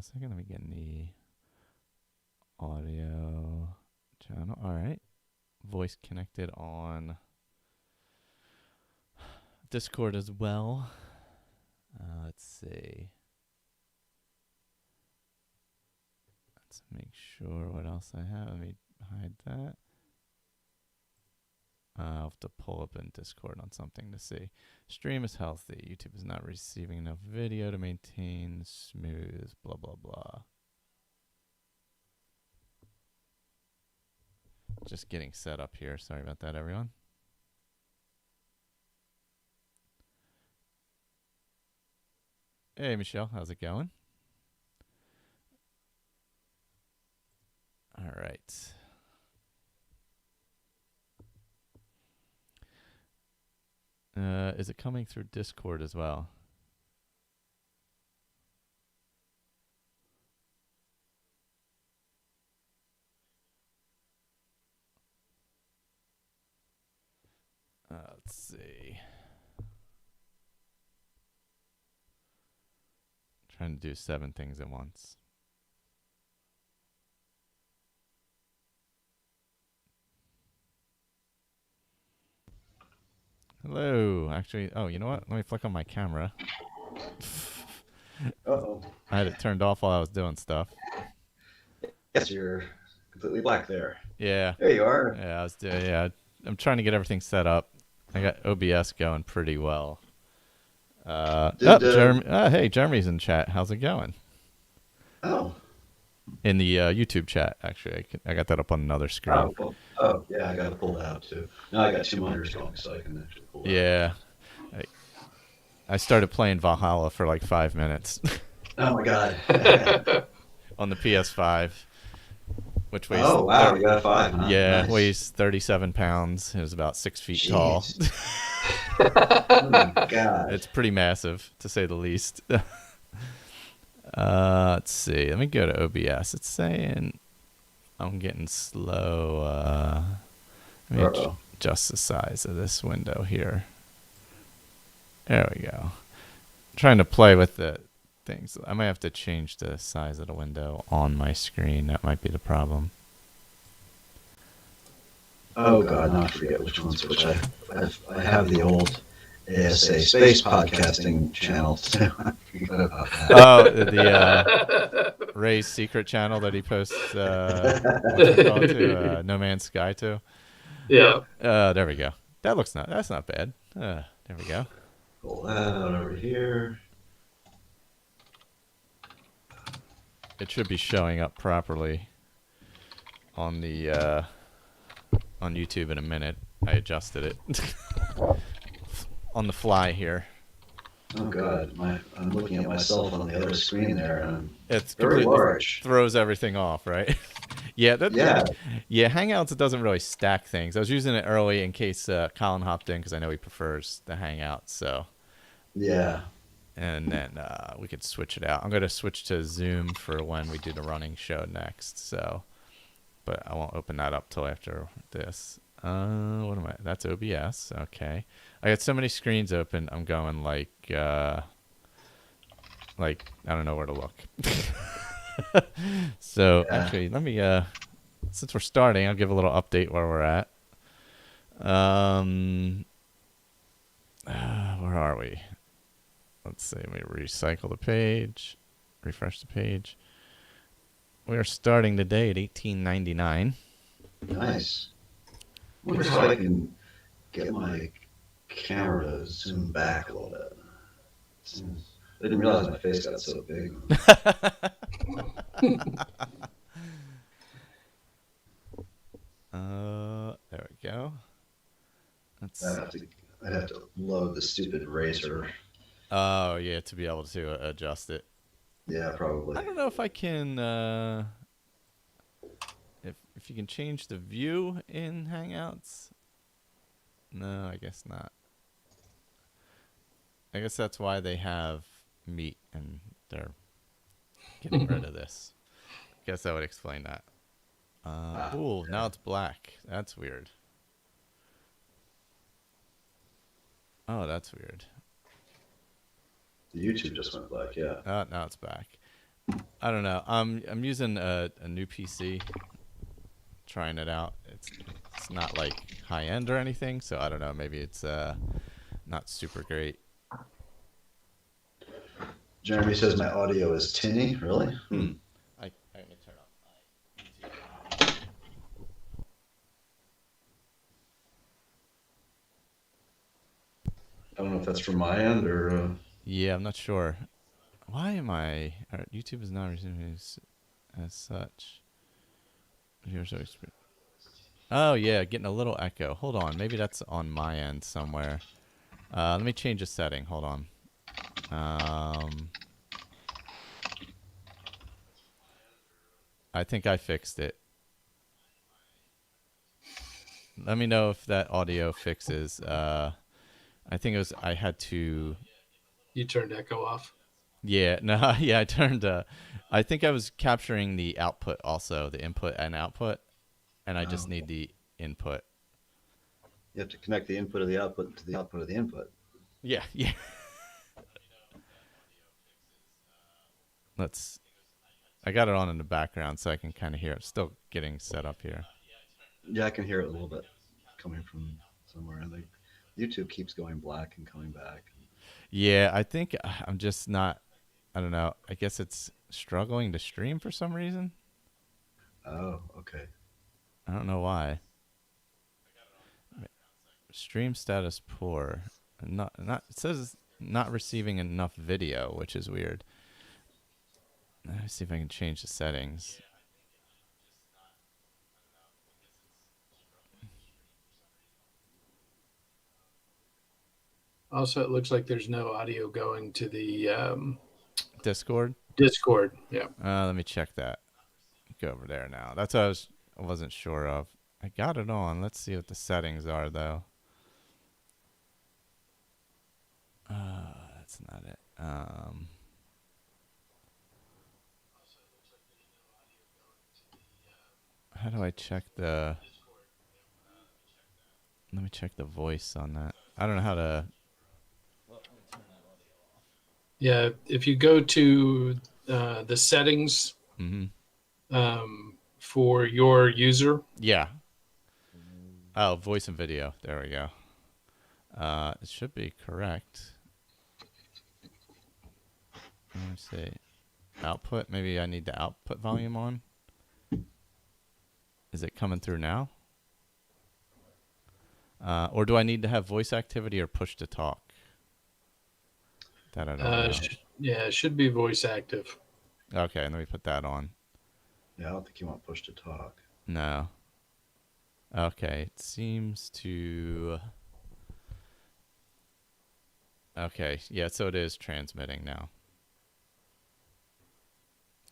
a second. Let me get in the audio channel. All right. Voice connected on Discord as well. Let's see. Let's make sure what else I have. Let me hide that. I'll have to pull up in Discord on something to see. Stream is healthy. YouTube is not receiving enough video to maintain smooth, blah, blah, blah. Just getting set up here. Sorry about that, everyone. Hey, Michelle. How's it going? All right. Is it coming through Discord as well? Let's see. Trying to do 7 things at once. Hello. Actually, oh, you know what? Let me flick on my camera. Uh-oh. I had it turned off while I was doing stuff. Yes, you're completely black there. Yeah. There you are. Yeah, I'm trying to get everything set up. I got OBS going pretty well. Hey, Jeremy's in chat. How's it going? Oh. In the YouTube chat, actually. I got that up on another screen. Yeah, I got to pull that out, too. Now I got 2 monitors going, so I can actually pull that out. Yeah. I started playing Valhalla for like 5 minutes. Oh, my God. On the PS5. Which weighs oh, wow, you got a 5, huh? Yeah, Nice. weighs 37 pounds. It was about 6 feet tall. Oh, my God. It's pretty massive, to say the least. Let's see. Let me go to OBS. It's saying I'm getting slow. Let me adjust the size of this window here. There we go. I'm trying to play with the things. I might have to change the size of the window on my screen. That might be the problem. Oh, God, no, I forget which one's which. I have the old ASA space podcasting channel, too. I forgot about that. Oh, the Ray's secret channel that he posts, what's it called to? No Man's Sky to? Yeah. There we go. That's not bad. There we go. Pull that out over here. It should be showing up properly on the on YouTube in a minute. I adjusted it on the fly here. Oh God, I'm looking at myself on the other screen there, and it's very large. Throws everything off, right? Yeah. Hangouts, it doesn't really stack things. I was using it early in case Colin hopped in because I know he prefers the Hangout. So yeah. And then we could switch it out. I'm going to switch to Zoom for when we do the running show next. So, but I won't open that up till after this. What am I? That's OBS. Okay. I got so many screens open. I'm going like I don't know where to look. So actually, let me since we're starting, I'll give a little update where we're at. Where are we? Let's see. Let me recycle the page, refresh the page. We are starting the day at 1899. Nice. I wonder if I can get my camera to zoom back a little bit. I didn't realize my face got so big. There we go. I'd have to load the stupid razor. Oh yeah, to be able to adjust it. Yeah, probably. I don't know if I can. If you can change the view in Hangouts. No, I guess not. I guess that's why they have Meet and they're getting rid of this. Guess that would explain that. Now it's black. That's weird. Oh, that's weird. The YouTube just went black, yeah. Now it's back. I don't know. I'm using a new PC, trying it out. It's not like high end or anything, so I don't know. Maybe it's not super great. Jeremy says my audio is tinny. Really? Let me turn off my YouTube. I don't know if that's from my end or. Yeah, I'm not sure. Why am I? YouTube is not resuming as such. Here's our experience. Oh yeah, getting a little echo. Hold on, maybe that's on my end somewhere. Let me change a setting. Hold on. I think I fixed it. Let me know if that audio fixes. I think it was I had to. You turned echo off. Yeah, no, yeah, I turned. I think I was capturing the output also, the input and output, and I just need the input. You have to connect the input of the output to the output of the input. Yeah, yeah. Let's. I got it on in the background so I can kind of hear it. Still getting set up here. Yeah, I can hear it a little bit coming from somewhere. I think YouTube keeps going black and coming back. Yeah, I think I'm just not. I don't know. I guess it's struggling to stream for some reason. Oh, okay. I don't know why. Stream status poor. Not. It says not receiving enough video, which is weird. Let me see if I can change the settings. Also, it looks like there's no audio going to the Discord. Discord. Yeah. Let me check that. Go over there now. That's what I wasn't sure of. I got it on. Let's see what the settings are though. That's not it. How do I check the? Let me check the voice on that. I don't know how to. Yeah. If you go to the settings for your user. Yeah. Oh, voice and video. There we go. It should be correct. Let me see. Output. Maybe I need the output volume on. Is it coming through now? Or do I need to have voice activity or push to talk? That I don't know. Yeah, it should be voice active. Okay, let me put that on. Yeah, I don't think you want push to talk. No. Okay, it seems to. Okay, yeah, so it is transmitting now.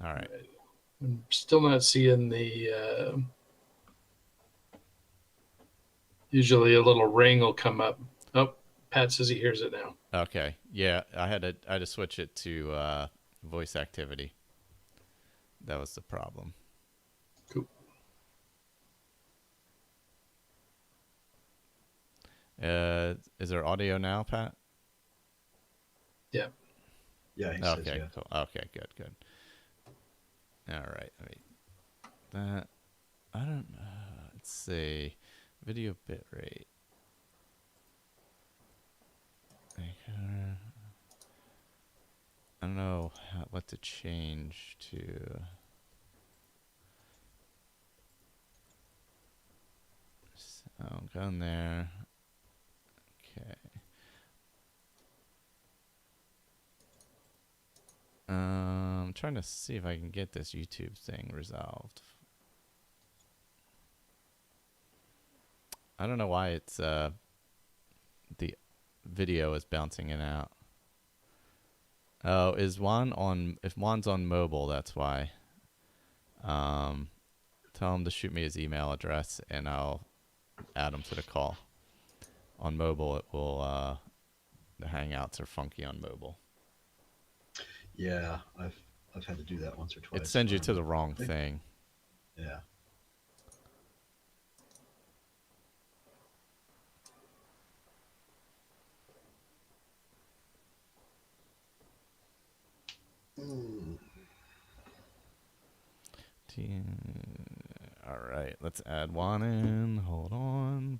All right. I'm still not seeing the. Usually a little ring will come up. Oh, Pat says he hears it now. Okay, yeah, I had to switch it to voice activity. That was the problem. Cool. Is there audio now, Pat? Yeah. Yeah, he Okay, says yeah. cool. Okay, good. All right, that I don't. Let's see, video bit rate. I don't know what to change to. So go in there. Okay. I'm trying to see if I can get this YouTube thing resolved. I don't know why it's the video is bouncing in and out. Oh, is Juan on? If Juan's on mobile, that's why. Tell him to shoot me his email address, and I'll add him to the call. On mobile, it will. The Hangouts are funky on mobile. Yeah, I've had to do that once or twice. It sends you to the wrong thing. Yeah. All right, let's add Juan in. Hold on.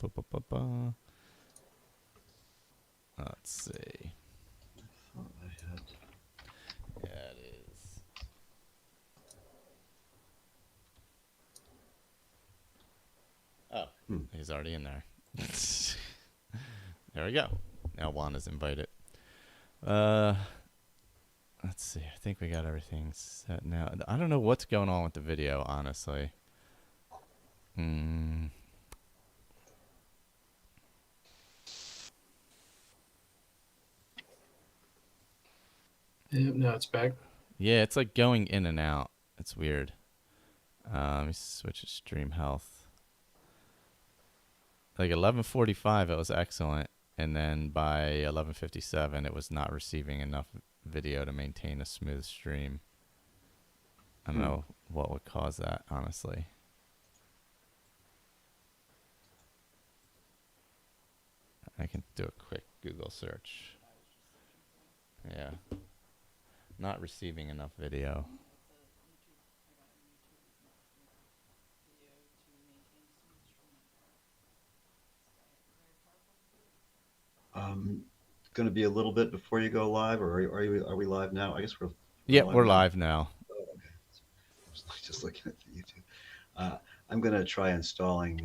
Let's see. Thought I had. Yeah, it is. Oh, he's already in there. There we go. Now Juan is invited. Let's see. I think we got everything set now. I don't know what's going on with the video, honestly. Yeah, now it's back. Yeah, it's like going in and out. It's weird. Let me switch to stream health. Like 11:45, it was excellent, and then by 11:57, it was not receiving enough video to maintain a smooth stream. I don't know what would cause that, honestly. I can do a quick Google search. Yeah. Not receiving enough video. Going to be a little bit before you go live, or are we live now? I guess we're We're live now. Oh, okay. I was just looking at the YouTube. I'm going to try installing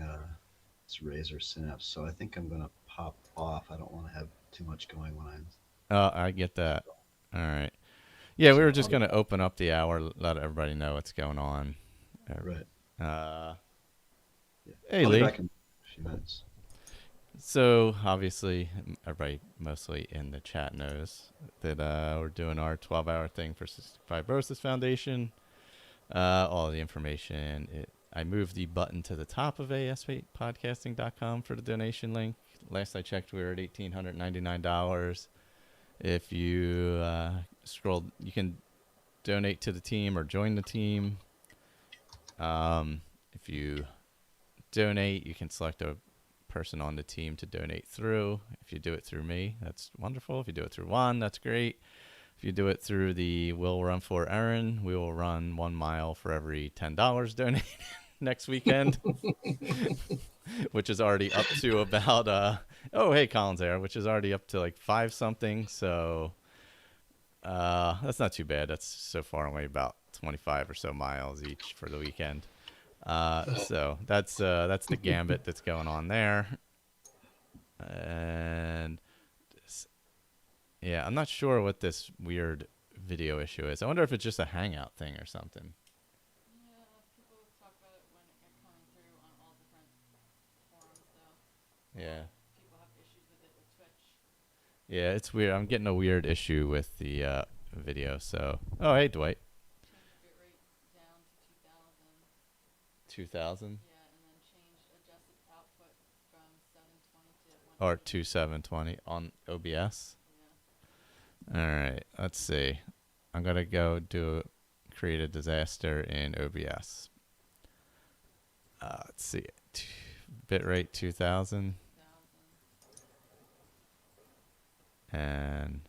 this Razer Synapse, so I think I'm going to pop off. I don't want to have too much going when I'm. Oh, I get that. All right. Yeah, we were just going to open up the hour, let everybody know what's going on. Right. Hey, I'll Lee. be back in a few minutes. So, obviously, everybody mostly in the chat knows that we're doing our 12-hour thing for Cystic Fibrosis Foundation. All the information. I moved the button to the top of askyrimaddictpodcasting.com for the donation link. Last I checked, we were at $1,899. If you scroll, you can donate to the team or join the team. If you donate, you can select a person on the team to donate through. If you do it through me, that's wonderful. If you do it through Juan, that's great. If you do it through the Will Run For Aaron, we will run 1 mile for every $10 donated next weekend, which is already up to about, hey, Colin's there, which is already up to like 5 something. So that's not too bad. That's so far away, about 25 or so miles each for the weekend. So that's the gambit that's going on there. And yeah, I'm not sure what this weird video issue is. I wonder if it's just a Hangout thing or something. Yeah, people talk about it when it coming through on all different forums, though. Yeah. People have issues with it with Twitch. Yeah, it's weird. I'm getting a weird issue with the video. So, oh, hey, Dwight. Changed bitrate down to 2000. 2000 Yeah, and then adjusted output from 720 to 120. or 2720 on OBS. Yeah. All right, let's see. I'm gonna go create a disaster in OBS. Let's see. Bitrate 2000 and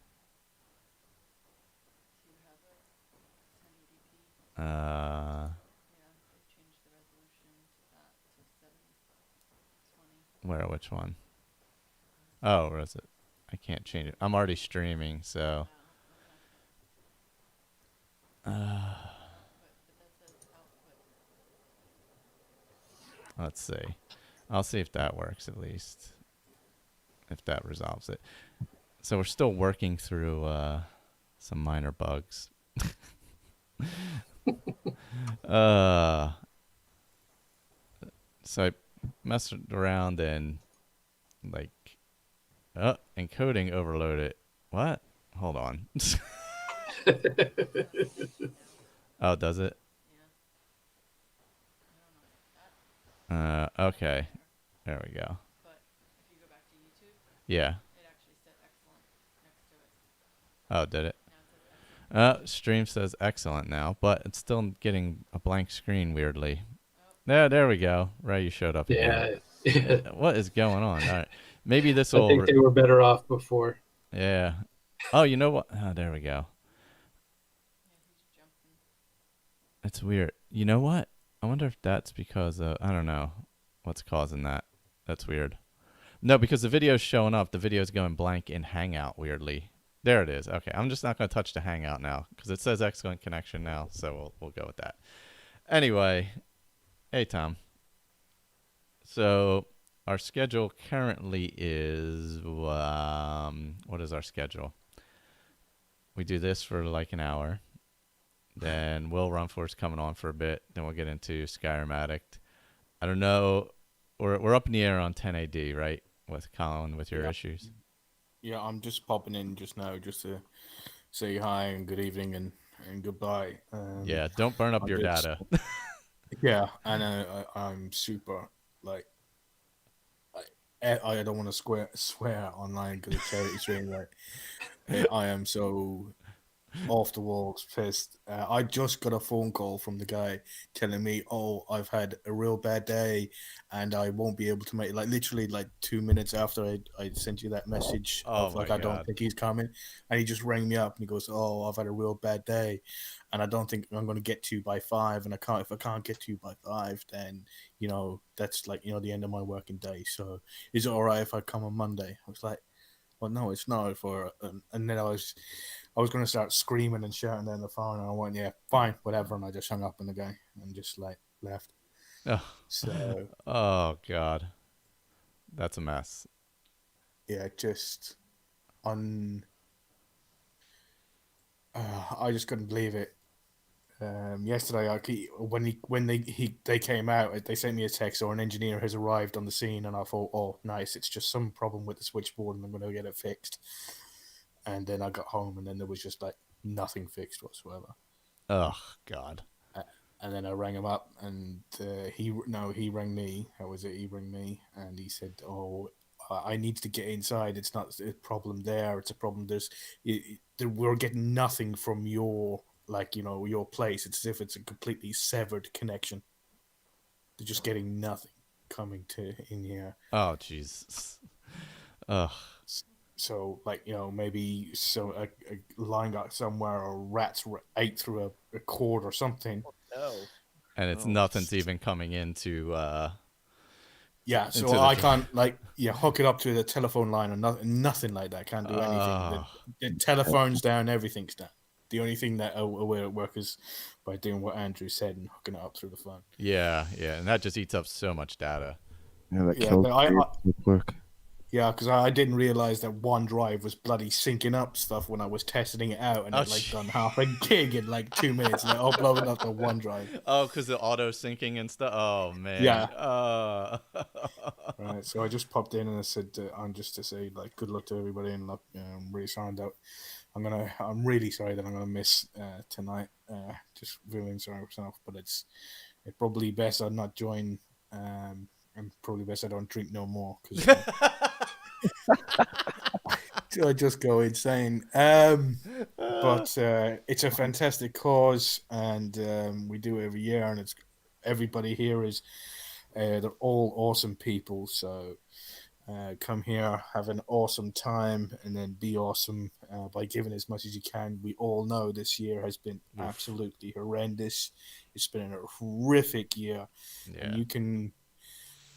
1080p. Yeah, they changed the resolution to that to 720. which one? Oh, where is it? I can't change it. I'm already streaming, so. But that says output. Let's see. I'll see if that works at least. If that resolves it. So we're still working through some minor bugs. So I messed around and encoding overloaded. What? Hold on. Oh, does it? Yeah. Okay. There we go. But if you go back to YouTube, Yeah. it actually said excellent next to it. Oh, did it? Now it says excellent. Stream says excellent now, but it's still getting a blank screen weirdly. Oh. There we go. Ray, you showed up again. Yeah. What is going on? All right. Maybe this I will... think they were better off before. Yeah. Oh, you know what? Oh, there we go. Yeah, he's jumping. It's weird. You know what? I wonder if that's because I don't know what's causing that. That's weird. No, because the video's showing up. The video's going blank in Hangout, weirdly. There it is. Okay, I'm just not going to touch the Hangout now because it says excellent connection now, so we'll go with that. Anyway, hey, Tom. So our schedule currently is, what is our schedule? We do this for like an hour. Then Will Runfor's coming on for a bit. Then we'll get into Skyrim Addict. I don't know. We're up in the air on 10AD, right? With Colin, with your issues. Yeah, I'm just popping in just now just to say hi and good evening and goodbye. Yeah, don't burn up your data. Yeah, and I'm super, like, I don't want to swear online because it's charity stream. Like, I am so off the walls pissed. I just got a phone call from the guy telling me, "Oh, I've had a real bad day, and I won't be able to make it." Like literally, like 2 minutes after I sent you that message of like, I don't think he's coming, and he just rang me up and he goes, "Oh, I've had a real bad day, and I don't think I'm going to get to you by 5, and if I can't get to you by 5, then that's like the end of my working day. So is it all right if I come on Monday?" I was like, "Well, no, it's not." And then I was going to start screaming and shouting down the phone, and I went, "Yeah, fine, whatever." And I just hung up on the guy and just like left. Oh. So, oh God, that's a mess. Yeah, just I just couldn't believe it. Yesterday, when they came out, they sent me a text or an engineer has arrived on the scene, and I thought, oh, nice, it's just some problem with the switchboard, and I'm going to get it fixed. And then I got home, and then there was just like nothing fixed whatsoever. Oh God! And then I rang him up, and he rang me. How was it? He rang me, and he said, "Oh, I need to get inside. It's not a problem there. It's a problem. We're getting nothing from your your place. It's as if it's a completely severed connection. They're just getting nothing coming in here." Oh Jesus! Ugh. So, maybe a line got somewhere, or rats ate through a cord or something. Oh, no. And it's nothing's even coming into. Yeah, so I can't hook it up to the telephone line or nothing like that. Can't do anything. The telephone's down, everything's down. The only thing that will work is by doing what Andrew said and hooking it up through the phone. Yeah, and that just eats up so much data. Yeah, that kills work. Yeah, because I didn't realize that OneDrive was bloody syncing up stuff when I was testing it out, and it done half a gig in like 2 minutes, and uploading up to OneDrive. Oh, because the auto syncing and stuff. Oh man. Yeah. Right. So I just popped in and I said, just to say good luck to everybody, and look, I'm really sorry that I'm really sorry that I'm gonna miss tonight. Just feeling sorry for myself, but it's probably best I not join. And probably best I don't drink no more because I just go insane. But it's a fantastic cause, and we do it every year, and it's everybody here is they're all awesome people. So come here, have an awesome time, and then be awesome by giving as much as you can. We all know this year has been absolutely horrendous. It's been a horrific year, and you can.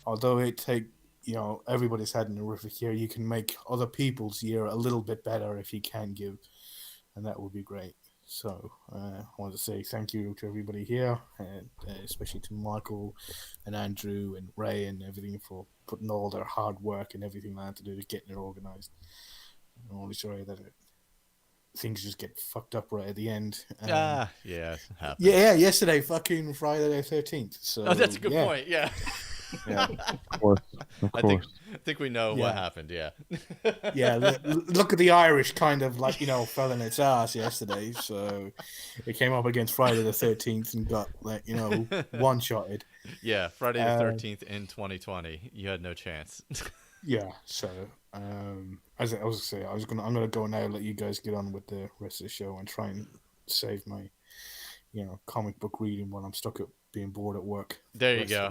Although everybody's had an horrific year, you can make other people's year a little bit better if you can give, and that would be great. So I want to say thank you to everybody here, and especially to Michael and Andrew and Ray and everything for putting all their hard work and everything they had to do to getting it organised. I'm only sorry that things just get fucked up right at the end. Yeah. Yeah, yesterday, fucking Friday the 13th. So that's a good point. Yeah. Yeah, of course. I think we know what happened. Yeah. Yeah. Look at the Irish kind of fell in its ass yesterday. So it came up against Friday the 13th and got one-shotted. Yeah, Friday the 13th in 2020. You had no chance. Yeah. So as I was gonna say, I'm gonna go now. Let you guys get on with the rest of the show and try and save my comic book reading while I'm stuck at being bored at work. There you go.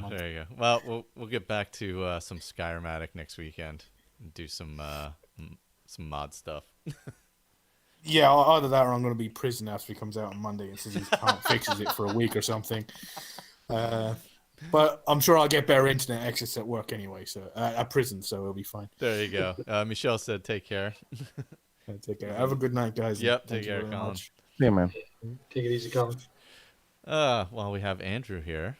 Well, we'll get back to some Skyrim Addict next weekend and do some mod stuff. Yeah, either that or I'm going to be prison after he comes out on Monday and says he can't fixes it for a week or something. But I'm sure I'll get better internet access at work anyway, so at prison, so it'll be fine. There you go. Michelle said, "Take care." Take care. Have a good night, guys. Yep. Thank Take you care, very Colin. much. Yeah, man. Take it easy, Colin. Well, we have Andrew here.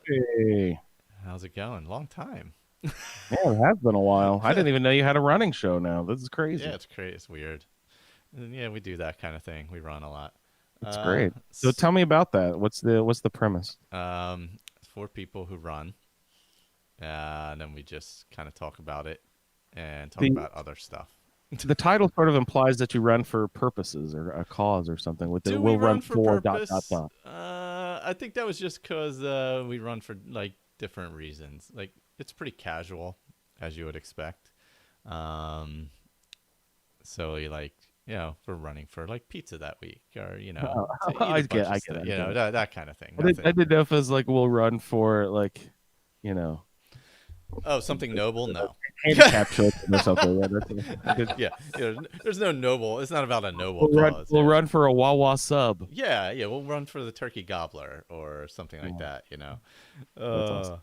Hey. How's it going? Long time. Yeah, it has been a while. I didn't even know you had a running show now. This is crazy. Yeah, it's crazy. It's weird. And yeah, we do that kind of thing. We run a lot. It's great. So tell me about that. What's the premise? 4 people who run, and then we just kind of talk about it and talk about other stuff. The title sort of implies that you run for purposes or a cause or something. With the Do we'll we run for purpose? ... I think that was just because we run for like different reasons. Like it's pretty casual, as you would expect. So you like, we're running for like pizza that week, or to eat I a bunch of get stuff, it. that kind of thing. I didn't know if it was like we'll run for like, Oh, something noble? No. handicap children or something. Yeah, there's no noble. It's not about a noble cause. We'll run for a Wawa sub. Yeah, we'll run for the turkey gobbler or something like that. Awesome.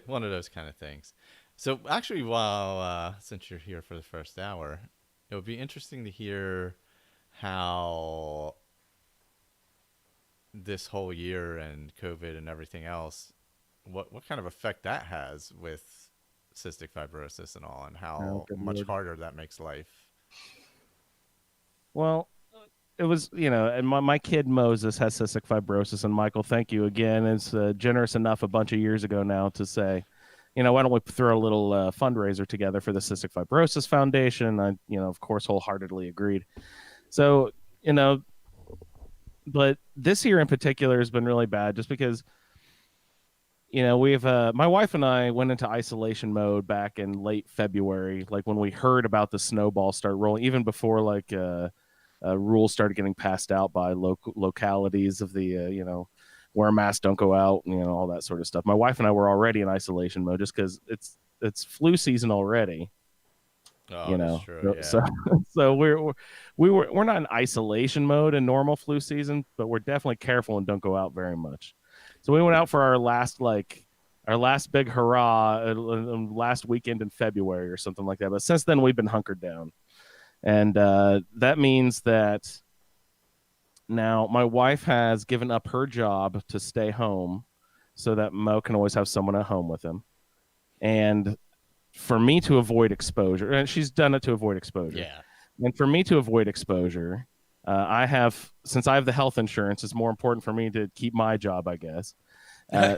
One of those kind of things. So actually, while since you're here for the first hour, it would be interesting to hear how this whole year and COVID and everything else, what kind of effect that has with cystic fibrosis and all, and how much harder that makes life. Well, it was, and my kid Moses has cystic fibrosis, and Michael, thank you again. Is generous enough a bunch of years ago now to say, why don't we throw a little fundraiser together for the Cystic Fibrosis Foundation? I, of course, wholeheartedly agreed. So, but this year in particular has been really bad just because, we've my wife and I went into isolation mode back in late February, like when we heard about the snowball start rolling, even before like rules started getting passed out by localities of the, wear a mask, don't go out, all that sort of stuff. My wife and I were already in isolation mode just because it's flu season already. Oh, that's true, so we're not in isolation mode in normal flu season, but we're definitely careful and don't go out very much. So we went out for our last big hurrah last weekend in February or something like that. But since then we've been hunkered down, and that means that now my wife has given up her job to stay home so that Mo can always have someone at home with him. And for me to avoid exposure, and she's done it to avoid exposure. Yeah. And for me to avoid exposure, since I have the health insurance, it's more important for me to keep my job, I guess.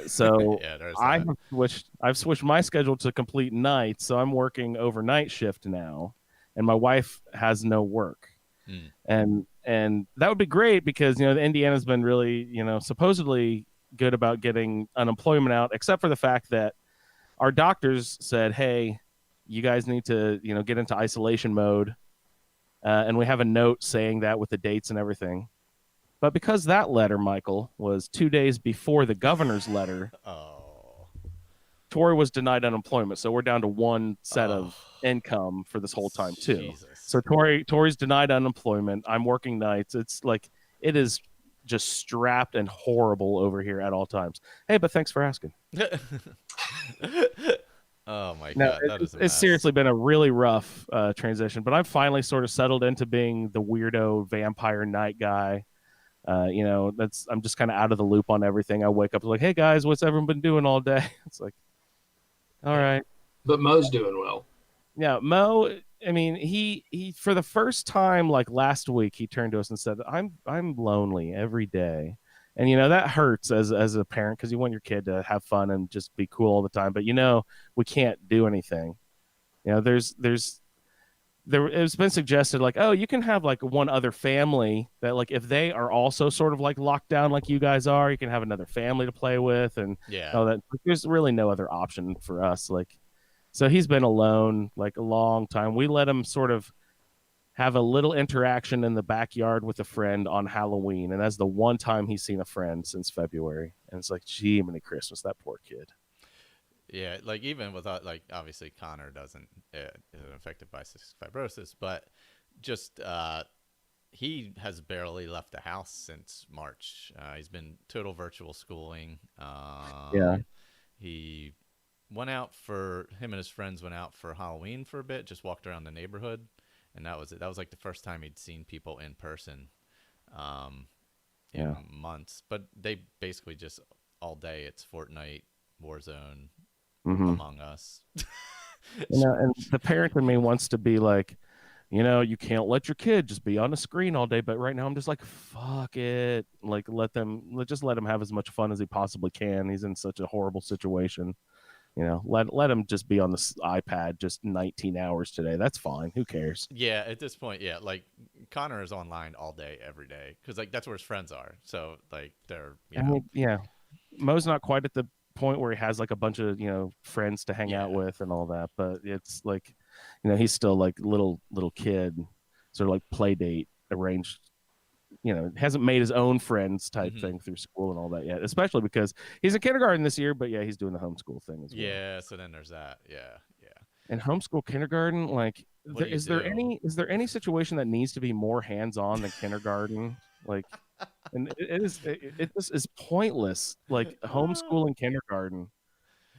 So I've switched my schedule to complete nights. So I'm working overnight shift now, and my wife has no work. And that would be great because, Indiana's been really, supposedly good about getting unemployment out, except for the fact that our doctors said, hey, you guys need to, get into isolation mode. And we have a note saying that with the dates and everything. But because that letter, Michael, was 2 days before the governor's letter, Tori was denied unemployment. So we're down to one set of income for this whole time, too. Jesus. So Tori's denied unemployment. I'm working nights. It's like it is just strapped and horrible over here at all times. Hey, but thanks for asking. Oh, my God. That is a mess. It's seriously been a really rough transition. But I've finally sort of settled into being the weirdo vampire night guy. I'm just kind of out of the loop on everything. I wake up like, hey, guys, what's everyone been doing all day? It's like, all right. But Mo's doing well. Yeah, Mo, I mean, he for the first time, like last week, he turned to us and said, I'm lonely every day. And, that hurts as a parent because you want your kid to have fun and just be cool all the time. But, we can't do anything. It's been suggested like, oh, you can have like one other family that like if they are also sort of like locked down like you guys are, you can have another family to play with. And that there's really no other option for us. Like, so he's been alone like a long time. We let him sort of have a little interaction in the backyard with a friend on Halloween. And that's the one time he's seen a friend since February. And it's like, gee, many Christmas, that poor kid. Yeah, like even without, like, obviously Connor isn't affected by cystic fibrosis, but just he has barely left the house since March. He's been total virtual schooling. Yeah. He went out for him and his friends went out for Halloween for a bit, just walked around the neighborhood, and that was it. That was like the first time he'd seen people in person in months. But they basically just all day it's Fortnite, Warzone, Among Us. And the parent in me wants to be like, you can't let your kid just be on a screen all day. But right now I'm just like, fuck it. Like, let him have as much fun as he possibly can. He's in such a horrible situation. Let him just be on the iPad just 19 hours today. That's fine. Who cares? Yeah, at this point, yeah. Like Connor is online all day, every day, because like that's where his friends are. So like they're, Mo's not quite at the point where he has like a bunch of friends to hang out with and all that, but it's like he's still like little kid, sort of like play date arranged. Hasn't made his own friends type thing through school and all that yet, especially because he's in kindergarten this year, but he's doing the homeschool thing as well. Yeah, so then there's that. Yeah. And homeschool kindergarten, like, is there any situation that needs to be more hands-on than kindergarten? Like, and it is pointless. Like homeschooling kindergarten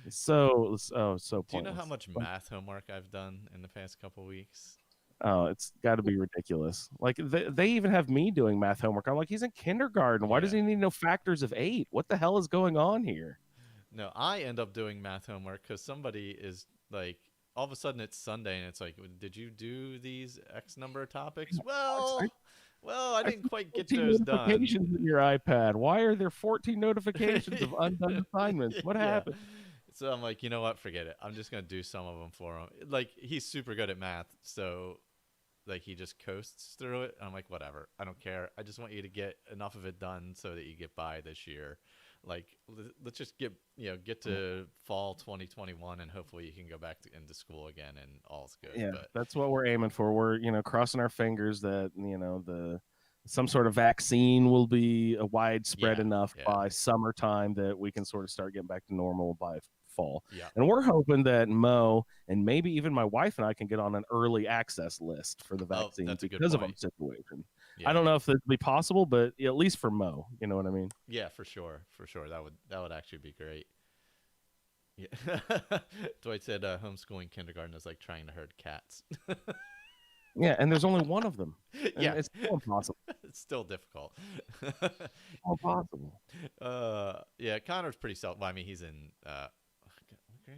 is so pointless. Do you know how much math homework I've done in the past couple weeks? Oh, it's got to be ridiculous. Like they even have me doing math homework. I'm like, he's in kindergarten. Why does he need to know factors of 8? What the hell is going on here? No, I end up doing math homework because somebody is like, all of a sudden it's Sunday and it's like, did you do these X number of topics? Well, I didn't quite get those done. Notifications in your iPad. Why are there 14 notifications of undone assignments? What happened? So I'm like, you know what? Forget it. I'm just going to do some of them for him. Like, he's super good at math. So, like, he just coasts through it. I'm like, whatever. I don't care. I just want you to get enough of it done so that you get by this year. Like, let's just get to fall 2021 and hopefully you can go back into school again and all's good. Yeah, but that's what we're aiming for. We're, crossing our fingers that, some sort of vaccine will be widespread enough by summertime that we can sort of start getting back to normal by fall. Yeah. And we're hoping that Mo and maybe even my wife and I can get on an early access list for the vaccine because of our situation. Yeah. I don't know if that'd be possible, but at least for Mo, you know what I mean? Yeah, for sure. That would actually be great. Yeah. Dwight said homeschooling kindergarten is like trying to herd cats. Yeah, and there's only one of them. Yeah, it's still impossible. It's still difficult. Impossible. Yeah, Connor's pretty self. Well, I mean, he's in. What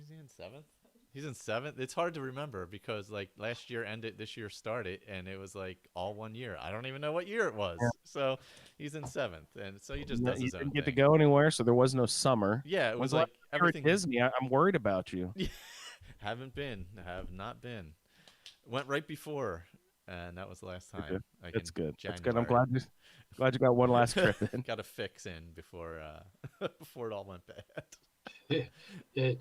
is he in 7th? He's in 7th. It's hard to remember because like last year ended, this year started, and it was like all 1 year. I don't even know what year it was. Yeah. So he's in 7th, and so he just does his own thing. Didn't get to go anywhere, so there was no summer. Yeah, it was like everything. At Disney, I'm worried about you. Have not been. Went right before, and that was the last time. That's good. That's good. I'm glad you got one last trip in. Got a fix in before it all went bad. Yeah,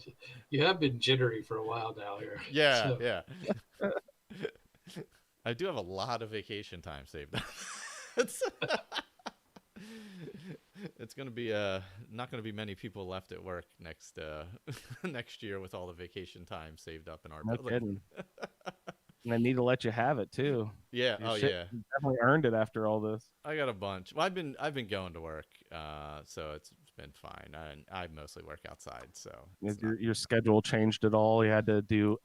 you have been jittery for a while now here. Yeah, so. Yeah. I do have a lot of vacation time saved up. It's going to be not going to be many people left at work next year with all the vacation time saved up in our building. And I need to let you have it too. Yeah. You definitely earned it after all this. I got a bunch. Well, I've been going to work, so it's been fine. I mostly work outside, so your schedule changed at all? You had to do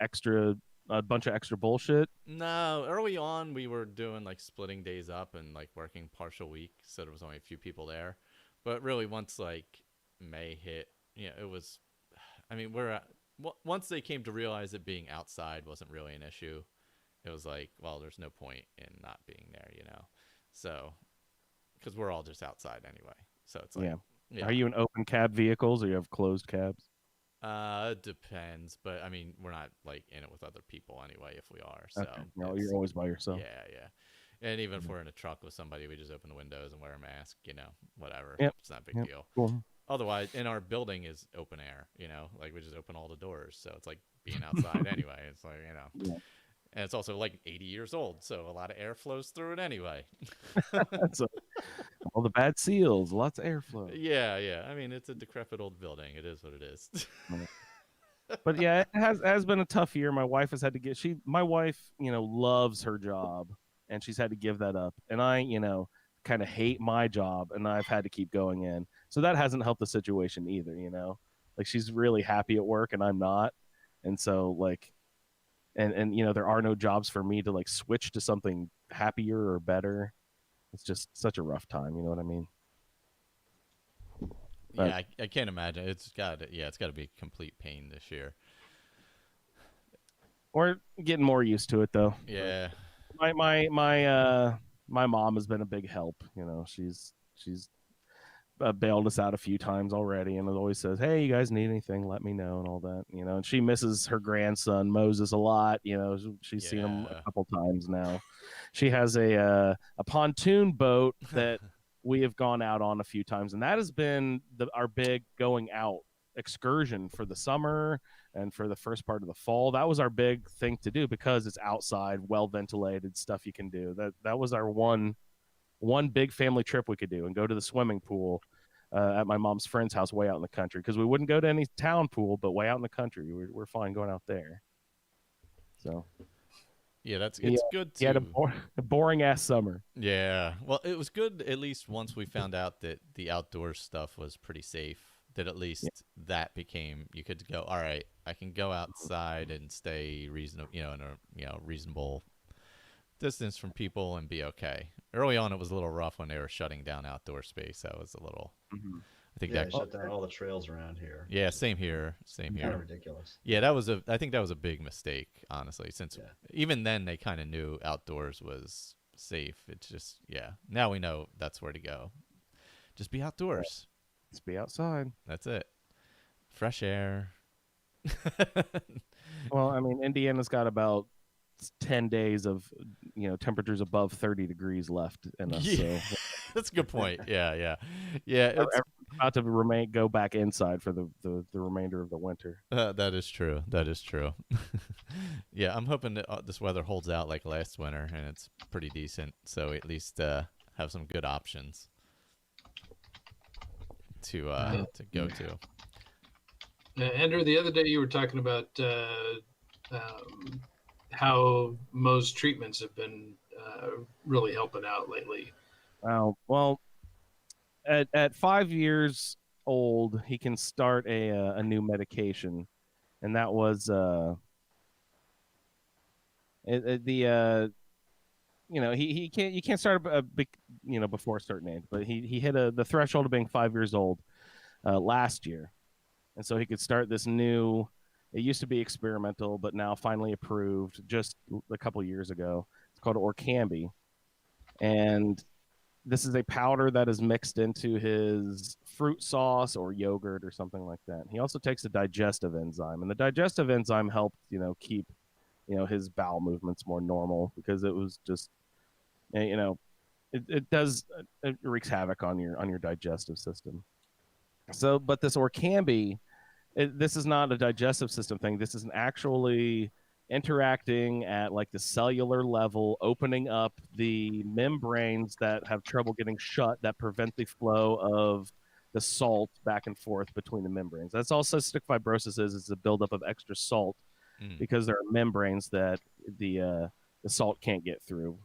a bunch of extra bullshit? No, early on we were doing like splitting days up and like working partial week, so there was only a few people there. But really, once like May hit, it was. I mean, once they came to realize that being outside wasn't really an issue. It was like, well, there's no point in not being there, So, because we're all just outside anyway. So it's like, yeah. Are you in open cab vehicles or you have closed cabs? It depends, but I mean, we're not like in it with other people anyway. If we are, so okay. No, you're always by yourself. Yeah. And even if we're in a truck with somebody, we just open the windows and wear a mask. Whatever. Yep. It's not a big deal. Cool. Otherwise, in our building is open air. Like we just open all the doors, so it's like being outside anyway. It's like Yeah. And it's also like 80 years old, so a lot of air flows through it anyway. So, all the bad seals, lots of airflow. Yeah. I mean, it's a decrepit old building. It is what it is. But yeah, it has been a tough year. My wife has had to my wife, loves her job, and she's had to give that up. And I, kind of hate my job, and I've had to keep going in. So that hasn't helped the situation either, Like, she's really happy at work, and I'm not. And so, like, and there are no jobs for me to, like, switch to something happier or better. It's just such a rough time, you know what I mean? But, yeah, I can't imagine. It's got to be a complete pain this year. We're getting more used to it, though. Yeah. My mom has been a big help. She's bailed us out a few times already, and it always says, "Hey, you guys need anything? Let me know," and all that. And she misses her grandson Moses a lot. She's seen him a couple times now. She has a pontoon boat that we have gone out on a few times, and that has been our big going out excursion for the summer and for the first part of the fall. That was our big thing to do because it's outside, well ventilated stuff you can do. That was our one big family trip we could do, and go to the swimming pool at my mom's friend's house way out in the country, because we wouldn't go to any town pool, but way out in the country we're fine going out there. So yeah, it's good he had a boring ass summer. Yeah, well, it was good at least once we found out that the outdoor stuff was pretty safe, that at least that became, you could go, all right, I can go outside and stay reasonable, in a reasonable distance from people and be okay. Early on, it was a little rough when they were shutting down outdoor space. That was a little. Mm-hmm. I think they shut down all the trails around here. Yeah, same here. Same here. Kind of ridiculous. Yeah, I think that was a big mistake, honestly. Since even then they kind of knew outdoors was safe. It's just now we know that's where to go. Just be outdoors. Just be outside. That's it. Fresh air. Well, I mean, Indiana's got about 10 days of temperatures above 30 degrees left in us. Yeah. So that's a good point. Yeah. It's about to go back inside for the remainder of the winter. That is true. Yeah, I'm hoping that this weather holds out like last winter, and it's pretty decent. So at least have some good options to go to. Andrew, the other day you were talking about how Mo's treatments have been really helping out lately. Well, at 5 years old, he can start a new medication, and that was you can't start a big before a certain age, but he hit the threshold of being 5 years old last year, and so he could start this new. It used to be experimental, but now finally approved just a couple years ago. It's called Orkambi, and this is a powder that is mixed into his fruit sauce or yogurt or something like that. He also takes a digestive enzyme, and the digestive enzyme helped keep his bowel movements more normal, because it was just it wreaks havoc on your digestive system. So, but this Orkambi, this is not a digestive system thing. This is actually interacting at like the cellular level, opening up the membranes that have trouble getting shut, that prevent the flow of the salt back and forth between the membranes. That's all cystic fibrosis is a buildup of extra salt because there are membranes that the salt can't get through.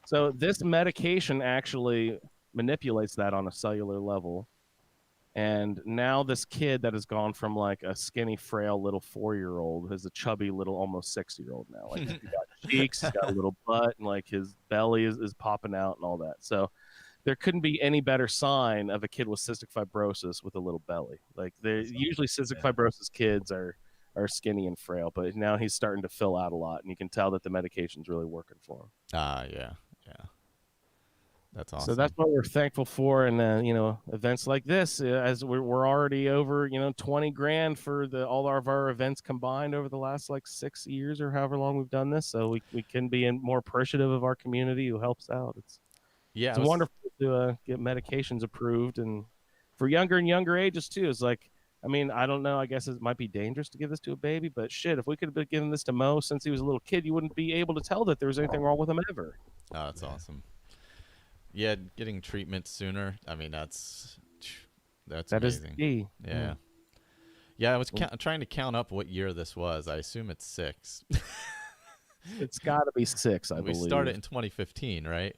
So this medication actually manipulates that on a cellular level. And now this kid that has gone from like a skinny, frail little 4-year-old is a chubby little almost 6-year-old now. Like, he's got cheeks, he's got a little butt, and like his belly is popping out and all that. So there couldn't be any better sign of a kid with cystic fibrosis with a little belly. Like, usually cystic fibrosis kids are skinny and frail, but now he's starting to fill out a lot, and you can tell that the medication's really working for him. Yeah. That's awesome. So that's what we're thankful for, and events like this, as we're already over $20,000 for all of our events combined over the last like 6 years or however long we've done this. So we can be more appreciative of our community who helps out. It's wonderful to get medications approved, and for younger and younger ages too. It's like, I mean, I don't know. I guess it might be dangerous to give this to a baby, but shit, if we could have been giving this to Mo since he was a little kid, you wouldn't be able to tell that there was anything wrong with him ever. Oh, that's awesome. Yeah, getting treatment sooner. I mean, that's amazing. Is the key. Yeah. I was trying to count up what year this was. I assume it's 6. It's got to be 6, I believe. We started in 2015, right?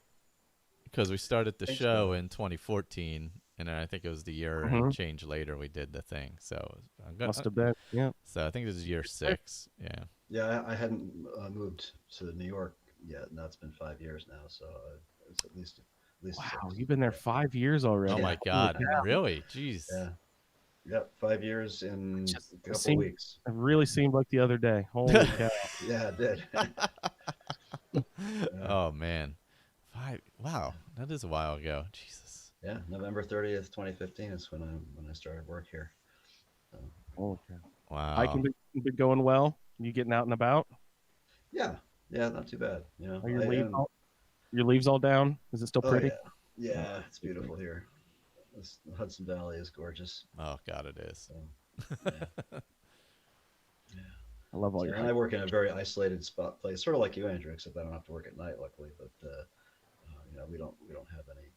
Because we started the show in 2014, and then I think it was the year and change later we did the thing. So must have been, yeah. So I think this is year 6. Yeah. Yeah, I hadn't moved to New York yet, and that's been 5 years now. So it's at least wow, 6. you've been there 5 years already. Oh my God, really? Jeez. Yeah. Yep, 5 years in a couple of weeks. It really seemed like the other day. Holy cow! Yeah, it did. Oh man, 5. Wow, that is a while ago. Jesus. Yeah, November 30th, 2015 is when I started work here. So. Holy cow! Wow. Hiking been going well? You getting out and about? Yeah, not too bad. You know, Are your leaves all down? Is it still pretty? Yeah, it's beautiful here. The Hudson Valley is gorgeous. Oh God, it is. So, yeah. I love all your. And I work in a very isolated place, sort of like you, Andrew, except I don't have to work at night, luckily. But you know, we don't have any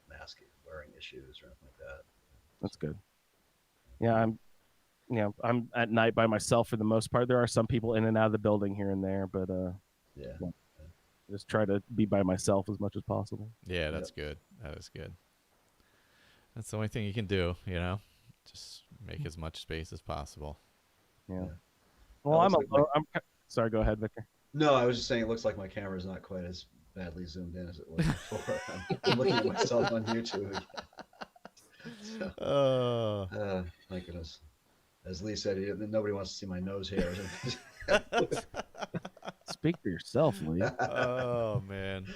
mask wearing issues or anything like that. That's good. Yeah, I'm at night by myself for the most part. There are some people in and out of the building here and there, but just try to be by myself as much as possible. Yeah, that's good. That is good. That's the only thing you can do, you know. Just make as much space as possible. Yeah. Well, I'm sorry. Go ahead, Victor. No, I was just saying it looks like my camera's not quite as badly zoomed in as it was before. I'm looking at myself on YouTube. So, my goodness. As Lee said, nobody wants to see my nose hairs. Speak for yourself, Lee. Oh man,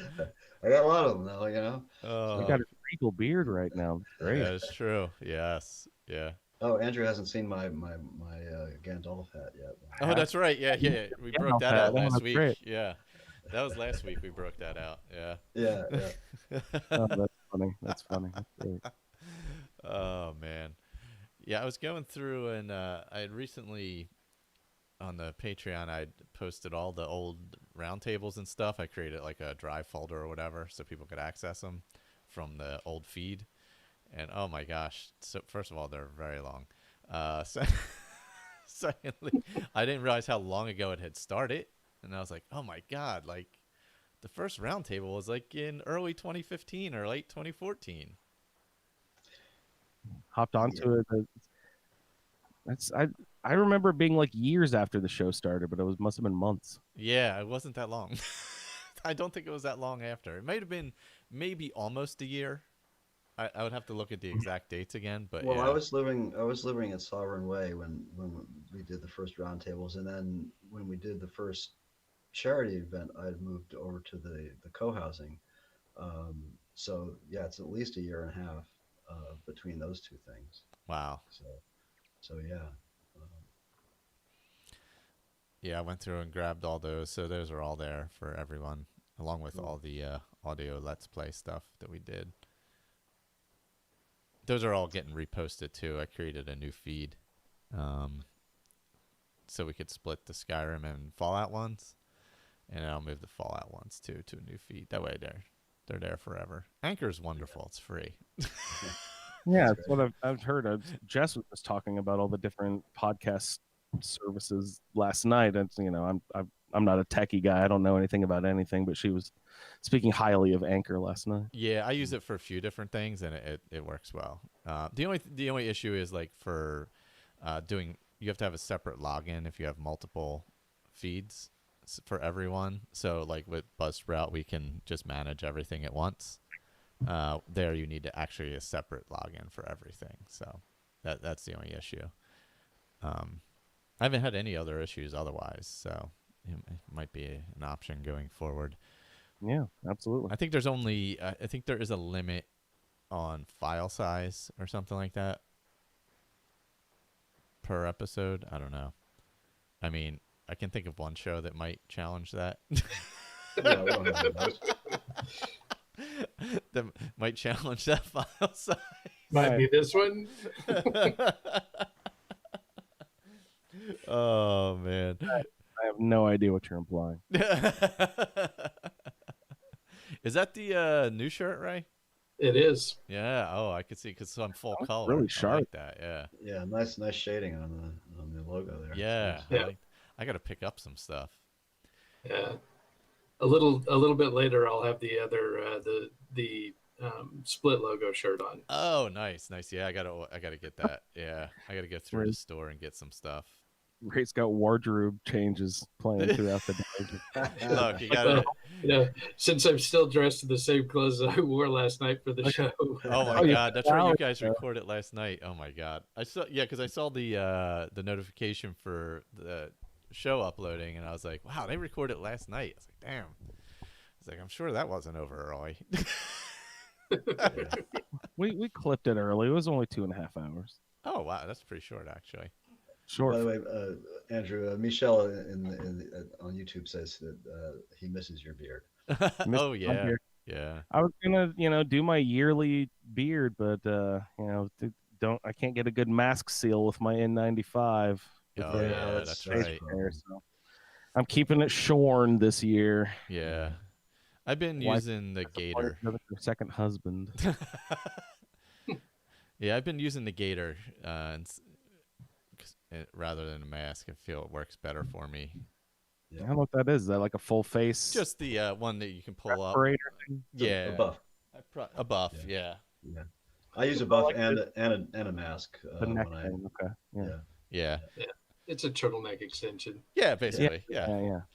I got a lot of them though, you know. You got a regal beard right now. Great. That is true. Yes. Yeah. Oh, Andrew hasn't seen my Gandalf hat yet. Oh, that's right. Yeah. We broke that out last week. Great. Yeah. That was last week. We broke that out. Yeah. Yeah. Oh, that's funny. That's funny. That's great. Oh man. Yeah, I was going through and I had recently on the Patreon I posted all the old roundtables and stuff. I created like a drive folder or whatever so people could access them from the old feed. And oh my gosh! So first of all, they're very long. Secondly, I didn't realize how long ago it had started, and I was like, oh my God! Like the first roundtable was like in early 2015 or late 2014. Hopped onto it. I remember it being like years after the show started, but it must have been months. Yeah, it wasn't that long. I don't think it was that long after. It might have been maybe almost a year. I would have to look at the exact dates again, but I was living at Sovereign Way when we did the first roundtables, and then when we did the first charity event, I moved over to the co-housing. So yeah, it's at least a year and a half between those two things. Wow. So yeah. Yeah, I went through and grabbed all those, so those are all there for everyone, along with all the audio Let's Play stuff that we did. Those are all getting reposted too. I created a new feed, so we could split the Skyrim and Fallout ones, and I'll move the Fallout ones too to a new feed. That way they're there forever. Anchor's wonderful. It's free. Yeah, that's what I've heard. Jess was just talking about all the different podcast services last night, and I'm not a techie guy. I don't know anything about anything, but she was speaking highly of Anchor last night. Yeah, I use it for a few different things, and it works well. The only issue is like for you have to have a separate login if you have multiple feeds for everyone. So like with Buzzsprout, we can just manage everything at once. There you need to actually a separate login for everything. So that's the only issue. I haven't had any other issues otherwise, so it might be an option going forward. Yeah, absolutely. I think there is a limit on file size or something like that per episode. I don't know. I mean, I can think of one show that might challenge that. Yeah, we don't have those. That might challenge that file size. Might be this one. Oh man, I have no idea what you're implying. Is that the new shirt, Ray? It is. Yeah. Oh, I could see because I'm full color. Really sharp. I like that. Yeah. Yeah, nice shading on the logo there. Yeah. Yeah. I got to pick up some stuff. Yeah. A little bit later, I'll have the other the split logo shirt on. Oh, nice. Yeah, I gotta get that. Yeah, I gotta go through the store and get some stuff. Ray's got wardrobe changes playing throughout the day. Look, you gotta. Since I'm still dressed in the same clothes I wore last night for the show. Oh my god, that's right. You guys recorded last night. Oh my god, because I saw the notification for the show uploading, and I was like, wow, they recorded last night. I was like, damn. I was like, I'm sure that wasn't over early. we clipped it early. It was only 2.5 hours. Oh wow, that's pretty short actually. Short. By the way, Andrew, Michelle on YouTube says that he misses your beard. Oh yeah, yeah. I was gonna do my yearly beard, but I can't get a good mask seal with my N95. Oh yeah, that's right. Hair, so I'm keeping it shorn this year. Yeah, I've been using the gator. Second husband. Yeah, I've been using the gator rather than a mask. I feel it works better for me. Yeah. I don't know what that is. Is that like a full face? Just the one that you can pull up. Thing? Yeah, a buff. A buff. Yeah. I use a buff and a mask. Okay. Yeah. It's a turtleneck extension. Yeah, basically. Yeah.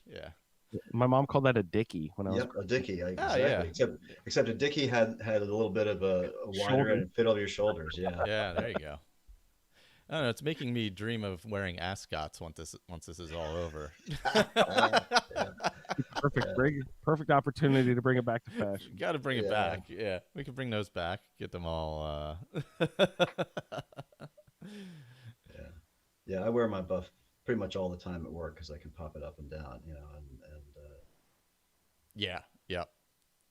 My mom called that a dickie when I was. A dickie. Exactly. Except a dickie had a little bit of a wider and fit over your shoulders. Yeah. Yeah. There you go. I don't know. It's making me dream of wearing ascots once this is all over. Perfect opportunity to bring it back to fashion. Got to bring it back. Yeah, we can bring those back. Get them all. Yeah. I wear my buff pretty much all the time at work because I can pop it up and down. Yeah.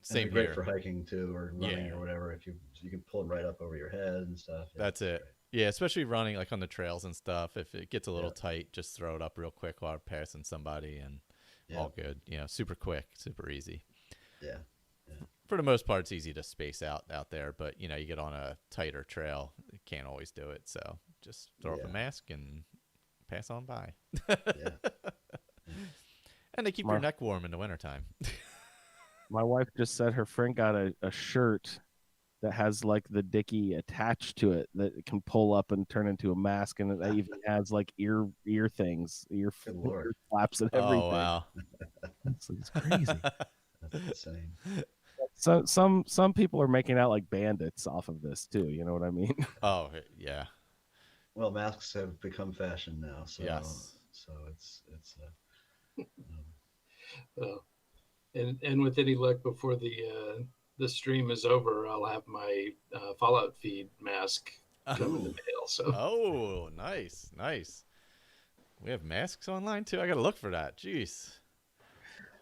Same great for hiking too, or running or whatever. If you can pull it right up over your head and stuff. That's it. Great. Yeah, especially running like on the trails and stuff. If it gets a little tight, just throw it up real quick while passing somebody, and all good. Super quick, super easy. Yeah. For the most part, it's easy to space out there, but you get on a tighter trail, you can't always do it. So just throw up a mask and pass on by. And they keep your neck warm in the wintertime. My wife just said her friend got a shirt that has like the dickie attached to it that it can pull up and turn into a mask, and it even has like ear things, ear flaps and everything. Oh wow, it's crazy. That's insane. So some people are making out like bandits off of this too. You know what I mean? Oh yeah. Well, masks have become fashion now, so so it's. And with any luck, before the stream is over, I'll have my Fallout feed mask come in the mail. So. Oh, nice. We have masks online too. I gotta look for that. Jeez,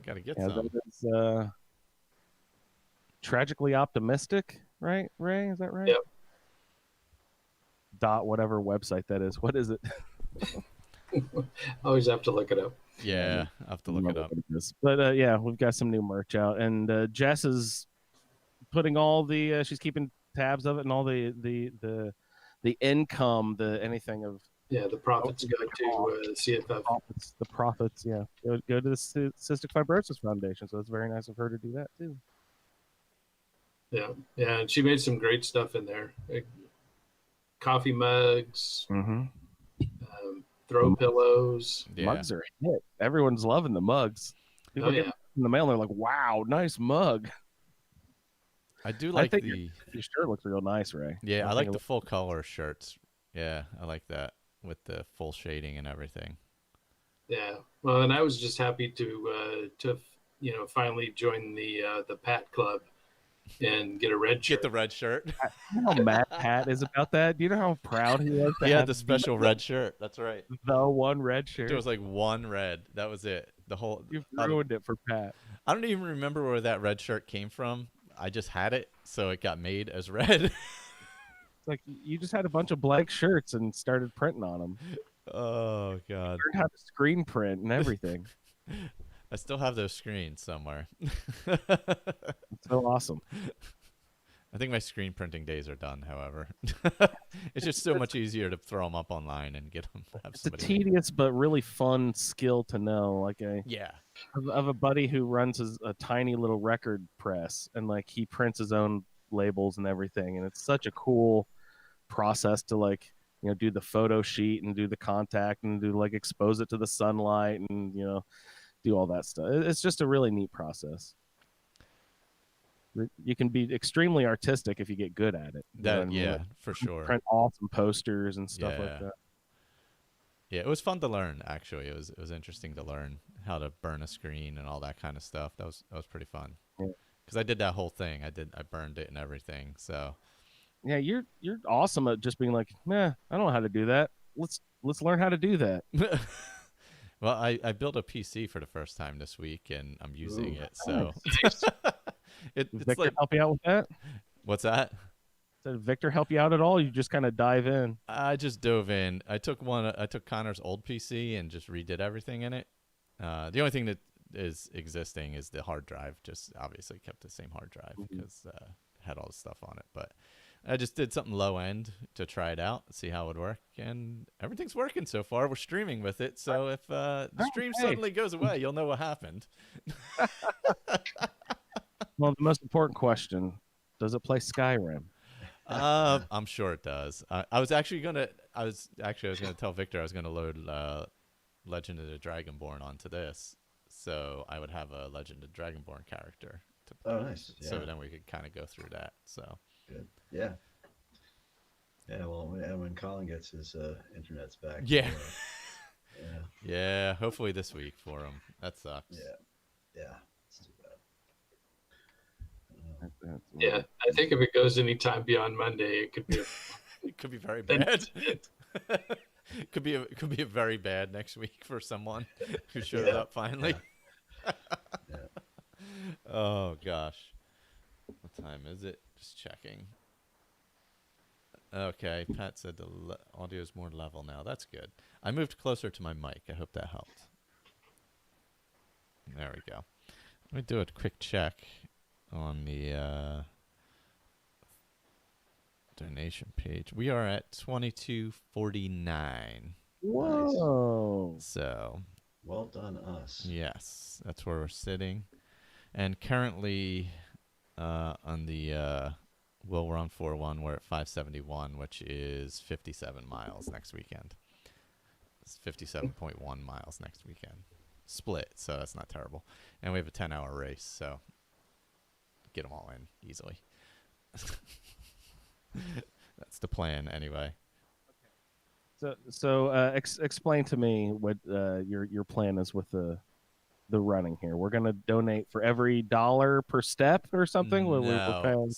gotta get some. That is, tragically optimistic, right, Ray? Is that right? Yep. Whatever website that is. What is it? Always have to look it up. Yeah, I have to look it up. But we've got some new merch out, and Jess is putting all the she's keeping tabs of it, and all the income, anything of the profits go to CFF. The profits go to the Cystic Fibrosis Foundation. So it's very nice of her to do that too. Yeah, and she made some great stuff in there, like coffee mugs. Throw pillows. Mugs are a hit. Everyone's loving the mugs. People get in the mail and they're like, wow, nice mug. I do like your shirt looks real nice, Ray. Yeah, I like the full color shirts. Yeah, I like that with the full shading and everything. Yeah. Well, and I was just happy to finally join the Pat Club and get a red shirt. Get the red shirt. You know how mad Pat is about that? Do you know how proud he was? He had the special red shirt. That's right. The one red shirt. There was like one red. That was it. The whole. You've ruined it for Pat. I don't even remember where that red shirt came from. I just had it, so it got made as red. It's like you just had a bunch of blank shirts and started printing on them. Oh God! You learned how to screen print and everything. I still have those screens somewhere. It's so awesome. I think my screen printing days are done. However, it's just so much easier to throw them up online and get them. It's a tedious but really fun skill to know. Like I have a buddy who runs a tiny little record press, and like he prints his own labels and everything, and it's such a cool process to like do the photo sheet and do the contact and do like expose it to the sunlight and do all that stuff. It's just a really neat process. You can be extremely artistic if you get good at it. For sure. Print awesome posters and stuff like that. Yeah, it was fun to learn. Actually, it was interesting to learn how to burn a screen and all that kind of stuff. That was pretty fun. Because I did that whole thing. I burned it and everything. So. Yeah, you're awesome at just being like, I don't know how to do that. Let's learn how to do that. Well, I built a PC for the first time this week, and I'm using it. So. Did Victor help you out with that? What's that? Did Victor help you out at all? You just kind of dive in. I just dove in. I took Connor's old PC and just redid everything in it. The only thing that is existing is the hard drive. Just obviously kept the same hard drive because it had all the stuff on it. But I just did something low end to try it out, see how it would work, and everything's working so far. We're streaming with it, so if the stream suddenly goes away, you'll know what happened. Well, the most important question: does it play Skyrim? I'm sure it does. I was gonna tell Victor I was gonna load Legend of the Dragonborn onto this, so I would have a Legend of the Dragonborn character to play. Oh, nice. Yeah. So then we could kind of go through that. So good. Yeah. Yeah. Well, when Colin gets his internet's back. Yeah. Yeah. Hopefully this week for him. That sucks. Yeah. It's too bad. Yeah, I think if it goes any time beyond Monday, it could be. It could be very bad. Could be a very bad next week for someone who shows up finally. Yeah. Oh gosh, what time is it? Just checking. Okay, Pat said the audio is more level now. That's good. I moved closer to my mic. I hope that helped. There we go. Let me do a quick check on the donation page. We are at 2249. Whoa! Nice. So, well done, us. Yes, that's where we're sitting, and currently on the Will Run 4-1, we're at 571, which is 57 miles next weekend. It's 57.1 miles next weekend. Split, so that's not terrible. And we have a 10-hour race, so get them all in easily. That's the plan, anyway. So explain to me what your plan is with the running here. We're gonna donate for every $1 per step or something. No.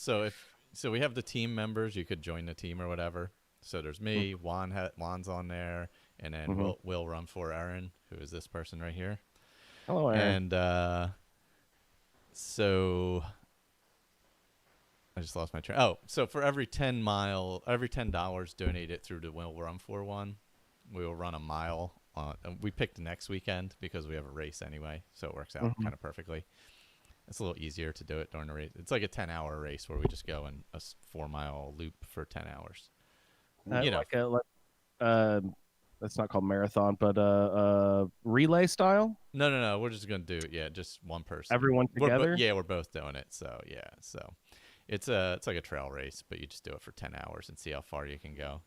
So we have the team members. You could join the team or whatever. So there's me, Juan's on there, and then Will Run for Aaron, who is this person right here. Hello, Aaron. And so I just lost my train. Oh, so for every $10 donated through the Will Run for one, we will run a mile. We picked next weekend because we have a race anyway, so it works out kind of perfectly. It's a little easier to do it during the race. It's like a 10-hour race where we just go in a 4-mile loop for 10 hours. That's not called marathon, but relay style. No. We're just gonna do just one person. Everyone together. We're both doing it. So so it's like a trail race, but you just do it for 10 hours and see how far you can go.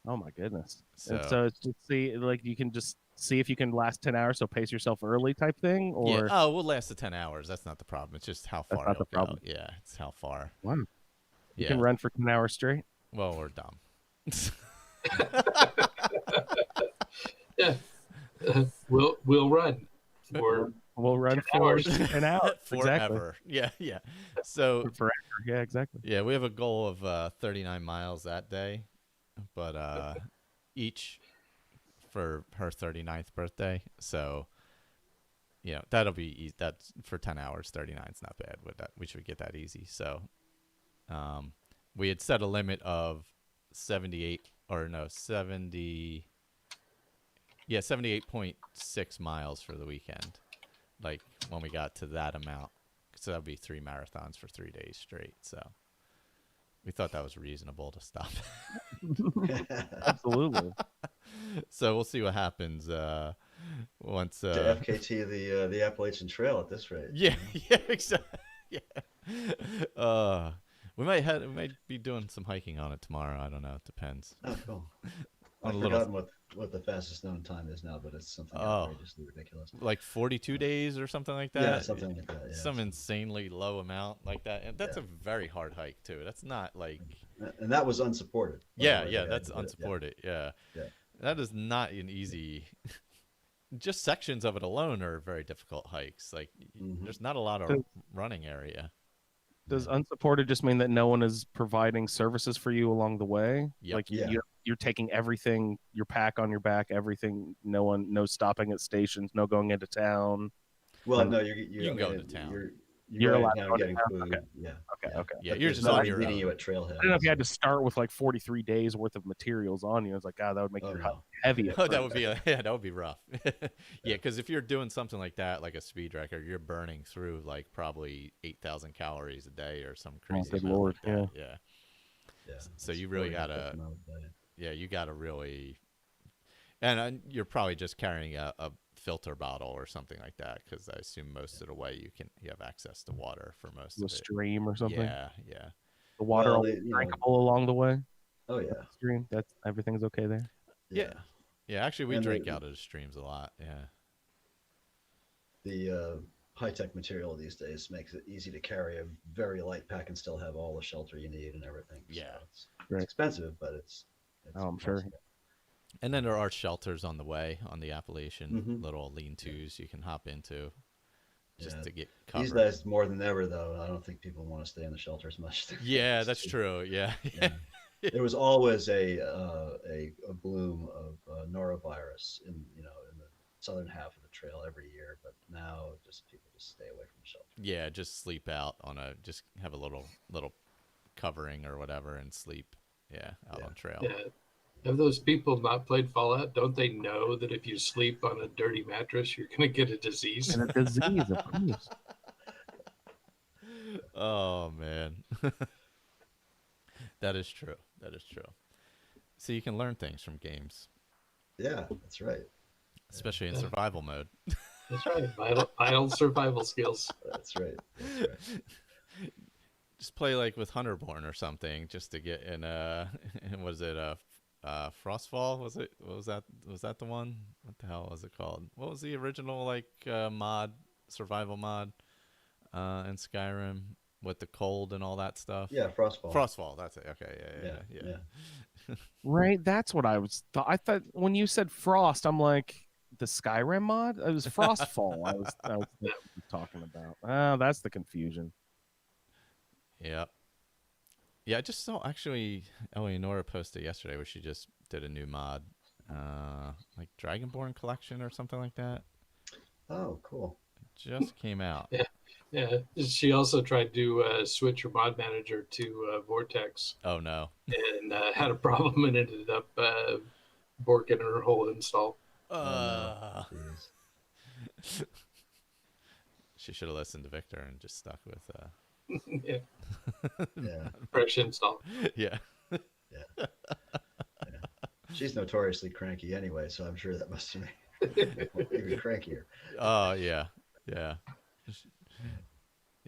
Oh my goodness! So it's just you can just see if you can last 10 hours. So pace yourself early type thing, or we'll last the 10 hours. That's not the problem. It's just how far you'll go. Yeah, it's how far. Wow. You can run for 10 hours straight. Well, we're dumb. Yeah, we'll run. We'll run for 10 hours. Forever. Exactly. Yeah. So forever. Yeah, exactly. Yeah, we have a goal of 39 miles that day, but each for her 39th birthday. So, that'll be that's for 10 hours. 39 is not bad. With that, we should get that easy. So, we had set a limit of 78.6 miles for the weekend. Like when we got to that amount, so that'd be 3 marathons for 3 days straight. So we thought that was reasonable to stop. Absolutely. So we'll see what happens once to FKT the Appalachian Trail at this rate. Yeah, yeah, exactly. Yeah. We might be doing some hiking on it tomorrow. I don't know. It depends. Oh, cool. I've forgotten what the fastest known time is now, but it's something outrageously ridiculous. Like 42 days or something like that? Yeah, something like that. Yeah, some insanely low amount like that. And that's a very hard hike, too. That's not like... And that was unsupported. Yeah, that's unsupported. Yeah. That is not an easy... Just sections of it alone are very difficult hikes. Like, there's not a lot of running area. Does unsupported just mean that no one is providing services for you along the way? Yep. Like you're taking everything, your pack on your back, everything. No stopping at stations, no going into town. Well, no, you can go into town. You're allowed to getting food. Okay. Okay. Yeah, you're just not on your meeting own. you at trailhead. I don't know if you had to start with like 43 days worth of materials on you. It's like, God, that would make your hike heavy. That would be rough. Yeah, because if you're doing something like that, like a speed record, you're burning through like probably 8,000 calories a day or some crazy. Good Lord, like yeah. So you really gotta, you gotta really, and you're probably just carrying a filter bottle or something like that, because I assume most of the way you have access to water for most of it. The stream or something. Yeah. The water drinkable along the way. Oh yeah. Stream. That's everything's okay there. Yeah. Actually, we drink out of the streams a lot. Yeah. The high-tech material these days makes it easy to carry a very light pack and still have all the shelter you need and everything. Yeah. So it's expensive, but it's I'm sure. And then there are shelters on the way on the Appalachian, little lean-tos you can hop into just to get covered. These days, more than ever, though, I don't think people want to stay in the shelter as much. Yeah, that's true. Yeah. There was always a bloom of norovirus in the southern half of the trail every year, but now people just stay away from the shelter. Yeah, just sleep out just have a little covering or whatever and sleep. Yeah, out on trail. Yeah. Have those people not played Fallout? Don't they know that if you sleep on a dirty mattress, you're going to get a disease? And a disease, of course. Oh, man. That is true. So you can learn things from games. Yeah, that's right. Especially in survival mode. That's right. Vital survival skills. That's right. Just play like with Hunterborn or something just to get in was it Frostfall? Was that the one? What the hell was it called? What was the original survival mod in Skyrim with the cold and all that stuff? Yeah, Frostfall, that's it. Okay, yeah. Right, that's what I thought when you said Frost, I'm like, the Skyrim mod? It was Frostfall. I was talking about. Oh, that's the confusion. Yeah. Yeah, I just saw actually Eleonora posted yesterday where she just did a new mod, like Dragonborn Collection or something like that. Oh, cool. It just came out. Yeah. She also tried to switch her mod manager to Vortex. Oh, no. And had a problem and ended up borking her whole install. She should have listened to Victor and just stuck with yeah. Fresh install. Yeah. She's notoriously cranky anyway, so I'm sure that must have made even crankier. Oh, yeah. Yeah,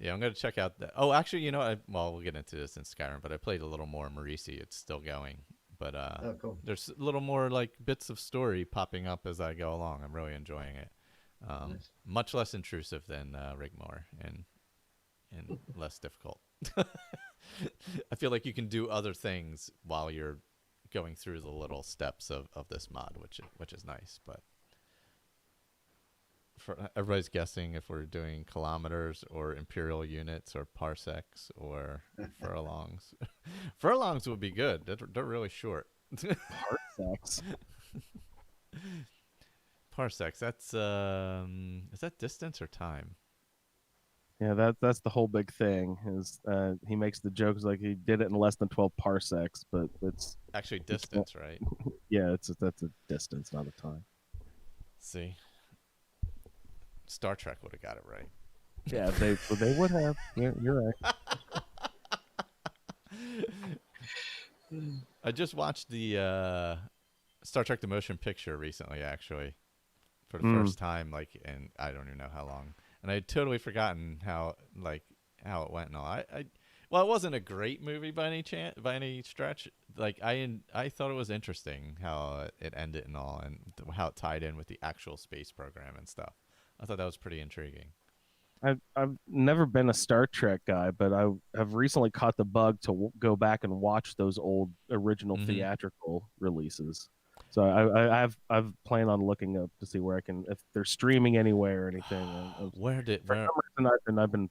I'm going to check out that. Oh, actually, we'll get into this in Skyrim, but I played a little more Marisi. It's still going. But cool. There's a little more like bits of story popping up as I go along. I'm really enjoying it. Nice. Much less intrusive than Rigmore and less difficult. I feel like you can do other things while you're going through the little steps of this mod, which is nice. But everybody's guessing if we're doing kilometers or imperial units or parsecs or furlongs. Furlongs would be good. They're really short. Parsecs. Parsecs. That's is that distance or time? Yeah, that's the whole big thing. Is he makes the jokes like he did it in less than 12 parsecs, but it's actually distance, right? Yeah, that's a distance, not a time. See, Star Trek would have got it right. Yeah, they would have. Yeah, you're right. I just watched the Star Trek: The Motion Picture recently, actually, for the first time, like, in I don't even know how long, and I had totally forgotten how it went and all. Well, it wasn't a great movie by any stretch. Like, I thought it was interesting how it ended and all, and how it tied in with the actual space program and stuff. I thought that was pretty intriguing. I've never been a Star Trek guy, but I have recently caught the bug to go back and watch those old original theatrical releases. So I've planned on looking up to see where I can, if they're streaming anywhere or anything. For some reason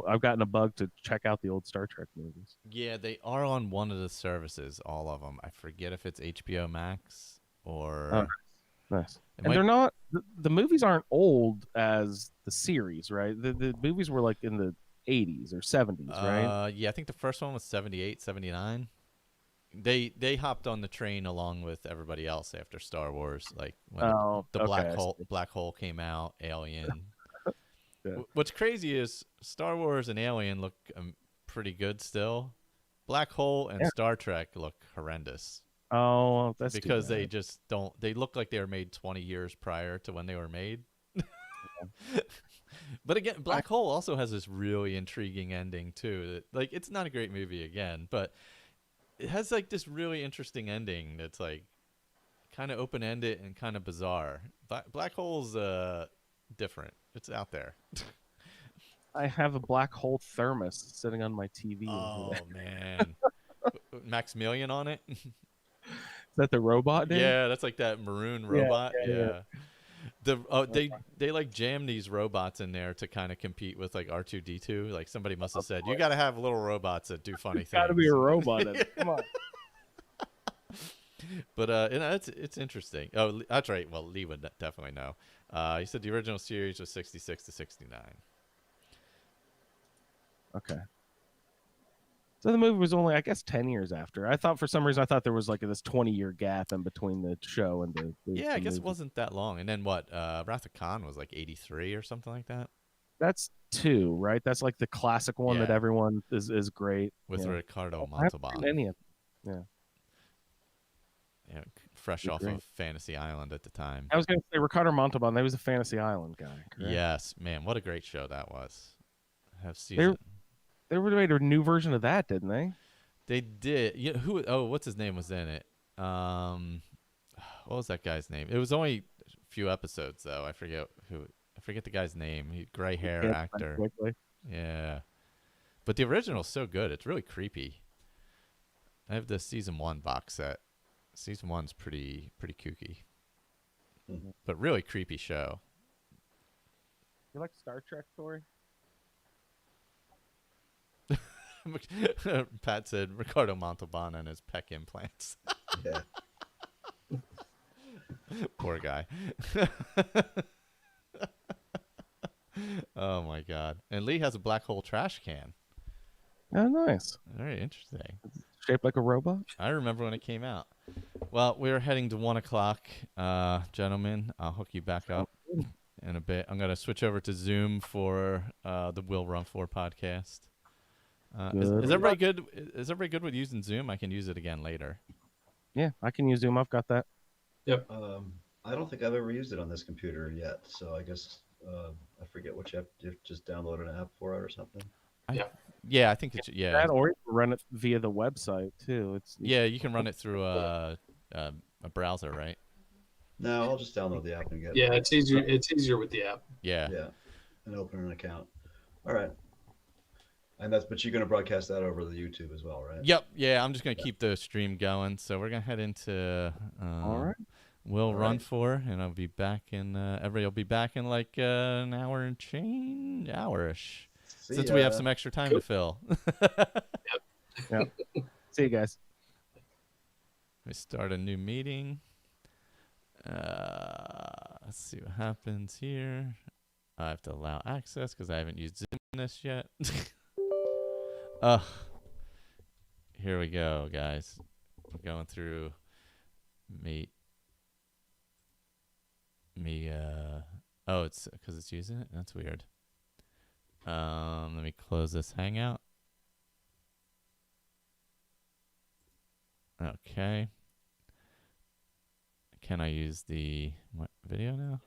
I've gotten a bug to check out the old Star Trek movies. Yeah, they are on one of the services, all of them. I forget if it's HBO Max or. Oh, nice. And they're not, the movies aren't old as the series, right? The movies were like in the 80s or 70s, right? Yeah, I think the first one was 78, 79. They hopped on the train along with everybody else after Star Wars, like when Black Hole came out, Alien. Yeah. What's crazy is Star Wars and Alien look pretty good still. Black Hole and Star Trek look horrendous. Oh, that's because they just don't. They look like they were made 20 years prior to when they were made. But again, Black Hole also has this really intriguing ending too. Like, it's not a great movie again, but it has like this really interesting ending that's like kind of open-ended and kind of bizarre. Black Hole's different. It's out there. I have a Black Hole thermos sitting on my TV. Oh man, Maximilian on it. Is that the robot? Dude? Yeah, that's like that maroon robot. Yeah. They like jam these robots in there to kind of compete with like R2D2. Like, somebody must have said, you got to have little robots that do funny things. Got to be a robot. Come on. But it's interesting. Oh, that's right. Well, Lee would definitely know. He said the original series was 66 to 69. Okay. So the movie was only, I guess, 10 years after. I thought, for some reason, there was like this 20-year gap in between the show and the yeah, I guess movie. It wasn't that long. And then what? Wrath of Khan was like 83 or something like that. That's 2, right? That's like the classic one that everyone is great. With Ricardo Montalban. Yeah. Yeah, fresh off of Fantasy Island at the time. I was going to say Ricardo Montalban. He was a Fantasy Island guy. Correct? Yes, man, what a great show that was. They made a new version of that, didn't they? They did. What's his name was in it? What was that guy's name? It was only a few episodes though. I forget the guy's name. Gray hair actor. Yeah. But the original's so good. It's really creepy. I have the season 1 box set. Season 1's pretty kooky. Mm-hmm. But really creepy show. You like Star Trek, Tori? Pat said Ricardo Montalban and his pec implants. Yeah. Poor guy. Oh my god. And Lee has a black hole trash can. Oh, nice. Very interesting. Shaped like a robot? I remember when it came out. Well, we're heading to 1 o'clock, gentlemen. I'll hook you back up in a bit. I'm going to switch over to Zoom for the Will Run For podcast. Is everybody good? Is everybody good with using Zoom? I can use it again later. Yeah, I can use Zoom. I've got that. Yep. I don't think I've ever used it on this computer yet, so I guess I forget what you have to just download an app for it or something. Yeah, I think it's that, or you can run it via the website too. You can run it through a browser, right? No, I'll just download the app and get it. Yeah, it's easier. It's easier with the app. Yeah, and open an account. All right. But you're going to broadcast that over the YouTube as well, right? Yep. Yeah, I'm just going to keep the stream going. So we're going to head into all right. Will Run For, and I'll be back in. Everybody will be back in like an hour and change, hour-ish, since we have some extra time to fill. Yep. See you guys. We start a new meeting. Let's see what happens here. I have to allow access because I haven't used Zoom in this yet. Here we go, guys. We're going through me. It's because it's using it. That's weird. Let me close this Hangout. Okay. Can I use the video now?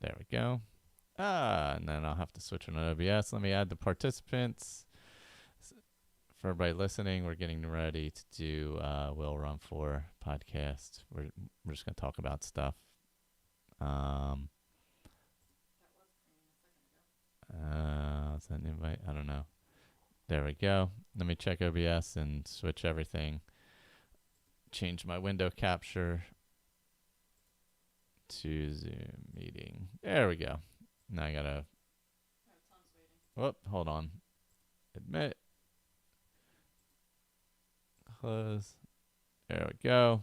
There we go. And then I'll have to switch on OBS. Let me add the participants. For everybody listening, we're getting ready to do Will Run 4 podcast. We're just going to talk about stuff. Is that an invite? I don't know. There we go. Let me check OBS and switch everything. Change my window capture to Zoom meeting. There we go. Now I gotta. Whoop, hold on. Admit. Close. There we go.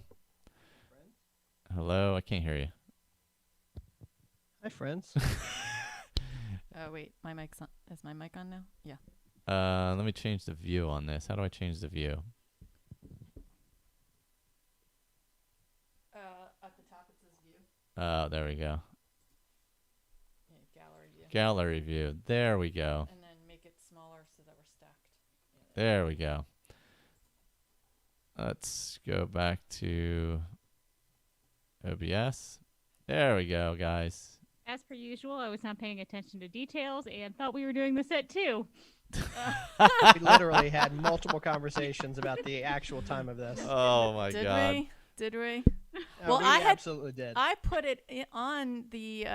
Hello, I can't hear you. Hi, friends. Oh wait, my mic's on. Is my mic on now? Yeah. Let me change the view on this. How do I change the view? At the top it says view. Oh, there we go. Yeah, gallery view. Gallery view. There we go. And then make it smaller so that we're stacked. There we go. Let's go back to OBS. There we go, guys. As per usual, I was not paying attention to details and thought we were doing this at 2. We literally had multiple conversations about the actual time of this. Oh my God. Did we? Well, we absolutely did. I put it on the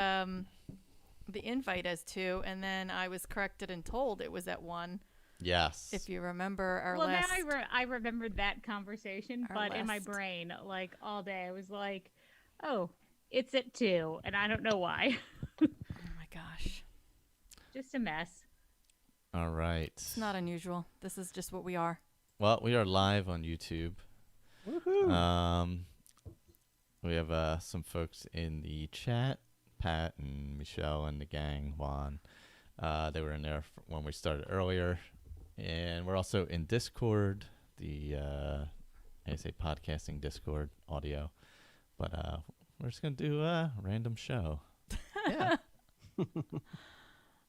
invite as 2, and then I was corrected and told it was at 1. Yes. If you remember our well, last. now I remembered that conversation, but in my last- brain, like all day, I was like, "Oh, it's at 2," and I don't know why. Oh my gosh. Just a mess. All right. It's not unusual. This is just what we are. Well, we are live on YouTube. Woohoo! We have some folks in the chat, Pat and Michelle and the gang, Juan. They were in there when we started earlier. And we're also in Discord, the podcasting Discord audio. But we're just going to do a random show. Yeah.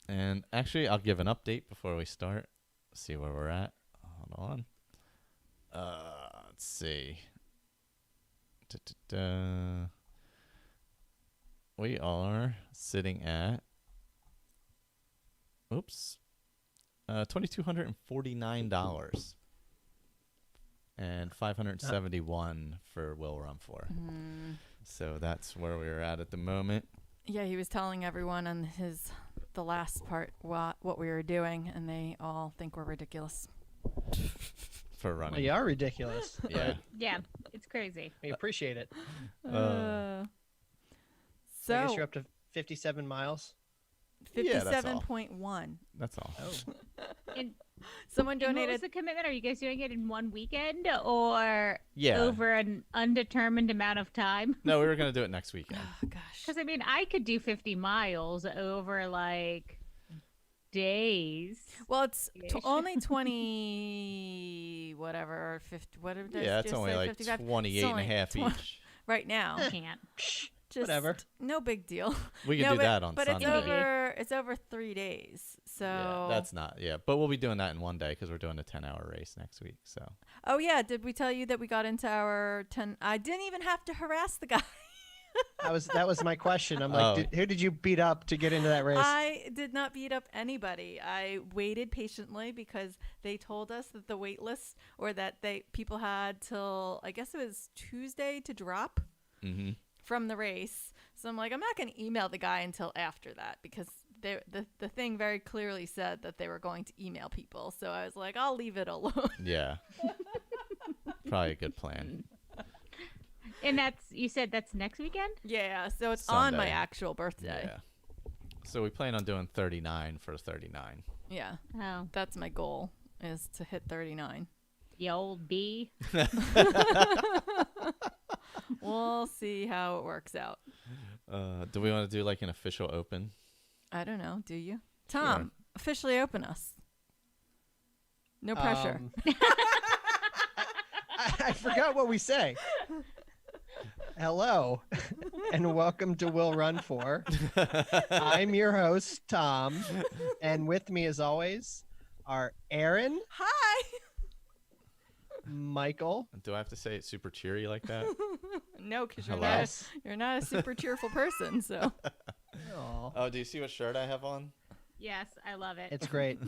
And actually, I'll give an update before we start. See where we're at. Hold on. Let's see. We are sitting at $2,249 and $571 for Will Run 4. So that's where we're at the moment. Yeah, he was telling everyone on the last part what we were doing, and they all think we're ridiculous. For running. Well, you are ridiculous. Yeah. Yeah, it's crazy. We appreciate it. Uh, So I guess So you're up to 57 miles. Yeah, that's all. 57.1. That's all. Oh. And, Someone and what was donated. the commitment? Are you guys doing it in one weekend or Yeah. over an undetermined amount of time? No, we were going to do it next weekend. Oh gosh. Because I mean, I could do 50 miles over like days. Well, it's Ish. only 20 whatever or 50 whatever. Did Yeah, I it's just only say? like 55? 28 and a half 20 each. right now. Can't. Just Whatever. No big deal. We can No, do but- that on but Sunday. it's over 3 days. So Yeah, that's not. Yeah, but we'll be doing that in one day because we're doing a 10-hour race next week. So Oh yeah, did we tell you that we got into our 10? I didn't even have to harass the guy. That was my question. I'm like, Oh. who did you beat up to get into that race? I did not beat up anybody. I waited patiently because they told us that the wait list or that people had till I guess it was Tuesday to drop from the race. So I'm like, I'm not going to email the guy until after that because the thing very clearly said that they were going to email people. So I was like, I'll leave it alone. yeah, probably a good plan. And you said that's next weekend? Yeah, so it's on my Sunday. actual birthday. Yeah. So we plan on doing 39 for 39. Yeah, Oh, that's my goal is to hit 39. the old bee. We'll see how it works out. Do we want to do like an official open? I don't know. Do you? Tom, officially open us. No pressure. I forgot what we say. Hello, and welcome to Will Run 4. I'm your host, Tom, and with me, as always, are Aaron Hi. Michael. Do I have to say it super cheery like that? No, because Hello? you're not a super cheerful person. So. Aw, Oh, do you see what shirt I have on? Yes, I love it. it's great.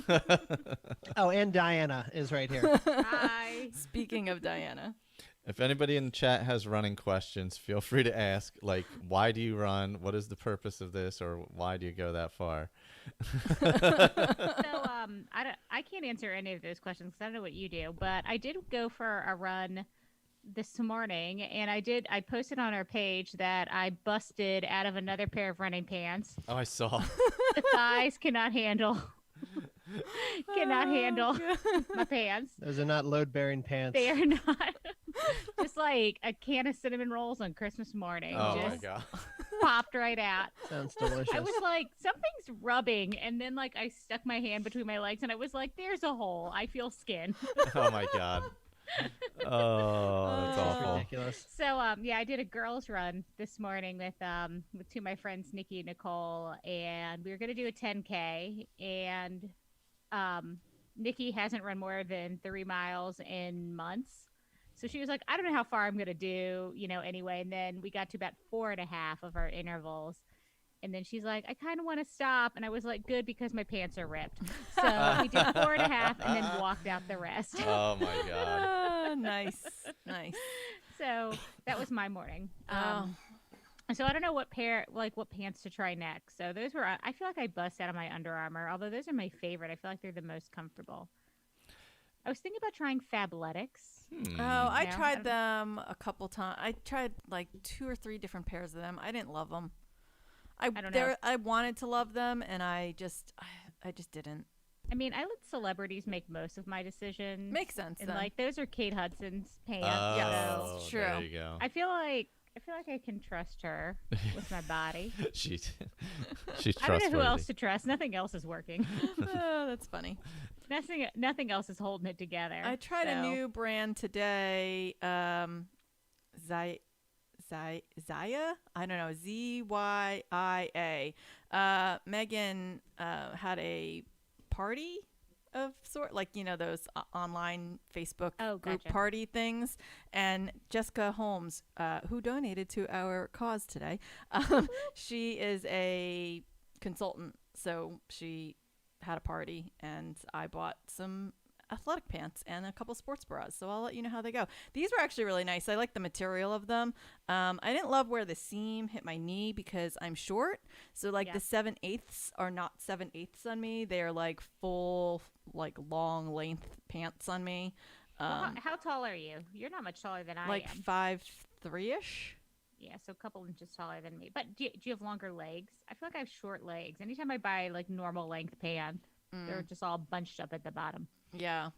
Oh, and Diana is right here. Hi. Speaking of Diana. If anybody in the chat has running questions, feel free to ask. Like, why do you run? What is the purpose of this? Or why do you go that far? So I can't answer any of those questions because I don't know what you do, but I did go for a run this morning, and I posted on our page that I busted out of another pair of running pants. Oh, I saw. The thighs cannot handle my pants. Those are not load-bearing pants. They are not. Just like a can of cinnamon rolls on Christmas morning. Oh, my just God. popped right out. Sounds delicious. I was like, something's rubbing, and then like I stuck my hand between my legs, and I was like, there's a hole. I feel skin. Oh, my God. Oh, that's awful. Ridiculous. So yeah, I did a girls run this morning with two of my friends, Nikki and Nicole, and we were gonna do a 10K, and Nikki hasn't run more than 3 miles in months. So she was like, I don't know how far I'm going to do, anyway. And then we got to about 4.5 of our intervals. And then she's like, I kind of want to stop. And I was like, good, because my pants are ripped. So we did 4.5 and then walked out the rest. Oh, my God. Nice. So that was my morning. So I don't know what pants to try next. So those were, I feel like I bust out of my Under Armour, although those are my favorite. I feel like they're the most comfortable. I was thinking about trying Fabletics. Oh, I tried them a couple times. I tried like 2 or 3 different pairs of them. I didn't love them. I don't know. I wanted to love them, and I just didn't. I mean, I let celebrities make most of my decisions. Makes sense. And then. like those are Kate Hudson's pants. Oh, yes, true. There you go. I feel like I can trust her with my body. She's I don't trustworthy. know who else to trust. Nothing else is working. Oh, that's funny. Nothing else is holding it together. I tried a new brand today. Zaya? I don't know. ZYIA. Megan had a party of sort, like, those online Facebook group party things. And Jessica Holmes, who donated to our cause today, she is a consultant. So she had a party, and I bought some athletic pants and a couple sports bras. So I'll let you know how they go. These were actually really nice. I like the material of them. I didn't love where the seam hit my knee because I'm short. So the 7/8 are not 7/8 on me. They are like full, like long length pants on me. Well, how tall are you? You're not much taller than I am. Like 5'3"-ish. Yeah, so a couple inches taller than me. But do you have longer legs? I feel like I have short legs. Anytime I buy like normal length pants, they're just all bunched up at the bottom. Yeah.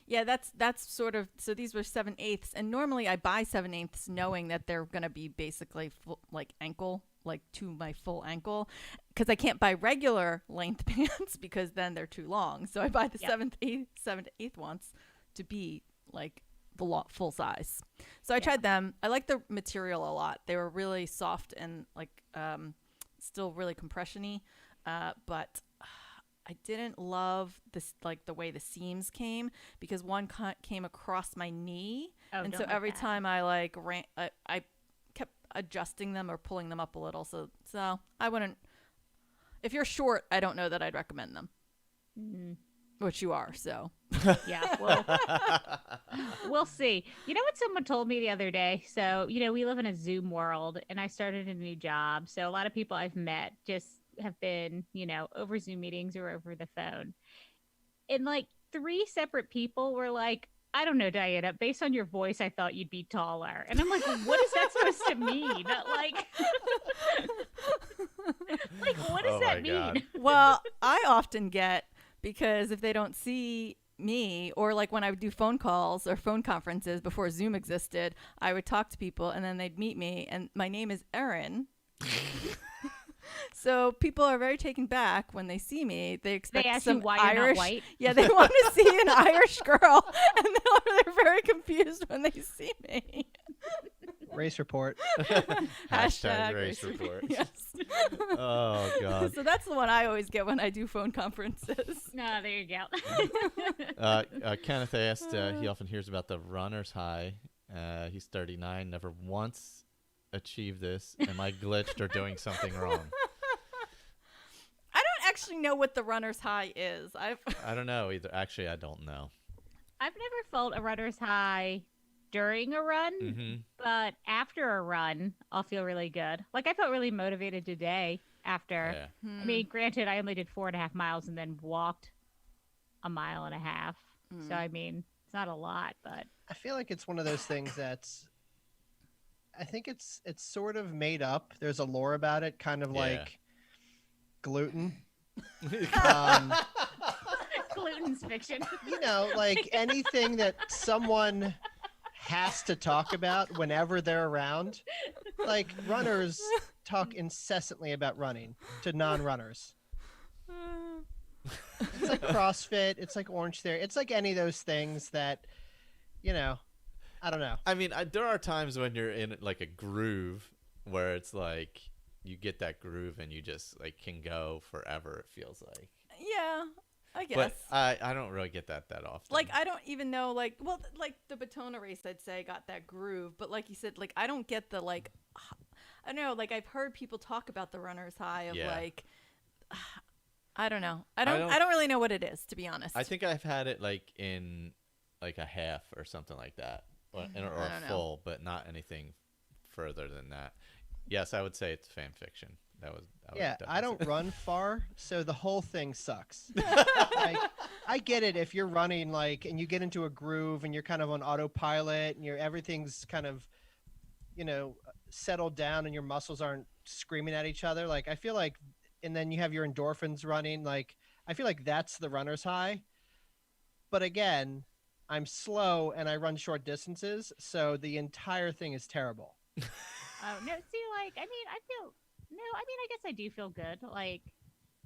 That's sort of, so these were 7/8, and normally I buy 7/8 knowing that they're going to be basically full, like ankle, like to my full ankle, because I can't buy regular length pants because then they're too long. So I buy the 7/8 ones to be like the full size. So I tried them. I like the material a lot. They were really soft and like still really compression-y, but I didn't love this, like the way the seams came, because one came across my knee, and so every time I like ran, I kept adjusting them or pulling them up a little. So I wouldn't. If you're short, I don't know that I'd recommend them. Mm-hmm. Which you are, so. Yeah, well, we'll see. You know what someone told me the other day? So, we live in a Zoom world, and I started a new job. So a lot of people I've met just have been, over Zoom meetings or over the phone. And like 3 separate people were like, I don't know, Diana, based on your voice, I thought you'd be taller. And I'm like, what is that supposed to mean? Like what does that mean? God. Well, I often get, because if they don't see me, or like when I would do phone calls or phone conferences before Zoom existed, I would talk to people and then they'd meet me, and my name is Erin. So people are very taken back when they see me. They expect they ask some you why Irish. You're not white. Yeah, they want to see an Irish girl, and they're very confused when they see me. Race report. Hashtag race report. Yes. Oh God. So that's the one I always get when I do phone conferences. No, there you go. Kenneth asked, he often hears about the runner's high. He's 39, never once achieved this. Am I glitched or doing something wrong? I don't actually know what the runner's high is. I don't know either. Actually, I don't know. I've never felt a runner's high during a run, but after a run, I'll feel really good. Like I felt really motivated today after. Yeah. I mean, granted, I only did 4.5 miles and then walked 1.5 miles. So I mean, it's not a lot, but I feel like it's one of those things I think it's sort of made up. There's a lore about it, kind of like gluten. gluten's fiction. You know, like anything that someone has to talk about whenever they're around. Like runners talk incessantly about running to non-runners. It's like CrossFit. It's like Orange Theory. It's like any of those things that, you know, I don't know. I mean, there are times when you're in like a groove where it's like you get that groove and you just like can go forever. It feels like. Yeah, I guess. But I don't really get that often. Like I don't even know like like the Batona race I'd say got that groove, but like you said, like I don't get the like I don't know, like I've heard people talk about the runner's high of like I don't know. I don't really know what it is, to be honest. I think I've had it like in like a half or something like that, or a full, but not anything further than that. Yes, I would say it's fan fiction. I don't run far, so the whole thing sucks. Like, I get it if you're running like and you get into a groove and you're kind of on autopilot and everything's kind of, you know, settled down and your muscles aren't screaming at each other. Like I feel like, and then you have your endorphins running. Like I feel like that's the runner's high. But again, I'm slow and I run short distances, so the entire thing is terrible. Oh no! See, like I guess I do feel good, like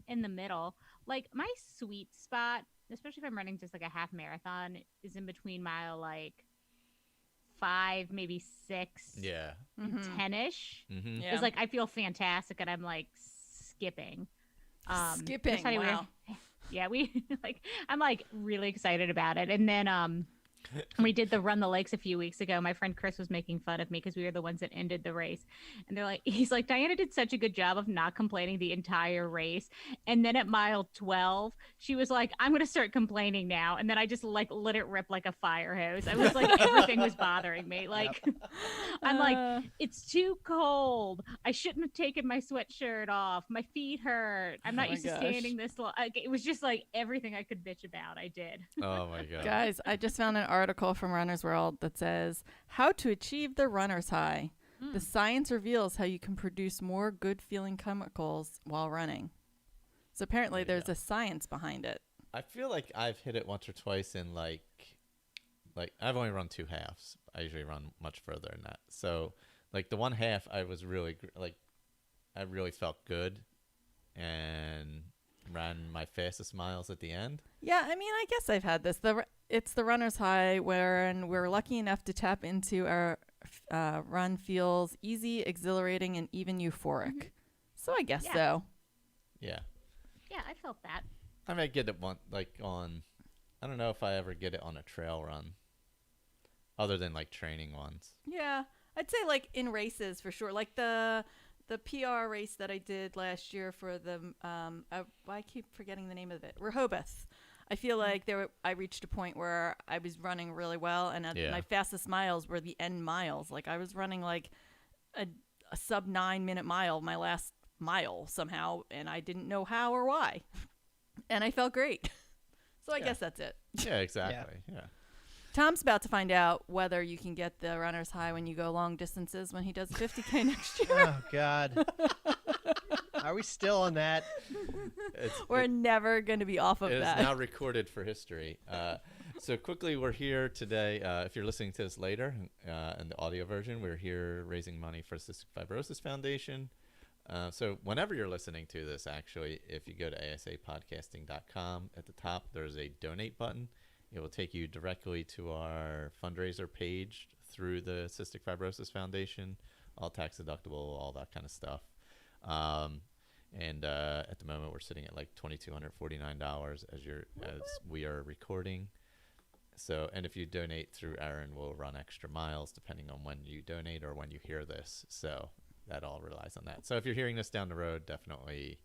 in the middle. Like my sweet spot, especially if I'm running just like a half marathon, is in between mile like 5, maybe 6, and 10-ish. Yeah. It's like I feel fantastic, and I'm like skipping. Skipping. Wow. Yeah, I'm like really excited about it, and then we did the Run the Lakes a few weeks ago. My friend Chris was making fun of me because we were the ones that ended the race. And he's like, Diana did such a good job of not complaining the entire race. And then at mile 12, she was like, I'm going to start complaining now. And then I just like let it rip like a fire hose. I was like, everything was bothering me. Like, I'm like, it's too cold. I shouldn't have taken my sweatshirt off. My feet hurt. I'm not used to standing this long. It was just like everything I could bitch about, I did. Oh my God. Guys, I just found an article from Runner's World that says how to achieve the runner's high. The science reveals how you can produce more good feeling chemicals while running. So apparently there's a science behind it. I feel like I've hit it once or twice in like I've only run 2 halves. I usually run much further than that. So like the 1 half I was really I really felt good and ran my fastest miles at the end. Yeah, I mean, I guess I've had this. It's the runner's high when we're lucky enough to tap into our run feels easy, exhilarating, and even euphoric. So I guess so. Yeah. Yeah, I felt that. I might get it I don't know if I ever get it on a trail run other than like training ones. Yeah, I'd say like in races for sure. Like the PR race that I did last year for the I keep forgetting the name of it. Rehoboth. I feel like I reached a point where I was running really well, and my fastest miles were the end miles. Like I was running like a sub 9-minute mile, my last mile somehow, and I didn't know how or why, and I felt great. So I guess that's it. Yeah, exactly. Yeah. Tom's about to find out whether you can get the runner's high when you go long distances when he does 50K next year. Oh, God. Are we still on that? We're never going to be off of that. It's now recorded for history. So quickly, we're here today. If you're listening to this later in the audio version, we're here raising money for Cystic Fibrosis Foundation. So whenever you're listening to this, actually, if you go to asapodcasting.com, at the top, there's a donate button. It will take you directly to our fundraiser page through the Cystic Fibrosis Foundation, all tax deductible, all that kind of stuff. And at the moment we're sitting at like $2,249 as we are recording. So, and if you donate through Aaron, we'll run extra miles depending on when you donate or when you hear this. So that all relies on that. So if you're hearing this down the road, definitely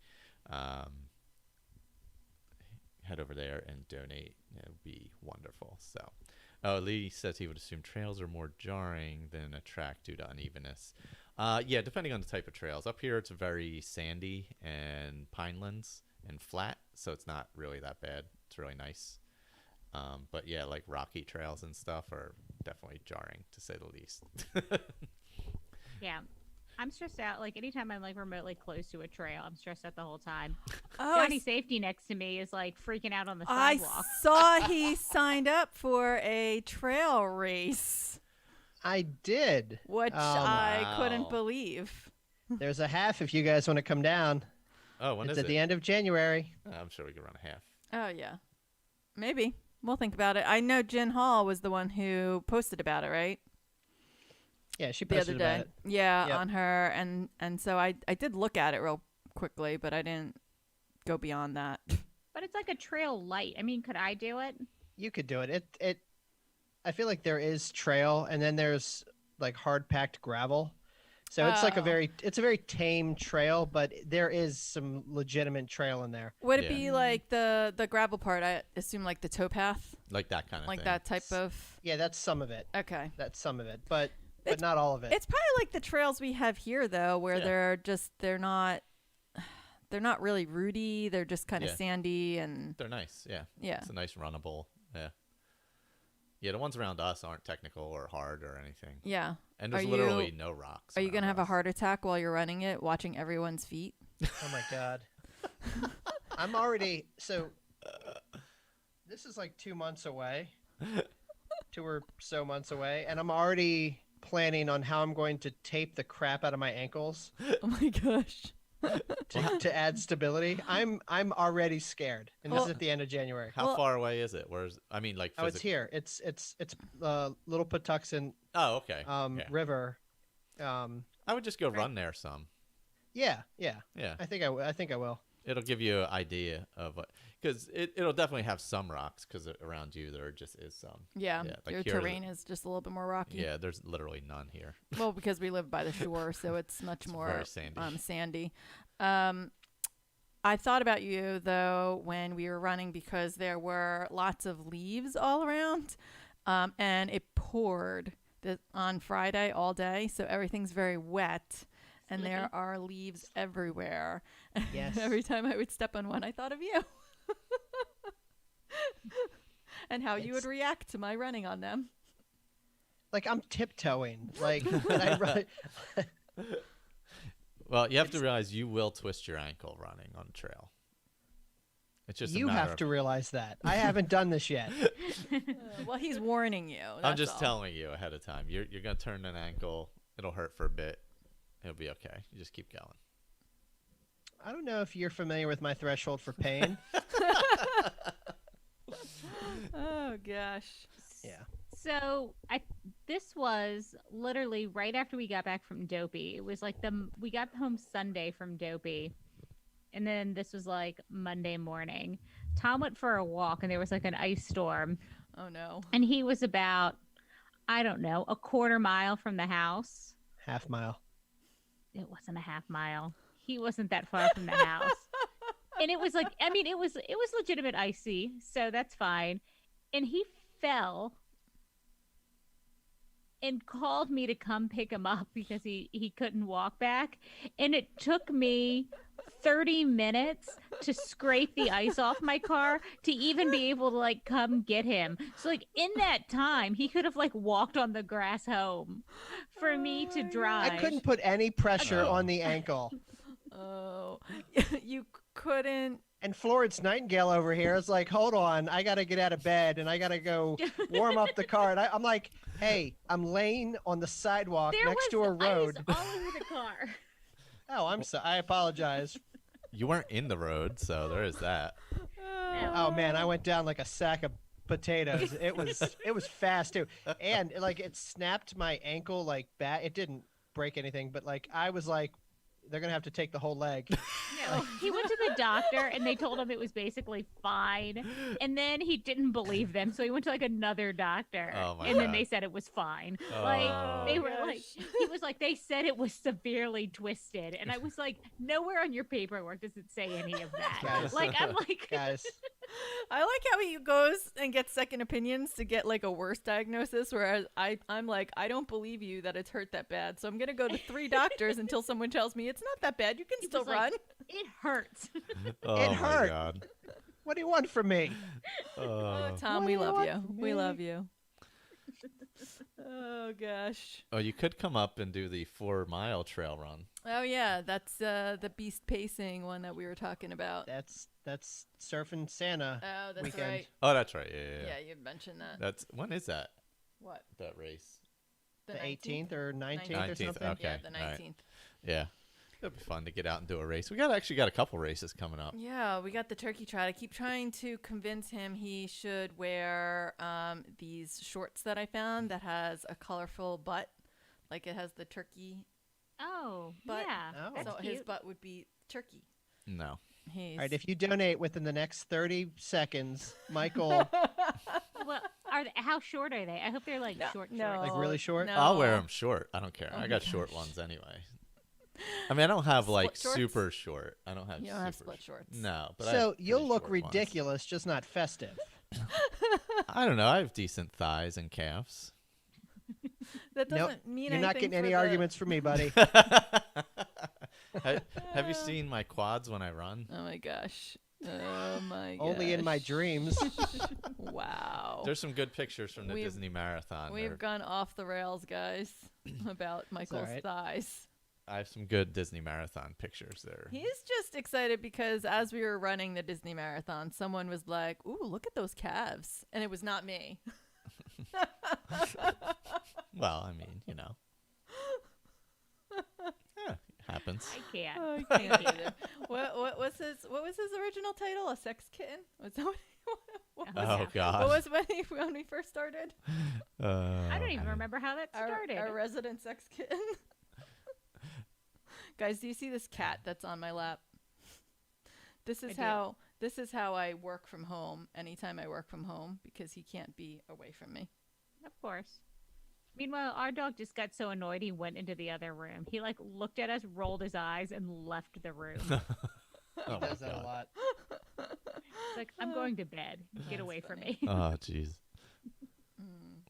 head over there and donate. It would be wonderful. So, Lee says he would assume trails are more jarring than a track due to unevenness. Yeah, depending on the type of trails. Up here, it's very sandy and pinelands and flat, so it's not really that bad. It's really nice. But yeah, like rocky trails and stuff are definitely jarring, to say the least. Yeah. I'm stressed out. Like, anytime I'm, like, remotely close to a trail, I'm stressed out the whole time. Oh, Johnny Safety next to me is, like, freaking out on the I sidewalk. saw he signed up for a trail race, I did. which I couldn't believe. There's a half if you guys want to come down. Oh, when It's is at it? the end of January. I'm sure we could run a half. Oh, yeah. Maybe. We'll think about it. I know Jen Hall was the one who posted about it, right? Yeah, she The posted other day. about it. Yeah, Yep. on her. And so I did look at it real quickly, but I didn't go beyond that. But it's like a trail light. I mean, could I do it? You could do it. I feel like there is trail, and then there's like hard packed gravel. So it's like Oh. it's a very tame trail, but there is some legitimate trail in there. Would it Yeah. be like the gravel part? I assume like the towpath, Like that kind of like thing. that type of. Yeah, that's some of it. Okay. That's some of it, but It's- not all of it. It's probably like the trails we have here, though, where Yeah. they're not really rooty. They're just kind of Yeah. sandy and They're nice, yeah. yeah. It's a nice runnable, yeah. Yeah, the ones around us aren't technical or hard or anything. Yeah. And there's Are literally you- no rocks. Are you around gonna have a us. heart attack while you're running it, watching everyone's feet? Oh my god. I'm already this is like 2 months away. 2 or so months away, and I'm already planning on how I'm going to tape the crap out of my ankles Oh my gosh. to add stability. I'm already scared. And this is at the end of January. How Well- far away is it? Where's I mean like Oh, it's here. It's Little Patuxent Oh, okay. Yeah. River. I would just go run there some. Yeah. Yeah. I think I will. It'll give you an idea of what, because it'll definitely have some rocks, because around you there just is some. Yeah. like Your here, terrain is just a little bit more rocky. Yeah, there's literally none here. Well, because we live by the shore, so it's much It's more very sandy. sandy. I thought about you though when we were running, because there were lots of leaves all around, and it poured on Friday all day, so everything's very wet, and there are leaves everywhere. Yes. Every time I would step on one, I thought of you. And how you would react to my running on them. Like I'm tiptoeing. Like when I run. Well, you have to realize you will twist your ankle running on trail. It's just You a matter have of, to realize that. I haven't done this yet. Well, he's warning you. I'm that's just all. telling you ahead of time. You're gonna turn an ankle. It'll hurt for a bit. It'll be okay. You just keep going. I don't know if you're familiar with my threshold for pain. Oh gosh. Yeah. So this was literally right after we got back from Dopey. It was like we got home Sunday from Dopey, and then this was like Monday morning. Tom went for a walk, and there was like an ice storm, Oh no. and he was about, I don't know, a quarter mile from the house. Half mile. It wasn't a half mile. He wasn't that far from the house. And it was like, I mean, it was legitimate icy, so that's fine. And he fell and called me to come pick him up because he couldn't walk back. And it took me 30 minutes to scrape the ice off my car to even be able to like come get him. So like in that time, he could have like walked on the grass home for me to drive. I couldn't put any pressure Oh. on the ankle. Oh, you couldn't. And Florence Nightingale over here is like, hold on, I got to get out of bed and I got to go warm up the car. And I'm like, hey, I'm laying on the sidewalk There next to a was road. ice all over the car. Oh, I'm sorry. I apologize. You weren't in the road, so there is that. Oh man, I went down like a sack of potatoes. It was fast too, and like it snapped my ankle like bad. It didn't break anything, but like I was like, they're gonna have to take the whole leg. No, he went to the doctor and they told him it was basically fine. And then he didn't believe them, so he went to like another doctor. And then they said it was fine. Like they were like, he was like, they said it was severely twisted. And I was like, nowhere on your paperwork does it say any of that. Guys. Like I'm like Guys, I like how he goes and gets second opinions to get like a worse diagnosis, whereas I'm like, I don't believe you that it's hurt that bad, so I'm gonna go to 3 doctors until someone tells me it's not that bad. You can still run. It hurts. it hurt. God. What do you want from me? Tom, we love you. We love you. Oh gosh. Oh, you could come up and do the 4-mile trail run. Oh yeah, that's the beast pacing one that we were talking about. That's Surfing Santa. Oh, that's weekend. right. Oh, that's right. Yeah. Yeah, you mentioned that. That's when is that? What? That race? The 18th or 19th, 19th, or something. okay. Yeah, the 19th. Right. Yeah. It'll be fun to get out and do a race. We actually got a couple races coming up. Yeah, we got the turkey trot. I keep trying to convince him he should wear these shorts that I found that has a colorful butt, like it has the turkey. Oh, But- yeah. Oh. That's So cute. his butt would be turkey. No. All right, if you donate within the next 30 seconds, Michael, Well, how short are they? I hope they're like short. no. like really short. No. I'll wear them short. I don't care. Oh I my got short gosh. ones anyway. I mean, I don't have like Split shorts? super short. I don't have. You don't super have split shorts. No, but I So have you'll pretty look short ones. ridiculous, just not festive. I don't know. I have decent thighs and calves. That Nope, doesn't mean you're not anything getting any for the- arguments from me, buddy. Have you seen my quads when I run? Oh my gosh. Oh my gosh. Only in my dreams. Wow. There's some good pictures from the We've- Disney Marathon. We've gone off the rails, guys, about Michael's right. thighs. I have some good Disney Marathon pictures there. He's just excited because as we were running the Disney Marathon, someone was like, "Ooh, look at those calves," and it was not me. Well, I mean, you know. Yeah, it happens. I can't. Oh, I can't either. What was his original title? A sex kitten? Was that what was Oh, God. What was when we first started? I don't even remember how that started. Our resident sex kitten. Guys, do you see this cat that's on my lap? This is how I work from home. Anytime I work from home, because he can't be away from me. Of course. Meanwhile, our dog just got so annoyed he went into the other room. He like looked at us, rolled his eyes, and left the room. He Oh, my does that a God. lot. It's like, I'm going to bed. Get away from me. Oh, jeez.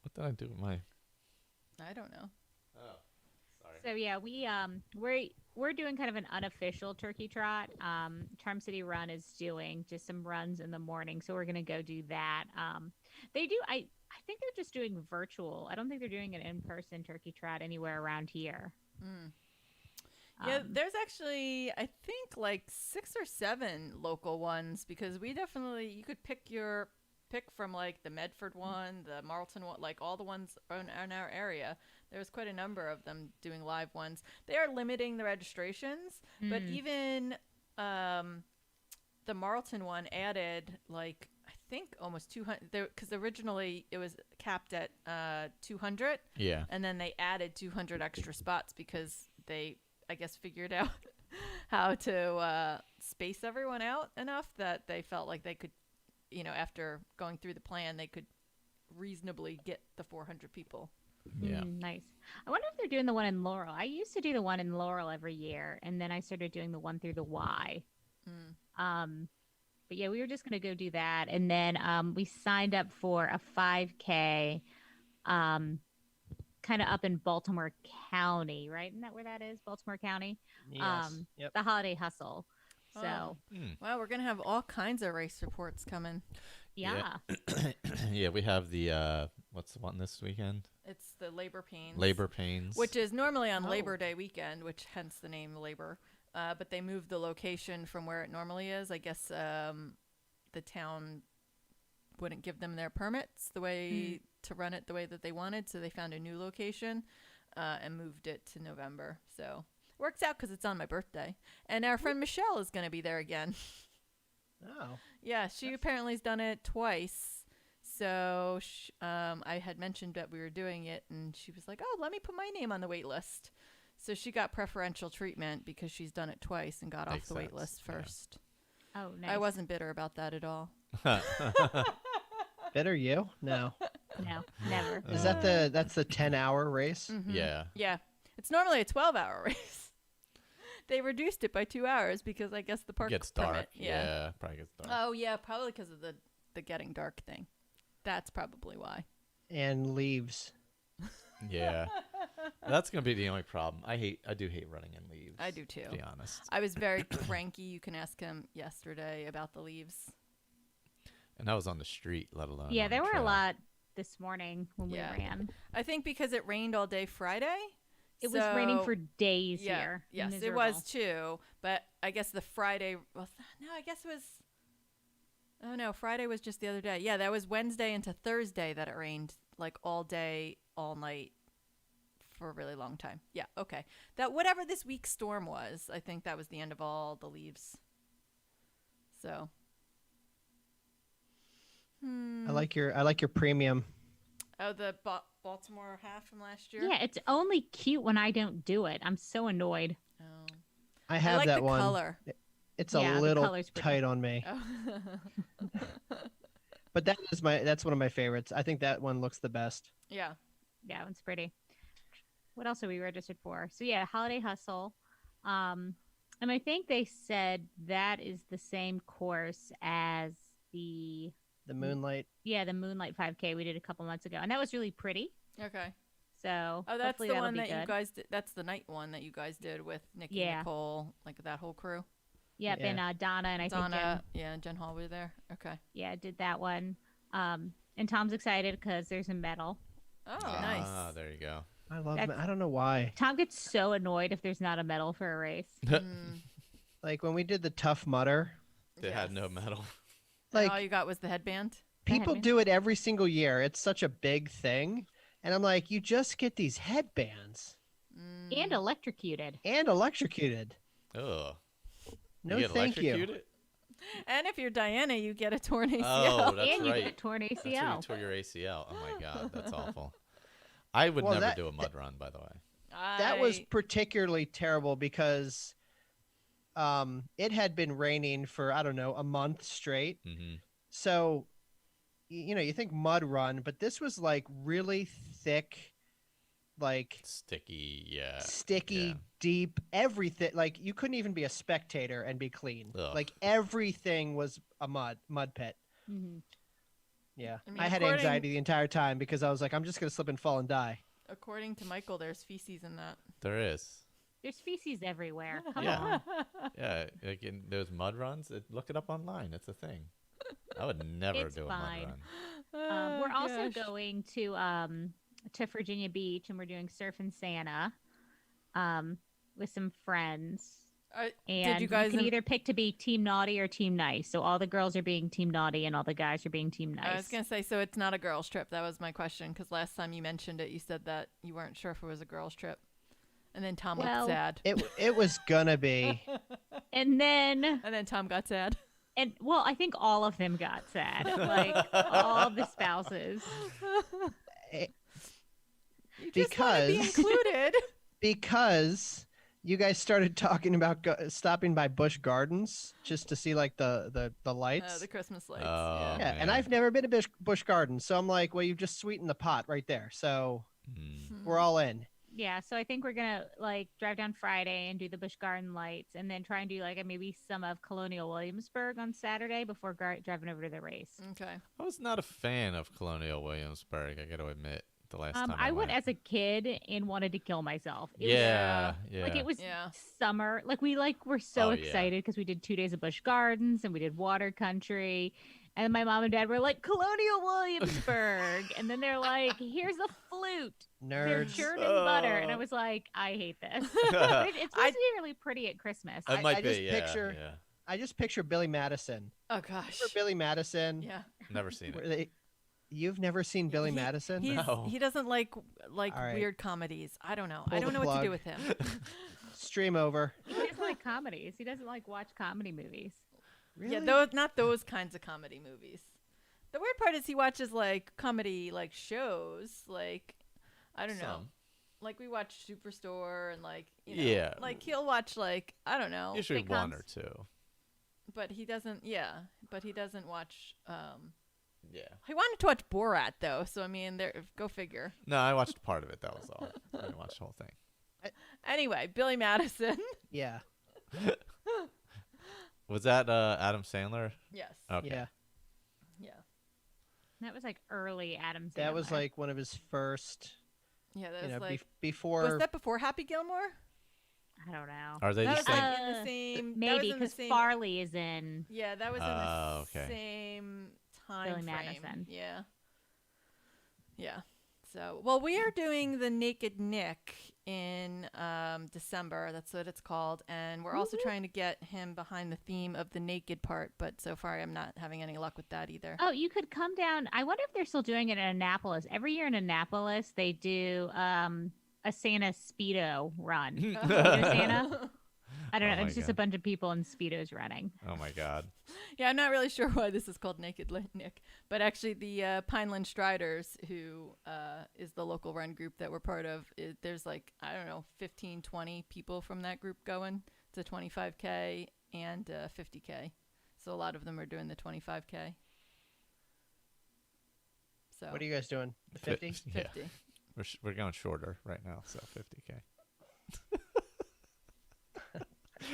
What did I do with my... I don't know. Oh, sorry. So yeah, we're doing kind of an unofficial turkey trot. Charm City Run is doing just some runs in the morning, so we're gonna go do that. They do. I think they're just doing virtual. I don't think they're doing an in-person turkey trot anywhere around here. Yeah, there's actually I think like 6 or 7 local ones because you could pick from like the Medford one, the Marlton one, like all the ones in our area. There's quite a number of them doing live ones. They are limiting the registrations, but even the Marlton one added like I think almost 200 because originally it was capped at 200. Yeah. And then they added 200 extra spots because they, I guess, figured out how to space everyone out enough that they felt like they could, after going through the plan, they could reasonably get the 400 people. Yeah. Nice. I wonder if they're doing the one in Laurel. I used to do the one in Laurel every year, and then I started doing the one through the Y. But yeah, we were just gonna go do that, and then we signed up for a 5K, kind of up in Baltimore County, right? Isn't that where that is? Baltimore County. Yes. Yep. The Holiday Hustle. So Wow, we're gonna have all kinds of race reports coming. yeah. Yeah, we have the what's the one this weekend? It's the Labor Pains. Labor Pains. Which is normally on Labor Day weekend, which hence the name Labor. But they moved the location from where it normally is. I guess the town wouldn't give them their permits the way to run it the way that they wanted, so they found a new location and moved it to November. So works out because it's on my birthday, and our friend Michelle is going to be there again. Oh. Yeah, she apparently has done it twice. So I had mentioned that we were doing it, and she was like, "Oh, let me put my name on the wait list." So she got preferential treatment because she's done it twice and got Makes off the wait sense, list first. Oh, nice. I wasn't bitter about that at all. Bitter you? No. No, never. Is that that's the 10-hour race? Mhm. Yeah. Yeah. It's normally a 12-hour race. They reduced it by 2 hours because I guess the park Gets permit. dark. Yeah, probably gets dark. Oh, yeah, probably because of the getting dark thing. That's probably why. And leaves. Yeah. That's going to be the only problem. I do hate running in leaves. I do too. To be honest. I was very cranky. You can ask him yesterday about the leaves. And I was on the street, let alone. Yeah, on there the were a trail. lot this morning when Yeah. we ran. I think because it rained all day Friday. It was raining so- for days yeah, here. Yes, it Miserable. was too. But I guess the Friday. Well, no, I guess it was. Oh no, Friday was just the other day. Yeah, that was Wednesday into Thursday that it rained like all day, all night, for a really long time. Yeah, okay. That whatever this week's storm was, I think that was the end of all the leaves. So. I like your premium. Oh, the Baltimore half from last year. Yeah, it's only cute when I don't do it. I'm so annoyed. Oh. I have like that the one. color. It's Yeah, a the little color's pretty. tight on me. Oh. But that's one of my favorites. I think that one looks the best. Yeah. Yeah, it's pretty. What else are we registered for? So yeah, Holiday Hustle. And I think they said that is the same course as the The Moonlight. the Moonlight 5K we did a couple months ago, and that was really pretty. Okay. So Oh, that's hopefully the that'll one be that you good. guys did. That's the night one that you guys did with Nikki, Yeah. Nicole, like that whole crew. Yep, Yeah. and Donna and I think Donna, Jen, Jen Hall were there. Okay. did that one. And Tom's excited because there's a medal. Oh, Ah, nice. there you go. I love. That's- I don't know why. Tom gets so annoyed if there's not a medal for a race. Mm. Like when we did the Tough Mudder, They had no Yes. medal. And like all you got was the headband. people headband. do it every single year. It's such a big thing, and I'm like, you just get these headbands Mm. And electrocuted. and electrocuted. Ugh. No, you get thank you. electrocuted? And if you're Diana, you get a torn ACL. Oh, that's and you right. get torn That's when you ACL. tore your ACL. Oh my god, that's awful. I would Well, never that- do a mud run, by the way. That was particularly terrible because it had been raining for I don't know a month straight. Mm-hmm. So you think mud run, but this was like really thick, like Sticky, yeah. sticky, yeah. deep, everything. Like you couldn't even be a spectator and be clean. Ugh. Like everything was a mud pit. Mhm. Yeah, I mean, I had according- anxiety the entire time because I was like, I'm just gonna slip and fall and die. According to Michael, there's feces in that. There is. There's feces everywhere. Come Yeah. on. Yeah, like in those mud runs, look it up online. It's a thing. I would never It's do a fine. mud run. Oh, We're also gosh. going to Virginia Beach, and we're doing Surf and Santa with some friends. And you guys can in- either pick to be Team Naughty or Team Nice. So all the girls are being Team Naughty, and all the guys are being Team Nice. I was gonna say, so it's not a girls' trip. That was my question, because last time you mentioned it, you said that you weren't sure if it was a girls' trip, and then Tom Well- looked sad, It was gonna be. And then, and then Tom got sad. well, I think all of them got sad. Like all the spouses. You just want to be Because- included. Because you guys started talking about stopping by Busch Gardens just to see like the lights. The Christmas lights. Oh, yeah, and man. I've never been to Busch Gardens, so I'm like, well, you've just sweetened the pot right there. So Mm. we're all in. Yeah, so I think we're gonna like drive down Friday and do the Busch Garden lights, and then try and do like maybe some of Colonial Williamsburg on Saturday before driving over to the race. Okay. I was not a fan of Colonial Williamsburg, I got to admit, the last time I went went. as a kid and wanted to kill myself. It yeah, was, yeah. like it was Yeah. summer. Like we were so Oh, yeah. excited because we did 2 days of Busch Gardens and we did Water Country. And my mom and dad were like, Colonial Williamsburg. And then they're like, here's a flute. They're Nerds. churning butter. And I was like, I hate this. But it's supposed to be really pretty at Christmas. It might I be, just yeah, picture- yeah. I just picture Billy Madison. Oh gosh. Remember Billy Madison? Yeah. Never seen Where it. You've never seen Billy He- Madison? No. He doesn't like All right. weird comedies. I don't know. Pull I don't the know what to do plug. with him. Stream over. He doesn't like comedies. He doesn't like watch comedy movies. Really? Yeah, those not those kinds of comedy movies. The weird part is he watches like comedy like shows. Like I don't know. Some. like we watch Superstore and like like he'll watch like I don't know, usually sitcoms, one or two. but he doesn't. Yeah, but he doesn't watch. Yeah. He wanted to watch Borat though, so I mean, there. Go figure. No, I watched part of it. That was all. I didn't watch the whole thing. Anyway, Billy Madison. Yeah. Was that Adam Sandler? Yes. Okay. Yeah. Yeah. That was like early Adam Sandler. That was like one of his first. Yeah, that was Like like before. Was that before Happy Gilmore? I don't know. Are they That the was same? like in the same. Maybe because Farley is in. Yeah, that was in the okay. same time Billy frame. Madison. Yeah. Yeah. So, well, we are doing the Naked Nick in December. That's what it's called, and we're also trying to get him behind the theme of the naked part. But so far, I'm not having any luck with that either. Oh, you could come down. I wonder if they're still doing it in Annapolis. Every year in Annapolis, they do a Santa Speedo run. You know Santa? I don't know. It's just a bunch of people in Speedos running. Oh my God. Yeah, I'm not really sure why this is called Naked Nick, but actually the Pineland Striders, who is the local run group that we're part of, there's like, I don't know, 15, 20 people from that group going to 25K and 50K. So a lot of them are doing the 25K. So What are you guys doing? The 50? 50. Yeah. We're going shorter right now, so 50K.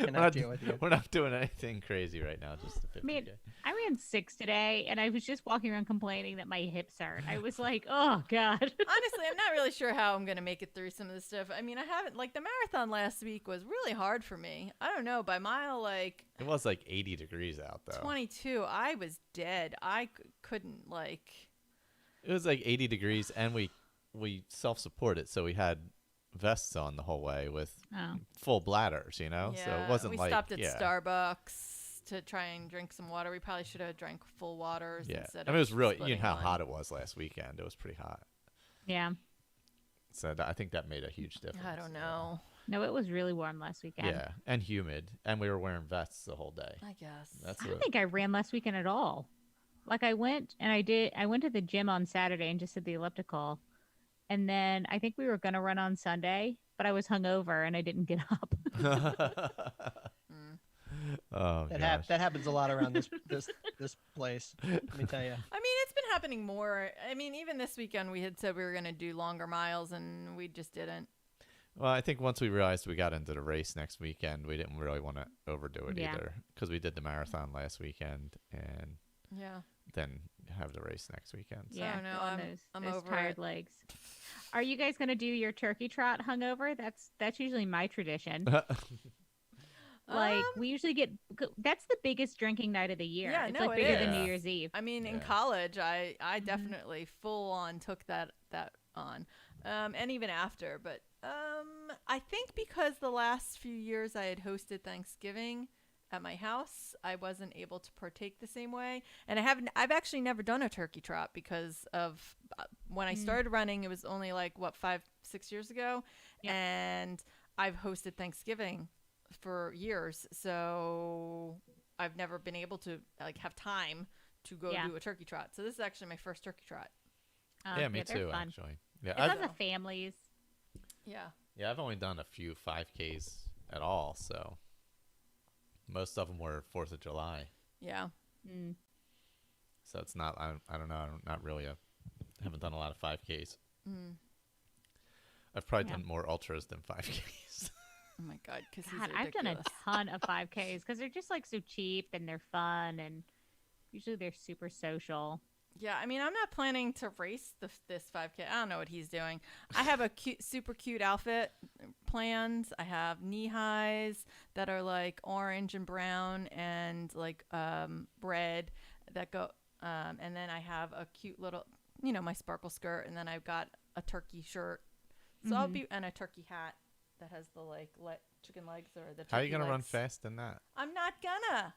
We're not doing anything crazy right now, just the 50K. Man, I ran 6 today, and I was just walking around complaining that my hips hurt. I was like, oh, God. Honestly, I'm not really sure how I'm going to make it through some of this stuff. I mean, I haven't, like, the marathon last week was really hard for me. I don't know, by mile, like... It was like 80 degrees out, though. 22, I was dead. I couldn't, like... It was like 80 degrees, and we self-supported, so we had vests on the whole way with full bladders, you know? Yeah, so it wasn't we like... We stopped at Starbucks to try and drink some water. We probably should have drank full waters instead of... I mean, it was really... You know splitting how one. hot it was last weekend. It was pretty hot. Yeah. So I think that made a huge difference. I don't know. No, it was really warm last weekend. Yeah, and humid. And we were wearing vests the whole day. I guess. I don't think I ran last weekend at all. Like I went to the gym on Saturday and just did the elliptical. And then I think we were going to run on Sunday, but I was hungover and I didn't get up. Oh, that happens a lot around this place. Let me tell you. I mean, it's been happening more. I mean, even this weekend we had said we were going to do longer miles and we just didn't. Well, I think once we realized we got into the race next weekend, we didn't really want to overdo it either, because we did the marathon last weekend and then have the race next weekend. So. Yeah, no, I'm those over tired legs. Are you guys going to do your turkey trot hungover? That's usually my tradition. Like we usually that's the biggest drinking night of the year. Yeah, it's no, like bigger than New Year's Eve. I mean, in college, I definitely full on took that on, and even after. But I think because the last few years I had hosted Thanksgiving at my house, I wasn't able to partake the same way, and I've actually never done a turkey trot because of when I started running. It was only like 5-6 years ago, and I've hosted Thanksgiving for years, so I've never been able to like have time to go do a turkey trot. So this is actually my first turkey trot. Yeah, me too, actually. Yeah, it's on the families. Yeah. Yeah, I've only done a few 5Ks at all, so most of them were 4th of July. Yeah. So it's not, I don't know, I'm not really haven't done a lot of 5Ks. I've probably done more ultras than 5Ks. Oh my God, because I've done a ton of 5Ks because they're just like so cheap and they're fun and usually they're super social. Yeah, I mean, I'm not planning to race this 5K. I don't know what he's doing. I have a super cute outfit planned. I have knee highs that are like orange and brown and like red that go, and then I have a cute little, my sparkle skirt, and then I've got a turkey shirt. So I'll be and a turkey hat that has the like chicken legs or the. How are you gonna legs. run fast in that? I'm not gonna.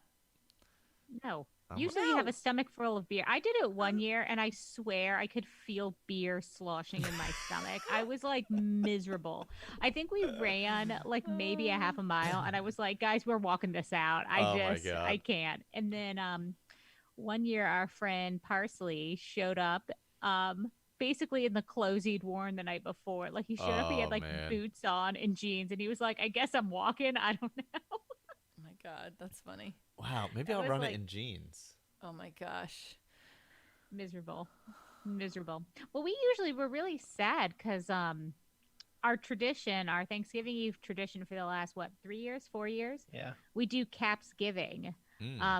No. Usually you have a stomach full of beer. I did it one year, and I swear I could feel beer sloshing in my stomach. I was like miserable. I think we ran like maybe a half a mile, and I was like, guys, we're walking this out. I can't. And then one year our friend Parsley showed up basically in the clothes he'd worn the night before. Like he showed up, he had like boots on and jeans, and he was like, "I guess I'm walking." I don't know. Oh my God, that's funny. Wow, maybe I'll run it in jeans. Oh my gosh. Miserable. Well, we're really sad because our tradition, our Thanksgiving Eve tradition for the last 4 years, yeah, we do Capsgiving.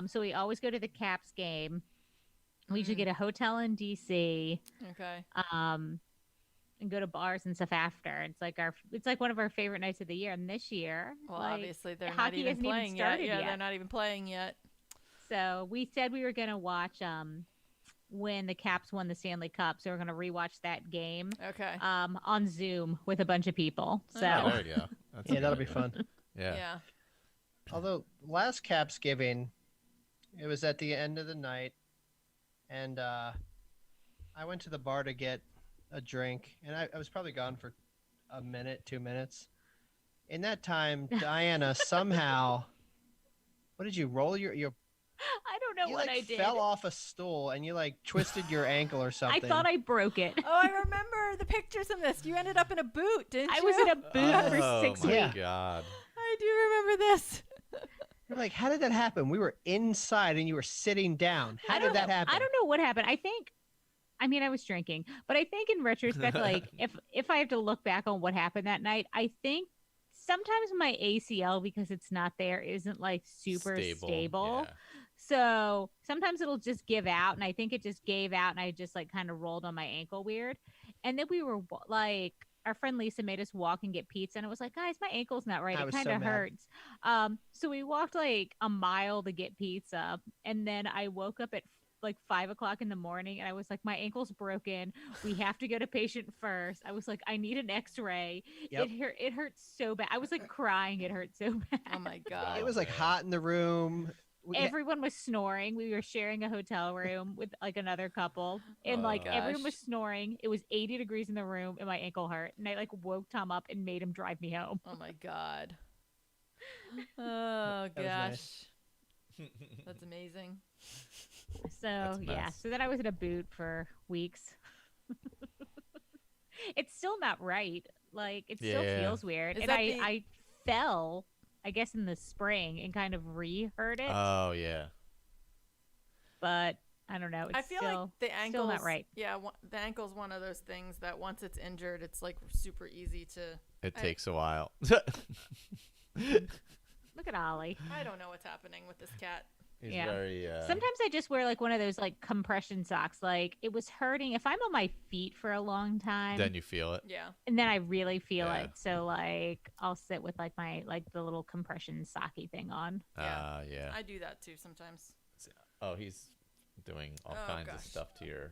So we always go to the Caps game. We usually get a hotel in DC. Okay. And go to bars and stuff after. It's like one of our favorite nights of the year. And this year, well, like, obviously they're not hockey even isn't playing even yet. started Yeah, yet. they're not even playing yet. So we said we were gonna watch when the Caps won the Stanley Cup. So we're gonna rewatch that game. Okay. On Zoom with a bunch of people. So there you go. yeah, that'll be fun. Yeah. Although last Capsgiving, it was at the end of the night, and I went to the bar to get a drink, and I was probably gone for a minute, 2 minutes. In that time, Diana somehow, what did you roll your? I don't know You what like I did. fell off a stool and you like twisted your ankle or something. I thought I broke it. Oh, I remember the pictures of this. You ended up in a boot, didn't you? I was in a boot for 6 my weeks. God. I do remember this. You're like, how did that happen? We were inside and you were sitting down. How did that happen? I don't know what happened. I was drinking, but I think in retrospect, like if I have to look back on what happened that night, I think sometimes my ACL, because it's not there, isn't like super stable. Yeah. So sometimes it'll just give out, and I think it just gave out, and I just like kind of rolled on my ankle weird. And then we were like, our friend Lisa made us walk and get pizza, and it was like, guys, my ankle's not right. It kind of hurts. So we walked like a mile to get pizza, and then I woke up at like 5 o'clock in the morning, and I was like, my ankle's broken. We have to go to patient first. I was like, I need an X-ray. Yep. It hurts so bad. I was like crying. It hurt so bad. Oh my God. It was like hot in the room. Everyone was snoring. We were sharing a hotel room with like another couple, and everyone was snoring. It was 80 degrees in the room, and my ankle hurt. And I like woke Tom up and made him drive me home. Oh my God. Oh gosh. Nice. That's amazing. So yeah, so then I was in a boot for weeks. It's still not right. Like it still feels weird. And I fell, I guess, in the spring and kind of re-hurt it. Oh yeah. But I don't know. It's I feel like the ankle's still not right. Yeah, the ankle's one of those things that once it's injured, it's like super easy to. It takes a while. Look at Ollie. I don't know what's happening with this cat. He's very. Sometimes I just wear like one of those like compression socks. Like it was hurting. If I'm on my feet for a long time, then you feel it. Yeah. And then I really feel it. So like I'll sit with like my the little compression socky thing on. Yeah. I do that too sometimes. Oh, he's doing all kinds of stuff to your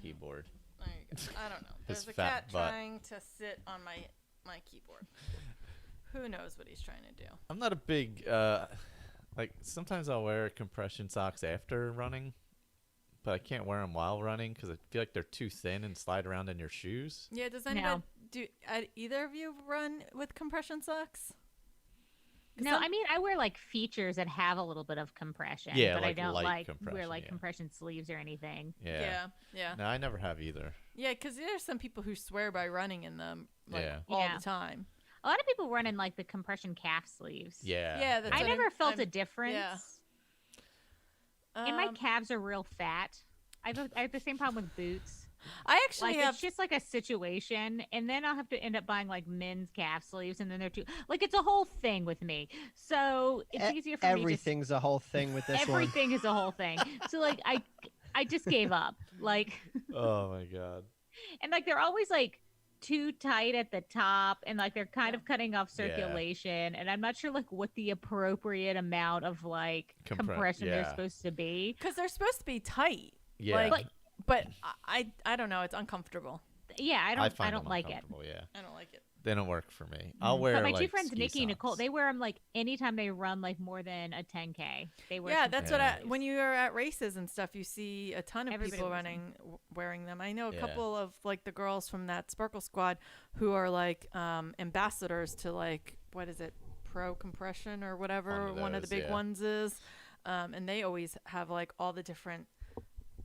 keyboard. There you go. I don't know. His There's a fat cat butt. trying to sit on my keyboard. Who knows what he's trying to do? I'm not a big like sometimes I'll wear compression socks after running, but I can't wear them while running because I feel like they're too thin and slide around in your shoes. Yeah, does anyone do either of you run with compression socks? No, I mean I wear like features that have a little bit of compression. Yeah, but like I don't light wear like compression, compression sleeves or anything. Yeah. No, I never have either. Yeah, because there's some people who swear by running in them all the time. A lot of people run in like the compression calf sleeves. Yeah. That's I never felt a difference. Yeah. And my calves are real fat. I have the same problem with boots. I actually have. It's just like a situation, and then I'll have to end up buying like men's calf sleeves, and then they're too like it's a whole thing with me. So it's easier for me. Everything's a whole thing with this Everything is a whole thing. So like I just gave up. Like. Oh my God. And like they're always like too tight at the top, and like they're kind of cutting off circulation, and I'm not sure like what the appropriate amount of like compression they're supposed to be, because they're supposed to be tight. Yeah. But I don't know, it's uncomfortable. Yeah, I don't like it. Yeah. I don't like it. They don't work for me. I'll wear. But my like, two friends, Nikki and Nicole, socks. they wear them like anytime they run like more than a 10K. They wear. Yeah, that's what when you are at races and stuff, you see a ton of Everybody people wearing them. I know a couple of like the girls from that Sparkle Squad who are like ambassadors to like what is it, Pro Compression or whatever one of the big ones is, and they always have like all the different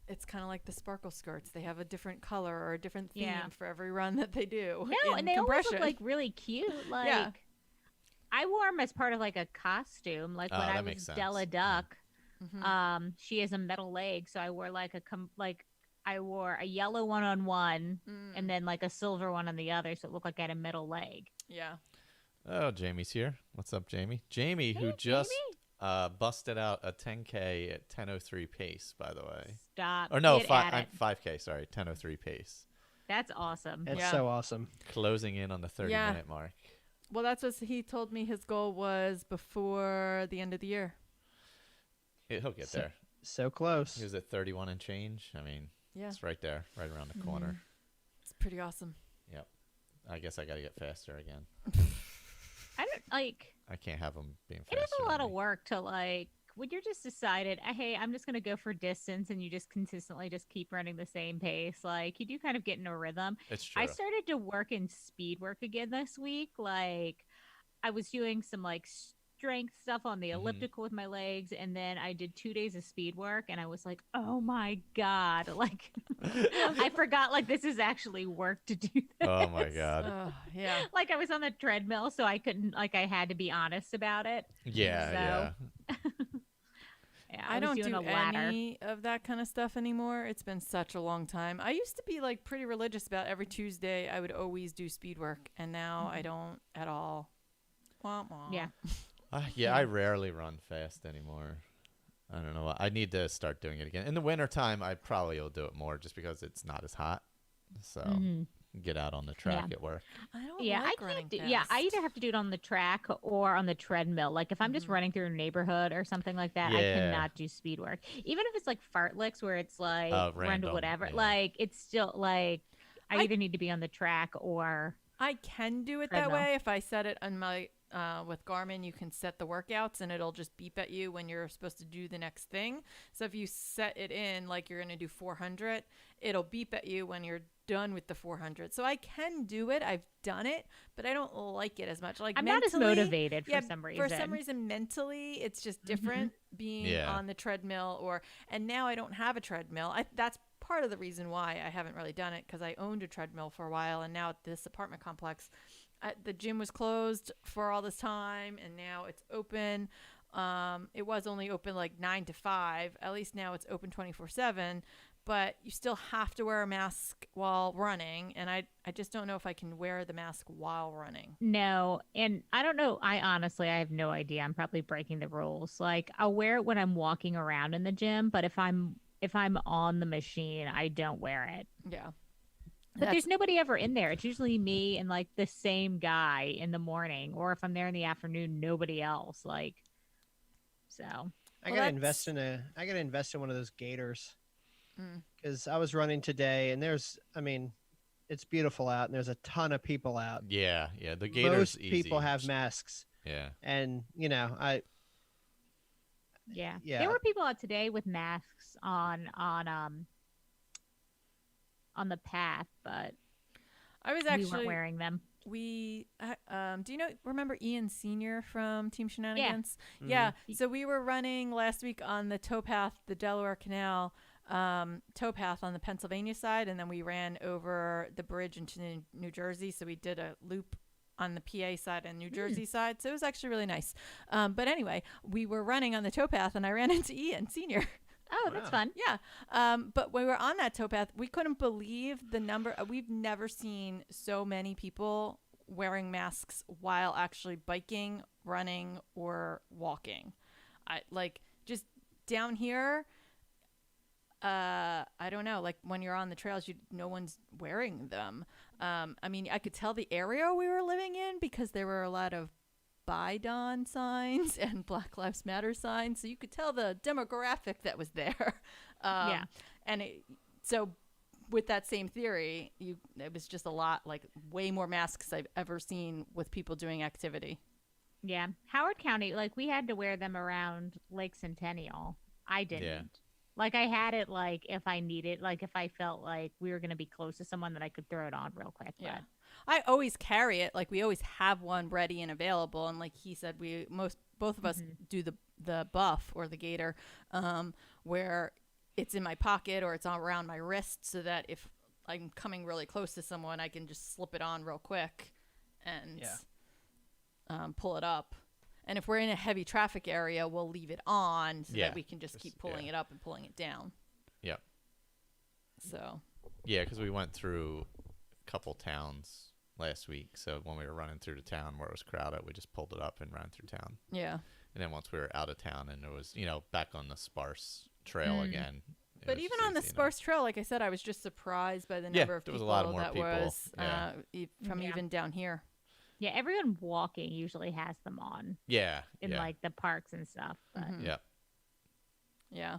it's kind of like the sparkle skirts. They have a different color or a different theme for every run that they do. No, and they always look like really cute. Like I wore them as part of like a costume. Like when I was Della Duck, she has a metal leg, so I wore like I wore a yellow one on one and then like a silver one on the other, so it looked like I had a metal leg. Yeah. Oh, Jamie's here. What's up, Jamie? Jamie, who just busted out a 10K at 10:03 pace, by the way. Stop. Or no, 5K. Sorry, 10:03 pace. That's awesome. That's so awesome. Closing in on the 30-minute mark. Well, that's what he told me his goal was before the end of the year. He'll get there. So close. He was at 31 and change. I mean, it's right there, right around the corner. It's pretty awesome. Yep. I guess I got to get faster again. I don't like. I can't have him being faster. It is a lot of work to like when you're just decided, hey, I'm just gonna go for distance, and you just consistently just keep running the same pace. Like you do kind of get in a rhythm. It's true. I started to work in speed work again this week. Like I was doing some like strength stuff on the elliptical with my legs, and then I did 2 days of speed work, and I was like, oh my god, like I forgot like this is actually work to do this. Oh my god. Yeah. Like I was on the treadmill, so I couldn't like I had to be honest about it. Yeah. I don't do any of that kind of stuff anymore. It's been such a long time. I used to be like pretty religious about every Tuesday I would always do speed work, and now I don't at all. Wah, wah. Yeah. I rarely run fast anymore. I don't know. I need to start doing it again. In the wintertime, I probably will do it more just because it's not as hot. So get out on the track at work. I don't like running fast. Yeah, I either have to do it on the track or on the treadmill. Like if I'm just running through a neighborhood or something like that, I cannot do speed work. Even if it's like fartleks where it's like run to whatever, like it's still like I either need to be on the track or I can do it that way if I set it on my with Garmin. You can set the workouts and it'll just beep at you when you're supposed to do the next thing. So if you set it in like you're going to do 400, it'll beep at you when you're done with the 400. So I can do it. I've done it, but I don't like it as much. Like I'm not as motivated for some reason. For some reason, mentally, it's just different being on the treadmill and now I don't have a treadmill. That's part of the reason why I haven't really done it, because I owned a treadmill for a while, and now at this apartment complex, the gym was closed for all this time, and now it's open. It was only open like 9 to 5. At least now it's open 24/7. But you still have to wear a mask while running, and I just don't know if I can wear the mask while running. No, and I don't know. I have no idea. I'm probably breaking the rules. Like I'll wear it when I'm walking around in the gym, but if I'm on the machine, I don't wear it. Yeah. But there's nobody ever in there. It's usually me and like the same guy in the morning, or if I'm there in the afternoon, nobody else. Like, so I gotta invest in one of those gaiters, because I was running today, and it's beautiful out, and there's a ton of people out. Yeah, the gaiters. Most people have masks. Yeah, and Yeah, there were people out today with masks on the path, but we weren't wearing them. Do remember Ian Sr. from Team Shenanigans? Yeah. So we were running last week on the towpath, the Delaware Canal towpath on the Pennsylvania side, and then we ran over the bridge into New Jersey. So we did a loop on the PA side and New Jersey side. So it was actually really nice. But anyway, we were running on the towpath, and I ran into Ian Sr. Oh, that's fun. Yeah. But when we were on that towpath, we couldn't believe the number. We've never seen so many people wearing masks while actually biking, running, or walking. Just down here, I don't know. Like when you're on the trails, no one's wearing them. I could tell the area we were living in because there were a lot of Bidon signs and Black Lives Matter signs, so you could tell the demographic that was there. So with that same theory, it was just a lot, like way more masks I've ever seen with people doing activity. Yeah, Howard County, like we had to wear them around Lake Centennial. I didn't. Yeah. Like I had it, like if I needed, like if I felt like we were going to be close to someone, that I could throw it on real quick. Yeah. But I always carry it. Like we always have one ready and available. And like he said, both of us do the buff or the gaiter, where it's in my pocket or it's around my wrist, so that if I'm coming really close to someone, I can just slip it on real quick and pull it up. And if we're in a heavy traffic area, we'll leave it on so that we can just keep pulling it up and pulling it down. Yep. So. Yeah, because we went through a couple towns last week. So when we were running through the town where it was crowded, we just pulled it up and ran through town. Yeah. And then once we were out of town and it was, back on the sparse trail again. But even on the sparse trail, like I said, I was just surprised by the number of people that was from even down here. Yeah, everyone walking usually has them on. Yeah. In like the parks and stuff. But. Yeah. Yeah.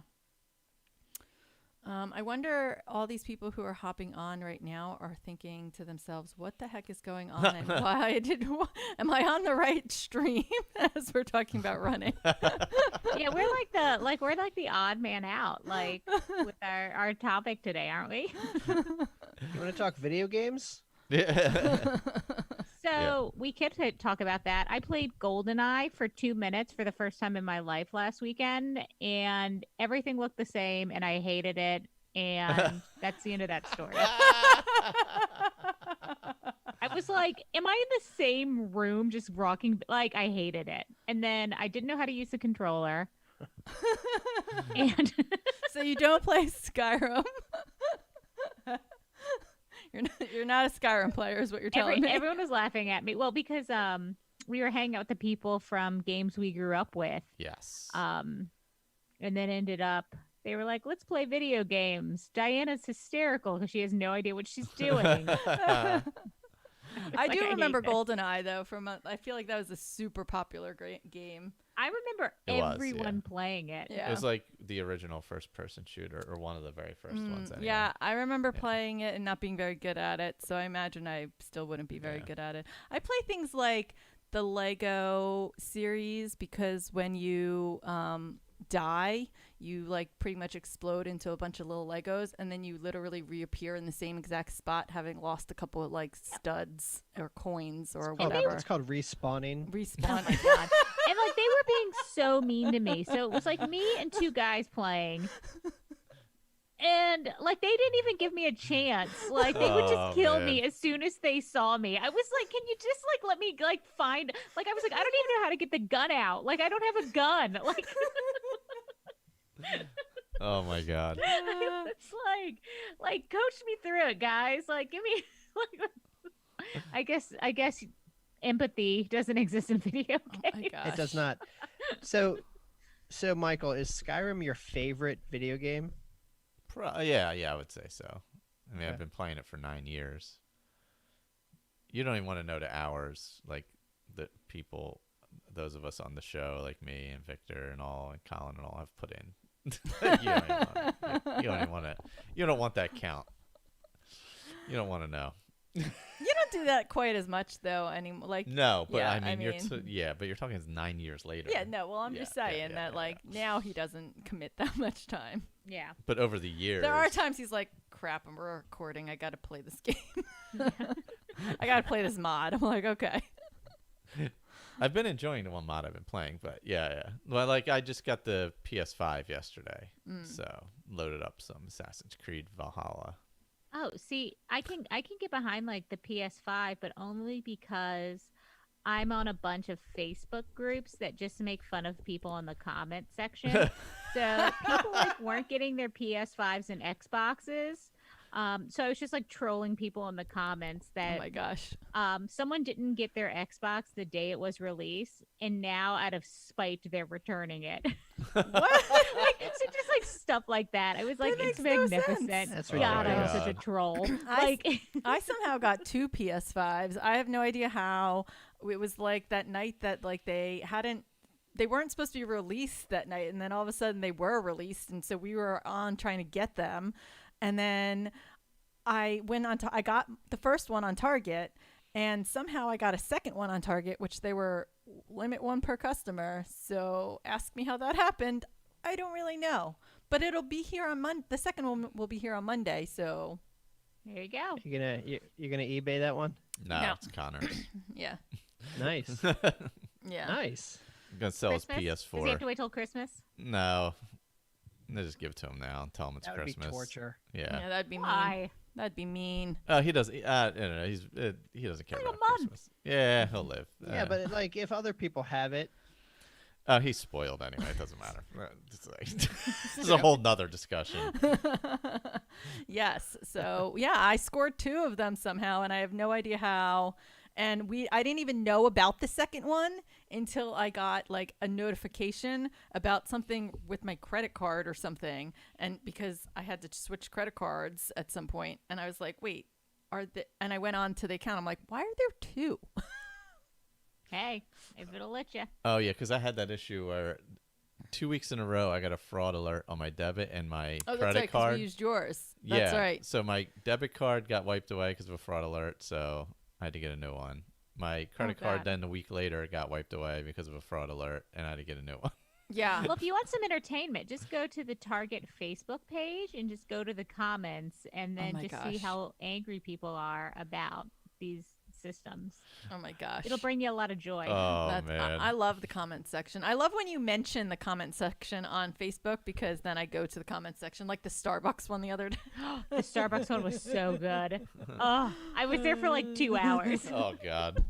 I wonder all these people who are hopping on right now are thinking to themselves, what the heck is going on? And am I on the right stream as we're talking about running? Yeah, we're like the odd man out, like with our topic today, aren't we? You want to talk video games? Yeah. So we could talk about that. I played GoldenEye for 2 minutes for the first time in my life last weekend, and everything looked the same, and I hated it. And that's the end of that story. I was like, am I in the same room just rocking? Like, I hated it. And then I didn't know how to use the controller. And so you don't play Skyrim? You're not a Skyrim player, is what you're telling me. Everyone was laughing at me. Well, because we were hanging out with the people from games we grew up with. Yes. And then ended up, they were like, let's play video games. Diana's hysterical because she has no idea what she's doing. I do remember GoldenEye, though. I feel like that was a super popular game. I remember everyone playing it. Yeah. It was like the original first-person shooter, or one of the very first ones. Anyway. Yeah, I remember playing it and not being very good at it, so I imagine I still wouldn't be very good at it. I play things like the Lego series because when you die, you like pretty much explode into a bunch of little Legos, and then you literally reappear in the same exact spot, having lost a couple of like studs or coins or whatever. It's called respawning. Respawn. Oh my God. And like they were being so mean to me. So it was like me and two guys playing. And like they didn't even give me a chance. Like they would just kill me as soon as they saw me. I was like, can you just like let me like find, like I was like, I don't even know how to get the gun out. Like I don't have a gun. Like oh my God. It's like coach me through it, guys. Like give me like I guess empathy doesn't exist in video games. It does not. So Michael, is Skyrim your favorite video game? Yeah, I would say so. I mean, I've been playing it for 9 years. You don't even want to know the hours, like the people, those of us on the show, like me and Victor and all, and Colin and all, have put in. You don't even want to. You don't want that count. You don't want to know. You don't do that quite as much though anymore. Like no, but I mean but you're talking 9 years later. Yeah, no. Well, I'm just saying that like now he doesn't commit that much time. Yeah. But over the years, there are times he's like, "Crap, I'm recording. I got to play this game. I got to play this mod." I'm like, "Okay." I've been enjoying the one mod I've been playing, but yeah. Well, like I just got the PS5 yesterday, so loaded up some Assassin's Creed Valhalla. Oh, see, I can get behind like the PS5, but only because I'm on a bunch of Facebook groups that just make fun of people in the comment section. So people like weren't getting their PS5s and Xboxes. So I was just like trolling people in the comments that, oh my gosh, someone didn't get their Xbox the day it was released, and now out of spite they're returning it. What? So just like stuff like that. I was like, it's magnificent. That's God, I was such a troll. I somehow got 2 PS5s. I have no idea how. It was like that night that like they weren't supposed to be released that night, and then all of a sudden they were released, and so we were on trying to get them. And then I went on I got the first one on Target, and somehow I got a second one on Target, which they were limit 1 per customer. So ask me how that happened. I don't really know, but it'll be here on Monday. The second one will be here on Monday. So there you go. You're gonna eBay that one? No. It's Connor's. Yeah. Nice. Yeah. Nice. I'm gonna sell Christmas? his PS4. Does he have to wait till Christmas? No, They just give it to him now and tell him it's That would Christmas. be torture. Yeah. that'd be mean. Why? That'd be mean. He doesn't. He doesn't care Like a about month. Christmas. Yeah, he'll live. Yeah, but like if other people have it, he's spoiled anyway. It doesn't matter. This is a whole nother discussion. Yes. So yeah, I scored 2 of them somehow, and I have no idea how. And I didn't even know about the second one until I got like a notification about something with my credit card or something. And because I had to switch credit cards at some point, and I was like, wait, and I went on to the account. I'm like, why are there 2? Hey, if it'll let you. Oh yeah, because I had that issue where 2 weeks in a row I got a fraud alert on my debit and my Oh, that's credit right, 'cause card. we used yours. That's yeah, right. So my debit card got wiped away because of a fraud alert, so I had to get a new one. My credit card God. then a week later got wiped away because of a fraud alert, and I had to get a new one. Yeah. Well, if you want some entertainment, just go to the Target Facebook page and just go to the comments and then my just see gosh. how angry people are about these systems. Oh my gosh. It'll bring you a lot of joy. Oh man, I love the comment section. I love when you mention the comment section on Facebook, because then I go to the comment section, like the Starbucks one the other day. The Starbucks one was so good. Oh, I was there for like 2 hours. oh god.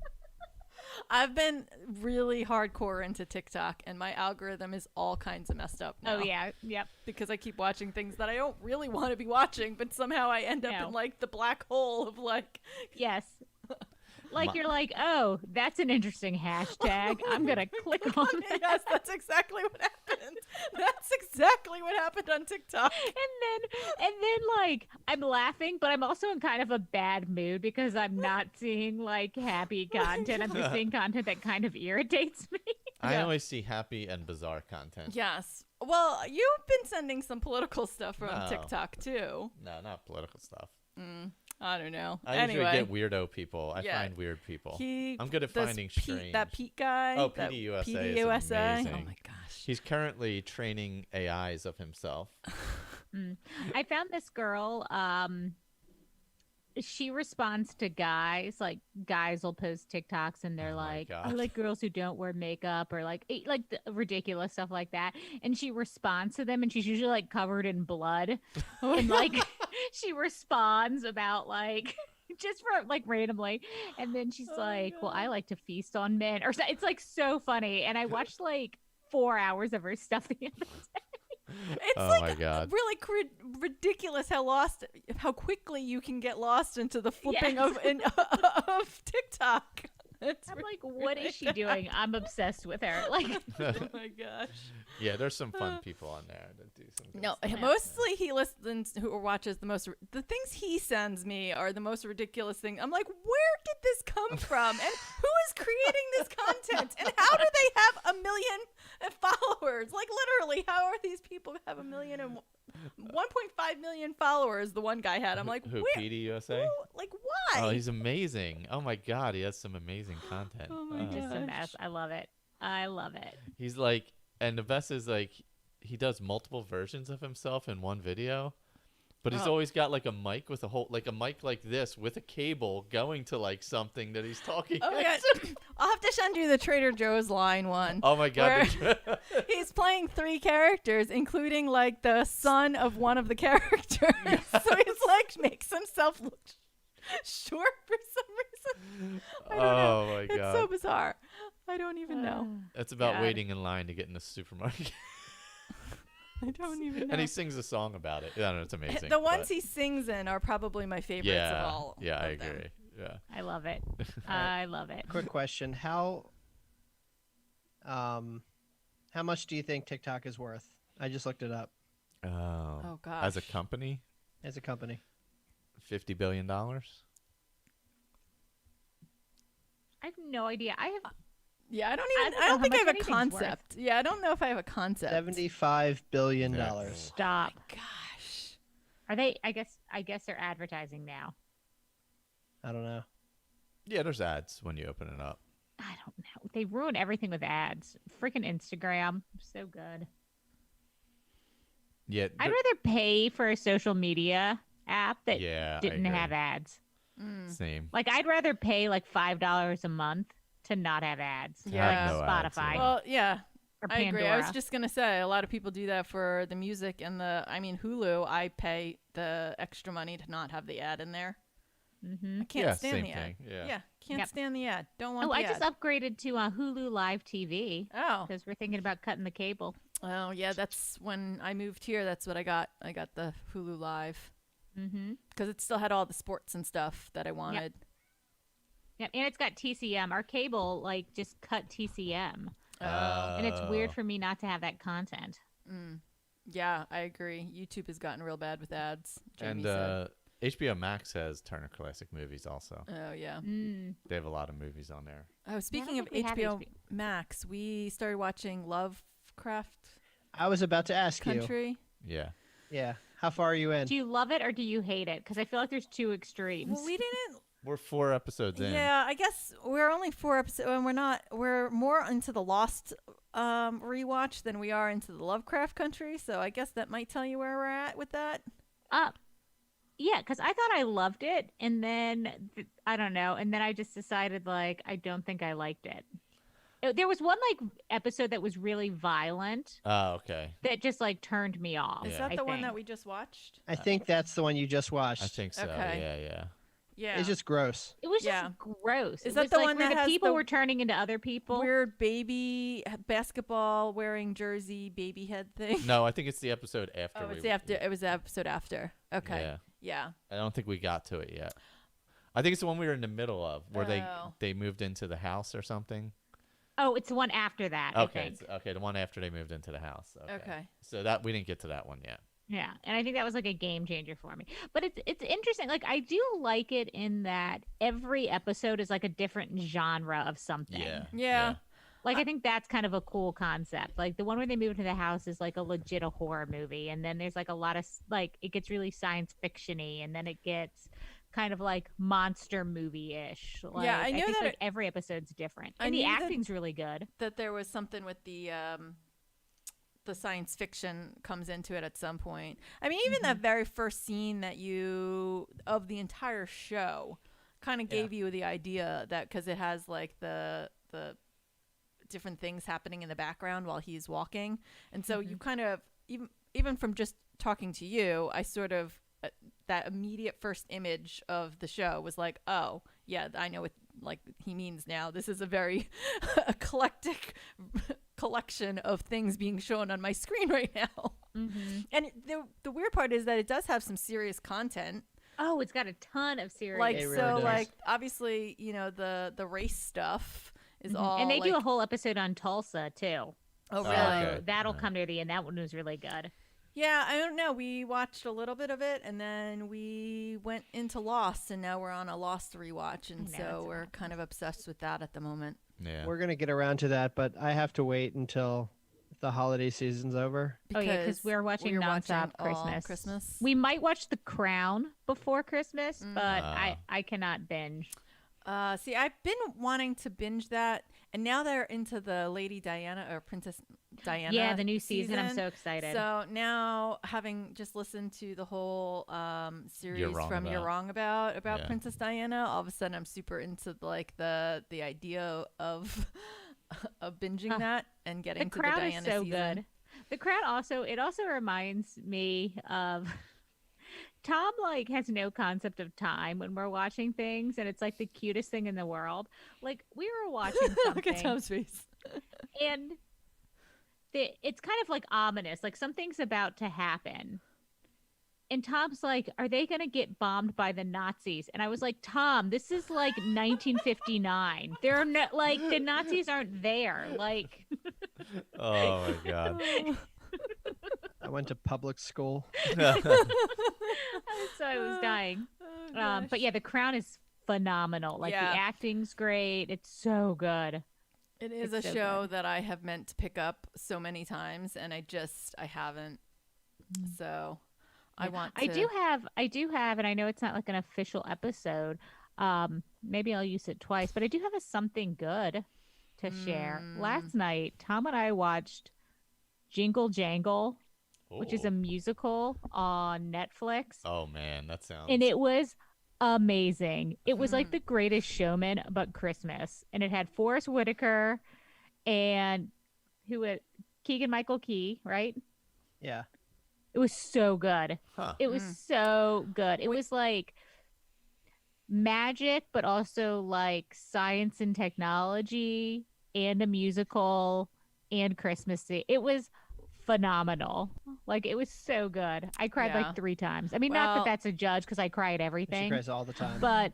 I've been really hardcore into TikTok, and my algorithm is all kinds of messed up now. Oh yeah, yep. Because I keep watching things that I don't really want to be watching, but somehow I end up No. in like the black hole of like. Yes. Like you're like, oh, that's an interesting hashtag. I'm gonna click on that. Yes, that's exactly what happened. That's exactly what happened on TikTok. And then like I'm laughing, but I'm also in kind of a bad mood because I'm not seeing like happy content. I'm just seeing content that kind of irritates me. I Yeah. always see happy and bizarre content. Yes. Well, you've been sending some political stuff from No. TikTok too. No, not political stuff. I don't know. I anyway, usually get weirdo people. I Yeah. find weird people. I'm good at finding strange. That Pete guy. Oh, that PDUSA is PDUSA. Oh amazing. my gosh. He's currently training AIs of himself. I found this girl. She responds to guys. Like guys will post TikToks and they're Oh my like, God. "I like girls who don't wear makeup," or like ridiculous stuff like that. And she responds to them, and she's usually like covered in blood, and like she responds about like. Just for like randomly, and then she's like, "Well, I like to feast on men," or so. It's like so funny. And I watched like 4 hours of her stuff the other day. It's Oh like my God. really ridiculous how quickly you can get lost into the flipping Yes. of TikTok. It's I'm like, what is she doing? I'm obsessed with her. Like, oh my gosh. Yeah, there's some fun people on there that do some good No, stuff. mostly he listens or watches the things he sends me are the most ridiculous thing. I'm like, where did this come from? And who is creating this content? And how do they have 1 million followers? Like literally, how are these people have 1.5 million followers? The one guy had. I'm like, Who, where? PDUSA? Like, why? Oh, he's amazing. Oh my God, he has some amazing content. Oh my just a gosh. mess. I love it. I love it. He's like, and the best is like, he does multiple versions of himself in one video, but he's Oh. always got like a mic with a mic like this with a cable going to like something that he's talking. Oh my God. I'll have to send you the Trader Joe's line one. Oh my God. He's playing 3 characters, including like the son of one of the characters. So he's like makes himself look short for some reason. I don't know. Oh my It's God. so bizarre. I don't even know. It's about God. waiting in line to get in the supermarket. I don't even know. And he sings a song about it. Yeah, no, it's amazing. The ones but- he sings in are probably my favorites yeah, of all. yeah, I of them. agree. Yeah. I love it. I love it. quick question: how much do you think TikTok is worth? I just looked it up Oh, gosh. as a company, as a company. $50 billion. I have no idea. Yeah, I don't I even. don't I know don't how think I much have a anything's worth. concept. Yeah, I don't know if I have a concept. $75 billion. Yeah. Stop. Gosh. Are they? I guess they're advertising now. I don't know. Yeah, there's ads when you open it up. I don't know. They ruin everything with ads. Freaking Instagram, so good. Yeah, I'd rather pay for a social media app that yeah, I didn't agree. have ads. Same. Like I'd rather pay like $5 a month to not have ads. Yeah. Like no ads, Spotify. yeah. Well, yeah. I agree. I was just gonna say a lot of people do that for the music and Hulu. I pay the extra money to not have the ad in there. I can't stand the ad. Can't stand the ad. Don't want. I just upgraded to Hulu Live TV. Oh, because we're thinking about cutting the cable. Oh yeah, that's when I moved here. That's what I got. I got the Hulu Live. Because it still had all the sports and stuff that I wanted. Yep, and it's got TCM. Our cable just cut TCM. And it's weird for me not to have that content. Yeah, I agree. YouTube has gotten real bad with ads. Jamie said. HBO Max has Turner Classic Movies also. Oh, yeah. They have a lot of movies on there. Oh, speaking of HBO Max, we started watching Lovecraft I was about to ask Country. You. Yeah. How far are you in? Do you love it or do you hate it? Because I feel like there's two extremes. Well, we didn't. We're 4 episodes in. Yeah, I guess we're only 4 episodes, and we're more into the Lost rewatch than we are into the Lovecraft Country. So I guess that might tell you where we're at with that. Yeah, because I thought I loved it, and then I don't know, and then I just decided I don't think I liked it. There was one episode that was really violent. Oh, okay. That just turned me off. Is that the one that we just watched? I think that's the one you just watched. I think so. Okay. Yeah. It's just gross. It was just gross. Is that the one that the has people were turning into other people? Weird baby basketball wearing jersey baby head thing? No, I think it's the episode after. Oh, it was the episode after. Okay. Yeah. I don't think we got to it yet. I think it's the one we were in the middle of, where they moved into the house or something. Oh, it's the one after that. Okay. I think. Okay, the one after they moved into the house. Okay. So that we didn't get to that one yet. Yeah, and I think that was a game changer for me. But it's interesting. I do like it in that every episode is a different genre of something. Yeah. I think that's kind of a cool concept. The one where they move into the house is a legit a horror movie, and then there's a lot of it gets really science fiction-y, and then it gets kind of monster movie-ish. I know think every episode's different, and the acting's really good. That there was something with the science fiction comes into it at some point. I mean, even that very first scene of the entire show kind of gave you the idea that because it has the different things happening in the background while he's walking, and so you kind of even from just talking to you, I sort of that immediate first image of the show was oh yeah, I know what he means now. This is a very eclectic collection of things being shown on my screen right now. And the weird part is that it does have some serious content. Oh, it's got a ton of serious. Obviously, the race stuff is all. And they do a whole episode on Tulsa too. Oh, really? Okay. That'll come near the end. That one was really good. Yeah, I don't know. We watched a little bit of it, and then we went into Lost, and now we're on a Lost rewatch, and so we're kind of obsessed with that at the moment. Yeah, we're gonna get around to that, but I have to wait until the holiday season's over. Because we're watching nonstop Christmas. We might watch The Crown before Christmas, but I cannot binge. See, I've been wanting to binge that, and now they're into the Lady Diana or Princess Diana. Yeah, the new season. I'm so excited. So now, having just listened to the whole series You're Wrong About Princess Diana, all of a sudden I'm super into the idea of binging that and getting to the Diana season. The Crown is so good. The Crown also reminds me of. Tom has no concept of time when we're watching things, and it's the cutest thing in the world. We were watching something. Look at Tom's face. And it's kind of ominous, something's about to happen. And Tom's are they going to get bombed by the Nazis? And I was Tom, this is 1959. They're not the Nazis aren't there. Oh my God. I went to public school. So I was dying. But yeah, The Crown is phenomenal. The acting's great. It's so good. It's a show that I have meant to pick up so many times, and I haven't. So I want to. I do have, and I know it's not an official episode. Maybe I'll use it twice, but I do have a something good to share. Last night, Tom and I watched Jingle Jangle, which is a musical on Netflix. Oh man, that sounds. And it was amazing. It was The Greatest Showman, but Christmas, and it had Forrest Whitaker, and Keegan-Michael Key, right? Yeah. It was so good. Huh. It was so good. It was like magic, but also like science and technology and a musical and Christmassy. It was phenomenal. Like, it was so good. I cried like 3 times. I mean, not that that's a judge because I cry at everything. She cries all the time. But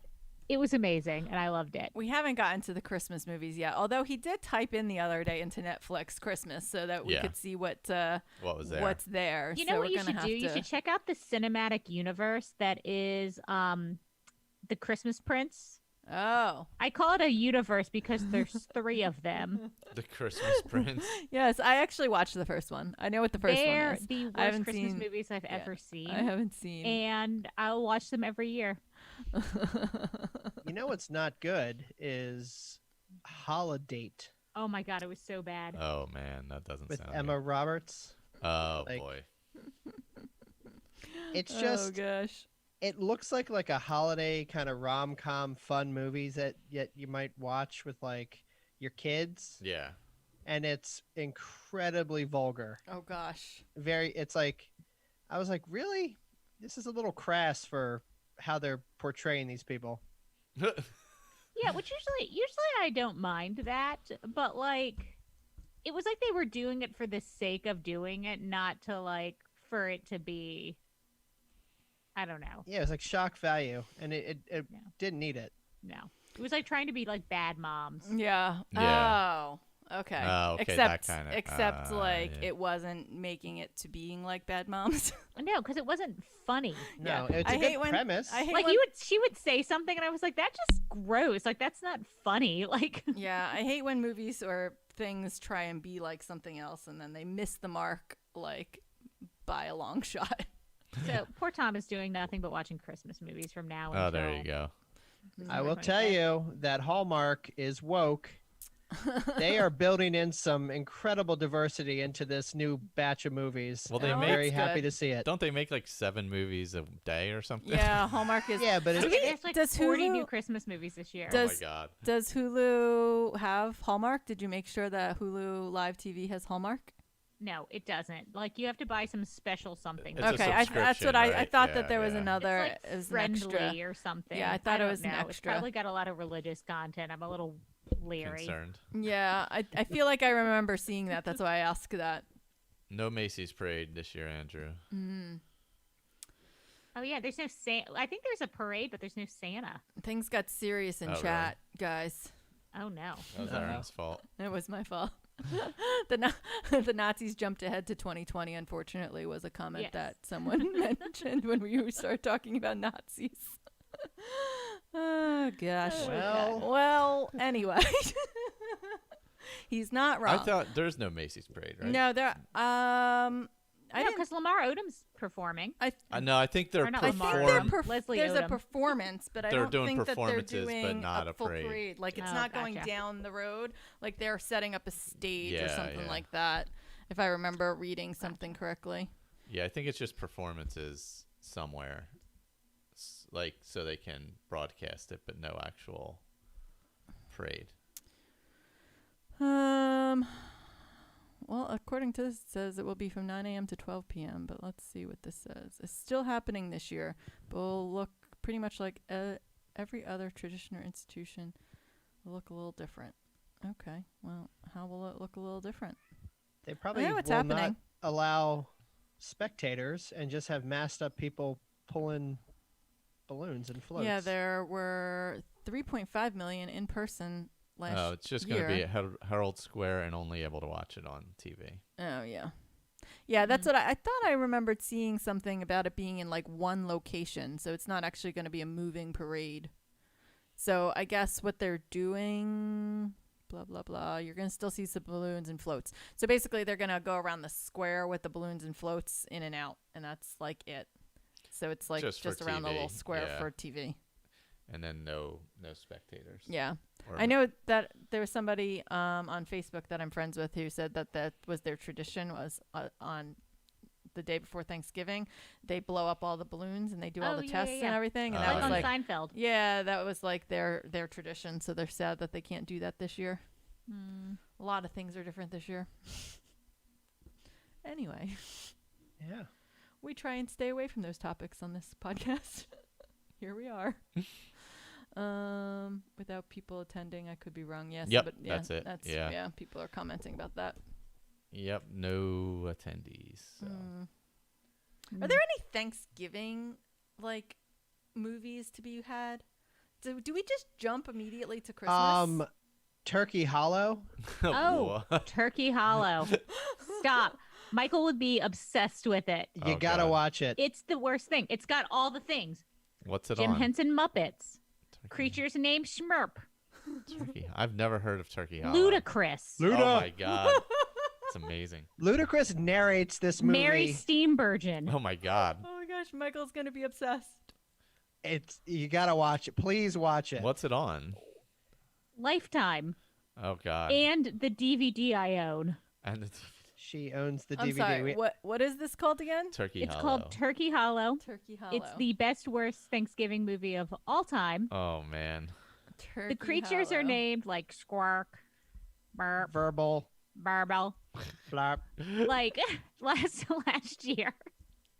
it was amazing, and I loved it. We haven't gotten to the Christmas movies yet, although he did type in the other day into Netflix Christmas so that we could see what was there. what's there. You know what you should do? You should check out the cinematic universe that is the Christmas Prince. Oh. I call it a universe because there's 3 of them. The Christmas Prince. Yes, I actually watched the first one. I know what the first one is. They're the worst Christmas movies I've ever seen. I haven't seen. And I'll watch them every year. You know what's not good is Holiday. Oh my god, it was so bad. Oh man, that doesn't with sound Emma good. Roberts. Oh boy. It's just gosh. It looks like a holiday kind of rom-com fun movies that yet you might watch with like your kids. Yeah. And it's incredibly vulgar. Oh gosh. It's like I was like, really? This is a little crass for how they're portraying these people. Yeah, which usually I don't mind that, but like it was like they were doing it for the sake of doing it, not to like for it to be, I don't know. Yeah, it was like shock value, and it didn't need it. No. It was like trying to be like bad moms. Yeah. Yeah. Oh. Okay. Oh, okay, Except, that kinda, except like yeah. it wasn't making it to being like bad moms. No, because it wasn't funny. No, it's a good premise. I hate like when, she would say something, and I was like, "That's just gross. Like that's not funny." Like yeah, I hate when movies or things try and be like something else, and then they miss the mark like by a long shot. So poor Tom is doing nothing but watching Christmas movies from now. Oh, there you go. I will tell you that Hallmark is woke. They are building in some incredible diversity into this new batch of movies. Well, they I'm make- very That's happy good. to see it. Don't they make like 7 movies a day or something? Yeah, Hallmark is. Yeah, but it's, There's like Does 40 Hulu- new Christmas movies this year. Oh my god. Does Hulu have Hallmark? Did you make sure that Hulu Live TV has Hallmark? No, it doesn't. Like you have to buy some special something. It's a Okay, that's subscription, what I right? thought Yeah, that there was yeah. another. It's like it was an extra. friendly or something. Yeah, I thought it don't was an know. extra. It's probably got a lot of religious content. I'm a little leery. Concerned. Yeah, I feel like I remember seeing that. That's why I asked that. No Macy's parade this year, Andrew. Oh yeah, there's no Santa. I think there's a parade, but there's no Santa. Things got serious in Oh, chat, guys. Oh no. That was Aaron's fault. It was my fault. The Nazis jumped ahead to 2020. Unfortunately, was a comment Yes. that someone mentioned when we started talking about Nazis. Oh gosh. Well, anyway, he's not wrong. I thought there's no Macy's parade, right? No, there. I No, didn't. because Lamar Odom's performing. No, I think they're Or not I think Lamar they're Odom. Leslie there's a Odom. performance, but I They're don't doing think that they're performances, but doing not a full parade. parade. Like it's Oh, not going gotcha. down the road. Like they're setting up a stage or Yeah, something yeah. like that. If I remember reading something correctly. Yeah, I think it's just performances somewhere, like so they can broadcast it, but no actual parade. Well, according to this, it says it will be from 9 a.m. to 12 p.m., but let's see what this says. It's still happening this year, but will look pretty much like every other tradition or institution. Will look a little different. Okay, well, how will it look a little different? They probably know what's will happening. not allow spectators and just have masked up people pulling balloons and floats. Yeah, there were 3.5 million in person last year. Oh, it's just going to be at Herald Square and only able to watch it on TV. Oh, yeah. Yeah, that's what I thought. I remembered seeing something about it being in like one location, so it's not actually going to be a moving parade. So I guess what they're doing, blah, blah, blah, you're going to still see some balloons and floats. So basically they're going to go around the square with the balloons and floats in and out, and that's like it. So it's like Just just for around the little TV, square yeah. for TV. And then no spectators. Yeah. Or- I know that there was somebody on Facebook that I'm friends with who said that was their tradition was on the day before Thanksgiving. They blow up all the balloons and they do all the tests and everything. And Oh, that Like was on like, Seinfeld. yeah, that was like their tradition. So they're sad that they can't do that this year. A lot of things are different this year. Anyway. Yeah. We try and stay away from those topics on this podcast. Here we are. Without people attending, I could be wrong. Yes. Yep, But yeah, that's it. Yeah. People are commenting about that. Yep, no attendees. So. Are there any Thanksgiving movies to be had? Do we just jump immediately to Christmas? Turkey Hollow. Oh, Turkey Hollow. Stop. Michael would be obsessed with it. You gotta watch it. It's the worst thing. It's got all the things. What's it Jim on? Henson Muppets. Turkey. Creatures named Schmurp. Turkey. I've never heard of Turkey Hollow. Ludicrous. Oh my god. It's amazing. Ludacris narrates this movie. Mary Steenburgen. Oh my god. Oh my gosh, Michael's gonna be obsessed. You gotta watch it. Please watch it. What's it on? Lifetime. Oh god. And the DVD I own. And it's She owns the I'm DVD. sorry. What is this called again? Turkey It's Hollow. called Turkey Hollow. Turkey Hollow. It's the best worst Thanksgiving movie of all time. Oh man. Turkey The creatures Hollow. are named like Squark, Burp, Verbal. Barbell. Flop. Like last year.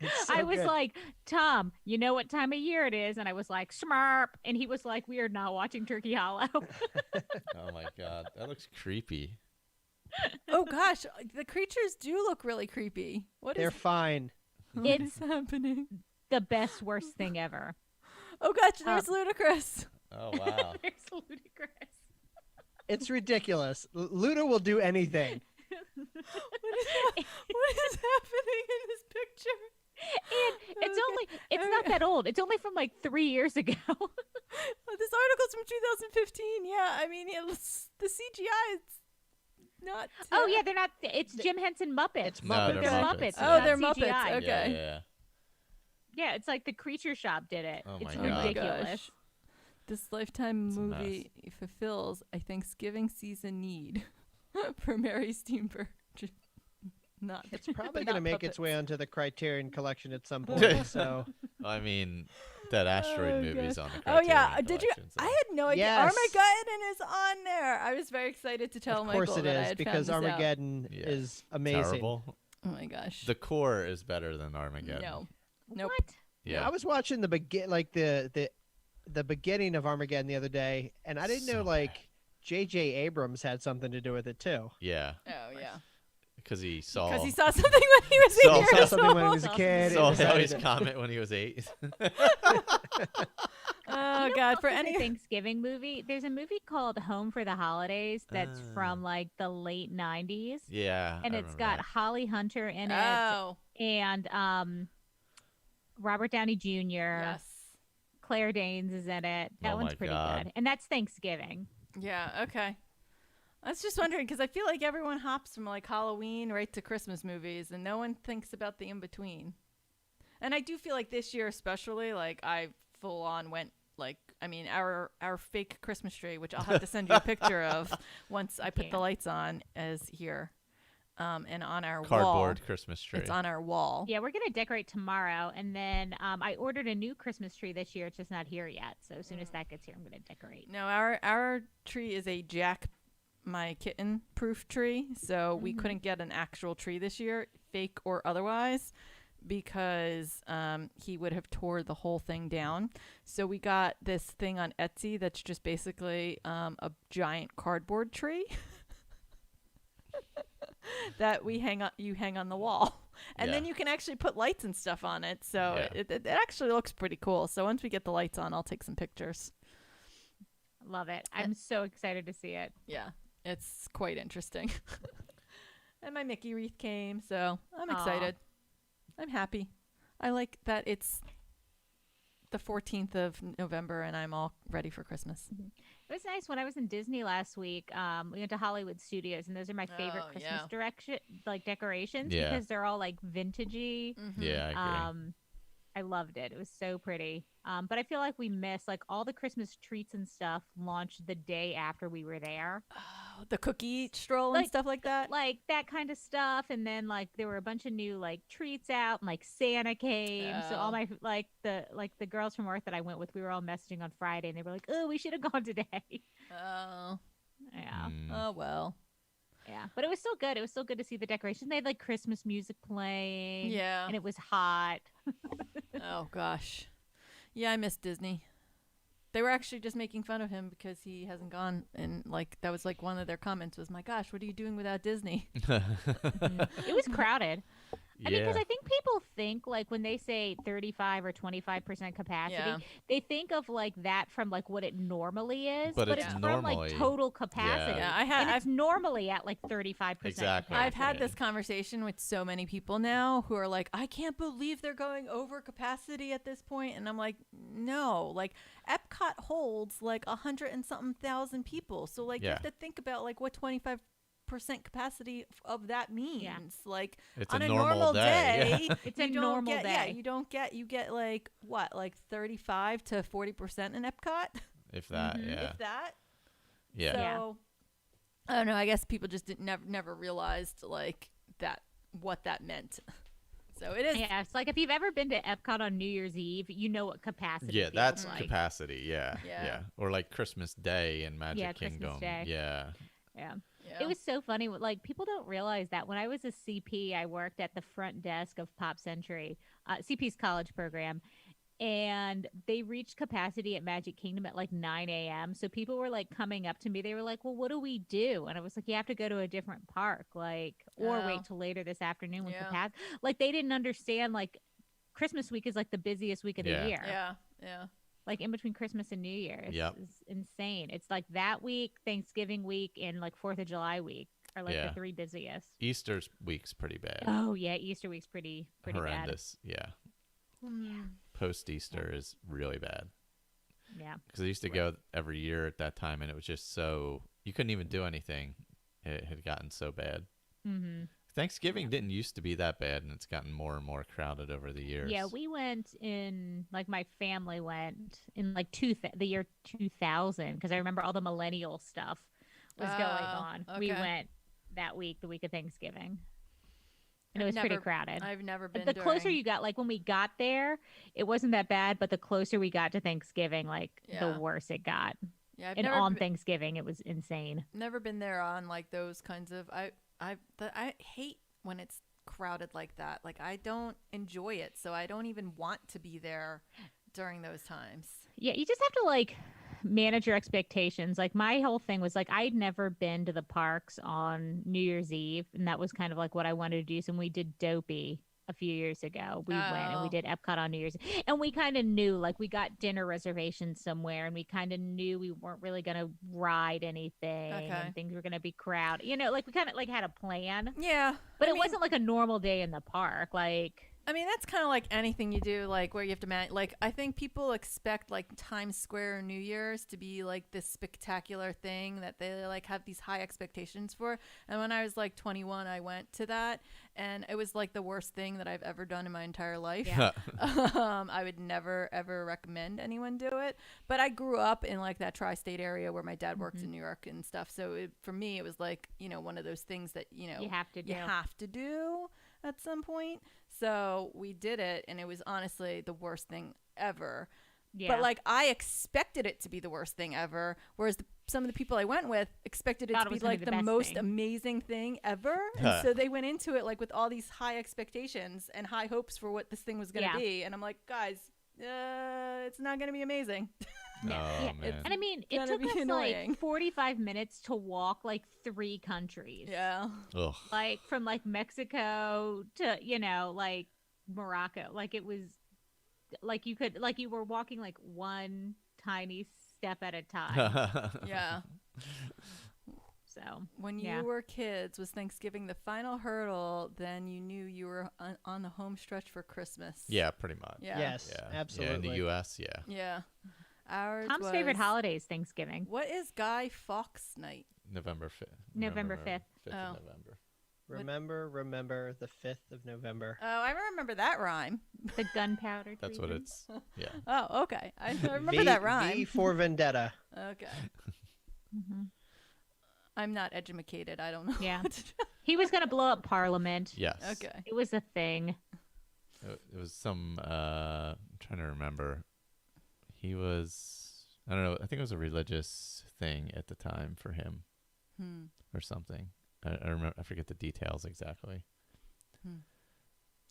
It's so I was good. like, Tom, you know what time of year it is? And I was like, Smurp. And he was like, we are not watching Turkey Hollow. Oh my god. That looks creepy. Oh gosh, the creatures do look really creepy. They're fine. What It's is happening? the best worst thing ever. Oh gosh, there's Ludacris. Oh wow. There's Ludicrous. It's ridiculous. Luda will do anything. What is happening in this picture? And it's not that old. It's only from like 3 years ago. This article's from 2015. Yeah, I mean, the CGI is not. Oh yeah, they're not. It's Jim Henson Muppets. It's No, Muppets. they're They're Muppets. Muppets. Oh, they're not Muppets. CGI. Okay. Yeah. Yeah, it's like the Creature Shop did it. Oh It's my God. ridiculous. Gosh. This Lifetime It's a mess. movie fulfills a Thanksgiving season need for Mary Steenburgen. Not. It's probably not going to make its puppets. way onto the Criterion collection at some point. So I mean, that asteroid movie's on the Oh yeah, Criterion did you? Collection, so- I had no idea. Yes. Armageddon is on there. I was very excited to tell of Michael course it that I is had because found this out. Armageddon Yeah. is amazing. Terrible. Oh my gosh. The core is better than Armageddon. No. Nope. What? Yeah. I was watching the beginning of Armageddon the other day, and I didn't know So like J.J. Abrams had something to do with it too. Yeah. Oh yeah. Because he saw. Because he saw something when he was Saw 8 years Saw something when he old. was a kid. saw and decided his to- comment when he was 8. Oh You know god, what for else is a any Thanksgiving movie, there's a movie called Home for the Holidays that's Ah. from like the late 90s. Yeah. And I it's remember got that. Holly Hunter in it Oh and Robert Downey Jr. yes. Claire Danes is in it. That Oh one's my pretty God. good. And that's Thanksgiving. Yeah. Okay. I was just wondering because I feel like everyone hops from like Halloween right to Christmas movies, and no one thinks about the in between. And I do feel like this year, especially, like I full on went like I mean our fake Christmas tree, which I'll have to send you a picture of once I put the Yeah. lights on, is here, and on our Cardboard wall. Christmas tree. It's on our wall. Yeah, we're going to decorate tomorrow. And then I ordered a new Christmas tree this year. It's just not here yet. So as soon as that gets here, I'm going to decorate. No, our tree is a Jack, my kitten proof tree, so we couldn't get an actual tree this year, fake or otherwise, because he would have tore the whole thing down. So we got this thing on Etsy that's just basically a giant cardboard tree that you hang on the wall. And then Yeah. you can actually put lights and stuff on it. So Yeah. it actually looks pretty cool. So once we get the lights on, I'll take some pictures. Love it. I'm so excited to see it. Yeah, it's quite interesting. And my Mickey wreath came, so I'm excited. I'm happy. I like that it's the 14th of November and I'm all ready for Christmas. It was nice when I was in Disney last week. We went to Hollywood Studios, and those are my favorite Oh, Christmas yeah. decorations Yeah. because they're all like vintagey. Yeah, I agree. I loved it. It was so pretty. But I feel like we missed like all the Christmas treats and stuff launched the day after we were there. Oh, the cookie stroll and Like- stuff like that. Like that kind of stuff. And then like there were a bunch of new like treats out and like Santa came. So all Oh. my the girls from work that I went with, we were all messaging on Friday and they were like, oh, we should have gone today. Oh, Yeah. Mm. oh, Oh, well. Yeah, but it was still good. It was still good to see the decorations. They had like Christmas music playing. Yeah. And it was hot. Oh, gosh. Yeah, I miss Disney. They were actually just making fun of him because he hasn't gone. And like that was like one of their comments was, my gosh, what are you doing without Disney? It was crowded. I mean, because I think people think like when they say 35 or 25% capacity, they think of like that from like what it normally is, but it's from like total capacity. Yeah, it's normally at like 35%. Exactly. I've had this conversation with so many people now who are like, I can't believe they're going over capacity at this point, and I'm like, no, like Epcot holds like 100 and something thousand people, so like you have to think about like what 25% capacity of that means. Like it's on a normal day it's a normal day. You get like what, like 35 to 40% in Epcot, if that. If that. Yeah. So I don't know, I guess people just never realized like that, what that meant. So it is. Yeah, it's like if you've ever been to Epcot on New Year's Eve, you know what capacity feels that's like. capacity. Yeah. Or like Christmas Day in Magic Kingdom. Yeah. It was so funny. Like, people don't realize that when I was a CP, I worked at the front desk of Pop Century, CP's college program, and they reached capacity at Magic Kingdom at like 9 a.m. So people were like coming up to me. They were like, well, what do we do? And I was like, you have to go to a different park, like, or wait till later this afternoon when capacity. Like, they didn't understand, like, Christmas week is like the busiest week of the year. Yeah. Like in between Christmas and New Year. It's insane. It's like that week, Thanksgiving week, and like 4th of July week are like the three busiest. Easter's week's pretty bad. Oh yeah, Easter week's pretty horrendous. bad. Yeah. Post Easter is really bad. Yeah. Because I used to go every year at that time, and it was just so you couldn't even do anything. It had gotten so bad. Mm-hmm. Thanksgiving didn't used to be that bad, and it's gotten more and more crowded over the years. Yeah, we went in, like my family went in like the year 2000, because I remember all the millennial stuff was going on. Okay. We went that week, the week of Thanksgiving. And it was pretty crowded. I've never been. The closer you got, like when we got there, it wasn't that bad, but the closer we got to Thanksgiving, like the worse it got. Yeah, Thanksgiving, it was insane. Never been there on like those kinds of. I hate when it's crowded like that. Like, I don't enjoy it, so I don't even want to be there during those times. Yeah, you just have to like manage your expectations. Like, my whole thing was like, I'd never been to the parks on New Year's Eve, and that was kind of like what I wanted to do. So when we did Dopey a few years ago, we went and we did Epcot on New Year's, and we kind of knew, like, we got dinner reservations somewhere, and we kind of knew we weren't really gonna ride anything, and things were gonna be crowded. You know, like we kind of like had a plan. Yeah, but it wasn't like a normal day in the park. Like, I mean, that's kind of like anything you do, like where you have to manage. Like, I think people expect like Times Square or New Year's to be like this spectacular thing that they like have these high expectations for. And when I was like 21, I went to that, and it was like the worst thing that I've ever done in my entire life. Yeah. I would never ever recommend anyone do it. But I grew up in like that tri-state area where my dad worked in New York and stuff. So for me, it was like, you know, one of those things that, you know, you have to do at some point. So we did it, and it was honestly the worst thing ever. Yeah. But like, I expected it to be the worst thing ever, whereas some of the people I went with expected it to be like the most amazing thing ever. And so they went into it like with all these high expectations and high hopes for what this thing was going to be. And I'm like, guys, it's not going to be amazing. Man. And I mean, it took us like 45 minutes to walk like 3 countries. Yeah. Ugh. Like from like Mexico to, you know, like Morocco. Like it was like you were walking like one tiny step at a time. Yeah. So when you were kids, was Thanksgiving the final hurdle? Then you knew you were on the home stretch for Christmas. Yeah, pretty much. Yeah. Yes, absolutely. Yeah, in the U.S., Yeah. Tom's favorite holiday is Thanksgiving. What is Guy Fawkes Night? November 5th. November 5th. 5th of November. Remember the 5th of November. Oh, I remember that rhyme. The gunpowder. That's what it's. Yeah. Oh, okay. I remember that rhyme. V for Vendetta. Okay. I'm not educated. I don't know. Yeah. He was going to blow up Parliament. Yes. Okay. It was a thing. It was some. I'm trying to remember. He was. I don't know. I think it was a religious thing at the time for him. or something. I remember. I forget the details exactly.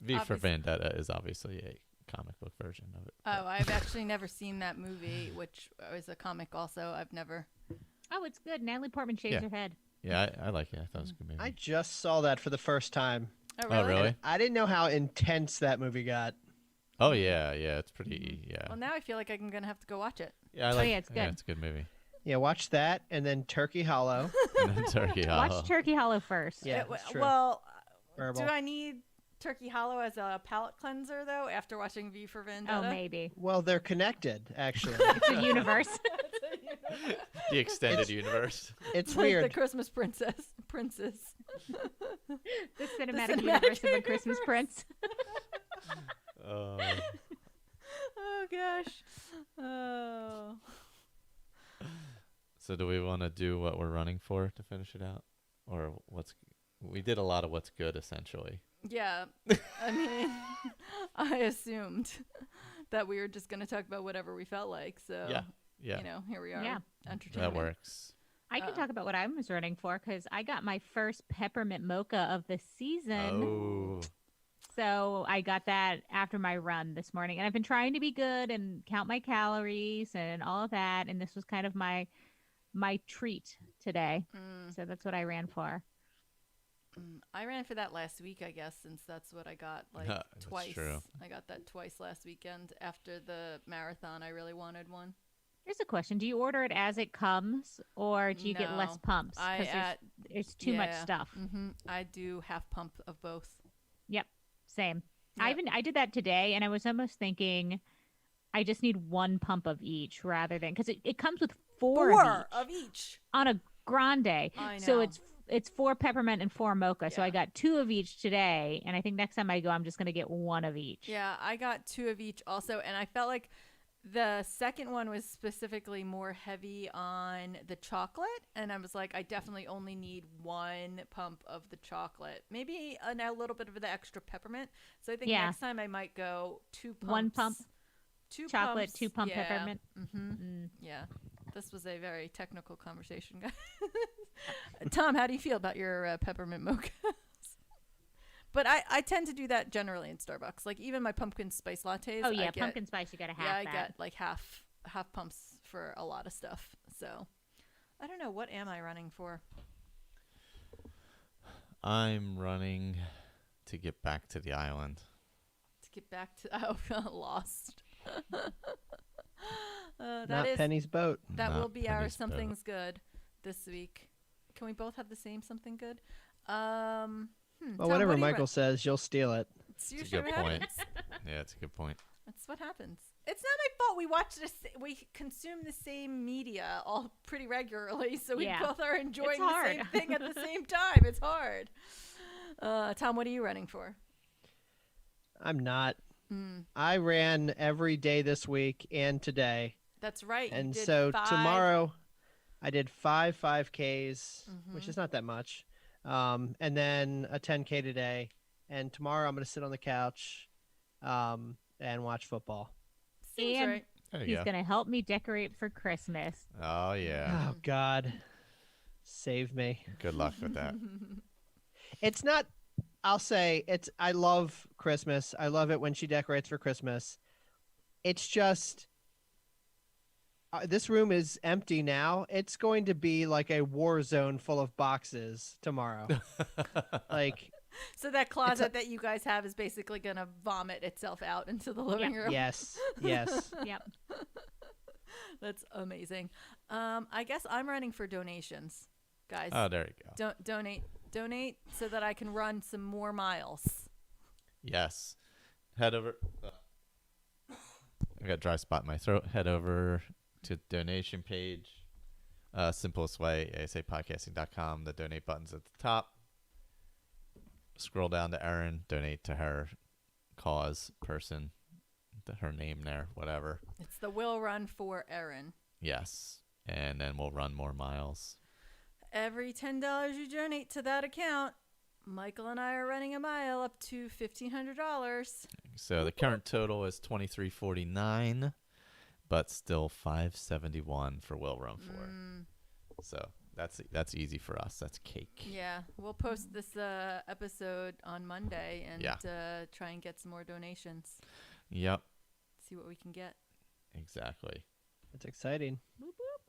V for Vendetta is obviously a comic book version of it. Oh, I've actually never seen that movie, which is a comic also. I've never. Oh, it's good. Natalie Portman shaves her head. Yeah, I like it. I thought it was a good movie. I just saw that for the first time. Oh, really? Oh, really? I didn't know how intense that movie got. Oh, yeah. It's pretty, yeah. Well, now I feel like I'm going to have to go watch it. Yeah, I like it's good. Yeah, it's a good movie. Yeah, watch that, and then Turkey Hollow. And then Turkey Hollow. Watch Turkey Hollow first. Yeah, that's true. Well, Verbal. do I need Turkey Hollow as a palate cleanser, though, after watching V for Vendetta? Oh, maybe. Well, they're connected, actually. It's a universe. The extended universe. It's like weird. the Christmas princess. The cinematic universe of the Christmas Prince. Oh, gosh. Oh. So do we want to do what we're running for to finish it out? Or we did a lot of what's good, essentially. Yeah. I mean, I assumed that we were just going to talk about whatever we felt like. So, yeah. Here we are. Yeah. Entertainment. That works. I can talk about what I was running for because I got my first peppermint mocha of the season. Oh. So I got that after my run this morning. And I've been trying to be good and count my calories and all of that. And this was kind of my treat today. So that's what I ran for. I ran for that last week, I guess, since that's what I got twice. True. I got that twice last weekend after the marathon. I really wanted one. Here's a question. Do you order it as it comes or do you get less pumps? Because there's too much stuff. I do half pump of both. Yep. Same. Yep. I did that today and I was almost thinking I just need one pump of each rather than because it comes with four of each on a grande. I know. So it's 4 peppermint and 4 mocha. So I got 2 of each today and I think next time I go I'm just going to get 1 of each. Yeah, I got 2 of each also, and I felt like the second one was specifically more heavy on the chocolate, and I was like, I definitely only need 1 pump of the chocolate, maybe a little bit of the extra peppermint. So I think next time I might go 2 pumps. 1 pump 2 chocolate, pumps, 2 pump peppermint. Yeah, this was a very technical conversation, guys. Tom, how do you feel about your peppermint mochas? But I tend to do that generally in Starbucks. Like even my pumpkin spice lattes. Oh yeah, pumpkin spice you got to have. Yeah, I get like half pumps for a lot of stuff. So I don't know, what am I running for? I'm running to get back to the island. To get back to lost. Not Penny's boat. That will be our Penny's something's good this week. Can we both have the same something good? Well, Tom, whatever Michael says, you'll steal it. It's It's a usually good what point. happens. Yeah, it's a good point. That's what happens. It's not my fault. We watch this. We consume the same media all pretty regularly, so we both are enjoying the same thing at the same time. It's hard. Tom, what are you running for? I'm not. I ran every day this week and today. That's right. And so tomorrow, I did 5 5Ks, which is not that much. And then a 10K today. And tomorrow I'm going to sit on the couch and watch football. Seems and right. he's going to help me decorate for Christmas. Oh, yeah. Oh, God. Save me. Good luck with that. It's not, I'll say, I love Christmas. I love it when she decorates for Christmas. It's just, this room is empty now. It's going to be like a war zone full of boxes tomorrow. So that closet that you guys have is basically going to vomit itself out into the living room. Yes. Yep. That's amazing. I guess I'm running for donations, guys. Oh, there you go. Donate so that I can run some more miles. Yes. Head over. I got a dry spot in my throat. Head over to the donation page. Simplest way, asapodcasting.com. The donate button's at the top. Scroll down to Erin. Donate to her cause person. Her name there, whatever. It's the Will Run for Erin. Yes. And then we'll run more miles. Every $10 you donate to that account, Michael and I are running a mile up to $1,500. So the current total is $23.49, but still $571 for Will Run for. So that's easy for us. That's cake. Yeah, we'll post this episode on Monday and try and get some more donations. Yep. See what we can get. Exactly. That's exciting. Boop, boop.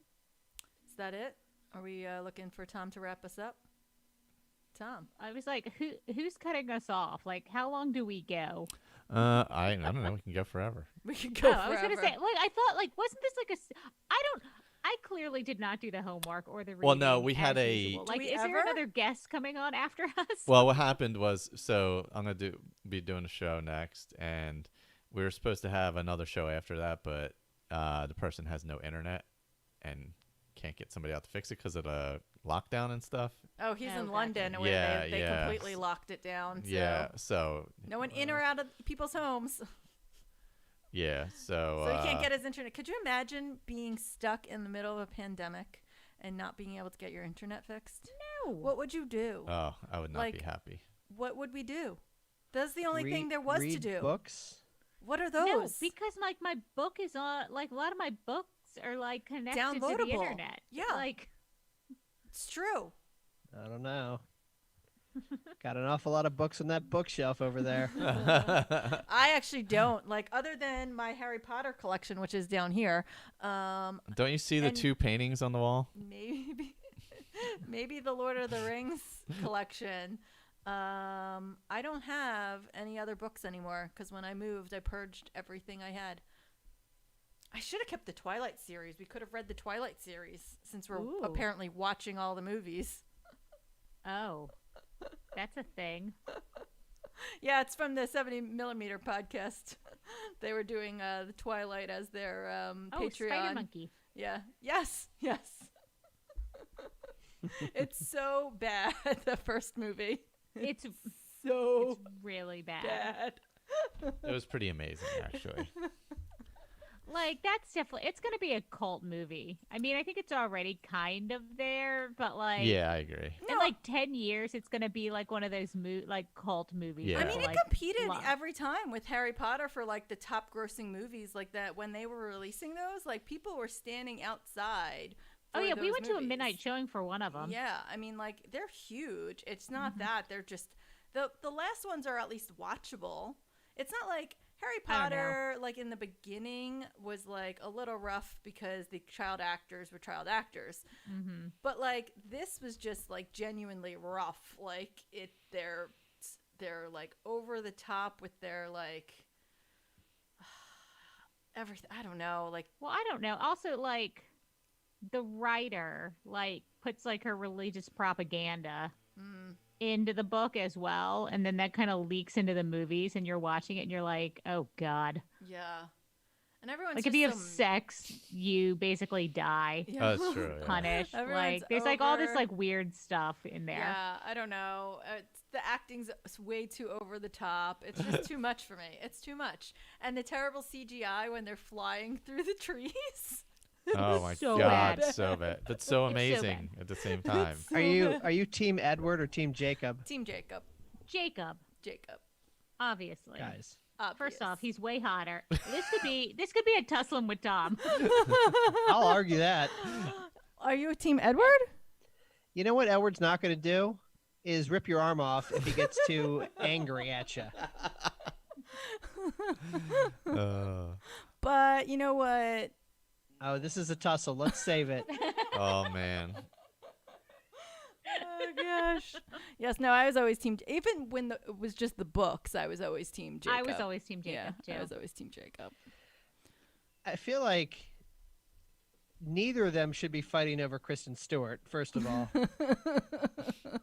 Is that it? Are we looking for Tom to wrap us up? Tom. I was like, who's cutting us off? Like, how long do we go? I don't know. We can go forever. We could go forever. I was gonna say, like, I thought, like, wasn't this like I clearly did not do the homework or the reading. Well, no, we had usual. Like, is there another guest coming on after us? Well, what happened was, so I'm gonna be doing a show next, and we were supposed to have another show after that, but the person has no internet and can't get somebody out to fix it because of the lockdown and stuff. Oh, he's in London where they completely locked it down. So yeah, so no one in or out of people's homes. Yeah, so he can't get his internet. Could you imagine being stuck in the middle of a pandemic and not being able to get your internet fixed? No. What would you do? Oh, I would not be happy. What would we do? That's the only thing there was to do. Read books? What are those? No, because like my book is on, like a lot of my books are like connected to the internet. Yeah, like it's true. I don't know. Got an awful lot of books on that bookshelf over there. I actually don't. Like, other than my Harry Potter collection, which is down here. Don't you see the 2 paintings on the wall? Maybe the Lord of the Rings collection. I don't have any other books anymore because when I moved, I purged everything I had. I should have kept the Twilight series. We could have read the Twilight series since we're apparently watching all the movies. Oh. That's a thing. Yeah, it's from the 70mm podcast. They were doing the Twilight as their Patreon. Spider Monkey. Yeah. Yes. It's so bad, the first movie. It's really bad. It was pretty amazing, actually. Like, that's definitely, it's going to be a cult movie. I mean, I think it's already kind of there, but like... Yeah, I agree. In like 10 years, it's going to be like one of those like cult movies. Yeah. I mean, it like, competed every time with Harry Potter for like the top grossing movies like that. When they were releasing those, like people were standing outside. Oh yeah, we went movies. to a midnight showing for one of them. Yeah, I mean, like, they're huge. It's not that. They're just... The last ones are at least watchable. It's not like... Harry Potter, like, in the beginning was, like, a little rough because the child actors were child actors. Mm-hmm. But, like, this was just, like, genuinely rough. Like, they're like, over the top with their, like, everything. I don't know. Like, well, I don't know. Also, like, the writer, like, puts, like, her religious propaganda into the book as well, and then that kind of leaks into the movies, and you're watching it and you're like, oh god. Yeah. And everyone's like, if you have sex, you basically die. Yeah. That's true. Punished. Yeah. Like, there's like all this like weird stuff in there. Yeah, I don't know. The acting's way too over the top. It's just too much for me. It's too much. And the terrible CGI when they're flying through the trees. Oh my so god, bad. so bad, but so amazing at the same time. Are you Team Edward or Team Jacob? Team Jacob. Jacob, obviously. Guys, first off, he's way hotter. This could be a tussling with Tom. I'll argue that. Are you a Team Edward? You know what Edward's not going to do is rip your arm off if he gets too angry at you. But you know what? Oh, this is a tussle. Let's save it. Oh man. Oh gosh. Yes. No. I was always Team. Even when it was just the books, I was always Team Jacob. I was always Team Jacob too. I was always Team Jacob. I feel like neither of them should be fighting over Kristen Stewart. First of all.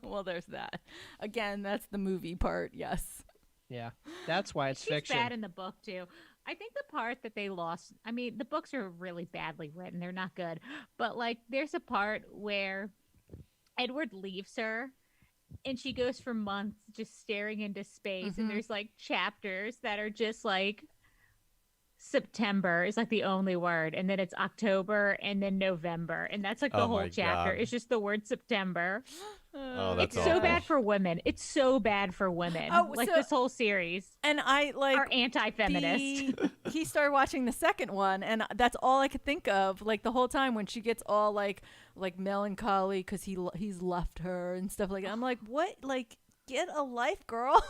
Well, there's that. Again, that's the movie part. Yes. Yeah, that's why it's She's fiction. bad in the book too. I think the part that they lost, I mean, the books are really badly written. They're not good. But, like, there's a part where Edward leaves her, and she goes for months just staring into space. And there's, like, chapters that are just, like, September is, like, the only word. And then it's October and then November. And that's, like, the whole chapter. God. It's just the word September. Oh, that's it's so bad for women. It's so bad for women. Like this whole series. And I are anti-feminist. He started watching the second one, and that's all I could think of. Like the whole time when she gets all like melancholy because he's left her and stuff like that. I'm like, what? Like, get a life, girl.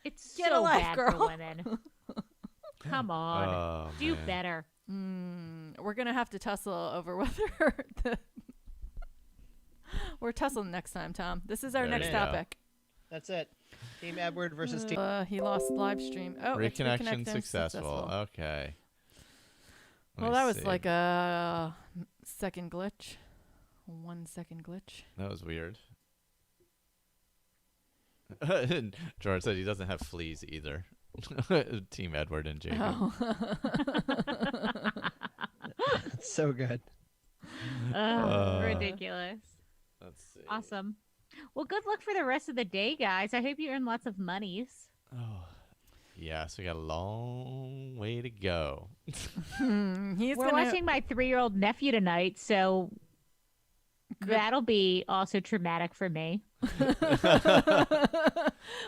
It's get so a life, bad girl. for women. Come on, do better. We're gonna have to tussle over whether we're tussling next time, Tom. This is our next topic. That's it. Team Edward versus Team. He lost live stream. Oh, reconnection successful. Okay. Well, that was like a second glitch. 1 second glitch. That was weird. George said he doesn't have fleas either. Team Edward and Jacob. Oh. So good. Ridiculous. Let's see. Awesome. Well, good luck for the rest of the day, guys. I hope you earn lots of monies. Oh, yeah. So we got a long way to go. We're watching my 3-year-old nephew tonight, so that'll be also traumatic for me.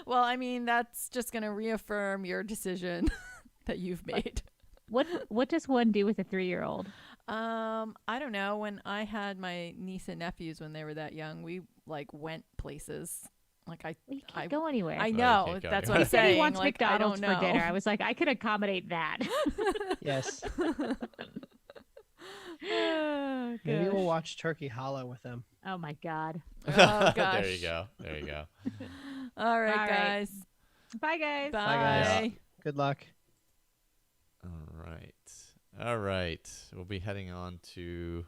Well, I mean, that's just going to reaffirm your decision that you've made. What does one do with a 3-year-old? I don't know. When I had my niece and nephews when they were that young, we went places. Like you can't go anywhere. I know. That's what I'm saying. He wants like, McDonald's I don't know. for dinner. I was like, I could accommodate that. Yes. Oh, maybe we'll watch Turkey Hollow with them. Oh my God. Oh gosh. There you go. All right, guys. Bye, guys. Bye. Bye, guys. Good luck. All right. We'll be heading on to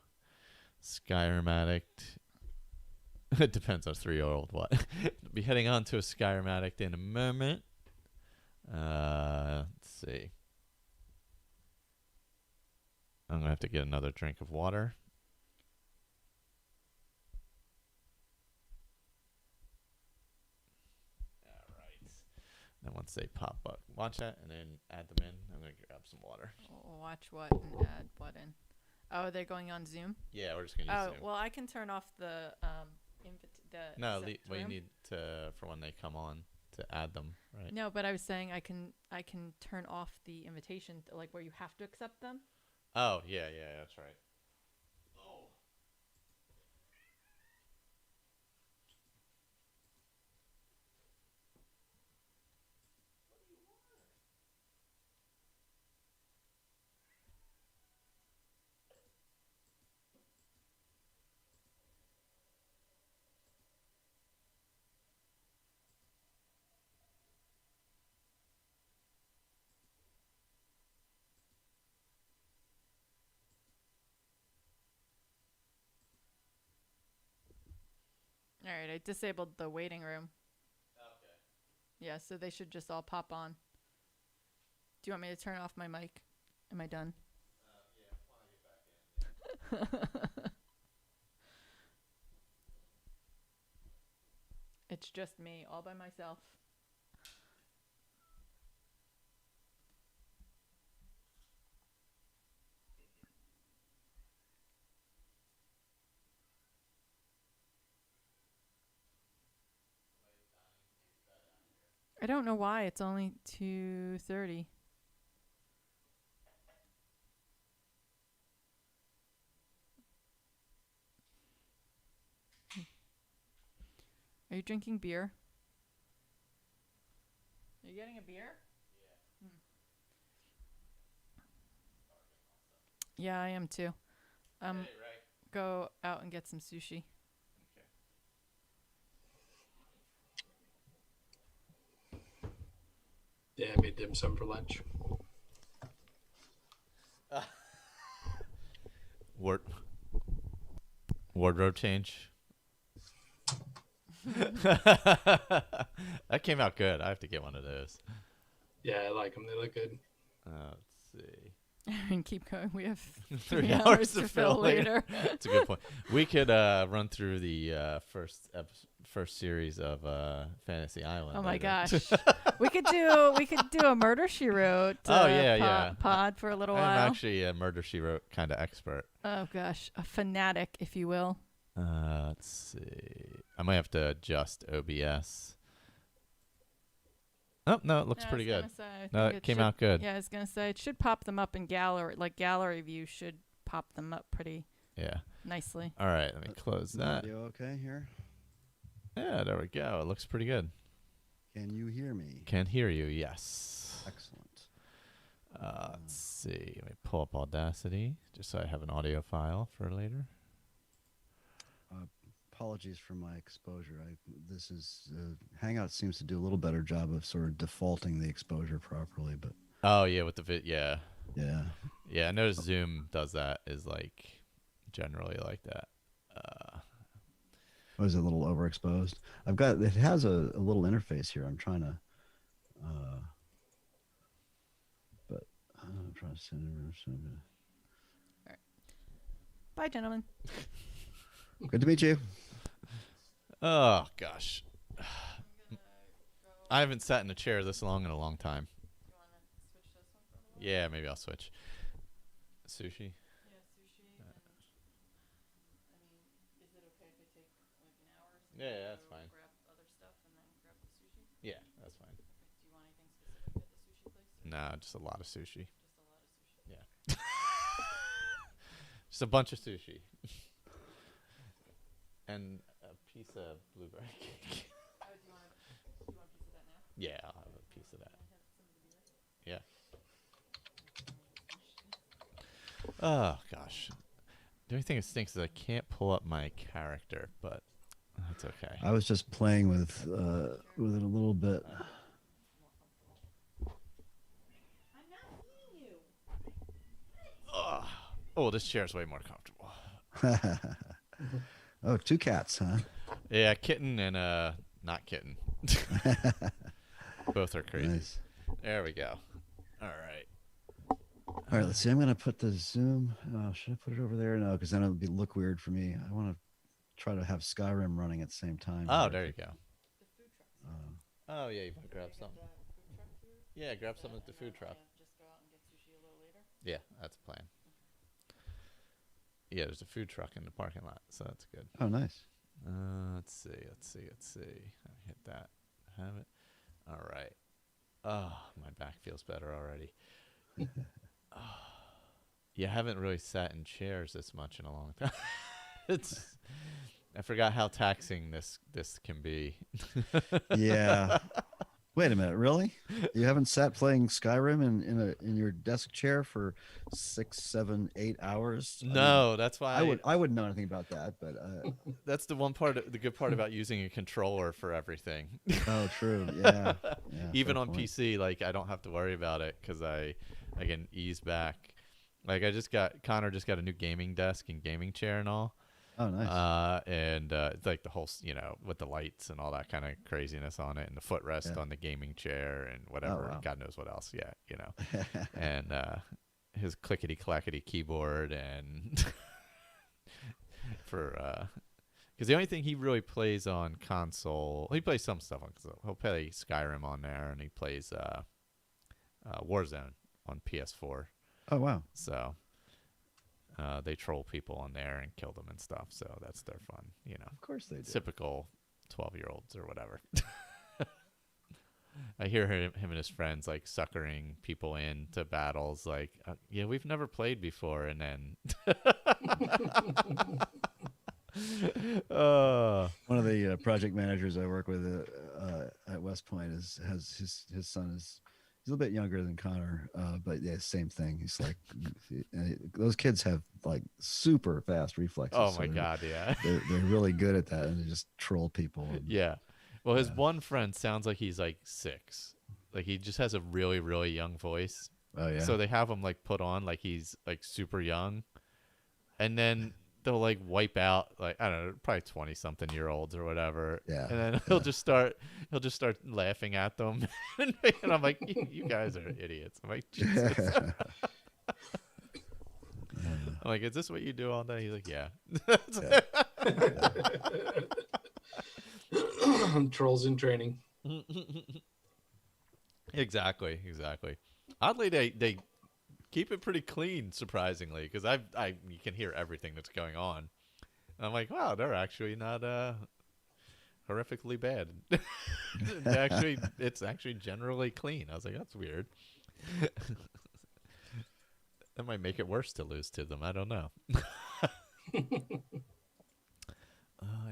Skyrim Addict. It depends on 3-year-old what. We'll be heading on to a Skyrim Addict in a moment. Let's see. I'm going to have to get another drink of water. All right. Then once they pop up, watch that and then add them in. I'm going to grab some water. Watch what and add what in? Oh, they're going on Zoom? Yeah, we're just going to use Zoom. Oh, well, I can turn off the well, you need to for when they come on to add them, right? No, but I was saying I can turn off the invitation, like where you have to accept them. Oh, yeah, that's right. Oh. All right, I disabled the waiting room. Okay. Yeah, so they should just all pop on. Do you want me to turn off my mic? Am I done? Yeah, when I get back in. It's just me, all by myself. I don't know why. It's only 2:30. Are you drinking beer? Are you getting a beer? Yeah. Yeah, I am too. Go out and get some sushi. Yeah, I made dim sum for lunch. Wardrobe change. That came out good. I have to get one of those. Yeah, I like them. They look good. Let's see. And keep going. We have 3 hours to fill later. That's a good point. We could run through the first series of Fantasy Island. Oh my later. gosh, we could do a Murder She Wrote. Pod for a little while. I'm actually a Murder She Wrote kind of expert. Oh gosh, a fanatic, if you will. Let's see. I might have to adjust OBS. Oh, no, it looks pretty good. No, it came out good. Yeah, I was going to say, it should pop them up in gallery. Like, gallery view should pop them up pretty nicely. All right, let me close that. Audio okay here? Yeah, there we go. It looks pretty good. Can you hear me? Can hear you, yes. Excellent. Let's see. Let me pull up Audacity just so I have an audio file for later. Apologies for my exposure. Hangout seems to do a little better job of sort of defaulting the exposure properly, but oh yeah, with the yeah. I noticed Zoom does that, is like generally like that. Was it a little overexposed? It has a little interface here. I'm trying to but I'm trying to send it. All right. Bye, gentlemen. Good to meet you. Oh gosh, I haven't sat in a chair this long in a long time. You want to switch this one for a little? Yeah, maybe I'll switch. Sushi. Yeah, sushi. And, I mean, is it okay if I take like an hour or something? Yeah, that's fine. Grab other stuff and then grab the sushi? Yeah, that's fine. Okay. Do you want anything specific at the sushi place? Nah, just a lot of sushi. Just a lot of sushi? Yeah. Just a bunch of sushi. And a piece of blueberry cake. Oh, do you want a piece of that now? Yeah, I'll have a piece of that. Yeah. Oh gosh. The only thing that stinks is I can't pull up my character, but that's okay. I was just playing with it a little bit. I'm not seeing you. Oh, this chair's way more comfortable. Oh, 2 cats, huh? Yeah, kitten and not kitten. Both are crazy. Nice. There we go. All right. All right, let's see. I'm going to put the Zoom. Should I put it over there? No, because then it'll look weird for me. I want to try to have Skyrim running at the same time. Oh, there you go. The food trucks. Oh, yeah, you want to grab something? Yeah, grab something at the food truck. Just go out and get sushi a little later? Yeah, that's the plan. Yeah, there's a food truck in the parking lot, so that's good. Oh, nice. Let's see. I hit that. Have it. All right. Oh, my back feels better already. Yeah, I haven't really sat in chairs this much in a long time. I forgot how taxing this can be. Yeah. Wait a minute, really? You haven't sat playing Skyrim in your desk chair for 6, 7, 8 hours? No, that's why I wouldn't know anything about that, but that's the one part. The good part about using a controller for everything. Oh, true. Yeah. Even on PC, like I don't have to worry about it because I can ease back. Like Connor just got a new gaming desk and gaming chair and all. Oh, nice. And it's like the whole, with the lights and all that kind of craziness on it, and the footrest on the gaming chair and whatever, wow. God knows what else. Yeah, and his clickety clackety keyboard, and for because the only thing he really plays on console, he plays some stuff on console. He'll play Skyrim on there, and he plays Warzone on PS4. Oh, wow. So. They troll people on there and kill them and stuff, so that's their fun, Of course they do. Typical 12-year-olds or whatever. I hear him and his friends like suckering people into battles, like, yeah, we've never played before, and then one of the project managers I work with at West Point has his son is. He's a little bit younger than Connor, but yeah, same thing. He's like, those kids have like super fast reflexes. Oh my God, yeah. They're really good at that, and they just troll people. Yeah. Well, his one friend sounds like he's like 6. Like he just has a really, really young voice. Oh yeah. So they have him like put on like he's like super young, and then they'll like wipe out like, I don't know, probably 20-something-year-olds or whatever. Yeah. And then he'll just start laughing at them. And I'm like, you guys are idiots. I'm like, Jesus. I'm like, is this what you do all day? He's like, yeah. Trolls in training. Exactly. Oddly, they keep it pretty clean, surprisingly, because you can hear everything that's going on. I'm like, wow, they're actually not horrifically bad. It's actually generally clean. I was like, that's weird. That might make it worse to lose to them. I don't know. I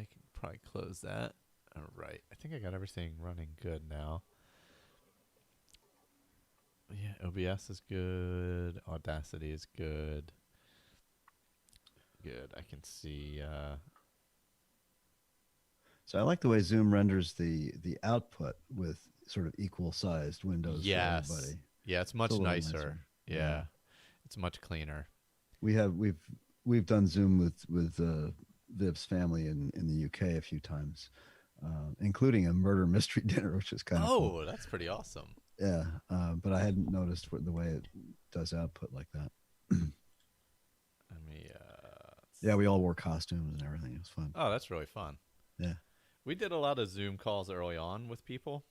can probably close that. All right. I think I got everything running good now. Yeah, OBS is good. Audacity is good. Good. I can see. So I like the way Zoom renders the output with sort of equal sized windows for everybody. Yeah, it's much nicer. Yeah. It's much cleaner. We've done Zoom with Viv's family in the UK a few times, including a murder mystery dinner, which is kind of cool. That's pretty awesome. Yeah, but I hadn't noticed the way it does output like that. Let me. Yeah, we all wore costumes and everything. It was fun. Oh, that's really fun. Yeah, we did a lot of Zoom calls early on with people,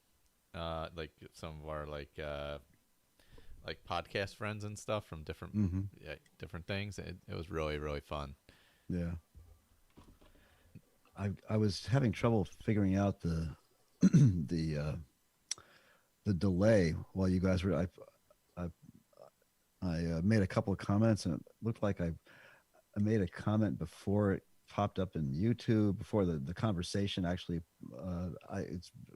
like some of our like podcast friends and stuff from different different things. It was really, really fun. Yeah. I was having trouble figuring out the the delay while you guys were. I made a couple of comments, and it looked like I made a comment before it popped up in YouTube, before the conversation actually. It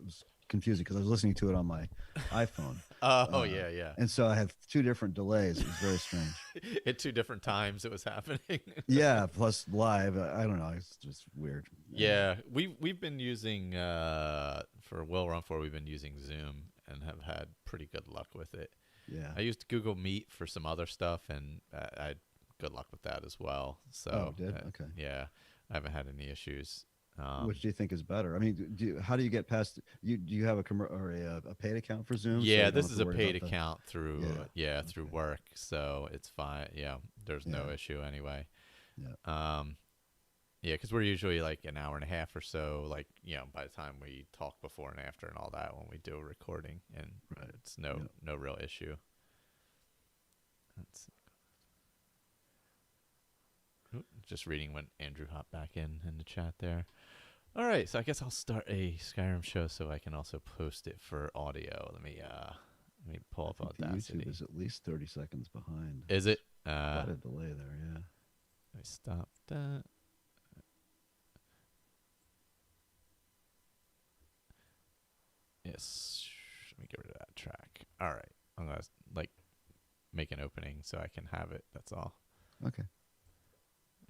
was confusing because I was listening to it on my iPhone. Yeah. And so I had two different delays. It was very strange. At two different times it was happening. Yeah, plus live. I don't know. It's just weird. Yeah, we've been using for Will Run For, we've been using Zoom and have had pretty good luck with it. Yeah. I used Google Meet for some other stuff, and I had good luck with that as well. So did? Okay. Yeah, I haven't had any issues. Which do you think is better? I mean, how do you get past? Do you have a paid account for Zoom? Yeah, this is a paid account through through work, so it's fine. Yeah, there's no issue anyway. Yeah. Yeah, because we're usually like an hour and a half or so. Like, by the time we talk before and after and all that when we do a recording, and it's no real issue. Just reading when Andrew hopped back in the chat there. All right, so I guess I'll start a Skyrim show so I can also post it for audio. Let me pull up Audacity. YouTube is at least 30 seconds behind. Is it? Quite a delay there, yeah. Let me stop that. Yes, let me get rid of that track. All right, I'm gonna make an opening so I can have it. That's all. Okay.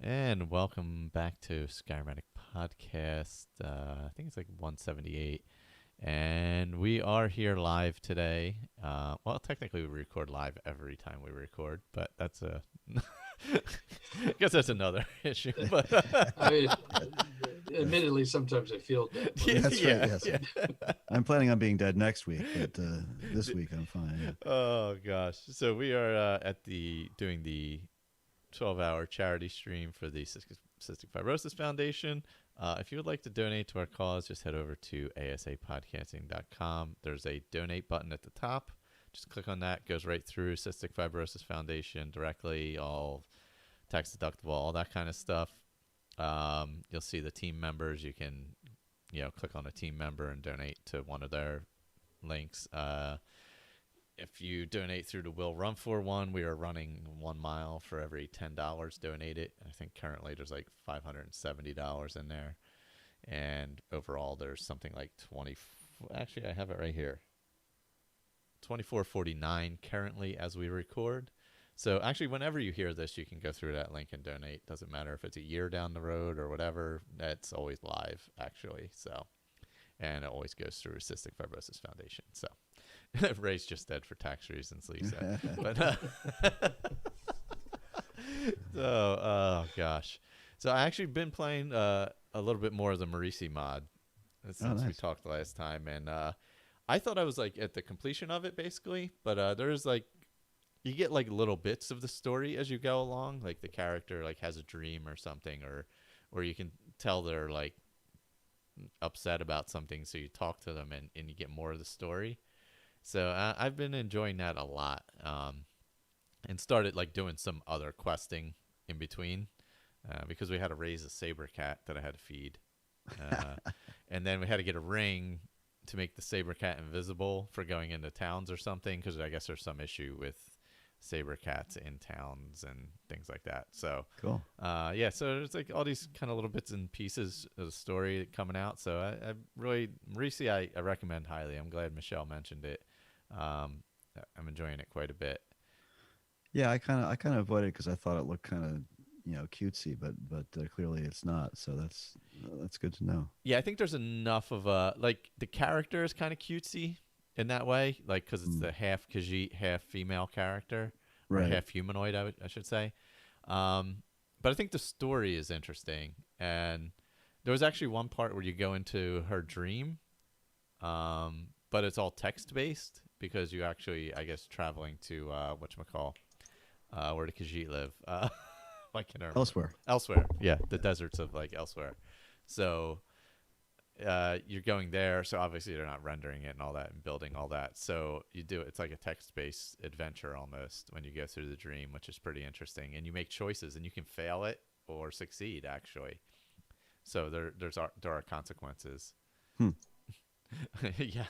And welcome back to Skyrim and Podcast. I think it's like 178. And we are here live today. Well, technically we record live every time we record, but that's I guess that's another issue. But I mean, admittedly, sometimes I feel dead. That's right, yes. Yeah. I'm planning on being dead next week, but this week I'm fine. Yeah. Oh, gosh. So we are doing the 12-hour charity stream for the Cystic Fibrosis Foundation. If you would like to donate to our cause, just head over to asapodcasting.com. There's a donate button at the top. Just click on that. Goes right through Cystic Fibrosis Foundation directly, all tax deductible, all that kind of stuff. You'll see the team members. You can, click on a team member and donate to one of their links. If you donate through the Will Run For one, we are running 1 mile for every $10 donated. I think currently there's like $570 in there. And overall, there's something like actually, I have it right here. $24.49 currently as we record. So actually, whenever you hear this, you can go through that link and donate. Doesn't matter if it's a year down the road or whatever. That's always live, actually. So, and it always goes through Cystic Fibrosis Foundation. So, Ray's just dead for tax reasons, Lisa. But oh gosh. So I actually been playing a little bit more of the Marisi mod since we talked last time, and I thought I was like at the completion of it basically, but there's like you get like little bits of the story as you go along, like the character like has a dream or something, or you can tell they're like upset about something, so you talk to them and you get more of the story. So I've been enjoying that a lot, and started like doing some other questing in between. because we had to raise a saber cat that I had to feed. And then we had to get a ring to make the saber cat invisible for going into towns or something, because I guess there's some issue with saber cats in towns and things like that. So cool. Yeah, so there's like all these kind of little bits and pieces of the story coming out. So I really, Marisi, I recommend highly. I'm glad Michelle mentioned it. I'm enjoying it quite a bit. Yeah, I kind of avoided it because I thought it looked kind of, cutesy, but clearly it's not. So that's good to know. Yeah, I think there's enough of like the character is kind of cutesy in that way, like because it's the half Khajiit, half female character, or Right. half humanoid, I should say. But I think the story is interesting, and there was actually one part where you go into her dream, but it's all text based because you actually, I guess, traveling to whatchamacall, where the Khajiit live. I can't remember. Elsewhere, yeah, the deserts of like elsewhere. So you're going there, so obviously they're not rendering it and all that and building all that. So you do it's like a text-based adventure almost when you go through the dream, which is pretty interesting. And you make choices, and you can fail it or succeed actually. So there are consequences. Yeah.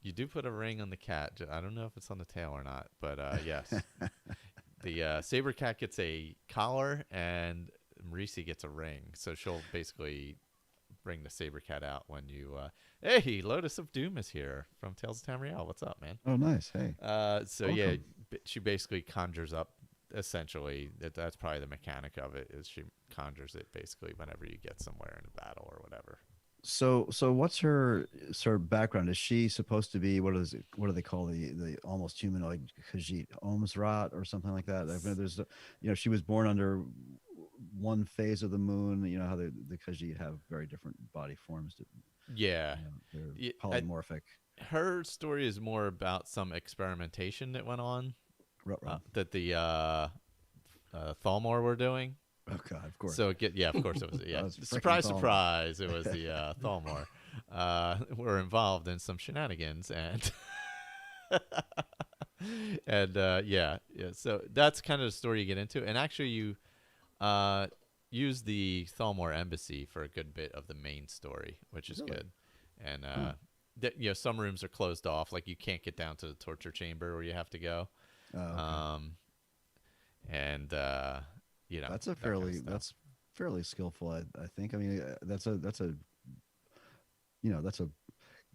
You do put a ring on the cat. I don't know if it's on the tail or not, but yes. The saber cat gets a collar, and Marisi gets a ring. So she'll basically bring the saber cat out when you. Hey, Lotus of Doom is here from Tales of Tamriel. What's up, man? Oh, nice. Hey. So welcome. Yeah, she basically conjures up. Essentially, that's probably the mechanic of it. Is she conjures it basically whenever you get somewhere in a battle or whatever. So what's her sort of background? Is she supposed to be what do they call the almost humanoid Khajiit, Omsrat or something like that? I mean, there's she was born under one phase of the moon. You know how the Khajiit have very different body forms. Yeah, they're polymorphic. Her story is more about some experimentation that went on that the Thalmor were doing. Oh God, of course. So of course it was. Yeah, surprise, surprise! It was the Thalmor. Were involved in some shenanigans, and yeah. So that's kind of the story you get into, and actually you use the Thalmor embassy for a good bit of the main story, which is good. And some rooms are closed off, like you can't get down to the torture chamber where you have to go. Oh, okay. That's fairly skillful. I think. I mean, that's a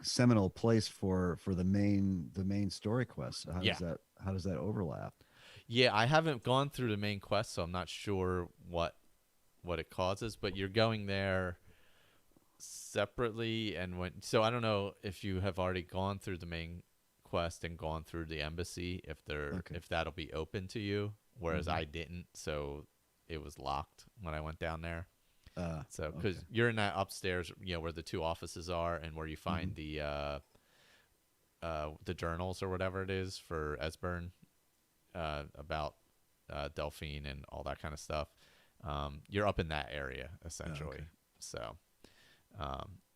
seminal place for the main story quest. How does that overlap? Yeah, I haven't gone through the main quest, so I'm not sure what it causes. But you're going there separately, and so I don't know if you have already gone through the main quest and gone through the embassy, if that'll be open to you, whereas I didn't, so it was locked when I went down there. So because you're in that upstairs, where the two offices are and where you find the journals or whatever it is for Esbern, about Delphine and all that kind of stuff. You're up in that area essentially. So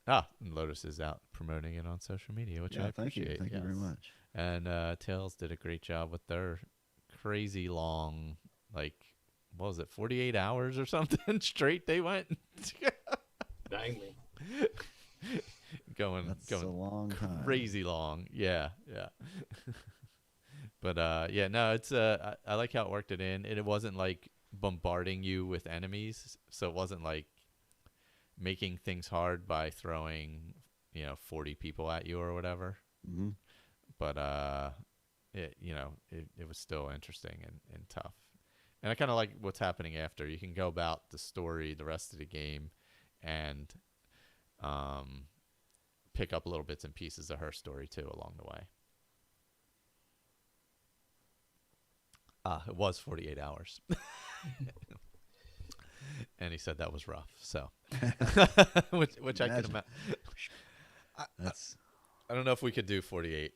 and Lotus is out promoting it on social media, which I appreciate. Thank you very much. And Tails did a great job with their crazy long, like, what was it, 48 hours or something straight they went. Dang me. going a long time. Crazy long. Yeah. But no, it's I like how it worked it in. It wasn't like bombarding you with enemies, so it wasn't like making things hard by throwing 40 people at you or whatever. But it was still interesting and tough. And I kind of like what's happening after. You can go about the story the rest of the game and pick up little bits and pieces of her story too along the way. It was 48 hours. And he said that was rough. So, which I can imagine. I don't know if we could do 48.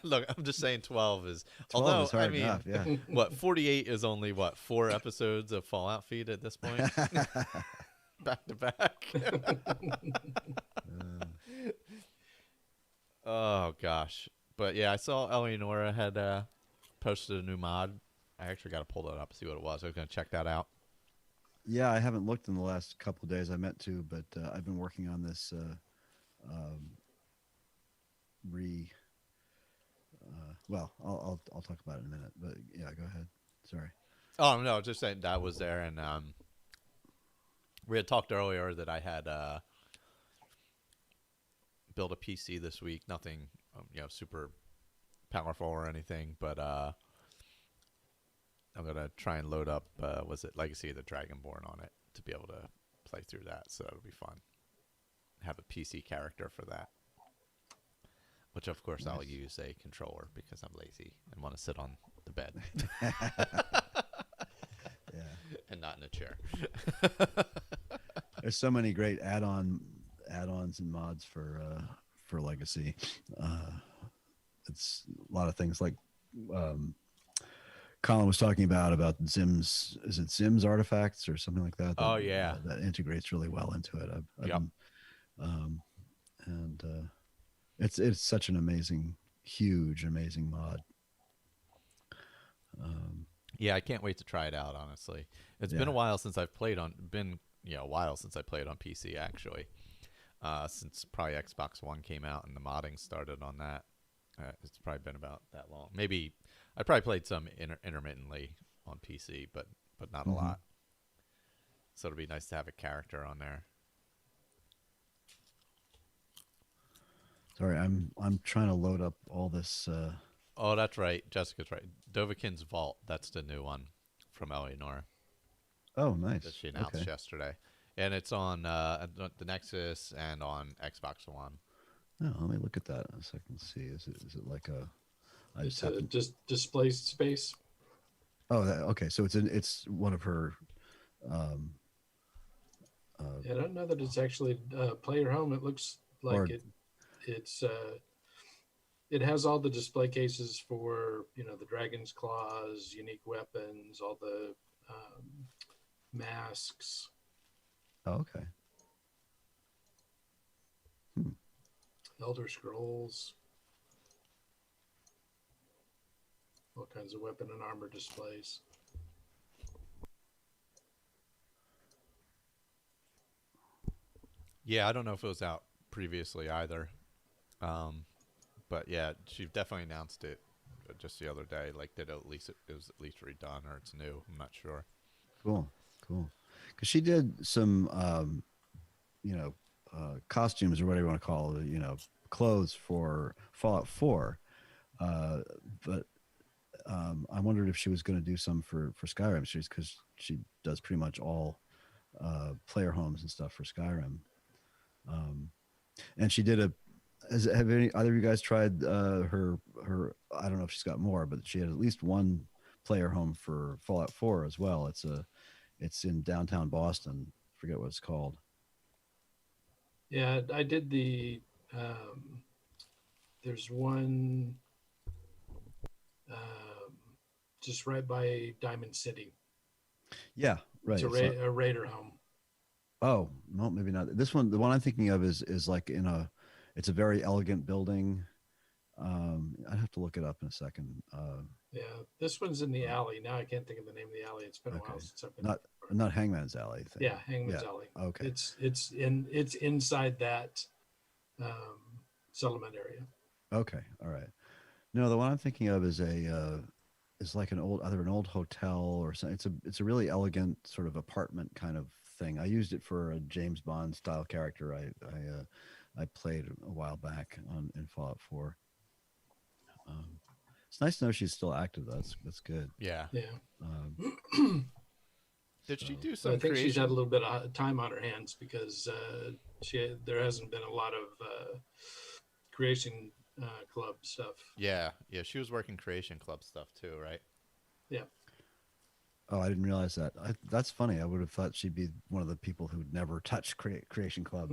Look, I'm just saying 12 is. 12 although is hard I mean, enough, yeah. What 48 is only 4 episodes of Fallout feed at this point, back to back. Oh gosh, but yeah, I saw Eleonora had posted a new mod. I actually got to pull that up and see what it was. I was going to check that out. Yeah, I haven't looked in the last couple of days. I meant to, but I've been working on this well, I'll talk about it in a minute. But yeah, go ahead. Sorry. Oh no, just saying that was there, and we had talked earlier that I had built a PC this week. Nothing, super powerful or anything, but I'm gonna try and load up. Was it Legacy of the Dragonborn on it to be able to play through that? So it'll be fun. Have a PC character for that, which of course nice. I'll use a controller because I'm lazy and want to sit on the bed. Yeah, and not in a chair. There's so many great add-ons and mods for Legacy. It's a lot of things like Colin was talking about Zim's. Is it Zim's artifacts or something like that? Oh yeah, that integrates really well into it. Yep. It's such an amazing, huge, amazing mod. Yeah, I can't wait to try it out. Honestly, it's been a while since I've played on. A while since I played on PC actually. Since probably Xbox One came out and the modding started on that. It's probably been about that long. Maybe I probably played some intermittently on PC, but not a lot. So it'll be nice to have a character on there. Sorry, I'm trying to load up all this. Oh, that's right. Jessica's right. Dovahkiin's Vault. That's the new one from Eleanor. Oh, nice. That she announced yesterday. And it's on the Nexus and on Xbox One. Oh, let me look at that so I can see. Is it like a? Just displaced space. Oh, okay. So it's one of her. I don't know that it's actually player home. It looks like it has all the display cases for the Dragon's Claws, unique weapons, all the masks. Oh, okay. Elder Scrolls. All kinds of weapon and armor displays. Yeah, I don't know if it was out previously either. But yeah, she definitely announced it just the other day. Like that, it was at least redone or it's new. I'm not sure. Cool. Because she did some, costumes or whatever you want to call it, clothes for Fallout 4. But I wondered if she was going to do some for Skyrim series because she does pretty much all player homes and stuff for Skyrim. And she did have either of you guys tried her? I don't know if she's got more, but she had at least one player home for Fallout 4 as well. It's in downtown Boston. Forget what it's called. Yeah, I did the. There's one just right by Diamond City. Yeah, right. It's a raider home. Oh, no, maybe not. This one, the one I'm thinking of is like it's a very elegant building. I'd have to look it up in a second. Yeah, this one's in the alley. Now I can't think of the name of the alley. It's been a while since I've been. Not Hangman's Alley. Yeah, Hangman's Alley. Okay. It's inside that settlement area. Okay, all right. No, the one I'm thinking of is like either an old hotel or something. It's a really elegant sort of apartment kind of thing. I used it for a James Bond style character I played a while back in Fallout 4. It's nice to know she's still active. That's good. Yeah. Did she do some? I think she's had a little bit of time on her hands because there hasn't been a lot of creation club stuff. Yeah, she was working creation club stuff too, right? Yeah. Oh, I didn't realize that. That's funny. I would have thought she'd be one of the people who'd never touched Creation Club.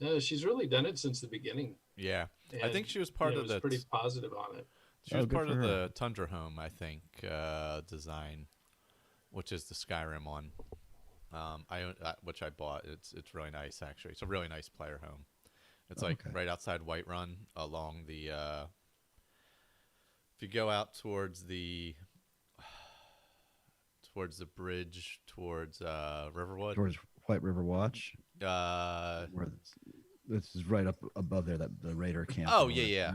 No, she's really done it since the beginning. Yeah, and I think she was part of the. Pretty positive on it. She was part of the Tundra Home, I think, design, which is the Skyrim one. Which I bought. It's really nice actually. It's a really nice player home. It's right outside Whiterun along the. If you go out towards the towards the bridge towards Riverwood. Towards White River Watch. Where this is right up above there, that the Raider camp. Oh yeah.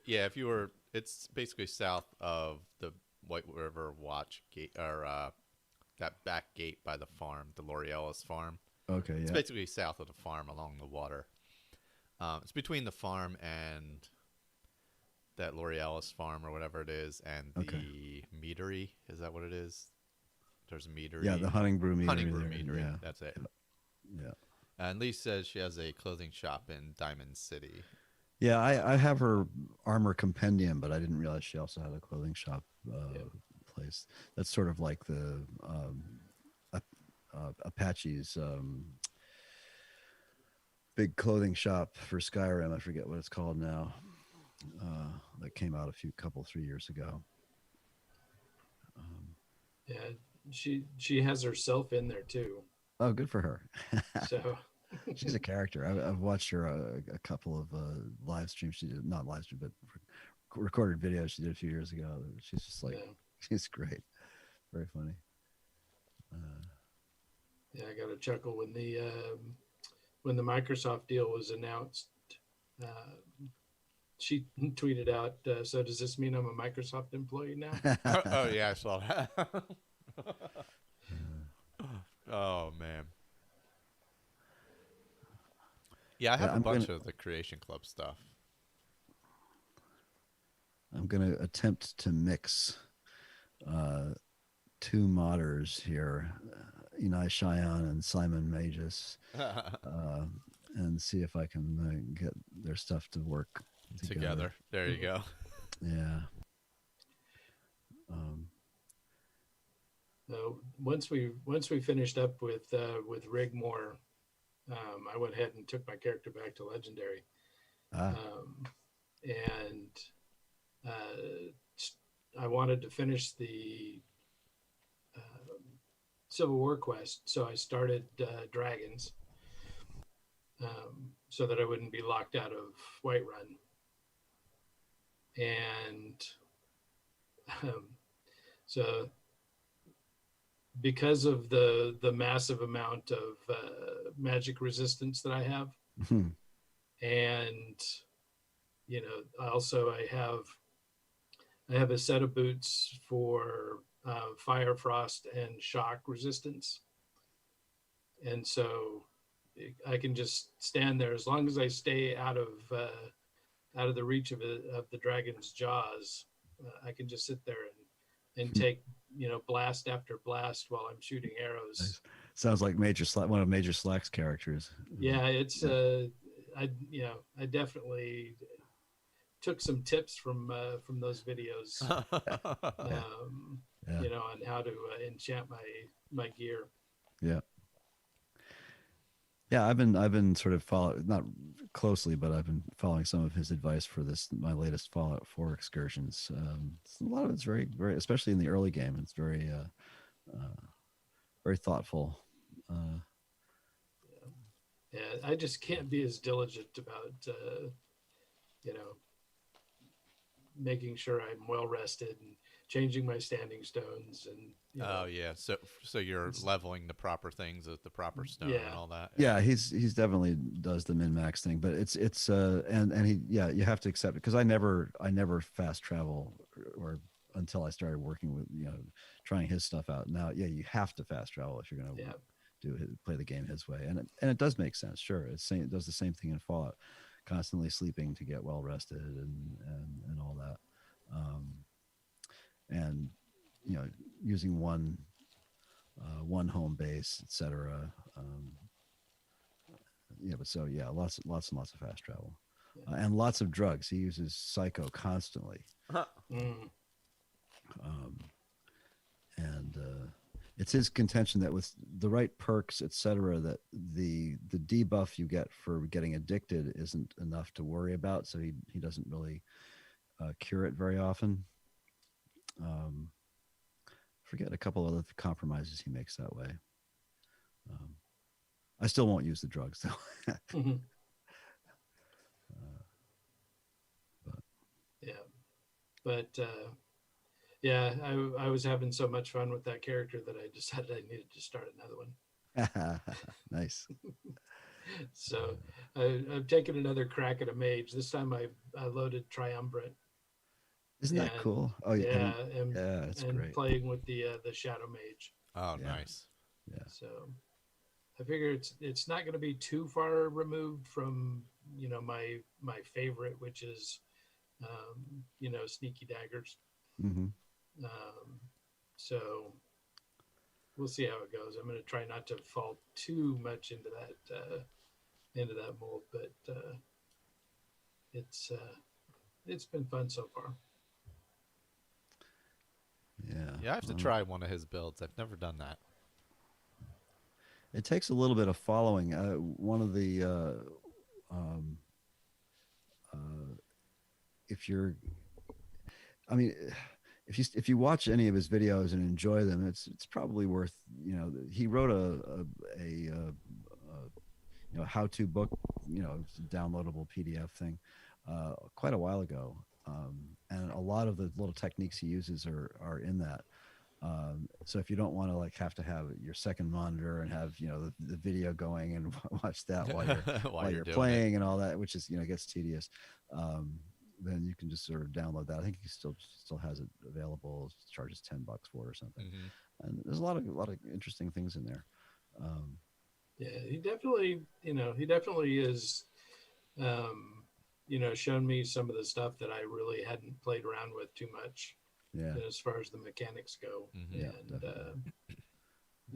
If you were, it's basically south of the White River Watch gate, or that back gate by the farm, the L'Orealis farm. Okay, yeah. It's basically south of the farm along the water. It's between the farm and that L'Orealis farm or whatever it is, and the meadery. Is that what it is? There's a meadery. Yeah, the Hunting Brew Meadery. Hunting Brew Meadery. Yeah. That's it. Yeah. And Lee says she has a clothing shop in Diamond City. Yeah, I have her armor compendium, but I didn't realize she also had a clothing shop place. That's sort of like the Apache's big clothing shop for Skyrim. I forget what it's called now. That came out 3 years ago. Yeah, she has herself in there too. Oh, good for her. So she's a character. I've watched her a couple of live streams she did, not live stream, but recorded videos she did a few years ago. She's just like, she's great. Very funny. Yeah, I got a chuckle when the Microsoft deal was announced. She tweeted out, "So does this mean I'm a Microsoft employee now?" Oh yeah, I saw that. Oh man. Yeah, I have a bunch of the Creation Club stuff. I'm going to attempt to mix two modders here, Enai Cheyenne and Simon Magus, and see if I can get their stuff to work together. There you go. Yeah. Once we finished up with Rigmore, I went ahead and took my character back to Legendary, and I wanted to finish the Civil War quest, so I started Dragons, so that I wouldn't be locked out of Whiterun, and so because of the massive amount of magic resistance that I have, and also I have a set of boots for fire, frost, and shock resistance, and so I can just stand there as long as I stay out of the reach of the dragon's jaws. I can just sit there and take blast after blast while I'm shooting arrows. Sounds like one of Major Slack's characters. Yeah, it's I definitely took some tips from those videos, on how to enchant my gear. Yeah. Yeah, I've been sort of following, not closely, but I've been following some of his advice for my latest Fallout 4 excursions. A lot of it's very, very, especially in the early game, it's very, very thoughtful. Yeah, I just can't be as diligent about, making sure I'm well rested and changing my standing stones and. Oh yeah, so you're leveling the proper things at the proper stone and all that. Yeah, he's definitely does the min-max thing, but it's and he you have to accept it, because I never fast travel or until I started working with trying his stuff out. Now you have to fast travel if you're going to play the game his way, and it does make sense. Sure, it does the same thing in Fallout, constantly sleeping to get well rested and all that, and using one home base, etc. Lots and lots of fast travel, and lots of drugs. He uses Psycho constantly, and it's his contention that with the right perks, etc., that the debuff you get for getting addicted isn't enough to worry about. So he doesn't really cure it very often. Forget a couple other compromises he makes that way. I still won't use the drugs though. But Yeah, I was having so much fun with that character that I decided I needed to start another one. Nice. So I've taken another crack at a mage. This time I loaded Triumvirate. Isn't that cool? Oh yeah, yeah, it's and great. playing with the Shadow Mage. Oh, Yeah. nice. Yeah. So I figure it's not going to be too far removed from my favorite, which is Sneaky Daggers. Mm-hmm. So we'll see how it goes. I'm going to try not to fall too much into that mold, but it's been fun so far. Yeah. I have to try one of his builds. I've never done that. It takes a little bit of following. One of the if you watch any of his videos and enjoy them, it's probably worth. He wrote a how-to book, downloadable PDF thing, quite a while ago, and a lot of the little techniques he uses are in that. So if you don't want to have to have your second monitor and have the video going and watch that while you're playing and all that, which is gets tedious, then you can just sort of download that. I think he still has it available. Charges $10 for it or something. Mm-hmm. And there's a lot of interesting things in there. Yeah, he definitely is. Shown me some of the stuff that I really hadn't played around with too much. Yeah. As far as the mechanics go, mm-hmm.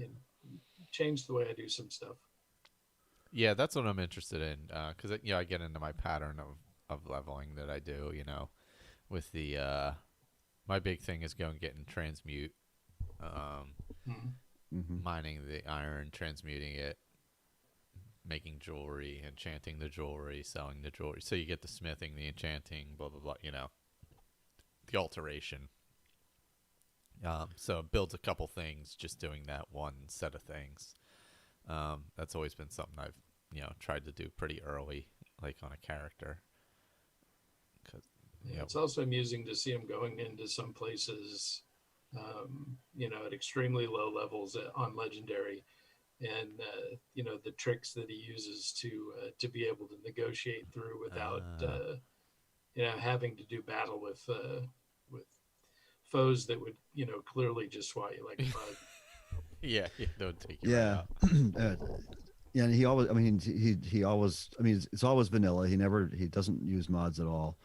and changed the way I do some stuff. Yeah, that's what I'm interested in, because I get into my pattern of leveling that I do. With the my big thing is getting transmute, mining the iron, transmuting it, making jewelry, enchanting the jewelry, selling the jewelry. So you get the smithing, the enchanting, blah blah blah. The alteration. So it builds a couple things just doing that one set of things. That's always been something I've tried to do pretty early, like on a character. It's also amusing to see him going into some places, at extremely low levels on legendary, and the tricks that he uses to be able to negotiate through without having to do battle with foes that would clearly just swat you like a bug. Yeah, don't take you out. Yeah, and he always, he always, it's always vanilla. He doesn't use mods at all.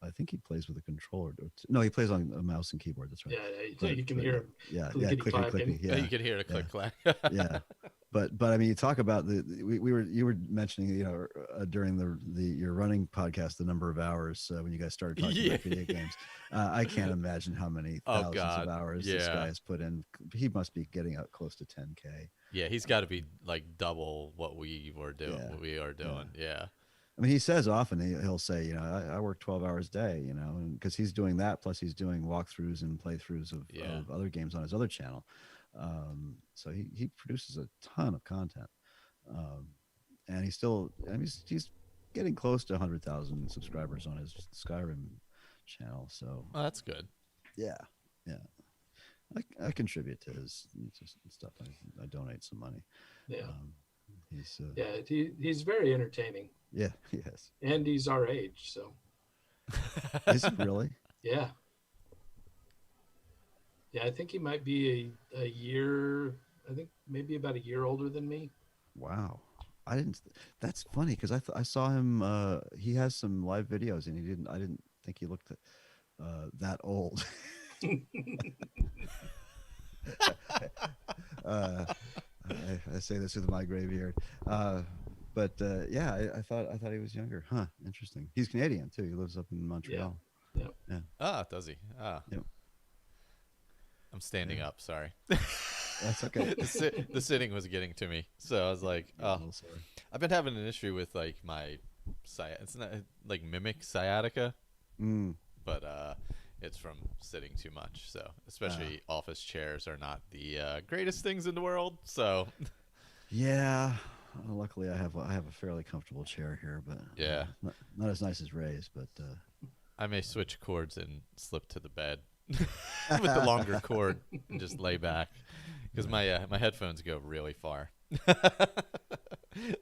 I think he plays with a controller. No, he plays on a mouse and keyboard. That's right. Yeah, you can hear him. Yeah, clicky. Yeah, you can hear the click clack. Yeah, but you talk about you were mentioning during your running podcast the number of hours when you guys started talking about video games. I can't imagine how many thousands of hours this guy has put in. He must be getting up close to 10K. Yeah, he's got to be like double what we were doing. Yeah. What we are doing. Yeah. He says often he'll say, I work 12 hours a day, because he's doing that. Plus he's doing walkthroughs and playthroughs of other games on his other channel. So he produces a ton of content. And he's still, he's getting close to 100,000 subscribers on his Skyrim channel. So that's good. Yeah. I contribute to his stuff. I donate some money. Yeah. He's he's very entertaining. Yeah, yes. And he's our age, so. Is he really? Yeah. Yeah, I think he might be a year. I think maybe about a year older than me. Wow, I didn't. That's funny because I saw him. He has some live videos, and I didn't think he looked that old. I say this with my gray beard. But I thought he was younger. Huh? Interesting. He's Canadian too. He lives up in Montreal. Yeah. Ah, does he? Ah. Yep. I'm standing up. Sorry. That's okay. The sitting was getting to me, so I was like, "Oh, sorry." I've been having an issue with like my it's not like mimic sciatica, but it's from sitting too much. So especially office chairs are not the greatest things in the world. So yeah. Luckily, I have a fairly comfortable chair here, but yeah, not as nice as Ray's, but I may switch cords and slip to the bed with the longer cord and just lay back because my headphones go really far.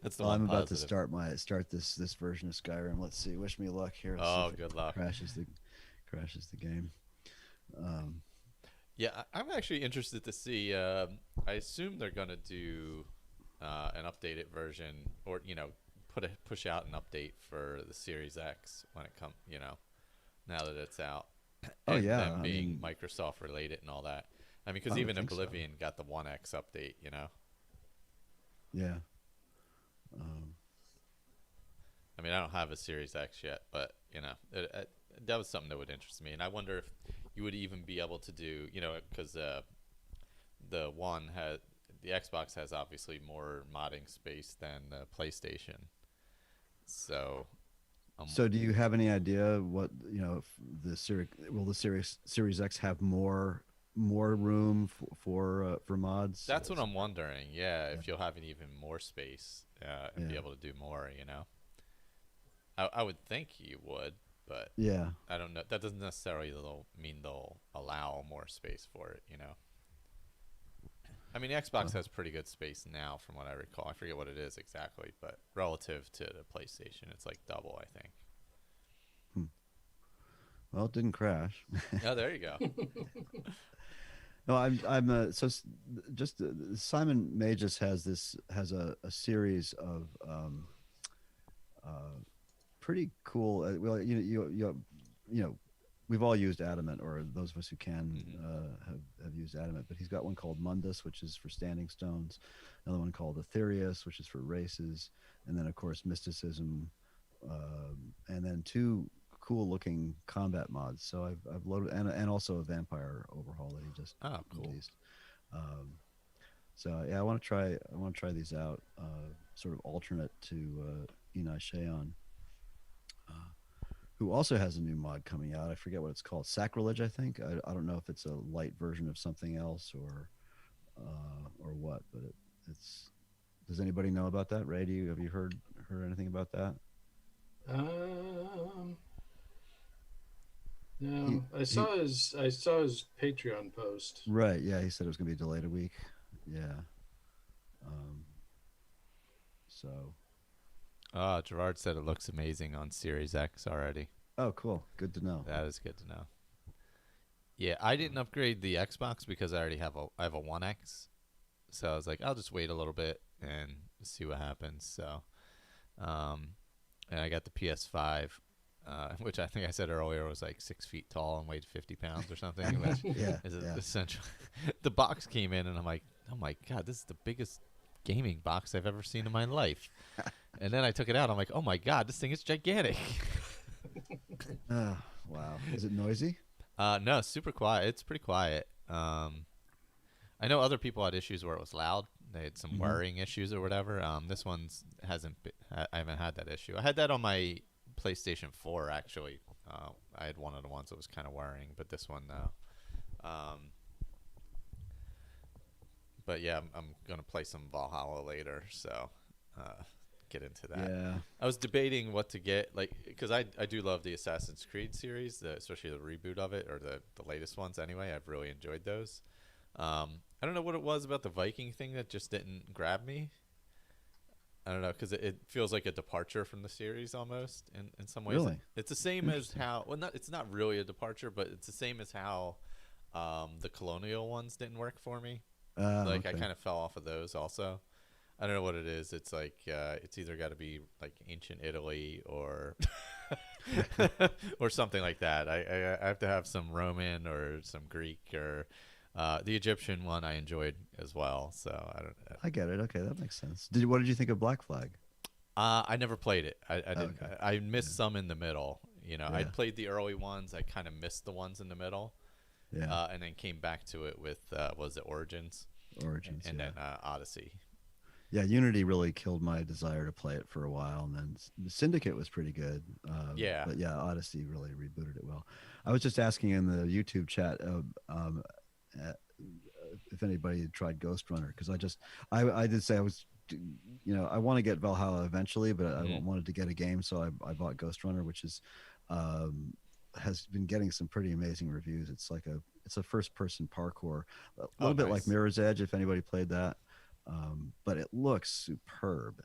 That's the one I'm about positive. to start this version of Skyrim. Let's see. Wish me luck here. Oh, good luck. Crashes the game. Yeah, I'm actually interested to see. I assume they're gonna do an updated version, or push out an update for the Series X when it comes. Now that it's out. Oh and yeah, them being Microsoft related and all that. I mean, because even Oblivion got the One X update. Yeah. I mean, I don't have a Series X yet, but that was something that would interest me, and I wonder if you would even be able to do, because the Xbox has obviously more modding space than the PlayStation. So do you have any idea what the Series X have more room for mods? That's what I'm wondering. Yeah, if you'll have even more space and be able to do more. I would think you would, but yeah, I don't know. That doesn't necessarily mean they'll allow more space for it. I mean, Xbox has pretty good space now, from what I recall. I forget what it is exactly, but relative to the PlayStation, it's like double, I think. Well, it didn't crash. Oh, there you go. No, I'm so just Simon Magus has a series of pretty cool. Well, we've all used Adamant, or those of us who can have used Adamant. But he's got one called Mundus, which is for standing stones. Another one called Aetherius, which is for races, and then of course Mysticism, and then 2 cool-looking combat mods. So I've loaded, and also a vampire overhaul that he just released. So yeah, I want to try these out. Sort of alternate to Enai Sheon, who also has a new mod coming out. I forget what it's called. Sacrilege, I think. I don't know if it's a light version of something else or what, but it's. Does anybody know about that? Ray, have you heard anything about that? No, I saw his Patreon post. Right. Yeah, he said it was going to be delayed a week. Yeah. So. Gerard said it looks amazing on Series X already. Oh, cool. Good to know. That is good to know. Yeah, I didn't upgrade the Xbox because I already have a One X. So I was like, I'll just wait a little bit and see what happens. So, and I got the PS5. Which I think I said earlier was like 6 feet tall and weighed 50 pounds or something. Which is essential. The box came in and I'm like, oh my God, this is the biggest gaming box I've ever seen in my life. And then I took it out. I'm like, oh my God, this thing is gigantic. Wow. Is it noisy? No, super quiet. It's pretty quiet. I know other people had issues where it was loud. They had some whirring issues or whatever. This one's I haven't had that issue. I had that on my PlayStation 4 actually. I had one of the ones that was kind of whirring, but this one no. But yeah, I'm gonna play some Valhalla later, so get into that. Yeah. I was debating what to get, because I do love the Assassin's Creed series, especially the reboot of it, or the latest ones anyway. I've really enjoyed those. I don't know what it was about the Viking thing that just didn't grab me. I don't know, because it feels like a departure from the series almost in some ways. Really? It's the same as how, it's not really a departure, but it's the same as how the Colonial ones didn't work for me. I kind of fell off of those also. I don't know what it is. It's like it's either got to be like ancient Italy or or something like that. I have to have some Roman or some Greek or the Egyptian one I enjoyed as well. So I get it. Okay, that makes sense. What did you think of Black Flag? I never played it. I didn't. Okay. I missed some in the middle. I played the early ones. I kind of missed the ones in the middle. Yeah. And then came back to it with was it Origins? Origins. And then Odyssey. Yeah, Unity really killed my desire to play it for a while, and then Syndicate was pretty good. But yeah, Odyssey really rebooted it well. I was just asking in the YouTube chat if anybody had tried Ghost Runner, because I did say I was, I want to get Valhalla eventually, but I wanted to get a game, so I bought Ghost Runner, which is has been getting some pretty amazing reviews. It's a first person parkour, a little bit like Mirror's Edge, if anybody played that. But it looks superb,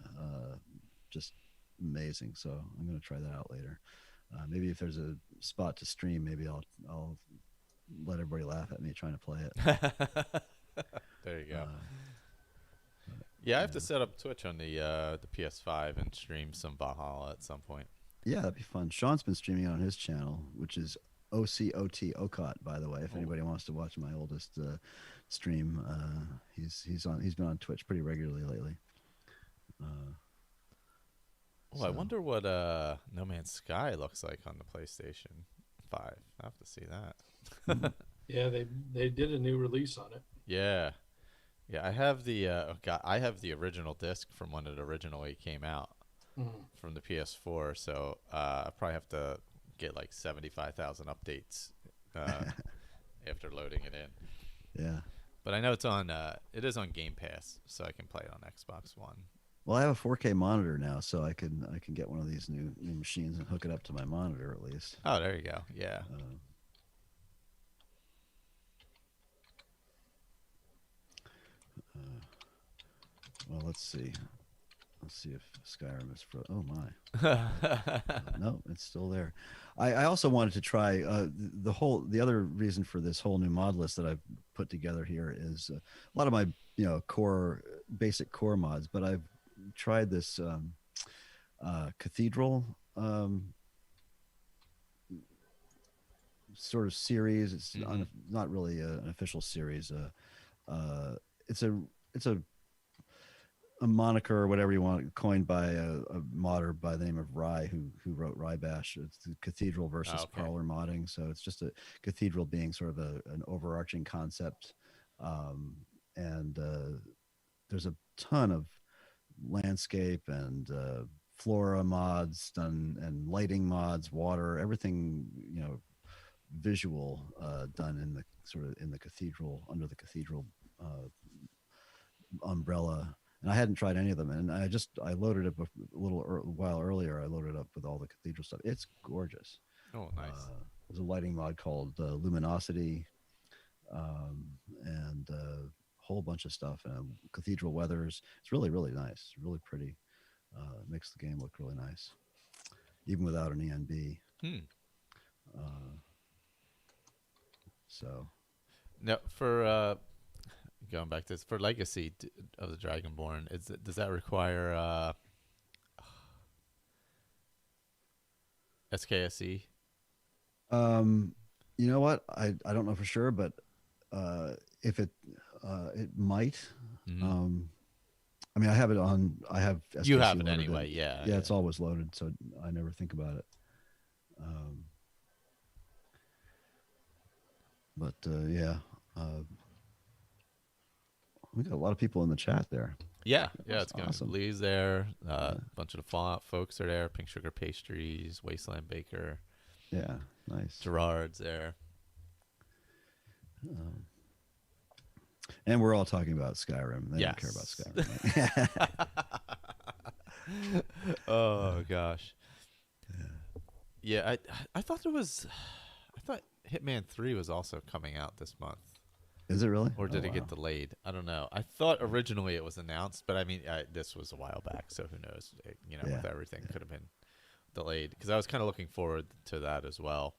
just amazing. So I'm going to try that out later. Maybe if there's a spot to stream, maybe I'll let everybody laugh at me trying to play it. There you go. I have to set up Twitch on the PS5 and stream some Valhalla at some point. Yeah, that'd be fun. Sean's been streaming on his channel, which is OCOT, by the way. If anybody wants to watch my oldest stream, he's been on Twitch pretty regularly lately. I wonder what No Man's Sky looks like on the PlayStation 5. I have to see that. Yeah, they did a new release on it. Yeah, I have the original disc from when it originally came out from the PS4. So I probably have to get like 75,000 updates after loading it in. Yeah, but I know it is on Game Pass, so I can play it on Xbox One. Well, I have a 4K monitor now, so I can get one of these new machines and hook it up to my monitor at least. Oh, there you go. Yeah. Well, let's see. Let's see if Skyrim is oh my. No, it's still there. I also wanted to try the other reason for this whole new mod list that I've put together here is a lot of my basic core mods, but I've tried this cathedral sort of series. It's not really an official series. It's a moniker or whatever you want, coined by a modder by the name of Rye, who wrote Rye Bash. It's the cathedral versus parlor modding. So it's just a cathedral being sort of an overarching concept. And there's a ton of landscape and flora mods done, and lighting mods, water, everything, visual done in the cathedral, under the cathedral umbrella. And I hadn't tried any of them, and I loaded it a while earlier. I loaded up with all the cathedral stuff. It's gorgeous. Oh, nice. There's a lighting mod called Luminosity, and a whole bunch of stuff. And cathedral weathers. It's really, really nice. Really pretty. Makes the game look really nice, even without an ENB. So. Now for. Going back to this, for Legacy of the Dragonborn, does that require SKSE? You know what? I don't know for sure, but if it might. I mean, I have it on. I have. SKSE you have it anyway, yeah. Yeah, it's always loaded, so I never think about it. But yeah. We got a lot of people in the chat there. Yeah, it's good. Awesome. Lee's there. A bunch of the Fallout folks are there. Pink Sugar Pastries, Wasteland Baker. Yeah, nice. Gerard's there. And we're all talking about Skyrim. They don't care about Skyrim. Oh gosh. Yeah, I thought Hitman 3 was also coming out this month. Is it really? Or did it get delayed? I don't know. I thought originally it was announced, but I mean, this was a while back, so who knows? With everything, could have been delayed. Because I was kind of looking forward to that as well.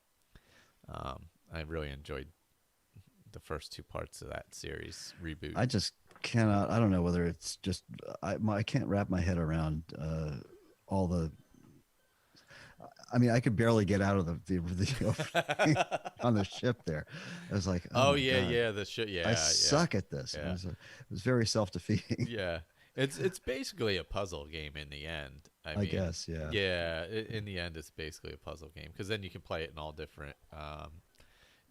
I really enjoyed the first two parts of that series reboot. I just cannot. I don't know whether it's just I can't wrap my head around all the. I mean, I could barely get out of the on the ship there. I was like, oh yeah, the ship. Yeah, I suck at this. Yeah. It was very self-defeating. Yeah, it's basically a puzzle game in the end. I guess, yeah. Yeah, in the end, it's basically a puzzle game because then you can play it in all different,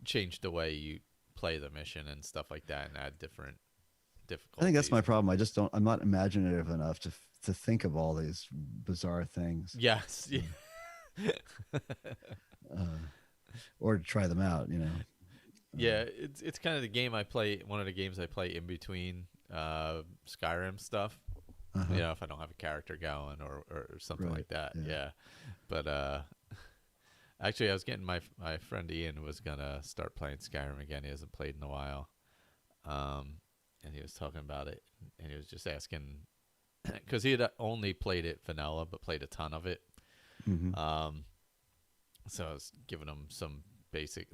change the way you play the mission and stuff like that, and add different difficulties. I think that's my problem. I'm not imaginative enough to think of all these bizarre things. Yes. Yeah. Or to try them out, Yeah, it's kind of the game I play. One of the games I play in between Skyrim stuff. If I don't have a character going or something like that. Yeah. But Actually, I was getting my friend Ian was gonna start playing Skyrim again. He hasn't played in a while, and he was talking about it, and he was just asking because he had only played it vanilla, but played a ton of it. Mm-hmm. So I was giving him some basic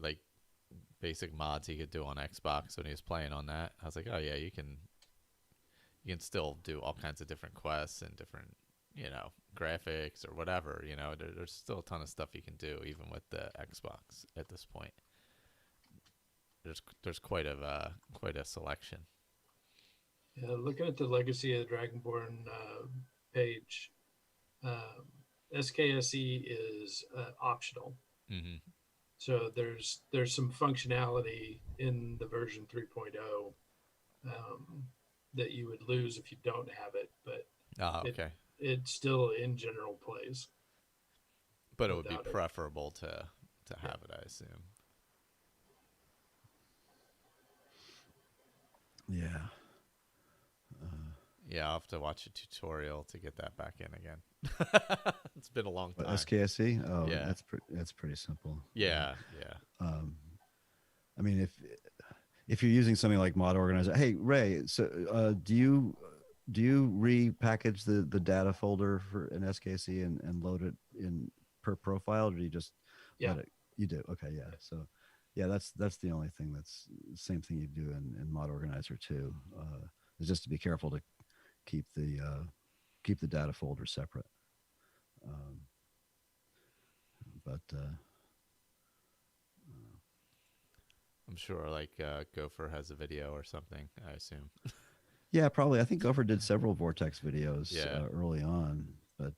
mods he could do on Xbox when he was playing on that. I was like, oh yeah, you can still do all kinds of different quests and different, graphics or whatever. There's still a ton of stuff you can do even with the Xbox at this point. There's quite a selection. Yeah, looking at the Legacy of the Dragonborn page, SKSE is optional. Mm-hmm. So there's some functionality in the version 3.0 that you would lose if you don't have it, but okay. It still in general plays. But it would be preferable to have it, I assume. Yeah. Yeah, I'll have to watch a tutorial to get that back in again. It's been a long time. SKSE? Oh, yeah. That's pretty simple. Yeah. I mean, if you're using something like Mod Organizer, hey Ray, so do you repackage the data folder for an SKSE and load it in per profile, or do you just let it? You do. Okay, yeah. So yeah, that's the only thing that's the same thing you do in Mod Organizer too. Is just to be careful to keep the data folder separate. I'm sure Gopher has a video or something, I assume. Yeah, probably. I think Gopher did several Vortex videos early on, but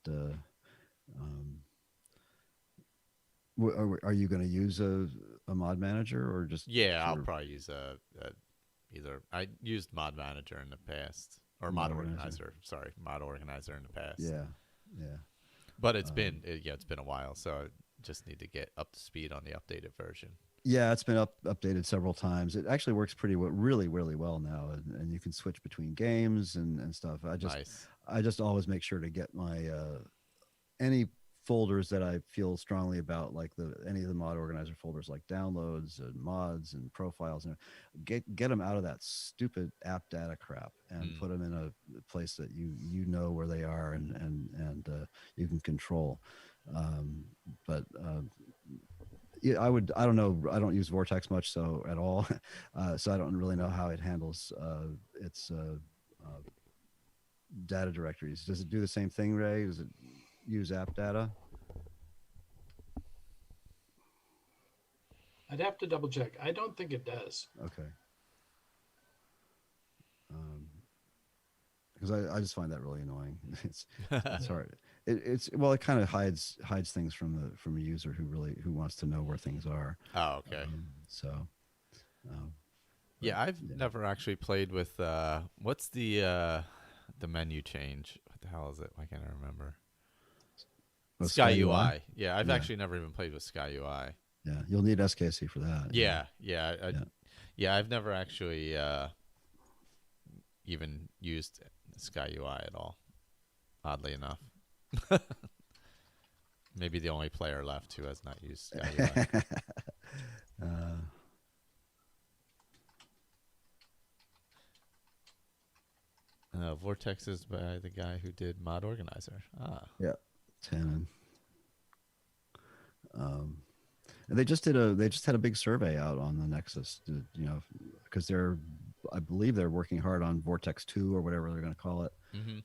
are you going to use a mod manager or just? Yeah, I'll probably use either. I used Mod Manager in the past, or Mod Organizer. Sorry, Mod Organizer in the past. Yeah. But it's been a while, so I just need to get up to speed on the updated version. Yeah, it's been updated several times. It actually works really well now, and you can switch between games and stuff. I just always make sure to get my any folders that I feel strongly about, like any of the Mod Organizer folders, like downloads and mods and profiles, and get them out of that stupid app data crap and put them in a place that you know where they are and you can control. Yeah, I don't know. I don't use Vortex much at all, so I don't really know how it handles its data directories. Does it do the same thing, Ray? Does it use app data? I'd have to double check. I don't think it does. Okay. Because I just find that really annoying. It's hard. It kind of hides things from a user who wants to know where things are. Oh, okay. I've never actually played with what's the menu change? What the hell is it? Why can't I remember? Sky UI. Yeah, I've actually never even played with Sky UI. Yeah, you'll need SKC for that. I've never actually even used Sky UI at all, oddly enough. Maybe the only player left who has not used Sky UI. Vortex is by the guy who did Mod Organizer. Yeah, Tannen. And they just had a big survey out on the Nexus, because I believe they're working hard on Vortex 2 or whatever they're going to call it. Mm-hmm.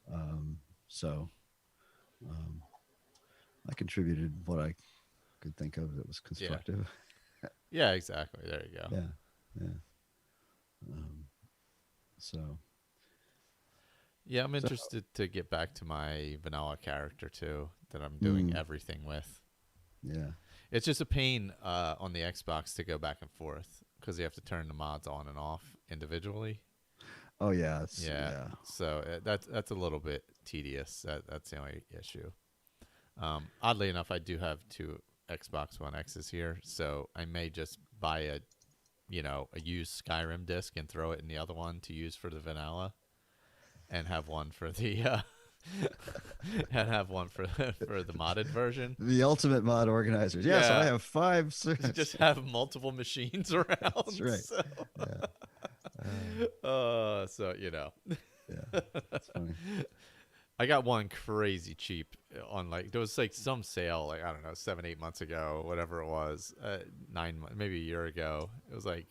I contributed what I could think of that was constructive. Yeah, exactly. There you go. Yeah. Yeah, I'm interested to get back to my vanilla character too, that I'm doing everything with. Yeah. It's just a pain on the Xbox to go back and forth because you have to turn the mods on and off individually. Oh yeah. So that's a little bit tedious. That's the only issue. Oddly enough, I do have 2 Xbox One X's here, so I may just buy a used Skyrim disc and throw it in the other one to use for the vanilla, and have one for the And have one for the modded version. The ultimate mod organizers. Yes, Yeah. I have 5. Just have multiple machines around. That's right. So. Yeah. So Yeah, that's funny. I got one crazy cheap on there was some sale I don't know 7-8 months ago, whatever it was, 9 months, maybe a year ago. It was like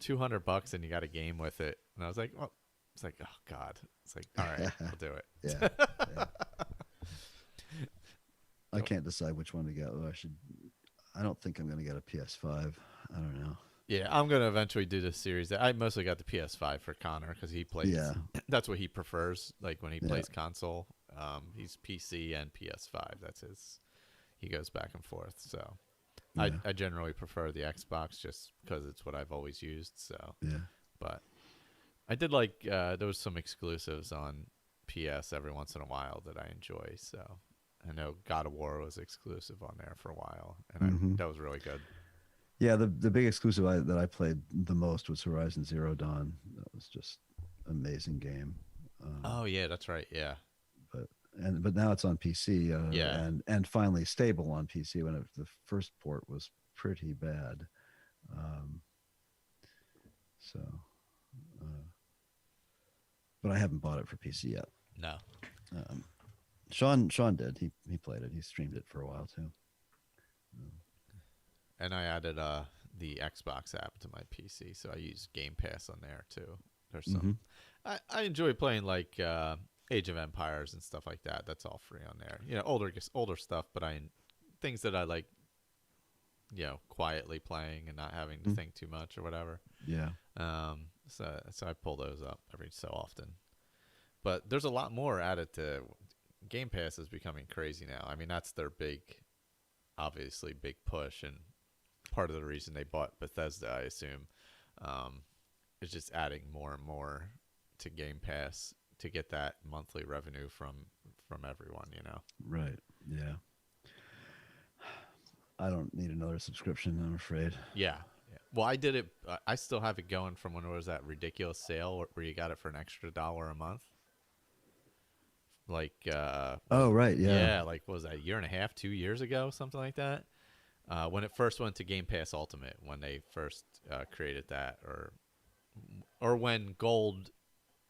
$200 and you got a game with it, and I was like, well, it's like, oh god, it's like, all right, I'll do it. Yeah. I can't decide which one to get. I don't think I'm gonna get a PS5. I don't know. Yeah, I'm gonna eventually do this series. I mostly got the PS5 for Connor because he plays. Yeah. That's what he prefers. Like when he plays console, he's PC and PS5. That's his. He goes back and forth. So, I generally prefer the Xbox just because it's what I've always used. So, but I did there was some exclusives on PS every once in a while that I enjoy. So, I know God of War was exclusive on there for a while, and that was really good. Yeah, the big exclusive that I played the most was Horizon Zero Dawn. That was just an amazing game. Oh yeah, that's right. Yeah. But now it's on PC. And finally stable on PC. When the first port was pretty bad. But I haven't bought it for PC yet. No. Sean did. He played it. He streamed it for a while too. And I added the Xbox app to my PC, so I use Game Pass on there too. There's some. I enjoy playing Age of Empires and stuff like that. That's all free on there. Older stuff, but things that I like. Quietly playing and not having to think too much or whatever. Yeah. So I pull those up every so often. But there's a lot more added to Game Pass. Is becoming crazy now. I mean, that's their big push, and part of the reason they bought Bethesda, I assume, is just adding more and more to Game Pass to get that monthly revenue from everyone, Right. Yeah. I don't need another subscription, I'm afraid. Yeah. Well, I did it. I still have it going from when it was that ridiculous sale where you got it for an extra $1 a month. Oh, right. Yeah. Yeah. What was that, a year and a half, 2 years ago, something like that? When it first went to Game Pass Ultimate, when they first created that, or when Gold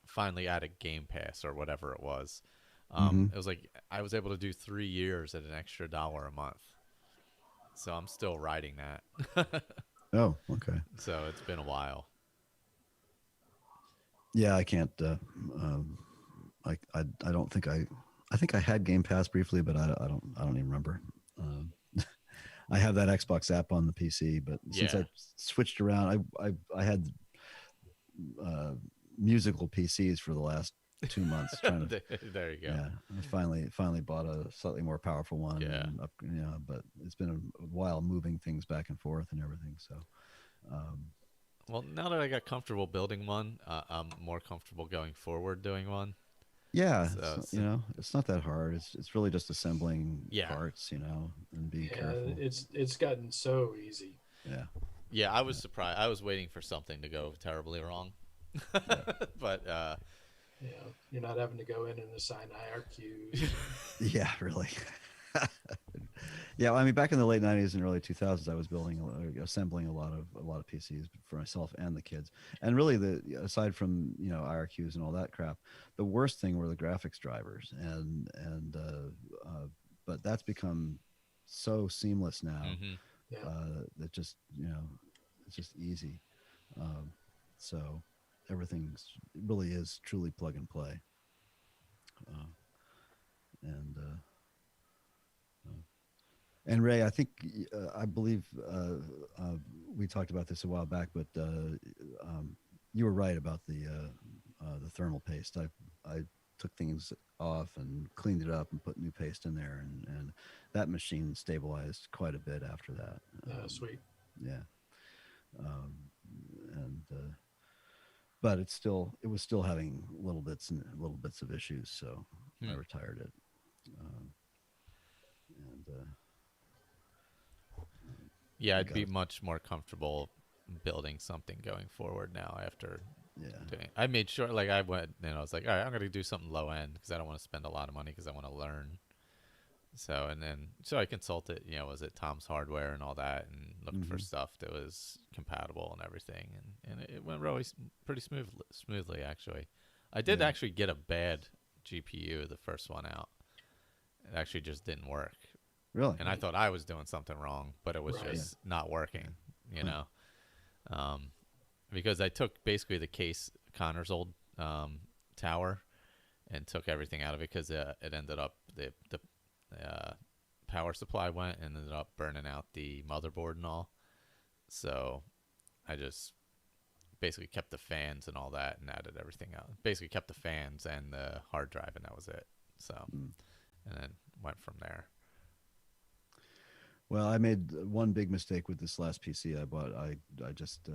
finally added Game Pass or whatever it was, it was I was able to do 3 years at an extra $1 a month. So I'm still riding that. Oh, okay. So it's been a while. Yeah, I can't. I don't think I think I had Game Pass briefly, but I don't even remember. I have that Xbox app on the PC, but since I switched around, I had musical PCs for the last 2 months. Trying to, there you go. Yeah, I finally bought a slightly more powerful one. Yeah. But it's been a while moving things back and forth and everything. So. Well, now that I got comfortable building one, I'm more comfortable going forward doing one. Yeah, it's not that hard. It's really just assembling parts, and being careful. It's gotten so easy. Yeah. Yeah, I was surprised. I was waiting for something to go terribly wrong, but you're not having to go in and assign IRQs. Yeah, really. Yeah, I mean, back in the late '90s and early 2000s, I was assembling a lot of PCs for myself and the kids. And really, aside from IRQs and all that crap, the worst thing were the graphics drivers. But that's become so seamless now that just it's just easy. So everything really is truly plug and play. And Ray, I think I believe we talked about this a while back, but you were right about the thermal paste. I took things off and cleaned it up and put new paste in there, and that machine stabilized quite a bit after that. Sweet. Yeah. But it was still having little bits of issues, so I retired it. Yeah, I'd be much more comfortable building something going forward now after I made sure, like, I went and I was like, all right, I'm going to do something low end because I don't want to spend a lot of money because I want to learn. So I consulted, was it Tom's Hardware and all that, and looked for stuff that was compatible and everything, and it went really pretty smoothly actually. I did actually get a bad GPU the first one out. It actually just didn't work. Really? And I thought I was doing something wrong, but it was just not working, because I took basically the case, Connor's old tower, and took everything out of it because it ended up the power supply went and ended up burning out the motherboard and all. So I just basically kept the fans and all that and added everything out. Basically kept the fans and the hard drive, and that was it. So, and then went from there. Well, I made one big mistake with this last PC I bought. I just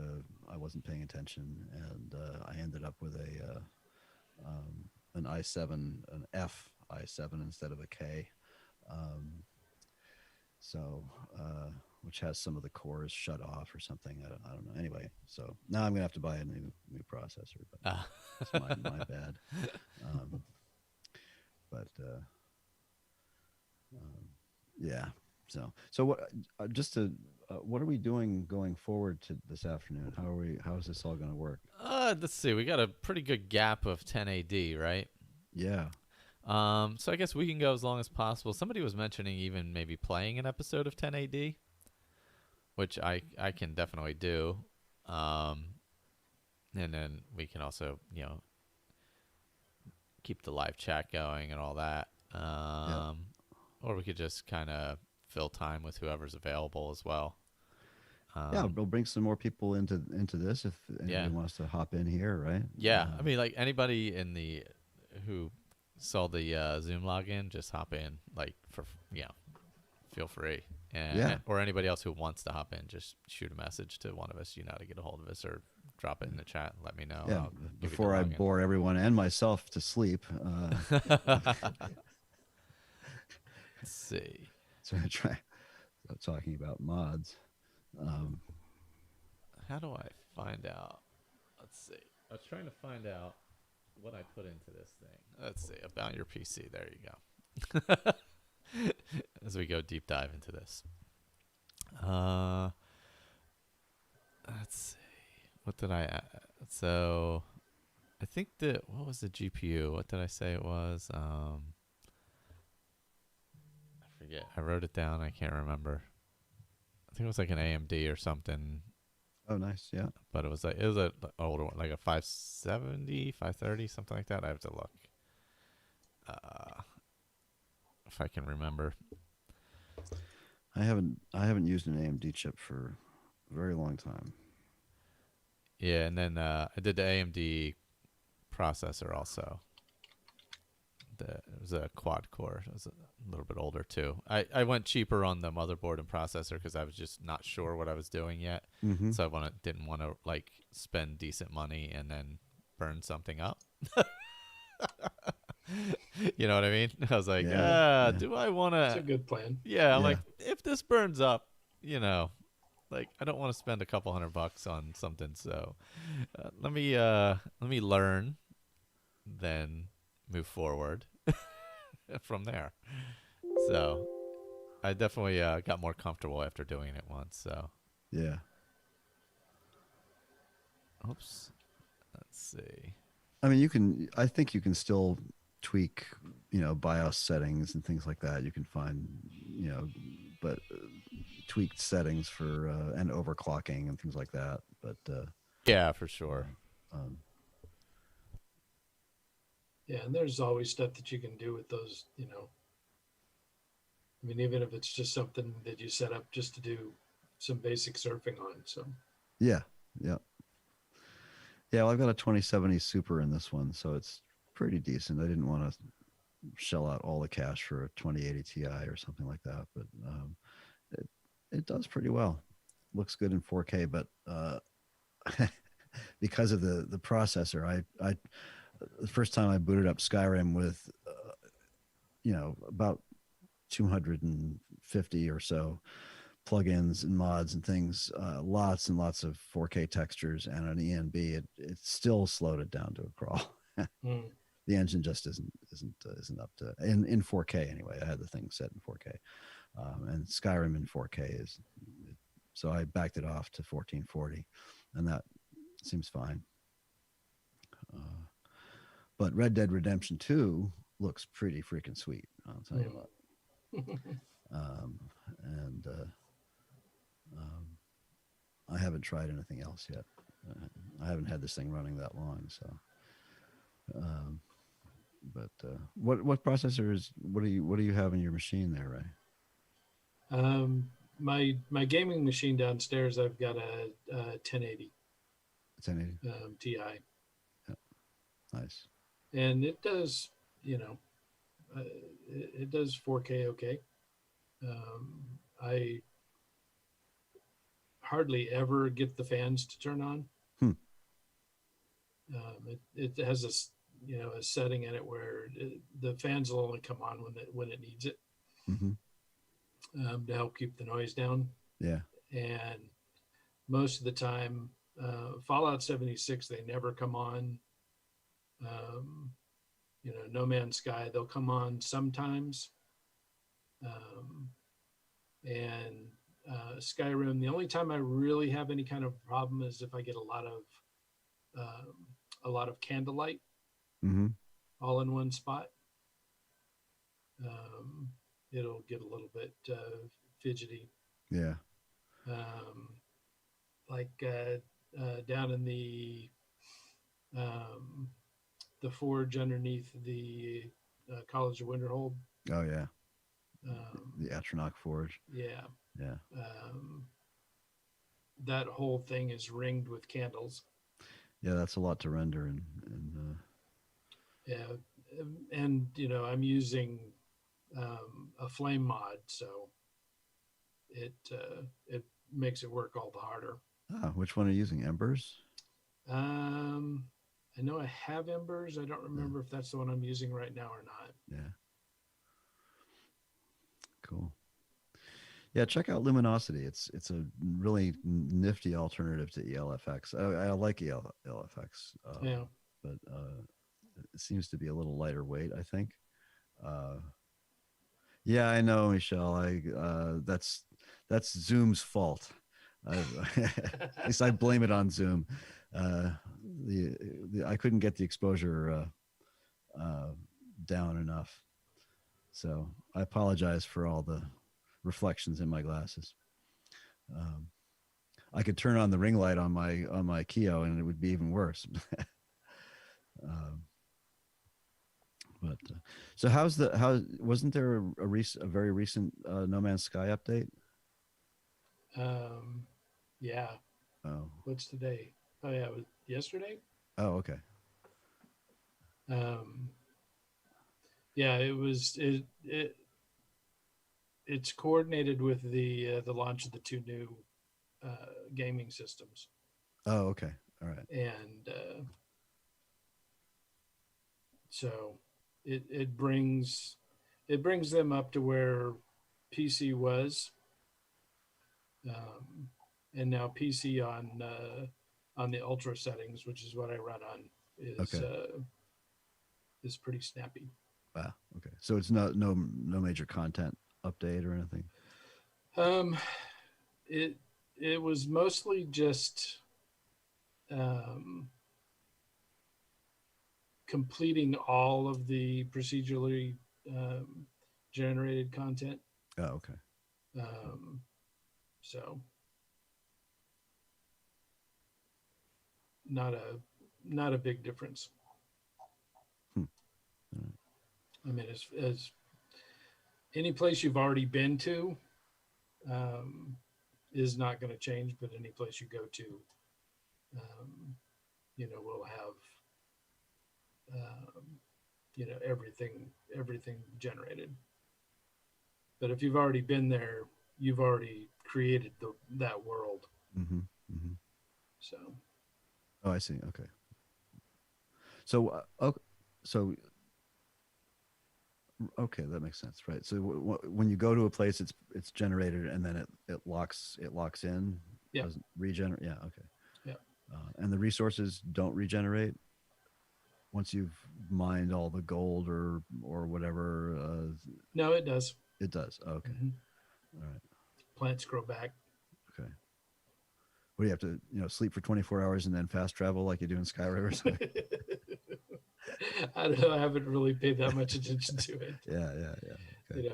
I wasn't paying attention, and I ended up with an i7, an F i7 instead of a K. Which has some of the cores shut off or something. I don't know. Anyway, so now I'm gonna have to buy a new processor. But it's my bad. Yeah. So what? What are we doing going forward to this afternoon? How is this all going to work? Let's see. We got a pretty good gap of 10 AD, right? Yeah. So I guess we can go as long as possible. Somebody was mentioning even maybe playing an episode of 10 AD, which I can definitely do. And then we can also, keep the live chat going and all that. Or we could just kind of fill time with whoever's available as well. We'll bring some more people into this if anybody wants to hop in here, right? Yeah, I mean, like anybody who saw the Zoom login, just hop in, feel free. Or anybody else who wants to hop in, just shoot a message to one of us. You know how to get a hold of us, or drop it in the chat and let me know. Yeah, before I bore everyone and myself to sleep. Let's see. So I try talking about mods. How do I find out? Let's see. I was trying to find out what I put into this thing. Let's see. About your PC. There you go. As we go deep dive into this. Let's see. What did I add? So I think what was the GPU? What did I say it was? I forget. I wrote it down. I can't remember. I think it was like an AMD or something. Oh, nice. Yeah. But it was an older one, like a 570, 530, something like that. I have to look. If I can remember. I haven't used an AMD chip for a very long time. Yeah, and then I did the AMD processor also. It was a quad core. It was a little bit older too. I went cheaper on the motherboard and processor because I was just not sure what I was doing yet. Mm-hmm. So I didn't want to spend decent money and then burn something up. You know what I mean? I was like, do I want to? That's a good plan. Yeah, like if this burns up, I don't want to spend a couple $100 on something. So let me learn, then move forward from there. So I definitely got more comfortable after doing it once. So yeah. Oops. Let's see. I mean, I think you can still tweak, BIOS settings and things like that. You can find, but tweaked settings for and overclocking and things like that. But yeah, for sure. Yeah, and there's always stuff that you can do with those, I mean, even if it's just something that you set up just to do some basic surfing on. So yeah. Well, I've got a 2070 Super in this one, so it's pretty decent. I didn't want to shell out all the cash for a 2080 Ti or something like that, but it does pretty well. Looks good in 4K, but because of the processor, I the first time I booted up Skyrim with about 250 or so plugins and mods and things, lots and lots of 4K textures and an ENB. It still slowed it down to a crawl. The engine just isn't up to in 4K anyway. I had the thing set in 4K, and Skyrim in 4K is. So I backed it off to 1440, and that seems fine. But Red Dead Redemption 2 looks pretty freaking sweet. I'll tell you what. I haven't tried anything else yet. I haven't had this thing running that long, so. What processor what do you have in your machine there, Ray? My gaming machine downstairs, I've got a 1080. 1080 Ti. Yeah. Nice. And it does, it does 4K okay. I hardly ever get the fans to turn on. It has a setting in it where the fans will only come on when it needs it, to help keep the noise down. Yeah. And most of the time, Fallout 76, they never come on. No Man's Sky, they'll come on sometimes. And Skyrim, the only time I really have any kind of problem is if I get a lot of candlelight all in one spot. It'll get a little bit fidgety. Yeah. Down in the forge underneath the College of Winterhold. Oh yeah. The Atronach Forge. Yeah. Yeah. That whole thing is ringed with candles. Yeah, that's a lot to render and yeah, and I'm using a flame mod, so it makes it work all the harder. Which one are you using? Embers? I know I have Embers. I don't remember if that's the one I'm using right now or not. Yeah. Cool. Yeah, check out Luminosity. It's a really nifty alternative to ELFX. I like ELFX. Yeah. But it seems to be a little lighter weight, I think. Yeah, I know, Michelle. That's Zoom's fault. At least I blame it on Zoom. I couldn't get the exposure down enough, so I apologize for all the reflections in my glasses. I could turn on the ring light on my Keo and it would be even worse. So wasn't there a very recent No Man's Sky update? Yeah. Oh. What's today? Oh yeah, it was yesterday. Oh, okay. Yeah, it's coordinated with the launch of the two new gaming systems. Oh, okay. All right. And so it brings them up to where PC was, and now PC on the ultra settings, which is what I run on, is pretty snappy. Wow. Okay. So it's no major content update or anything. It was mostly just completing all of the procedurally generated content. Oh, okay. So not a big difference. I mean, as any place you've already been to is not going to change, but any place you go to, will have, everything generated. But if you've already been there, you've already created that world. Mm-hmm. Mm-hmm. So. Oh, I see. Okay. So, Okay, that makes sense, right? So when you go to a place, it's generated and then it locks in. Yeah. Doesn't regenerate. Yeah. Okay. Yeah. And the resources don't regenerate once you've mined all the gold or whatever. No, it does. It does. Okay. Mm-hmm. All right. Plants grow back. Okay. What do you have to sleep for 24 hours and then fast travel like you do in Skyrim or something? I don't know. I haven't really paid that much attention to it. Yeah. Okay.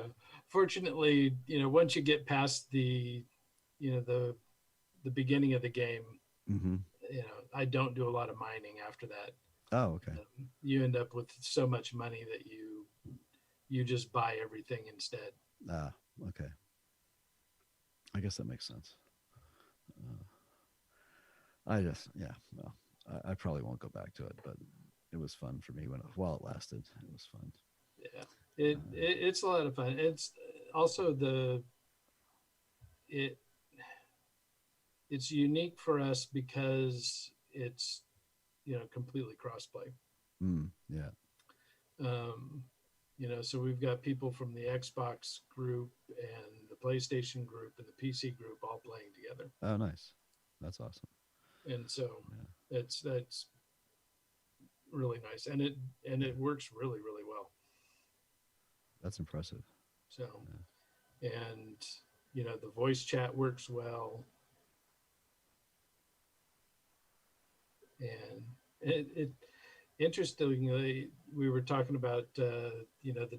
Fortunately, once you get past the beginning of the game, Mm-hmm. I don't do a lot of mining after that. Oh, okay. You end up with so much money that you just buy everything instead. Ah, okay. I guess that makes sense. I probably won't go back to it, but it was fun for me while it lasted. It was fun. Yeah, it's a lot of fun. It's also it's unique for us because it's completely crossplay. Yeah. So we've got people from the Xbox group and the PlayStation group and the PC group all playing together. Oh, nice. That's awesome. And so that's really nice, and it works really, really well. That's impressive. So, and the voice chat works well, and it interestingly, we were talking about the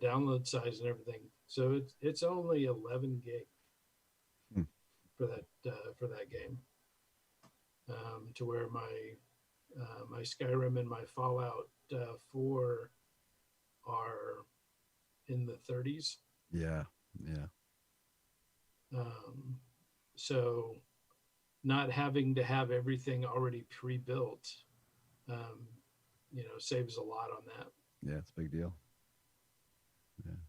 download size and everything. So it's only 11 gig for that game. To where my Skyrim and my Fallout 4 are in the 30s. Yeah. So not having to have everything already pre-built, saves a lot on that. Yeah, it's a big deal. Yeah.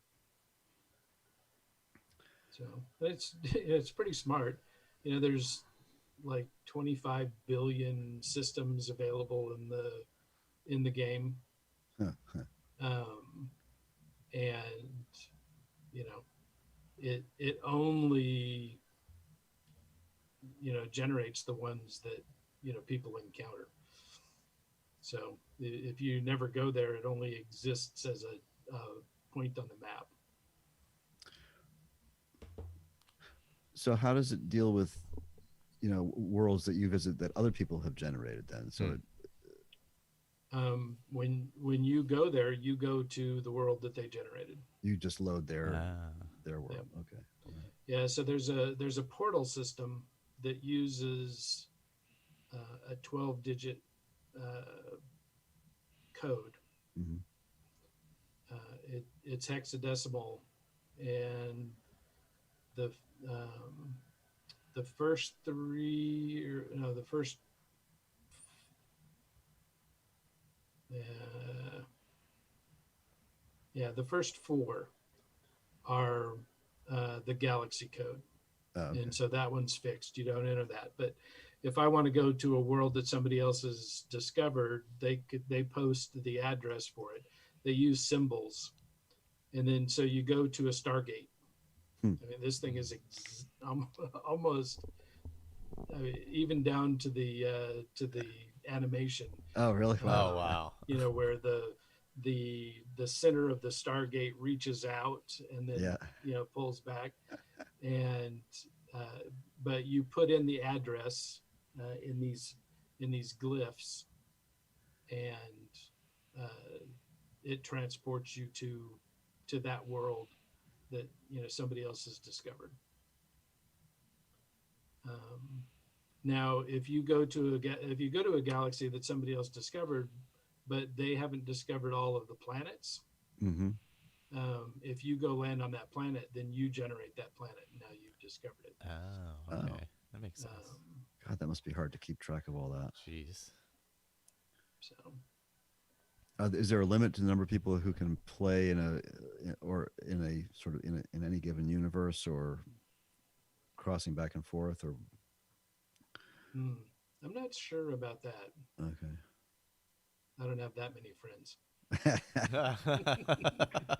So it's pretty smart. There's like 25 billion systems available in the game. And it only generates the ones that people encounter. So if you never go there, it only exists as a point on the map. So how does it deal with worlds that you visit that other people have generated then? So when you go there, you go to the world that they generated. You just load their world. Yep. Okay. Yeah, so there's a portal system that uses a 12-digit code. Mm-hmm. It's hexadecimal, and the first three, the first the first four are the galaxy code. Okay. And so that one's fixed. You don't enter that. But if I want to go to a world that somebody else has discovered, they post the address for it. They use symbols, and then so you go to a Stargate. I mean, this thing is almost even down to the animation. Oh, really? Oh, wow. Where the center of the Stargate reaches out and then pulls back, and but you put in the address in these glyphs, and it transports you to that world that somebody else has discovered. Now, if you go to a galaxy that somebody else discovered, but they haven't discovered all of the planets, mm-hmm. If you go land on that planet, then you generate that planet. Now you've discovered it. Oh, okay. That makes sense. God, that must be hard to keep track of all that. Jeez. So, is there a limit to the number of people who can play in any given universe, or crossing back and forth, or? I'm not sure about that. Okay. I don't have that many friends.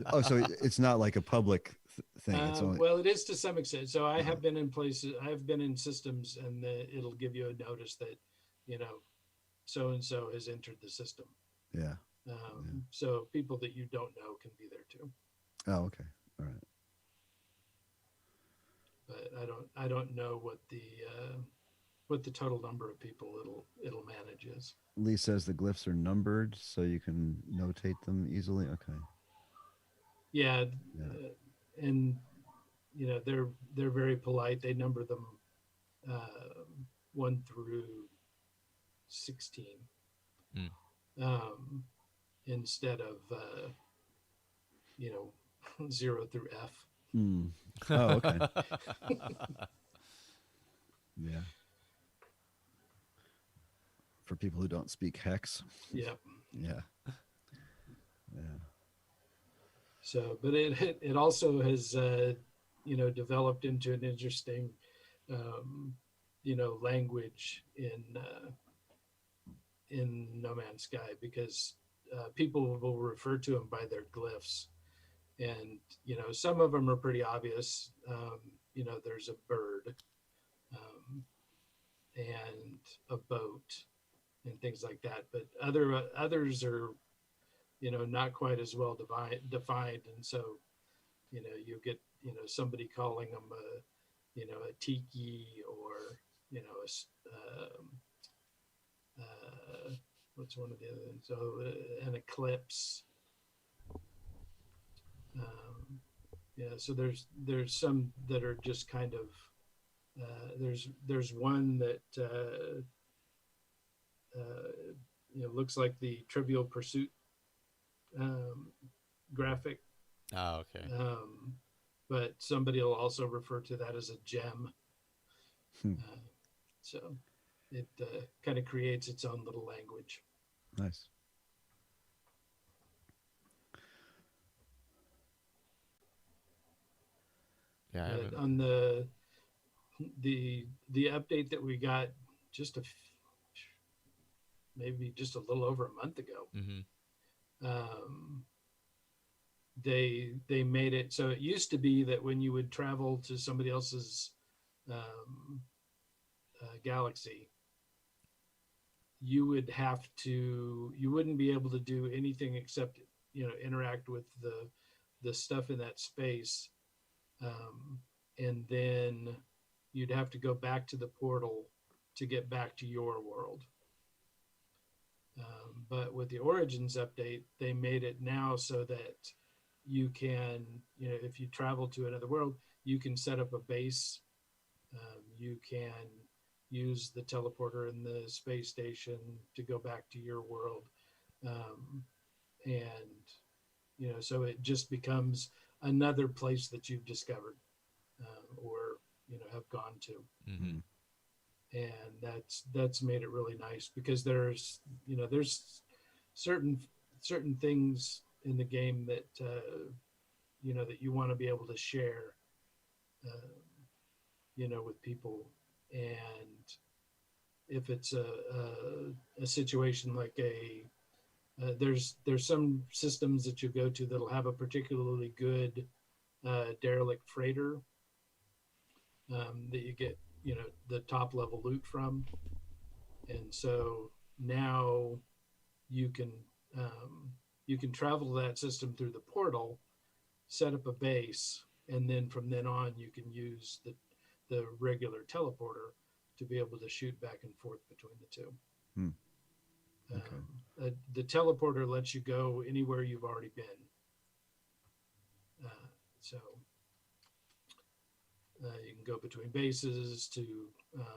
Oh, so it's not like a public thing. It's only... Well, it is to some extent. So I have been in places, I've been in systems, and it'll give you a notice that, so and so has entered the system. Yeah. So people that you don't know can be there too. Oh, okay. All right. But I don't know what the total number of people it'll manage is. Lee says the glyphs are numbered so you can notate them easily. Okay. Yeah. And they're very polite. They number them 1 through 16 instead of 0 through F. Oh, okay. Yeah. For people who don't speak hex. Yep. Yeah. Yeah. So, but it also has developed into an interesting language in No Man's Sky, because people will refer to them by their glyphs, and some of them are pretty obvious. There's a bird and a boat and things like that, but others are not quite as well defined, and so you get somebody calling them a tiki, or what's one of the other things? So an eclipse. So there's some that are just kind of there's one that looks like the Trivial Pursuit graphic. Oh, okay. But somebody will also refer to that as a gem. So it kind of creates its own little language. Nice. Yeah. On the update that we got just maybe just a little over a month ago, they made it so it used to be that when you would travel to somebody else's galaxy, you wouldn't be able to do anything except interact with the stuff in that space, and then you'd have to go back to the portal to get back to your world. But with the Origins update, they made it now so that you can, if you travel to another world, you can set up a base. You can use the teleporter in the space station to go back to your world. So it just becomes another place that you've discovered or have gone to. And that's made it really nice, because there's certain things in the game that that you want to be able to share with people. And if it's a situation like there's some systems that you go to that'll have a particularly good derelict freighter that you get the top level loot from, and so now you can travel to that system through the portal, set up a base, and then from then on you can use the regular teleporter to be able to shoot back and forth between the two. Okay. The teleporter lets you go anywhere you've already been. You can go between bases to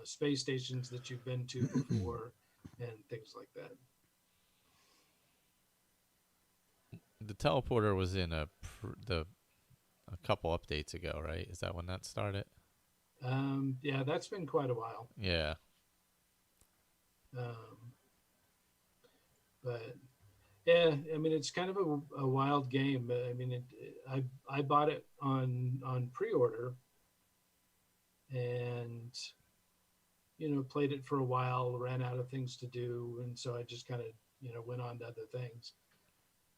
space stations that you've been to before and things like that. The teleporter was in a couple updates ago, right? Is that when that started? Yeah, that's been quite a while. Yeah. But yeah, I mean, it's kind of a wild game. I mean, I bought it on pre-order, and played it for a while, ran out of things to do, and so I just kind of went on to other things.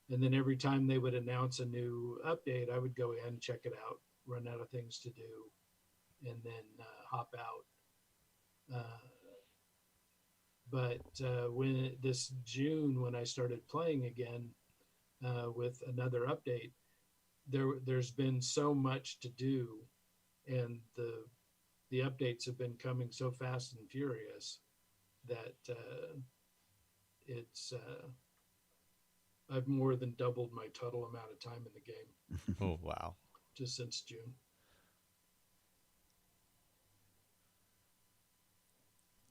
And then every time they would announce a new update, I would go in, check it out, run out of things to do, and then hop out. But when this June, when I started playing again with another update, there's been so much to do, and the updates have been coming so fast and furious that it's I've more than doubled my total amount of time in the game. Oh wow! Just since June.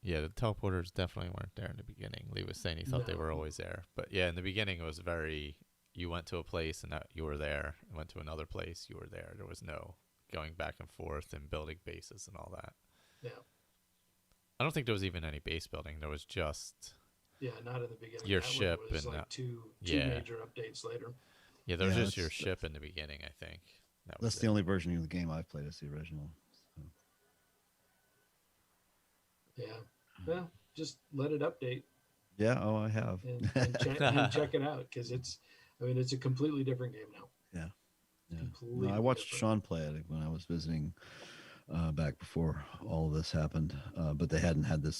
Yeah, the teleporters definitely weren't there in the beginning. Lee was saying he thought they were always there, but yeah, in the beginning it was very. You went to a place and you were there. You went to another place, you were there. There was no going back and forth and building bases and all that. Yeah. I don't think there was even any base building. There was just not in the beginning. Your that ship was and like two major updates later. Yeah, there was just your ship in the beginning, I think. That's the only version of the game I've played. Is the original. So. Yeah. Well, just let it update. Yeah. Oh, I have. And check it out, because it's a completely different game now. Yeah. No, I watched Sean play it when I was visiting back before all of this happened, but they hadn't had the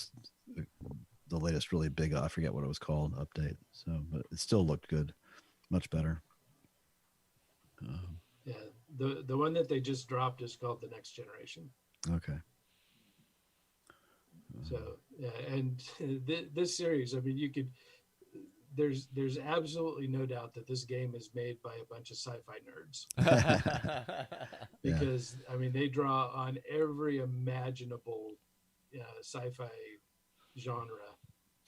latest really big, I forget what it was called, update. So, but it still looked good, much better. Yeah, the one that they just dropped is called The Next Generation. Okay. So yeah, and this series, you could. There's absolutely no doubt that this game is made by a bunch of sci-fi nerds. Because they draw on every imaginable sci-fi genre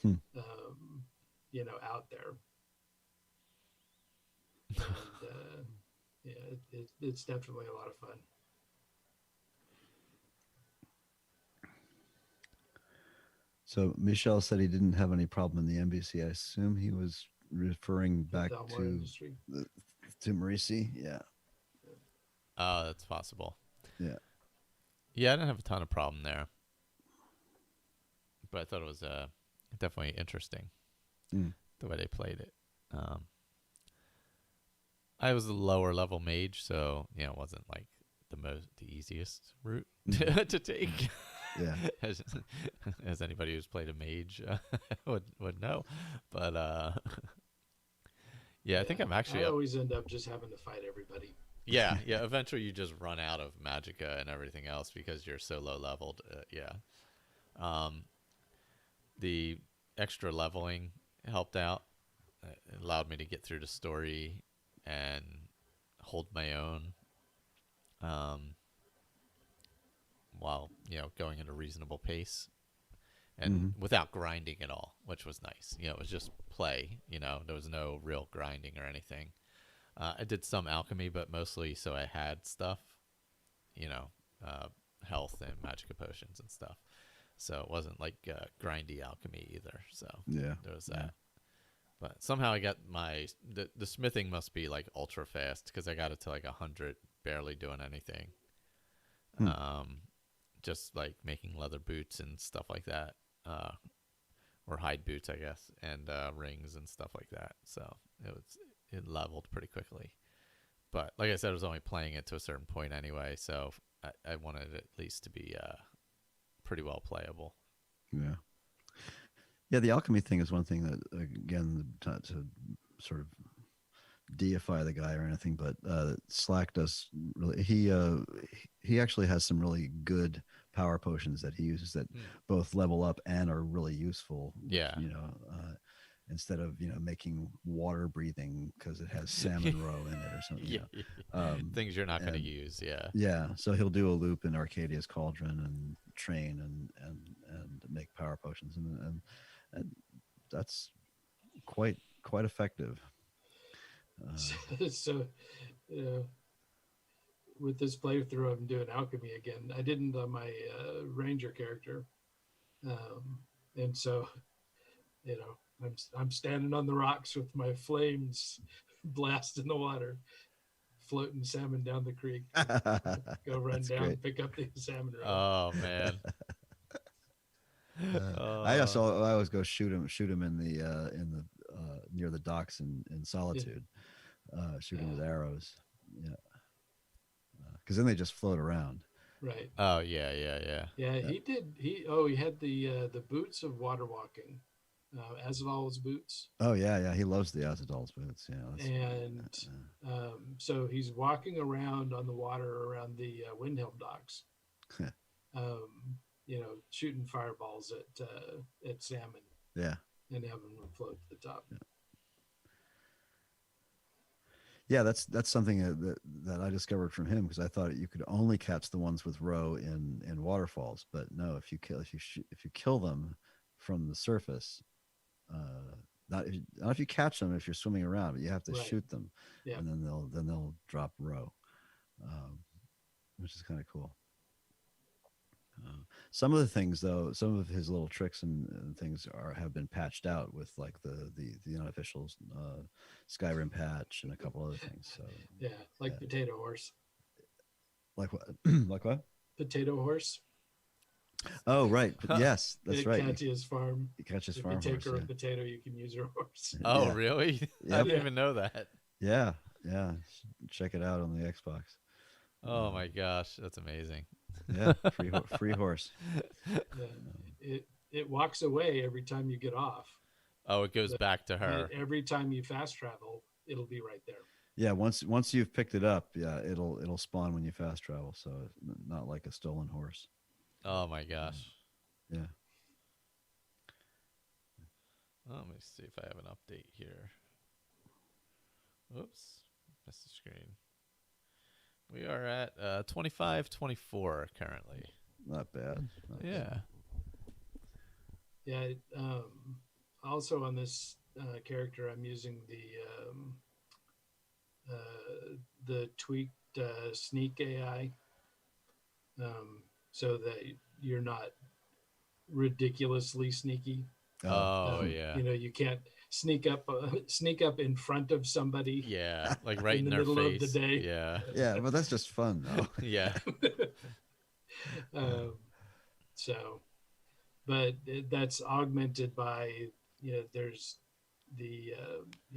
out there. And, it's definitely a lot of fun. So Michel said he didn't have any problem in the NBC. I assume he was referring back to Maurice. Yeah. Oh, that's possible. Yeah. Yeah, I didn't have a ton of problem there, but I thought it was definitely interesting the way they played it. I was a lower level mage, so it wasn't like the easiest route to take. Yeah, as anybody who's played a mage would know, but I think I'm actually. I always end up just having to fight everybody. Yeah. Eventually, you just run out of magicka and everything else because you're so low leveled. The extra leveling helped out. It allowed me to get through the story and hold my own. While going at a reasonable pace and without grinding at all, which was nice. It was just play. There was no real grinding or anything. I did some alchemy, but mostly so I had stuff, health and magicka potions and stuff. So it wasn't like grindy alchemy either. So there was that. But somehow I got the smithing must be like ultra fast because I got it to like 100, barely doing anything. Just like making leather boots and stuff like that, or hide boots, I guess, and rings and stuff like that. So it leveled pretty quickly. But like I said, I was only playing it to a certain point anyway, so I wanted it at least to be pretty well playable. Yeah. Yeah, the alchemy thing is one thing that, again, not to sort of deify the guy or anything, but Slack does really. He actually has some really good power potions that he uses that both level up and are really useful. Yeah, instead of making water breathing because it has salmon roe in it or something. Things you're not going to use. Yeah. So he'll do a loop in Arcadia's Cauldron and train and make power potions and that's quite effective. So, with this playthrough, I'm doing alchemy again. I didn't on my ranger character, and so, I'm standing on the rocks with my flames blasting the water, floating salmon down the creek. Go run down, great. Pick up the salmon. Oh man. I always go shoot him in the near the docks in Solitude, shooting with arrows. Yeah, because then they just float around. Right. Oh yeah. Yeah, he did. He had the boots of water walking, Azadal's boots. Oh yeah. He loves the Azadal's boots. Yeah, And so he's walking around on the water around the Windhelm docks, shooting fireballs at salmon. Yeah. And having them float to the top. Yeah, that's something that I discovered from him, because I thought you could only catch the ones with roe in waterfalls, but no, if you kill them from the surface, not if you catch them if you're swimming around, but you have to shoot them, and then they'll drop roe, which is kind of cool. Some of the things, though, some of his little tricks and things have been patched out with like the unofficial Skyrim patch and a couple other things. So Potato Horse. Like what? Like what? Potato Horse. Oh right, yes, that's right. Katya's farm. You catch his farm horse. If you take her a potato, you can use her horse. Oh really? Yep. I didn't even know that. Yeah. Check it out on the Xbox. Oh my gosh, that's amazing. Yeah, free horse. It walks away every time you get off. Oh, it goes back to her. Every time you fast travel, it'll be right there. Yeah, once you've picked it up, it'll spawn when you fast travel. So not like a stolen horse. Oh my gosh. Yeah. Let me see if I have an update here. Oops, missed the screen. We are at 25-24 currently. Not bad. Yeah. Yeah. Also on this character, I'm using the tweaked sneak AI, so that you're not ridiculously sneaky. Oh yeah. You can't sneak up in front of somebody. Yeah, like right in the their middle face. of the day. Yeah. Yeah, but that's just fun though. Yeah. But that's augmented by there's the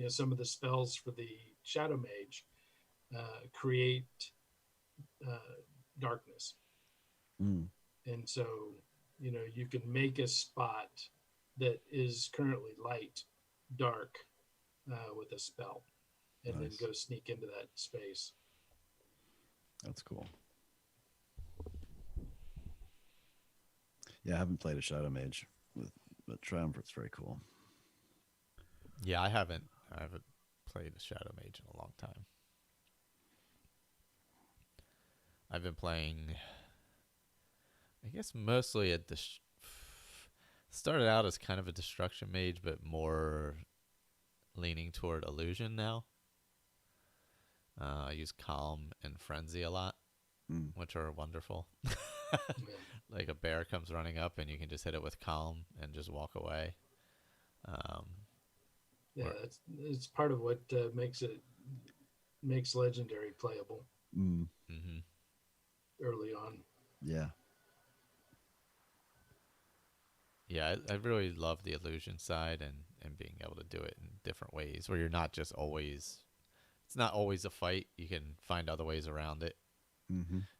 some of the spells for the Shadow Mage create darkness, and so you can make a spot that is currently light dark with a spell, and then go sneak into that space. That's cool. Yeah, I haven't played a Shadow Mage but Triumvirate's very cool. Yeah, I haven't played a Shadow Mage in a long time. I've been playing, I guess, mostly started out as kind of a destruction mage, but more leaning toward illusion now. I use Calm and Frenzy a lot, which are wonderful. Like a bear comes running up and you can just hit it with Calm and just walk away. It's part of what makes Legendary playable early on. Yeah. Yeah, I really love the illusion side and being able to do it in different ways where you're not just always, it's not always a fight. You can find other ways around it,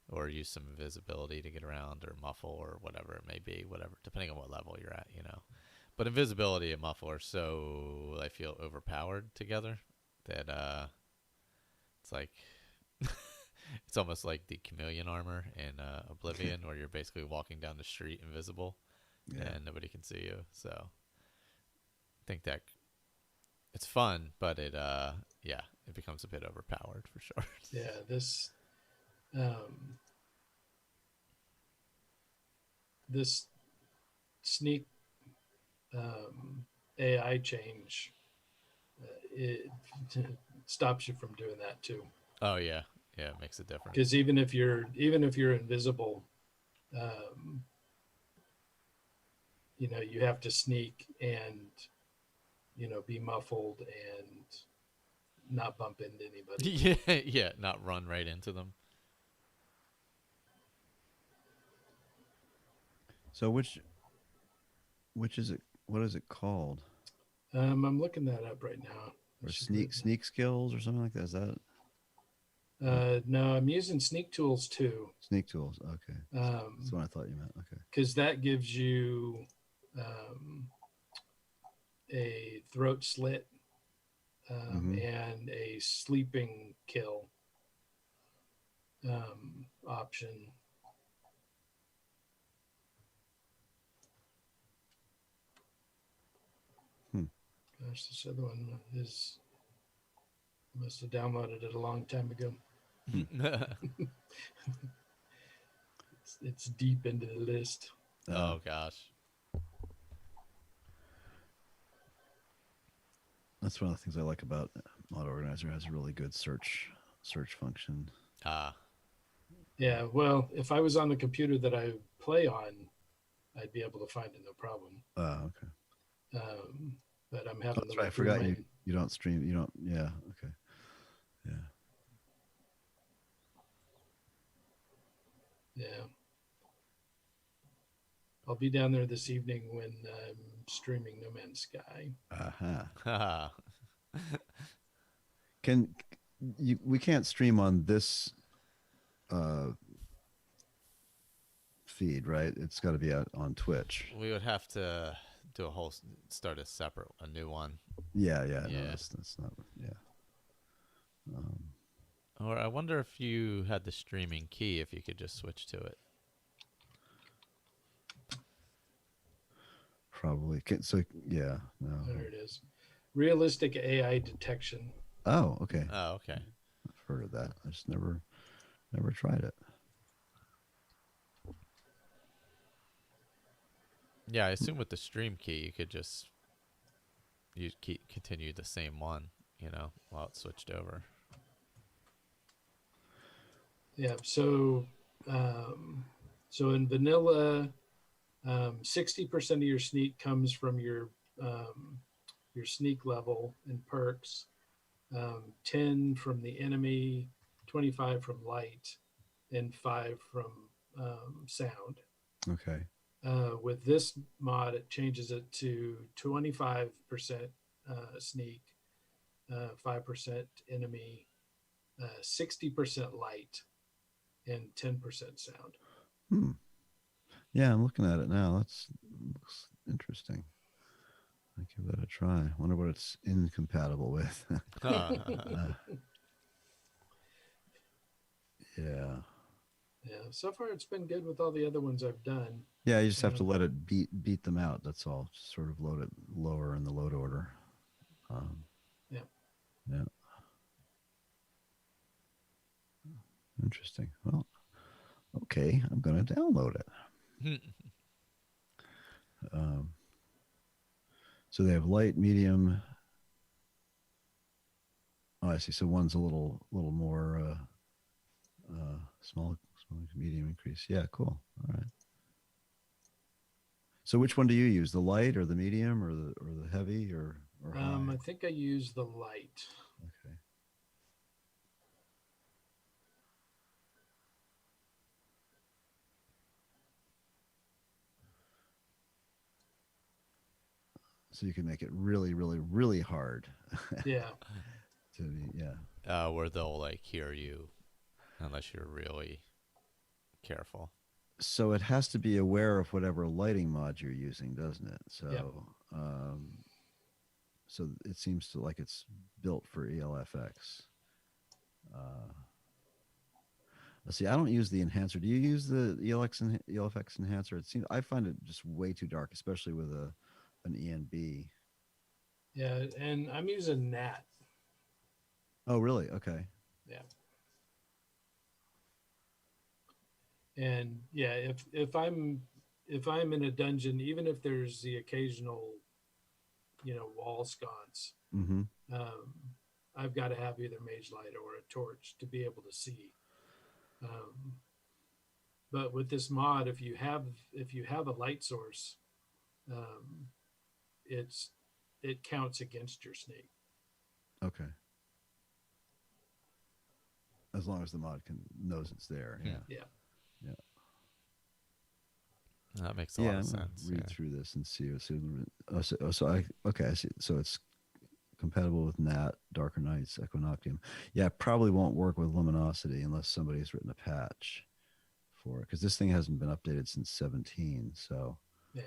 or use some invisibility to get around, or muffle, or whatever it may be, depending on what level you're at, But invisibility and muffle are so, I feel, overpowered together that it's like, it's almost like the chameleon armor in Oblivion, where you're basically walking down the street invisible. Yeah. And nobody can see you. So I think that it's fun, but it becomes a bit overpowered for sure. Yeah, this this sneak AI change it stops you from doing that too. Oh yeah, it makes a difference. Because even if you're invisible, you have to sneak and be muffled and not bump into anybody. Yeah, not run right into them. So which is it? What is it called? I'm looking that up right now. Or sneak skills or something like that. Is that? No, I'm using Sneak Tools too. Sneak Tools. Okay. That's what I thought you meant. Okay. Because that gives you a throat slit and a sleeping kill option. Gosh, this other one must have downloaded it a long time ago. It's deep into the list. Oh gosh. That's one of the things I like about Mod Organizer. It has a really good search function. Yeah, well, if I was on the computer that I play on, I'd be able to find it no problem. Okay. But I'm having. That's right. I forgot you don't stream. You don't. Yeah. Okay. Yeah. Yeah. I'll be down there this evening when I'm streaming No Man's Sky. We can't stream on this feed, right? It's got to be out on Twitch. We would have to do start a new one. Yeah. No, that's not. Yeah. Or I wonder if you had the streaming key, if you could just switch to it. Probably. So yeah. No. There it is. Realistic AI detection. Oh, okay. Okay. I've heard of that. I just never tried it. Yeah, I assume with the stream key, you could just continue the same one, while it switched over. Yeah. So in vanilla, 60% of your sneak comes from your sneak level and perks, 10 from the enemy, 25 from light, and 5 from sound. Okay. With this mod, it changes it to 25% sneak, 5% enemy, 60% light, and 10% sound. Yeah, I'm looking at it now. Looks interesting. I'll give that a try. Wonder what it's incompatible with. Yeah. Yeah. So far, it's been good with all the other ones I've done. Yeah, you just have to let it beat them out. That's all. Just sort of load it lower in the load order. Yeah. Interesting. Well, okay, I'm going to download it. So they have light, medium. Oh, I see. So one's a little more small, medium increase. Yeah, cool. All right. So which one do you use? The light or the medium or the heavy or high? I think I use the light. Okay. So you can make it really, really, really hard. Yeah. Where they'll hear you unless you're really careful. So it has to be aware of whatever lighting mod you're using, doesn't it? So, yep. So it seems like it's built for ELFX. Let's see. I don't use the enhancer. Do you use the ELFX enhancer? I find it just way too dark, especially with an ENB. Yeah, and I'm using NAT. Oh, really? Okay. Yeah. And yeah, if I'm in a dungeon, even if there's the occasional, wall sconce, I've got to have either mage light or a torch to be able to see. But with this mod, if you have a light source, it counts against your sneak. Okay. As long as the mod knows it's there. Yeah. Yeah. That makes a lot of sense. Read through this and see. I see. So it's compatible with Nat, Darker Nights, Equinoctium. Yeah, probably won't work with Luminosity unless somebody's written a patch for it, because this thing hasn't been updated since 17. So Yeah.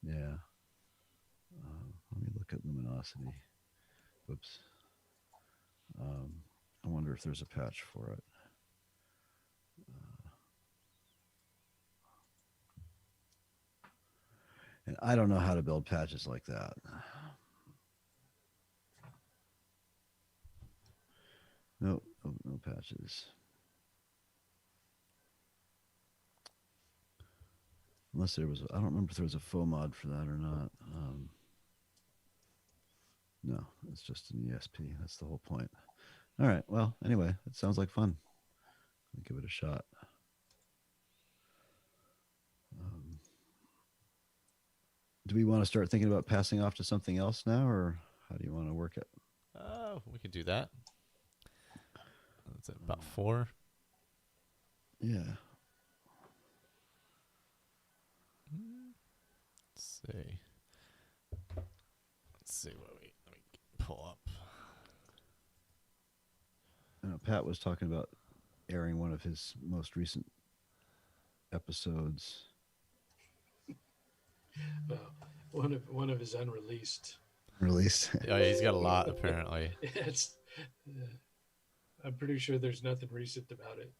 Yeah. Let me look at Luminosity. Whoops. I wonder if there's a patch for it. And I don't know how to build patches like that. No patches. Unless there was, I don't remember if there was a faux mod for that or not. No, it's just an ESP. That's the whole point. All right. Well, anyway, it sounds like fun. I'll give it a shot. Do we want to start thinking about passing off to something else now, or how do you want to work it? We could do that. That's about 4. Yeah. Let's see what let me pull up. Pat was talking about airing one of his most recent episodes. One of his unreleased. Released. Yeah, he's got a lot apparently. It's. I'm pretty sure there's nothing recent about it.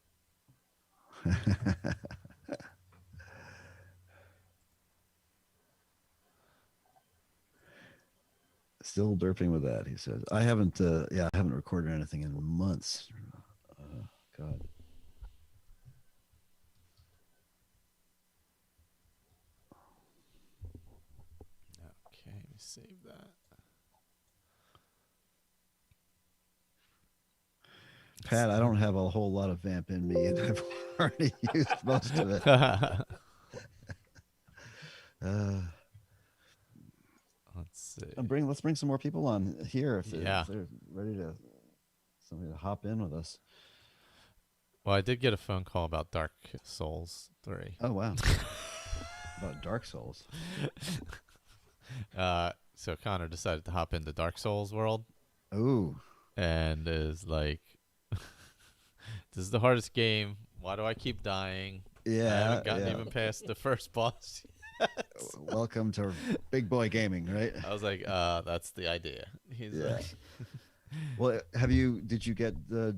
Still derping with that, he says. I haven't recorded anything in months. God. Okay, let me save that. Pat, I don't have a whole lot of vamp in me, and I've already used most of it. Let's see. Let's bring some more people on here if they're ready to somebody to hop in with us. Well, I did get a phone call about Dark Souls 3. Oh wow. About Dark Souls. So Connor decided to hop into Dark Souls world. Ooh. And is like, this is the hardest game. Why do I keep dying? Yeah. I haven't gotten even past the first boss yet. Welcome to big boy gaming, right? I was like, that's the idea. He's like, well, did you get the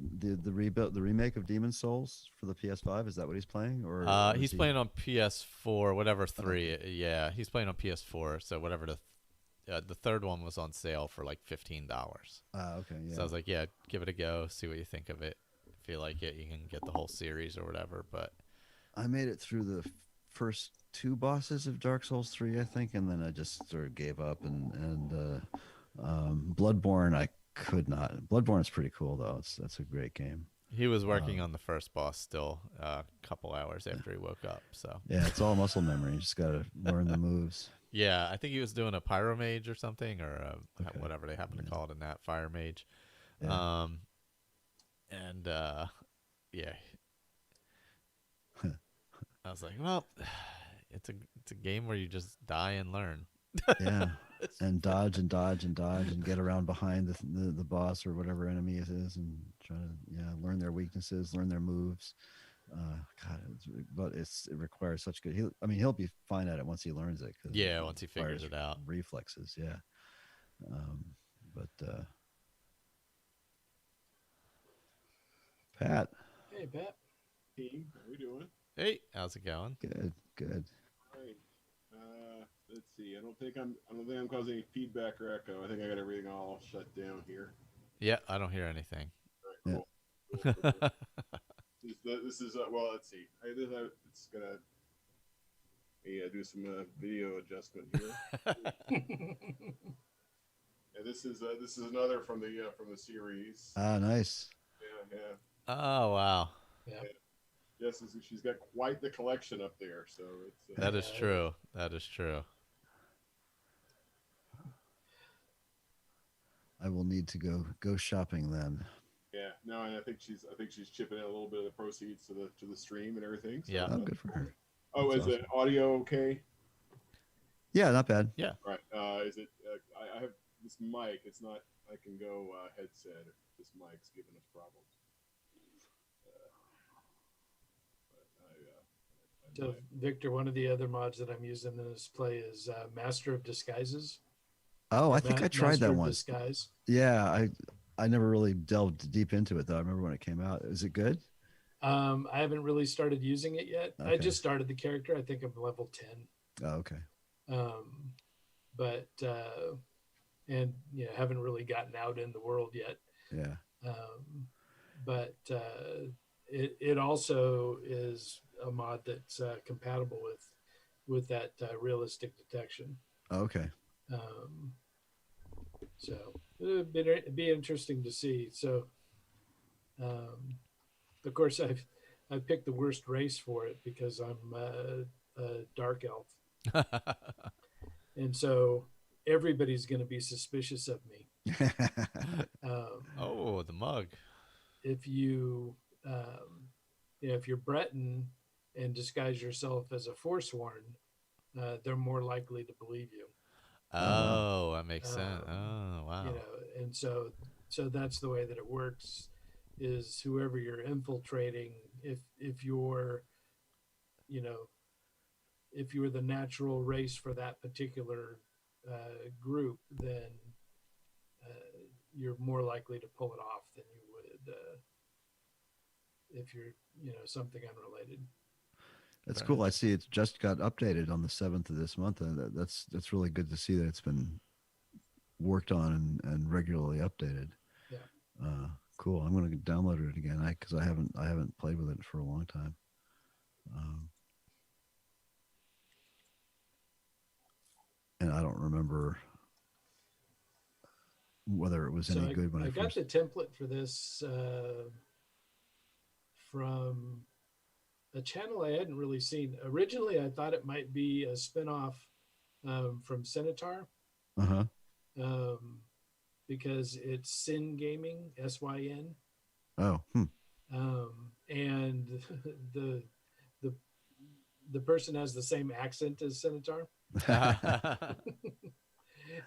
remake of Demon's Souls for the PS5? Is that what he's playing, or he's playing on PS4, whatever 3. Yeah, he's playing on PS4. So whatever the third one was on sale for like $15. Okay, yeah. So I was like, yeah, give it a go, see what you think of it. If you like it, you can get the whole series or whatever. But I made it through the first 2 bosses of Dark Souls 3, I think, and then I just sort of gave up. And Bloodborne, I could not. Bloodborne is pretty cool though. That's a great game. He was working on the first boss still a couple hours after he woke up. So yeah, it's all muscle memory. You just got to learn the moves. Yeah, I think he was doing a pyro mage or something, or whatever they happen to call it in that, fire mage. Yeah. Yeah. I was like, well, it's a game where you just die and learn. Yeah, and dodge and get around behind the boss or whatever enemy it is, and try to learn their weaknesses, learn their moves. God, it requires such good. He'll be fine at it once he learns it. Once he figures it out. Reflexes, yeah. Pat. Hey, Pat. Team, how we doing? Hey, how's it going? Good. All right. Let's see. I don't think I'm causing any feedback or echo. I think I got everything all shut down here. Yeah, I don't hear anything. All right, cool. This is well. Let's see. It's gonna do some video adjustment here. Yeah, this is another from the series. Ah, nice. Yeah. Oh wow. Yeah. Yes, she's got quite the collection up there. So it's that is true. That is true. I will need to go shopping then. Yeah, no, and I think she's chipping in a little bit of the proceeds to the stream and everything. So yeah, good for her. Oh, That's is the audio okay? Yeah, not bad. Yeah. Right. Is it? I have this mic. It's not. I can go headset. This mic's giving us problems. So, Victor, one of the other mods that I'm using in this play is Master of Disguises. Oh, I think I tried Master that of one. Disguise. Yeah, I never really delved deep into it though. I remember when it came out. Is it good? I haven't really started using it yet. Okay. I just started the character. I think I'm level 10. Oh, okay. But and haven't really gotten out in the world yet. Yeah. But it also is a mod that's compatible with that realistic detection. Okay. So it'd be interesting to see. So, of course, I've picked the worst race for it because I'm a dark elf, and so everybody's going to be suspicious of me. Oh, the mug. If if you're Breton and disguise yourself as a Forsworn, they're more likely to believe you. Oh, that makes sense. Oh, wow. And so that's the way that it works. Is whoever you're infiltrating, if you're the natural race for that particular group, then you're more likely to pull it off than you would if you're something unrelated. That's cool. I see it just got updated on the 7th of this month, and that's really good to see that it's been worked on and regularly updated. Yeah. Cool. I'm going to download it again because I haven't played with it for a long time. And I don't remember whether it was any good when I got first. the template for this from a channel I hadn't really seen. Originally, I thought it might be a spinoff from Centaur. Because it's Sin Gaming, SYN. Oh. And the person has the same accent as Centaur.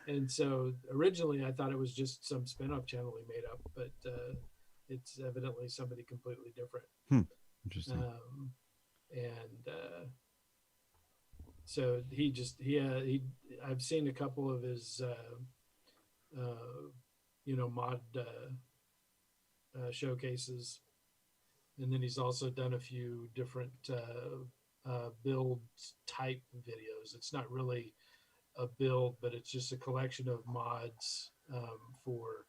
And so originally I thought it was just some spin-off channel he made up, but it's evidently somebody completely different. Interesting. So I've seen a couple of his mod showcases, and then he's also done a few different build type videos. It's not really a build, but it's just a collection of mods for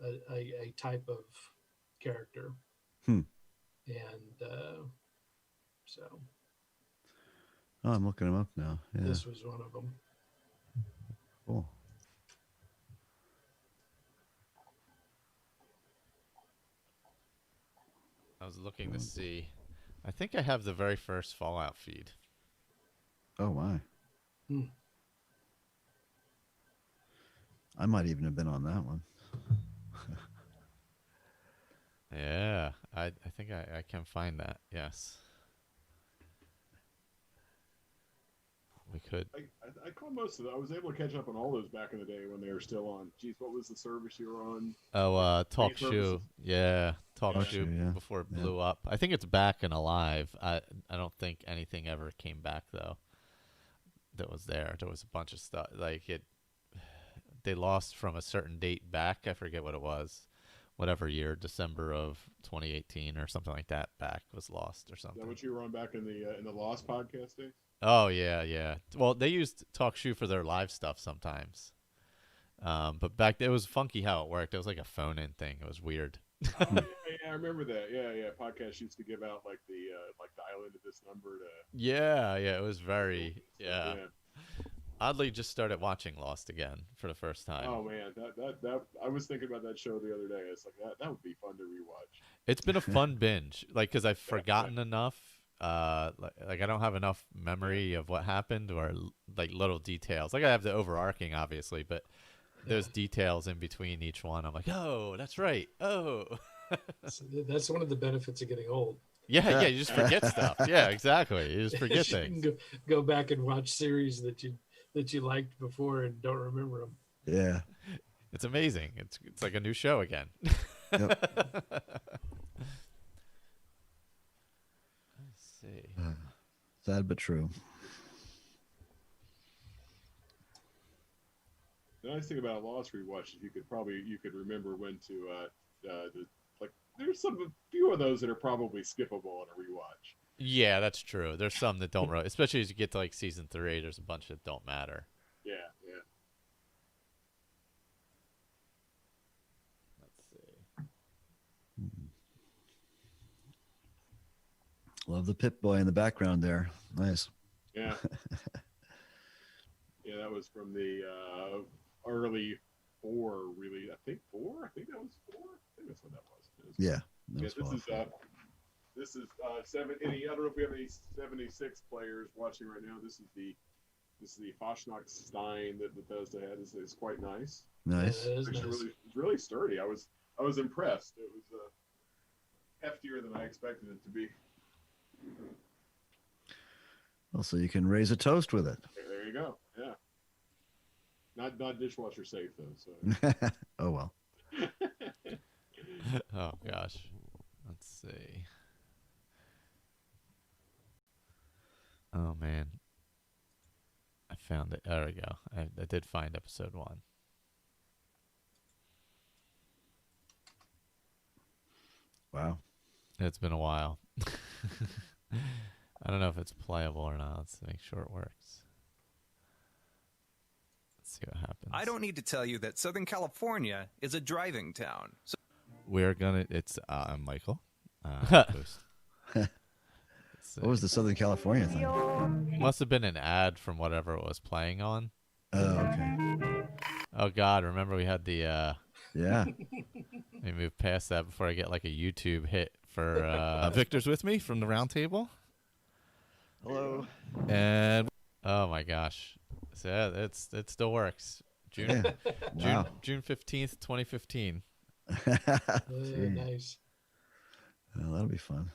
a type of character. And so I'm looking them up now. Yeah. This was one of them. Cool. I was looking to see. I think I have the very first Fallout feed. Oh, my. I might even have been on that one. Yeah, I think I can find that. Yes. We could. I caught most of it. I was able to catch up on all those back in the day when they were still on. Geez, what was the service you were on? Oh, Talk Shoe. Yeah, Talk Shoe before it blew up. I think it's back and alive. I don't think anything ever came back though. That was there. There was a bunch of stuff they lost from a certain date back. I forget what it was. Whatever year, December of 2018 or something like that. Back was lost or something. Is that what you were on back in the Lost podcast days? Oh yeah. Well, they used TalkShoe for their live stuff sometimes. But back then it was funky how it worked. It was like a phone-in thing. It was weird. Yeah, I remember that. Yeah. Podcasts used to give out like the dial into this number to. Yeah. It was very Oddly, just started watching Lost again for the first time. Oh man, that I was thinking about that show the other day. It's like that would be fun to rewatch. It's been a fun binge, because I've forgotten enough. Like I don't have enough memory of what happened or like little details. Like I have the overarching, obviously, but there's details in between each one. I'm like, oh, that's right. Oh, that's one of the benefits of getting old. Yeah, you just forget stuff. Yeah, exactly. You just forget You things. can go back and watch series that you liked before and don't remember them. Yeah. It's amazing. It's like a new show again. Yep. Let's see. Sad but true. The nice thing about a Lost rewatch is you could remember when to there's a few of those that are probably skippable on a rewatch. Yeah, that's true. There's some that don't really, especially as you get to like season 3. There's a bunch that don't matter. Yeah. Let's see. Love the Pip Boy in the background there. Nice. Yeah. Yeah, that was from the early 4, really. I think 4. I think that was 4. I think that's what that was. Yeah. This is 7. I don't know if we have any 76 players watching right now. This is the Fashnock Stein that Bethesda had. It's quite nice. Nice. Yeah, It's really sturdy. I was impressed. It was heftier than I expected it to be. Well, so you can raise a toast with it. There you go. Yeah. Not dishwasher safe though. So. Oh well. Oh gosh. Let's see. Oh man. I found it. There we go. I did find episode 1. Wow. It's been a while. I don't know if it's playable or not. Let's make sure it works. Let's see what happens. I don't need to tell you that Southern California is a driving town. So We're gonna. It's I'm Michael. What was the Southern California thing? Must have been an ad from whatever it was playing on. Oh, okay. Oh God! Remember we had the. Yeah. Let me move past that before I get like a YouTube hit for Victor's with me from the round table. Hello. And oh my gosh, so yeah, it still works. June 15th, 2015. Nice. Well, that'll be fun.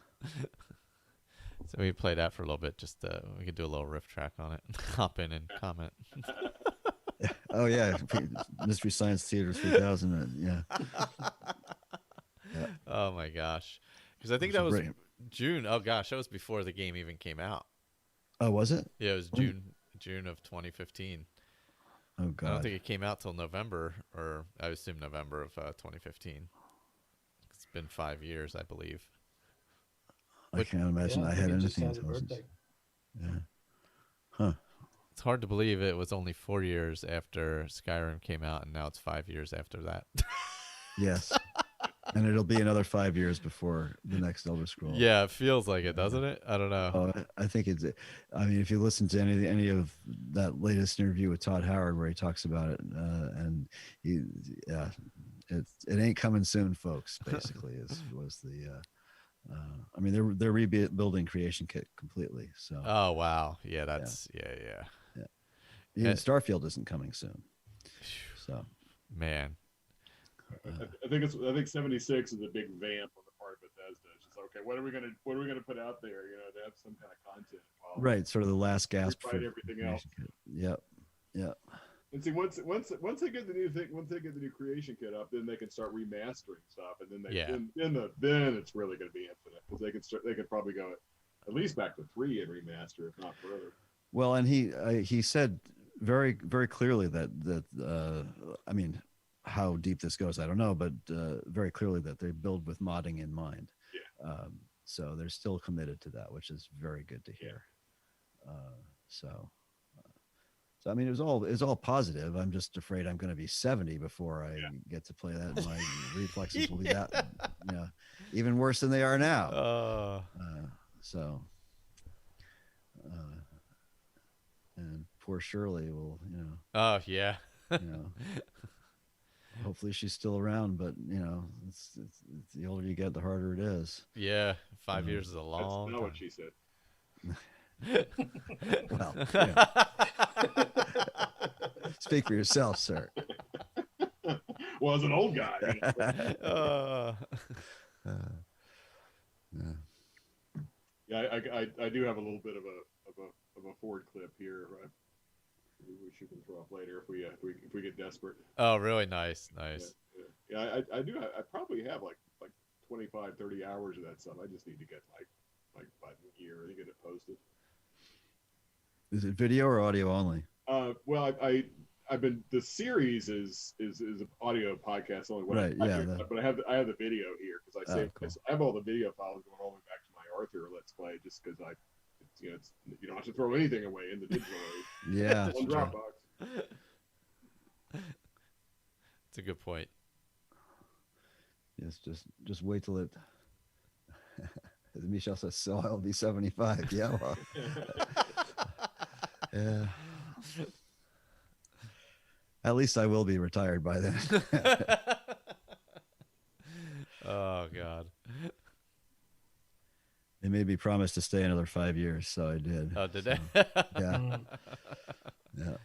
So we play that for a little bit. Just we could do a little riff track on it. Hop in and comment. Oh yeah, Mystery Science Theater 3000. Yeah. Oh my gosh, because I think that was June. Oh gosh, that was before the game even came out. Oh, was it? Yeah, it was June of 2015. Oh God. I don't think it came out till November, or I assume November of 2015. It's been 5 years, I believe. I can't imagine I had anything until yeah. Huh. It's hard to believe it was only 4 years after Skyrim came out, and now it's 5 years after that. Yes. And it'll be another 5 years before the next Elder Scrolls. Yeah, it feels like it, doesn't it? I don't know. Oh, I think it's. I mean, if you listen to any of that latest interview with Todd Howard, where he talks about it, and it ain't coming soon, folks. Basically, was the. I mean, they're rebuilding Creation Kit completely. So. Oh wow! Yeah, that's yeah. Even Starfield isn't coming soon. So. Man. I think 76 is a big vamp on the part of Bethesda. It's just okay. What are we gonna put out there? You know, to have some kind of content. Right, sort of the last gasp for everything else. Yep. And see, once they get the new thing, once they get the new Creation Kit up, then they can start remastering stuff, and then then it's really going to be infinite because they can probably go at least back to 3 and remaster, if not further. Well, and he said very very clearly that I mean, how deep this goes, I don't know, but very clearly that they build with modding in mind. Yeah. So they're still committed to that, which is very good to hear. So I mean, it's all positive. I'm just afraid I'm going to be 70 before I get to play that. And my reflexes will be that, even worse than they are now. And poor Shirley will, Oh yeah. Hopefully she's still around, but it's the older you get, the harder it is. Yeah, 5 years is a long. That's not what she said. Well, speak for yourself, sir. Well, as an old guy. I do have a little bit of a Ford clip here. Which you can throw up later if we get desperate. Oh, really? Nice. Yeah, I do. I probably have like 25, 30 hours of that stuff. I just need to get like button gear and get it posted. Is it video or audio only? Well, I've been, the series is an audio podcast only. Right. But I have the video here because I have all the video files going all the way back to my Arthur Let's Play just because you don't have to throw anything away in the digital age. Yeah. One Dropbox. It's a good point. Yes, just wait till it. As Michelle says, so I'll be 75. Yeah. Well, yeah. At least I will be retired by then. Oh God. They made me promise to stay another 5 years, so I did. Oh, did they? Yeah. Yeah.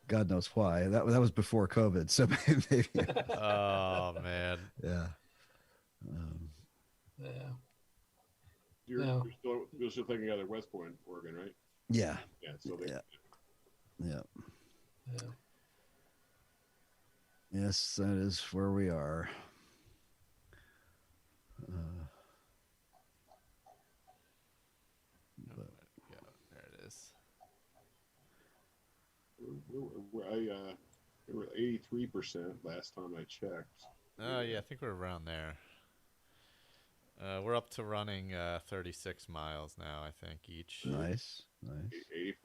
God knows why. That was before COVID, so maybe. Oh man. Yeah. Yeah. You're still thinking out of West Point, Oregon, right? Yeah. Yeah. So Yeah. Yes, that is where we are. There it is. We were 83% last time I checked. Oh yeah, I think we're around there. We're up to running 36 miles now, I think, each. Nice.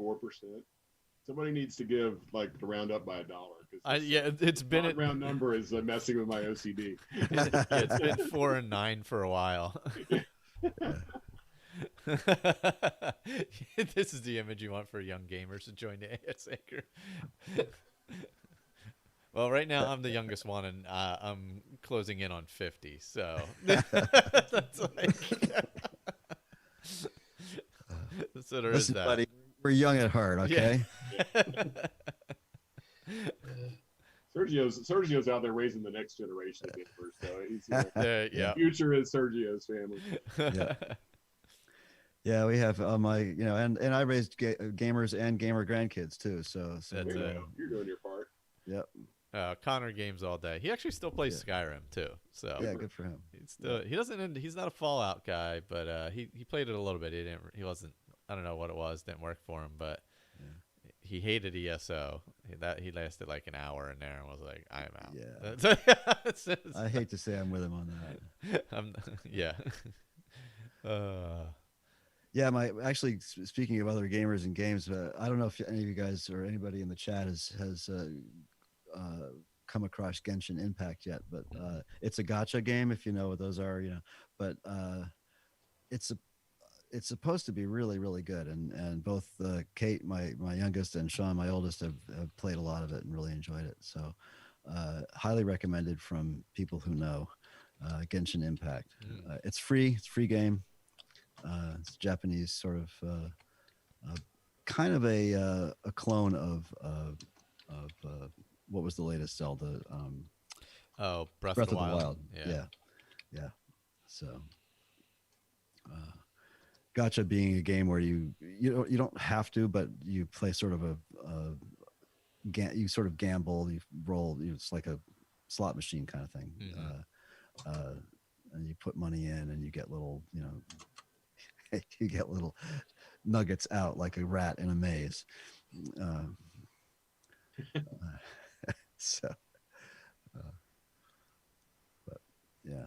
84%. Somebody needs to give the round up by $1. It's been a round number is messing with my OCD. It's been 4 and 9 for a while. This is the image you want for young gamers to join the ASA group. Well, right now I'm the youngest one, and I'm closing in on 50. So that's so there is that. Buddy, we're young at heart, okay? Yeah. Sergio's out there raising the next generation of gamers, so he's the future is Sergio's family. Yeah. Yeah, we have my, and I raised gamers and gamer grandkids too. So that's you're doing your part. Yep. Connor games all day. He actually still plays Skyrim too. So yeah, good for him. He's not a Fallout guy, but he played it a little bit. He wasn't. I don't know what it was. Didn't work for him, but he hated ESO. He lasted like an hour in there and was like, "I am out." Yeah. I hate to say I'm with him on that. Yeah. Yeah, actually speaking of other gamers and games, I don't know if any of you guys or anybody in the chat has come across Genshin Impact yet, but it's a gacha game, if you know what those are, but it's supposed to be really, really good, and both Kate, my youngest, and Sean, my oldest, have played a lot of it and really enjoyed it. So highly recommended from people who know Genshin Impact. It's free game. It's Japanese sort of kind of a clone of what was the latest Zelda? Breath of the Wild. Yeah. So, gacha being a game where you don't have to, but you play sort of you sort of gamble, you roll. It's like a slot machine kind of thing, and you put money in, and you get little, you get little nuggets out like a rat in a maze. But yeah.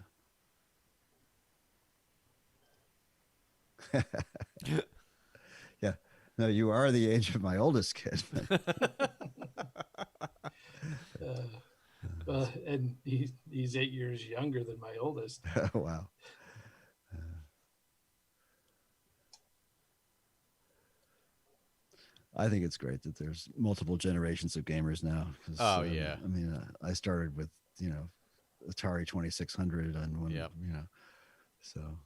Yeah. No, you are the age of my oldest kid. And he's 8 years younger than my oldest. Wow. I think it's great that there's multiple generations of gamers now. Oh yeah. I mean, I started with Atari 2600 and when so.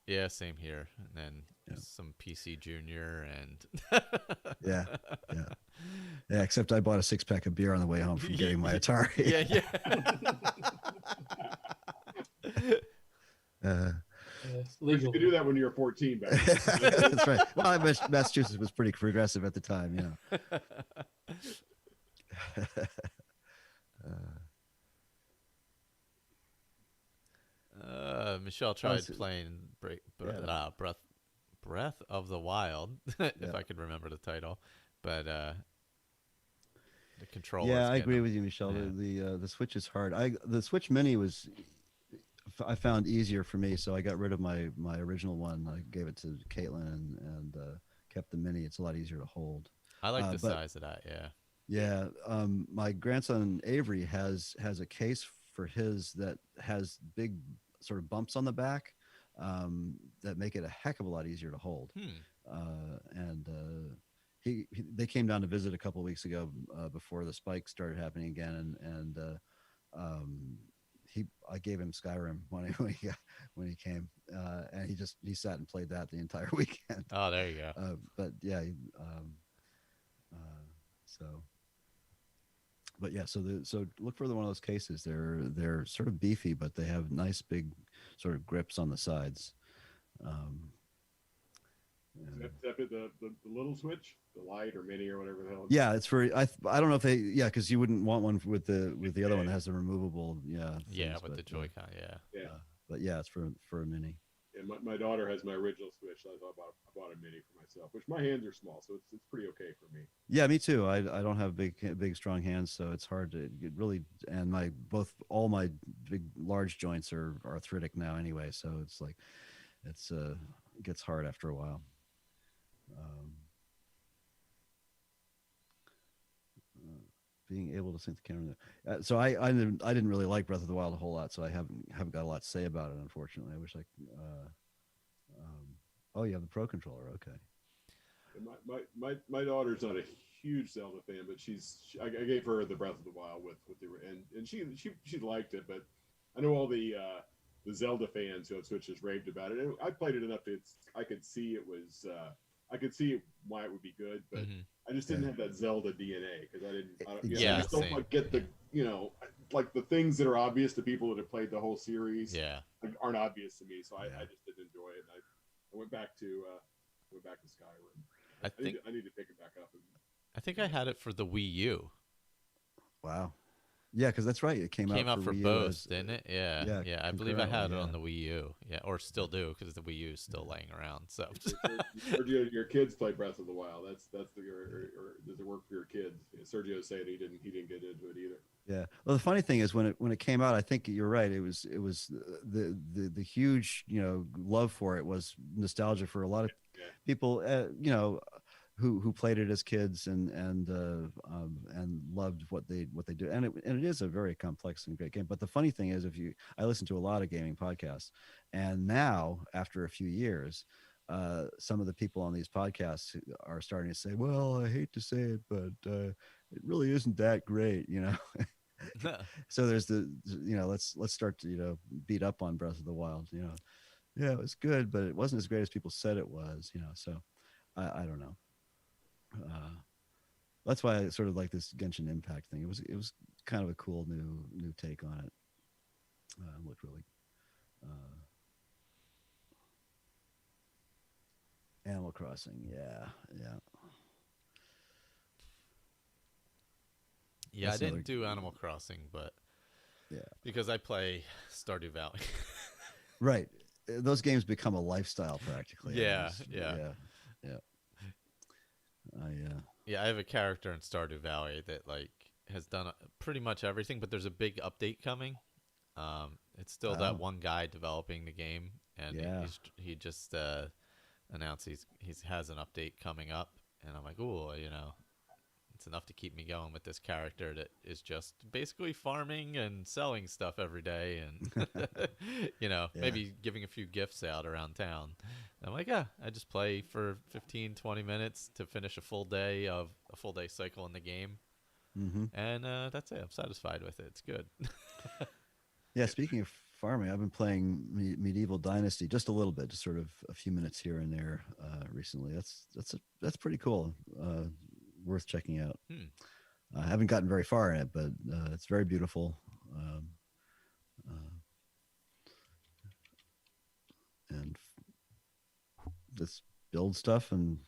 Yeah, same here. And then some PC Junior and yeah. Except I bought a 6-pack of beer on the way home from getting my Atari. legal. You could do that when you were 14 back then. That's right. Well, I wish Massachusetts was pretty progressive at the time. Michelle tried playing Breath of the Wild, if I could remember the title, but the controller. Yeah, I agree with you, Michelle. Yeah. The Switch is hard. The Switch Mini I found easier for me, so I got rid of my original one. I gave it to Caitlin and kept the Mini. It's a lot easier to hold. I like the size of that. Yeah. Yeah. My grandson Avery has a case for his that has big sort of bumps on the back that make it a heck of a lot easier to hold. They came down to visit a couple of weeks ago before the spike started happening again, and I gave him Skyrim when he came, and he sat and played that the entire weekend. Oh, there you go. But yeah, so look for one of those cases. They're sort of beefy, but they have nice big sort of grips on the sides. The little Switch, the Lite or Mini or whatever the hell. Yeah, it's for I don't know if they because you wouldn't want one with the other one that has the removable with the Joy-Con but yeah, it's for a Mini. Yeah, my daughter has my original Switch. So I bought a Mini for myself, which my hands are small, so it's pretty okay for me. Yeah, me too. I don't have big strong hands, so it's hard to get really. And all my big large joints are arthritic now anyway, so it's like it gets hard after a while. Being able to sync the camera. So I didn't really like Breath of the Wild a whole lot, so I haven't got a lot to say about it. Unfortunately, I wish I. Oh, you have the Pro Controller. Okay. My daughter's not a huge Zelda fan, but I gave her the Breath of the Wild with and she liked it, but I know all the Zelda fans who have Switches raved about it. And I played it enough that I could see it was. I could see why it would be good, but I just didn't have that Zelda DNA because I just don't get the like the things that are obvious to people that have played the whole series aren't obvious to me, so I just didn't enjoy it. And I went back to Skyrim. I need to pick it back up. I think I had it for the Wii U. Wow. Yeah, because that's right. It came out for both, didn't it? Yeah. I believe I had it on the Wii U. Yeah, or still do because the Wii U is still laying around. So, Sergio, your kids play Breath of the Wild. Or does it work for your kids? Sergio said he didn't get into it either. Yeah. Well, the funny thing is when it came out, I think you're right. It was the huge love for it was nostalgia for a lot of people. Who played it as kids and loved what they do, and it is a very complex and great game. But the funny thing is, I listen to a lot of gaming podcasts, and now after a few years, some of the people on these podcasts are starting to say, "Well, I hate to say it, but it really isn't that great," So there's let's start to beat up on Breath of the Wild. Yeah, it was good, but it wasn't as great as people said it was. So I don't know. That's why I sort of like this Genshin Impact thing. It was kind of a cool new take on it. Looked really. Animal Crossing, yeah. Yeah, I didn't do Animal Crossing, but because I play Stardew Valley. Right, those games become a lifestyle practically. Yeah. I have a character in Stardew Valley that has done pretty much everything, but there's a big update coming. It's still that one guy developing the game, and he just announced he has an update coming up, and I'm like, ooh, it's enough to keep me going with this character that is just basically farming and selling stuff every day, and maybe giving a few gifts out around town. I'm like, I just play for 15-20 minutes to finish a full day cycle in the game, and that's it. I'm satisfied with it. It's good. Yeah, speaking of farming, I've been playing Medieval Dynasty just a little bit, just sort of a few minutes here and there recently. That's pretty cool. Worth checking out. I haven't gotten very far in it, but it's very beautiful. And let's build stuff and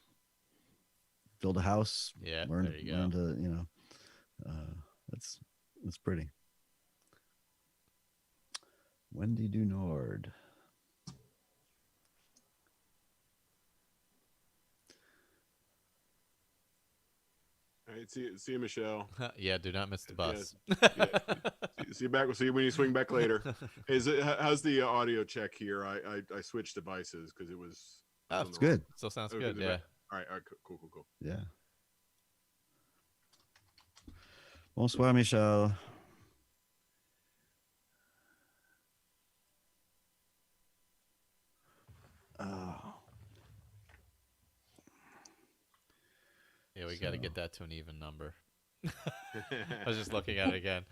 build a house. Yeah, learn there you learn go. to that's pretty. Wendy Du Nord. All right, see you, Michelle. Yeah, do not miss the bus. Yeah. See you back. We'll see you when you swing back later. How's the audio check here? I switched devices because it was. Oh, it's good. Still sounds good. Yeah. All right. Cool. Yeah. Bonsoir, Michelle. Oh. Yeah, we got to get that to an even number. I was just looking at it again.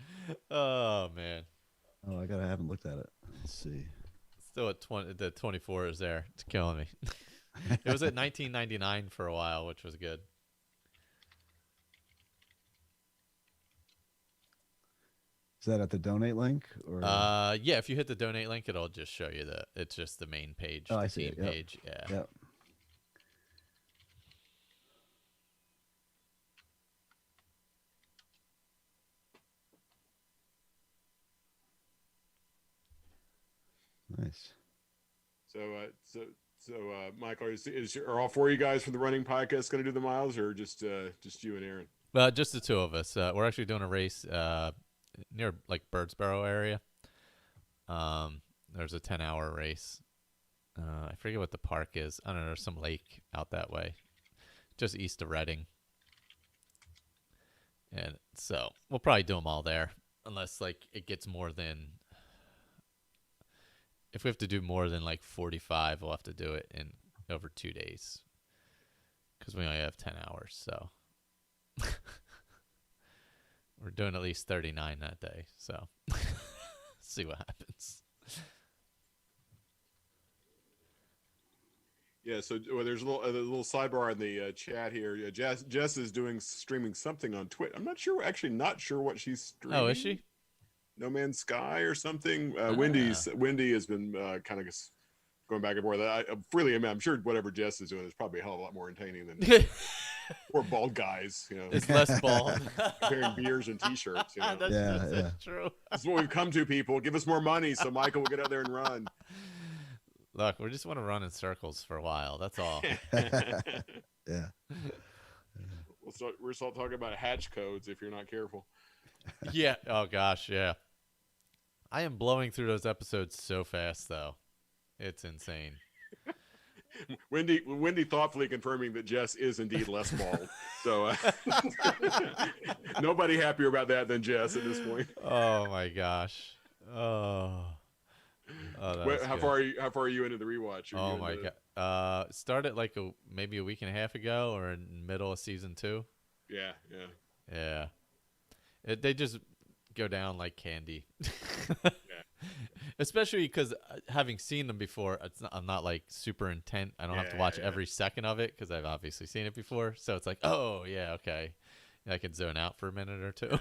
Oh man. Oh, I haven't looked at it. Let's see. Still at 20. The 24 is there. It's killing me. It was at 19.99 for a while, which was good. Is that at the donate link or? Yeah. If you hit the donate link, it'll just show you it's just the main page. Oh, the I see it. Yep. page. Yeah. Yep. Nice. So, Michael, are all four of you guys from the running podcast going to do the miles, or just you and Aaron? Just the two of us. We're actually doing a race near like Birdsboro area. There's a 10-hour race. I forget what the park is. I don't know. There's some lake out that way, just east of Reading. And so we'll probably do them all there, unless like it gets more than. If we have to do more than like 45, we'll have to do it in over 2 days, because we only have 10 hours. So we're doing at least 39 that day. So see what happens. Yeah. So there's a little sidebar in the chat here. Jess is streaming something on Twitch. I'm not sure what she's streaming. Oh, is she? No Man's Sky or something. Wendy has been kind of going back and forth. I'm sure whatever Jess is doing is probably a hell of a lot more entertaining than poor bald guys. It's less bald. Carrying beers and T-shirts. That's true. That's what we've come to, people. Give us more money so Michael will get out there and run. Look, we just want to run in circles for a while. That's all. Yeah. We're still talking about hatch codes if you're not careful. Yeah. Oh gosh. Yeah. I am blowing through those episodes so fast, though. It's insane. Wendy thoughtfully confirming that Jess is indeed less bald. So nobody happier about that than Jess at this point. Oh my gosh. Oh. How far are you into the rewatch? Oh my god. Started like maybe a week and a half ago, or in the middle of season 2. Yeah. They just go down like candy. Yeah. Especially because having seen them before, I'm not like super intent. I don't have to watch every second of it because I've obviously seen it before. So it's like, oh yeah, okay, I can zone out for a minute or two.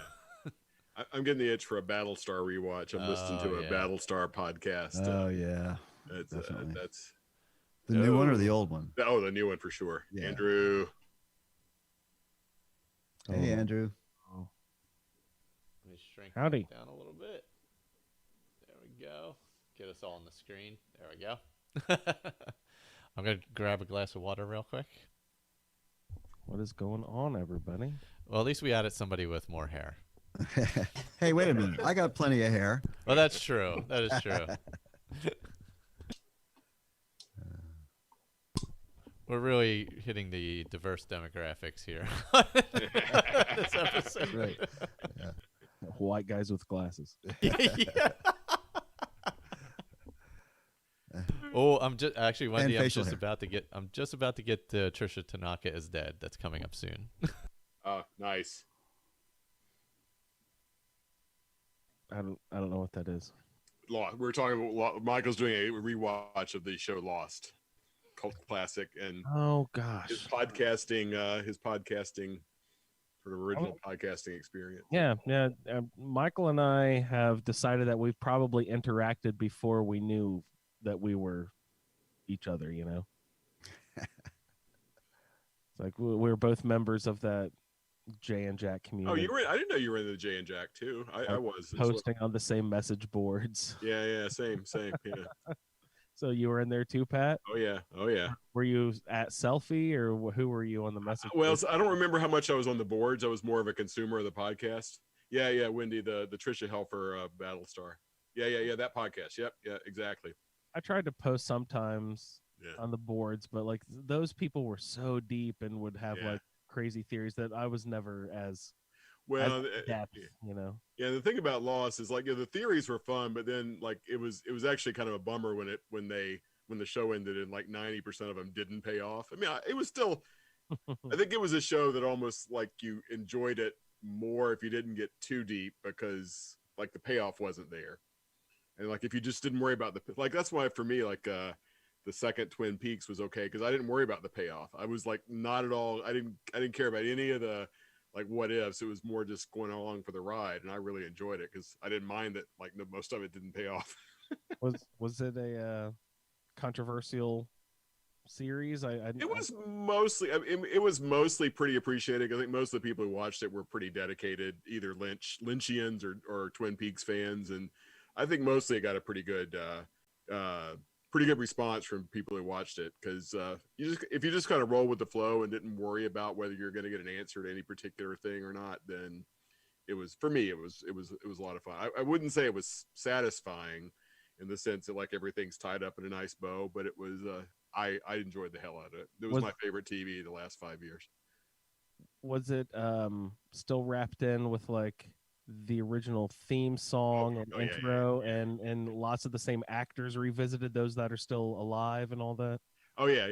I'm getting the itch for a Battlestar rewatch. I'm listening to a Battlestar podcast. Oh yeah, that's the new one or the old one? Oh, the new one for sure. Yeah. Andrew. Hey, Andrew. Let me shrink Howdy. down a little bit. There we go. Get us all on the screen. There we go. I'm going to grab a glass of water real quick. What is going on, everybody? Well, at least we added somebody with more hair. Hey, wait a minute. I got plenty of hair. Well, that's true. That is true. We're really hitting the diverse demographics here. This episode. Right. Yeah. White guys with glasses. Yeah. Oh, I'm just actually Wendy. I'm just about to get Trisha Tanaka is Dead. That's coming up soon. Oh, nice. I don't know what that is. We're talking about Michael's doing a rewatch of the show Lost, cult classic, and oh gosh, his podcasting sort of original podcasting experience. Yeah. Michael and I have decided that we've probably interacted before we knew that we were each other. It's like we're both members of that Jay and Jack community. Oh, you were? I didn't know you were in the Jay and Jack too. I was posting on the same message boards. Yeah, same. Yeah. So you were in there too, Pat? Oh yeah. Were you at Selfie, or who were you on the message? Well, I don't remember how much I was on the boards. I was more of a consumer of the podcast. Yeah, Wendy, the Tricia Helfer Battlestar. Yeah, that podcast. Yep, yeah, exactly. I tried to post sometimes on the boards, but like those people were so deep and would have like crazy theories that I was never as depth, you know. Yeah, the thing about Lost is like the theories were fun, but then like it was actually kind of a bummer when the show ended and like 90% of them didn't pay off. I mean, it was still I think it was a show that almost like you enjoyed it more if you didn't get too deep because like the payoff wasn't there. And like if you just didn't worry about that's why for me like the second Twin Peaks was okay because I didn't worry about the payoff. I was like not at all. I didn't care about any of the like what ifs. It was more just going along for the ride, and I really enjoyed it because I didn't mind that like most of it didn't pay off. Was it a controversial series? It was mostly pretty appreciated. I think most of the people who watched it were pretty dedicated, either Lynchians or Twin Peaks fans, and I think mostly it got a pretty good response from people who watched it because if you just kind of roll with the flow and didn't worry about whether you're going to get an answer to any particular thing or not, then it was a lot of fun. I wouldn't say it was satisfying in the sense that like everything's tied up in a nice bow, but it was I enjoyed the hell out of it. It was my favorite TV the last 5 years. Was it still wrapped in with like the original theme song and intro and lots of the same actors revisited, those that are still alive and all that? Oh yeah.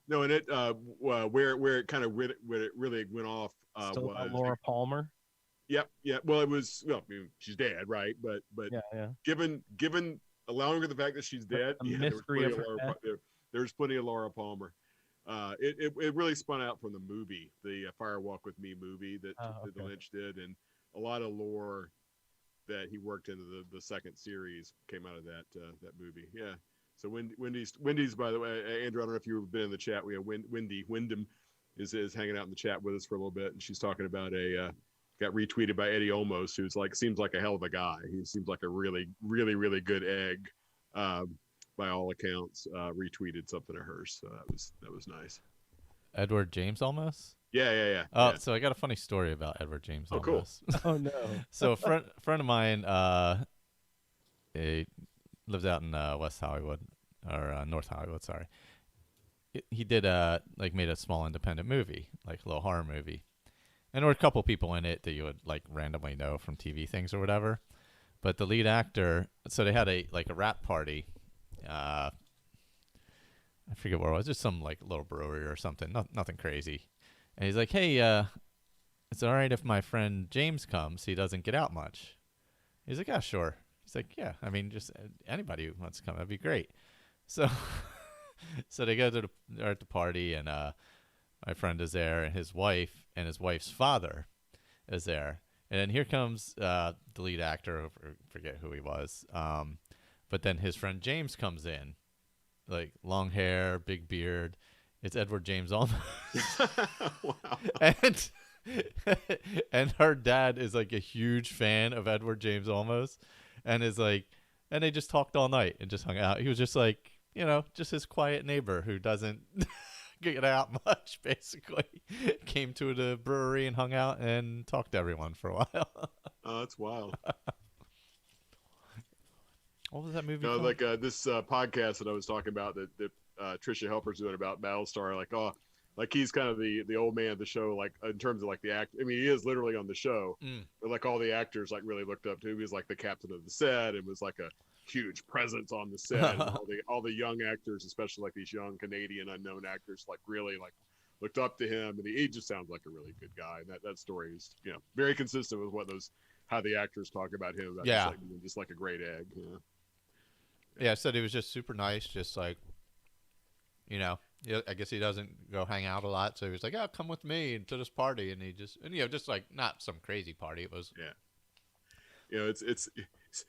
No, and it where it kind of really went off still was Laura Palmer. Yep. Well, it was I mean, she's dead, right? But yeah. Given allowing for the fact that she's dead, there's plenty of Laura Palmer. It really spun out from the movie, the Fire Walk with Me movie that Lynch did, and a lot of lore that he worked into the second series came out of that movie. Yeah. So Wendy's, by the way, Andrew, I don't know if you've been in the chat. We have Wyndham is hanging out in the chat with us for a little bit, and she's talking about got retweeted by Eddie Olmos, who's like seems like a hell of a guy. He seems like a really, really, really good egg. By all accounts, retweeted something of hers. So that was nice. Edward James Olmos? Yeah. Oh, so I got a funny story about Edward James Olmos. Cool. Oh no. So a friend of mine, he lives out in West Hollywood or North Hollywood. Sorry. He did made a small independent movie, like a little horror movie, and there were a couple people in it that you would like randomly know from TV things or whatever. But the lead actor, so they had a rap party. I forget what it was, just some like little brewery or something, nothing crazy. And he's like, hey, it's all right if my friend James comes. He doesn't get out much. He's like, yeah, sure. He's like, yeah, I mean, just anybody who wants to come, that'd be great. So they go to the party, and my friend is there, and his wife and his wife's father is there. And then here comes the lead actor, I forget who he was. But then his friend James comes in, like long hair, big beard. It's Edward James Olmos. Wow. And her dad is like a huge fan of Edward James Olmos, and is like, and they just talked all night and just hung out. He was just like, just his quiet neighbor who doesn't get out much, basically. Came to the brewery and hung out and talked to everyone for a while. Oh, that's wild. What was that movie? No, like this podcast that I was talking about that Tricia Helfer's doing about Battlestar, like he's kind of the old man of the show, like in terms of like the act. I mean, he is literally on the show, but like all the actors like really looked up to him. He was like the captain of the set and was like a huge presence on the set. And all the young actors, especially like these young Canadian unknown actors, like really like looked up to him, and he just sounds like a really good guy. And that story is very consistent with how the actors talk about him. About just like a great egg. Yeah, I said he was just super nice, just like, I guess he doesn't go hang out a lot, so he was like, "Oh, come with me to this party," and he just like not some crazy party. It was it's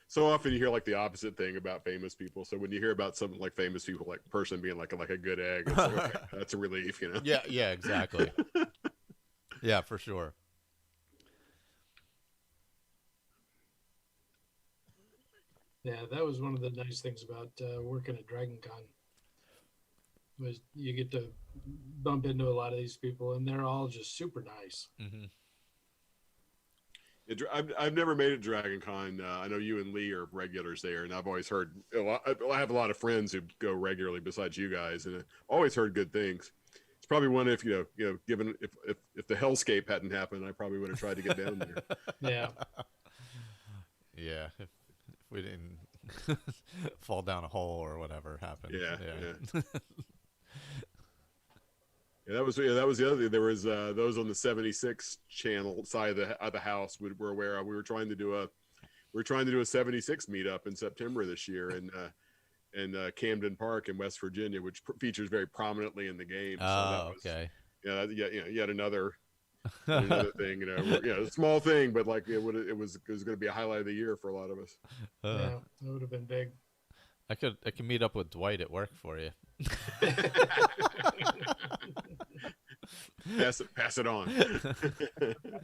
so often you hear like the opposite thing about famous people. So when you hear about something like famous people, like person being like a good egg, it's like, okay, that's a relief, you know? Yeah, exactly. Yeah, for sure. Yeah, that was one of the nice things about working at Dragon Con. Was you get to bump into a lot of these people, and they're all just super nice. Mm-hmm. I've never made it to Dragon Con. I know you and Lee are regulars there, and I've always heard. I have a lot of friends who go regularly besides you guys, and I've always heard good things. It's probably one if given if the hellscape hadn't happened, I probably would have tried to get down there. Yeah. Yeah, if we didn't fall down a hole or whatever happened. Yeah. Yeah, that was the other thing. There was those on the 76 channel side of the house were aware of. We were trying to do a 76 meetup in September this year in Camden Park in West Virginia, which features very prominently in the game. Okay. Yeah, yet another thing. A small thing, but like it was going to be a highlight of the year for a lot of us. Yeah, that would have been big. I could meet up with Dwight at work for you. Pass it on.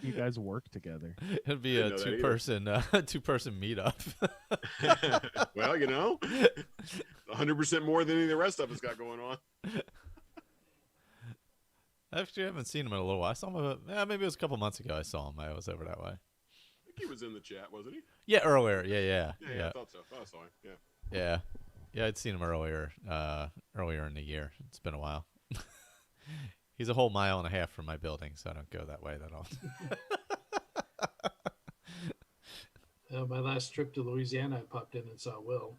You guys work together. It'd be a two-person meetup. Well, 100% more than any of the rest of us got going on. Actually, I haven't seen him in a little while. I saw him maybe it was a couple months ago. I saw him. I was over that way. I think he was in the chat, wasn't he? Yeah, earlier. Yeah. I thought so. I saw him. Yeah, I'd seen him earlier in the year. It's been a while. He's a whole mile and a half from my building, so I don't go that way that often. My last trip to Louisiana, I popped in and saw Will.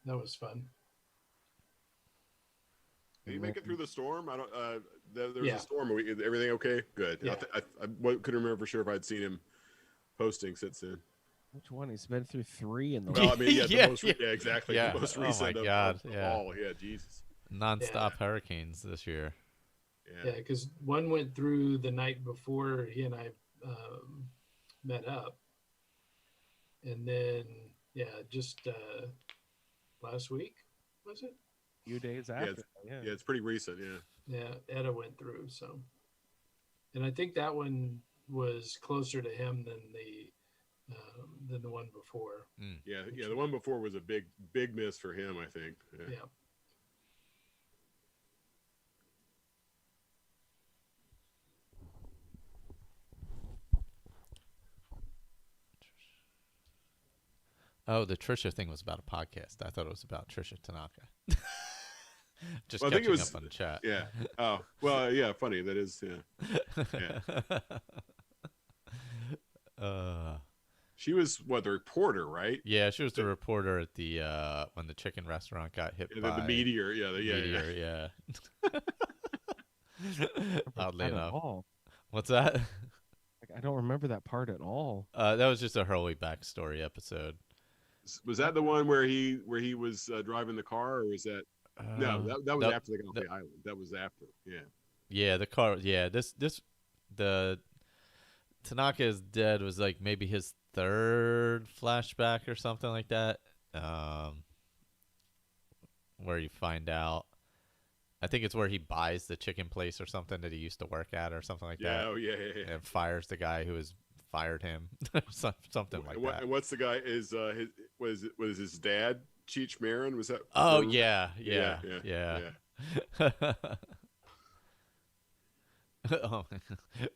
That was fun. Did you make it through the storm? I don't. There was a storm. Everything okay? Good. Yeah. I couldn't remember for sure if I'd seen him posting since then. Which one? He's been through 3 in the. Well, I mean, exactly. Yeah. The most recent. Oh my God! Of all. Yeah, Jesus. Non-stop hurricanes this year. Yeah, because one went through the night before he and I met up, and then just last week was it? A few days after. Yeah, it's pretty recent. Yeah, Etta went through. So, and I think that one was closer to him than the one before. Yeah. The one before was a big miss for him, I think. Yeah. Oh, the Trisha thing was about a podcast. I thought it was about Trisha Tanaka. Just I think it was up on the chat. Yeah. Oh, well, yeah. Funny that is. Yeah. She was the reporter, right? Yeah, she was the reporter at the when the chicken restaurant got hit by the meteor. Yeah. Oddly enough. What's that? I don't remember that part at all. That was just a Hurley backstory episode. Was that the one where he was driving the car, or was that? No, that was after they got off the island. That was after. Yeah. Yeah, the car. Yeah, the Tanaka is dead was like maybe his 3rd flashback or something like that. Where you find out. I think it's where he buys the chicken place or something that he used to work at or something like that. Oh yeah. And fires the guy who has fired him, something like that. And what's the guy? Was his dad Cheech Marin? Was that? Oh yeah. Oh,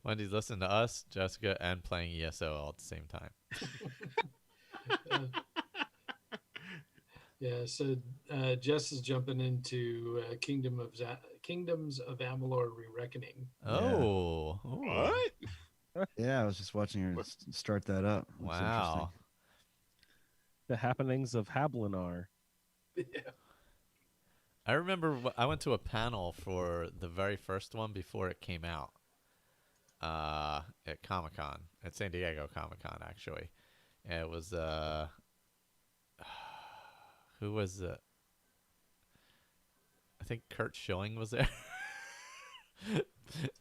Wendy's listening to us, Jessica, and playing ESO all at the same time. Yeah, so Jess is jumping into Kingdoms of Amalur: Re-Reckoning. Oh, what? Yeah, I was just watching her start that up. Wow. The happenings of Hablinar. Yeah. I remember I went to a panel for the very first one before it came out at Comic-Con, at San Diego Comic-Con, actually. And it was, who was it? I think Kurt Schilling was there.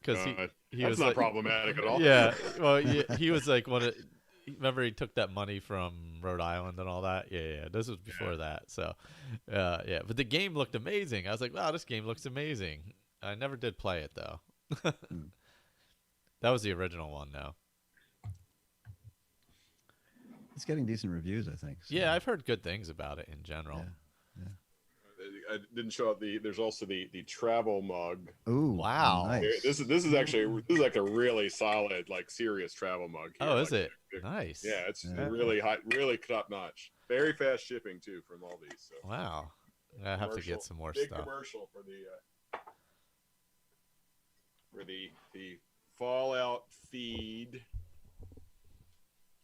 Because he was not like, problematic at all. Yeah, well, he was like remember he took that money from Rhode Island and all that. Yeah. This was before that. So, yeah. But the game looked amazing. I was like, wow, this game looks amazing. I never did play it though. That was the original one, though. It's getting decent reviews, I think. So. Yeah, I've heard good things about it in general. Yeah. I didn't show up there's also the travel mug. Ooh, wow. Nice. This is actually like a really solid, like serious travel mug here. Oh, is like, it? Nice. Yeah, it's really high, really top notch. Very fast shipping too from all these. So. Wow. I have to get some more big stuff. Commercial for the Fallout feed.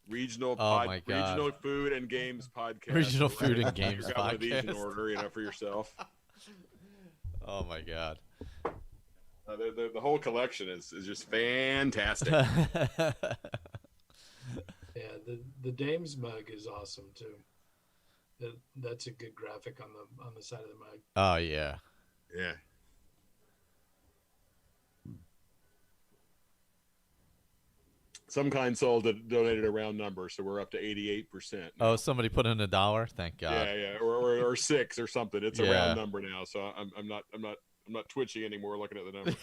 Regional food and games podcast. Regional food and games podcast. One of these in order, for yourself. Oh my god. The whole collection is just fantastic. Yeah, the Dames mug is awesome too. That's a good graphic on the side of the mug. Oh yeah. Yeah. Some kind soul donated a round number, so we're up to 88%. Oh, somebody put in $1. Thank God. Yeah, or 6 or something. It's a round number now, so I'm not twitching anymore looking at the number.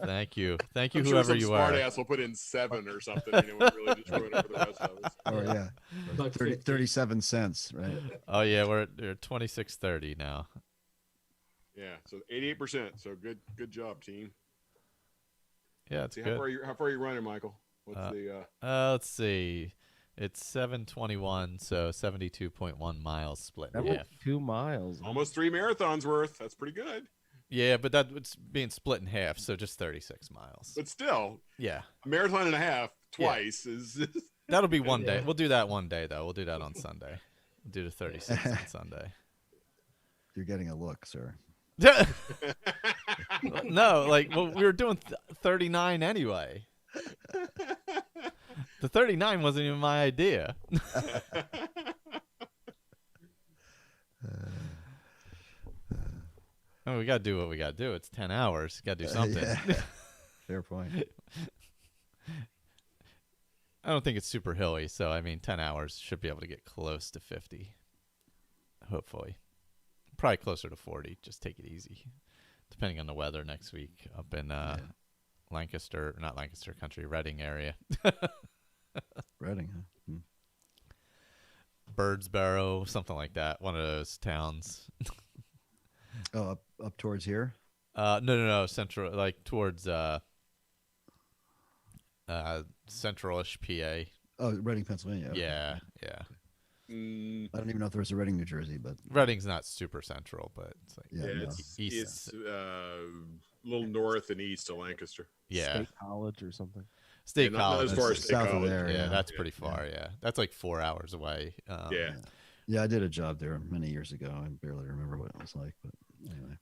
Thank you, I'm whoever sure you are. Smart ass will put in 7 or something. Really just ruin it for the rest of us. Oh yeah, 37 cents, right? Oh yeah, we're at 26.30 now. Yeah, so 88%. So good job, team. Yeah, it's good. How far are you running, Michael? What's let's see. It's 7:21, so 72.1 miles split in half. 2 miles. Almost 3 marathons worth. That's pretty good. Yeah, but it's being split in half, so just 36 miles. But still, yeah, a marathon and a half twice is. That'll be one day. We'll do that one day, though. We'll do that on Sunday. We'll do the 36 on Sunday. You're getting a look, sir. No, we were doing 39 anyway. The 39 wasn't even my idea. I mean, we got to do what we got to do. It's 10 hours. Got to do something. Yeah. Fair point. I don't think it's super hilly, so I mean 10 hours should be able to get close to 50. Hopefully. Probably closer to 40. Just take it easy. Depending on the weather next week up in Lancaster, not Lancaster Country, Reading area. Reading, huh? Birdsboro, something like that. One of those towns. Oh, up towards here? No. Central, like towards central-ish PA. Oh, Reading, Pennsylvania. Okay. Yeah. I don't even know if there's a Reading, New Jersey, but Reading's not super central, but it's like it's east. It's a little north and east of Lancaster. Yeah, State College or something. State College. Not as far as State south College. of there. Yeah, that's pretty far. Yeah, that's like 4 hours away. Yeah, I did a job there many years ago. I barely remember what it was like, but anyway.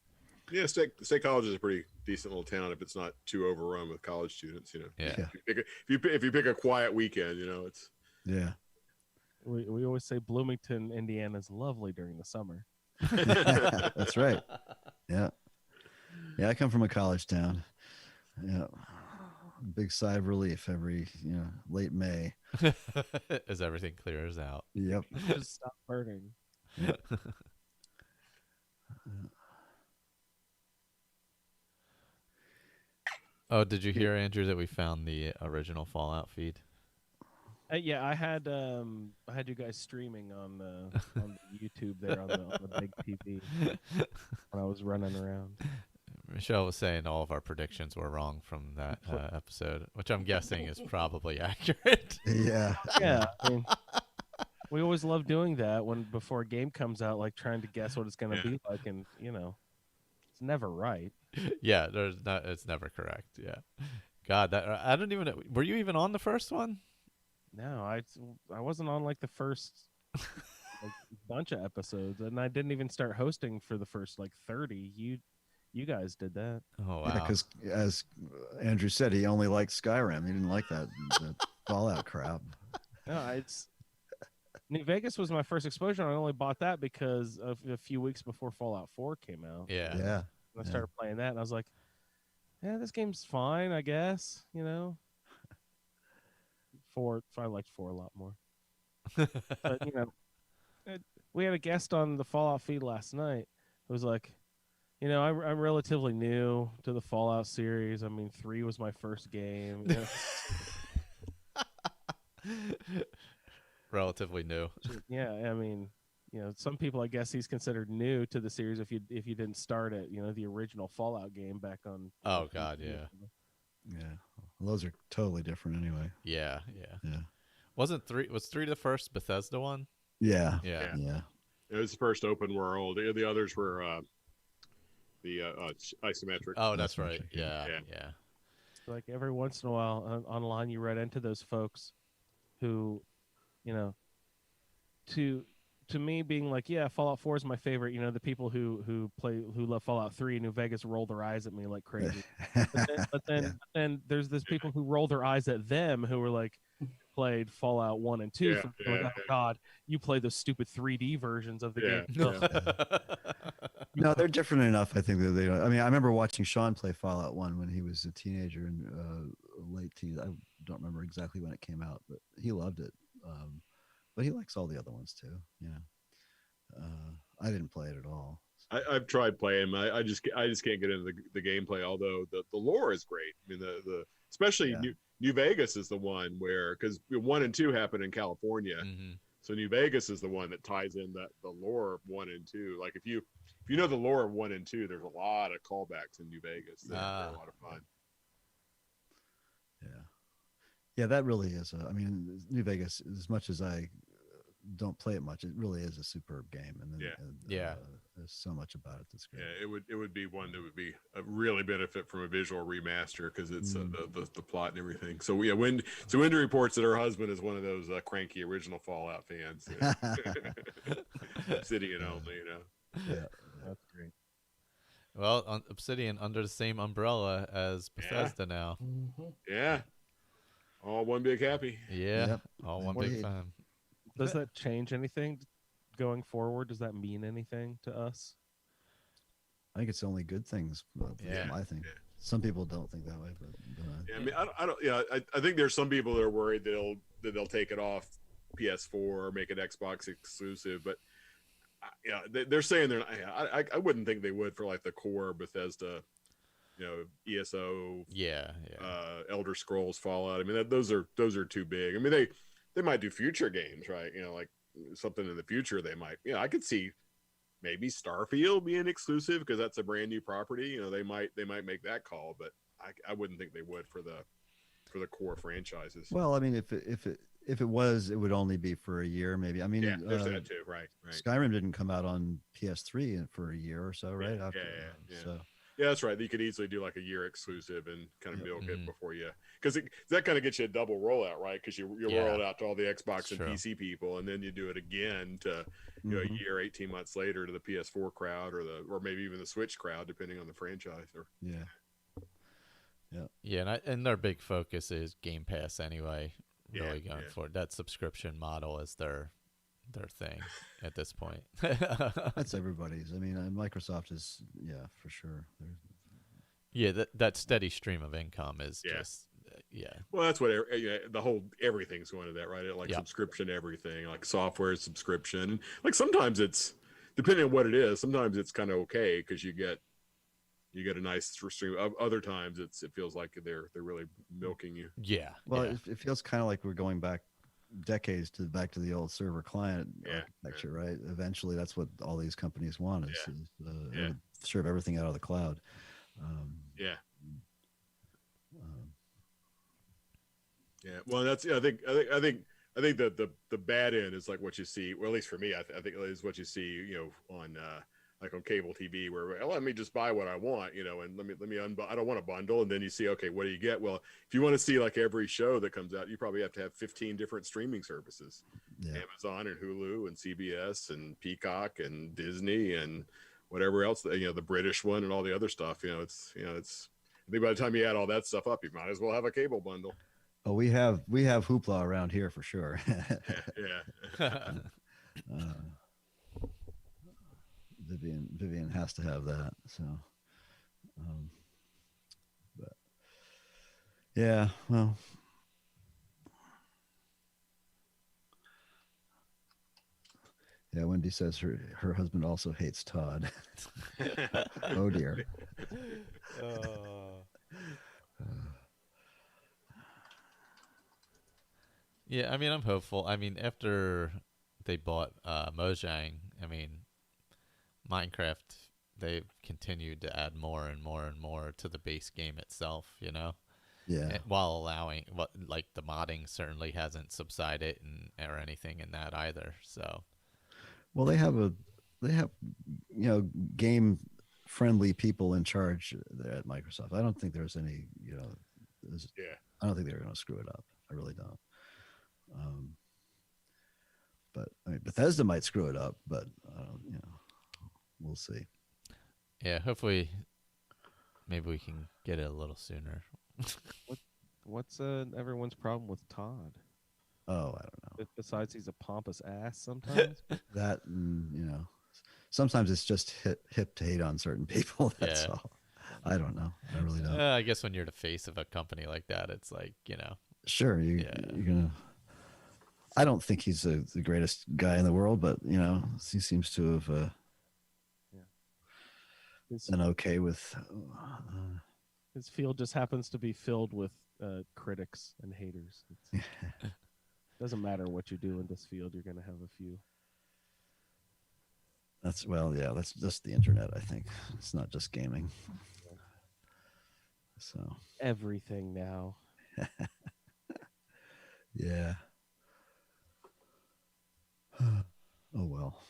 Yeah, State College is a pretty decent little town if it's not too overrun with college students. Yeah. If you pick a quiet weekend, it's. Yeah. We always say Bloomington, Indiana is lovely during the summer. That's right. Yeah. Yeah, I come from a college town. Yeah. Big sigh of relief every, late May. As everything clears out. Yep. Just stop burning. Yep. Oh, did you hear, Andrew, that we found the original Fallout feed? Yeah, I had you guys streaming on the YouTube there on the big TV when I was running around. Michelle was saying all of our predictions were wrong from that episode, which I'm guessing is probably accurate. Yeah. Yeah. I mean, we always love doing that before a game comes out, like trying to guess what it's going to be like, and it's never right. Yeah, it's never correct. Yeah. God, I don't even know. Were you even on the first one? No, I wasn't on like the first bunch of episodes, and I didn't even start hosting for the first 30. You guys did that. Oh wow! Yeah, because as Andrew said, he only liked Skyrim. He didn't like that Fallout crap. No, New Vegas was my first exposure. And I only bought that because of a few weeks before Fallout 4 came out. Yeah. Yeah. And I started playing that, and I was like, "Yeah, this game's fine, I guess." 4. I liked 4 a lot more. But we had a guest on the Fallout feed last night who was like, I'm relatively new to the Fallout series. I mean, 3 was my first game. Relatively new. Yeah, I mean, some people, I guess he's considered new to the series if you didn't start it, the original Fallout game back on. Oh God, yeah. Yeah, well, those are totally different anyway. Yeah. Was 3 the first Bethesda one? Yeah. It was the first open world. The others were the isometric. Oh, that's right. Yeah. Like every once in a while online, you run into those folks who, to me being like, yeah, Fallout 4 is my favorite. The people who love Fallout 3 in New Vegas roll their eyes at me like crazy. but then there's this people who roll their eyes at them who were like, played Fallout 1 and 2 like, oh God, you play those stupid 3D versions of the game. No, they're different enough. I think that they don't. I mean, I remember watching Sean play Fallout 1 when he was a teenager and late teens. I don't remember exactly when it came out, but he loved it. But he likes all the other ones too. I didn't play it at all. I've tried playing. I just can't get into the gameplay. Although the lore is great. I mean, the especially New Vegas is the one where, because 1 and 2 happen in California, so New Vegas is the one that ties in the lore of 1 and 2. Like if you know the lore of 1 and 2, there's a lot of callbacks in New Vegas. They're a lot of fun. Yeah, that really is. I mean, New Vegas, as much as I don't play it much, it really is a superb game. And there's so much about it that's great. Yeah, it would be one that would be really benefit from a visual remaster because it's the plot and everything. So Wendy reports that her husband is one of those cranky original Fallout fans. Obsidian only, Yeah, that's great. Well, Obsidian under the same umbrella as Bethesda now. Yeah. All one big happy. Yeah. All one big fan. Does that change anything going forward? Does that mean anything to us? I think it's only good things. I think some people don't think that way, but I mean, I don't. Yeah, I think there's some people that are worried that they'll take it off PS4 or make it Xbox exclusive, but they're saying they're. I wouldn't think they would for like the core Bethesda. ESO, Elder Scrolls, Fallout. I mean, those are too big. I mean, they might do future games, right? Like something in the future they might. I could see maybe Starfield being exclusive because that's a brand new property. They might make that call, but I wouldn't think they would for the core franchises. Well, I mean, if it was, it would only be for a year, maybe. I mean, there's that too, right? Skyrim didn't come out on PS3 for a year or so, right? So. Yeah, that's right. You could easily do like a year exclusive and kind of milk it before you, because that kind of gets you a double rollout, right? Because you roll it out to all the Xbox and PC people, and then you do it again to a year, 18 months later to the PS4 crowd or maybe even the Switch crowd, depending on the franchise. And their big focus is Game Pass anyway. Really going for that subscription model as their thing at this point. That's everybody's. I mean, Microsoft is, for sure. That steady stream of income is just, Well, that's what the whole everything's going to that, right? Like subscription, everything, like software subscription. Like sometimes it's depending on what it is. Sometimes it's kind of okay because you get a nice stream. Other times it feels like they're really milking you. Yeah. Well, it feels kind of like we're going back decades back to the old server client architecture, right? Eventually that's what all these companies want is serve everything out of the cloud. Well, that's I think that the bad end is like what you see, well, at least for me, I think is what you see on like on cable TV, where let me just buy what I want, and let me I don't want a bundle, and then you see, okay, what do you get? Well, if you want to see like every show that comes out, you probably have to have 15 different streaming services, Amazon and Hulu and CBS and Peacock and Disney and whatever else, the British one and all the other stuff. It's I think by the time you add all that stuff up, you might as well have a cable bundle. Oh, we have Hoopla around here for sure. Vivian has to have that. So, but well, Yeah, Wendy says her husband also hates Todd. Oh dear. Yeah, I mean, I'm hopeful. I mean, after they bought Mojang, I mean, Minecraft, they've continued to add more and more and more to the base game itself, you know? Yeah. While allowing, like, the modding certainly hasn't subsided or anything in that either, so. Well, they have game friendly people in charge there at Microsoft. I don't think there's any, I don't think they're going to screw it up. I really don't. But I mean, Bethesda might screw it up, but we'll see. Yeah, hopefully, maybe we can get it a little sooner. What's everyone's problem with Todd? Oh, I don't know. Besides, he's a pompous ass sometimes. That, sometimes it's just hip to hate on certain people. That's all. I don't know. I really don't. I guess when you're the face of a company like that, it's like, Sure, you're gonna. I don't think he's the greatest guy in the world, but he seems to have been okay with. His field just happens to be filled with critics and haters. Doesn't matter what you do in this field, you're going to have a few. That's just the internet. I think it's not just gaming. So everything now. Yeah. Oh well.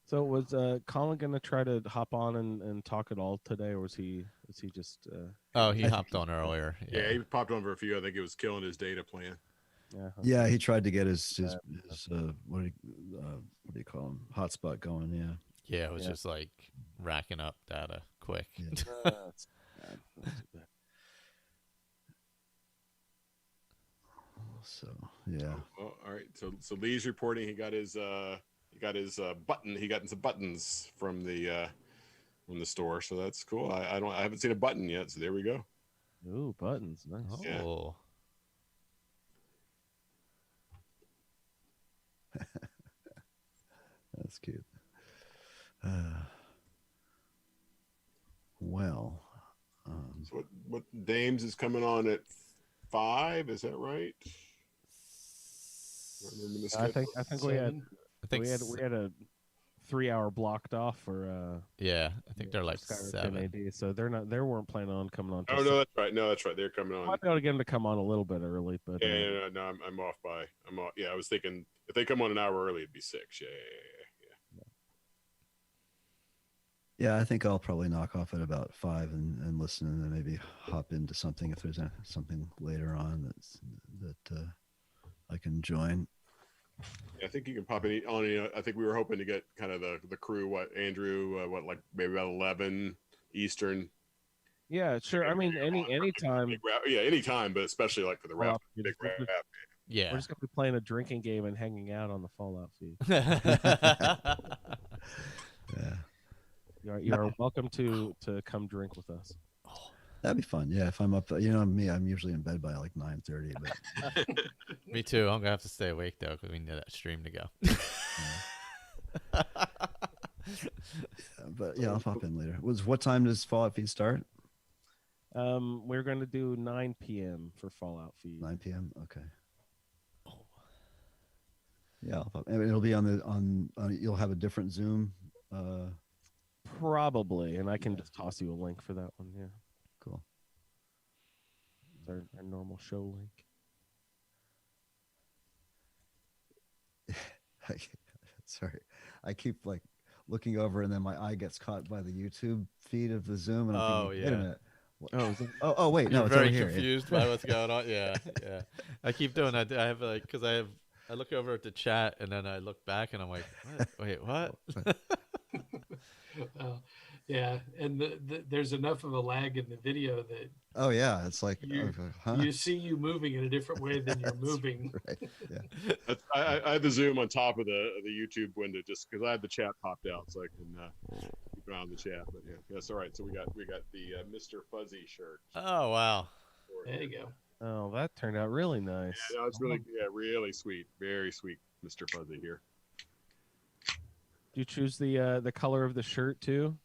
So was Colin going to try to hop on and talk at all today, or was he just? He hopped on earlier. Yeah, he popped on for a few. I think it was killing his data plan. Yeah. Yeah, he tried to get his what do you call him, hotspot going. Yeah. Yeah, it was just like racking up data quick. Yeah. So yeah. Oh, all right. So Lee's reporting he got his button. He got some buttons from the store. So that's cool. I haven't seen a button yet. So there we go. Ooh, buttons. Nice. Oh. Yeah. That's cute. Well. So what Dames is coming on at 5? Is that right? I think we had a 3-hour blocked off for I think they're like Skyrim 7 AD, so they weren't planning on coming on. Oh no, that's right. No, that's right. They're coming on. I'd be able to get them to come on a little bit early, but no, I'm off by. Yeah, I was thinking if they come on an hour early, it'd be 6. Yeah, I think I'll probably knock off at about 5 and listen, and then maybe hop into something if there's something later on that I can join. Yeah, I think you can pop in on. I think we were hoping to get kind of the crew. Andrew? Like maybe about 11 Eastern. Yeah, sure. I mean, anytime. Anytime, but especially like for the wrap. Big wrap. Yeah, we're just gonna be playing a drinking game and hanging out on the Fallout feed. Yeah. You are welcome to come drink with us. That'd be fun. Yeah, if I'm up, me, I'm usually in bed by like 9:30. But me too. I'm gonna have to stay awake though because we need that stream to go. But yeah, I'll pop in later. What time does Fallout feed start? We're going to do 9 p.m. for Fallout feed. 9 p.m. Okay. Yeah, I'll pop. It'll be on you'll have a different Zoom. Probably, and I can just toss you a link for that one. Yeah. Cool. It's our normal show link. Sorry, I keep like looking over, and then my eye gets caught by the YouTube feed of the Zoom, and I'm thinking, wait a minute. Oh, wait, no, it's very over here. Confused by what's going on. Yeah. I keep doing that. I have because I look over at the chat, and then I look back, and I'm like, wait, what? Yeah, and there's enough of a lag in the video that it's like you see you moving in a different way than you're moving. Right. Yeah. I had the Zoom on top of the YouTube window just because I had the chat popped out, so I can keep around the chat. But that's all right. So we got the Mr. Fuzzy shirt. Oh wow! There you go. Oh, that turned out really nice. Yeah, that was really really sweet, very sweet Mr. Fuzzy here. Do you choose the color of the shirt too?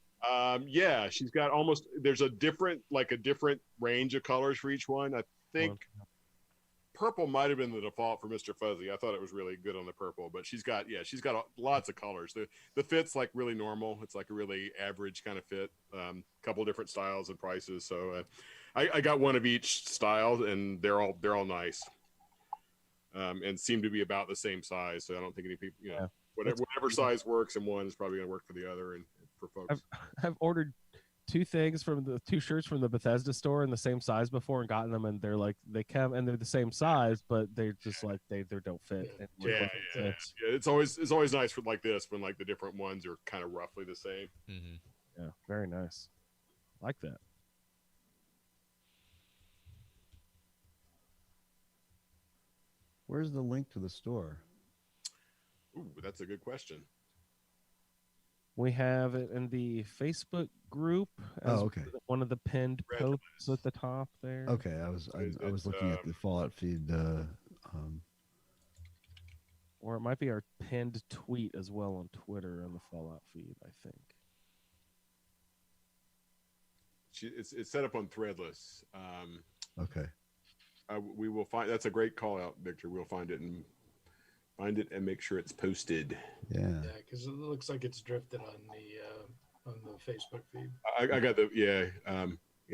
Yeah, she's got there's a different range of colors for each one. I think purple might have been the default for Mr. Fuzzy. I thought it was really good on the purple, but she's got lots of colors. The fit's like really normal. It's like a really average kind of fit. Couple different styles and prices. So I got one of each style, and they're all nice. And seem to be about the same size. So I don't think any people, whatever size works in one is probably going to work for the other. And for folks, I've ordered two shirts from the Bethesda store in the same size before and gotten them, and they're the same size, but they're just like they don't fit. Yeah. It's always nice for like this when like the different ones are kind of roughly the same. Mm-hmm. Yeah, very nice. Like that. Where's the link to the store? Ooh, that's a good question. We have it in the Facebook group. As one of the pinned posts at the top there. Okay, I was looking at the Fallout feed. Or it might be our pinned tweet as well on Twitter on the Fallout feed, I think. It's set up on Threadless. Okay. We will find. That's a great call out, Victor. We'll find it and make sure it's posted. Yeah. Yeah, because it looks like it's drifted on the Facebook feed. I got the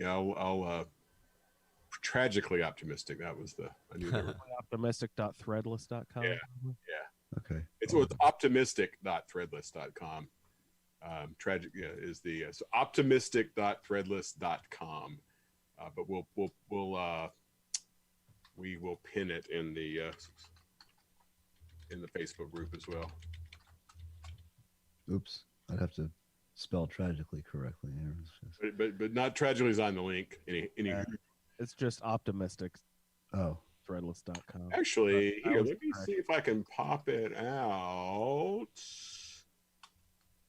I'll tragically optimistic. That was I knew they were optimistic.threadless.com. Yeah. Okay. It's optimistic.threadless.com. Tragic is the so optimistic.threadless.com. But we will pin it in the Facebook group as well. Oops, I'd have to spell tragically correctly here. But not tragically is on the link. It's just optimistic. Oh, threadless.com. Actually, here, let me see if I can pop it out.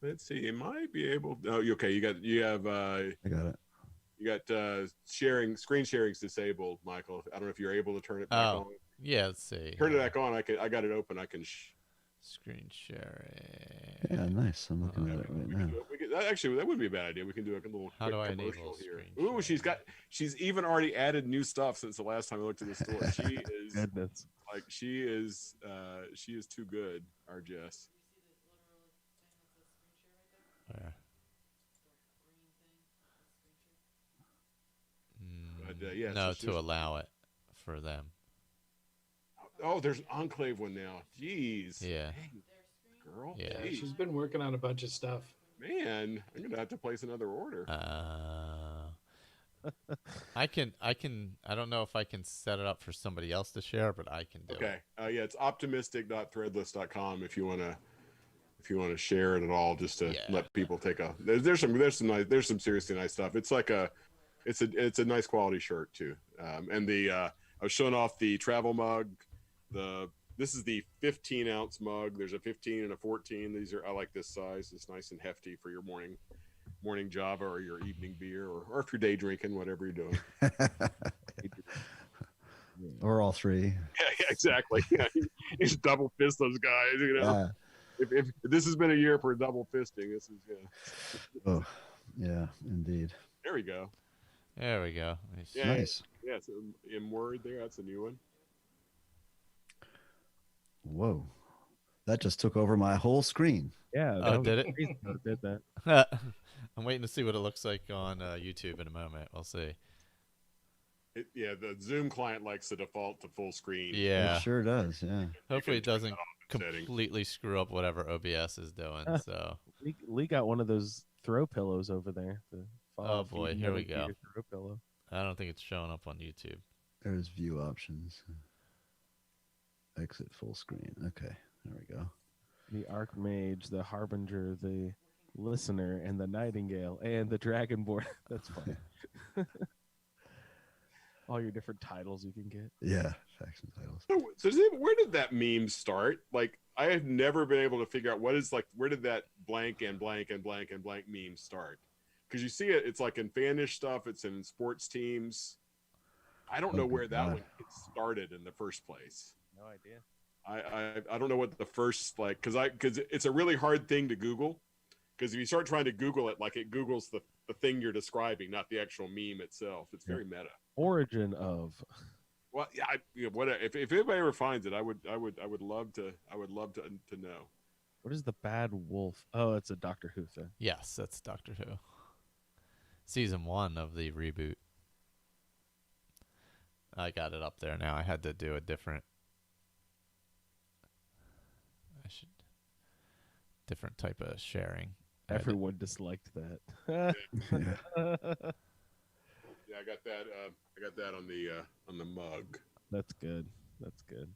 Let's see. You might be able. Oh, okay. You have. I got it. You got screen sharing's disabled, Michael. I don't know if you're able to turn it back on. Yeah, let's see. Turn it back on. I got it open. I can. Screen sharing. Yeah, nice. I'm looking at it right now. Actually, that wouldn't be a bad idea. We can do a little. How do I commercial enable here? screen Ooh, she's even already added new stuff since the last time I looked at the store. She is goodness. Like she is too good. Our Jess. Where? No, so to allow it for them. Oh, there's an Enclave one now. Jeez. Yeah. Dang, girl. Yeah, Jeez. she's been working on a bunch of stuff. Man, I'm gonna have to place another order. I don't know if I can set it up for somebody else to share, but I can do it. Okay. Yeah, it's optimistic.threadless.com if you wanna share it at all, just to let people take a. There's some seriously nice stuff. It's like it's a nice quality shirt too. And I was showing off the travel mug. This is the 15-ounce mug. There's a 15 and a 14. I like this size. It's nice and hefty for your morning Java or your evening beer, or if you're day drinking, whatever you're doing. Or all three. Yeah, exactly. Yeah, you just double fist those guys. If this has been a year for double fisting, this is Oh, yeah, indeed. There we go. There we go. Yeah, nice. Yeah, so in Word there. That's a new one. Whoa, that just took over my whole screen. Yeah. Oh, did it? It did that. I'm waiting to see what it looks like on YouTube in a moment. We'll see. The Zoom client likes the default to full screen. Yeah, it sure does. Yeah. Hopefully, it doesn't completely screw up whatever OBS is doing. So Lee got one of those throw pillows over there. Oh boy, here we go. Throw pillow. I don't think it's showing up on YouTube. There's view options. Exit full screen. Okay, there we go. The Archmage, the Harbinger, the Listener, and the Nightingale, and the Dragonborn. That's fun. All your different titles you can get. Yeah, faction titles. So where did that meme start? Like, I have never been able to figure out where did that blank and blank and blank and blank meme start? Because you see it's like in fanish stuff, it's in sports teams. I don't know where that one started in the first place. No idea. I don't know what the first like because it's a really hard thing to Google, because if you start trying to Google it, like it Googles the thing you're describing, not the actual meme itself. It's very meta. Origin of. Well, yeah, if anybody ever finds it, I would love to know. What is the bad wolf? Oh, it's a Doctor Who thing. Yes, that's Doctor Who. Season 1 of the reboot. I got it up there now. I had to do a different. Different type of sharing. Everyone disliked that. Yeah, I got that. I got that on the mug. That's good. That's good.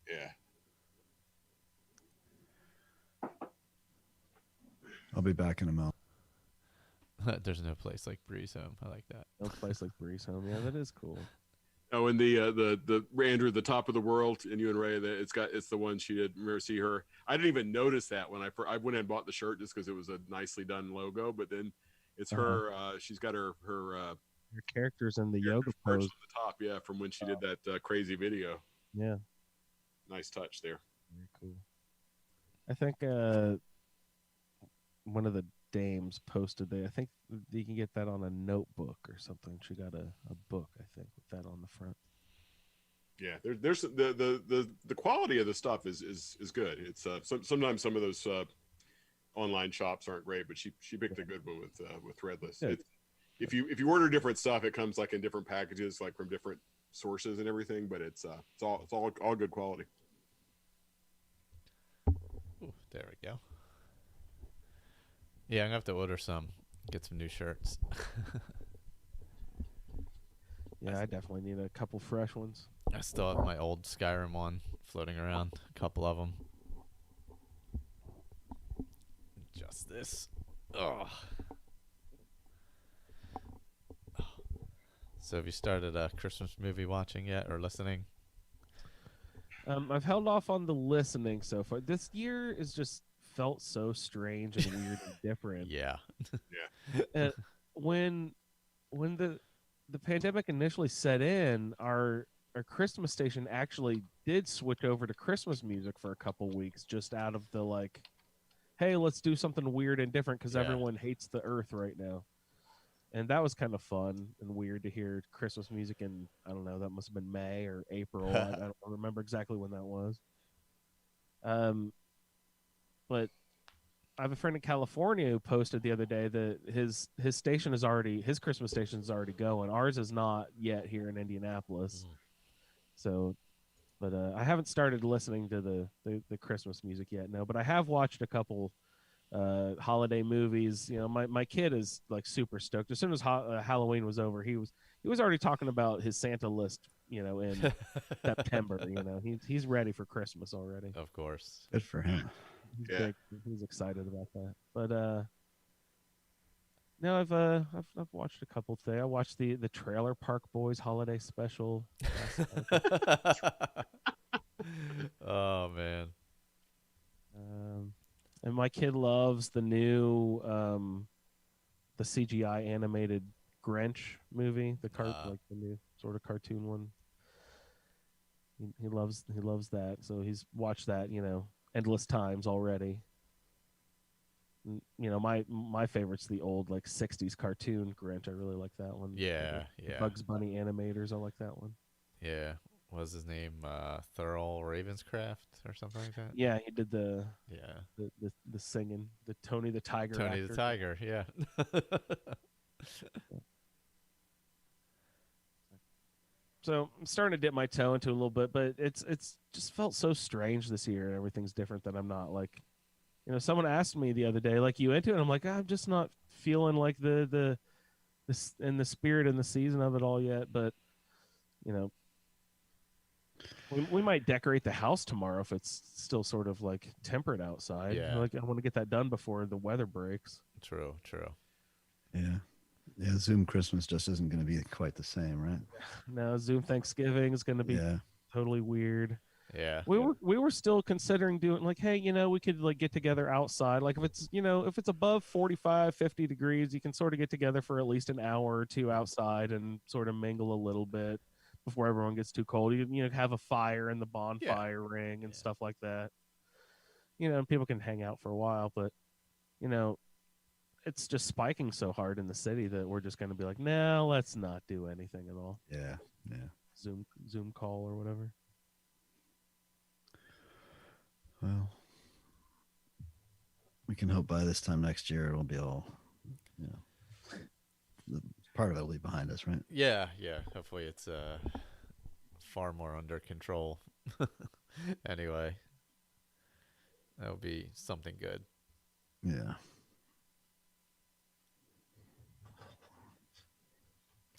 Yeah. I'll be back in a moment. There's no place like Breeze Home. I like that. No place like Breeze Home. Yeah, that is cool. Oh, and the Andrew, the top of the world, and you and Ray, it's the one she did. Remember, see her? I didn't even notice that when I went and bought the shirt just because it was a nicely done logo. But then it's her. She's got her characters in the yoga pose on the top. Yeah, from when she did that crazy video. Yeah, nice touch there. Very cool. I think one of the dames posted there. I think you can get that on a notebook or something. She got a book, I think, with that on the front. Yeah, there's the quality of the stuff is good. It's sometimes some of those online shops aren't great, but she picked a good one with Threadless. Yeah. If you order different stuff, it comes like in different packages, like from different sources and everything. But it's all good quality. Ooh, there we go. Yeah, I'm gonna have to order some, get some new shirts. Yeah, I definitely need a couple fresh ones. I still have my old Skyrim one floating around, a couple of them. Just this. Oh. So have you started a Christmas movie watching yet or listening? I've held off on the listening so far. This year is just felt so strange and weird and different. Yeah. Yeah. When the pandemic initially set in, our Christmas station actually did switch over to Christmas music for a couple weeks, just out of the like, hey, let's do something weird and different because everyone hates the earth right now. And that was kind of fun and weird to hear Christmas music in, I don't know, that must have been May or April. I don't remember exactly when that was. But I have a friend in California who posted the other day that his station is already, his Christmas station is already going. Ours is not yet here in Indianapolis. So, but I haven't started listening to the Christmas music yet. No, but I have watched a couple holiday movies. You know, my kid is like super stoked. As soon as Halloween was over, he was already talking about his Santa list. You know, in September. You know, he's ready for Christmas already. Of course. Good for him. He's excited about that. But no, I've watched a couple today. I watched the Trailer Park Boys holiday special. Oh man. And my kid loves the new the CGI animated Grinch movie, like the new sort of cartoon one. He loves that, so he's watched that, you know, endless times already. You know, my favorite's the old like 60s cartoon Grinch. I really like that one. Yeah. Bugs Bunny animators, I like that one. Yeah. What was his name? Thurl Ravenscraft or something like that? Yeah, he did the singing, the Tony the Tiger Tony actor. the Tiger, yeah. So I'm starting to dip my toe into a little bit, but it's just felt so strange this year, and everything's different that I'm not like, you know, someone asked me the other day, like, you into it? And I'm like, I'm just not feeling like the in the spirit and the season of it all yet. But, you know, we might decorate the house tomorrow if it's still sort of like temperate outside. Yeah. Like, I want to get that done before the weather breaks. True. Yeah. Yeah, Zoom Christmas just isn't going to be quite the same, right? No, Zoom Thanksgiving is going to be totally weird. Yeah. We were still considering doing like, hey, you know, we could like get together outside. Like if it's above 45, 50 degrees, you can sort of get together for at least an hour or two outside and sort of mingle a little bit. before everyone gets too cold. You have a fire in the bonfire ring and stuff like that. And people can hang out for a while, but it's just spiking so hard in the city that we're just going to be like, no, let's not do anything at all. Yeah. Zoom call or whatever. Well, we can hope by this time next year it'll be all, part of it will be behind us, right? Yeah. Hopefully it's far more under control. Anyway, that'll be something good. Yeah.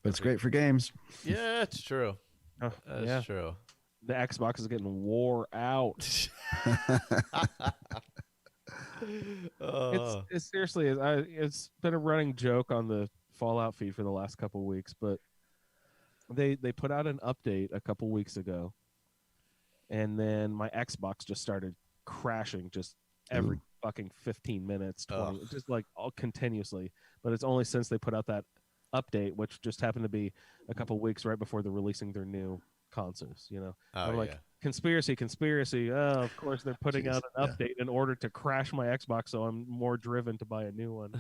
But it's great for games. Yeah, it's true. That's true. The Xbox is getting wore out. It seriously is. It's been a running joke on the Fallout feed for the last couple of weeks, but they put out an update a couple weeks ago, and then my Xbox just started crashing just every fucking 15 minutes, 20, just like all continuously. But it's only since they put out that update, which just happened to be a couple weeks right before they're releasing their new consoles. I'm like, conspiracy. Oh, of course they're putting out an update in order to crash my Xbox, so I'm more driven to buy a new one.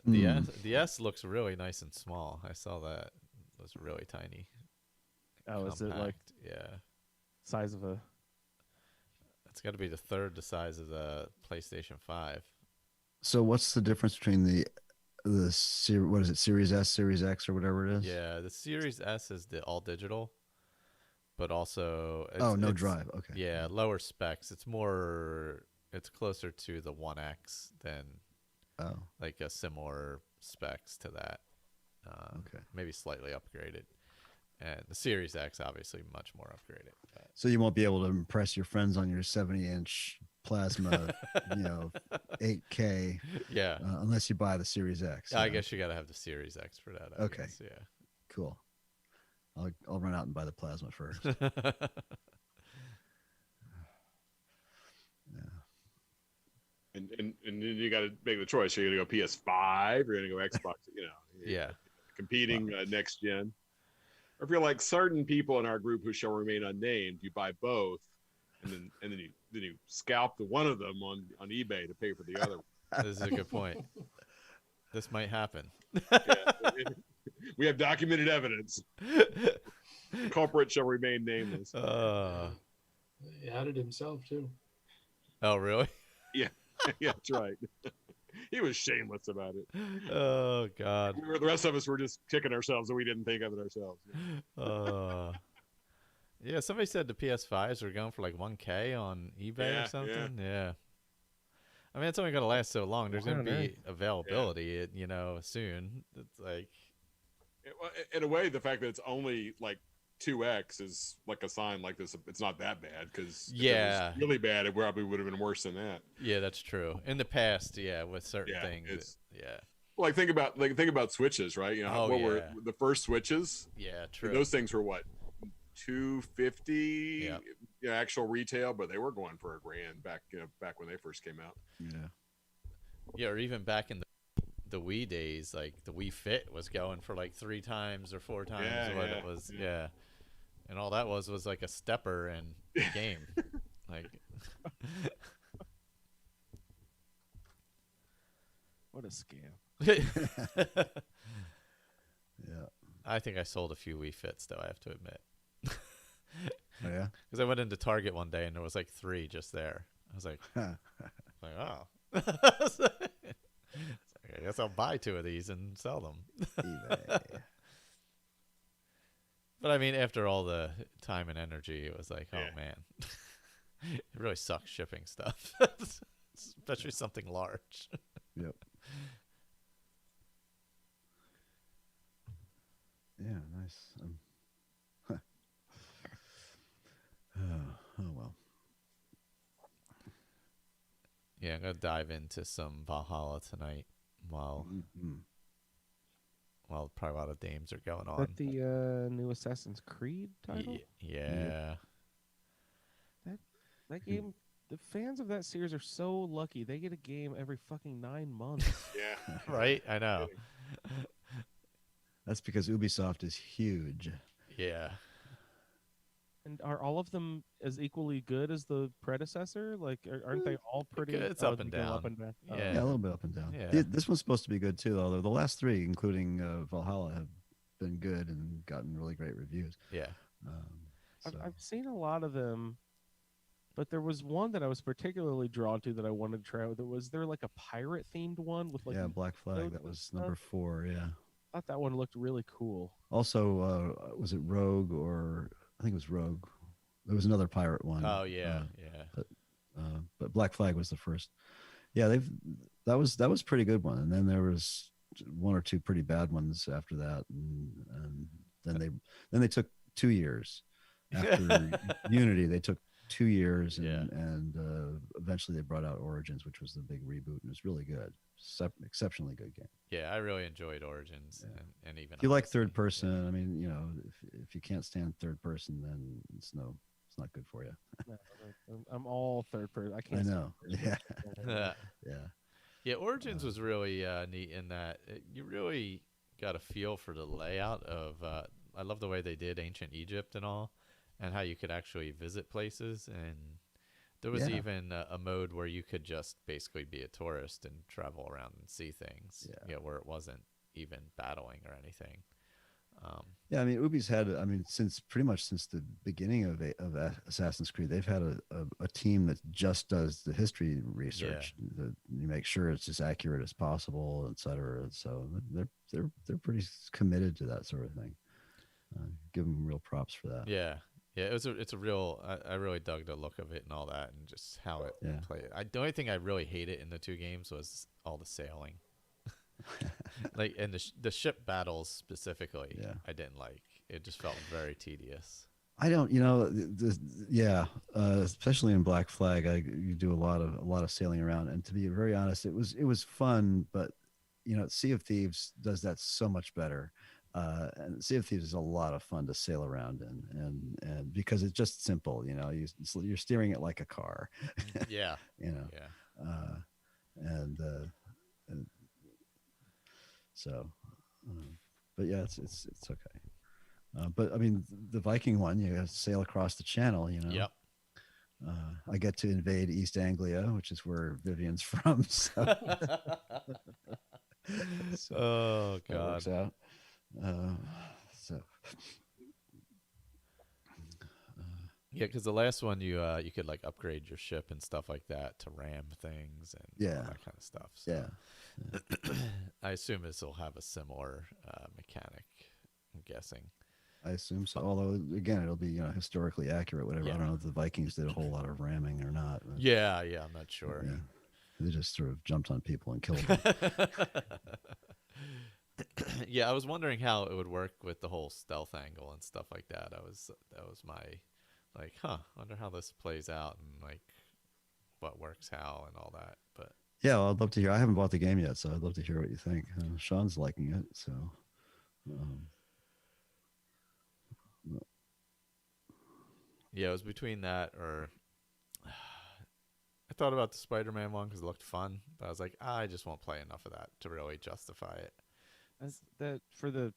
The S looks really nice and small. I saw that. It was really tiny. Oh, is it like size of a? It's got to be the third the size of the PlayStation 5. So what's the difference between the what is it, Series S, Series X, or whatever it is? Yeah, the Series S is the all digital, but also no drive. Okay. Yeah, lower specs. It's closer to the 1X than like a similar specs to that. Okay. Maybe slightly upgraded. And the Series X obviously much more upgraded. So you won't be able to impress your friends on your 70-inch plasma, 8K. Yeah. Unless you buy the Series X. I guess you got to have the Series X for that. I guess, yeah. Cool. I'll run out and buy the plasma first. And then you got to make the choice. You're going to go PS5 or you're going to go Xbox. Competing next gen. Or if you're like certain people in our group who shall remain unnamed, you buy both, and then you scalp the one of them on eBay to pay for the other one. This is a good point. This might happen. We have documented evidence. The culprit shall remain nameless. He added himself too. Oh, really? Yeah, that's right. He was shameless about it. Oh, God. The rest of us were just kicking ourselves and we didn't think of it ourselves. Yeah, somebody said the PS5s are going for like 1K on eBay or something. Yeah. I mean, it's only going to last so long. There's going to be availability, soon. It's like... In a way, the fact that it's only like 2X is like a sign like this. It's not that bad because if it was really bad, it probably would have been worse than that. Yeah, that's true. In the past, with certain things, Well, think about Switches, right? What were the first Switches? Yeah, true. Those things were what, $250 actual retail, but they were going for $1,000 back when they first came out. Yeah, or even back in the Wii days, like the Wii Fit was going for like 3 times or 4 times what it was. Yeah. And all that was like a stepper and a game. Like what a scam. I think I sold a few Wii Fits though, I have to admit. Oh, yeah? Because I went into Target one day and there was like 3 just there. I was like, oh. I guess I'll buy 2 of these and sell them. eBay. But I mean, after all the time and energy, it was like, oh man, it really sucks shipping stuff, especially something large. Yep. Yeah, nice. Oh well. Yeah, I'm gonna dive into some Valhalla tonight while probably a lot of games are going on. Is that the new Assassin's Creed title? Yeah. That game, the fans of that series are so lucky. They get a game every fucking 9 months. Yeah. Right? I know. That's because Ubisoft is huge. Yeah. And are all of them as equally good as the predecessor? Like, aren't they all pretty? It's up and they go down. Up and down. Yeah. Yeah, a little bit up and down. Yeah. This one's supposed to be good too, although the last three, including Valhalla, have been good and gotten really great reviews. Yeah. I've seen a lot of them, but there was one that I was particularly drawn to that I wanted to try. Was there like a pirate themed one with like Black Flag? That was number 4. Yeah. I thought that one looked really cool. Also, was it Rogue or I think it was Rogue? There was another pirate one. Oh yeah, But Black Flag was the first. Yeah, that was pretty good one, and then there was one or two pretty bad ones after that, and then they took 2 years after Unity. They took 2 years, and eventually they brought out Origins, which was the big reboot, and it was really good, exceptionally good game. Yeah, I really enjoyed Origins, and even if you like third person, I mean, if you can't stand third person, then it's not good for you. No, I'm all third person. I can't. I know. Yeah. Origins was really neat in that you really got a feel for the layout of. I love the way they did ancient Egypt and all, and how you could actually visit places. And there was even a mode where you could just basically be a tourist and travel around and see things. Yeah, where it wasn't even battling or anything. I mean, Ubi's had, pretty much since the beginning of Assassin's Creed, they've had a team that just does the history research. You make sure it's as accurate as possible, et cetera. So they're pretty committed to that sort of thing. Give them real props for that. Yeah, it's a real. I really dug the look of it and all that, and just how it played. The only thing I really hated in the 2 games was all the sailing. Like, and the ship battles specifically, I didn't like. It just felt very tedious. I don't, especially in Black Flag, you do a lot of sailing around, and to be very honest, it was fun, but Sea of Thieves does that so much better. And Sea of Thieves is a lot of fun to sail around in, and because it's just simple, you're steering it like a car. So, but yeah, it's okay. But I mean, the Viking one, you have to sail across the channel, Yep. I get to invade East Anglia, which is where Vivian's from. So, oh God. That works out. Yeah, because the last one you could like upgrade your ship and stuff like that to ram things and all that kind of stuff. So. I assume this will have a similar mechanic. I'm guessing. I assume so. Although again, it'll be historically accurate. Whatever. I don't know if the Vikings did a whole lot of ramming or not. But, I'm not sure. Yeah. They just sort of jumped on people and killed them. Yeah, I was wondering how it would work with the whole stealth angle and stuff like that. That was my wonder how this plays out and like what works how and all that. But yeah, well, I'd love to hear. I haven't bought the game yet, so I'd love to hear what you think. Sean's liking it, so. Yeah, it was between that or I thought about the Spider-Man one because it looked fun, but I was like, I just won't play enough of that to really justify it. For the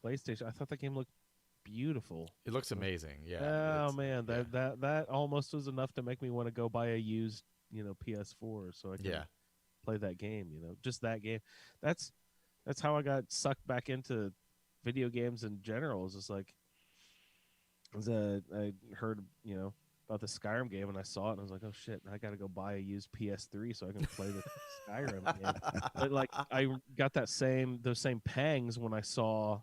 PlayStation, I thought that game looked beautiful. It looks amazing. Yeah. Oh man, that almost was enough to make me want to go buy a used, PS4 so I can play that game. Just that game. That's how I got sucked back into video games in general. It's just like, I heard about the Skyrim game and I saw it and I was like, oh shit, I got to go buy a used PS3 so I can play the Skyrim game. But like, I got those same pangs when I saw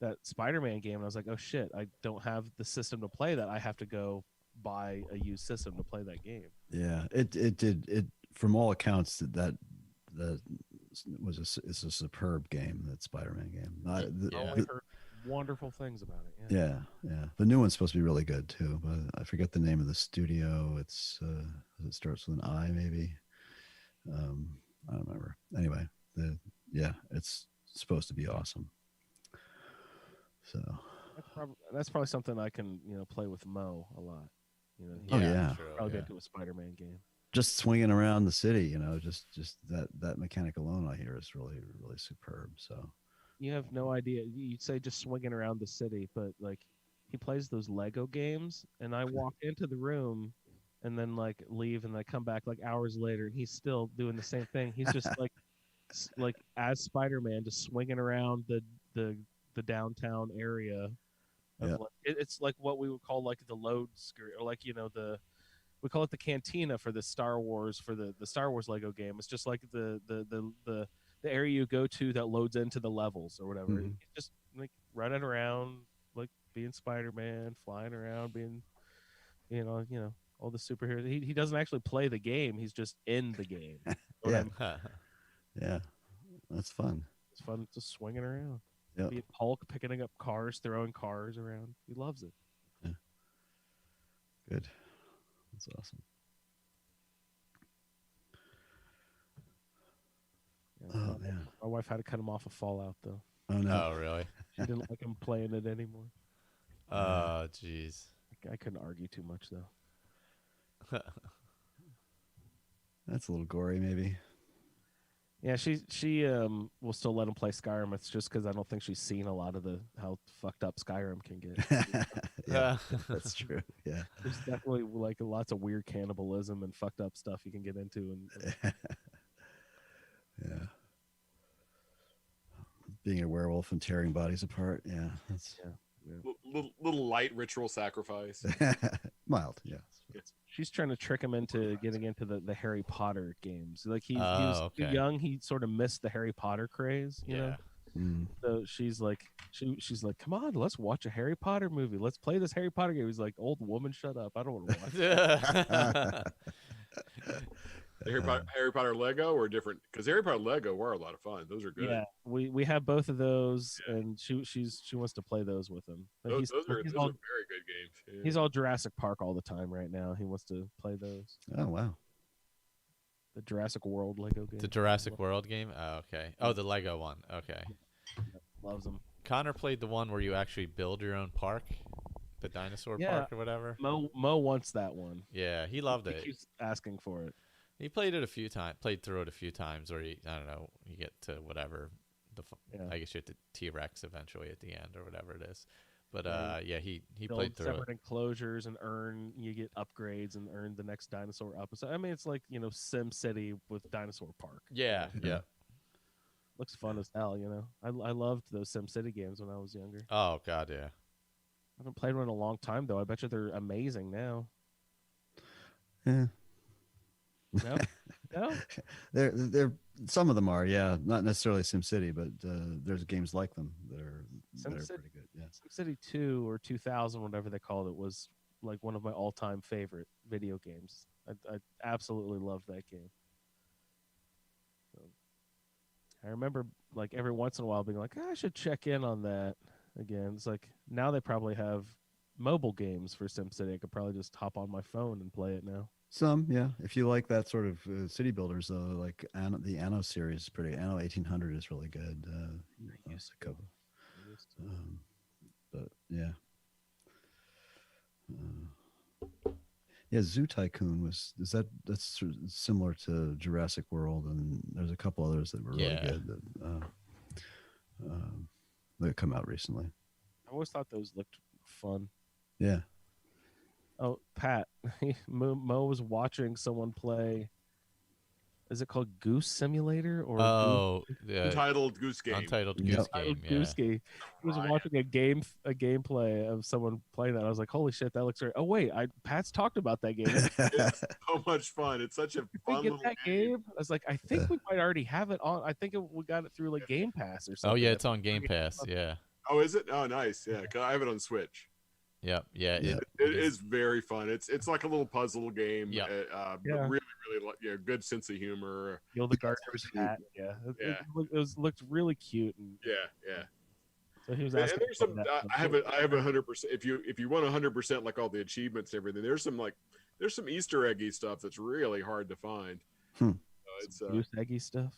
that Spider-Man game and I was like, oh shit, I don't have the system to play that. I have to go buy a used system to play that game. Yeah, it from all accounts that it's a superb game, that Spider-Man game. I only heard wonderful things about it. Yeah. The new one's supposed to be really good too, but I forget the name of the studio. It's it starts with an I maybe. I don't remember. Anyway, it's supposed to be awesome. So that's probably something I can play with Mo a lot. Probably get to a Spider-Man game. Just swinging around the city, just that mechanic alone, I hear is really, really superb. So You have no idea. You'd say just swinging around the city, but like he plays those Lego games, and I walk into the room and then like leave, and I come back like hours later, and he's still doing the same thing. He's just like as Spider-Man, just swinging around the downtown area. Of it's like what we would call like the load screen, or like we call it the cantina for the Star Wars Lego game. It's just like the area you go to that loads into the levels or whatever. Mhm. It's just like running around, like being Spider-Man, flying around, being all the superheroes. He doesn't actually play the game. He's just in the game. Yeah. Yeah, that's fun. It's fun just swinging around. Yeah. Being Hulk, picking up cars, throwing cars around. He loves it. Yeah. Good. That's awesome. Yeah, Oh man. My wife had to cut him off of Fallout though. Oh no. Oh really? She didn't like him playing it anymore. Oh jeez. I couldn't argue too much though. That's a little gory, maybe. Yeah, she will still let him play Skyrim. It's just because I don't think she's seen a lot of how fucked up Skyrim can get. Yeah, that's true. Yeah, there's definitely like lots of weird cannibalism and fucked up stuff you can get into. And yeah, being a werewolf and tearing bodies apart. Yeah, that's little light ritual sacrifice. Mild, yeah. She's trying to trick him into getting into the Harry Potter games. Like he was too young, he sort of missed the Harry Potter craze, you know. Mm. So she's like, come on, let's watch a Harry Potter movie. Let's play this Harry Potter game. He's like, old woman, shut up. I don't want to watch it. Harry Potter Lego or different? Because Harry Potter Lego were a lot of fun. Those are good. Yeah, we have both of those, and she wants to play those with him. Those are very good games. Yeah. He's all Jurassic Park all the time right now. He wants to play those. Oh wow. The Jurassic World Lego game. The Jurassic World game? Oh, okay. Oh, the Lego one. Okay. Loves them. Connor played the one where you actually build your own park, the dinosaur park or whatever. Mo wants that one. Yeah, he loved it. He keeps asking for it. He played it a few times. Played through it a few times, where you get to whatever. I guess you get to T-Rex eventually at the end or whatever it is. But he played through separate it. enclosures and you get upgrades and earn the next dinosaur up. So I mean, it's like Sim City with Dinosaur Park. Yeah. Looks fun as hell. I loved those Sim City games when I was younger. Oh god, yeah. I haven't played one in a long time though. I bet you they're amazing now. Yeah. No, no. They're some of them are, yeah, not necessarily SimCity, but there's games like them that are pretty good. Yeah, SimCity 2 or 2000, whatever they called it, was like one of my all-time favorite video games. I absolutely loved that game. So, I remember like every once in a while being like, I should check in on that again. It's like now they probably have mobile games for SimCity. I could probably just hop on my phone and play it now. Some, yeah. If you like that sort of city builders, though, like the Anno series is pretty. Anno 1800 is really good. But yeah, yeah. Zoo Tycoon that's sort of similar to Jurassic World, and there's a couple others that were really good that come out recently. I always thought those looked fun. Yeah. Oh, Pat, Mo was watching someone play. Is it called Goose Simulator or Untitled Goose Game? Untitled Goose Game. Goose Game. He was watching a gameplay of someone playing that. I was like, "Holy shit, that looks great!" Oh wait, Pat's talked about that game. It's so much fun. It's such a fun little game. I was like, I think we might already have it on. I think we got it through like Game Pass or something. Oh yeah, it's on Game Pass. Yeah. Oh, is it? Oh, nice. Yeah, 'cause I have it on Switch. Yep. Yeah. It is very fun. It's like a little puzzle game. Yeah. But really good sense of humor. You're the gardener's hat. Yeah. It looked really cute. And, yeah. So he was and asking. There's some. I have 100%. If you want 100% like all the achievements and everything, there's some Easter eggy stuff that's really hard to find. It's goose eggy stuff.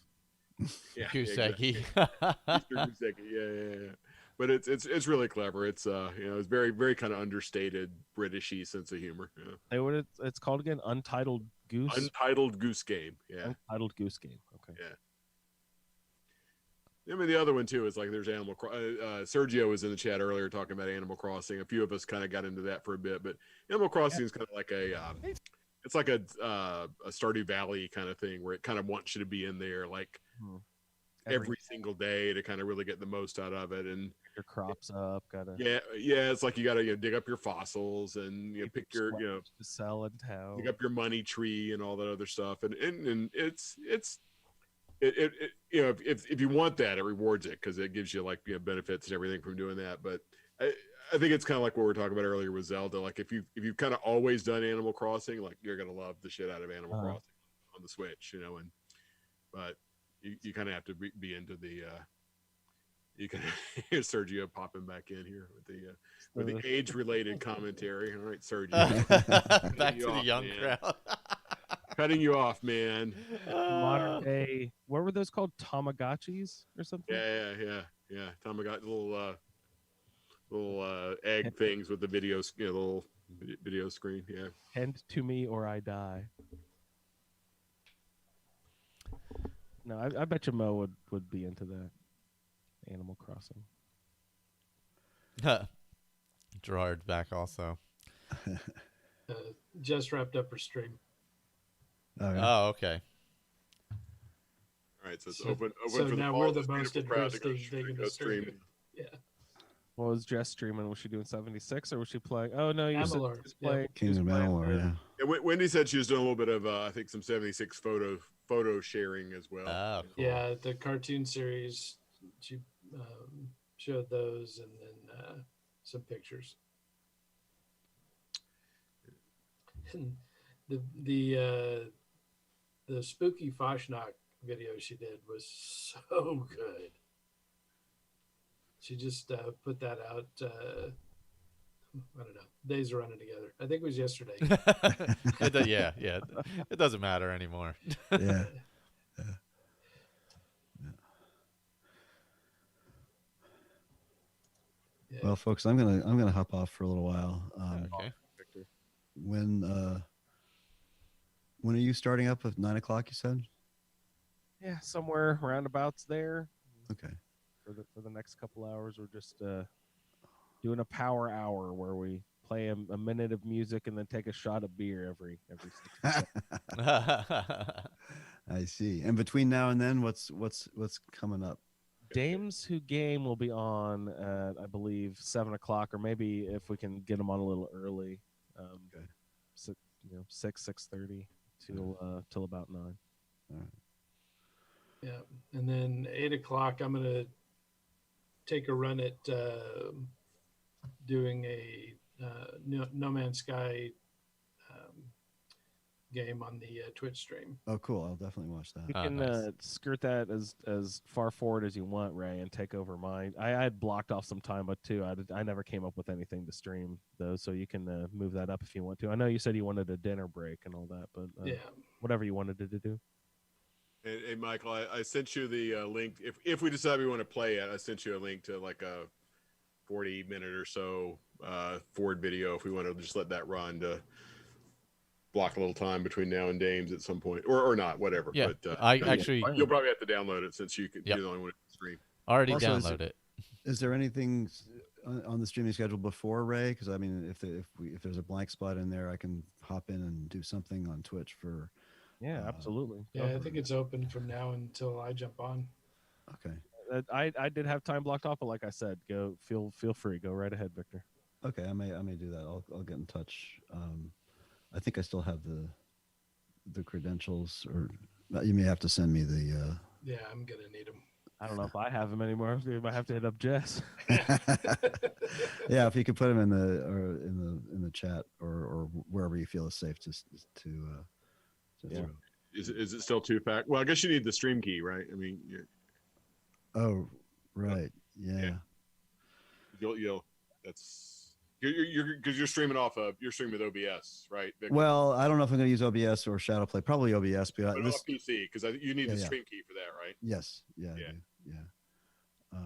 Yeah. Goose eggy. Easter goose eggy. Yeah. But it's really clever. It's it's very very kind of understated Britishy sense of humor. Yeah. What it's called again? Untitled Goose. Untitled Goose Game. Yeah. Untitled Goose Game. Okay. Yeah. I mean, the other one too is like there's Sergio was in the chat earlier talking about Animal Crossing. A few of us kind of got into that for a bit, but Animal Crossing is kind of like it's like a Stardew Valley kind of thing where it kind of wants you to be in there like every single day to kind of really get the most out of it. And your crops up, yeah, it's like you gotta dig up your fossils and pick your to sell in town, dig up your money tree and all that other stuff. And if you want that, it rewards it because it gives you like benefits and everything from doing that. But I think it's kind of like what we were talking about earlier with Zelda. Like if you've kind of always done Animal Crossing, like you're gonna love the shit out of Animal Crossing on the Switch, but you kind of have to be into the. You can hear Sergio popping back in here with the age-related commentary. All right, Sergio, back to the young crowd. Cutting you off, man. Modern day, what were those called? Tamagotchis or something? Yeah. Tamagotchi, little egg things with the video, little video screen. Yeah. Hand to me or I die. No, I bet you Mo would be into that. Animal Crossing. Gerard's back also. Just wrapped up her stream. Oh, okay. All right, so it's open so for now the we're the most interesting thing in the stream. Yeah. What was Jess streaming? Was she doing 76 or was she playing? Oh no, you said Amalur. she was playing Kingdom Amalur. Yeah. Wendy said she was doing a little bit of I think some 76 photo sharing as well. Oh, cool. Yeah, the cartoon series. She showed those and then some pictures. And the spooky Fashnak video she did was so good. She just put that out. I don't know. Days are running together. I think it was yesterday. Yeah. It doesn't matter anymore. Yeah. Well, folks, I'm gonna hop off for a little while. Okay. When are you starting up at 9 o'clock? You said. Yeah, somewhere roundabouts there. Okay. For the next couple hours, we're just doing a power hour where we play a minute of music and then take a shot of beer every 6 seconds. I see. And between now and then, what's coming up? Dames Who Game will be on at, I believe, 7 o'clock, or maybe if we can get them on a little early, 6:30 till about 9. All right. Yeah, and then 8 o'clock, I'm gonna take a run at doing a No Man's Sky game on the Twitch stream. Oh, cool! I'll definitely watch that. You can skirt that as far forward as you want, Ray, and take over mine. I had blocked off some time, but too, I never came up with anything to stream though, so you can move that up if you want to. I know you said you wanted a dinner break and all that, but yeah, whatever you wanted to do. Hey Michael, I sent you the link. If we decide we want to play it, I sent you a link to like a 40-minute or so forward video if we want to just let that run to block a little time between now and Dames at some point, or not, whatever. Yeah, but you'll probably have to download it since you're the only one to stream. Already download it. Is there anything on the streaming schedule before Ray? Because I mean, if there's a blank spot in there, I can hop in and do something on Twitch for. Yeah, absolutely. Yeah, I think it's open from now until I jump on. Okay. I did have time blocked off, but like I said, feel free, go right ahead, Victor. Okay, I may do that. I'll get in touch. I think I still have the credentials, or you may have to send me the. Yeah, I'm gonna need them. I don't know if I have them anymore. I might have to hit up Jess. Yeah, if you could put them in the chat or wherever you feel is safe to yeah. Is it still 2-pack? Well, I guess you need the stream key, right? I mean. Oh, right. Yeah. You'll that's because you're streaming with OBS, right? Victor? Well, I don't know if I'm going to use OBS or Shadowplay. Probably OBS, but off PC because you need the stream key for that, right? Yes. Yeah. I do. Yeah.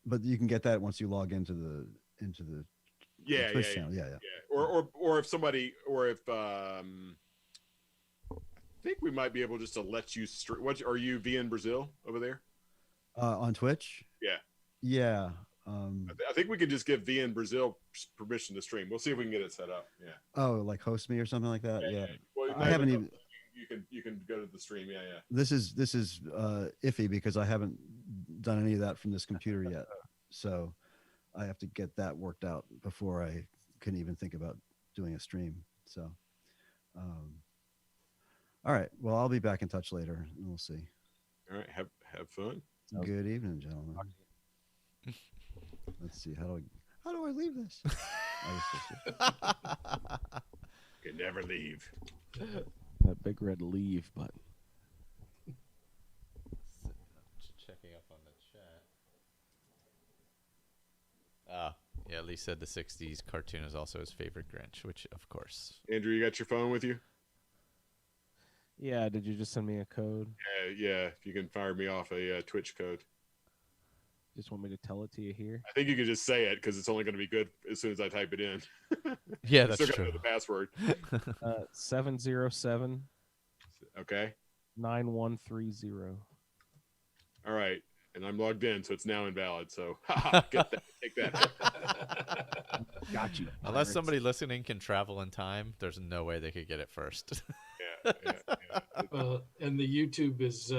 But you can get that once you log into the Twitch channel. Yeah. Or if somebody, or if think we might be able just to let you stream. What are you via in Brazil over there? On Twitch? Yeah. Yeah. I think we could just give via in Brazil permission to stream. We'll see if we can get it set up. Yeah. Oh, like host me or something like that. Yeah. Well, I haven't even. You can go to the stream. Yeah. This is iffy because I haven't done any of that from this computer yet. So I have to get that worked out before I can even think about doing a stream. So, all right. Well, I'll be back in touch later, and we'll see. All right. Have fun. Good evening, gentlemen. Let's see. How do I leave this? Can never leave. That big red leave button. Checking up on the chat. Yeah, Lee said the 60s cartoon is also his favorite Grinch, which, of course. Andrew, you got your phone with you? Yeah, did you just send me a code? Yeah. If you can fire me off a Twitch code. Just want me to tell it to you here? I think you can just say it because it's only going to be good as soon as I type it in. Yeah, that's still true. Know the password. 707. Okay. 9130. All right. And I'm logged in, so it's now invalid. So get that. Take that. Got you. Unless somebody listening can travel in time, there's no way they could get it first. Yeah. Well, and the YouTube has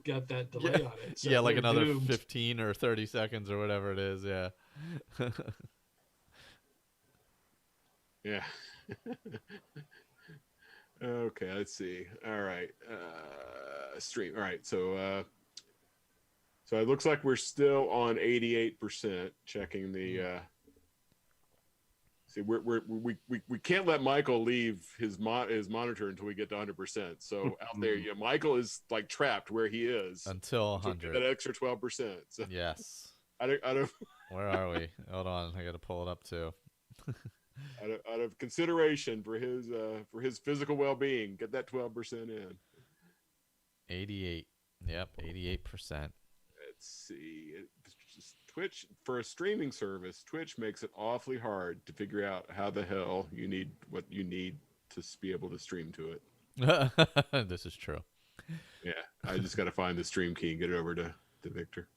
got that delay on it. So yeah, like they're another doomed. 15 or 30 seconds or whatever it is. Yeah. Yeah. Okay, let's see. All right. Stream. All right. So it looks like we're still on 88%. Checking the. See, we can't let Michael leave his monitor until we get to 100%. So out there, Michael is like trapped where he is until 100. That extra 12%. So yes. I don't. Where are we? Hold on, I got to pull it up too. out of consideration for his physical well-being, get that 12% in. 88. Yep, 88%. Let's see. Twitch, for a streaming service, Twitch makes it awfully hard to figure out how the hell what you need to be able to stream to it. This is true. Yeah, I just got to find the stream key and get it over to Victor.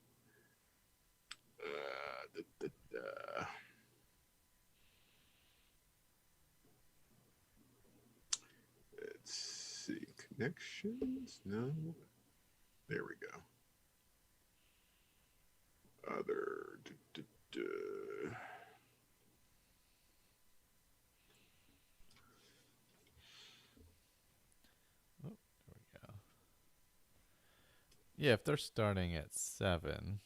Let's see. Connections? No. There we go. Other. Oh, there we go. Yeah, if they're starting at 7.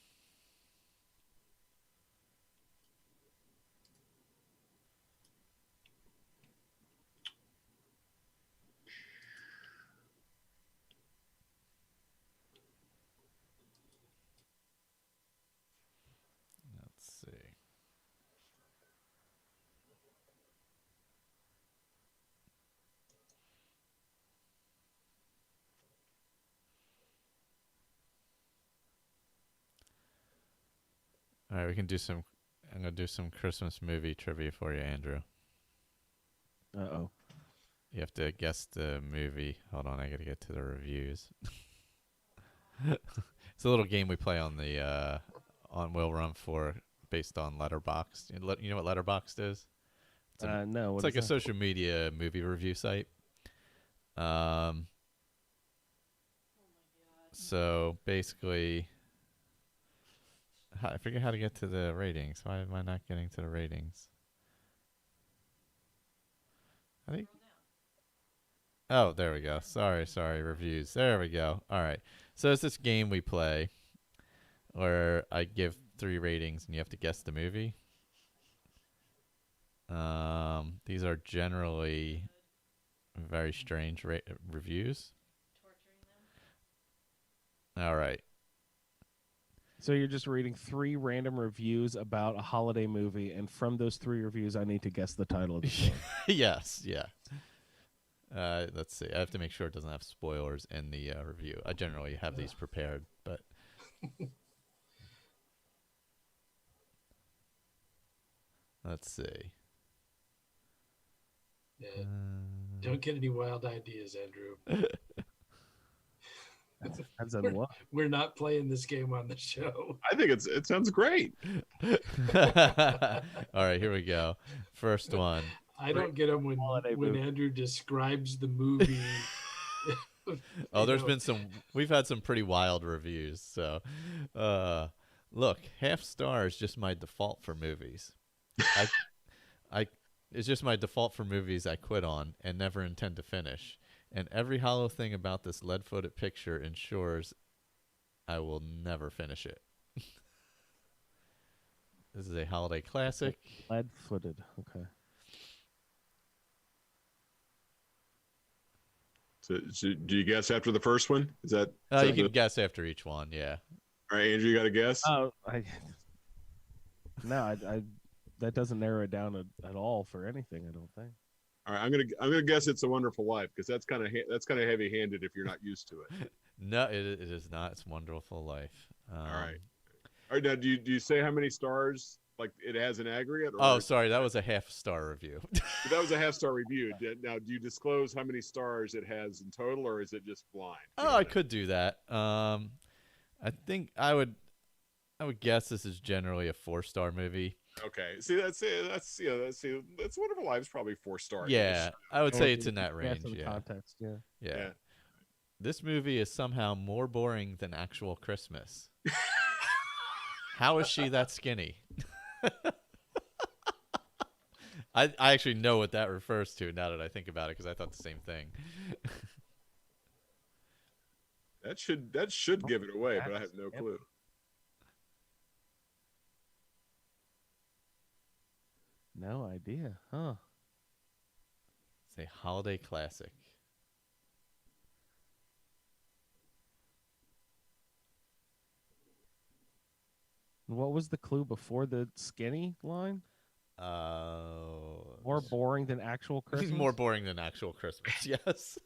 All right, we can do some. I'm gonna do some Christmas movie trivia for you, Andrew. Uh-oh. You have to guess the movie. Hold on, I gotta get to the reviews. It's a little game we play on the on Will Run for, based on Letterboxd. You know what Letterboxd is? No. It's like a social media movie review site. So basically. I forget how to get to the ratings. Why am I not getting to the ratings? I think. Oh, there we go. Sorry. Reviews. There we go. All right. So it's this game we play where I give 3 ratings and you have to guess the movie. These are generally very strange reviews. All right. So you're just reading 3 random reviews about a holiday movie, and from those 3 reviews, I need to guess the title of the film. Yes, yeah. Let's see. I have to make sure it doesn't have spoilers in the review. I generally have these prepared, but let's see. Yeah. Don't get any wild ideas, Andrew. Depends on what. We're not playing this game on the show. I think it sounds great. All right, here we go. First one. I don't get them when Andrew describes the movie. Oh, we've had some pretty wild reviews. So, look, half star is just my default for movies. It's just my default for movies I quit on and never intend to finish. And every hollow thing about this lead-footed picture ensures I will never finish it. This is a holiday classic. Lead-footed, okay. So do you guess after the first one? Is that? You can guess after each one, yeah. All right, Andrew, you got a guess? Oh, I that doesn't narrow it down at all for anything. I don't think. All right, I'm gonna guess It's a Wonderful Life because that's kind of heavy-handed if you're not used to it. No, it is not. It's Wonderful Life. All right. Now, do you say how many stars like it has in aggregate? Sorry, that was a half-star review. That was a half-star review. Now, do you disclose how many stars it has in total, or is it just blind? I could do that. I think I would guess this is generally a 4-star movie. Okay. See, that's Wonderful Life is probably 4 stars. Yeah, I would say it's in that range. Yeah. Context, yeah. This movie is somehow more boring than actual Christmas. How is she that skinny? I actually know what that refers to now that I think about it because I thought the same thing. That should give it away, but I have no clue. No idea, huh? It's a holiday classic. What was the clue before the skinny line? More boring than actual Christmas? More boring than actual Christmas, yes.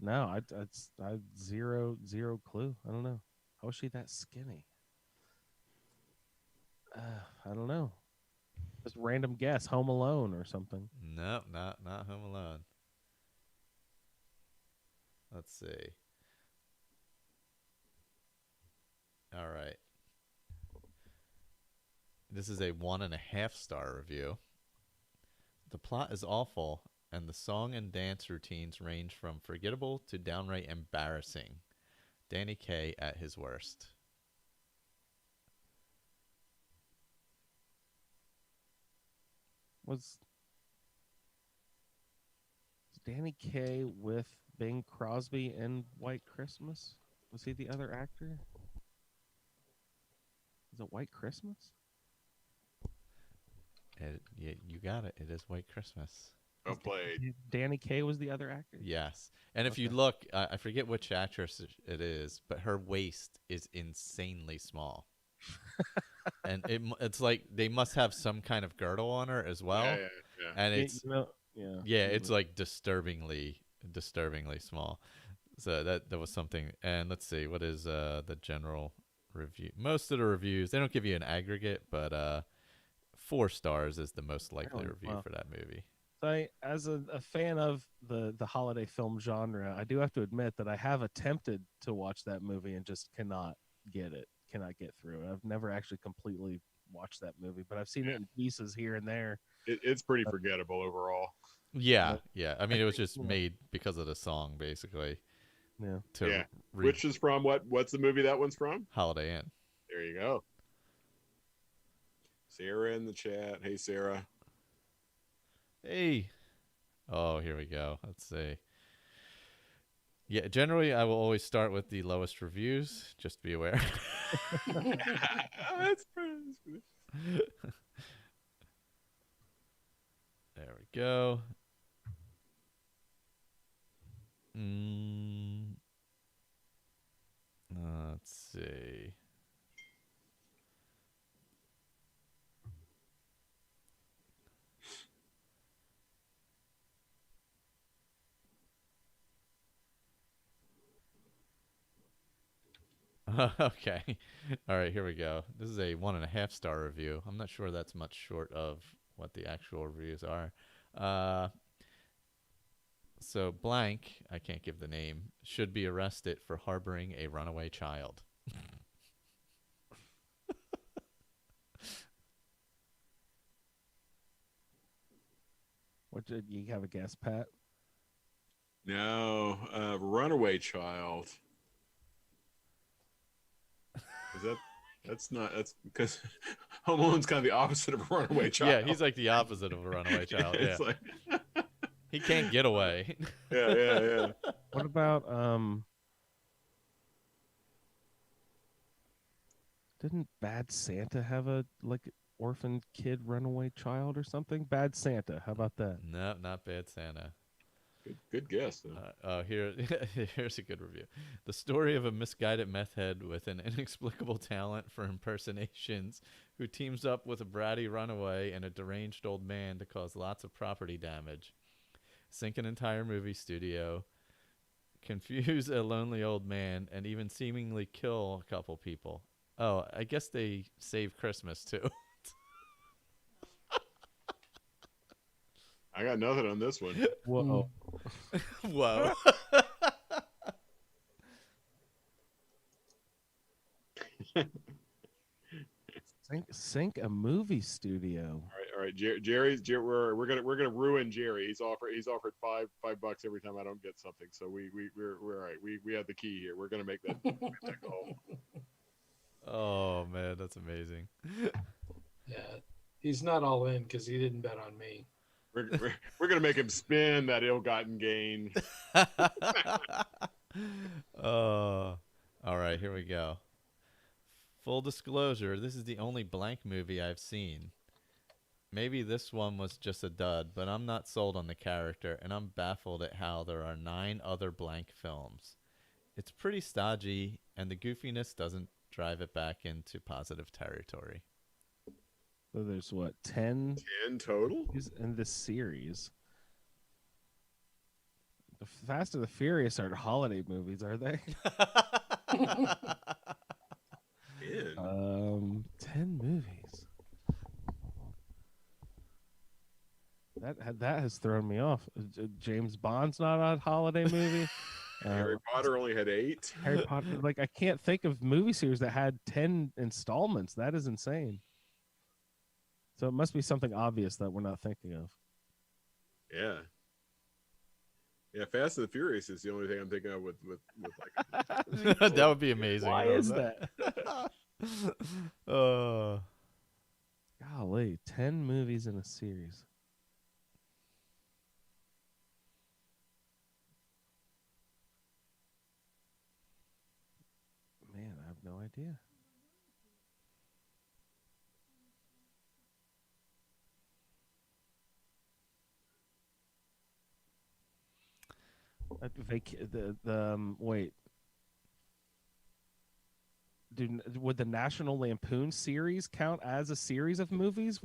No, I zero clue. I don't know. How is she that skinny? I don't know. Just random guess. Home Alone or something. No, not Home Alone. Let's see. All right. This is a 1.5-star review. The plot is awful, and the song and dance routines range from forgettable to downright embarrassing. Danny Kaye at his worst. Was Danny Kaye with Bing Crosby in White Christmas? Was he the other actor? Is it White Christmas? Yeah, you got it. It is White Christmas. Well played. Danny Kaye was the other actor? Yes. And if you look, I forget which actress it is, but her waist is insanely small. And it's like they must have some kind of girdle on her as well. Yeah. And it's it's like disturbingly small. So that was something. And let's see, what is the general review? Most of the reviews, they don't give you an aggregate, but 4 stars is the most likely review for that movie. So as a fan of the holiday film genre, I do have to admit that I have attempted to watch that movie and just cannot get through it. I've never actually completely watched that movie, but I've seen it in pieces here and there. It's pretty forgettable overall. Yeah. I mean, it was just made because of the song, basically. Yeah. Which is from what's the movie that one's from? Holiday Inn. There you go. Sarah in the chat. Hey, Sarah. Hey. Oh, here we go. Let's see. Yeah, generally I will always start with the lowest reviews, just to be aware. That's pretty. There we go. Let's see. Okay. All right, here we go. This is a 1.5-star review. I'm not sure that's much short of what the actual reviews are. So blank, I can't give the name, should be arrested for harboring a runaway child. What did you have a guess, Pat? No, runaway child. That's because Home Alone's kind of the opposite of a runaway child. Yeah, he's like the opposite of a runaway child. Yeah. It's like he can't get away. Yeah. What about didn't Bad Santa have a orphan kid runaway child or something? Bad Santa. How about that? No, not Bad Santa. Good guess. Here's a good review. The story of a misguided meth head with an inexplicable talent for impersonations who teams up with a bratty runaway and a deranged old man to cause lots of property damage, sink an entire movie studio, confuse a lonely old man, and even seemingly kill a couple people. Oh, I guess they save Christmas too. I got nothing on this one. Whoa. Whoa. Sink a movie studio. All right. Jerry's we're gonna ruin Jerry. He's offered $5 every time I don't get something. So we're all right. We have the key here. We're gonna make that goal. Oh man, that's amazing. Yeah, he's not all in because he didn't bet on me. We're gonna make him spin that ill-gotten gain. Oh, all right, here we go. Full disclosure, this is the only blank movie I've seen. Maybe this one was just a dud, but I'm not sold on the character, and I'm baffled at how there are 9 other blank films. It's pretty stodgy, and the goofiness doesn't drive it back into positive territory. So there's what, 10? 10 total in this series. The Fast and the Furious are holiday movies, are they? 10 movies. That has thrown me off. James Bond's not a holiday movie. Harry Potter only had 8. Harry Potter, I can't think of movie series that had 10 installments. That is insane. So it must be something obvious that we're not thinking of. Yeah. Yeah, Fast and the Furious is the only thing I'm thinking of with that would be amazing. Why is that? Golly, 10 movies in a series. Man, I have no idea. Wait. Would the National Lampoon series count as a series of movies?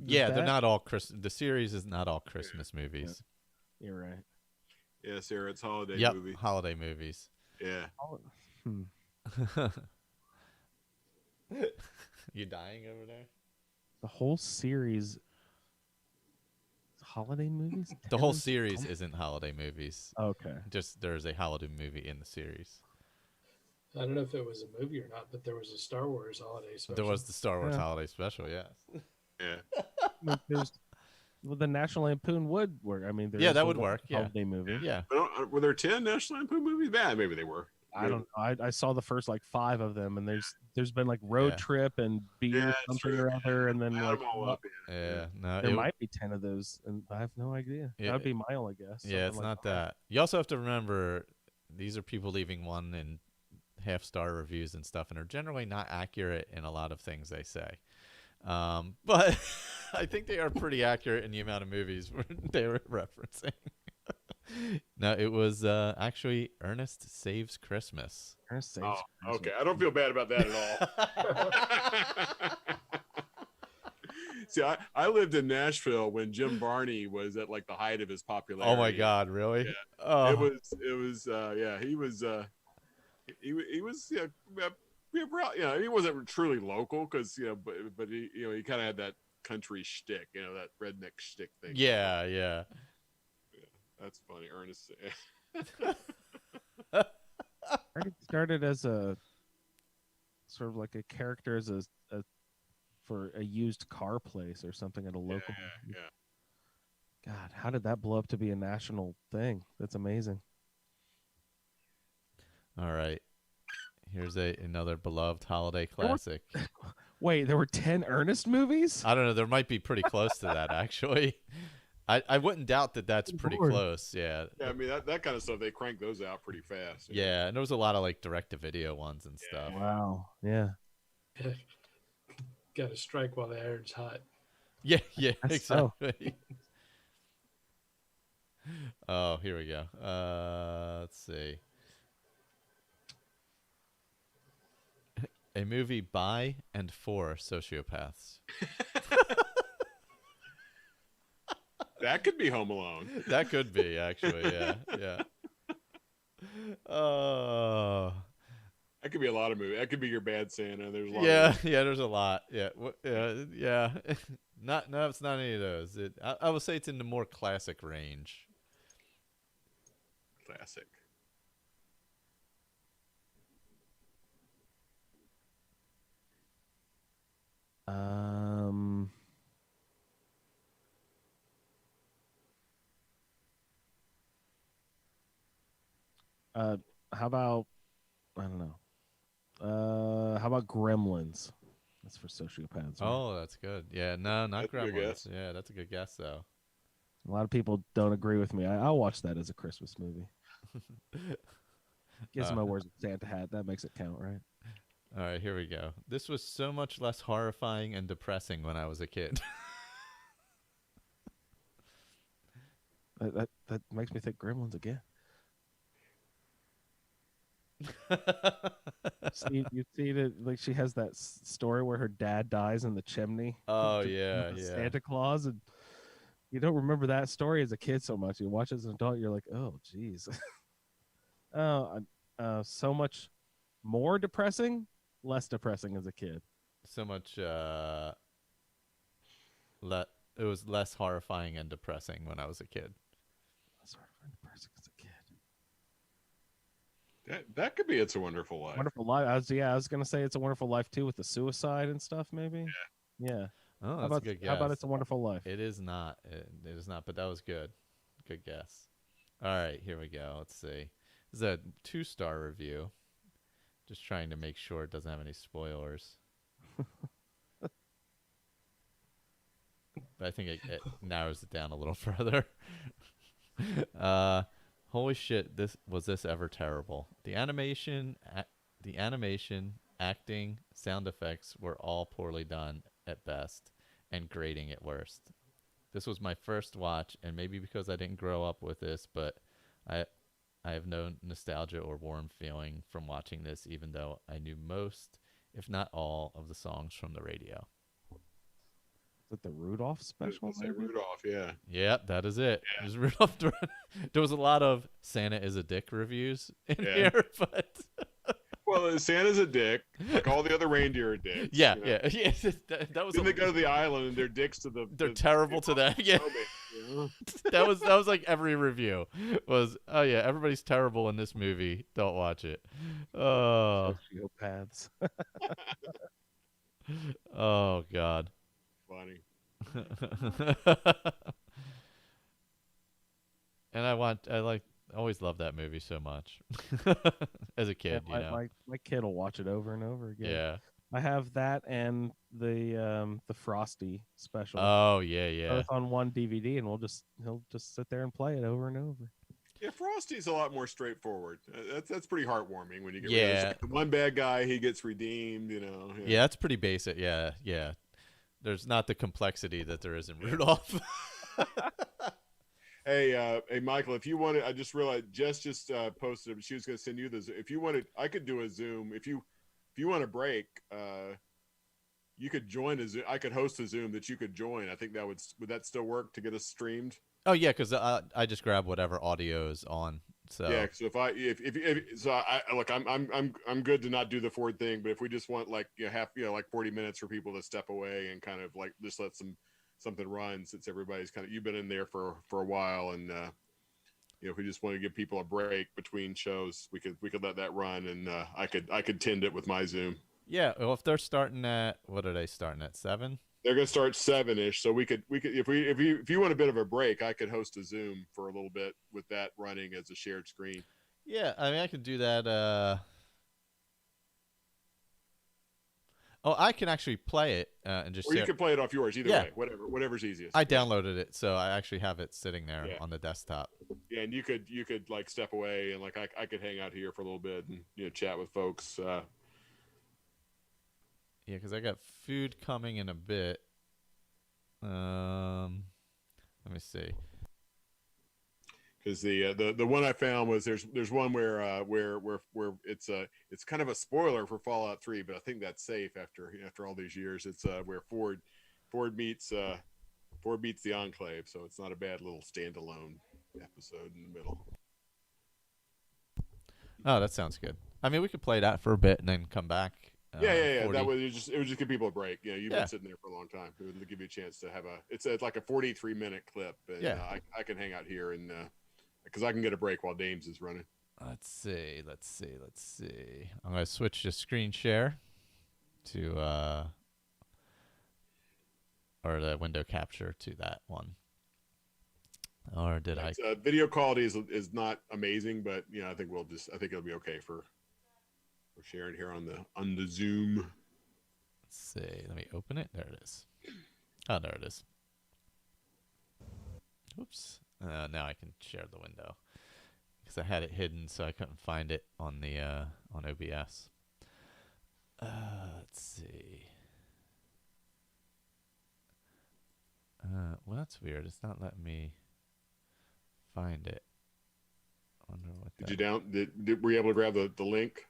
Yeah, they're not all the series is not all Christmas movies. Yeah. You're right. Yeah, Sarah, it's holiday movies. Holiday movies. Yeah. You dying over there? The whole series holiday movies? The whole series isn't holiday movies. Okay. Just there's a holiday movie in the series. I don't know if it was a movie or not, but there was a Star Wars holiday special. There was the Star Wars holiday special, yes. Yeah. Well, the National Lampoon would work. I mean, that would work. Holiday movie. Yeah. Were there 10 National Lampoon movies? Yeah, maybe they were. I don't know. I saw the first 5 of them, and there's been Road Trip and Beer something or other, and then there might be 10 of those, and I have no idea. That would be my only guess. Yeah, it's not that. You also have to remember these are people leaving 1 and half-star reviews and stuff, and are generally not accurate in a lot of things they say. But I think they are pretty accurate in the amount of movies they were referencing. No, it was actually Ernest Saves Christmas. Ernest Saves Christmas. Okay. I don't feel bad about that at all. See, I lived in Nashville when Jim Varney was at the height of his popularity. Oh my God, really? Yeah. Oh. It was he was he wasn't truly local because but he kind of had that country shtick, that redneck shtick thing. Yeah. That's funny. Ernest. Ernest started as a sort of like a character as a for a used car place or something at a local. Yeah. God, how did that blow up to be a national thing? That's amazing. All right. Here's another beloved holiday classic. Wait, there were 10 Ernest movies? I don't know. There might be pretty close to that, actually. I wouldn't doubt that that's pretty close. Yeah. Yeah, I mean, that kind of stuff, they crank those out pretty fast. Yeah, and there was a lot of like direct-to-video ones and stuff. Wow. Yeah. Got to strike while the iron's hot. Yeah, exactly. Oh, here we go. Let's see. A movie by and for sociopaths. That could be Home Alone. That could be, actually. Yeah. Oh. That could be a lot of movies. That could be Your Bad Santa. There's a lot. Yeah. There's a lot. Yeah. Yeah. No, it's not any of those. I will say it's in the more classic range. Classic. How about, I don't know. How about Gremlins? That's for sociopaths. Right? Oh, that's good. Yeah, no, not That's a good Gremlins. guess. Yeah, that's a good guess, though. A lot of people don't agree with me. I'll watch that as a Christmas movie. Gizmo wears a Santa hat. That makes it count, right? All right, here we go. This was so much less horrifying and depressing when I was a kid. That makes me think Gremlins again. You see that, like, she has that story where her dad dies in the chimney. Oh yeah. Santa Claus, and you don't remember that story as a kid so much. You watch it as an adult, you're like, oh, geez. So much more depressing, less depressing as a kid. So much. It was less horrifying and depressing when I was a kid. Less horrifying and depressing as a kid. That could be It's a Wonderful Life. Wonderful Life. I was gonna say It's a Wonderful Life too, with the suicide and stuff. Maybe. Yeah. Oh, that's a good guess. How about It's a Wonderful Life? It is not. It is not. But that was good. Good guess. All right, here we go. Let's see. This is a 2-star review. Just trying to make sure it doesn't have any spoilers. But I think it narrows it down a little further. Holy shit! Was this ever terrible? The animation, acting, sound effects were all poorly done at best, and grating at worst. This was my first watch, and maybe because I didn't grow up with this, but I have no nostalgia or warm feeling from watching this, even though I knew most, if not all, of the songs from the radio. Is it the Rudolph special? Say Rudolph, yeah. Yep, that is it. Yeah. It was Rudolph. There was a lot of Santa is a dick reviews in here, but well, Santa's a dick, like all the other reindeer are dicks. Yeah. That was. Then they go to the island and they're dicks to the. They're terrible to that. Yeah. that was like every review was. Oh yeah, everybody's terrible in this movie. Don't watch it. Oh. Sociopaths. Oh God. Funny. And I always loved that movie so much as a kid. My kid will watch it over and over again. Yeah, I have that and the Frosty special. Oh yeah. Both on one DVD, and he'll just sit there and play it over and over. Yeah, Frosty's a lot more straightforward. That's pretty heartwarming when you get rid of like the one bad guy, he gets redeemed. Yeah, that's pretty basic. Yeah. There's not the complexity that there is in Rudolph. Hey, Michael, if you wanted, I just realized Jess just posted. She was going to send you the. If you wanted, I could do a Zoom. If you want a break, you could join a Zoom. I could host a Zoom that you could join. I think would that still work to get us streamed? Oh yeah, because I just grab whatever audio is on. So yeah, so look, I'm good to not do the forward thing, but if we just want like like 40 minutes for people to step away and kind of like just let something run, since everybody's you've been in there for a while, and if we just want to give people a break between shows, we could let that run, and I could tend it with my Zoom. Yeah, well, if they're starting at, what are they starting at, 7? They're gonna start 7-ish, so we could if you want a bit of a break, I could host a Zoom for a little bit with that running as a shared screen. Yeah, I mean I could do that. I can actually play it and just. Or you can play it off yours, either way, whatever's easiest. I downloaded it, so I actually have it sitting there on the desktop. Yeah, and you could like step away and like I could hang out here for a little bit and chat with folks. Yeah, because I got food coming in a bit. Let me see. Because the one I found was there's one where it's kind of a spoiler for Fallout 3, but I think that's safe after all these years. It's where Ford meets the Enclave, so it's not a bad little standalone episode in the middle. Oh, that sounds good. I mean, we could play that for a bit and then come back. Yeah. That way, it would just give people a break. You've been sitting there for a long time. It would give you a chance to have it's like a 43-minute clip, and I can hang out here and because I can get a break while Dames is running. Let's see. I'm gonna switch to screen share to or the window capture to that one. Or did I? Video quality is not amazing, but I think it'll be okay for sharing here on the Zoom. Let's see. Let me open it. There it is. Oh, there it is. Oops. Now I can share the window because I had it hidden, so I couldn't find it on the on OBS. Let's see. Well, that's weird. It's not letting me find it. I wonder what. Were you able to grab the link?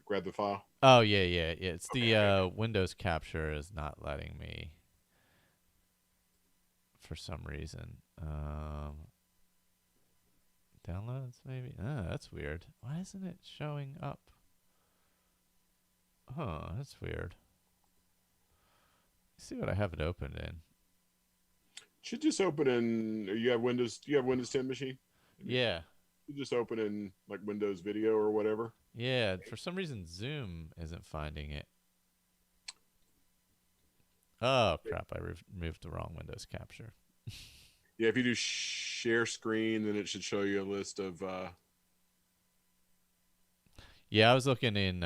Grab the file? Oh, yeah. It's the Windows capture is not letting me for some reason. Downloads, maybe? That's weird. Why isn't it showing up? Oh, that's weird. Let's see what I have it opened in. Should just open in. You have Windows 10 machine? Yeah. You just open in like Windows Video or whatever. Yeah, for some reason Zoom isn't finding it. Oh crap! I removed the wrong Windows capture. Yeah, if you do share screen, then it should show you a list of. Yeah, I was looking in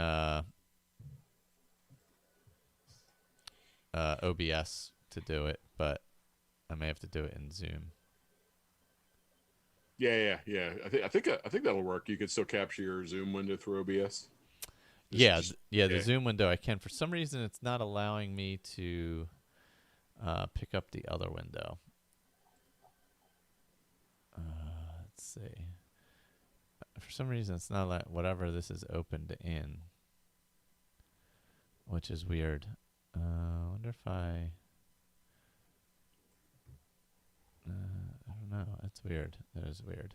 OBS to do it, but I may have to do it in Zoom. Yeah. I think that'll work. You could still capture your Zoom window through OBS. The Zoom window I can. For some reason, it's not allowing me to pick up the other window. Let's see. For some reason, it's not like whatever this is opened in, which is weird. I wonder if I don't know. That's weird. That is weird.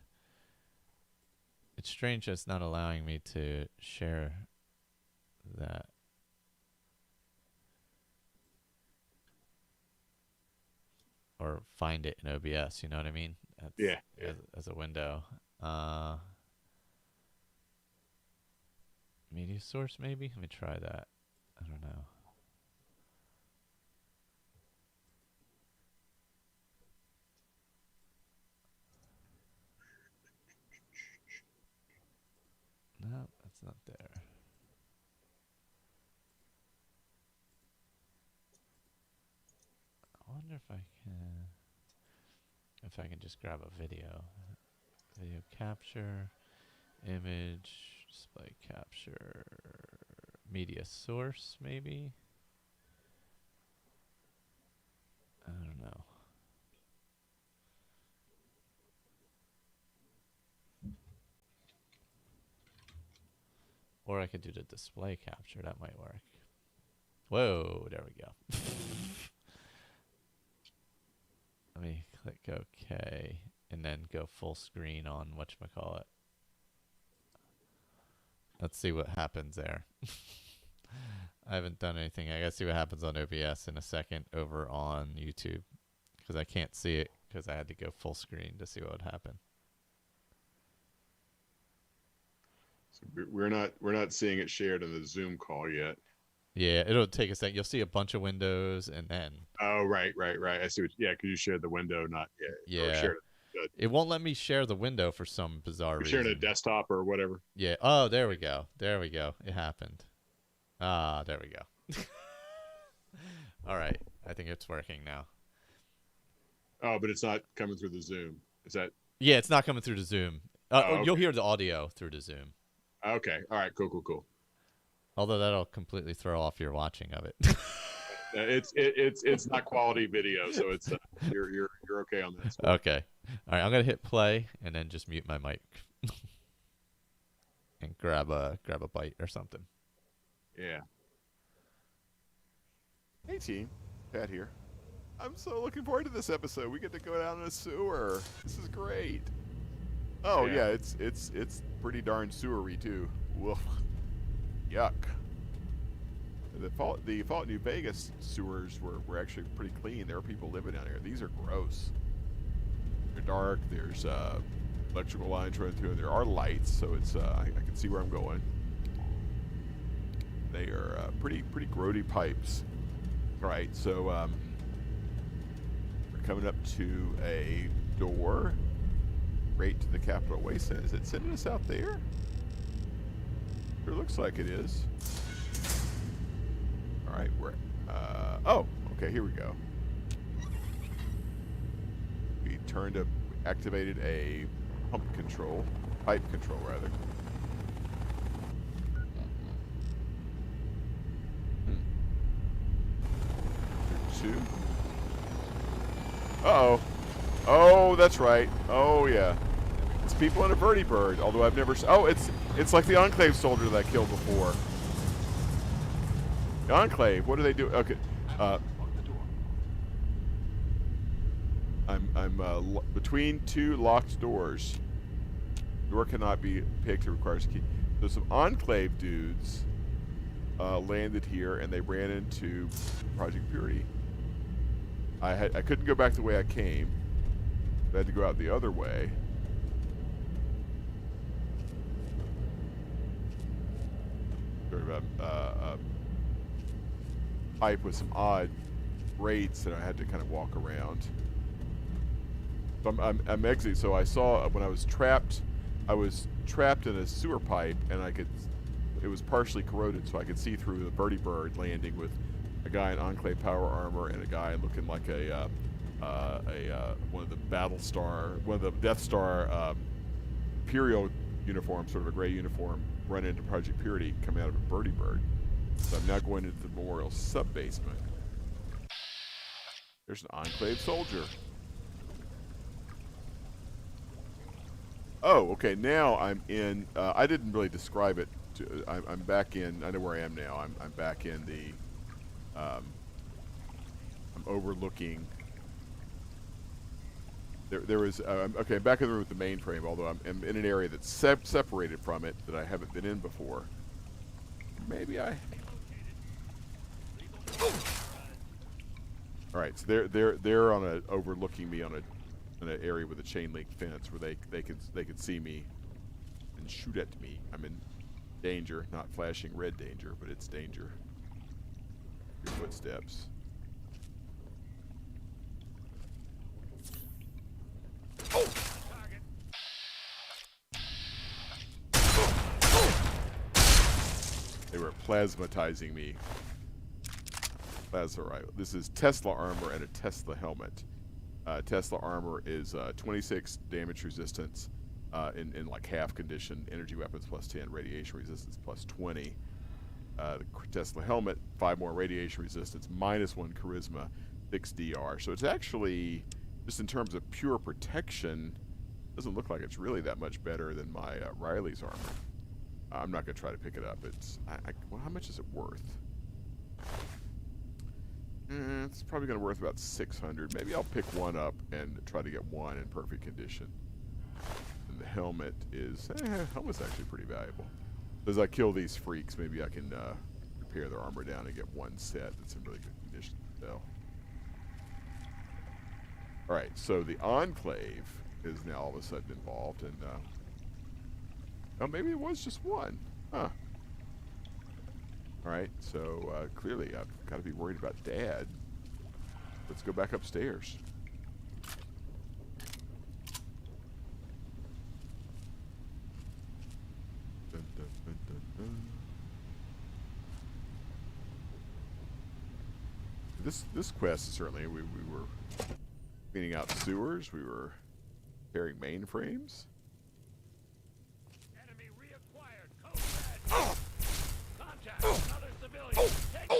It's strange it's not allowing me to share that. Or find it in OBS, you know what I mean? As a window. Media source, maybe? Let me try that. I don't know. No, that's not there. I wonder if I can just grab a video. Video capture, image, display capture, media source, maybe? I don't know. Or I could do the display capture. That might work. Whoa, there we go. Let me click OK and then go full screen on whatchamacallit. Let's see what happens there. I haven't done anything. I gotta see what happens on OBS in a second over on YouTube because I can't see it because I had to go full screen to see what would happen. We're not seeing it shared in the Zoom call yet. Yeah, it'll take a second. You'll see a bunch of windows, and then. Oh, right. I see. Because you shared the window, not Yeah. Or shared it won't let me share the window for some bizarre reason. Shared a desktop or whatever. Yeah. Oh, there we go. It happened. There we go. All right. I think it's working now. Oh, but it's not coming through the Zoom. Is that? Yeah, it's not coming through the Zoom. Okay. You'll hear the audio through the Zoom. Okay. All right. Cool. Although that'll completely throw off your watching of it. It's not quality video, so it's you're okay on that. Okay. All right. I'm gonna hit play and then just mute my mic and grab a bite or something. Yeah. Hey team, Pat here. I'm so looking forward to this episode. We get to go down in a sewer. This is great. Oh yeah, it's pretty darn sewery too. Woof. Yuck. The Fallout New Vegas sewers were actually pretty clean. There were people living down here. These are gross. They're dark. There's electrical lines running through, and there are lights, so it's I can see where I'm going. They are pretty grody pipes. All right, so we're coming up to a door right to the Capitol Wasteland. Is it sending us out there? Sure looks like it is. All right, we're oh, okay, here we go. We activated a pipe control rather. Two. Uh-oh. Oh, that's right. Oh yeah. It's people in a vertibird, although I've never it's like the Enclave soldier that I killed before. The Enclave, what do they do? Okay. I'm between two locked doors. Door cannot be picked. It requires a key. So some Enclave dudes landed here, and they ran into Project Purity. I couldn't go back the way I came. I had to go out the other way. Sort of a pipe with some odd grates that I had to kind of walk around. So I'm exiting. So I saw when I was trapped in a sewer pipe, and it was partially corroded, so I could see through the vertibird landing with a guy in Enclave power armor and a guy looking like one of the Death Star Imperial uniform, sort of a gray uniform, run into Project Purity, coming out of a vertibird. So I'm now going into the Memorial sub-basement. There's an Enclave soldier. Oh, okay, now I'm in, I didn't really describe it. I'm back in, I know where I am now. I'm back in the, I'm overlooking, there was, okay, I'm back in the room with the mainframe, although I'm in an area that's separated from it that I haven't been in before. Maybe I... All right, so they're on overlooking me on an area with a chain link fence where they can see me and shoot at me. I'm in danger, not flashing red danger, but it's danger. Your footsteps. Oh! They were plasmatizing me. That's all right. This is Tesla armor and a Tesla helmet. Tesla armor is 26 damage resistance in like half condition, energy weapons plus 10, radiation resistance plus 20. The Tesla helmet, 5 more radiation resistance, minus 1 charisma, 6 DR. So it's actually, just in terms of pure protection, doesn't look like it's really that much better than my Riley's armor. I'm not going to try to pick it up. It's, well, how much is it worth? It's probably going to be worth about 600. Maybe I'll pick one up and try to get one in perfect condition. And the helmet is, helmet's actually pretty valuable. As I kill these freaks, maybe I can repair their armor down and get one set that's in really good condition to sell. Alright, so the Enclave is now all of a sudden involved, and Oh, maybe it was just one. Huh. All right, so clearly I've got to be worried about Dad. Let's go back upstairs. Dun, dun, dun, dun, dun. This quest certainly we were cleaning out sewers. We were repairing mainframes. Enemy reacquired. Code red. Contact another civilian. Take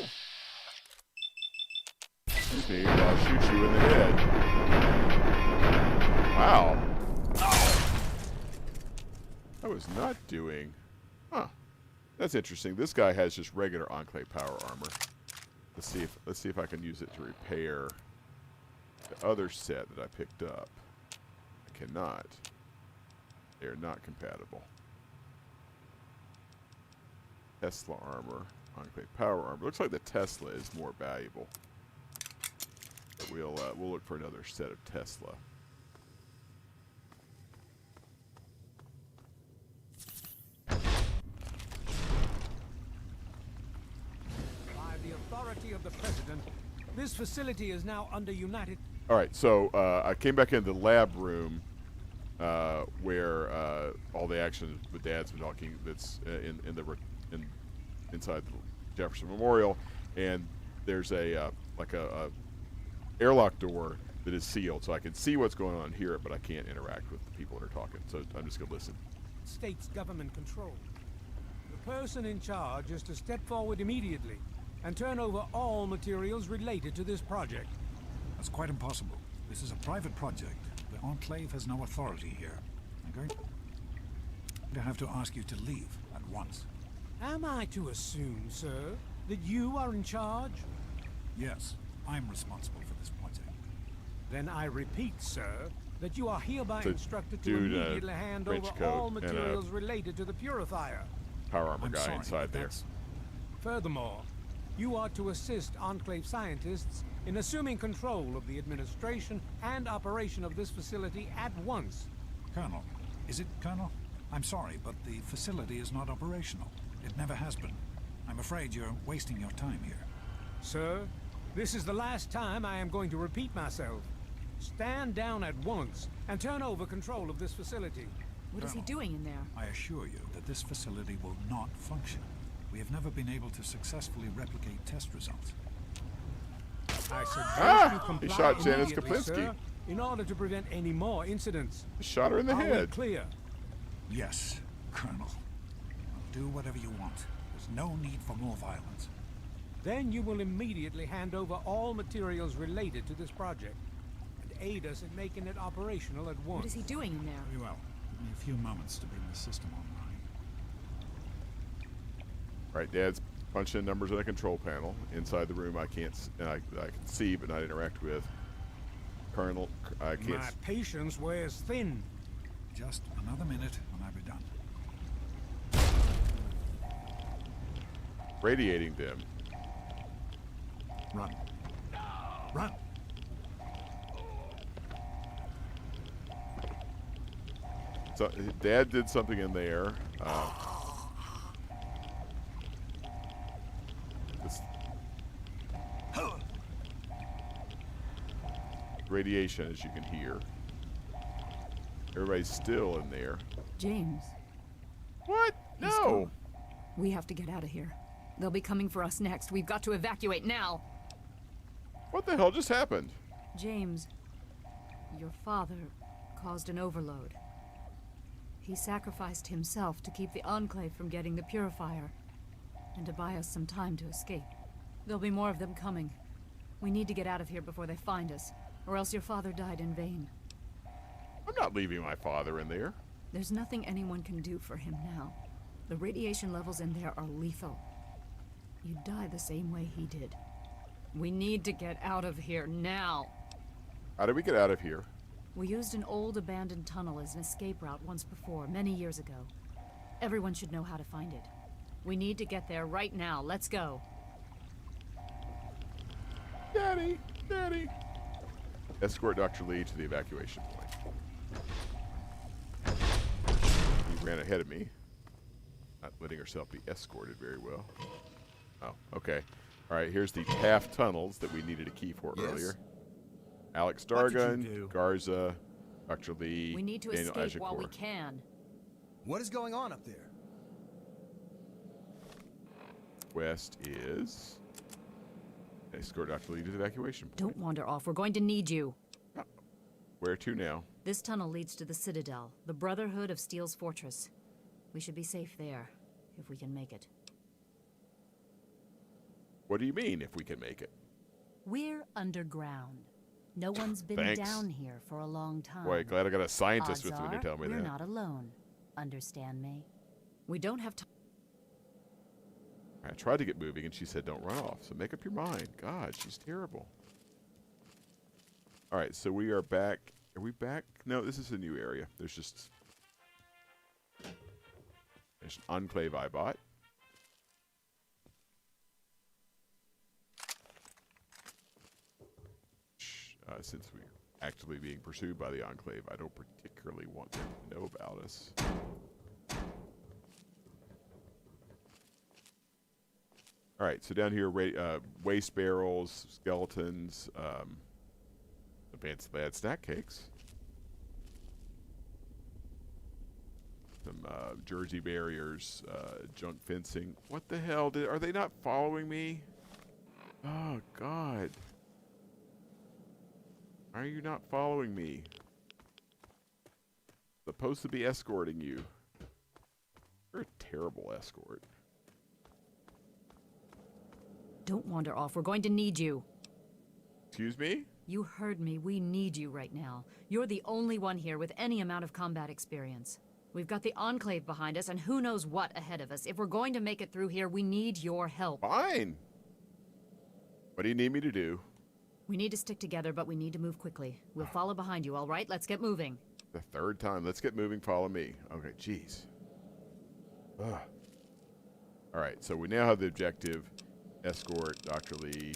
Excuse me, I'll shoot you in the head. Wow. I was not doing. Huh. That's interesting. This guy has just regular Enclave power armor. Let's see if I can use it to repair the other set that I picked up. I cannot. They are not compatible. Tesla armor, Enclave power armor. Looks like the Tesla is more valuable. But we'll look for another set of Tesla. of the president, this facility is now under United. All right, so I came back into the lab room where all the action with Dad's been talking. That's inside the Jefferson Memorial, and there's a airlock door that is sealed, so I can see what's going on and hear it, but I can't interact with the people that are talking. So I'm just gonna listen. States government control. The person in charge is to step forward immediately and turn over all materials related to this project. That's quite impossible. This is a private project. The Enclave has no authority here. I'm going to have to ask you to leave at once. Am I to assume, sir, that you are in charge? Yes, I'm responsible for this project. Then I repeat, sir, that you are hereby instructed to immediately hand over all materials related to the purifier. Power armor guy inside there. Furthermore, you are to assist Enclave scientists in assuming control of the administration and operation of this facility at once. Colonel, is it Colonel? I'm sorry, but the facility is not operational. It never has been. I'm afraid you're wasting your time here. Sir, this is the last time I am going to repeat myself. Stand down at once and turn over control of this facility. What is he doing in there? I assure you that this facility will not function. We have never been able to successfully replicate test results. I suggest you comply he shot Janice immediately, Kaplinski. sir, in order to prevent any more incidents. He shot her in the Are we head. clear? Yes, Colonel. Do whatever you want. There's no need for more violence. Then you will immediately hand over all materials related to this project and aid us in making it operational at once. What is he doing in there? Very well. Give me a few moments to bring the system online. Right, Dad's punching in numbers on a control panel. Inside the room, I can see but not interact with. Colonel, I can't. My patience wears thin. Just another minute and I'll be done. Radiating them. Run. Run. So Dad did something in there. Radiation, as you can hear. Everybody's still in there. James. What? No. We have to get out of here. They'll be coming for us next. We've got to evacuate now. What the hell just happened? James, your father caused an overload. He sacrificed himself to keep the Enclave from getting the purifier and to buy us some time to escape. There'll be more of them coming. We need to get out of here before they find us, or else your father died in vain. I'm not leaving my father in there. There's nothing anyone can do for him now. The radiation levels in there are lethal. You'd die the same way he did. We need to get out of here now. How do we get out of here? We used an old abandoned tunnel as an escape route once before, many years ago. Everyone should know how to find it. We need to get there right now. Let's go. Daddy! Daddy! Escort Dr. Lee to the evacuation point. He ran ahead of me. Not letting herself be escorted very well. Oh, okay. All right, here's the Taft tunnels that we needed a key for earlier. Alex Dargun, Garza, Dr. Lee, We need to Daniel escape while we Agincourt. can. What is going on up there? West is escort Dr. Lee to the evacuation point. Don't wander off. We're going to need you. Where to now? This tunnel leads to the Citadel, the Brotherhood of Steel's fortress. We should be safe there, if we can make it. What do you mean, if we can make it? We're underground. No one's been Thanks. down here for a long time. Boy, glad I got a scientist Odds with me to are tell me we're that. not alone. Understand me? We don't have time. I tried to get moving, and she said, don't run off. So make up your mind. God, she's terrible. All right, so we are back. Are we back? No, this is a new area. There's an Enclave Ibot. Since we're actively being pursued by the Enclave, I don't particularly want them to know about us. All right, so down here, waste barrels, skeletons, advanced bad snack cakes, some Jersey barriers, junk fencing. What the hell? Are they not following me? Oh, God. Why are you not following me? Supposed to be escorting you. You're a terrible escort. Don't wander off. We're going to need you. Excuse me? You heard me. We need you right now. You're the only one here with any amount of combat experience. We've got the Enclave behind us, and who knows what ahead of us. If we're going to make it through here, we need your help. Fine. What do you need me to do? We need to stick together, but we need to move quickly. We'll follow behind you, all right? Let's get moving. The third time. Let's get moving. Follow me. Okay, jeez. Ugh. All right, so we now have the objective. Escort Dr. Lee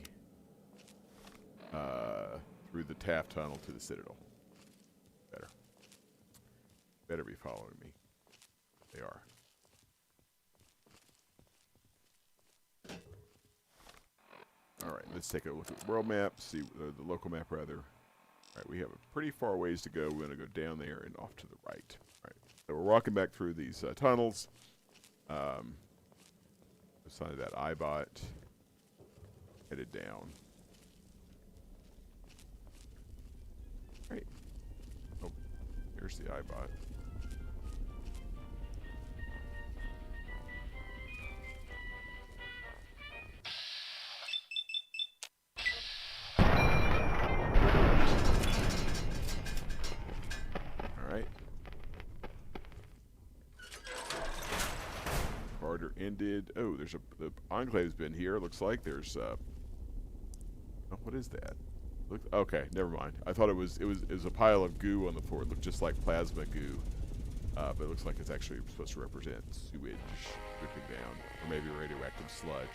through the Taft Tunnel to the Citadel. Better be following me. They are. All right, let's take a look at the world map, see the local map rather. All right, we have a pretty far ways to go. We're going to go down there and off to the right. All right, so we're walking back through these tunnels. Beside that Ibot, headed down. Right. Oh, here's the Ibot. Ended. Oh, there's the Enclave's been here. Looks like there's oh, what is that? Look, okay, never mind. I thought it was a pile of goo on the floor. It looked just like plasma goo, but it looks like it's actually supposed to represent sewage dripping down, or maybe radioactive sludge.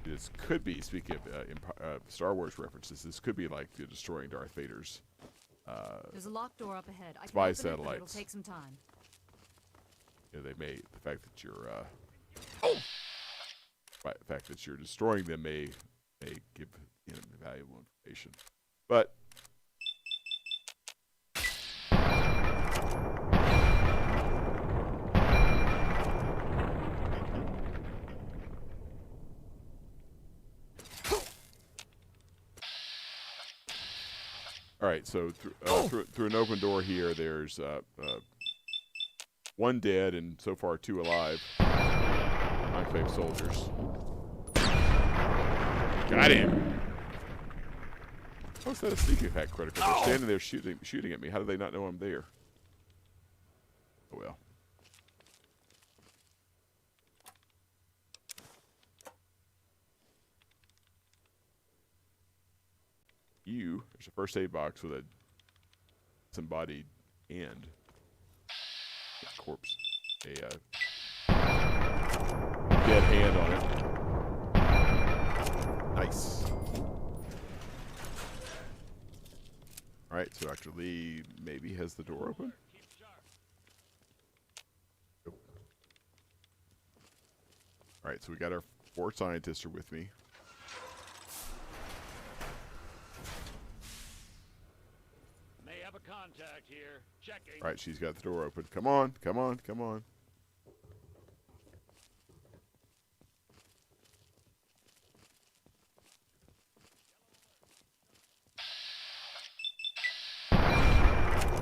This could be, speaking of Star Wars references, this could be like destroying Darth Vader's there's a locked door up ahead. I spy can open it, but satellites. it'll take some time. You know, they may, the fact that you're right, the fact that you're destroying them may give valuable information. But all right, so through an open door here, there's one dead and so far 2 alive. Enclave soldiers. Got him. How is that a sneak attack critical? They're standing there shooting at me. How do they not know I'm there? Oh well. There's a first aid box with a disembodied hand. A corpse. A dead hand on it. Nice. right, so Dr. Lee maybe has the door open. Nope. All right, so we got our 4 scientists are with me. May have a contact here. Checking. All right, she's got the door open. Come on, come on, come on.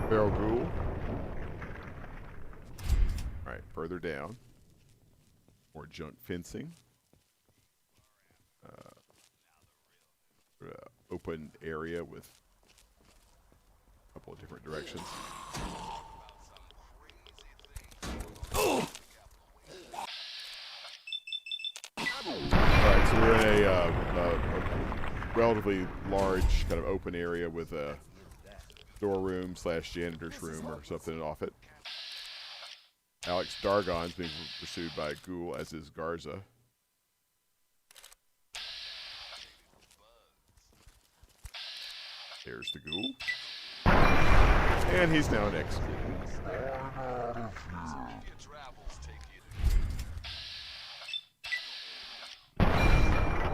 Feral ghoul. All right, further down. More junk fencing. Open area with a couple of different directions. Alright, so we're in a relatively large kind of open area with a storeroom / janitor's room or something off it. Alex Dargon's being pursued by a ghoul, as is Garza. There's the ghoul. And he's now an ex-ghoul.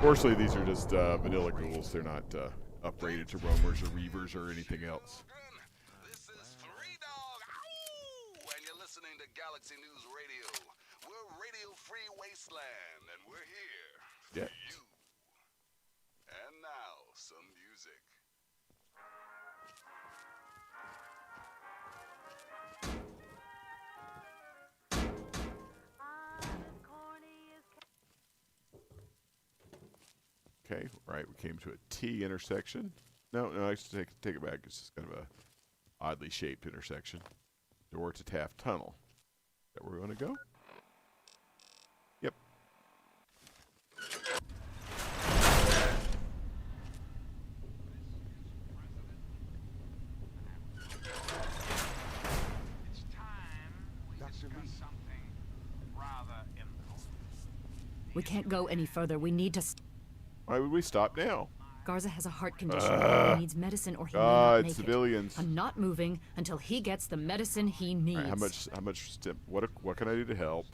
Fortunately, these are just vanilla ghouls. They're not upgraded to roamers or reavers or anything else. And you're listening to Galaxy News Radio. We're Radio Free Wasteland, and we're here for you. And now, some music. Okay, right, we came to a T intersection. No, I should take it back. It's just kind of a oddly shaped intersection. Door to Taft Tunnel. Is that where we want to go? Yep. We can't go any further. We need to. Why would we stop now? Garza has a heart condition. He needs medicine, or he may not make civilians. it. I'm not moving until he gets the medicine he needs. Right, how much stim? What can I do to help?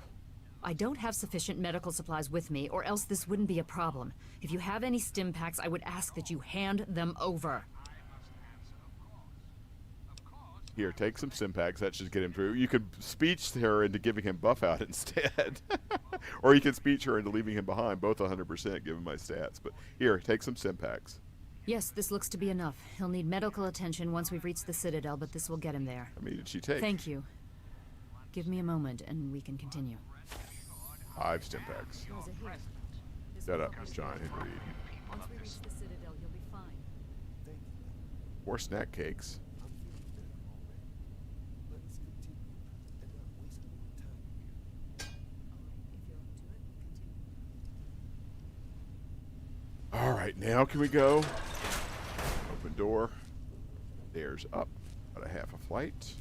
I don't have sufficient medical supplies with me, or else this wouldn't be a problem. If you have any stim packs, I would ask that you hand them over. Here, take some Stimpaks. That should get him through. You could speech her into giving him buff out instead. Or you could speech her into leaving him behind. Both 100% given my stats. But here, take some Stimpaks. Yes, this looks to be enough. He'll need medical attention once we've reached the Citadel, but this will get him there. How many did she take? Thank you. Give me a moment, and we can continue. 5 Stimpaks. Shut up, John Henry. Once we reach the Citadel, you'll be fine. 4 snack cakes. All right, now can we go? Open door. Stairs up. About a half a flight.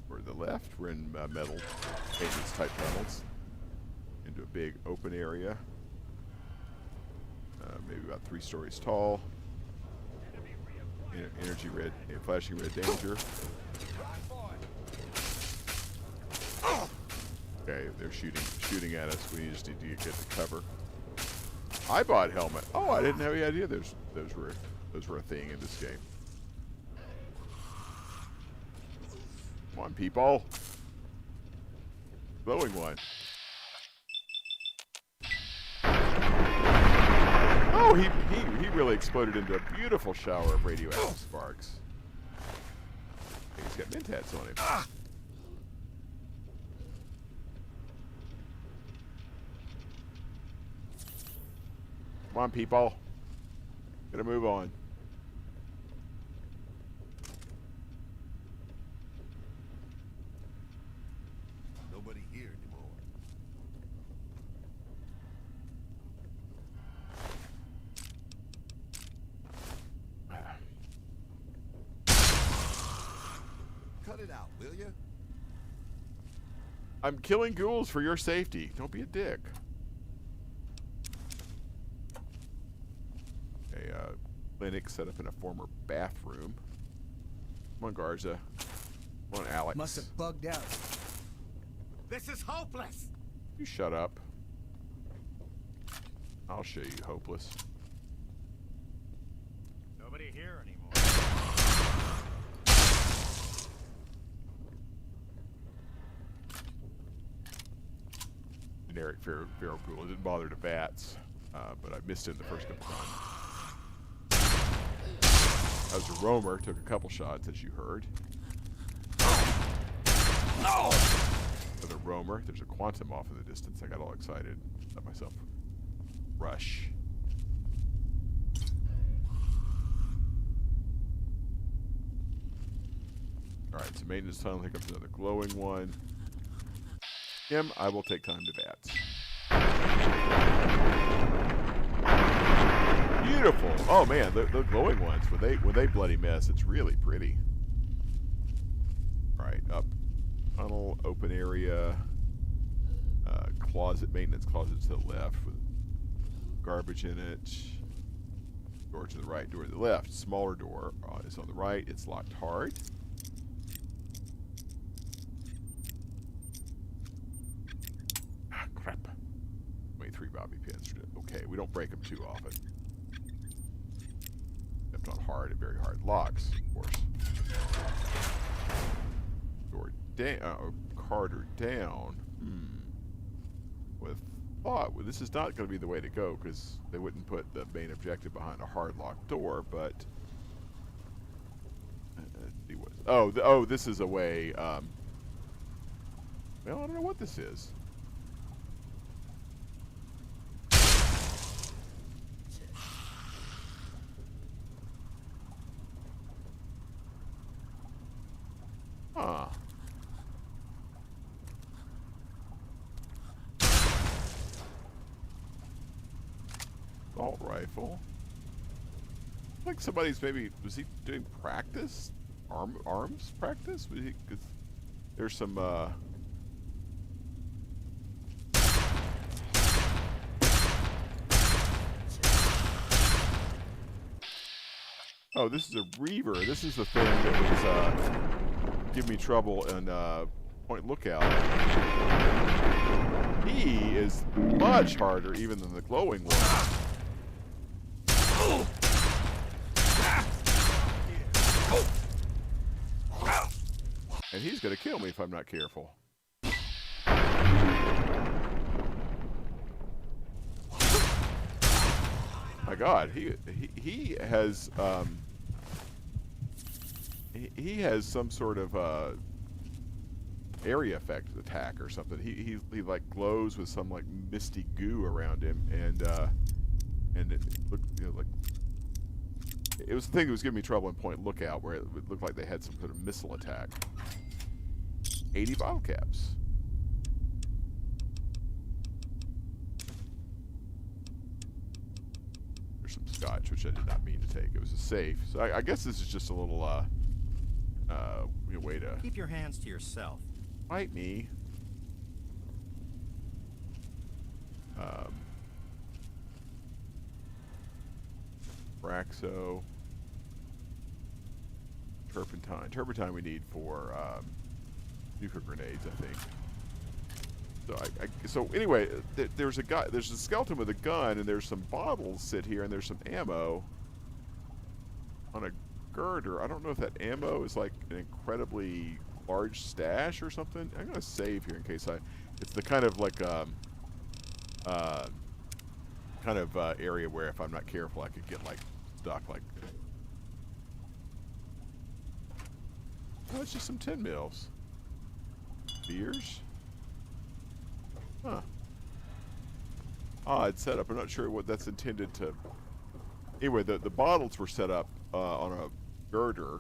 We're to the left. We're in metal maintenance type tunnels. Into a big open area. Maybe about 3 stories tall. Energy red, flashing red danger. Okay, they're shooting at us. We just need to get to cover. I bought helmet. Oh, I didn't have any idea those were a thing in this game. Come on, people. Blowing one. Oh, he really exploded into a beautiful shower of radioactive sparks. I think he's got mentats on him. Come on, people. Gotta move on. Nobody here anymore. Cut it out, will you? I'm killing ghouls for your safety. Don't be a dick. Clinic set up in a former bathroom. Come on, Garza. Come on, Alex. Must have bugged out. This is hopeless. You shut up. I'll show you hopeless. Nobody here anymore. Generic feral ghoul. It didn't bother the bats, but I missed it the first couple times. I was a roamer, took a couple shots, as you heard. Another roamer. There's a quantum off in the distance. I got all excited. Let myself rush. Alright, so maintenance tunnel. Here comes another glowing one. Him, I will take time to bats. Beautiful. Oh man, the glowing ones, when they bloody mess, it's really pretty. Alright, up. Tunnel, open area. Closet, maintenance closet to the left with garbage in it. Door to the right, door to the left. Smaller door is on the right. It's locked hard. Ah, crap. 23 bobby pins. Okay, we don't break them too often. Except on hard and very hard locks, of course. Door down, Carter down. With thought, well, this is not going to be the way to go because they wouldn't put the main objective behind a hard locked door. But this is a way. Well, I don't know what this is. Huh. Assault rifle. Like somebody's maybe, was he doing practice? Arms practice? Was he, 'cause there's some, Oh, this is a Reaver. This is the thing that was, give me trouble in, Point Lookout. He is much harder even than the glowing one. And he's gonna kill me if I'm not careful. My God, he has he has some sort of area effect attack or something. He like glows with some like misty goo around him, and it looked, like it was the thing that was giving me trouble in Point Lookout, where it looked like they had some sort of missile attack. 80 bottle caps. There's some scotch, which I did not mean to take. It was a safe, so I guess this is just a little way to keep your hands to yourself. Fight me. Braxo. Turpentine. Turpentine we need for nuclear grenades, I think. So anyway, there's a skeleton with a gun, and there's some bottles sit here, and there's some ammo on a girder. I don't know if that ammo is like an incredibly large stash or something. I'm gonna save here in case it's the kind of like area where if I'm not careful I could get like stuck like. Oh, it's just some 10 mils. Beers? Huh. Odd setup. I'm not sure what that's intended to. Anyway, the bottles were set up on a girder.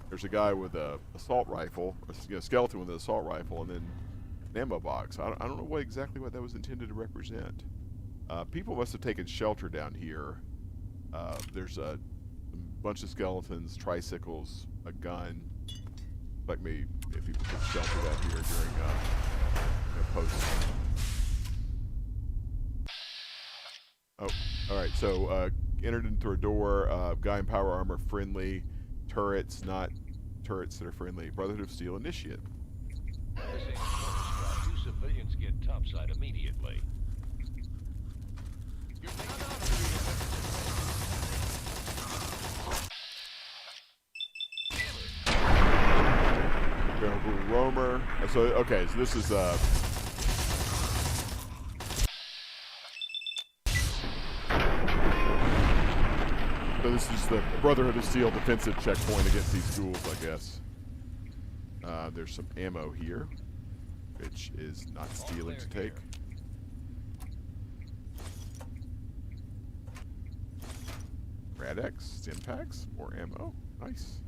There's a guy with a assault rifle, a skeleton with an assault rifle, and then an ammo box. I don't know exactly what that was intended to represent. People must have taken shelter down here. There's a bunch of skeletons, tricycles, a gun. Like me, if people took shelter down here during post. Oh, all right. So entered in through a door. Guy in power armor, friendly. Turrets, not turrets that are friendly. Brotherhood of Steel initiate. This ain't Forest. You civilians get topside immediately. Roamer. So okay, so this is so this is the Brotherhood of Steel defensive checkpoint against these ghouls, I guess. There's some ammo here, which is not stealing to take. Rad-X, stim packs, more ammo. Nice.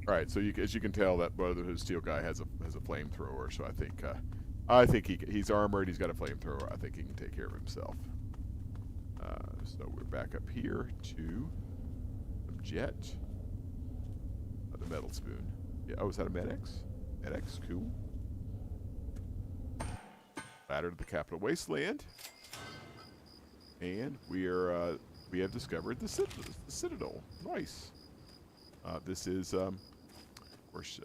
All right, so as you can tell, that Brotherhood of Steel guy has a flamethrower. So I think he's armored. He's got a flamethrower. I think he can take care of himself. So we're back up here to some jet. The metal spoon. Yeah. Oh, is that a Med-X? Med-X, cool. Ladder to the Capital Wasteland, and we have discovered the Citadel. Nice. This is, of course,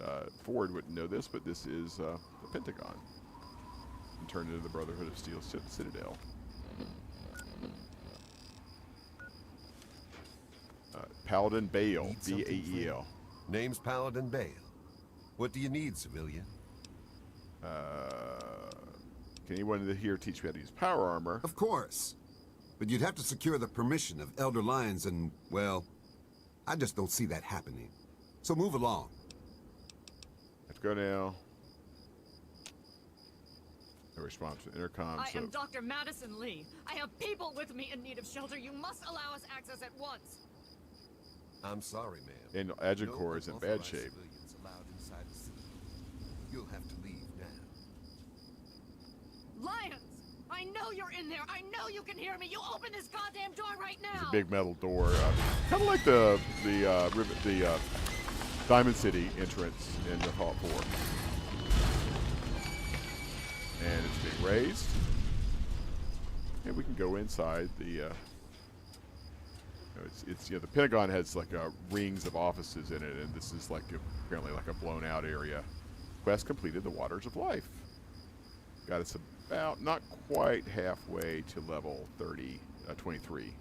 Ford wouldn't know this, but this is the Pentagon. And turned into the Brotherhood of Steel Citadel. Paladin Bale, B-A-E-L. Name's Paladin Bale. What do you need, civilian? Can anyone here teach me how to use power armor? Of course. But you'd have to secure the permission of Elder Lyons and, well, I just don't see that happening. So move along. Let's go now. No response to intercom. I am Dr. Madison Lee. I have people with me in need of shelter. You must allow us access at once. I'm sorry, ma'am. And Agincourt is in bad shape. Allowed inside the city. You'll have to leave now. Lyons! I know you're in there. I know you can hear me. You open this goddamn door right now. It's a big metal door, kind of like the Diamond City entrance in the Fallout 4. And it's being raised, and we can go inside the. It's the Pentagon has like rings of offices in it, and this is like apparently like a blown out area. Quest completed: the Waters of Life. Got us about not quite halfway to level 23.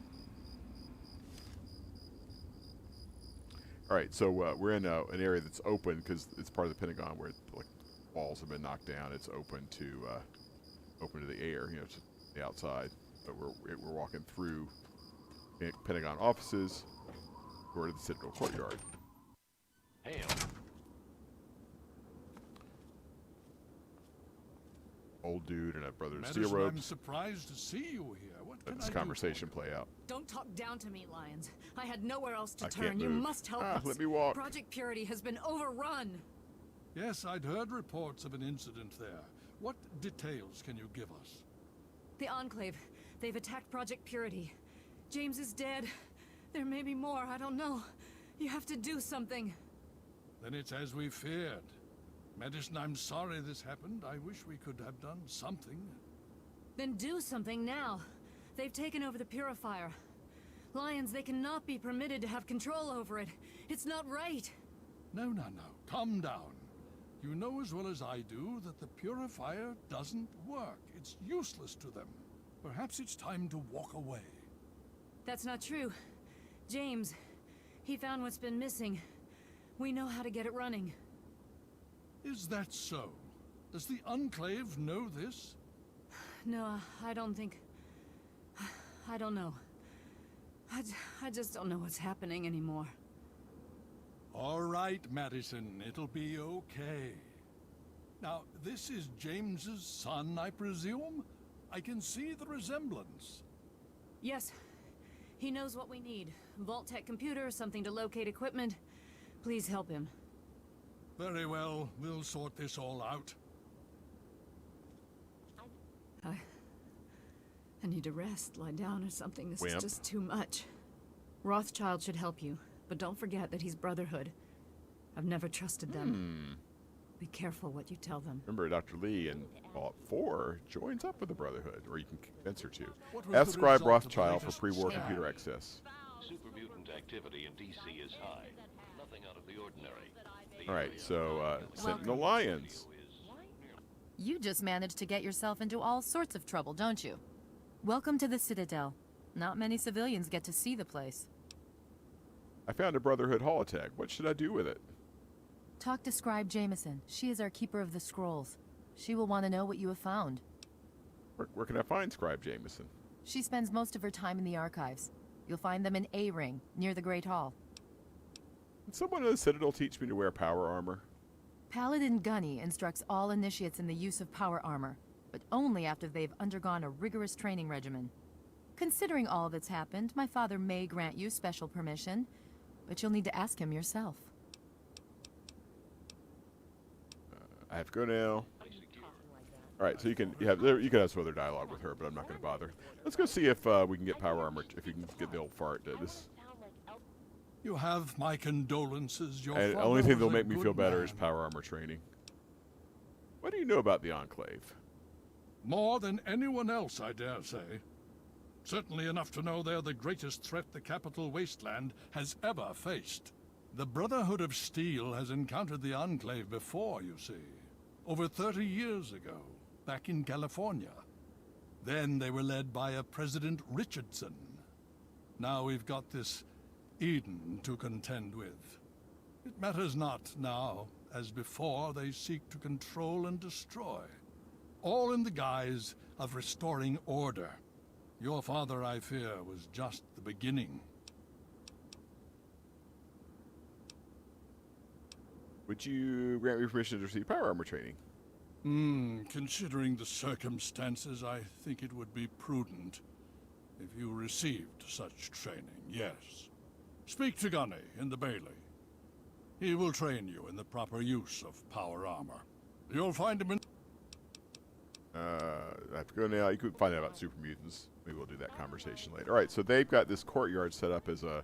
All right, so we're in an area that's open because it's part of the Pentagon where like walls have been knocked down. It's open to the air, to the outside. But we're walking through Pentagon offices. We're to the Citadel courtyard. Hail. Old dude and a brother of Madison, steel ropes. I'm surprised to see you here. What can Let this I conversation play out. Don't talk down to me, Lyons. I had nowhere else to I can't turn. You move. must help us. Let me walk. Project Purity has been overrun. Yes, I'd heard reports of an incident there. What details can you give us? The Enclave. They've attacked Project Purity. James is dead. There may be more. I don't know. You have to do something. Then it's as we feared. Madison, I'm sorry this happened. I wish we could have done something. Then do something now. They've taken over the Purifier. Lyons, they cannot be permitted to have control over it. It's not right. No. Calm down. You know as well as I do that the Purifier doesn't work. It's useless to them. Perhaps it's time to walk away. That's not true. James, he found what's been missing. We know how to get it running. Is that so? Does the Enclave know this? No, I don't think... I don't know. I just don't know what's happening anymore. All right, Madison, it'll be okay. Now, this is James's son, I presume? I can see the resemblance. Yes. He knows what we need. Vault-Tec computer, something to locate equipment. Please help him. Very well. We'll sort this all out. I need to rest, lie down or something. This Wimp. is just too much. Rothschild should help you, but don't forget that he's Brotherhood. I've never trusted them. Be careful what you tell them. Remember, Dr. Lee in Fallout 4 joins up with the Brotherhood, or you can convince her to. What was Ask the Scribe result of the Rothschild for latest pre-war scan? computer access. Super mutant activity in DC is high. Nothing out of the ordinary. All right, so Sentinel Lions. You just managed to get yourself into all sorts of trouble, don't you? Welcome to the Citadel. Not many civilians get to see the place. I found a Brotherhood holotech. What should I do with it? Talk to Scribe Jameson. She is our keeper of the scrolls. She will want to know what you have found. Where can I find Scribe Jameson? She spends most of her time in the archives. You'll find them in A-Ring, near the Great Hall. Did someone in the Citadel teach me to wear power armor? Paladin Gunny instructs all initiates in the use of power armor, but only after they've undergone a rigorous training regimen. Considering all that's happened, my father may grant you special permission, but you'll need to ask him yourself. I have to go now. All right, so you can have some other dialogue with her, but I'm not going to bother. Let's go see if we can get power armor. If you can get the old fart. You have my condolences. Your And the father only thing was that'll a make me good feel better man. is power armor training. What do you know about the Enclave? More than anyone else, I dare say. Certainly enough to know they're the greatest threat the capital wasteland has ever faced. The Brotherhood of Steel has encountered the Enclave before, you see. Over 30 years ago, back in California. Then they were led by a President Richardson. Now we've got this Eden to contend with. It matters not now. As before, they seek to control and destroy. All in the guise of restoring order. Your father, I fear, was just the beginning. Would you grant me permission to receive power armor training? Considering the circumstances, I think it would be prudent if you received such training, yes. Speak to Gunny in the Bailey. He will train you in the proper use of power armor. You'll find him in... I have to go now. You could find out about super mutants. Maybe we'll do that conversation later. All right, so they've got this courtyard set up as a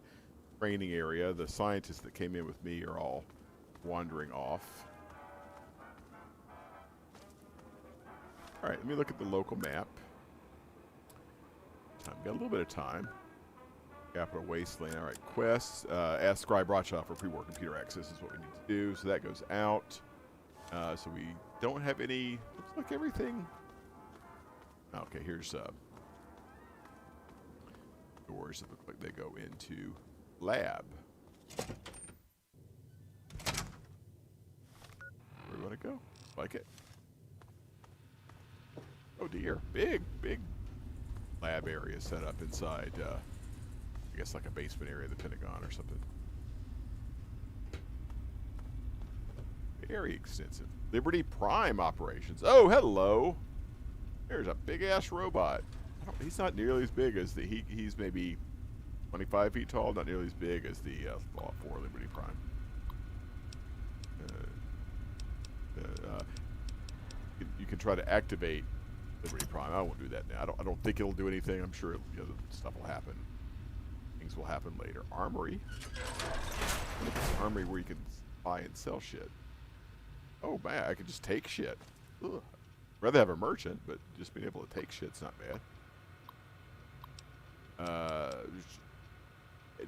training area. The scientists that came in with me are all wandering off. All right, let me look at the local map. Got a little bit of time. Capital Wasteland. All right, quests. Ask Scribe Rothschild for pre-war computer access is what we need to do. So that goes out. So we don't have any. Looks like everything. Okay, here's doors that look like they go into lab. Where do we want to go? Like it. Oh dear, big lab area set up inside. I guess like a basement area of the Pentagon or something. Very extensive. Liberty Prime operations. Oh, hello. There's a big ass robot. He's not nearly as big as he's maybe 25 feet tall. Not nearly as big as the Fallout 4 Liberty Prime. You can try to activate Liberty Prime. I won't do that now. I don't think it'll do anything. I'm sure stuff will happen. Things will happen later. Armory. Armory where you can buy and sell shit. Oh man, I could just take shit. Ugh. Rather have a merchant, but just being able to take shit's not bad.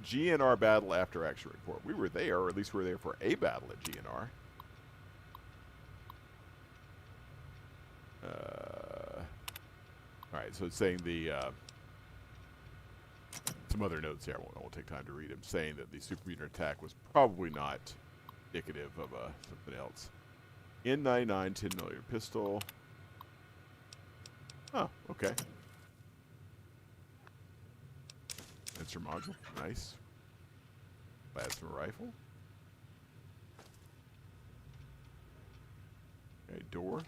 GNR battle after action report. We were there, or at least we were there for a battle at GNR. All right, so it's saying some other notes here. I won't take time to read them. Saying that the super mutant attack was probably not indicative of something else. N99 10mm pistol. Oh, okay. Sensor module, nice. Plasma rifle. Okay, door.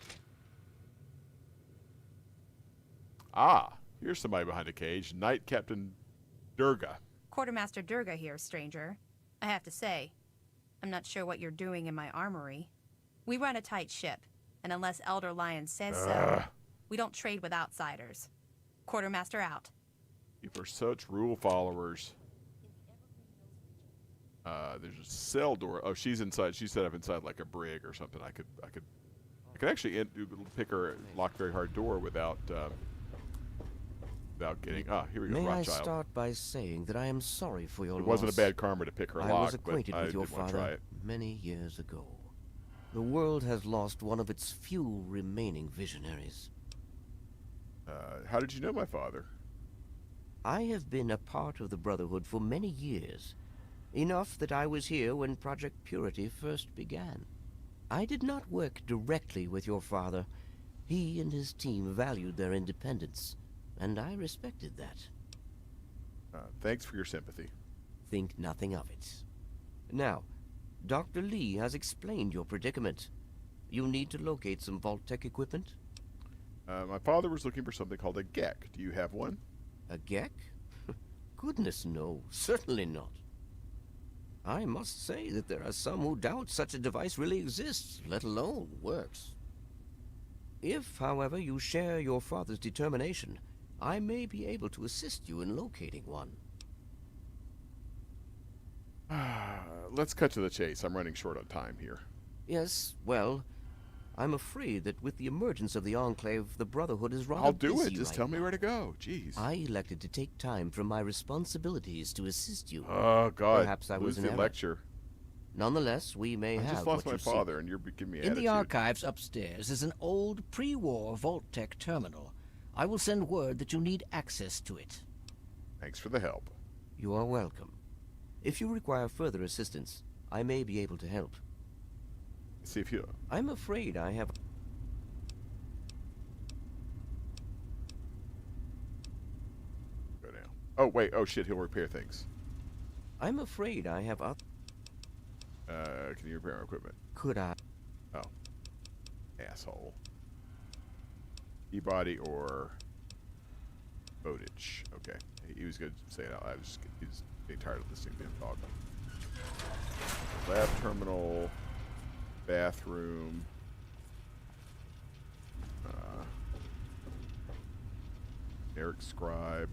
Ah, here's somebody behind a cage. Knight Captain Durga. Quartermaster Durga here, stranger. I have to say, I'm not sure what you're doing in my armory. We run a tight ship, and unless Elder Lion says so, we don't trade with outsiders. Quartermaster out. People are such rule followers. There's a cell door. Oh, she's inside. She's set up inside like a brig or something. I could actually pick her lock very hard door without getting. Here we go. May Rothschild. I start by saying that I am sorry for your It loss. wasn't a bad karma to pick her I lock, was acquainted but with your I didn't want to try father it. many years ago. The world has lost one of its few remaining visionaries. How did you know my father? I have been a part of the Brotherhood for many years. Enough that I was here when Project Purity first began. I did not work directly with your father. He and his team valued their independence, and I respected that. Thanks for your sympathy. Think nothing of it. Now, Dr. Lee has explained your predicament. You need to locate some Vault-Tec equipment? My father was looking for something called a GEC. Do you have one? A GEC? Goodness, no. Certainly not. I must say that there are some who doubt such a device really exists, let alone works. If, however, you share your father's determination, I may be able to assist you in locating one. Let's cut to the chase. I'm running short on time here. Yes, well, I'm afraid that with the emergence of the Enclave, the Brotherhood is rather I'll do busy it. Just right tell me now. where to go. Jeez. I elected to take time from my responsibilities to assist you. Oh, God. Perhaps I Lose was in the error. lecture. Nonetheless, we may I have just lost what my you seek. father, and you're giving me In attitude. the archives upstairs is an old pre-war Vault-Tec terminal. I will send word that you need access to it. Thanks for the help. You are welcome. If you require further assistance, I may be able to help. See if you... I'm afraid I have... Go down. Oh, wait. Oh, shit. He'll repair things. I'm afraid I have... Can you repair our equipment? Could I? Oh. Asshole. E-body or... Boatage. Okay. He was going to say it out. He's getting tired of listening to him talk. Lab terminal, bathroom, Eric Scribe.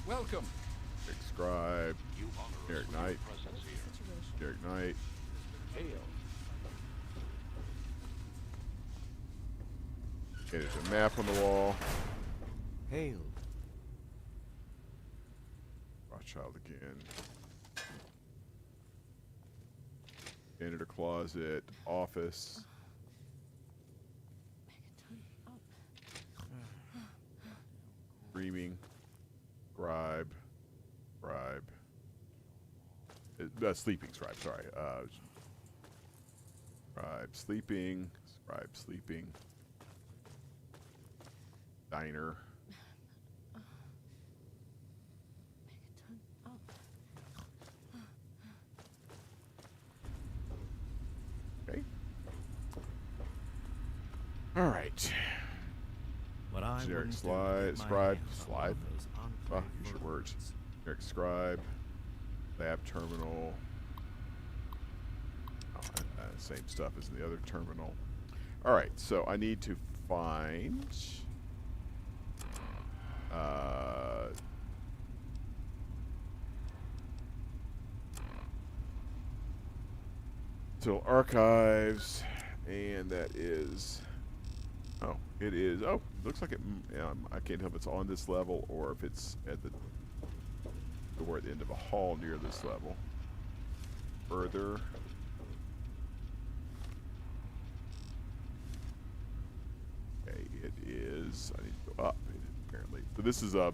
Welcome. Eric Scribe. Eric Knight. Eric Knight. Hail. Okay, there's a map on the wall. Hail. Rothschild again. Janitor closet, office. Screaming. Scribe. Sleeping scribe, sorry. Scribe sleeping. Scribe sleeping. Diner. Okay. All right. What I Generic wouldn't do slide, with my scribe, hands on slide. those Oh, enclave use your words. words. Generic scribe. Lab terminal. Oh, same stuff as the other terminal. All right, so I need to find. So archives, and that is. Oh, it is. Oh, looks like it. I can't tell if it's on this level or if it's at the door at the end of a hall near this level. Further. Okay, it is. I need to go up, apparently. So this is a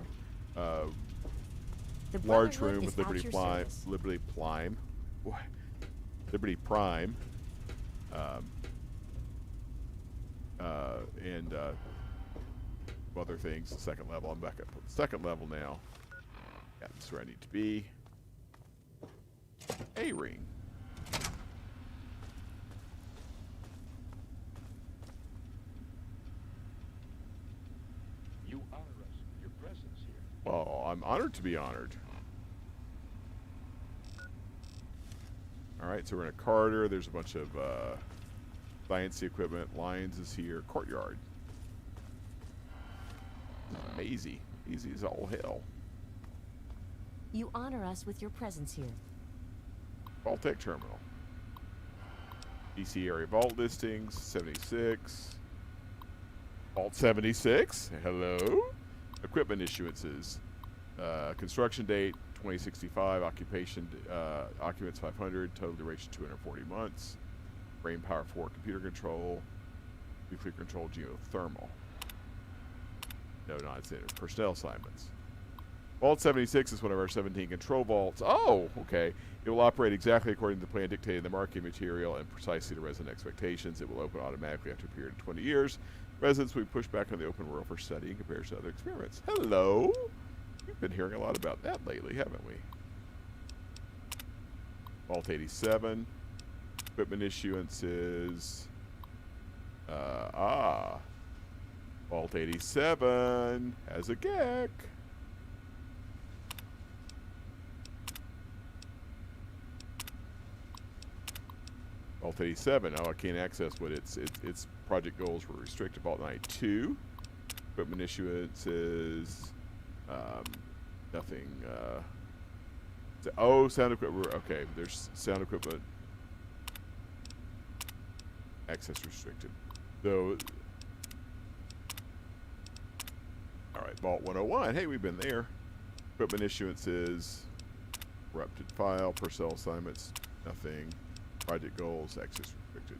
large room with Liberty Prime. Liberty Prime. What? Liberty Prime. And other things. The second level. I'm back up to the second level now. Yeah, that's where I need to be. A-ring. You honor us with your presence here. Well, I'm honored to be honored. Alright, so we're in a corridor. There's a bunch of science equipment. Lions is here. Courtyard. Easy. Easy as all hell. You honor us with your presence here. Vault-Tec terminal. DC area vault listings, 76. Vault 76. Hello. Equipment issuances. Construction date 2065. Occupation occupants 500. Total duration 240 months. Brain power 4. Computer control. Nuclear control. Geothermal. No non-standard personnel assignments. Vault 76 is one of our 17 control vaults. Oh, okay. It will operate exactly according to the plan dictated in the marketing material and precisely to resident expectations. It will open automatically after a period of 20 years. Residents will be pushed back into the open world for study in comparison to other experiments. Hello. We've been hearing a lot about that lately, haven't we? Vault 87. Equipment issuances. Vault 87 has a GEC. Vault 87. Oh, I can't access what its project goals were restricted. Vault 92. Equipment issuances. Nothing. Sound equipment. Okay, there's sound equipment. Access restricted. So, all right, Vault 101. Hey, we've been there. Equipment issuances. Corrupted file. Personnel assignments. Nothing. Project goals. Access restricted.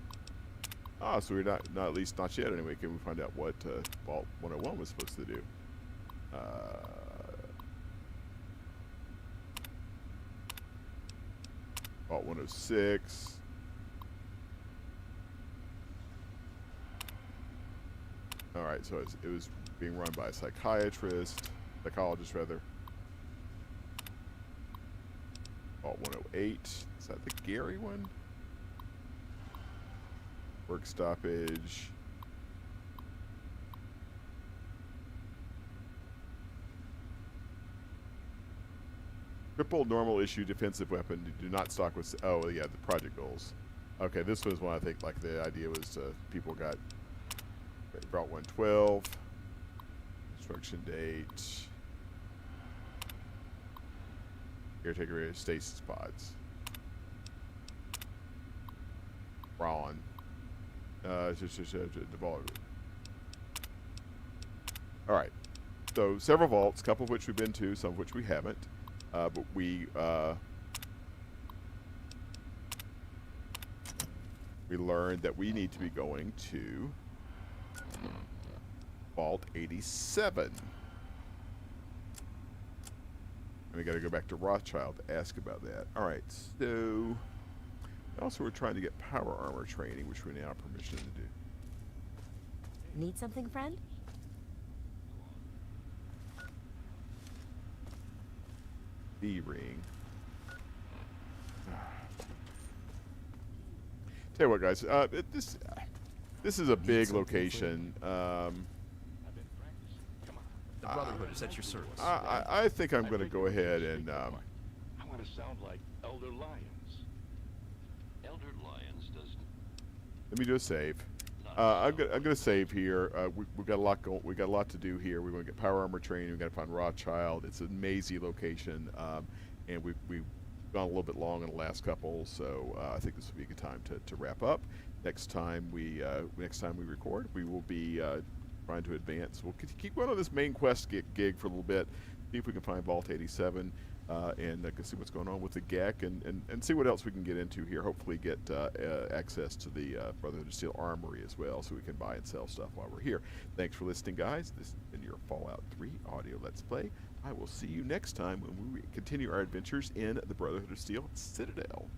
So we're not at least not yet anyway. Can we find out what Vault 101 was supposed to do? Vault 106. All right, so it was being run by a psychologist rather. Vault 108. Is that the Gary one? Work stoppage. Triple normal issue defensive weapon. Do not stock with. Oh yeah, the project goals. Okay, this was one I think like the idea was people got. Brought 112. Construction date. Caretaker area stasis pods. Ron. All right. So several vaults, a couple of which we've been to, some of which we haven't. But we learned that we need to be going to Vault 87. And we got to go back to Rothschild to ask about that. All right, so also we're trying to get power armor training, which we now have permission to do. Need something, friend? D-ring. Tell you what, guys, this is a big location. The Brotherhood is at your service. I think I'm going to go ahead and. I want to sound like Elder Lyons. Elder Lyons doesn't. Let me do a save. I'm gonna save here. We've got a lot going. We got a lot to do here. We're going to get power armor training. We got to find Rothschild. It's an amazing location, and we've gone a little bit long in the last couple. So I think this will be a good time to wrap up. Next time we record, we will be trying to advance. We'll keep going on this main quest gig for a little bit. See if we can find Vault 87. And see what's going on with the GEC and see what else we can get into here. Hopefully get access to the Brotherhood of Steel Armory as well so we can buy and sell stuff while we're here. Thanks for listening, guys. This has been your Fallout 3 audio Let's Play. I will see you next time when we continue our adventures in the Brotherhood of Steel Citadel.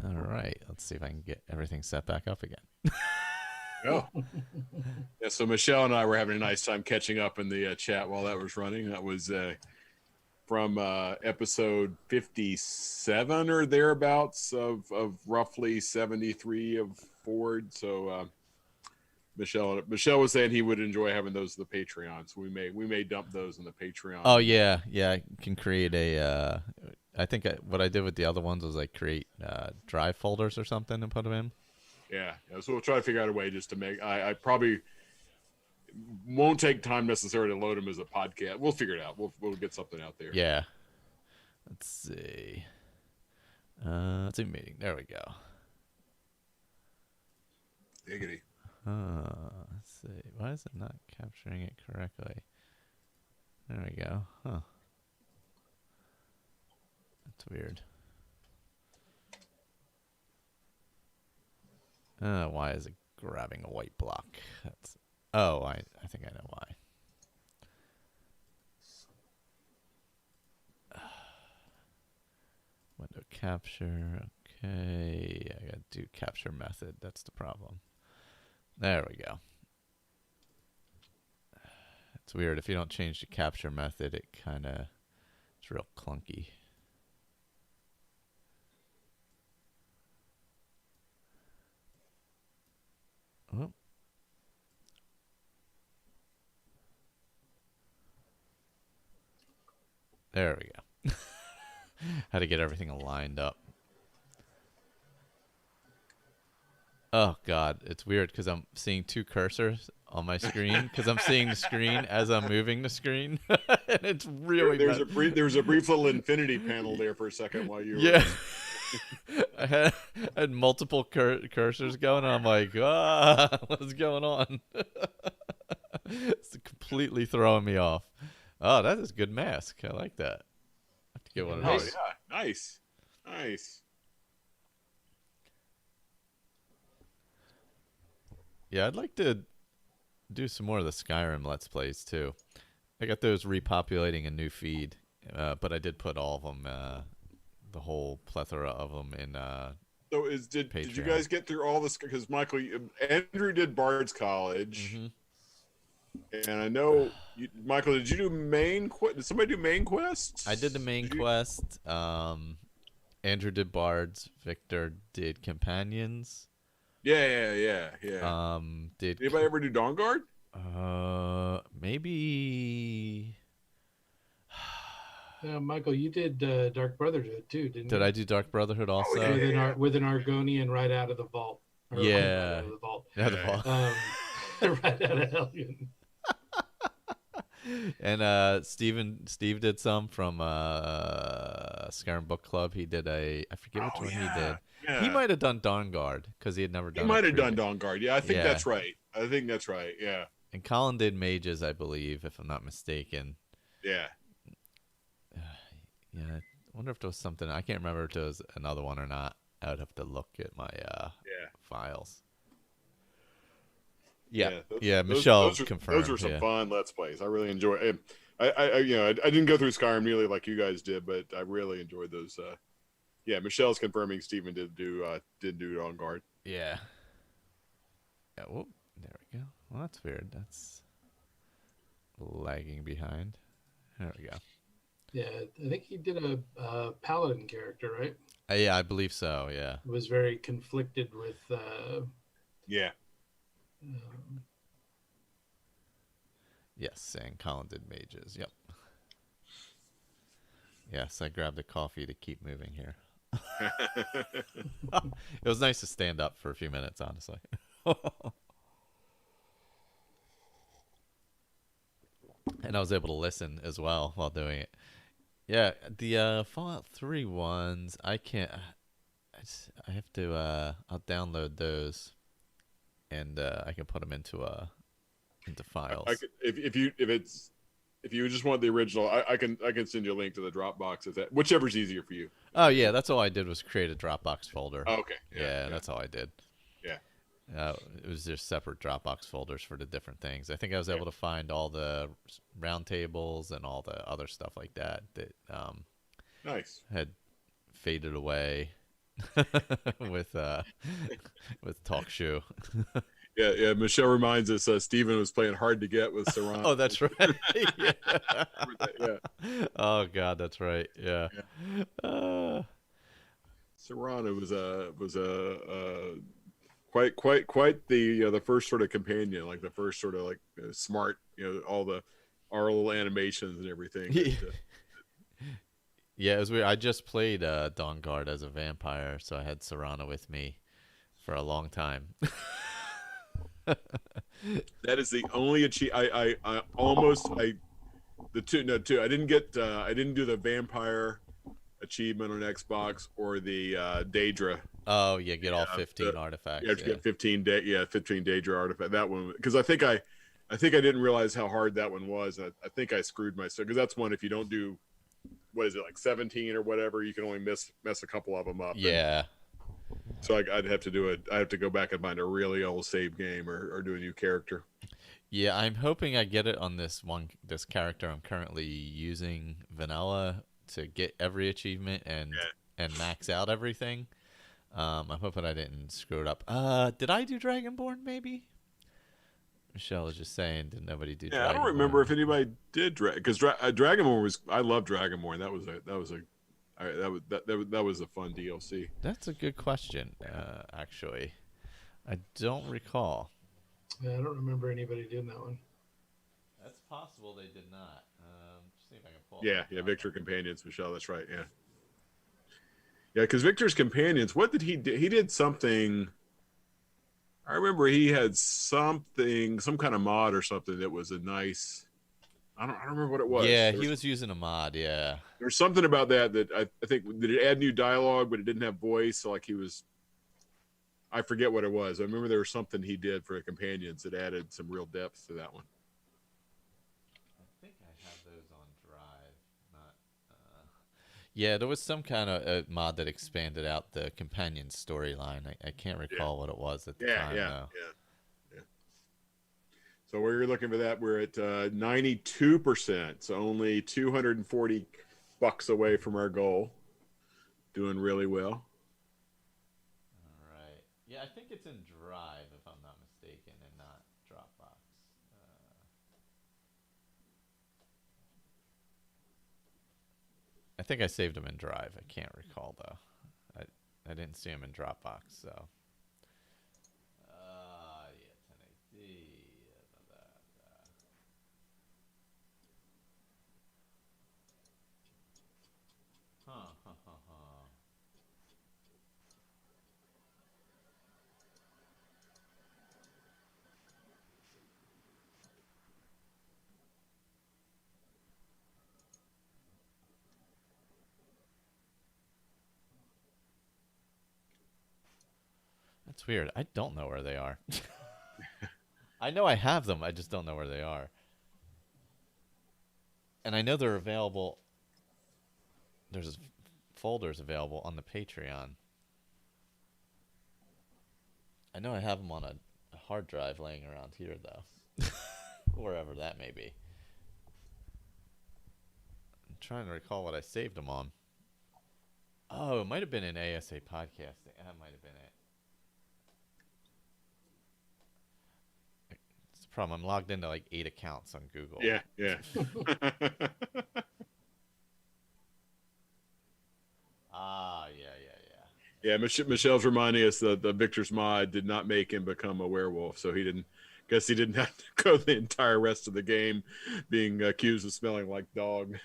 All right. Let's see if I can get everything set back up again. Oh, yeah. So Michelle and I were having a nice time catching up in the chat while that was running. That was from episode 57 or thereabouts of roughly 73 of Ford. So Michelle was saying he would enjoy having those in the Patreon. So we may dump those in the Patreon. Oh yeah, I can create a. I think what I did with the other ones was like create drive folders or something and put them in. Yeah, so we'll try to figure out a way just to make. I probably won't take time necessarily to load them as a podcast. We'll figure it out. We'll get something out there. Yeah. Let's see. Zoom meeting. There we go. Giggity. Let's see. Why is it not capturing it correctly? There we go. Huh. That's weird. Why is it grabbing a white block? That's. Oh, I think I know why. Window capture. Okay. I gotta do capture method. That's the problem. There we go. It's weird. If you don't change the capture method, it's real clunky. Oh. There we go. How to get everything lined up. Oh God, it's weird because I'm seeing two cursors on my screen because I'm seeing the screen as I'm moving the screen, and it's really there was a brief little infinity panel there for a second while you were. Yeah. I had multiple cursors going, and I'm like, what's going on? It's completely throwing me off. Oh, that is a good mask. I like that. I have to get one of those. Oh yeah, nice. Yeah, I'd like to do some more of the Skyrim Let's Plays too. I got those repopulating a new feed, but I did put all of them, the whole plethora of them in. So did you guys get through all this? Because Andrew did Bard's College, and I know Michael. Did you do main quest? Did somebody do main quests? I did the main quest. Andrew did Bards. Victor did Companions. Yeah. Did anybody ever do Dawnguard? Maybe. Michael, you did Dark Brotherhood too, didn't you? Did I do Dark Brotherhood also? With an Argonian right out of the vault. Yeah. Out of the vault. Out of the vault. Right out of Hellion. And Steve did some from Skyrim Book Club. He did I forget which one he did. Yeah. He might have done Dawnguard because he had never done. He might have done Dawnguard. Yeah, I think that's right. Yeah. And Colin did Mages, I believe, if I'm not mistaken. Yeah. Yeah. I wonder if there was something. I can't remember if there was another one or not. I would have to look at my files. Yeah. Michelle confirmed. Those were some fun Let's Plays. I really enjoy it. I didn't go through Skyrim nearly like you guys did, but I really enjoyed those. Michelle's confirming Steven did do On Guard. Yeah. Yeah. Whoop. There we go. Well, that's weird. That's lagging behind. There we go. Yeah, I think he did a paladin character, right? Yeah, I believe so. Yeah. Was very conflicted with. Yes, and Colin did Mages. Yep. Yes, I grabbed a coffee to keep moving here. It was nice to stand up for a few minutes, honestly. And I was able to listen as well while doing it. Yeah, the Fallout 3 ones, I can't. I have to. I'll download those, and I can put them into files. If you just want the original, I can send you a link to the Dropbox whichever's easier for you. Oh yeah, that's all I did was create a Dropbox folder. Oh, okay. Yeah, that's all I did. Yeah. It was just separate Dropbox folders for the different things. I think I was able to find all the round tables and all the other stuff like that nice had faded away with Talk Show. Yeah. Michelle reminds us Steven was playing Hard to Get with Serrano. Oh, that's right. Yeah. Oh God, that's right. Yeah. Serrano was quite the first sort of companion, like the first sort of like smart, all our little animations and everything. Yeah, it was weird. I just played Dawnguard as a vampire, so I had Serrano with me for a long time. That is the only achievement. I didn't do the vampire achievement on Xbox or the Daedra. Oh, yeah, get all 15 artifacts. You have to get 15 Daedra artifact. That one, because I think I didn't realize how hard that one was. I think I screwed myself, because that's one, if you don't do, what is it, like 17 or whatever, you can only mess a couple of them up. Yeah. So I'd have to do it. I have to go back and find a really old save game or do a new character. Yeah, I'm hoping I get it on this character I'm currently using vanilla to get every achievement and max out everything. I'm hoping I didn't screw it up. Did I do Dragonborn maybe? Michelle was just saying, did nobody do? Yeah, I don't remember if anybody did because Dragonborn was. I love Dragonborn. That was a fun DLC. That's a good question. Actually, I don't recall. Yeah, I don't remember anybody doing that one. That's possible they did not. See if I can pull. Yeah, Victor Companions, Michelle. That's right. Yeah, because Victor's Companions. What did he do? He did something. I remember he had some kind of mod or something that was a nice. I don't remember what it was. Yeah, he was using a mod. Yeah, there's something about that I think did it add new dialogue, but it didn't have voice. So like he was. I forget what it was. I remember there was something he did for the Companions that added some real depth to that one. I think I have those on Drive. Yeah, there was some kind of mod that expanded out the Companion storyline. I can't recall what it was at the time. Yeah. So we're looking for that. We're at 92%, so only $240 away from our goal. Doing really well. Yeah, I think it's in Drive, if I'm not mistaken, and not Dropbox. I think I saved them in Drive. I can't recall, though. I didn't see them in Dropbox, so. Yeah, 1080. That's weird. I don't know where they are. I know I have them. I just don't know where they are. And I know they're available. There's folders available on the Patreon. I know I have them on a hard drive laying around here, though. Wherever that may be. I'm trying to recall what I saved them on. Oh, it might have been an ASA podcast. That might have been it. It's the problem. I'm logged into like 8 accounts on Google. Yeah. Yeah, Michelle's reminding us that the Victor's mod did not make him become a werewolf, so he didn't have to go the entire rest of the game being accused of smelling like dog.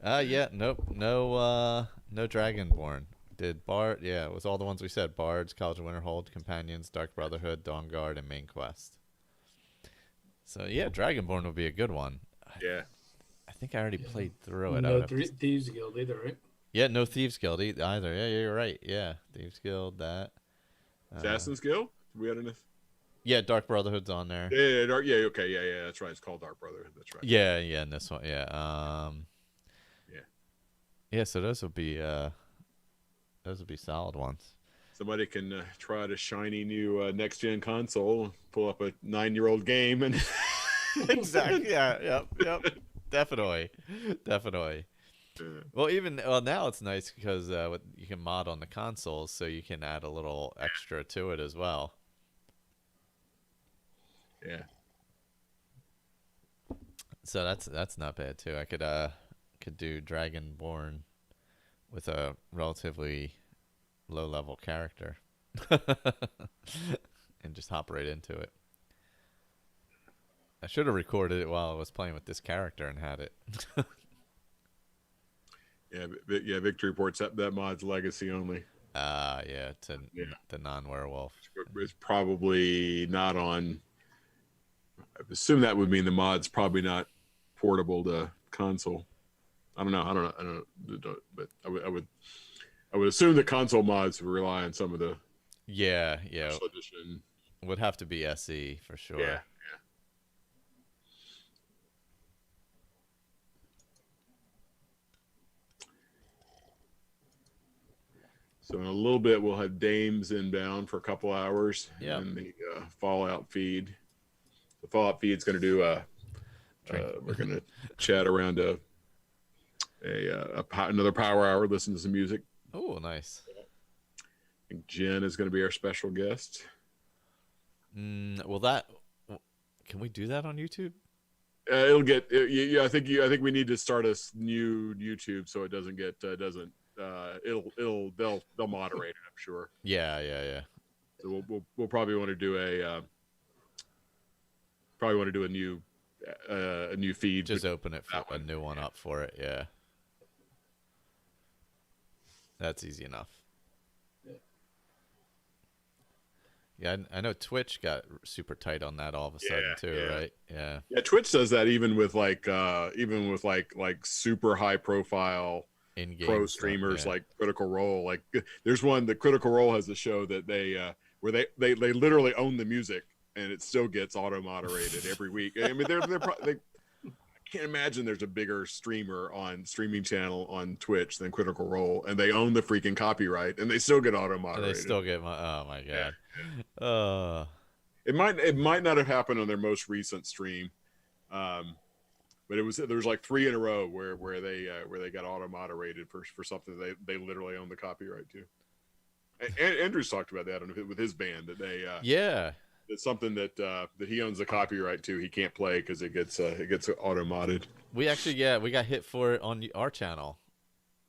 Yeah, nope, no Dragonborn. Did Bard? Yeah, it was all the ones we said: Bards, College of Winterhold, Companions, Dark Brotherhood, Dawn Guard, and Main Quest. So yeah, Dragonborn would be a good one. Yeah, I think I already played through it. No Thieves Guild either, right? Yeah, no Thieves Guild either. Yeah, you're right. Yeah, Thieves Guild, that. Assassin's Guild? We had enough. Yeah, Dark Brotherhood's on there. Yeah, okay, yeah, that's right. It's called Dark Brotherhood. That's right. Yeah, and this one, yeah. Yeah, so those would be solid ones. Somebody can try a shiny new next-gen console, pull up a 9-year-old game, and exactly. Yeah, yep. Definitely. Well, now it's nice because you can mod on the consoles, so you can add a little extra to it as well. Yeah. So that's not bad too. I could do Dragonborn with a relatively low-level character and just hop right into it. I should have recorded it while I was playing with this character and had it. Yeah, Victor reports that mod's legacy only. Yeah, the non-werewolf. It's probably not on. I assume that would mean the mod's probably not portable to console. I don't know. But I would assume that console mods would rely on some of the. Yeah. Edition. Would have to be SE for sure. Yeah. So in a little bit, we'll have Dames inbound for a couple hours. Yeah. And the Fallout feed. The Fallout feed's going to do we're going to chat around another power hour, listen to some music. Oh, nice. I think Jen is going to be our special guest. Can we do that on YouTube? It'll get. I think we need to start a new YouTube so it doesn't get they'll moderate it. I'm sure. Yeah. So we'll probably want to do a new feed. Just open it for a new one up for it. Yeah. That's easy enough. Yeah, I know Twitch got super tight on that all of a sudden too, right? Yeah. Yeah, Twitch does that even with like super high profile in-game pro stuff, streamers like Critical Role. Like there's one that Critical Role has a show that they where they literally own the music and it still gets auto moderated every week. I mean, I can't imagine there's a bigger streaming channel on Twitch than Critical Role, and they own the freaking copyright, and they still get auto moderated. They still get oh my god. It might not have happened on their most recent stream, but there was like 3 in a row where they got auto moderated for something they literally own the copyright to. And Andrew's talked about that with his band that they it's something that he owns the copyright to. He can't play because it gets auto modded. We actually we got hit for it on our channel.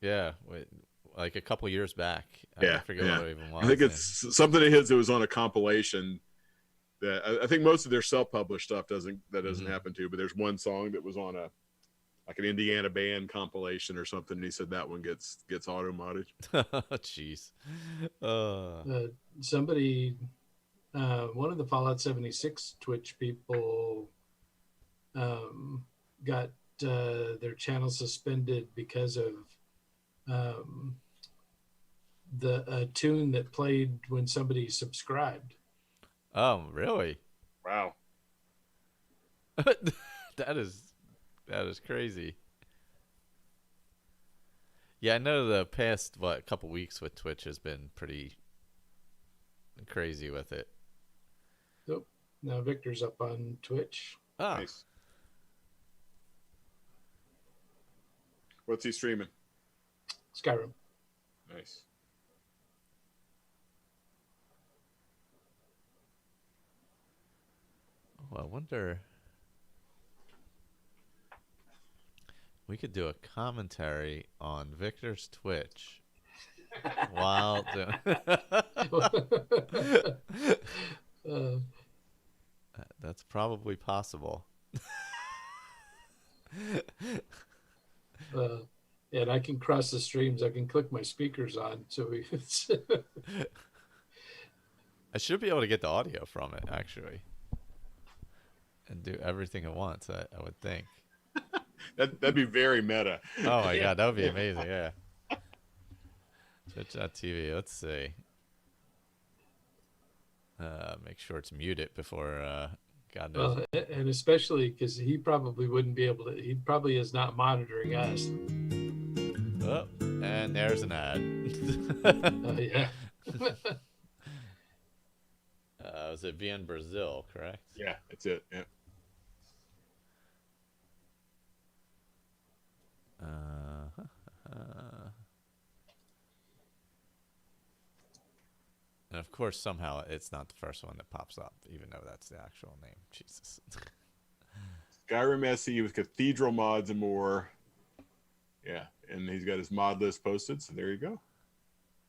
Yeah, like a couple years back. I forget what it even was. I think it's something of his that was on a compilation. That I think most of their self-published stuff doesn't happen to. But there's one song that was on an Indiana band compilation or something. And he said that one gets auto modded. Jeez. Somebody. One of the Fallout 76 Twitch people got their channel suspended because of the tune that played when somebody subscribed. Oh, really? Wow. That is crazy. Yeah, I know the past couple weeks with Twitch has been pretty crazy with it. Nope. Now Victor's up on Twitch. Ah. Nice. What's he streaming? Skyrim. Nice. Oh, I wonder. We could do a commentary on Victor's Twitch while doing. That's probably possible. And I can cross the streams. I can click my speakers on. So I should be able to get the audio from it, actually. And do everything at once, I would think. That'd be very meta. Oh, my God. That would be amazing, yeah. Twitch.tv. Let's see. Make sure it's muted before God knows. Well, and especially because he probably wouldn't be able to. He probably is not monitoring us. Oh, and there's an ad. Yeah. Was it Via in Brazil, correct? Yeah, that's it. Yeah. And of course, somehow it's not the first one that pops up, even though that's the actual name. Jesus. Skyrim SE with Cathedral mods and more. Yeah, and he's got his mod list posted, so there you go.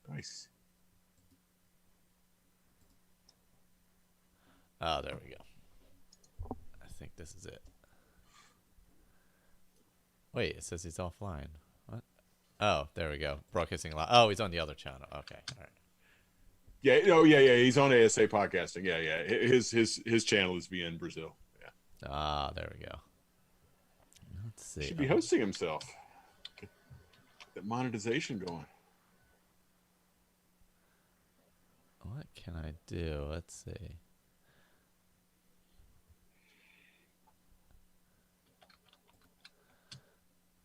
Nice. Oh, there we go. I think this is it. Wait, it says he's offline. What? Oh, there we go. Broadcasting live. Oh, he's on the other channel. Okay, all right. Yeah. Oh, yeah. He's on ASA podcasting. Yeah. His channel is in Brazil. Yeah. Ah, there we go. Let's see. Should be hosting himself. Get that monetization going. What can I do? Let's see.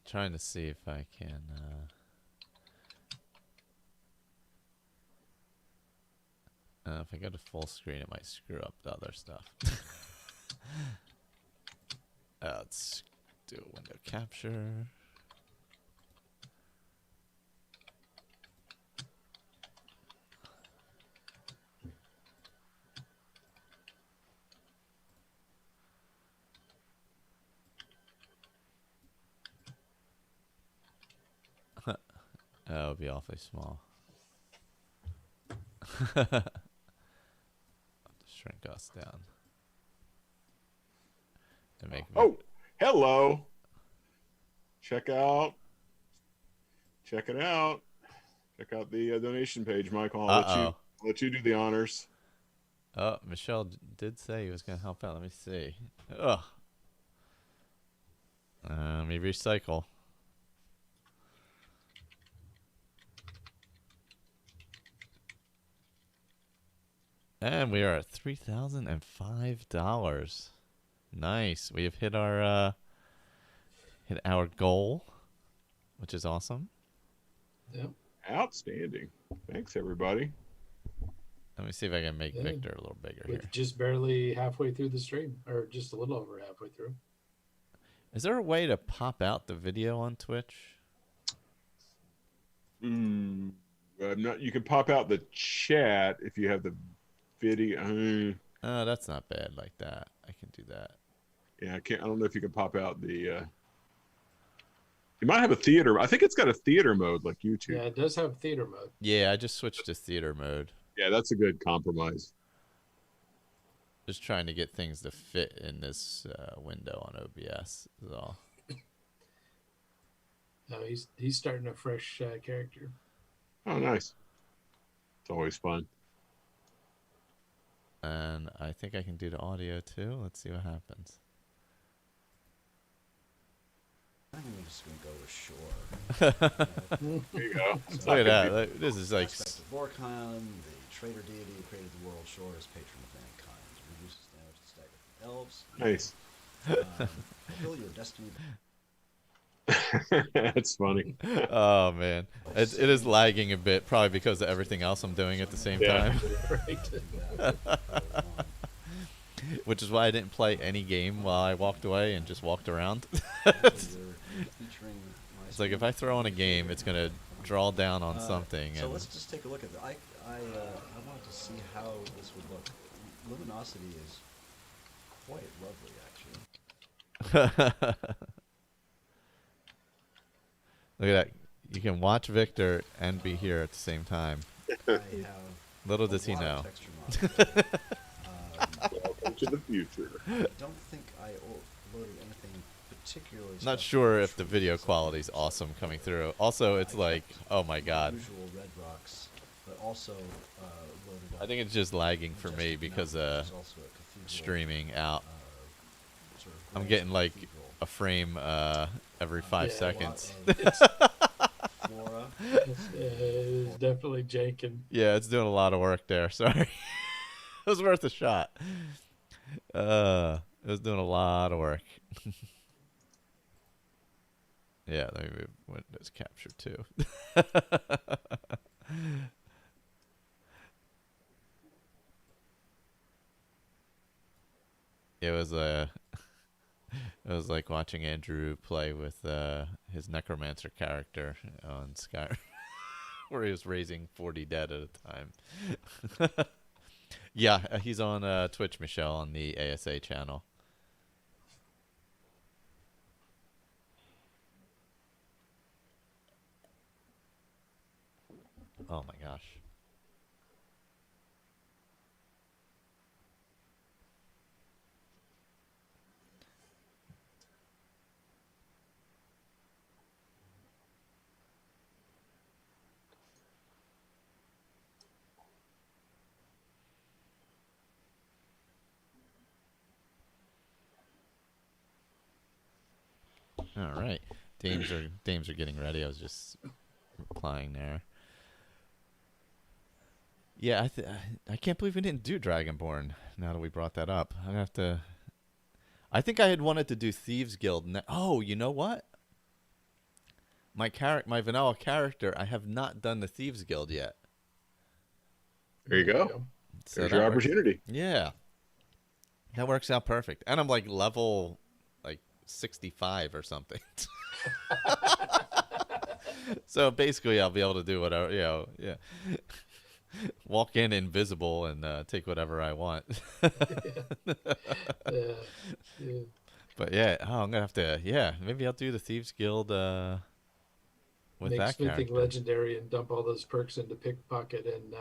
Trying to see if I can. If I go to full screen, it might screw up the other stuff. Let's do window capture. That would be awfully small. I'll have to shrink us down. To make hello. Check it out. Check out the donation page, Michael. I'll let you do the honors. Oh, Michelle did say he was going to help out. Let me see. Ugh. Let me recycle. And we are at $3,005. Nice. We have hit our goal, which is awesome. Yep. Outstanding. Thanks, everybody. Let me see if I can make Victor a little bigger here. Just barely halfway through the stream, or just a little over halfway through. Is there a way to pop out the video on Twitch? You can pop out the chat if you have the video. Oh, that's not bad like that. I can do that. Yeah, I don't know if you can pop out the. You might have a theater. I think it's got a theater mode like YouTube. Yeah, it does have theater mode. Yeah, I just switched to theater mode. Yeah, that's a good compromise. Just trying to get things to fit in this window on OBS is all. No, he's starting a fresh character. Oh, nice. It's always fun. And I think I can do the audio too. Let's see what happens. I'm just gonna go with shore. There you go. So look at that. This is like. Vorkhan, the traitor deity who created the world. Shore is patron of mankind. Reduces damage to stagger from elves. Nice. Fulfill your destiny. That's funny. Oh man, it is lagging a bit, probably because of everything else I'm doing at the same time. Which is why I didn't play any game while I walked away and just walked around. It's like if I throw on a game, it's gonna draw down on something. So and let's just take a look at that. I wanted to see how this would look. Luminosity is quite lovely, actually. Look at that. You can watch Victor and be here at the same time. Little does he know. Welcome to the future. I don't think I loaded anything particularly. Not sure if the video quality is awesome coming through. Also, it's like, oh my god. Usual red rocks, but also loaded up. I think it's just lagging for me because streaming out. I'm getting like a frame every 5 seconds. It's definitely janking. Yeah, it's doing a lot of work there. Sorry. It was worth a shot. It was doing a lot of work. Yeah, let me move Windows Capture too. It was like watching Andrew play with his necromancer character on Skyrim, where he was raising 40 dead at a time. Yeah, he's on Twitch, Michelle, on the ASA channel. Oh my gosh. All right. Dames are getting ready. I was just replying there. Yeah, I can't believe we didn't do Dragonborn. Now that we brought that up, I'm gonna have to. I think I had wanted to do Thieves Guild. Oh, you know what? My vanilla character, I have not done the Thieves Guild yet. There you go. So there's your opportunity. Yeah, that works out perfect. And I'm like level 65 or something. So basically, I'll be able to do whatever. Yeah. Walk in invisible and take whatever I want. Yeah. But yeah, I'm gonna have to. Yeah, maybe I'll do the Thieves Guild with Make that smithing character. legendary and dump all those perks into pickpocket and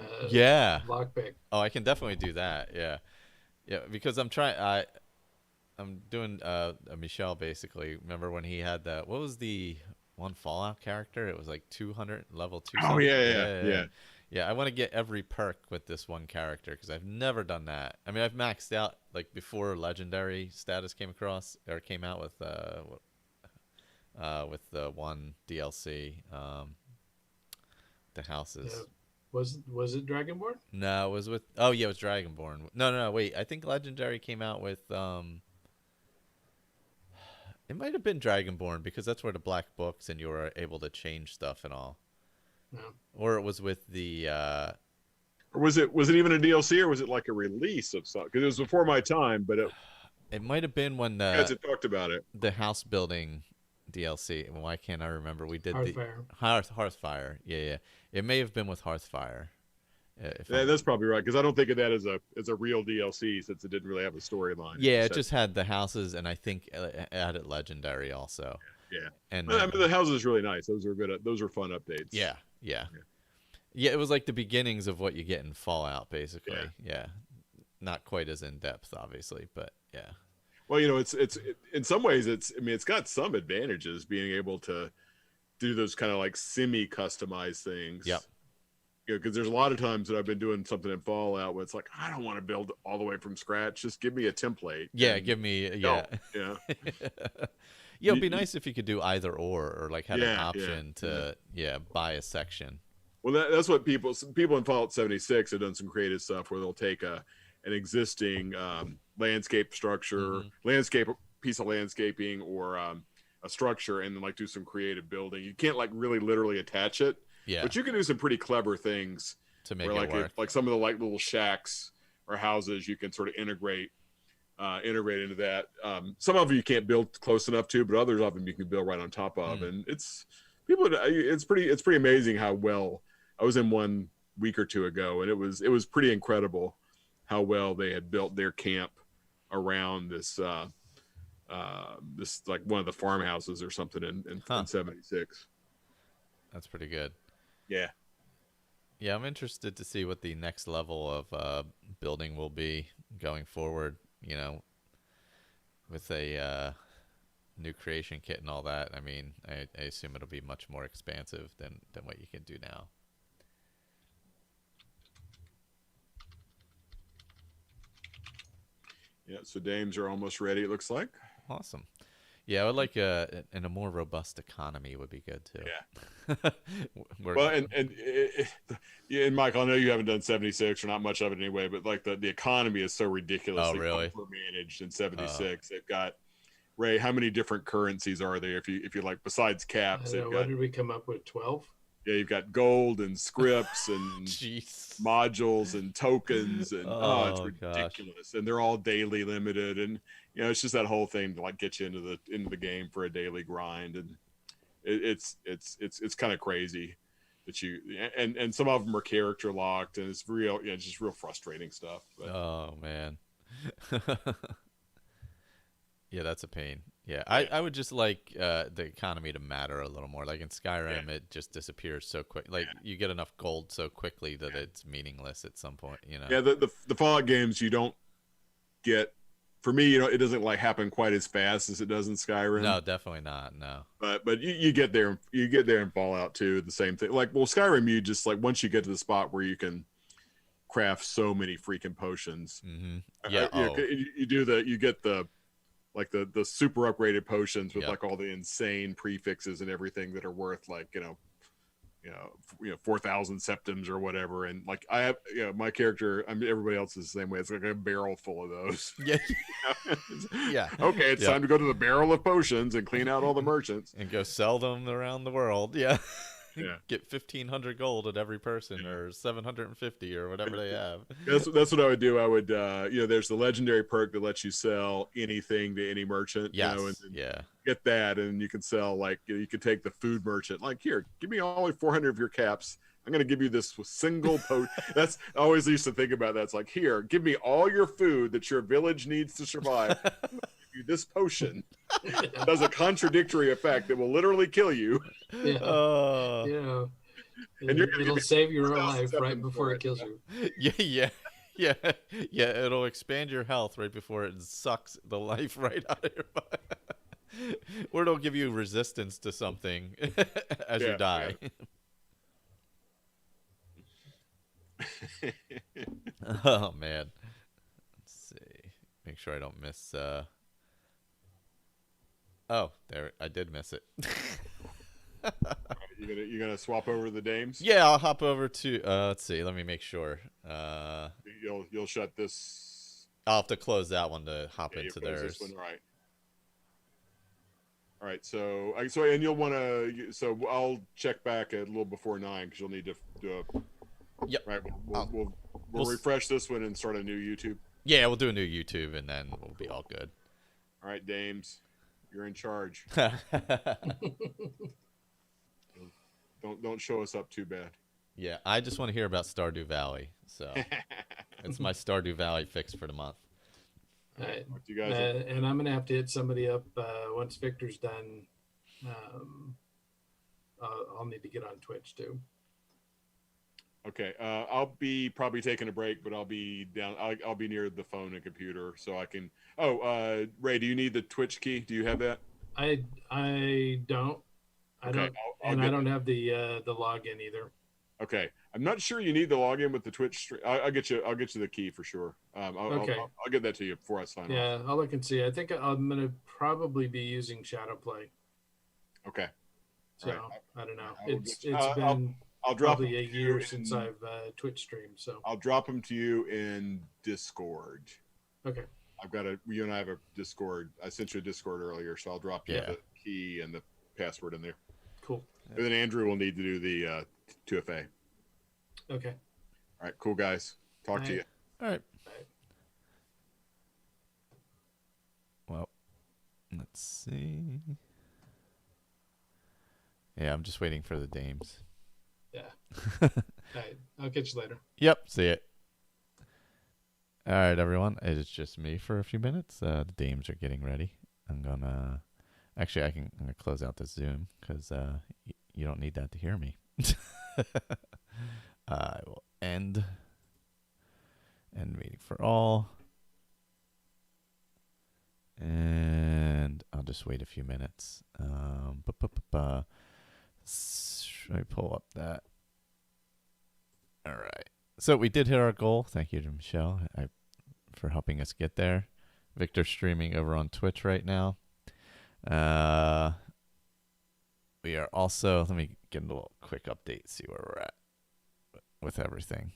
lockpick. Oh, I can definitely do that. Yeah, because I'm doing Michelle basically. Remember when he had that? What was the one Fallout character? It was like 200 level 2. Oh yeah. Yeah, I want to get every perk with this one character because I've never done that. I mean, I've maxed out before legendary status came out with the one DLC, the houses. Yeah. Was it Dragonborn? No, it was with. Oh yeah, it was Dragonborn. No. Wait, I think legendary came out with. It might have been Dragonborn because that's where the black books and you were able to change stuff and all. No. Or it was with the. Or was it even a DLC or was it like a release of something? Because it was before my time, but it might have been when you guys had talked about it. The house building DLC. Why can't I remember? We did Hearthfire. Yeah. It may have been with Hearthfire. That's probably right because I don't think of that as a real DLC since it didn't really have a storyline. Yeah, it just had the houses and I think it added legendary also. Yeah, and I mean the house is really nice. Those are good. Those are fun updates. Yeah. It was like the beginnings of what you get in Fallout, basically. Yeah. Not quite as in depth, obviously, but yeah. Well, it's in some ways it's got some advantages being able to do those kind of like semi-customized things. Yep. Because there's a lot of times that I've been doing something in Fallout where it's like I don't want to build all the way from scratch. Just give me a template. Yeah, give me Yeah. It'd be nice if you could do either or like have an option to buy a section. Well, that's what people in Fallout 76 have done some creative stuff where they'll take an existing landscape structure, piece of landscaping, or a structure, and then like do some creative building. You can't like really literally attach it, but you can do some pretty clever things to make where, it work. Like some of the like little shacks or houses, you can sort of integrate into that. Some of them you can't build close enough to, but others of them you can build right on top of, and it's pretty amazing how well. I was in one week or two ago, and it was pretty incredible how well they had built their camp around this this like one of the farmhouses or something in 76. That's pretty good. Yeah. Yeah, I'm interested to see what the next level of building will be going forward. With a new creation kit and all that. I mean, I assume it'll be much more expansive than what you can do now. Yeah, so dames are almost ready, it looks like. Awesome. Yeah, I would like in a more robust economy would be good too. Yeah. Well, and Michael, I know you haven't done 76 or not much of it anyway, but like the economy is so ridiculously managed in 76. They've got Ray. How many different currencies are there? If you like, besides caps, what did we come up with? 12. Yeah, you've got gold and scripts and modules and tokens and it's ridiculous. And they're all daily limited, and it's just that whole thing to like get you into the game for a daily grind, and it's kind of crazy that and some of them are character locked, and it's real, just real frustrating stuff. But. Oh man. Yeah, that's a pain. Yeah, I would just like the economy to matter a little more. Like in Skyrim, it just disappears so quick. Like you get enough gold so quickly that it's meaningless at some point. Yeah, the Fallout games you don't get. For me, it doesn't like happen quite as fast as it does in Skyrim. No, definitely not. No. But you get there. You get there in Fallout too. The same thing. Like Skyrim, you just like once you get to the spot where you can craft so many freaking potions. Mm-hmm. Yeah. You get the like the super upgraded potions with like all the insane prefixes and everything that are worth like 4,000 septims or whatever. And like I have, my character, everybody else is the same way. It's like a barrel full of those. Yeah. Yeah. Okay, it's time to go to the barrel of potions and clean out all the merchants and go sell them around the world. Yeah. Yeah. Get 1,500 gold at every person, or 750, or whatever they have. That's what I would do. I would, there's the legendary perk that lets you sell anything to any merchant. Yes. And get that, and you can sell like you could take the food merchant. Like, here, give me all 400 of your caps. I'm going to give you this single potion. That's I always used to think about that. It's like, here, give me all your food that your village needs to survive. This potion does a contradictory effect that will literally kill you. Yeah. And it'll save your life right before it kills you. Yeah. It'll expand your health right before it sucks the life right out of your body. Or it'll give you resistance to something as you die. Oh man. Let's see. Make sure I don't miss Oh, there! I did miss it. You gonna swap over the dames? Yeah, I'll hop over to. Let's see. Let me make sure. You'll shut this. I'll have to close that one to hop into theirs. This one, right. All right. So and you'll want to. So I'll check back a little before 9 because you'll need to do a. Yep. Right. We'll refresh this one and start a new YouTube. Yeah, we'll do a new YouTube and then we'll be all good. All right, dames. You're in charge. Don't show us up too bad. Yeah, I just want to hear about Stardew Valley. So it's my Stardew Valley fix for the month. All right. You guys and I'm gonna have to hit somebody up once Victor's done. I'll need to get on Twitch too. Okay, I'll be probably taking a break, but I'll be down. I'll be near the phone and computer, so I can. Oh, Ray, do you need the Twitch key? Do you have that? I don't. I don't, and I don't have the login either. Okay, I'm not sure you need the login with the Twitch stream. I'll get you the key for sure. Okay, I'll get that to you before I sign off. Yeah, I'll look and see. I think I'm gonna probably be using Shadowplay. Okay. So right. I don't know. It's been. I'll drop probably a year since I've Twitch streamed, so I'll drop them to you in Discord. Okay. I've got you and I have a Discord. I sent you a Discord earlier, so I'll drop you the key and the password in there. Cool. And then Andrew will need to do the 2FA. Okay. All right, cool guys. Talk to you. All right. Well, let's see. Yeah, I'm just waiting for the dames. Yeah. All right. I'll catch you later. Yep. See it. All right, everyone. It's just me for a few minutes. The dames are getting ready. I'm gonna close out the Zoom because you don't need that to hear me. I will end meeting for all, and I'll just wait a few minutes. Let me pull up that. All right. So we did hit our goal. Thank you to Michelle for helping us get there. Victor's streaming over on Twitch right now. We are also, let me get a little quick update, see where we're at with everything.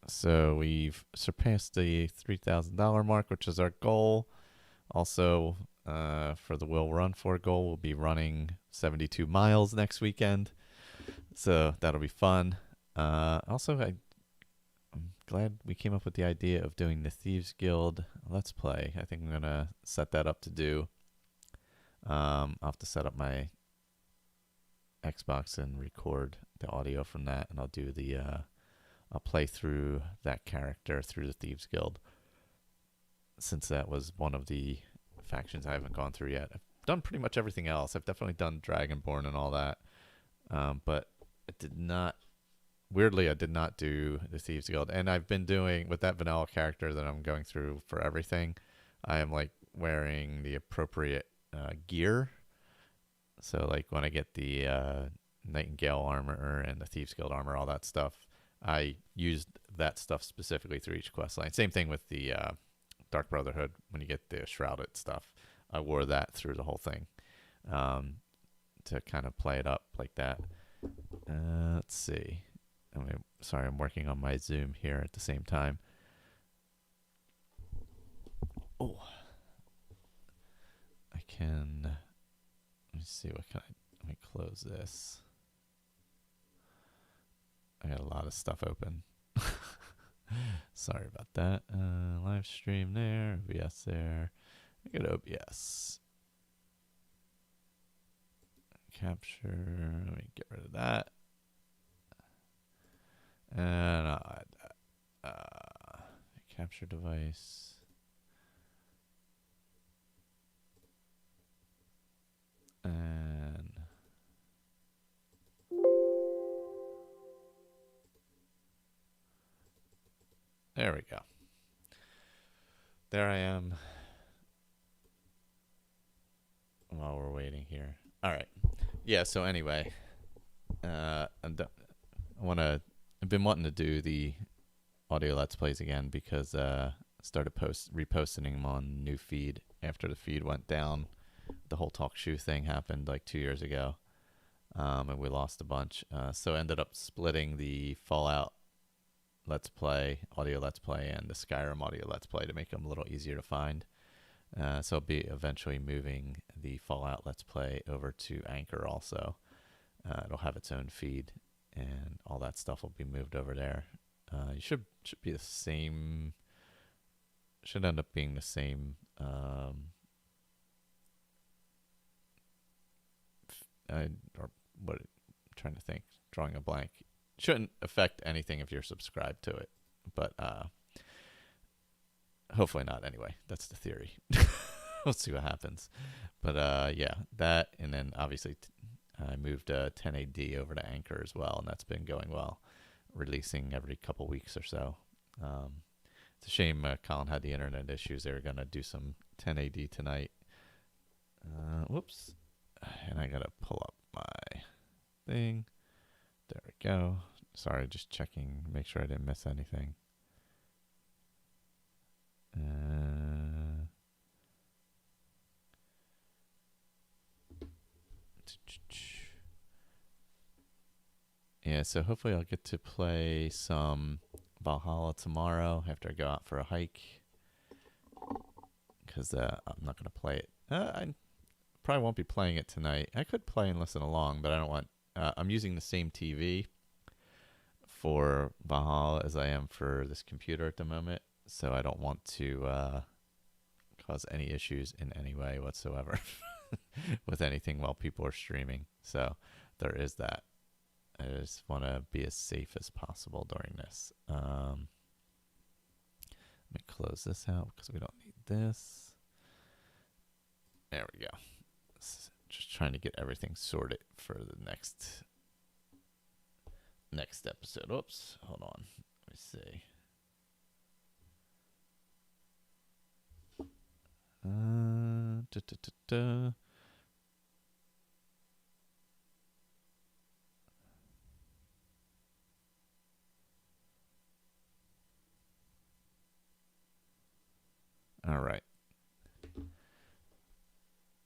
So we've surpassed the $3,000 mark, which is our goal. Also, for the Will Run For goal, we'll be running 72 miles next weekend. So that'll be fun. Also, I'm glad we came up with the idea of doing the Thieves Guild Let's Play. I think I'm going to set that up to do. I'll have to set up my Xbox and record the audio from that, and I'll do I'll play through that character through the Thieves Guild, since that was one of the factions I haven't gone through yet. I've done pretty much everything else. I've definitely done Dragonborn and all that, but I did not do the Thieves Guild. And I've been doing, with that vanilla character that I'm going through for everything, I am like wearing the appropriate gear. So like when I get the Nightingale armor and the Thieves Guild armor, all that stuff, I used that stuff specifically through each quest line. Same thing with the Dark Brotherhood, when you get the shrouded stuff. I wore that through the whole thing to kind of play it up like that. Let's see. Sorry, I'm working on my Zoom here at the same time. Oh, I can. Let me see. What can I? Let me close this. I got a lot of stuff open. Sorry about that. Live stream there, OBS there. I got OBS. Capture. Let me get rid of that. And I'll add that. Capture device. And there we go. There I am. While we're waiting here. All right. Yeah, so anyway, I've been wanting to do the audio Let's Plays again because I started reposting them on new feed after the feed went down. The whole talk shoe thing happened like 2 years ago, and we lost a bunch. So I ended up splitting the Fallout Let's Play, audio Let's Play, and the Skyrim audio Let's Play to make them a little easier to find. So I'll be eventually moving the Fallout Let's Play over to Anchor also. It'll have its own feed, and all that stuff will be moved over there. You should be the same. Should end up being the same. Or what? I'm trying to think. Drawing a blank. Shouldn't affect anything if you're subscribed to it, but hopefully not. Anyway, that's the theory. We'll see what happens. But yeah, that, and then obviously I moved 10AD over to Anchor as well, and that's been going well, releasing every couple weeks or so. It's a shame Colin had the internet issues. They were going to do some 10AD tonight. Whoops. And I got to pull up my thing. There we go. Sorry, just checking, make sure I didn't miss anything. Yeah, so hopefully I'll get to play some Valhalla tomorrow after I go out for a hike. Because I'm not going to play it. I probably won't be playing it tonight. I could play and listen along, but I don't want... I'm using the same TV for Valhalla as I am for this computer at the moment, so I don't want to cause any issues in any way whatsoever with anything while people are streaming. So there is that. I just want to be as safe as possible during this. Let me close this out because we don't need this. There we go. Just trying to get everything sorted for the next episode. Oops, hold on. Let me see. All right.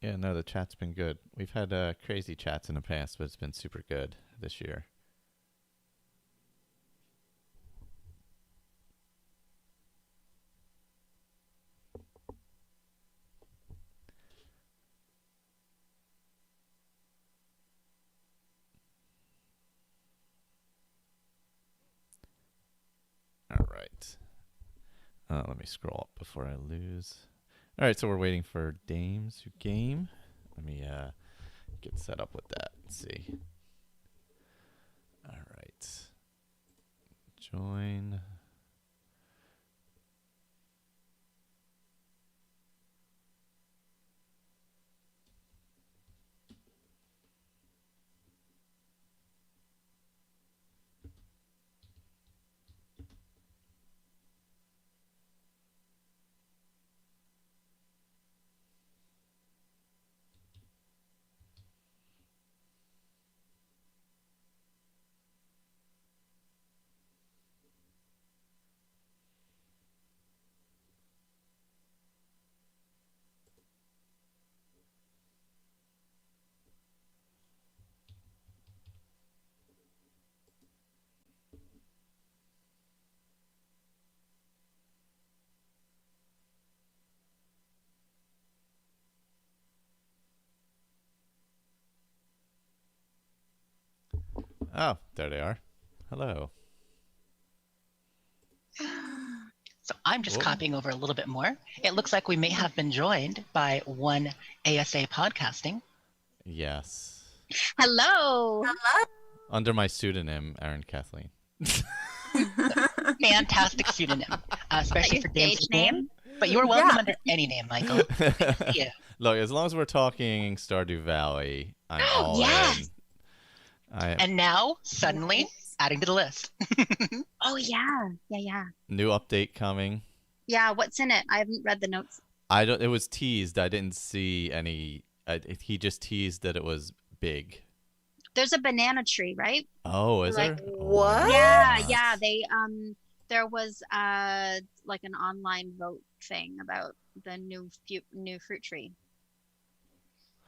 Yeah, no, the chat's been good. We've had crazy chats in the past, but it's been super good this year. All right. Let me scroll up before I lose. All right, so we're waiting for Dames who game. Let me get set up with that. Let's see. All right. Join. Oh, there they are. Hello. So I'm just copying over a little bit more. It looks like we may have been joined by one ASA Podcasting. Yes. Hello. Hello. Under my pseudonym, Aaron Kathleen. Fantastic pseudonym, especially for Dame's name. But you're welcome under any name, Michael. Yeah. Look, as long as we're talking Stardew Valley, I'm all in. And now, suddenly, adding to the list. Oh, yeah. Yeah. New update coming. Yeah, what's in it? I haven't read the notes. It was teased. I didn't see any. He just teased that it was big. There's a banana tree, right? Oh, is there? What? Yeah. They there was like an online vote thing about the new fruit tree.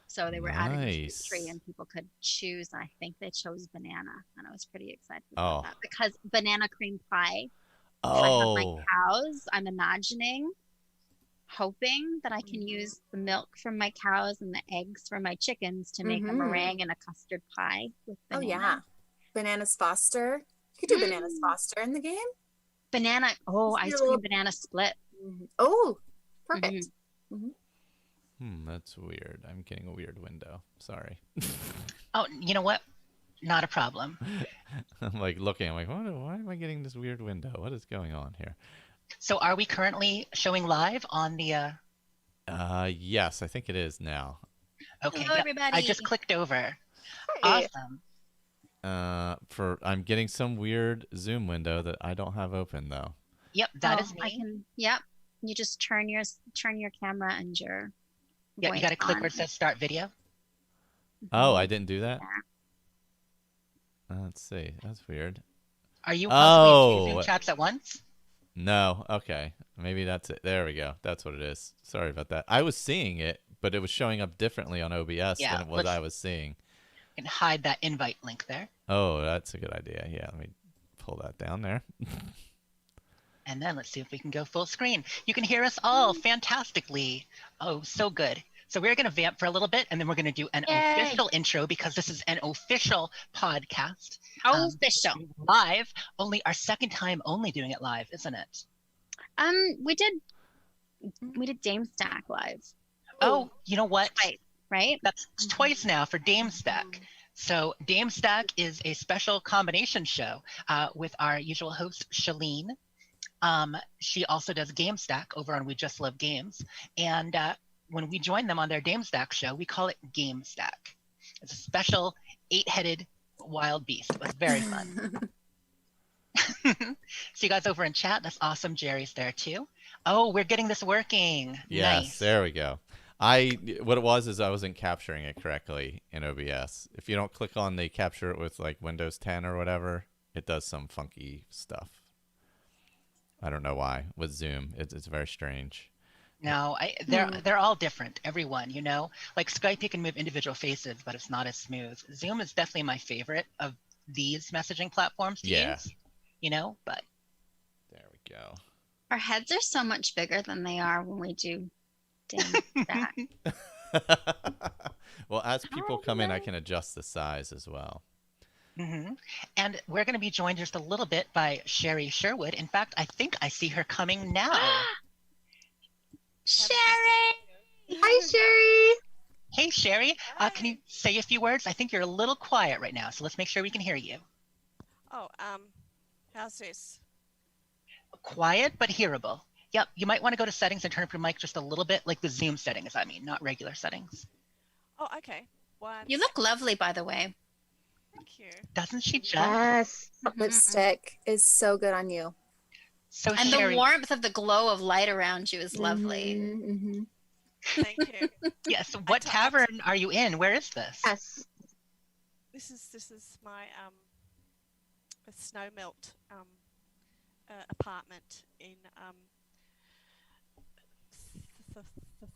So they were adding a fruit tree, and people could choose. And I think they chose banana, and I was pretty excited about that because banana cream pie. If I have my cows, I'm hoping that I can use the milk from my cows and the eggs from my chickens to make a meringue and a custard pie with banana. Oh yeah, bananas Foster. You could do bananas Foster in the game. Banana. Oh, ice cream banana split. Oh, perfect. That's weird. I'm getting a weird window. Sorry. Oh, you know what? Not a problem. I'm like looking. I'm like, why am I getting this weird window? What is going on here? So are we currently showing live on the... Yes, I think it is now. Okay. Hello, everybody. I just clicked over. Hi. Awesome. I'm getting some weird Zoom window that I don't have open though. Yep, that is me. Yep. You just turn your camera and your Yeah, you got to click where it says start video. Oh, I didn't do that? Let's see. That's weird. Are you possibly Zoom chats at once? No. Okay. Maybe that's it. There we go. That's what it is. Sorry about that. I was seeing it, but it was showing up differently on OBS than it was I was seeing. You can hide that invite link there. Oh, that's a good idea. Yeah, let me pull that down there. And then let's see if we can go full screen. You can hear us all fantastically. Oh, so good. So we're going to vamp for a little bit, and then we're going to do an official intro because this is an official podcast. Official. Live. Only our second time only doing it live, isn't it? We did Dame Stack live. Oh, you know what? Twice, right? That's twice now for Dame Stack. So Dame Stack is a special combination show with our usual host, Shalene. She also does Game Stack over on We Just Love Games. And when we join them on their Dame Stack show, we call it Game Stack. It's a special 8-headed wild beast. It was very fun. See you guys over in chat. That's awesome. Jerry's there too. Oh, we're getting this working. Yes, nice. There we go. What it was is I wasn't capturing it correctly in OBS. If you don't click on the capture it with like Windows 10 or whatever, it does some funky stuff. I don't know why with Zoom. It's very strange. No, they're all different. Everyone, you know, like Skype, you can move individual faces, but it's not as smooth. Zoom is definitely my favorite of these messaging platforms to use. You know, but there we go. Our heads are so much bigger than they are when we do Dame Stack. Well, as people come in, I can adjust the size as well. And we're going to be joined just a little bit by Sherry Sherwood. In fact, I think I see her coming now. Sherry! Hi, Sherry! Hey, Sherry. Can you say a few words? I think you're a little quiet right now, so let's make sure we can hear you. Oh, how's this? Quiet, but hearable. Yep, you might want to go to settings and turn up your mic just a little bit, like the Zoom settings, I mean, not regular settings. Oh, okay. You look lovely, by the way. Thank you. Doesn't she just? Yes, lipstick is so good on you. So and Sherry, the warmth of the glow of light around you is lovely. Thank you. Yes. What tavern are you in? Where is this? Yes. This is my snow melt apartment in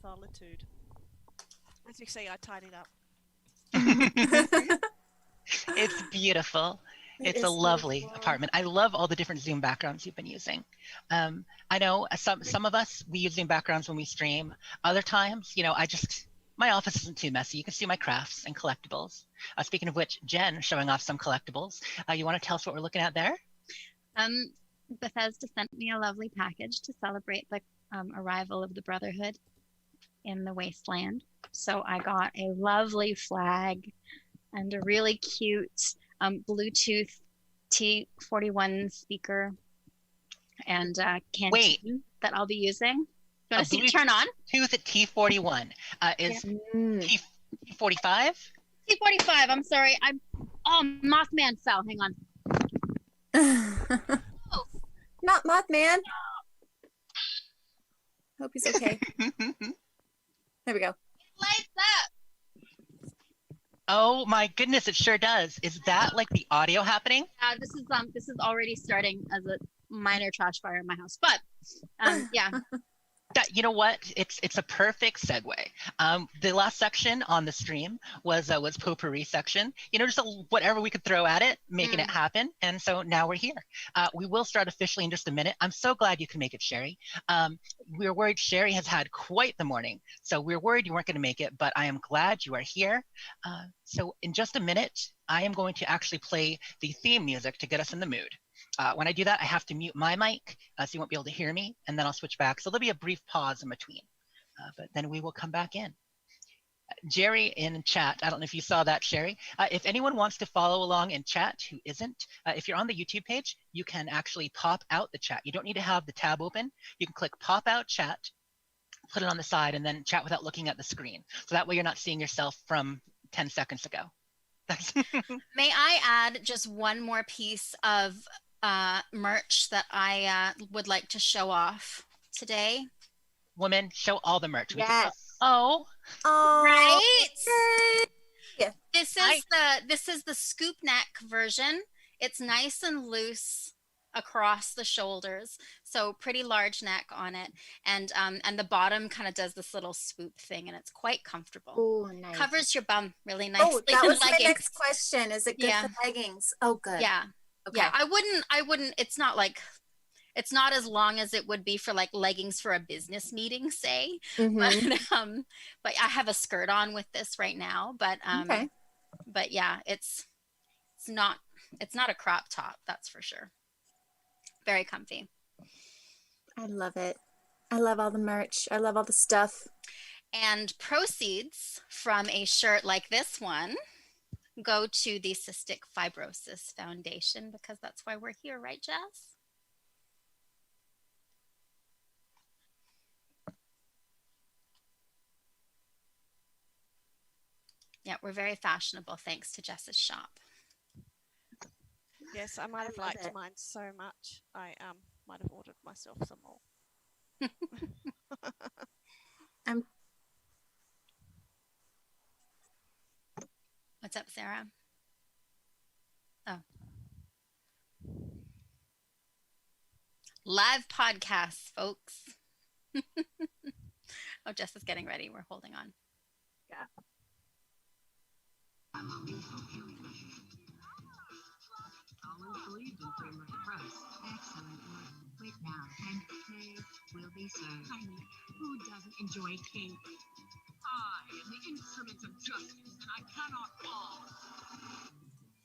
solitude. As you see, I tidied up. It's beautiful. It's a lovely apartment. I love all the different Zoom backgrounds you've been using. I know some of us, we use Zoom backgrounds when we stream. Other times, you know, I just My office isn't too messy. You can see my crafts and collectibles. Speaking of which, Jen showing off some collectibles. You want to tell us what we're looking at there? Bethesda sent me a lovely package to celebrate the arrival of the Brotherhood in the Wasteland. So I got a lovely flag and a really cute Bluetooth T41 speaker and canteen that I'll be using. You want to see it turn on? Bluetooth at T41 is T45? T45, I'm sorry. Mothman fell. Hang on. Not Mothman. Hope he's okay. There we go. Lights up. Oh my goodness, it sure does. Is that like the audio happening? This is already starting as a minor trash fire in my house, but yeah. You know what? It's a perfect segue. The last section on the stream was potpourri section. You know, just whatever we could throw at it, making it happen. And so now we're here. We will start officially in just a minute. I'm so glad you can make it, Sherry. We were worried Sherry has had quite the morning, so we were worried you weren't going to make it. But I am glad you are here. So in just a minute, I am going to actually play the theme music to get us in the mood. When I do that, I have to mute my mic, so you won't be able to hear me, and then I'll switch back. So there'll be a brief pause in between, but then we will come back in. Jerry in chat, I don't know if you saw that, Sherry. If anyone wants to follow along in chat who isn't, if you're on the YouTube page, you can actually pop out the chat. You don't need to have the tab open. You can click pop out chat, put it on the side, and then chat without looking at the screen. So that way you're not seeing yourself from 10 seconds ago. May I add just one more piece of merch that I would like to show off today? Woman, show all the merch. Yes. Right? Yeah. This is the scoop neck version. It's nice and loose across the shoulders, so pretty large neck on it, and the bottom kind of does this little swoop thing, and it's quite comfortable. Oh, nice. Covers your bum really nicely. Oh, that was my next question. Is it good for leggings? Oh, good. Yeah. Okay. Yeah, I wouldn't. It's not as long as it would be for like leggings for a business meeting, say. Mm-hmm. But I have a skirt on with this right now. But okay. But yeah, it's not a crop top, that's for sure. Very comfy. I love it. I love all the merch. I love all the stuff. And proceeds from a shirt like this one go to the Cystic Fibrosis Foundation, because that's why we're here, right, Jess? Yeah, we're very fashionable thanks to Jess's shop. Yes, I might have liked mine so much. I might have ordered myself some more. What's up, Sarah? Oh. Live podcasts, folks. Oh, Jess is getting ready. We're holding on. Yeah. All employees in frame of the press. Excellent work. Wait now, and cake will be served. I mean, who doesn't enjoy cake? I am the instrument of justice, and I cannot fall.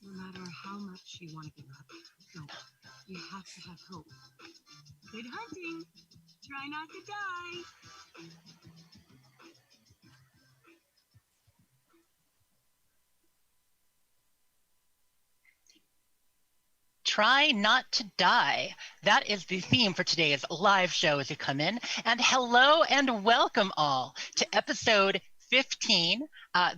No matter how much you want to give up, no, you have to have hope. Good hunting. Try not to die. Try not to die. That is the theme for today's live show as you come in. And hello and welcome all to episode 15,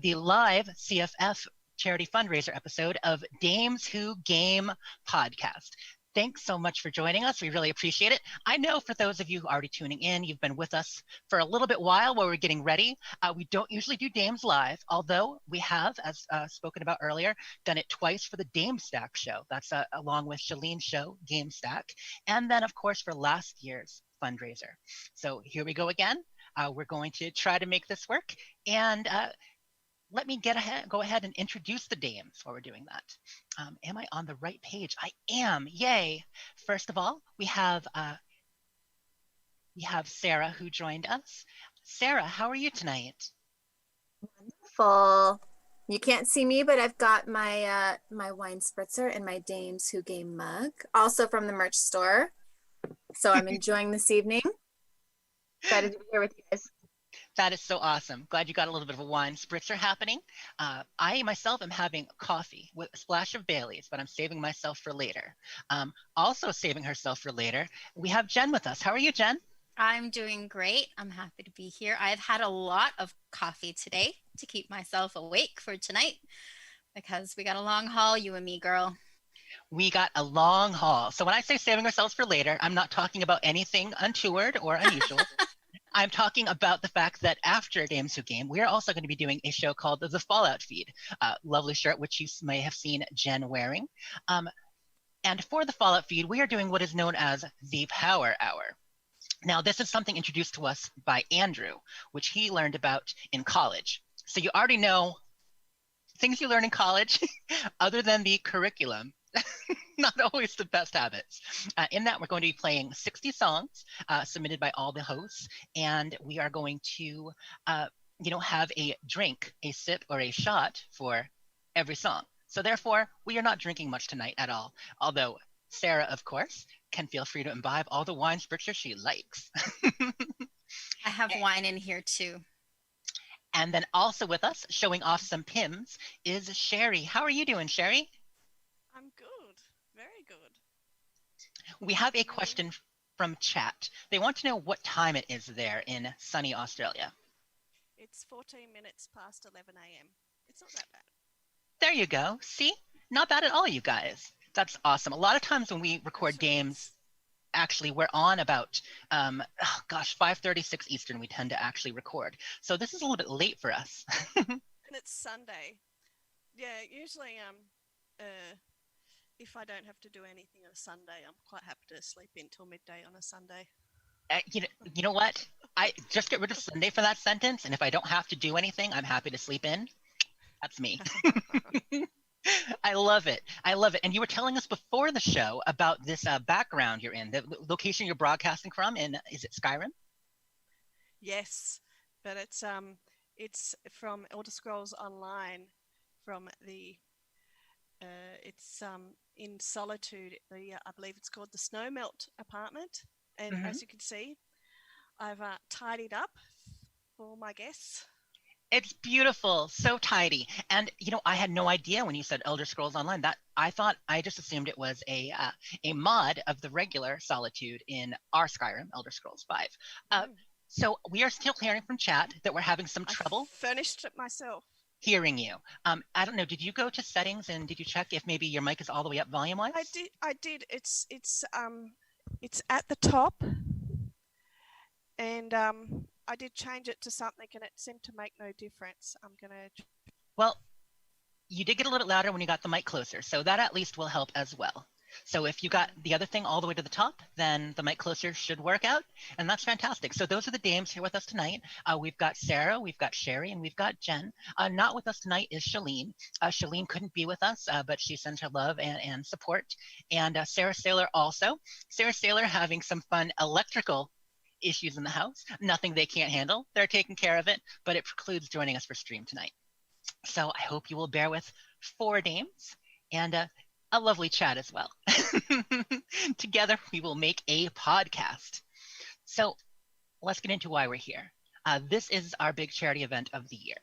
the live CFF charity fundraiser episode of Dames Who Game podcast. Thanks so much for joining us. We really appreciate it. I know for those of you who are already tuning in, you've been with us for a little bit while we're getting ready. We don't usually do Dames Live, although we have, as spoken about earlier, done it twice for the Dame Stack show. That's along with Shalene's show, Game Stack, and then, of course, for last year's fundraiser. So here we go again. We're going to try to make this work. And let me go ahead and introduce the dames while we're doing that. Am I on the right page? I am. Yay. First of all, we have Sarah who joined us. Sarah, how are you tonight? beautiful. You can't see me, but I've got my my wine spritzer and my Dames Who Game mug, also from the merch store. So I'm enjoying this evening. Excited to be here with you guys. That is so awesome. Glad you got a little bit of a wine spritzer happening. I myself am having coffee with a splash of Bailey's, but I'm saving myself for later. Also saving herself for later, we have Jen with us. How are you, Jen? I'm doing great. I'm happy to be here. I've had a lot of coffee today to keep myself awake for tonight because we got a long haul, you and me, girl. We got a long haul. So when I say saving ourselves for later, I'm not talking about anything untoward or unusual. I'm talking about the fact that after Dames Who Game, we are also going to be doing a show called The Fallout Feed. Lovely shirt, which you may have seen Jen wearing. And for the Fallout Feed, we are doing what is known as the Power Hour. Now, this is something introduced to us by Andrew, which he learned about in college. So you already know things you learn in college, other than the curriculum. Not always the best habits. In that, we're going to be playing 60 songs submitted by all the hosts, and we are going to, have a drink, a sip, or a shot for every song. So therefore, we are not drinking much tonight at all. Although Sarah, of course, can feel free to imbibe all the wine spritzer she likes. I have wine in here too. And then also with us, showing off some Pims, is Sherry. How are you doing, Sherry? I'm good. Very good. We have a question from chat. They want to know what time it is there in sunny Australia. It's 14 minutes past 11 a.m. It's not that bad. There you go. See? Not bad at all, you guys. That's awesome. A lot of times when we record games, actually, we're on about, 5:36 Eastern, we tend to actually record. So this is a little bit late for us. And it's Sunday. Yeah, usually if I don't have to do anything on a Sunday, I'm quite happy to sleep in till midday on a Sunday. You know what? I just get rid of Sunday for that sentence, and if I don't have to do anything, I'm happy to sleep in. That's me. I love it. I love it. And you were telling us before the show about this background you're in, the location you're broadcasting from, in, is it Skyrim? Yes, but it's from Elder Scrolls Online, from the it's in Solitude. I believe it's called the Snowmelt apartment. And as you can see, I've tidied up for my guests. It's beautiful, so tidy. And I had no idea when you said Elder Scrolls Online. That I just assumed it was a mod of the regular Solitude in our Skyrim, Elder Scrolls 5. So we are still hearing from chat that we're having some trouble. I furnished it myself. Hearing you. I don't know. Did you go to settings and did you check if maybe your mic is all the way up volume-wise? I did. It's at the top, and I did change it to something, and it seemed to make no difference. Well, you did get a little bit louder when you got the mic closer, so that at least will help as well. So if you got the other thing all the way to the top, then the mic closer should work out, and that's fantastic. So those are the dames here with us tonight. We've got Sarah, we've got Sherry, and we've got Jen. Not with us tonight is Shalene. Shalene couldn't be with us, but she sends her love and support. And Sarah Saylor also. Sarah Saylor having some fun electrical issues in the house. Nothing they can't handle. They're taking care of it, but it precludes joining us for stream tonight. So I hope you will bear with 4 dames and a lovely chat as well. Together we will make a podcast. So let's get into why we're here. This is our big charity event of the year,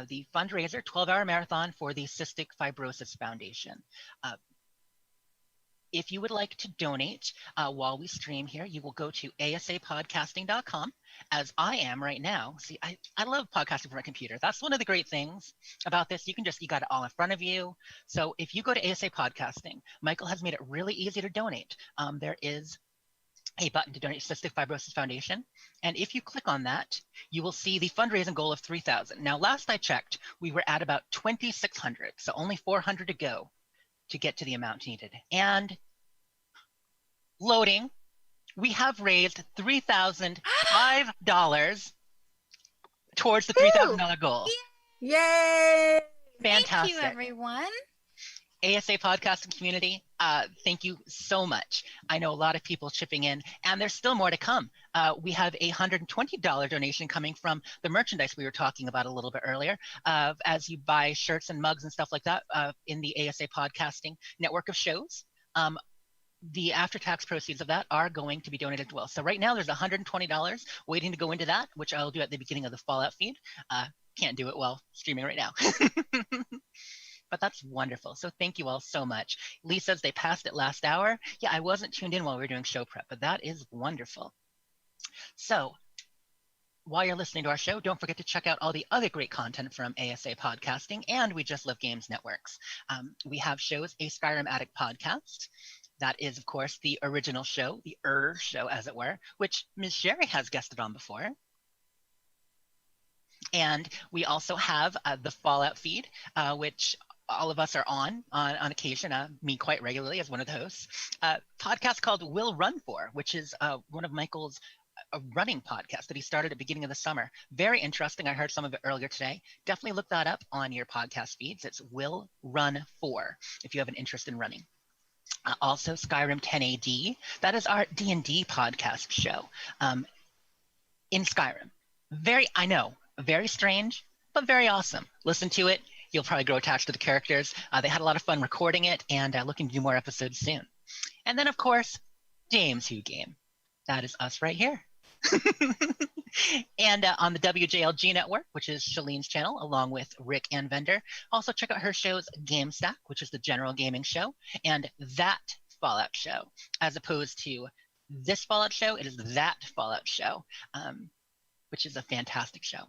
the fundraiser 12-hour marathon for the Cystic Fibrosis Foundation. If you would like to donate while we stream here, you will go to asapodcasting.com, as I am right now. See, I love podcasting from my computer. That's one of the great things about this. You got it all in front of you. So if you go to ASA Podcasting, Michael has made it really easy to donate. There is a button to donate to Cystic Fibrosis Foundation. And if you click on that, you will see the fundraising goal of $3,000. Now, last I checked, we were at about 2,600, so only 400 to go to get to the amount needed. And loading, we have raised $3,005 towards the $3,000 goal. Yay! Fantastic. Thank you, everyone. ASA podcasting community, Thank you so much. I know a lot of people chipping in, and there's still more to come. We have a $120 donation coming from the merchandise we were talking about a little bit earlier. As you buy shirts and mugs and stuff like that in the ASA Podcasting network of shows, the after-tax proceeds of that are going to be donated as well. So right now there's $120 waiting to go into that, which I'll do at the beginning of the Fallout feed. Can't do it while streaming right now. But that's wonderful. So thank you all so much. Lee says they passed it last hour. Yeah, I wasn't tuned in while we were doing show prep, but that is wonderful. So while you're listening to our show, don't forget to check out all the other great content from ASA Podcasting and We Just Love Games Networks. We have shows, a Skyrim Addict podcast. That is, of course, the original show, the show, as it were, which Ms. Sherry has guested on before. And we also have the Fallout feed, which all of us are on occasion, me quite regularly as one of the hosts. Podcast called Will Run For, which is one of Michael's running podcast that he started at the beginning of the summer. Very interesting. I heard some of it earlier today. Definitely look that up on your podcast feeds. It's Will Run For if you have an interest in running. Also, Skyrim 10AD. That is our D&D podcast show in Skyrim. I know, very strange, but very awesome. Listen to it. You'll probably grow attached to the characters. They had a lot of fun recording it and looking to do more episodes soon. And then, of course, James Who Game. That is us right here. And on the WJLG network, which is Shalene's channel, along with Rick and Vendor. Also check out her shows GameStack, which is the general gaming show, and That Fallout Show. As opposed to this Fallout show, it is That Fallout Show, which is a fantastic show.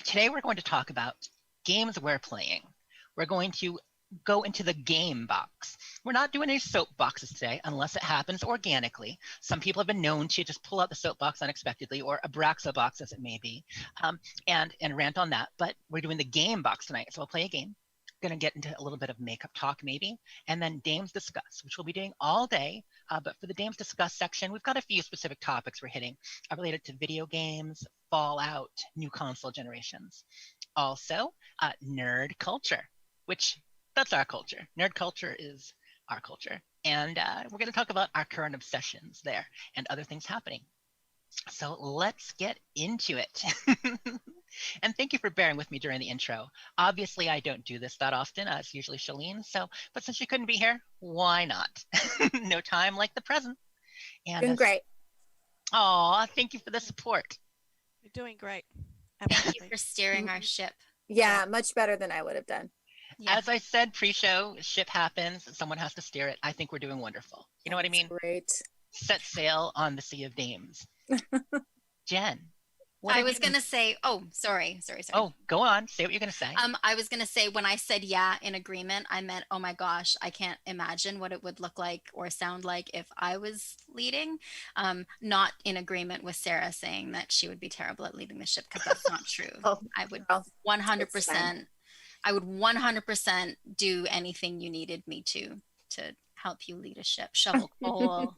Today we're going to talk about games we're playing. We're going to go into the game box. We're not doing any soapboxes today unless it happens organically. Some people have been known to just pull out the soapbox unexpectedly, or a Braxa box as it may be, and rant on that. But we're doing the game box tonight. So we'll play a game. Going to get into a little bit of makeup talk maybe, and then Dames Discuss, which we'll be doing all day. But for the Dames Discuss section, we've got a few specific topics we're hitting related to video games, Fallout, new console generations. Also, nerd culture, which that's our culture. Nerd culture is our culture. And we're going to talk about our current obsessions there and other things happening. So let's get into it. And thank you for bearing with me during the intro. Obviously, I don't do this that often. It's usually Shalene. But since she couldn't be here, why not? No time like the present. And doing great. Aw, thank you for the support. You're doing great. Thank you for steering our ship. Yeah, much better than I would have done. Yeah. As I said pre-show, ship happens. Someone has to steer it. I think we're doing wonderful. You know what I mean? Great. Set sail on the Sea of Dames. Jen. I was going to say, sorry. Oh, go on. Say what you're going to say. I was going to say when I said yeah in agreement, I meant, oh my gosh, I can't imagine what it would look like or sound like if I was leading. Not in agreement with Sarah saying that she would be terrible at leading the ship, because that's not true. I would 100%. I would 100% do anything you needed me to help you lead a ship. Shovel coal.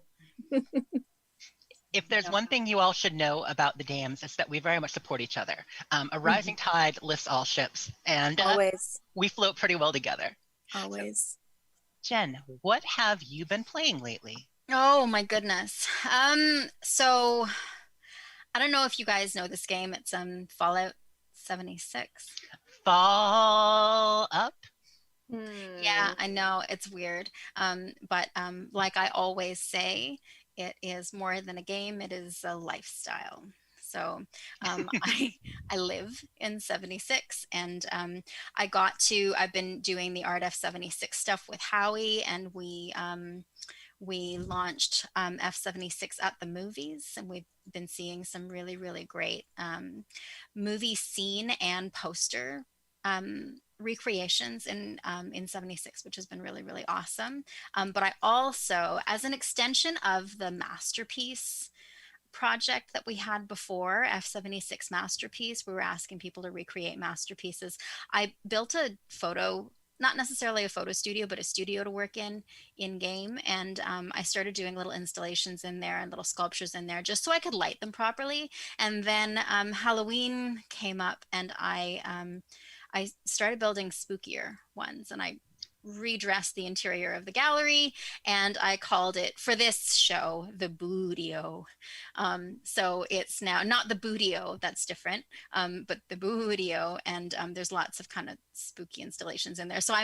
If there's one thing you all should know about the Dames, it's that we very much support each other. A rising tide lifts all ships, and always we float pretty well together. Always. So, Jen, what have you been playing lately? Oh my goodness. So I don't know if you guys know this game. It's Fallout 76. Fall up? Yeah, I know it's weird. But like I always say, it is more than a game. It is a lifestyle. So I live in 76, and I've been doing the Art F76 stuff with Howie, and we launched F76 at the movies, and we've been seeing some really, really great movie scene and poster recreations in 76, which has been really, really awesome. But I also, as an extension of the Masterpiece project that we had before, F76 Masterpiece, we were asking people to recreate masterpieces. I built a photo, not necessarily a photo studio, but a studio to work in game. And I started doing little installations in there and little sculptures in there just so I could light them properly. And then Halloween came up, and I started building spookier ones, and I redressed the interior of the gallery, and I called it, for this show, the Boodio. So it's now not the Boodio, that's different, but the Boodio, and there's lots of kind of spooky installations in there. So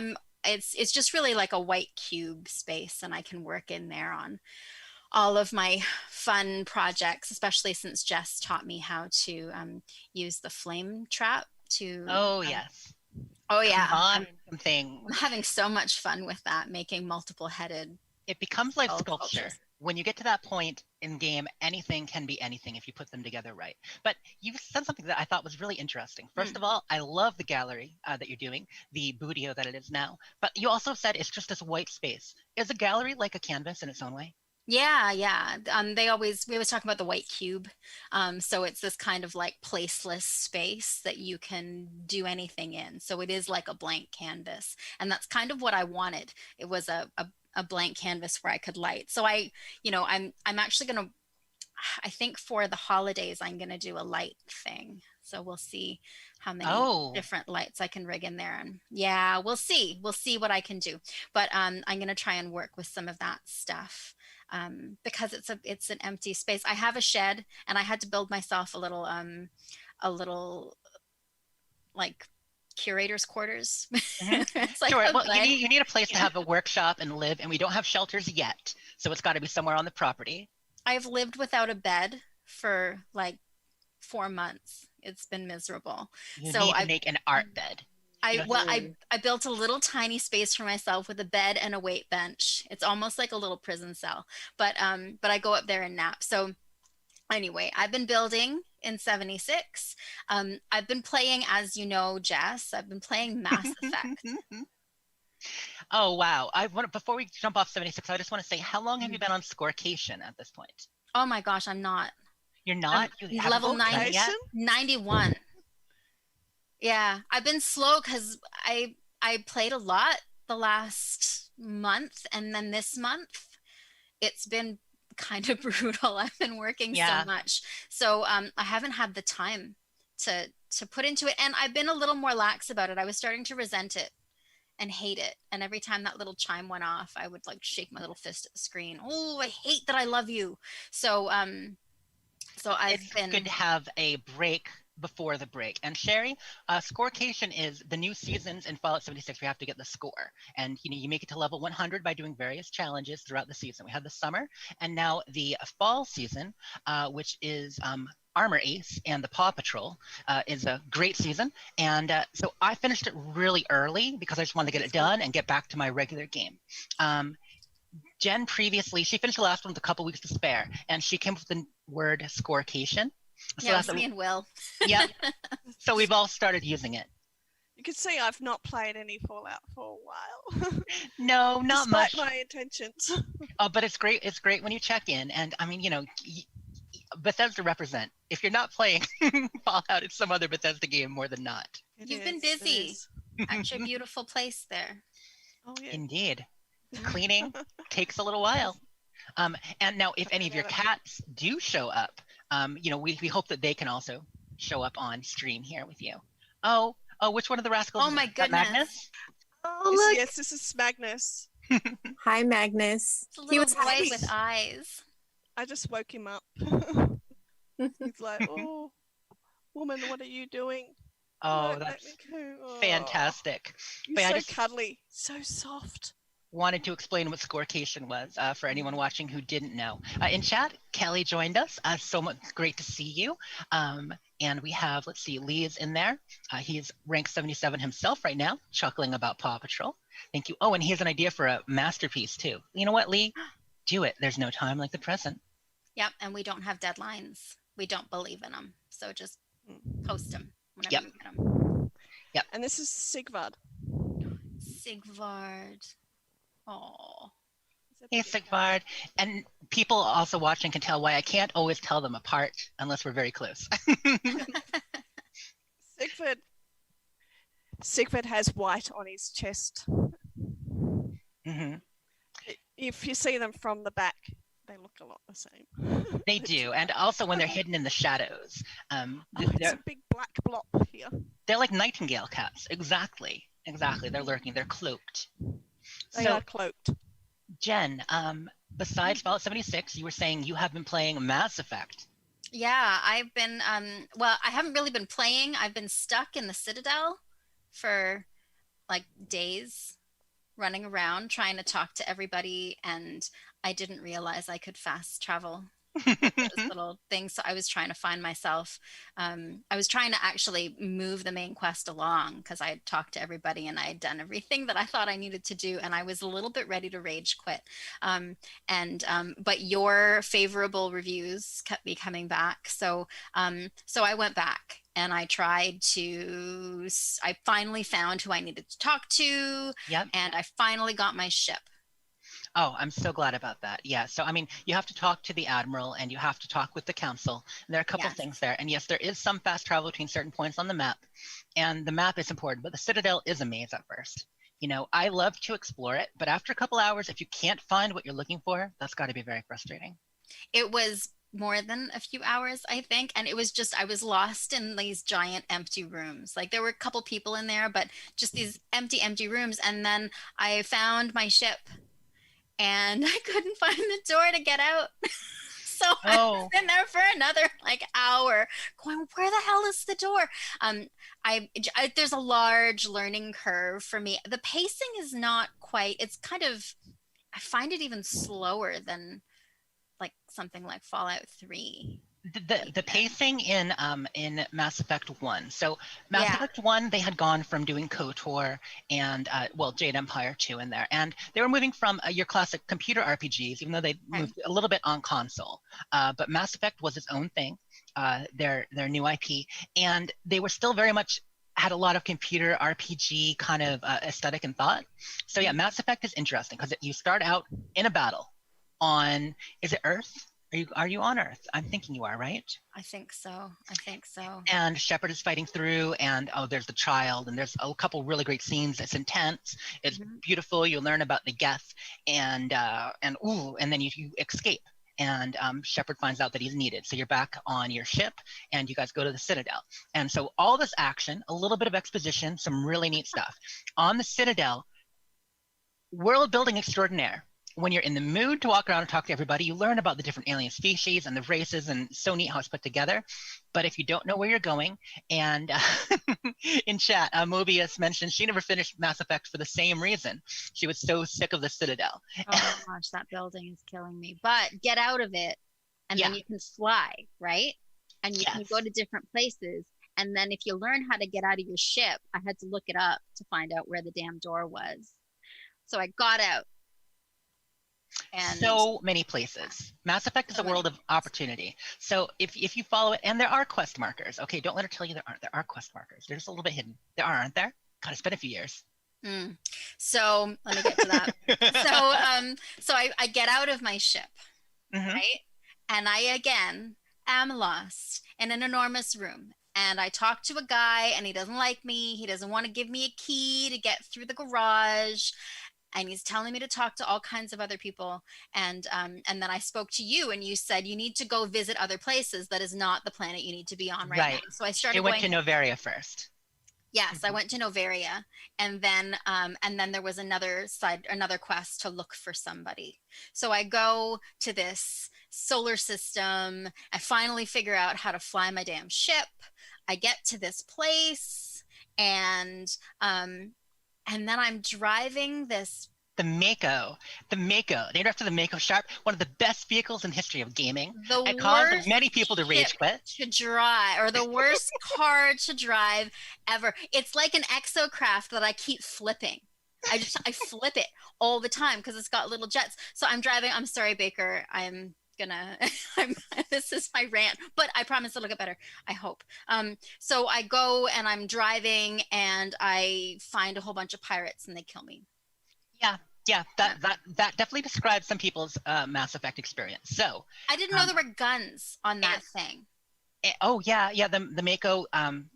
it's just really like a white cube space, and I can work in there on all of my fun projects, especially since Jess taught me how to use the flame trap to. Oh, yes. Oh, yeah. I'm having so much fun with that, making multiple headed. It becomes like sculpture. When you get to that point in game, anything can be anything if you put them together right. But you said something that I thought was really interesting. First of all, I love the gallery that you're doing, the Boodio that it is now. But you also said it's just this white space. Is a gallery like a canvas in its own way? Yeah. We always talk about the white cube. So it's this kind of like placeless space that you can do anything in. So it is like a blank canvas. And that's kind of what I wanted. It was a blank canvas where I could light. So I'm actually going to, I think for the holidays, I'm going to do a light thing. So we'll see how many different lights I can rig in there. And yeah, we'll see what I can do. But I'm going to try and work with some of that stuff. Because it's an empty space. I have a shed, and I had to build myself a little like curator's quarters. It's like sure. Well, you need a place to have a workshop and live, and we don't have shelters yet, so it's got to be somewhere on the property. I've lived without a bed for like 4 months. It's been miserable. You need to make an art bed. I built a little tiny space for myself with a bed and a weight bench. It's almost like a little prison cell, but I go up there and nap. So anyway, I've been building in 76. I've been playing, as you know, Jess, I've been playing Mass Effect. Oh, wow. Before we jump off 76, I just want to say, how long have you been on Scorecation at this point? Oh my gosh, I'm not. You're not? Level 91. Yeah, I've been slow because I played a lot the last month, and then this month it's been kind of brutal. I've been working so much, so I haven't had the time to put into it, and I've been a little more lax about it. I was starting to resent it and hate it, and every time that little chime went off, I would like shake my little fist at the screen. Oh, I hate that I love you. So it's good to have a break before the break. And Sherry, Scorecation is the new seasons in Fallout 76. We have to get the score, and you make it to level 100 by doing various challenges throughout the season. We had the summer, and now the fall season, which is Armor Ace and the Paw Patrol, is a great season. And so I finished it really early because I just wanted to get it done and get back to my regular game. Jen previously, she finished the last one with a couple weeks to spare, and she came up with the word Scorecation. So yeah, me and Will. Yeah. So we've all started using it. You can see I've not played any Fallout for a while. No, not much. Despite my intentions. Oh, but it's great. It's great when you check in, and I mean, Bethesda represent. If you're not playing Fallout, it's some other Bethesda game more than not. You've been busy at your beautiful place there. Oh yeah. Indeed. Cleaning takes a little while. And now, if any of your cats do show up, we hope that they can also show up on stream here with you. Oh, which one of the rascals? Oh my goodness. Magnus? Oh, look. Yes, this is Magnus. Hi, Magnus. He was boy with eyes. I just woke him up. He's like, oh, woman, what are you doing? Oh, that's fantastic. He's so cuddly, so soft. Wanted to explain what Scorecation was for anyone watching who didn't know. In chat, Kelly joined us. So much great to see you. And we have, let's see, Lee is in there. He's rank 77 himself right now, chuckling about Paw Patrol. Thank you. Oh, and he has an idea for a masterpiece too. You know what, Lee? Do it. There's no time like the present. Yep, and we don't have deadlines. We don't believe in them. So just post them whenever you get them. Yep. And this is Sigvard. Sigvard. Oh. Hey, Sigvard. And people also watching can tell why I can't always tell them apart unless we're very close. Sigvard has white on his chest. Mm-hmm. If you see them from the back, they look a lot the same. They do. And also when they're hidden in the shadows. It's a big black blob here. They're like nightingale cats. Exactly. They're lurking. They're cloaked. They So, are cloaked. Jen, besides Fallout 76, you were saying you have been playing Mass Effect. Yeah, I've been well, I haven't really been playing. I've been stuck in the Citadel for like days, running around trying to talk to everybody, and I didn't realize I could fast travel those little things. So I was trying to find myself. I was trying to actually move the main quest along because I had talked to everybody and I had done everything that I thought I needed to do, and I was a little bit ready to rage quit. But your favorable reviews kept me coming back, so I went back and I finally found who I needed to talk to. Yep. And I finally got my ship. Oh, I'm so glad about that. Yeah. So, I mean, you have to talk to the Admiral and you have to talk with the Council. And there are a couple things there. And yes, there is some fast travel between certain points on the map. And the map is important, but the Citadel is a maze at first. You know, I love to explore it, but after a couple hours, if you can't find what you're looking for, that's got to be very frustrating. It was more than a few hours, I think. And it was just, I was lost in these giant empty rooms. Like there were a couple people in there, but just these empty rooms. And then I found my ship and I couldn't find the door to get out. So I was in there for another like hour going, where the hell is the door? There's a large learning curve for me. The pacing is not quite, it's kind of, I find it even slower than like something like Fallout 3. The pacing in Mass Effect 1. So Mass Effect 1, they had gone from doing KOTOR and Jade Empire 2 in there, and they were moving from your classic computer RPGs, even though they moved a little bit on console. But Mass Effect was its own thing, their new IP, and they were still very much had a lot of computer RPG kind of aesthetic and thought. So yeah, Mass Effect is interesting because you start out in a battle on, is it Earth? Are you on Earth? I'm thinking you are, right? I think so. And Shepard is fighting through, and there's the child, and there's a couple really great scenes. It's intense. It's beautiful. You learn about the Geth, and then you escape. And Shepard finds out that he's needed. So you're back on your ship, and you guys go to the Citadel. And so all this action, a little bit of exposition, some really neat stuff. On the Citadel, world building extraordinaire. When you're in the mood to walk around and talk to everybody, you learn about the different alien species and the races, and so neat how it's put together. But if you don't know where you're going, and in chat, Mobius mentioned she never finished Mass Effect for the same reason. She was so sick of the Citadel. Oh my gosh, that building is killing me. But get out of it, and then you can fly, right? And you can go to different places. And then if you learn how to get out of your ship, I had to look it up to find out where the damn door was. So I got out. And so many places. Mass Effect is a world of opportunity. So if you follow it, and there are quest markers. Okay, don't let her tell you there aren't. There are quest markers. They're just a little bit hidden. There aren't there? God, it's been a few years. So let me get to that. So I get out of my ship, right? And I again am lost in an enormous room. And I talk to a guy, and he doesn't like me. He doesn't want to give me a key to get through the garage. And he's telling me to talk to all kinds of other people. And then I spoke to you, and you said you need to go visit other plaplaces. That is not the planet you need to be on right now. So I started You went to Novaria first. Yes, I went to Novaria, and then there was another quest to look for somebody. So I go to this solar system. I finally figure out how to fly my damn ship. I get to this place, and then I'm driving this. The Mako, named after the Mako Sharp, one of the best vehicles in the history of gaming. It caused many people to rage quit. To drive, or the worst car to drive ever. It's like an exocraft that I keep flipping. I flip it all the time because it's got little jets. So I'm driving. I'm sorry, Baker. This is my rant, but I promise it'll get better. I hope. So I go and I'm driving, and I find a whole bunch of pirates, and they kill me. Yeah, that definitely describes some people's Mass Effect experience. So I didn't know there were guns on that thing. The Mako,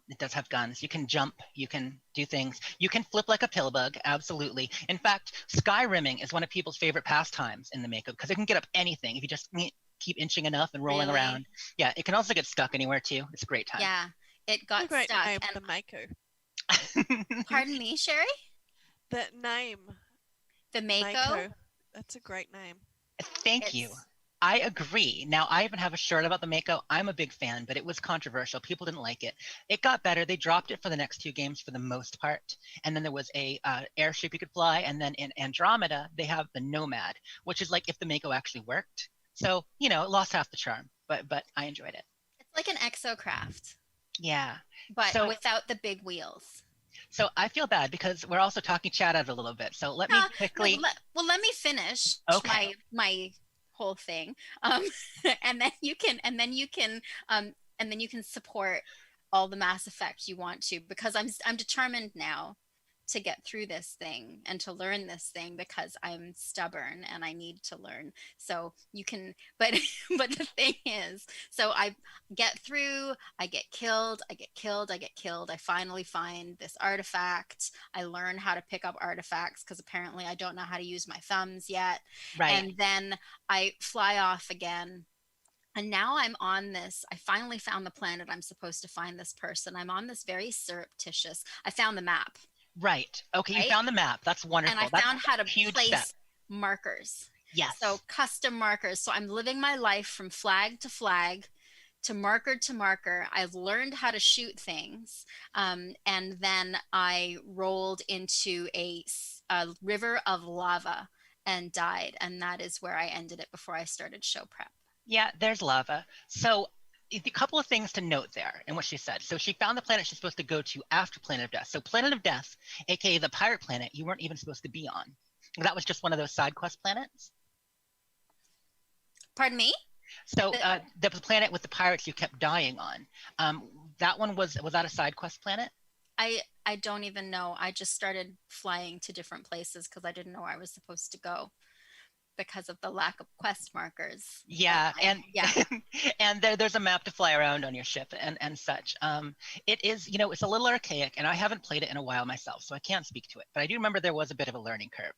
it does have guns. You can jump, you can do things, you can flip like a pill bug, absolutely. In fact, Skyrimming is one of people's favorite pastimes in the Mako because it can get up anything if you just keep inching enough and rolling around. Yeah, it can also get stuck anywhere too. It's a great time. Yeah, it got a great stuck. Name, and the Mako. Pardon me, Sherry? That name. The Mako. That's a great name. Thank you. I agree. Now, I even have a shirt about the Mako. I'm a big fan, but it was controversial. People didn't like it. It got better. They dropped it for the next 2 games for the most part. And then there was a airship you could fly. And then in Andromeda, they have the Nomad, which is like if the Mako actually worked. So, you know, it lost half the charm, but I enjoyed it. It's like an exocraft. Yeah. But So, without the big wheels. So I feel bad because we're also talking chat out a little bit. So let me quickly. Well, let me finish my whole thing, and then you can support all the Mass Effect you want to, because I'm determined now to get through this thing and to learn this thing, because I'm stubborn and I need to learn. So you can, but the thing is, so I get through, I get killed, I finally find this artifact. I learn how to pick up artifacts because apparently I don't know how to use my thumbs yet. Right. And then I fly off again. And now I'm on this, I finally found the planet I'm supposed to find this person. I'm on this very surreptitious, I found the map. Right. Okay, right? You found the map. That's wonderful. And I found how to place markers. Yes. So custom markers. So I'm living my life from flag to flag, to marker. I've learned how to shoot things. And then I rolled into a river of lava and died. And that is where I ended it before I started show prep. Yeah, there's lava. So a couple of things to note there in what she said. So she found the planet she's supposed to go to after Planet of Death. So Planet of Death, aka the pirate planet, you weren't even supposed to be on. That was just one of those side quest planets. Pardon me? So the planet with the pirates you kept dying on. That one was that a side quest planet? I don't even know. I just started flying to different places because I didn't know where I was supposed to go, because of the lack of quest markers. Yeah, and there's a map to fly around on your ship and such. It is, you know, it's a little archaic, and I haven't played it in a while myself, so I can't speak to it. But I do remember there was a bit of a learning curve.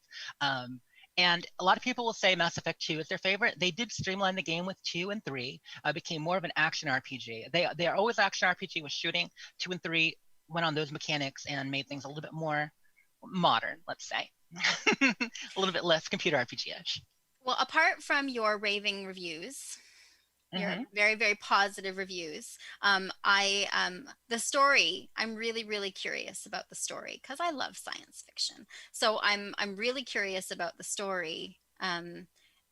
And a lot of people will say Mass Effect 2 is their favorite. They did streamline the game with 2 and 3. Became more of an action RPG. They are always action RPG with shooting. 2 and 3 went on those mechanics and made things a little bit more modern, let's say. A little bit less computer RPG-ish. Well, apart from your raving reviews, your very, very positive reviews, the story, I'm really, really curious about the story because I love science fiction. So I'm really curious about the story, and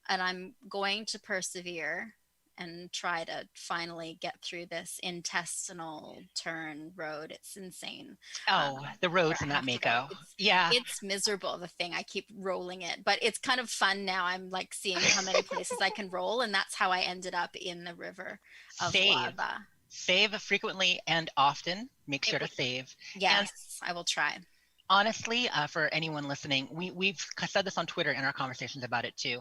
I'm going to persevere and try to finally get through this intestinal turn road. It's insane. Oh, the roads in that Mako. Yeah. It's miserable, the thing. I keep rolling it, but it's kind of fun now. I'm like seeing how many places I can roll, and that's how I ended up in the river of lava. Save frequently and often. Make sure to save. Yes, I will try. Honestly, for anyone listening, we've said this on Twitter in our conversations about it too.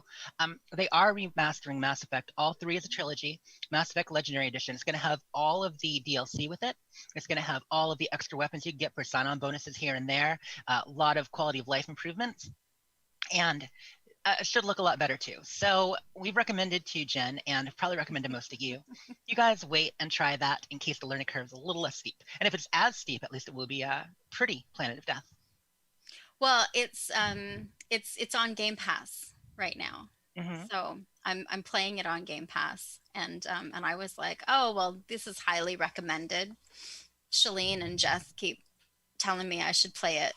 They are remastering Mass Effect. All 3 is a trilogy. Mass Effect Legendary Edition. It's going to have all of the DLC with it. It's going to have all of the extra weapons you can get for sign-on bonuses here and there. A lot of quality of life improvements. And it should look a lot better too. So we've recommended to Jen, and probably recommend to most of you, you guys wait and try that in case the learning curve is a little less steep. And if it's as steep, at least it will be a pretty Planet of Death. Well, it's on Game Pass right now. So I'm playing it on Game Pass, and I was like, oh well, this is highly recommended. Shalene and Jess keep telling me I should play it.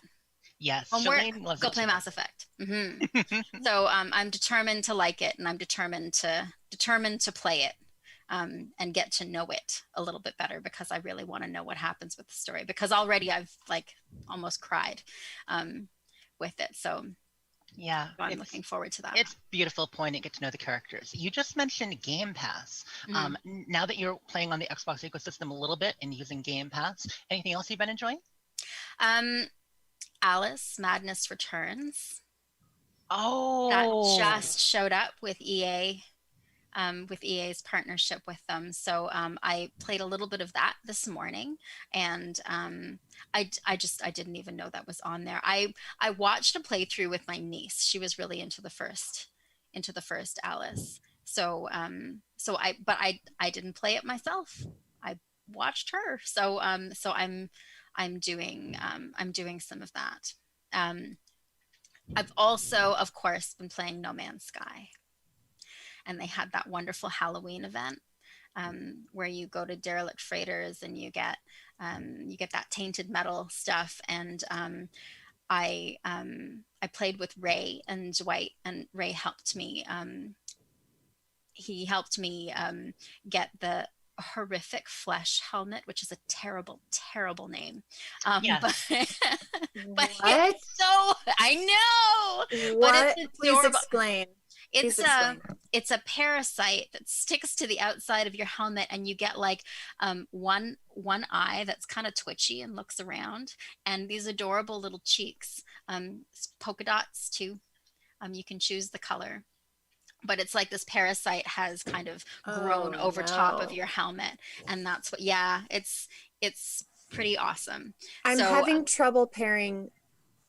Yes, Shalene loves go play Mass Effect. So I'm determined to like it, and I'm determined to play it, and get to know it a little bit better, because I really want to know what happens with the story, because already I've like almost cried with it. So yeah, I'm looking forward to that. It's beautiful point and get to know the characters. You just mentioned Game Pass. Now that you're playing on the Xbox ecosystem a little bit and using Game Pass, anything else you've been enjoying? Alice Madness Returns. Oh, that just showed up with EA. With EA's partnership with them. So I played a little bit of that this morning, and I didn't even know that was on there. I watched a playthrough with my niece. She was really into the first Alice. So I didn't play it myself. I watched her. So I'm doing some of that. I've also, of course, been playing No Man's Sky. And they had that wonderful Halloween event where you go to derelict freighters and you get that tainted metal stuff. And I played with Ray and Dwight, and Ray helped me. He helped me get the horrific flesh helmet, which is a terrible, terrible name. Yes. But it's so, I know. What? But it's Please adorable. explain. It's a parasite that sticks to the outside of your helmet, and you get like one eye that's kind of twitchy and looks around, and these adorable little cheeks, polka dots too. You can choose the color, but it's like this parasite has kind of grown over top of your helmet, and that's what. Yeah, it's pretty awesome. I'm having trouble pairing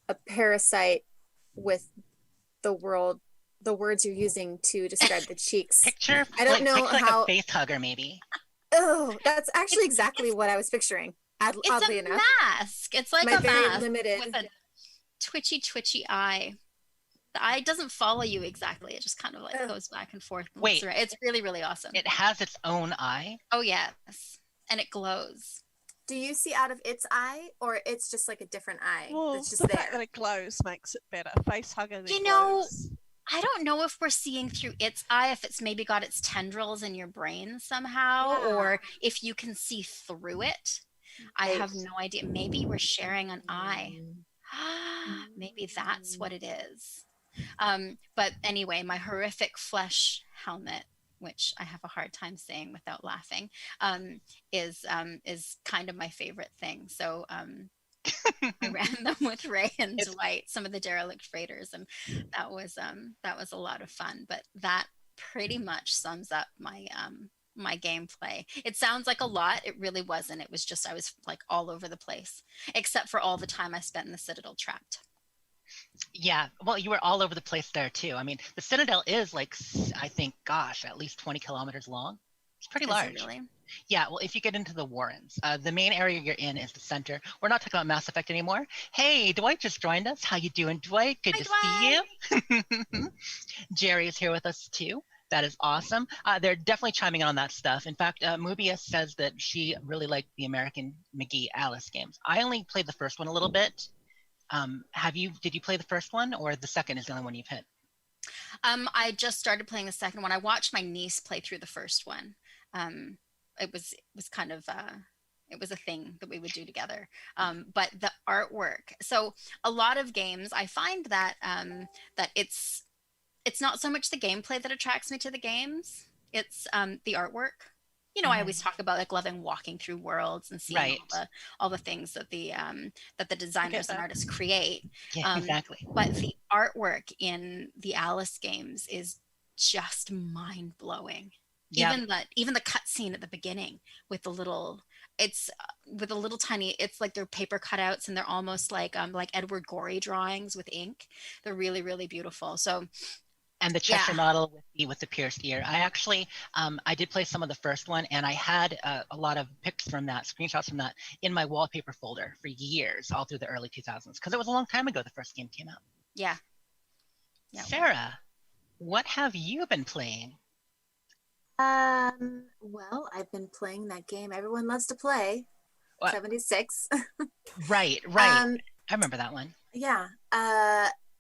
a parasite with the words you're using to describe the cheeks. Picture. I don't know like how. A face hugger, maybe. Oh, that's actually exactly what I was picturing. Oddly enough, mask. It's like a mask with a twitchy eye. The eye doesn't follow you exactly. It just kind of like goes back and forth. And Wait, it's really, really awesome. It has its own eye? Oh, yes. And it glows. Do you see out of its eye, or it's just like a different eye? Well, that's just the there? fact that it glows makes it better. Face hugger. You know, I don't know if we're seeing through its eye, if it's maybe got its tendrils in your brain somehow, or if you can see through it. I have no idea. Maybe we're sharing an eye. Maybe that's what it is. But anyway, my horrific flesh helmet, which I have a hard time saying without laughing, is kind of my favorite thing. So I ran them with Ray and Dwight, some of the derelict freighters, and that was a lot of fun. But that pretty much sums up my my gameplay. It sounds like a lot. It really wasn't. It was just I was like all over the place, except for all the time I spent in the Citadel trapped. Yeah, well, you were all over the place there too. I mean, the Citadel is like, I think, gosh, at least 20 kilometers long. It's pretty large. Is it really? Yeah, well, if you get into the Warrens, the main area you're in is the center. We're not talking about Mass Effect anymore. Hey, Dwight just joined us. How you doing, Dwight? Good to see you. Jerry is here with us too. That is awesome. They're definitely chiming in on that stuff. In fact, Mobius says that she really liked the American McGee Alice games. I only played the first one a little bit. Did you play the first one, or the second is the only one you've hit? I just started playing the second one. I watched my niece play through the first one. It was kind of it was a thing that we would do together. But the artwork. So a lot of games, I find that that it's not so much the gameplay that attracts me to the games. It's the artwork. You know, I always talk about like loving walking through worlds and seeing all the things that the designers and artists create. Yeah, exactly. But the artwork in the Alice games is just mind blowing. Yep. Even the cutscene at the beginning with the little, tiny, it's like they're paper cutouts, and they're almost like Edward Gorey drawings with ink. They're really, really beautiful. So. And the Cheshire model with the pierced ear. I actually, I did play some of the first one, and I had a lot of pics from that, screenshots from that, in my wallpaper folder for years, all through the early 2000s, because it was a long time ago the first game came out. Yeah. Sarah, what have you been playing? Well, I've been playing that game everyone loves to play, 76. Right. I remember that one. Yeah.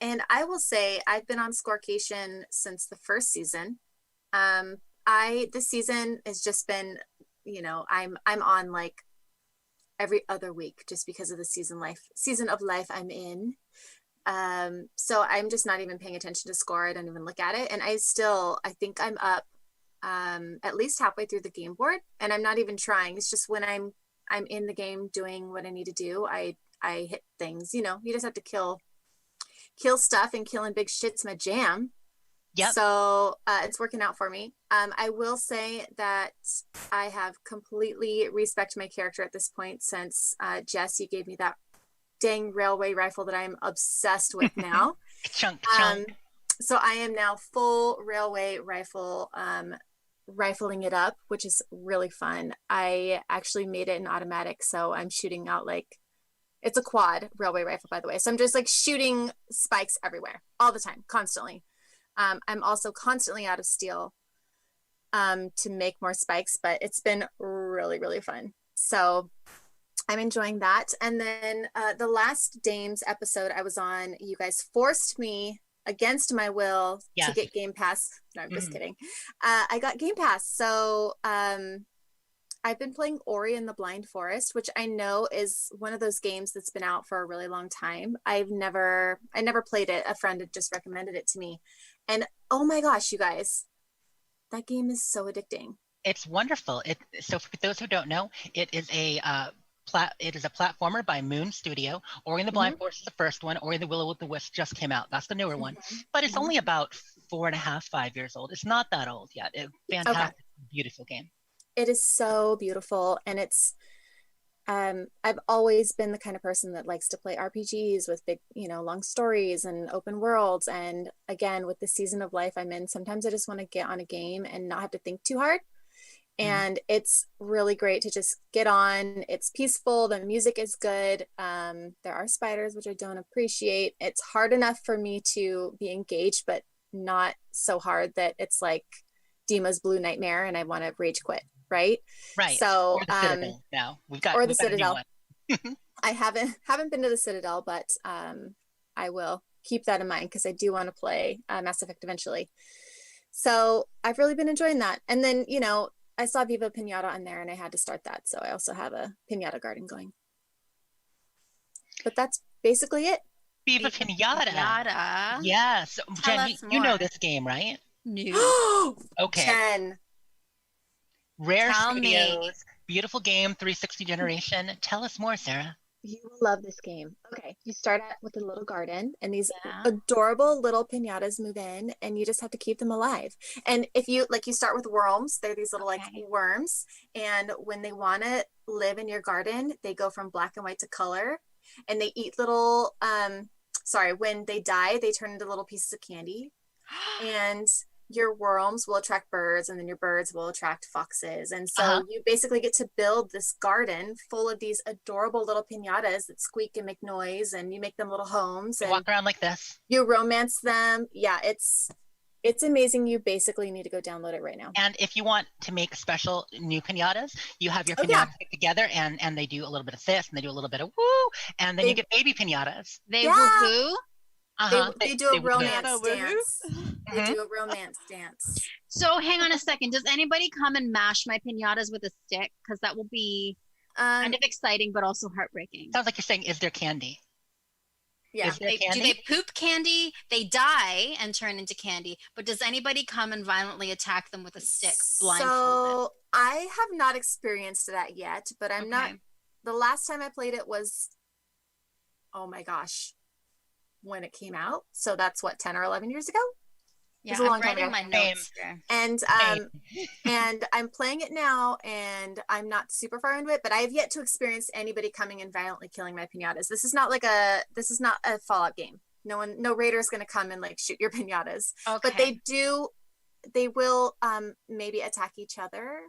And I will say I've been on Scorecation since the first season. This season has just been, I'm on like every other week just because of the season of life I'm in. So I'm just not even paying attention to score. I don't even look at it. And I think I'm up at least halfway through the game board, and I'm not even trying. It's just when I'm in the game doing what I need to do, I hit things. You just have to kill stuff, and killing big shit's my jam. Yep. So it's working out for me. I will say that I have completely respected my character at this point since Jess, you gave me that dang railway rifle that I'm obsessed with now. Chunk. So I am now full railway rifle, rifling it up, which is really fun. I actually made it in automatic, so I'm shooting out like It's a quad railway rifle, by the way. So I'm just like shooting spikes everywhere all the time, constantly. I'm also constantly out of steel to make more spikes, but it's been really, really fun. So I'm enjoying that. And then the last Dames episode I was on, you guys forced me against my will to get Game Pass. No, I'm just kidding. I got Game Pass. So I've been playing Ori and the Blind Forest, which I know is one of those games that's been out for a really long time. I never played it. A friend had just recommended it to me. And oh my gosh, you guys, that game is so addicting. It's wonderful. So for those who don't know, it is a platformer by Moon Studio. Ori and the Blind Forest is the first one. Ori and the Will of the Wisp just came out. That's the newer one. But it's only about 4.5, 5 years old. It's not that old yet. Fantastic, beautiful game. It is so beautiful, and it's I've always been the kind of person that likes to play RPGs with big, long stories and open worlds. And again, with the season of life I'm in, sometimes I just want to get on a game and not have to think too hard. And it's really great to just get on. It's peaceful. The music is good. There are spiders, which I don't appreciate. It's hard enough for me to be engaged, but not so hard that it's like Dima's Blue Nightmare and I want to rage quit. Right. So or the Citadel now. We've got the Citadel. I haven't been to the Citadel, but I will keep that in mind because I do want to play Mass Effect eventually. So I've really been enjoying that. And then, I saw Viva Pinata on there and I had to start that. So I also have a Pinata garden going. But that's basically it. Viva Pinata. Yes. Jen, you know this game, right? No. Okay. Jen. Rare Studios, beautiful game, 360 generation. Tell us more, Sarah. You will love this game. Okay, you start out with a little garden and these adorable little pinatas move in and you just have to keep them alive. And if you start with worms, they're these little worms, and when they want to live in your garden, they go from black and white to color, and they eat little when they die, they turn into little pieces of candy. And your worms will attract birds, and then your birds will attract foxes. And so you basically get to build this garden full of these adorable little pinatas that squeak and make noise, and you make them little homes. And walk around like this. You romance them. Yeah, it's amazing. You basically need to go download it right now. And if you want to make special new pinatas, you have your pinatas put together, and they do a little bit of this, and they do a little bit of woo, and then you get baby pinatas. They woohoo. They do a romance dance. They do a romance dance. So hang on a second. Does anybody come and mash my pinatas with a stick? Because that will be kind of exciting, but also heartbreaking. Sounds like you're saying, is there candy? Yeah. Do they poop candy? They die and turn into candy. But does anybody come and violently attack them with a stick blindfolded? So I have not experienced that yet, but I'm not. The last time I played it was, oh my gosh, when it came out. So that's what, 10 or 11 years ago? Yeah, I'm writing my notes here. And and I'm playing it now, and I'm not super far into it, but I have yet to experience anybody coming and violently killing my pinatas. This is not a Fallout game. No raider is going to come and like shoot your pinatas. But they will maybe attack each other,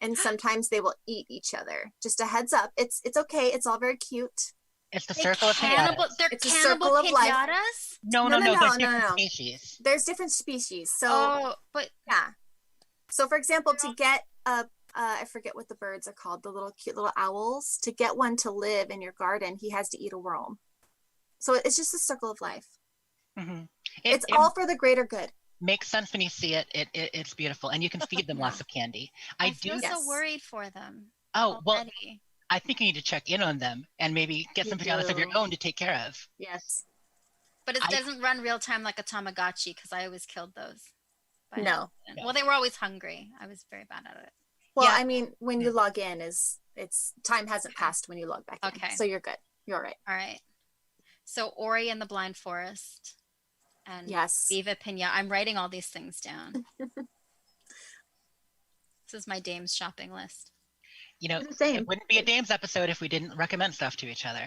and sometimes they will eat each other. Just a heads up. It's okay. It's all very cute. It's the circle of pinatas. They're it's cannibal pinatas? No. There's different species. There's different species. So, So, for example, to get I forget what the birds are called, the little cute little owls. To get one to live in your garden, he has to eat a worm. So it's just a circle of life. Mm-hmm. It's all for the greater good. Makes sense when you see it. It's beautiful, and you can feed them lots of candy. I feel so worried for them. Oh well. I think you need to check in on them and maybe get some pinatas of your own to take care of. Yes. But it doesn't run real time like a Tamagotchi, because I always killed those. No. Well, they were always hungry. I was very bad at it. Well, I mean, when you log in, it's time hasn't passed when you log back in. Okay. So you're good. You're all right. All right. So Ori and the Blind Forest. And Viva Pinata. I'm writing all these things down. This is my Dames shopping list. It wouldn't be a Dames episode if we didn't recommend stuff to each other.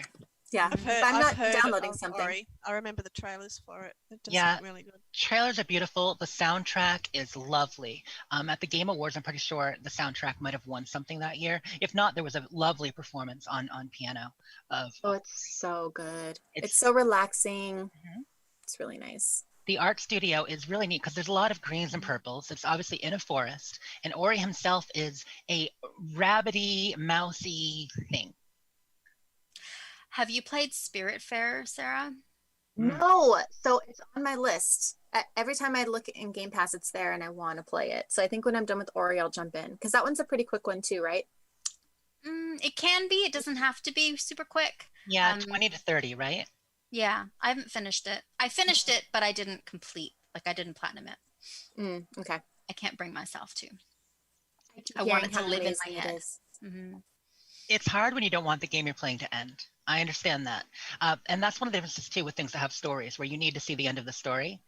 Yeah, I've heard, I'm I've not heard downloading of something. Ori. I remember the trailers for it. It does Yeah, look really good. trailers are beautiful. The soundtrack is lovely. At the Game Awards, I'm pretty sure the soundtrack might have won something that year. If not, there was a lovely performance on piano of. Oh, it's so good. It's It's- so relaxing. It's really nice. The art studio is really neat because there's a lot of greens and purples. It's obviously in a forest, and Ori himself is a rabbity, mousy thing. Have you played Spiritfarer, Sarah? No, so it's on my list. Every time I look in Game Pass, it's there and I want to play it. So I think when I'm done with Ori, I'll jump in because that one's a pretty quick one too, right? It can be. It doesn't have to be super quick. Yeah, 20 to 30, right? Yeah, I haven't finished it. I finished it, but I didn't complete. Like, I didn't platinum it. Okay. I can't bring myself to. keep I want hearing it to how live in amazing my it head. is. It's hard when you don't want the game you're playing to end. I understand that. And that's one of the differences too with things that have stories where you need to see the end of the story.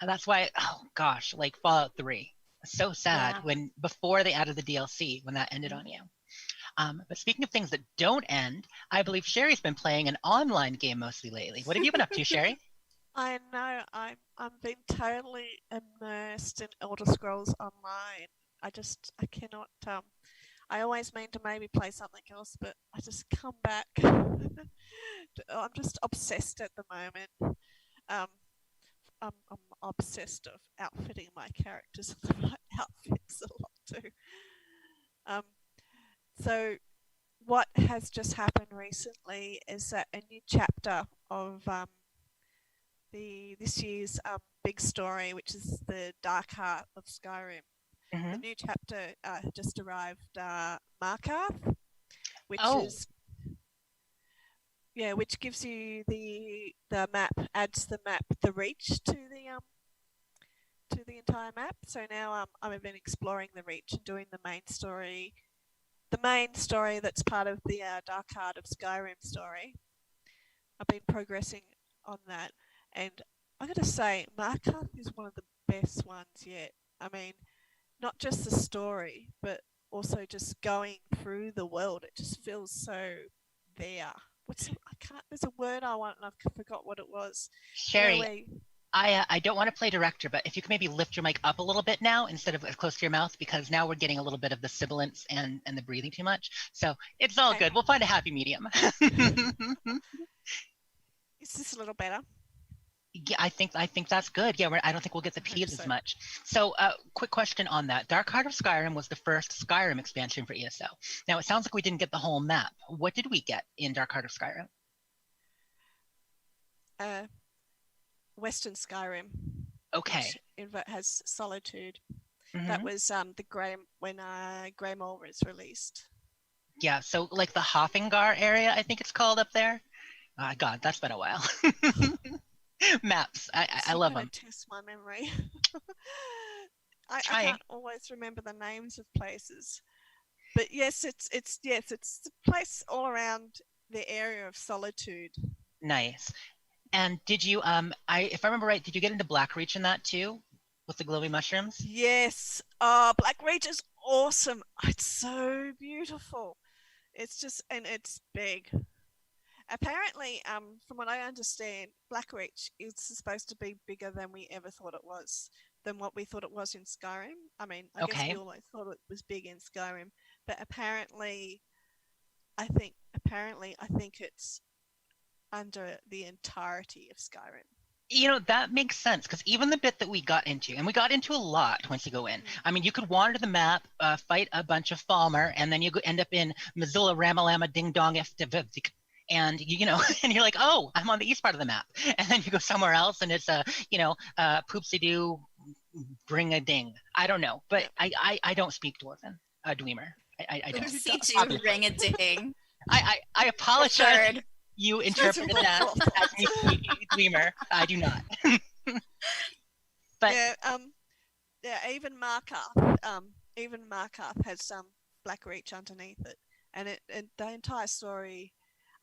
And that's why, oh gosh, like Fallout 3. So sad when before they added the DLC when that ended on you. But speaking of things that don't end, I believe Sherry's been playing an online game mostly lately. What have you been up to, Sherry? I know. I'm being totally immersed in Elder Scrolls Online. I cannot. I always mean to maybe play something else, but I just come back. I'm just obsessed at the moment. I'm obsessed of outfitting my characters in the right outfits a lot too. So what has just happened recently is that a new chapter of this year's big story, which is the Dark Heart of Skyrim. The new chapter just arrived, Markarth, which is which gives you the map, adds the map, the reach to the entire map. So now I've been exploring the reach and doing the main story that's part of the Dark Heart of Skyrim story. I've been progressing on that, and I got to say, Markarth is one of the best ones yet. I mean, not just the story, but also just going through the world. It just feels so there. There's a word I want, and I forgot what it was. Sherry, I don't want to play director, but if you could maybe lift your mic up a little bit now instead of close to your mouth, because now we're getting a little bit of the sibilance and the breathing too much. So it's all good. We'll find a happy medium. Is this a little better? Yeah, I think that's good. Yeah, I don't think we'll get the peeves as much. So, quick question on that. Dark Heart of Skyrim was the first Skyrim expansion for ESO. Now, it sounds like we didn't get the whole map. What did we get in Dark Heart of Skyrim? Western Skyrim. Okay. Which has Solitude. That was when Greymore was released. Yeah, so like the Hoffingar area, I think it's called up there. God, that's been a while. Maps, I love them. Test my memory. I can't always remember the names of places, but yes, it's the place all around the area of Solitude. Nice. And did you if I remember right, did you get into Blackreach in that too, with the glowy mushrooms? Yes. Blackreach is awesome. It's so beautiful. It's just, and it's big. Apparently, from what I understand, Blackreach is supposed to be bigger than we ever thought it was, than what we thought it was in Skyrim. I mean, I guess we always thought it was big in Skyrim, but apparently, I think it's under the entirety of Skyrim. You know, that makes sense, because even the bit that we got into, and we got into a lot once you go in. I mean, you could wander the map, fight a bunch of Falmer, and then you end up in Missoula Ramalama Ding Dong Eftivivdik. And you know, and you're like, oh, I'm on the east part of the map, and then you go somewhere else, and it's poopsie doo, bring a ding. I don't know, but I don't speak Dwarven, Dwemer. I don't. Poopsie doo, ring a ding. I apologize. You interpreted that as me speaking Dwemer. I do not. But even Markarth has some Blackreach underneath it, and the entire story.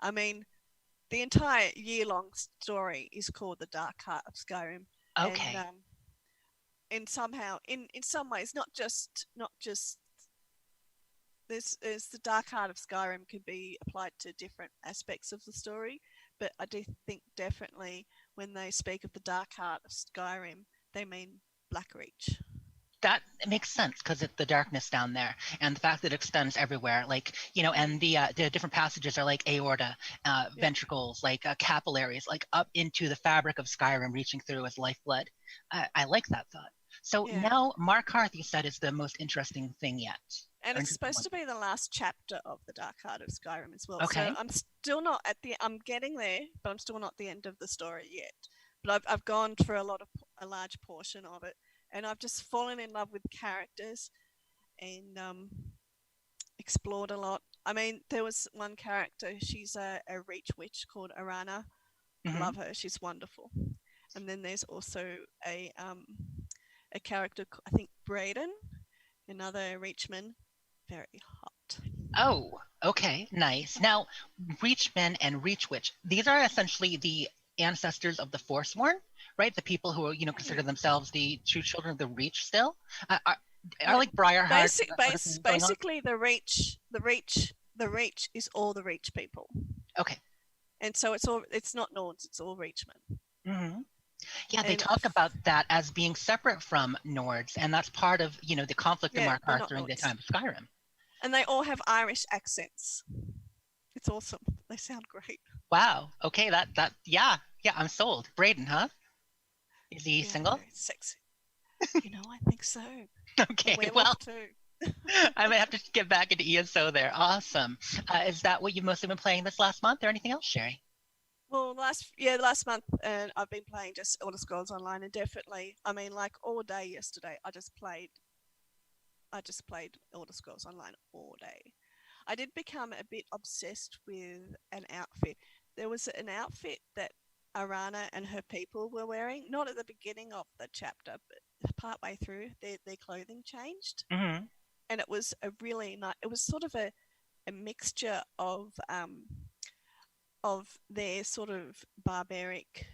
I mean, the entire year-long story is called The Dark Heart of Skyrim. Okay. And in some ways, not just there's the Dark Heart of Skyrim can be applied to different aspects of the story, but I do think definitely when they speak of the dark heart of Skyrim, they mean Blackreach. That makes sense because it's the darkness down there, and the fact that it extends everywhere, like, you know, and the different passages are like aorta, ventricles, like capillaries, like up into the fabric of Skyrim, reaching through as lifeblood. I like that thought. So now Mark Hearth, you said, is the most interesting thing yet. And it's supposed to be the last chapter of the Dark Heart of Skyrim as well. Okay. So I'm still not at the. I'm getting there, but I'm still not at the end of the story yet. But I've gone through a large portion of it, and I've just fallen in love with characters, and explored a lot. I mean, there was one character. She's a reach witch called Arana. Love her. She's wonderful. And then there's also a character, I think Braden, another reachman. Very hot. Oh, okay, nice. Now, Reachmen and Reach Witch, these are essentially the ancestors of the Forsworn, right? The people who, you know, consider themselves the true children of the Reach still. Are like Briarheart. Basically, the Reach is all the Reach people. Okay. And so it's not Nords, it's all Reachmen. Mm-hmm. Yeah, they talk about that as being separate from Nords, and that's part of, you know, the conflict in Mark Hearth during the time of Skyrim. And they all have Irish accents. It's awesome. They sound great. Wow. Okay, that yeah, I'm sold. Braden, huh? Is he single? Very sexy. You know, I think so. Okay, well, I might have to get back into ESO there. Awesome. Is that what you've mostly been playing this last month, or anything else, Sherry? Well, last month, and I've been playing just Elder Scrolls Online, and definitely, I mean, like all day yesterday, I just played Elder Scrolls Online all day. I did become a bit obsessed with an outfit. There was an outfit that Arana and her people were wearing, not at the beginning of the chapter, but partway through, their clothing changed. Mm-hmm. And it was a really nice, it was sort of a mixture of their sort of barbaric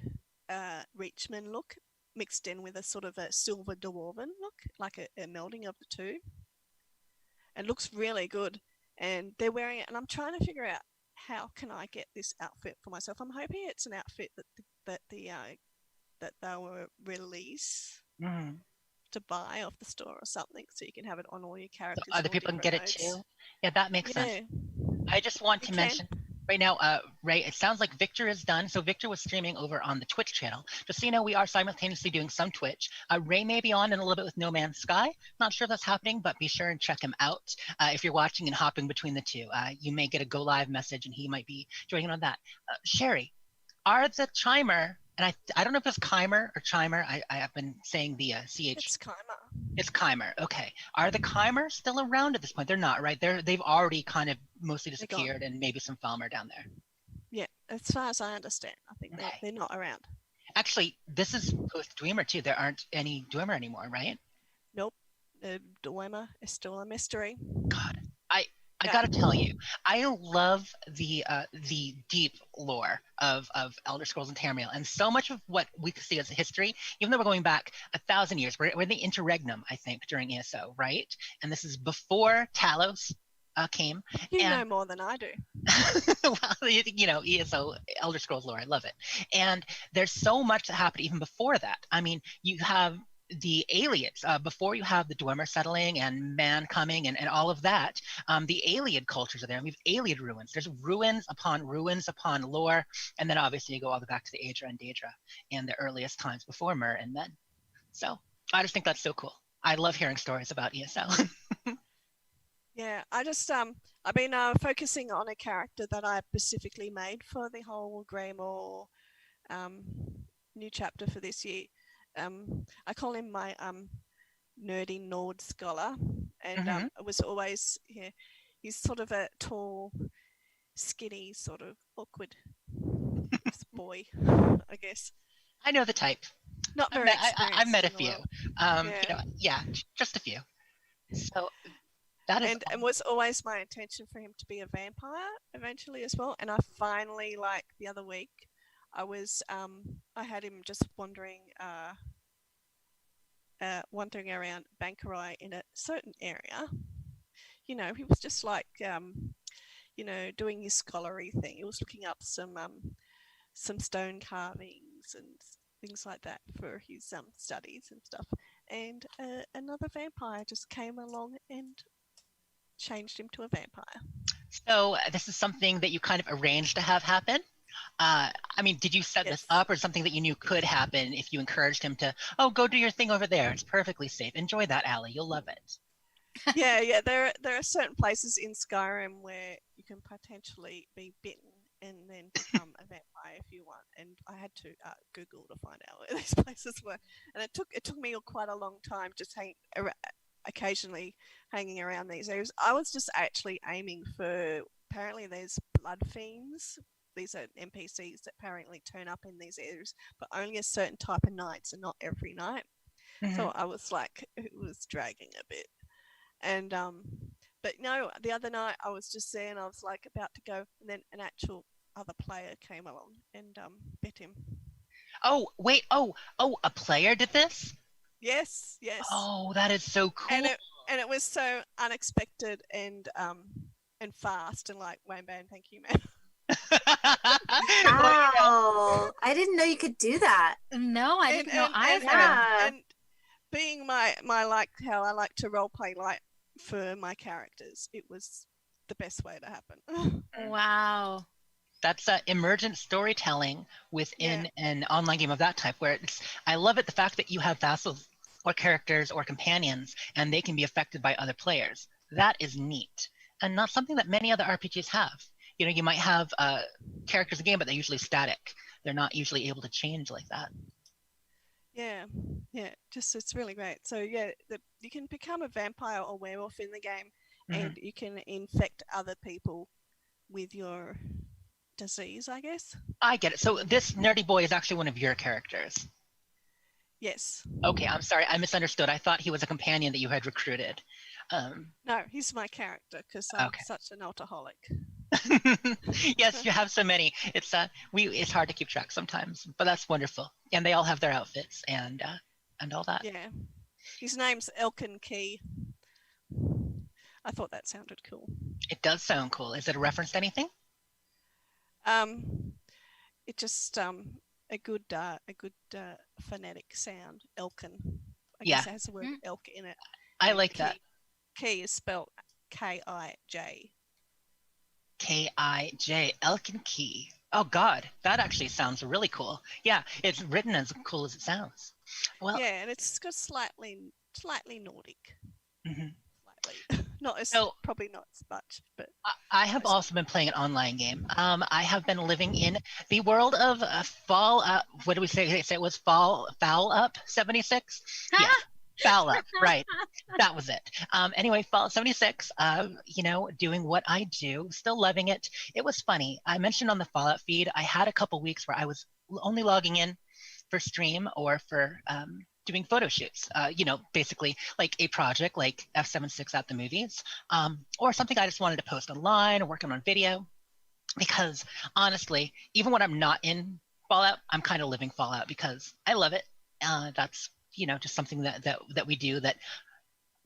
Reachman look mixed in with a sort of a silver dwarven look, like a melding of the two. It looks really good, and they're wearing it, and I'm trying to figure out how can I get this outfit for myself. I'm hoping it's an outfit that they'll release to buy off the store or something, so you can have it on all your characters. So other people can get it too. Yeah, that makes sense. I just want to mention right now, Ray, it sounds like Victor is done. So Victor was streaming over on the Twitch channel. Just so you know, we are simultaneously doing some Twitch. Ray may be on in a little bit with No Man's Sky. Not sure if that's happening, but be sure and check him out. If you're watching and hopping between the two, you may get a go live message and he might be joining on that. Sherry, are the Chimer, and I don't know if it's Chimer or Chimer. I have been saying the CH. It's Chimer. It's Chimer. Okay. Are the Chimer still around at this point? They're not, right? They've already kind of mostly disappeared, and maybe some Falmer down there. Yeah, as far as I understand, I think they're not around. Actually, this is post Dwemer too. There aren't any Dwemer anymore, right? Nope. The Dwemer is still a mystery. God, I gotta tell you, I love the deep lore of Elder Scrolls and Tamriel, and so much of what we see as a history, even though we're going back 1,000 years, we're in the interregnum, I think, during ESO, right? And this is before Talos came. You know more than I do. Well, you know, ESO, Elder Scrolls lore, I love it. And there's so much that happened even before that. I mean, you have the Aliads, before you have the Dwemer settling and man coming and all of that, the Aliad cultures are there. We have Aliad ruins. There's ruins upon lore, and then obviously you go all the way back to the Aedra and Daedra and the earliest times before Myr and Men. So I just think that's so cool. I love hearing stories about ESO. Yeah, I just I've been focusing on a character that I specifically made for the whole Greymoor new chapter for this year. I call him my nerdy Nord scholar, and it was always he's sort of a tall, skinny, sort of awkward boy, I guess. I know the type. Not very experienced. I've met a few. You know, just a few. So that is and was always my intention for him to be a vampire eventually as well. And I finally, like the other week, I had him just wandering around Bankerai in a certain area. You know, he was just like, you know, doing his scholarly thing. He was looking up some some stone carvings and things like that for his studies and stuff. And another vampire just came along and changed him to a vampire. So this is something that you kind of arranged to have happen? I mean, did you set this up, or something that you knew could happen if you encouraged him to, oh, go do your thing over there. It's perfectly safe. Enjoy that, Allie. You'll love it. Yeah. There are certain places in Skyrim where you can potentially be bitten and then become a vampire if you want. And I had to Google to find out where these places were. And it took me quite a long time just occasionally hanging around these areas. I was just actually aiming for, apparently there's blood fiends. These are NPCs that apparently turn up in these areas, but only a certain type of nights and not every night. Mm-hmm. So I was like, it was dragging a bit. And but no, the other night I was just there and I was like about to go, and then an actual other player came along and bit him. Oh, wait. Oh, a player did this? Yes. Oh, that is so cool. And it was so unexpected and fast, and like, wham bam, thank you, man. Wow. I didn't know you could do that. No, I didn't know either. And being my like how I like to role play like for my characters, it was the best way to happen. Wow. That's emergent storytelling within an online game of that type, where I love it, the fact that you have vassals or characters or companions and they can be affected by other players. That is neat, and not something that many other RPGs have. You know, you might have characters in the game, but they're usually static. They're not usually able to change like that. Yeah, just it's really great. So yeah, you can become a vampire or werewolf in the game, and you can infect other people with your disease, I guess. I get it. So this nerdy boy is actually one of your characters. Yes. Okay, I'm sorry, I misunderstood. I thought he was a companion that you had recruited. No, he's my character because I'm such an alcoholic. Yes, you have so many. It's hard to keep track sometimes, but that's wonderful. And they all have their outfits and all that. Yeah, his name's Elkin Key. I thought that sounded cool. It does sound cool. Is it a reference to anything? It just a good phonetic sound. Elkin. I guess it has the word elk in it. I like that. Key is spelled K-I-J. K-I-J, Elkin Key. Oh God, that actually sounds really cool. Yeah, it's written as cool as it sounds. Well, yeah, and it's got slightly Nordic. Mm-hmm. Slightly, probably not as much, but I have also been playing an online game. I have been living in the world of Fall. What do we say? It was Foul Up 76. Yeah. Foul Up, right. That was it. Anyway, Fallout 76, doing what I do, still loving it. It was funny. I mentioned on the Fallout feed, I had a couple weeks where I was only logging in for stream or for doing photo shoots, basically like a project like F76 at the movies, or something I just wanted to post online or working on video. Because honestly, even when I'm not in Fallout, I'm kind of living Fallout because I love it. That's just something that we do that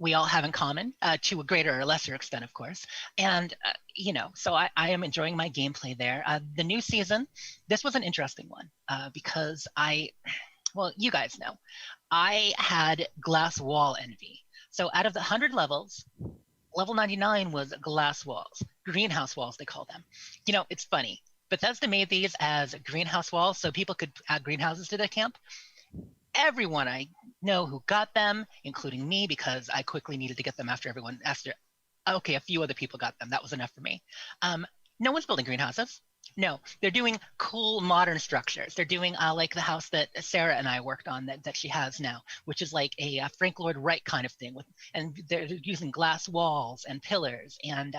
we all have in common, to a greater or lesser extent, of course. And, so I am enjoying my gameplay there. The new season, this was an interesting one because you guys know, I had glass wall envy. So out of the 100 levels, level 99 was glass walls, greenhouse walls, they call them. It's funny. Bethesda made these as greenhouse walls so people could add greenhouses to their camp. Everyone I know who got them, including me, because I quickly needed to get them after a few other people got them. That was enough for me. No one's building greenhouses. No, they're doing cool modern structures. They're doing like the house that Sarah and I worked on that she has now, which is like a Frank Lloyd Wright kind of thing. And they're using glass walls and pillars. And,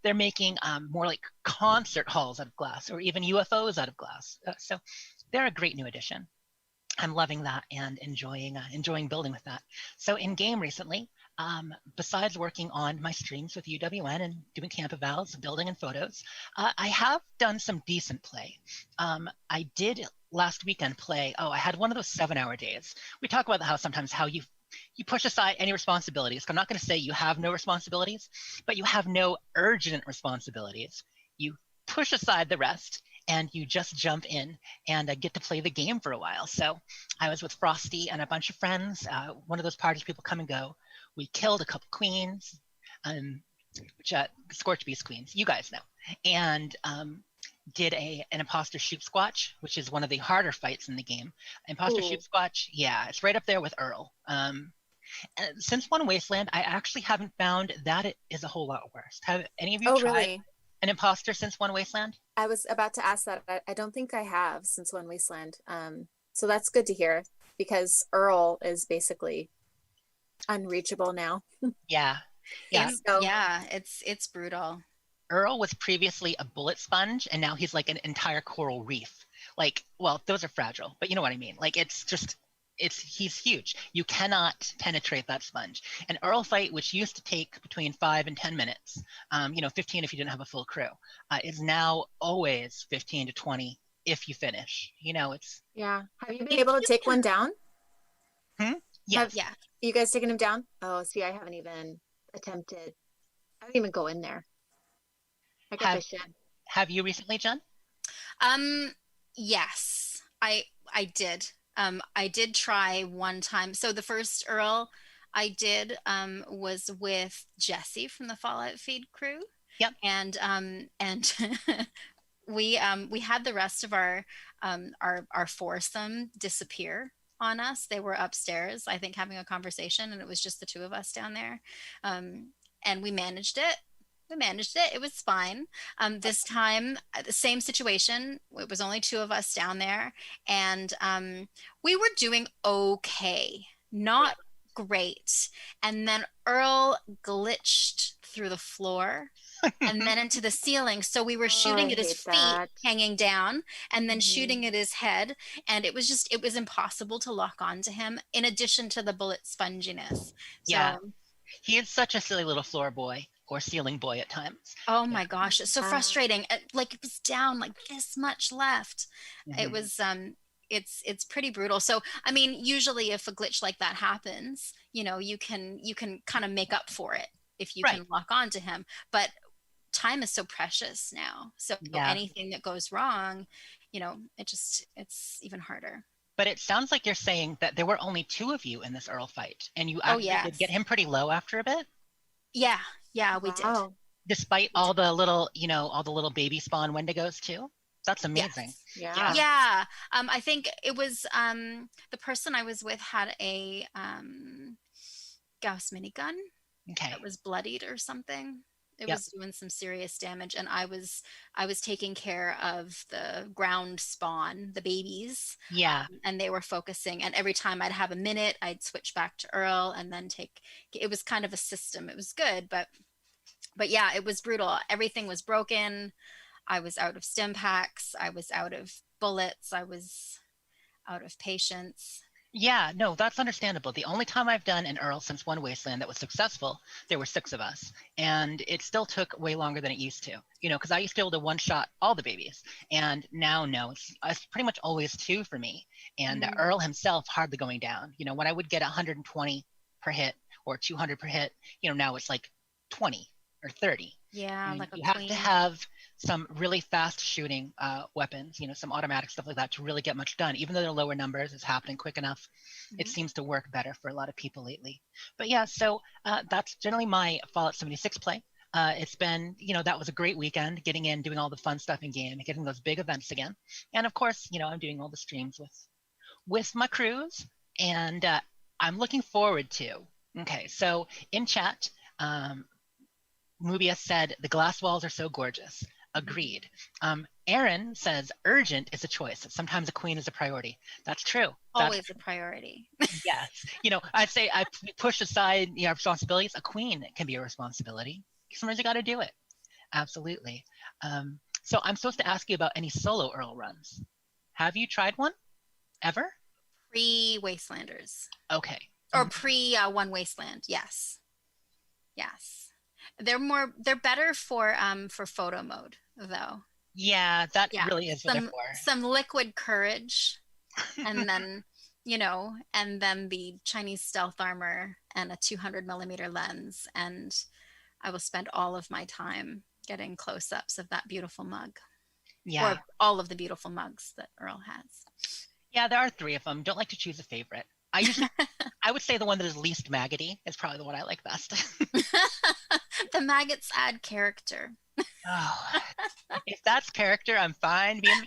they're making more like concert halls out of glass or even UFOs out of glass. So they're a great new addition. I'm loving that and enjoying building with that. So in game recently, besides working on my streams with UWN and doing camp evals, building and photos, I have done some decent play. I did last weekend play. I had one of those 7-hour days. We talk about how you push aside any responsibilities. I'm not going to say you have no responsibilities, but you have no urgent responsibilities. You push aside the rest and you just jump in and get to play the game for a while. So I was with Frosty and a bunch of friends. One of those parties people come and go. We killed a couple queens, which Scorch Beast queens, you guys know, and did an imposter shoot squatch, which is one of the harder fights in the game. Imposter shoot squatch, yeah, it's right up there with Earl. Since One Wasteland, I actually haven't found that it is a whole lot worse. Have any of you tried really? an imposter since One Wasteland? I was about to ask that. I don't think I have since One Wasteland. So that's good to hear because Earl is basically unreachable now. Yeah. It's brutal. Earl was previously a bullet sponge, and now he's like an entire coral reef. Like, well, those are fragile, but you know what I mean. Like, he's huge. You cannot penetrate that sponge. An Earl fight, which used to take between 5 and 10 minutes, 15 if you didn't have a full crew, is now always 15 to 20 if you finish. It's yeah. Have you been able to take one down? Yes. Yeah. You guys taking him down? Oh, see, I haven't even attempted. I don't even go in there. I guess I should. Have you recently, Jen? Yes, I did. I did try one time. So the first Earl I did was with Jesse from the Fallout Feed crew. Yep. And we had the rest of our foursome disappear on us. They were upstairs, I think, having a conversation, and it was just the two of us down there. And we managed it. It was fine. This time, the same situation. It was only two of us down there, and we were doing okay, not great. And then Earl glitched through the floor and then into the ceiling. So we were shooting at his feet hanging down and then shooting at his head. And it was impossible to lock onto him, in addition to the bullet sponginess. Yeah. He is such a silly little floor boy or ceiling boy at times. Oh my gosh, it's so frustrating. Like, it was down like this much left. It was it's pretty brutal. So I mean, usually if a glitch like that happens, you can kind of make up for it if you can lock onto him. But time is so precious now. So anything that goes wrong, it's even harder. But it sounds like you're saying that there were only two of you in this Earl fight, and you actually did get him pretty low after a bit? Yeah, we did. Despite all the little, all the little baby spawn Wendigos too? That's amazing. Yes. Yeah. I think it was the person I was with had a Gauss minigun. Okay. That was bloodied or something. It was doing some serious damage, and I was taking care of the ground spawn, the babies. Yeah. And they were focusing, and every time I'd have a minute, I'd switch back to Earl and then it was kind of a system. It was good, but yeah, it was brutal. Everything was broken. I was out of stim packs. I was out of bullets. I was out of patience. Yeah, no, that's understandable. The only time I've done an Earl since One Wasteland that was successful, there were 6 of us. And it still took way longer than it used to, because I used to be able to one-shot all the babies. And now, no, it's pretty much always 2 for me. And Earl himself hardly going down. When I would get 120 per hit or 200 per hit, now it's like 20 or 30. Yeah, And like a you have to have some really fast shooting weapons, some automatic stuff like that to really get much done. Even though they're lower numbers, it's happening quick enough. It seems to work better for a lot of people lately. But yeah, so that's generally my Fallout 76 play. It's been, that was a great weekend, getting in, doing all the fun stuff in game, getting those big events again. And of course, I'm doing all the streams with my crews, and I'm looking forward to. Okay, so in chat, Mubia said the glass walls are so gorgeous. Agreed. Aaron says urgent is a choice. Sometimes a queen is a priority. That's true. Always a priority. Yes. I'd say I push aside responsibilities. A queen can be a responsibility. Sometimes you got to do it. Absolutely. So I'm supposed to ask you about any solo Earl runs. Have you tried one ever? Pre-Wastelanders. Okay. Or pre-One Wasteland. Yes. They're better for photo mode though. Yeah, that really is what they're for. Some liquid courage, and then and then the Chinese stealth armor and a 200mm lens, and I will spend all of my time getting close-ups of that beautiful mug. Yeah. Or all of the beautiful mugs that Earl has. Yeah, there are 3 of them. Don't like to choose a favorite. I would say the one that is least maggoty is probably the one I like best. The maggots add character. Oh, if that's character, I'm fine being.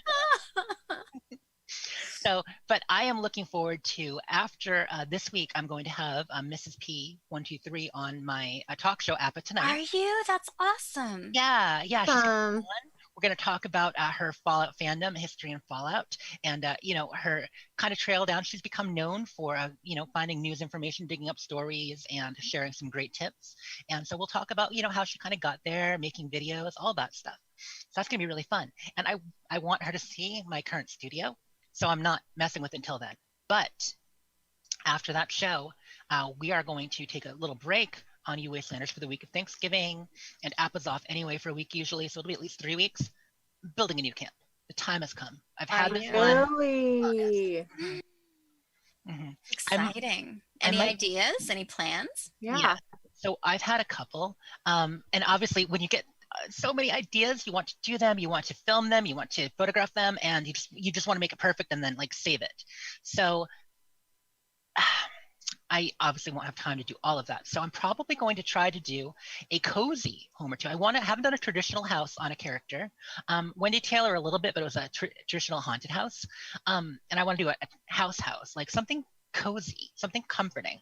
So, but I am looking forward to after this week. I'm going to have Mrs. P 123 on my talk show Appa tonight. Are you? That's awesome. Yeah, she's gonna be on. We're going to talk about her Fallout fandom, history and Fallout, and her kind of trail down. She's become known for finding news information, digging up stories, and sharing some great tips. And so we'll talk about how she kind of got there, making videos, all that stuff. So that's going to be really fun. And I want her to see my current studio, so I'm not messing with it until then. But after that show, we are going to take a little break on You Wastelanders for the week of Thanksgiving, and Appa's off anyway for a week usually, so it'll be at least 3 weeks. Building a new camp. The time has come. I've had this one. Really? Exciting. Any ideas? Any plans? Yeah. So I've had a couple, and obviously when you get so many ideas, you want to do them, you want to film them, you want to photograph them, and you just want to make it perfect and then like save it. So I obviously won't have time to do all of that. So I'm probably going to try to do a cozy home or two. Haven't done a traditional house on a character. Wendy Taylor a little bit, but it was a traditional haunted house. And I want to do a house, like something cozy, something comforting,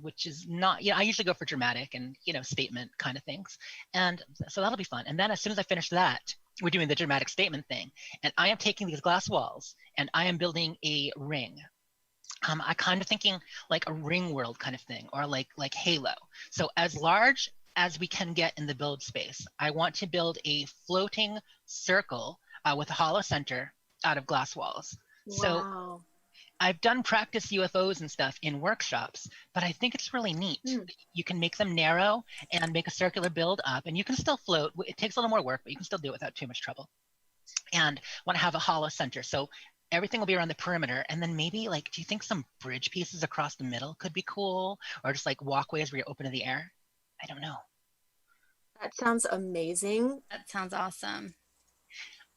which is not, I usually go for dramatic and, statement kind of things. And so that'll be fun. And then as soon as I finish that, we're doing the dramatic statement thing. And I am taking these glass walls and I am building a ring. I kind of thinking like a ring world kind of thing, or like Halo. So as large as we can get in the build space, I want to build a floating circle with a hollow center out of glass walls. Wow. So I've done practice UFOs and stuff in workshops, but I think it's really neat. You can make them narrow and make a circular build up, and you can still float. It takes a little more work, but you can still do it without too much trouble. And want to have a hollow center. So everything will be around the perimeter, and then maybe do you think some bridge pieces across the middle could be cool, or just like walkways where you're open to the air? I don't know. That sounds amazing. That sounds awesome.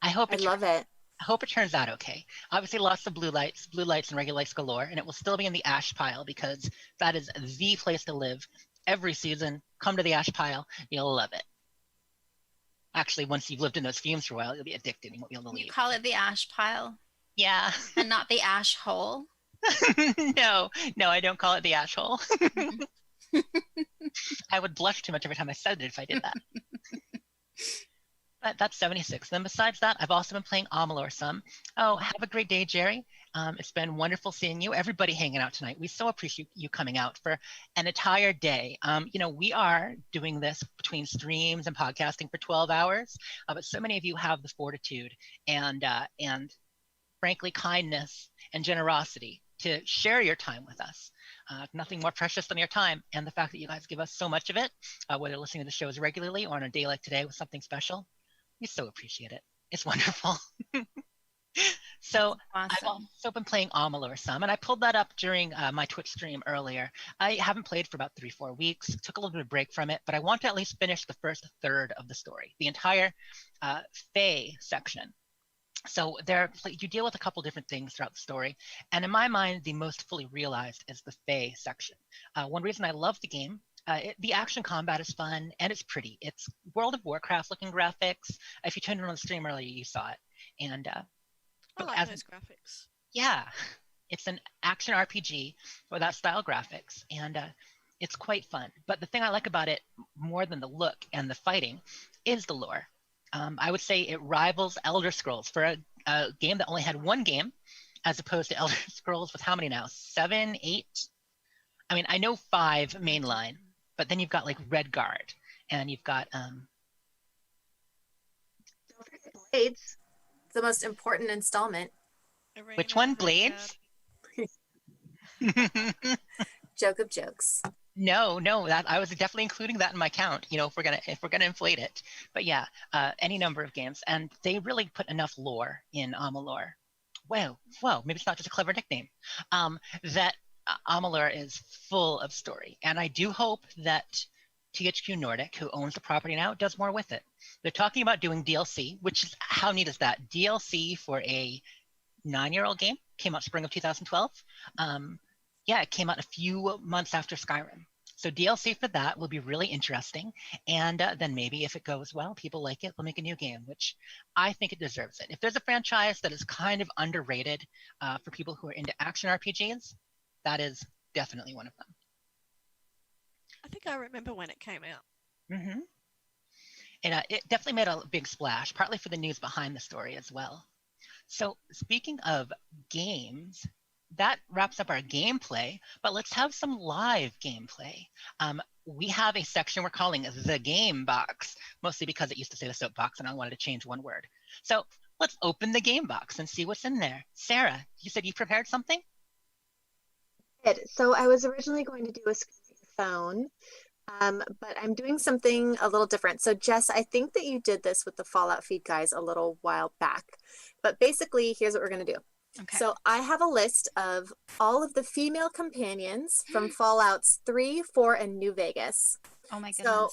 I love it. I hope it turns out okay. Obviously lots of blue lights and regular lights galore, and it will still be in the ash pile because that is the place to live every season. Come to the ash pile, you'll love it. Actually, once you've lived in those fumes for a while, you'll be addicted and you won't be able to leave. You call it the ash pile? Yeah. And not the ash hole? No, I don't call it the ash hole. I would blush too much every time I said it if I did that. But that's 76. Then besides that, I've also been playing Amalur some. Oh, have a great day, Jerry. It's been wonderful seeing you. Everybody hanging out tonight. We so appreciate you coming out for an entire day. We are doing this between streams and podcasting for 12 hours, but so many of you have the fortitude and frankly, kindness and generosity to share your time with us. Nothing more precious than your time, and the fact that you guys give us so much of it, whether listening to the shows regularly or on a day like today with something special. We so appreciate it. It's wonderful. So awesome. I've also been playing Amalur some, and I pulled that up during my Twitch stream earlier. I haven't played for about 3-4 weeks, took a little bit of a break from it, but I want to at least finish the first third of the story, the entire Fae section. So you deal with a couple different things throughout the story, and in my mind, the most fully realized is the Fae section. One reason I love the game, the action combat is fun and it's pretty. It's World of Warcraft looking graphics. If you turned it on the stream earlier, you saw it. And I like those graphics. Yeah, it's an action RPG with that style graphics, and it's quite fun. But the thing I like about it more than the look and the fighting is the lore. I would say it rivals Elder Scrolls for a game that only had one game, as opposed to Elder Scrolls with how many now? 7, 8? I mean, I know 5 mainline, but then you've got like Redguard, and you've got Blades, the most important installment. Which one, Blades? Joke of jokes. No, that I was definitely including that in my count. If we're gonna inflate it. But yeah, any number of games, and they really put enough lore in Amalur. Well, maybe it's not just a clever nickname. That Amalur is full of story, and I do hope that THQ Nordic, who owns the property now, does more with it. They're talking about doing DLC, which is, how neat is that? DLC for a 9-year-old game, came out spring of 2012. Yeah, it came out a few months after Skyrim. So DLC for that will be really interesting. And then maybe if it goes well, people like it, they'll make a new game, which I think it deserves it. If there's a franchise that is kind of underrated for people who are into action RPGs, that is definitely one of them. I think I remember when it came out. Mm-hmm. And it definitely made a big splash, partly for the news behind the story as well. So speaking of games, that wraps up our gameplay, but let's have some live gameplay. We have a section we're calling the Game Box, mostly because it used to say the soapbox and I wanted to change one word. So let's open the Game Box and see what's in there. Sarah, you said you prepared something? So I was originally going to do a phone, but I'm doing something a little different. So Jess, I think that you did this with the Fallout feed guys a little while back, but basically here's what we're going to do. Okay. So I have a list of all of the female companions from Fallouts 3, 4, and New Vegas. Oh my goodness. So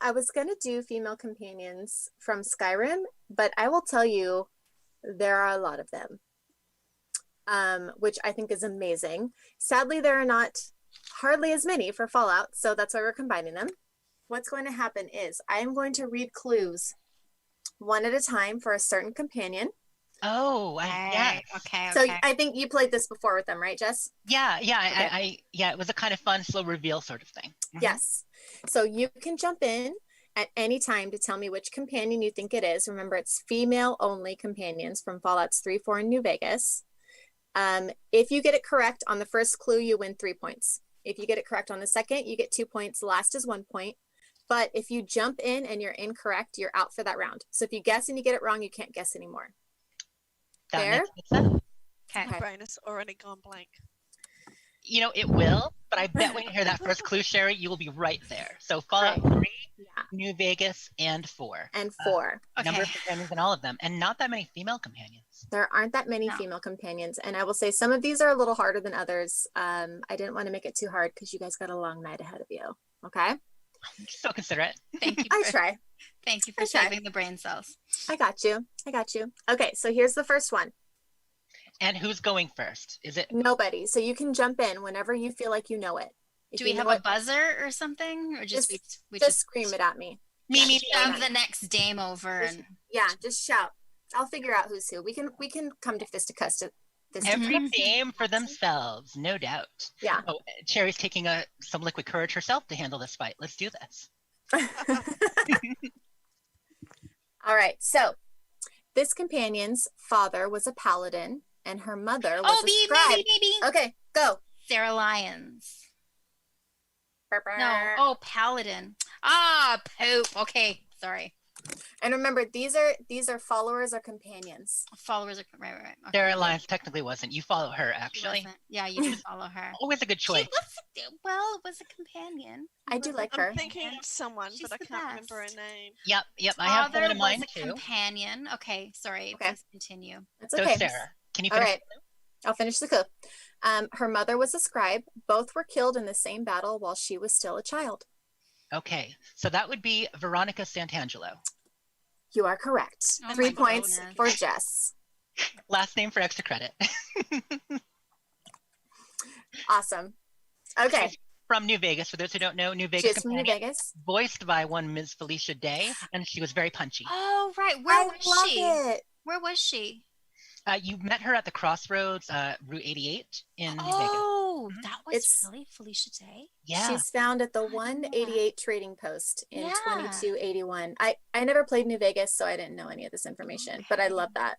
I was going to do female companions from Skyrim, but I will tell you there are a lot of them, which I think is amazing. Sadly, there are not hardly as many for Fallout, so that's why we're combining them. What's going to happen is I am going to read clues one at a time for a certain companion. Oh, yes. Okay. So I think you played this before with them, right, Jess? Yeah. Okay. It was a kind of fun, slow reveal sort of thing. Mm-hmm. Yes. So you can jump in at any time to tell me which companion you think it is. Remember, it's female only companions from Fallouts 3, 4, and New Vegas. If you get it correct on the first clue, you win 3 points. If you get it correct on the second, you get 2 points. Last is 1 point. But if you jump in and you're incorrect, you're out for that round. So if you guess and you get it wrong, you can't guess anymore. That makes sense. My brain has already gone blank. You know, it will, but I bet when you hear that first clue, Sherry, you will be right there. So Fallout 3, New Vegas, and 4. And 4. Number of companions in all of them, and not that many female companions. There aren't that many female companions, and I will say some of these are a little harder than others. I didn't want to make it too hard because you guys got a long night ahead of you. Okay? So considerate. Thank you. I try. Thank you for saving the brain cells. I got you. Okay, so here's the first one. And who's going first? Is it nobody? So you can jump in whenever you feel like you know it. Do we have a buzzer or something, or just scream it at me? Me. Have the next dame over and just shout. I'll figure out who's who. We can come to fisticuffs. Every dame for themselves, no doubt. Yeah. Oh, Cherry's taking some liquid courage herself to handle this fight. Let's do this. All right. So this companion's father was a paladin, and her mother was a scribe. Baby. Okay, go. Sarah Lyons. Burr. No. Paladin. Poop. Okay, sorry. And remember, these are followers or companions. Followers are right. Okay. Sarah Lyons technically wasn't. You follow her, actually. Yeah, you do follow her. Always a good choice. It was a companion. I do like her. I'm thinking of someone, but I can't remember her name. Yep. I have one in mind too. Companion. Okay, sorry. Okay. Please continue. That's okay. So Sarah, can you finish? All right. I'll finish the clue. Her mother was a scribe. Both were killed in the same battle while she was still a child. Okay, so that would be Veronica Santangelo. You are correct. 3 points for Jess. Last name for extra credit. Awesome. Okay. From New Vegas. For those who don't know, New Vegas. She's from New Vegas. Voiced by one Ms. Felicia Day, and she was very punchy. Oh, right. Where was she? It. You met her at the crossroads, Route 88 in New Vegas. Oh, that was really Felicia Day? Yeah. She's found at the 188 trading post in 2281. I never played New Vegas, so I didn't know any of this information, but I love that.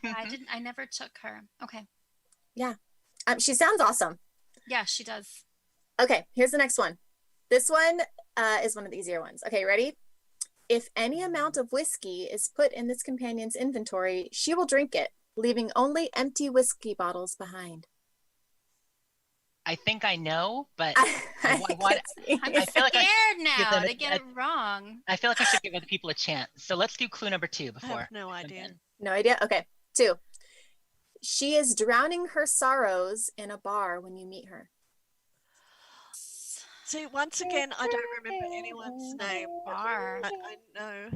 I never took her. Okay. Yeah. She sounds awesome. Yeah, she does. Okay, here's the next one. This one is one of the easier ones. Okay, ready? If any amount of whiskey is put in this companion's inventory, she will drink it, leaving only empty whiskey bottles behind. I think I know, but I'm scared now to get it wrong. I feel like I should give other people a chance. So let's do clue number 2 before. I have no idea. No idea? Okay, 2. She is drowning her sorrows in a bar when you meet her. See, once again, I don't remember anyone's name. I know.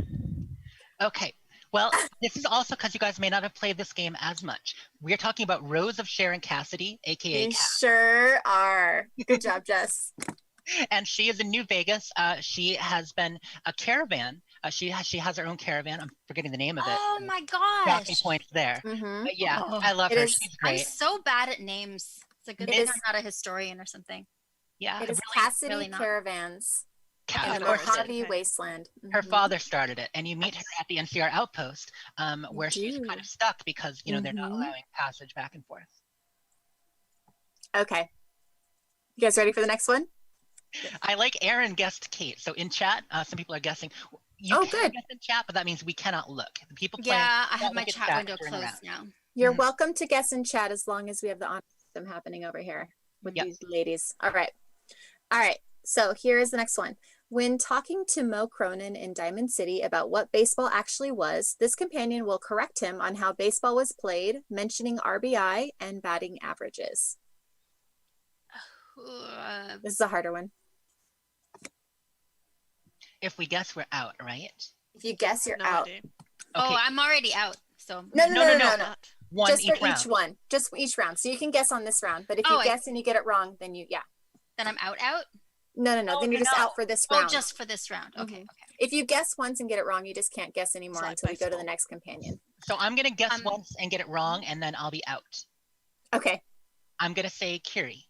Okay. Well, this is also because you guys may not have played this game as much. We're talking about Rose of Sharon Cassidy, aka You Cass. sure are. Good job, Jess. And she is in New Vegas. She has been a caravan. She has her own caravan. I'm forgetting the name of it. Oh my Got me gosh. points there. Mm-hmm. But yeah, Oh, I love it her. is- She's I'm great. so bad at names. It's a good It thing is- I'm not a historian or something. Yeah, It is really- Cassidy really not. Caravans. Ca- In of course, Mojave Wasteland. her Mhm. father started it, and you meet her at the NCR outpost, where she's do. kind of stuck because they're not Mhm. allowing passage back and forth. Okay. You guys ready for the next one? I like Aaron guessed Kate. So in chat, some people are guessing. You Oh, can good. guess in chat, but that means we cannot look. The people playing. Yeah, I can't have my look at chat window during closed round. now. You're welcome to guess in chat as long as we have the honor system happening over here with Yep. these ladies. All right. All right. So here is the next one. When talking to Mo Cronin in Diamond City about what baseball actually was, this companion will correct him on how baseball was played, mentioning RBI and batting averages. This is a harder one. If we guess, we're out, right? If you guess, you're out. Oh, I'm already out. So No. One Just for each round. each one. Just for each round. So you can guess on this round. But if you Oh, guess and you get it wrong, then Then I'm out. No. Then you're just out for this round. Oh, just for this round. Okay. If you guess once and get it wrong, you just can't guess anymore like until we go to baseball. the next companion. So I'm gonna guess once and get it wrong, and then I'll be out. Okay. I'm gonna say Kiri.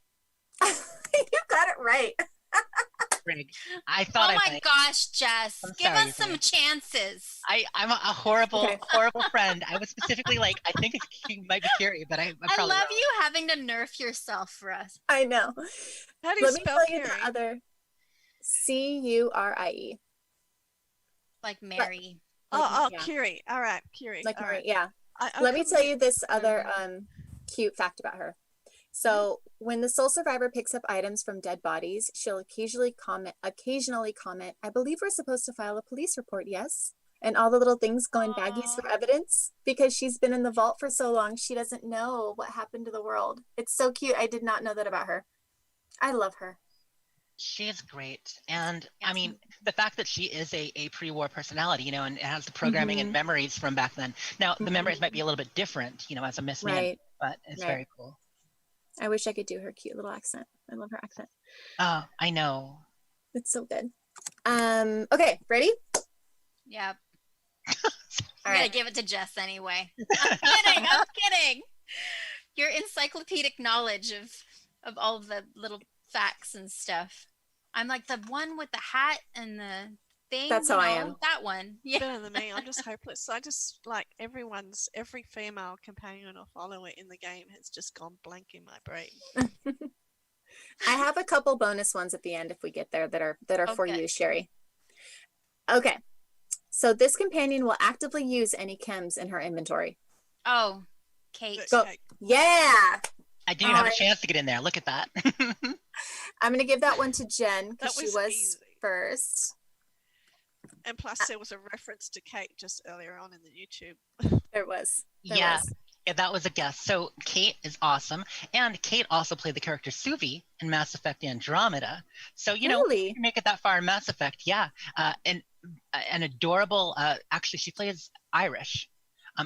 You got it right. Frig. I thought Oh I my might. gosh, Jess. I'm Give sorry, us some chances. I'm a horrible, Okay. horrible friend. I was specifically like, I think it might be Kiri, but I'm I probably love wrong. you having to nerf yourself for us. I know. How do you Let me spell tell you Curie? the other. Curie. Like Mary. Oh, yeah. Curie. All right, Curie. Like All Marie, right. yeah. I Let me couldn't tell get- you this other cute fact about her. So when the soul survivor picks up items from dead bodies, she'll occasionally comment, I believe we're supposed to file a police report, yes? And all the little things go in baggies for evidence because she's been in the vault for so long, she doesn't know what happened to the world. It's so cute. I did not know that about her. I love her. She's great. And I mean, the fact that she is a pre-war personality, and has the programming and Mhm. memories from back then. Now, the memories might be a little bit different, as a Miss Man, Right. but it's Right. very cool. I wish I could do her cute little accent. I love her accent. Oh, I know. It's so good. Okay, ready? Yep. All I'm gonna right. give it to Jess anyway. I'm kidding. Your encyclopedic knowledge of all of the little facts and stuff. I'm like the one with the hat and the thing. That's how I am. That one. Yeah. Better than me. I'm just hopeless. I just like every female companion or follower in the game has just gone blank in my brain. I have a couple bonus ones at the end if we get there that are for Okay. you, Sherry. Okay. So this companion will actively use any chems in her inventory. Oh, Kate. Go. Yeah. I didn't even have a Alright. chance to get in there. Look at that. I'm going to give that one to Jen because That she was was easy. first. And plus, there was a reference to Kate just earlier on in the YouTube. There was. Yeah, that was a guess. So Kate is awesome. And Kate also played the character Suvi in Mass Effect Andromeda. So, Really? you make it that far in Mass Effect, yeah. And an adorable, actually, she plays Irish.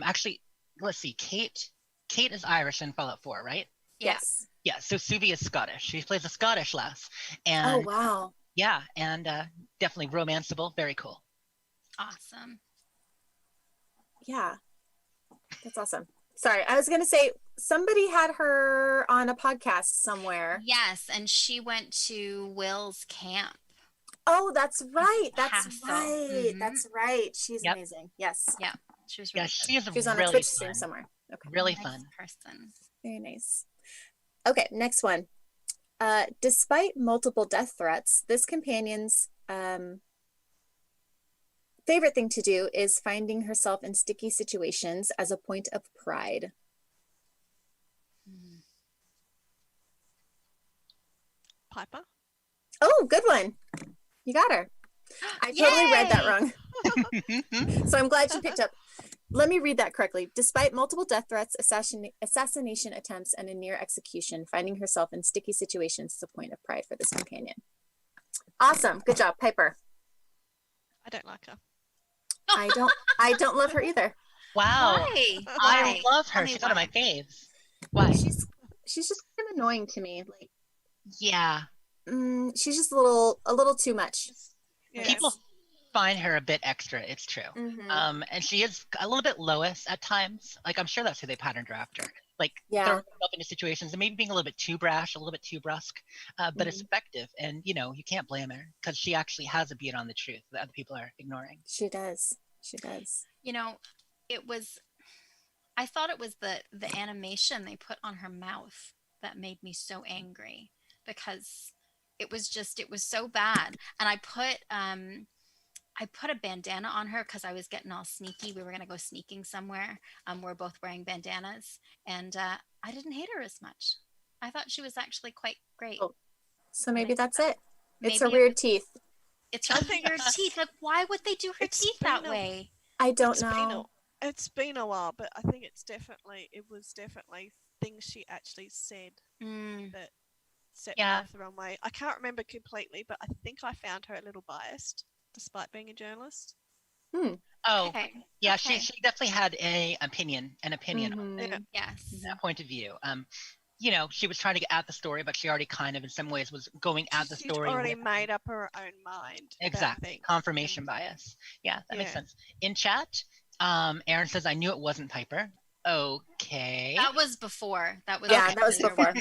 Actually, let's see, Kate is Irish in Fallout 4, right? Yes. Yeah, so Suvi is Scottish. She plays a Scottish lass. And Oh, wow. yeah, and definitely romanceable, very cool. Awesome. Yeah. That's awesome. Sorry, I was going to say somebody had her on a podcast somewhere. Yes, and she went to Will's camp. Oh, that's right. That's Paso. right. Mhm. That's right. She's Yep. amazing. Yes. Yeah, she was Yeah, really she is She was on really a Twitch fun. stream somewhere. Okay. Really nice fun. person. Very nice. Okay, next one. Despite multiple death threats, this companion's favorite thing to do is finding herself in sticky situations as a point of pride. Piper? Oh, good one. You got her. I totally read that wrong. So I'm glad you picked up. Let me read that correctly. Despite multiple death threats, assassination attempts, and a near execution, finding herself in sticky situations is a point of pride for this companion. Awesome. Good job, Piper. I don't like her. I don't love her either. Wow. Why? I love Tell her. me She's one of why. my faves. Why? She's just kind of annoying to me. Like, Yeah. she's just a little too much. Yeah. People find her a bit extra, it's true. Mhm. And she is a little bit Lois at times. Like, I'm sure that's who they patterned her after. Like, Yeah. throwing herself into situations and maybe being a little bit too brash, a little bit too brusque, but it's Mhm. effective. And, you know, you can't blame her because she actually has a beat on the truth that other people are ignoring. She does. She does. You know, I thought it was the animation they put on her mouth that made me so angry, because it was so bad. And I put a bandana on her because I was getting all sneaky. We were going to go sneaking somewhere. We're both wearing bandanas, and I didn't hate her as much. I thought she was actually quite great. Oh, so maybe that's it. It's Maybe her weird teeth. It's her weird teeth. Like, why would they do her teeth that way? I don't know. It's been a while, but I think it was definitely things she actually said that set me off the wrong way. I can't remember completely, but I think I found her a little biased, despite being a journalist. Oh, Okay. yeah, Okay. she definitely had an opinion Mhm. Yes. from that point of view. You know, she was trying to get at the story, but she already kind of, in some ways, was going at the She'd story. already made up her own mind. Exactly. Confirmation bias. Yeah, that makes sense. In chat, Aaron says, I knew it wasn't Piper. Okay. That was before. That was that was before.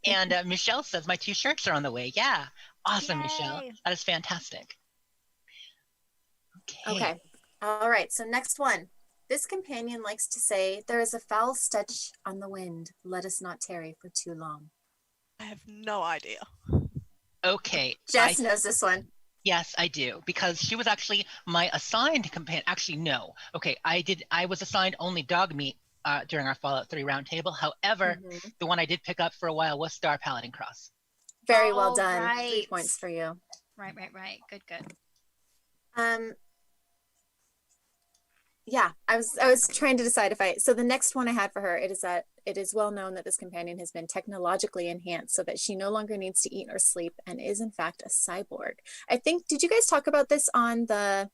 And Michelle says, my 2 shirts are on the way. Yeah. Awesome, Michelle. That is fantastic. Okay. All right. So next one. This companion likes to say, there is a foul stench on the wind. Let us not tarry for too long. I have no idea. Okay. Jess knows this one. Yes, I do, because she was actually my assigned companion. Actually, no. Okay, I was assigned only dog meat during our Fallout 3 roundtable. However, the one I did pick up for a while was Star Paladin Cross. Very well done. Right. 3 points for you. Right. Good. Yeah, I was trying to decide so the next one I had for her, it is well known that this companion has been technologically enhanced so that she no longer needs to eat or sleep and is in fact a cyborg. I think, did you guys talk about this on the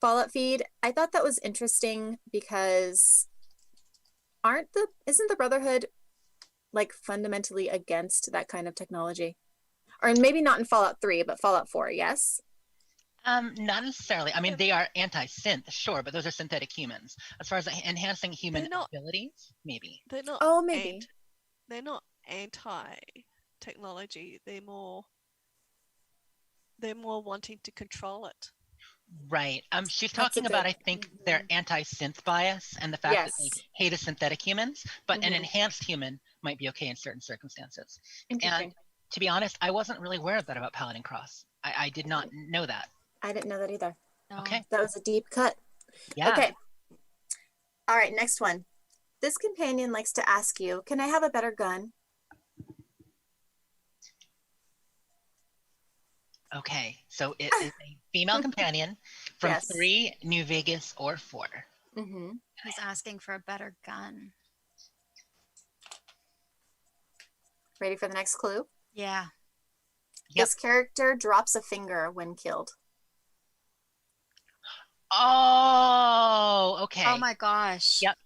Fallout feed? I thought that was interesting because isn't the Brotherhood like fundamentally against that kind of technology? Or maybe not in Fallout 3, but Fallout 4, yes? Not necessarily. I mean, they are anti-synth, sure, but those are synthetic humans. As far as enhancing human abilities, maybe. They're not. Oh, maybe. They're not anti-technology. They're more wanting to control it. Right. She's talking about, I think, their anti-synth bias and the fact that they hate a synthetic humans, but an enhanced human might be okay in certain circumstances. And to be honest, I wasn't really aware of that about Paladin Cross. I did not know that. I didn't know that either. Okay. That was a deep cut. Yeah. Okay. All right, next one. This companion likes to ask you, can I have a better gun? Okay, so it is a female companion from 3, New Vegas, or 4. Who's asking for a better gun? Ready for the next clue? Yeah. This character drops a finger when killed. Oh, okay. Oh my gosh. Yep.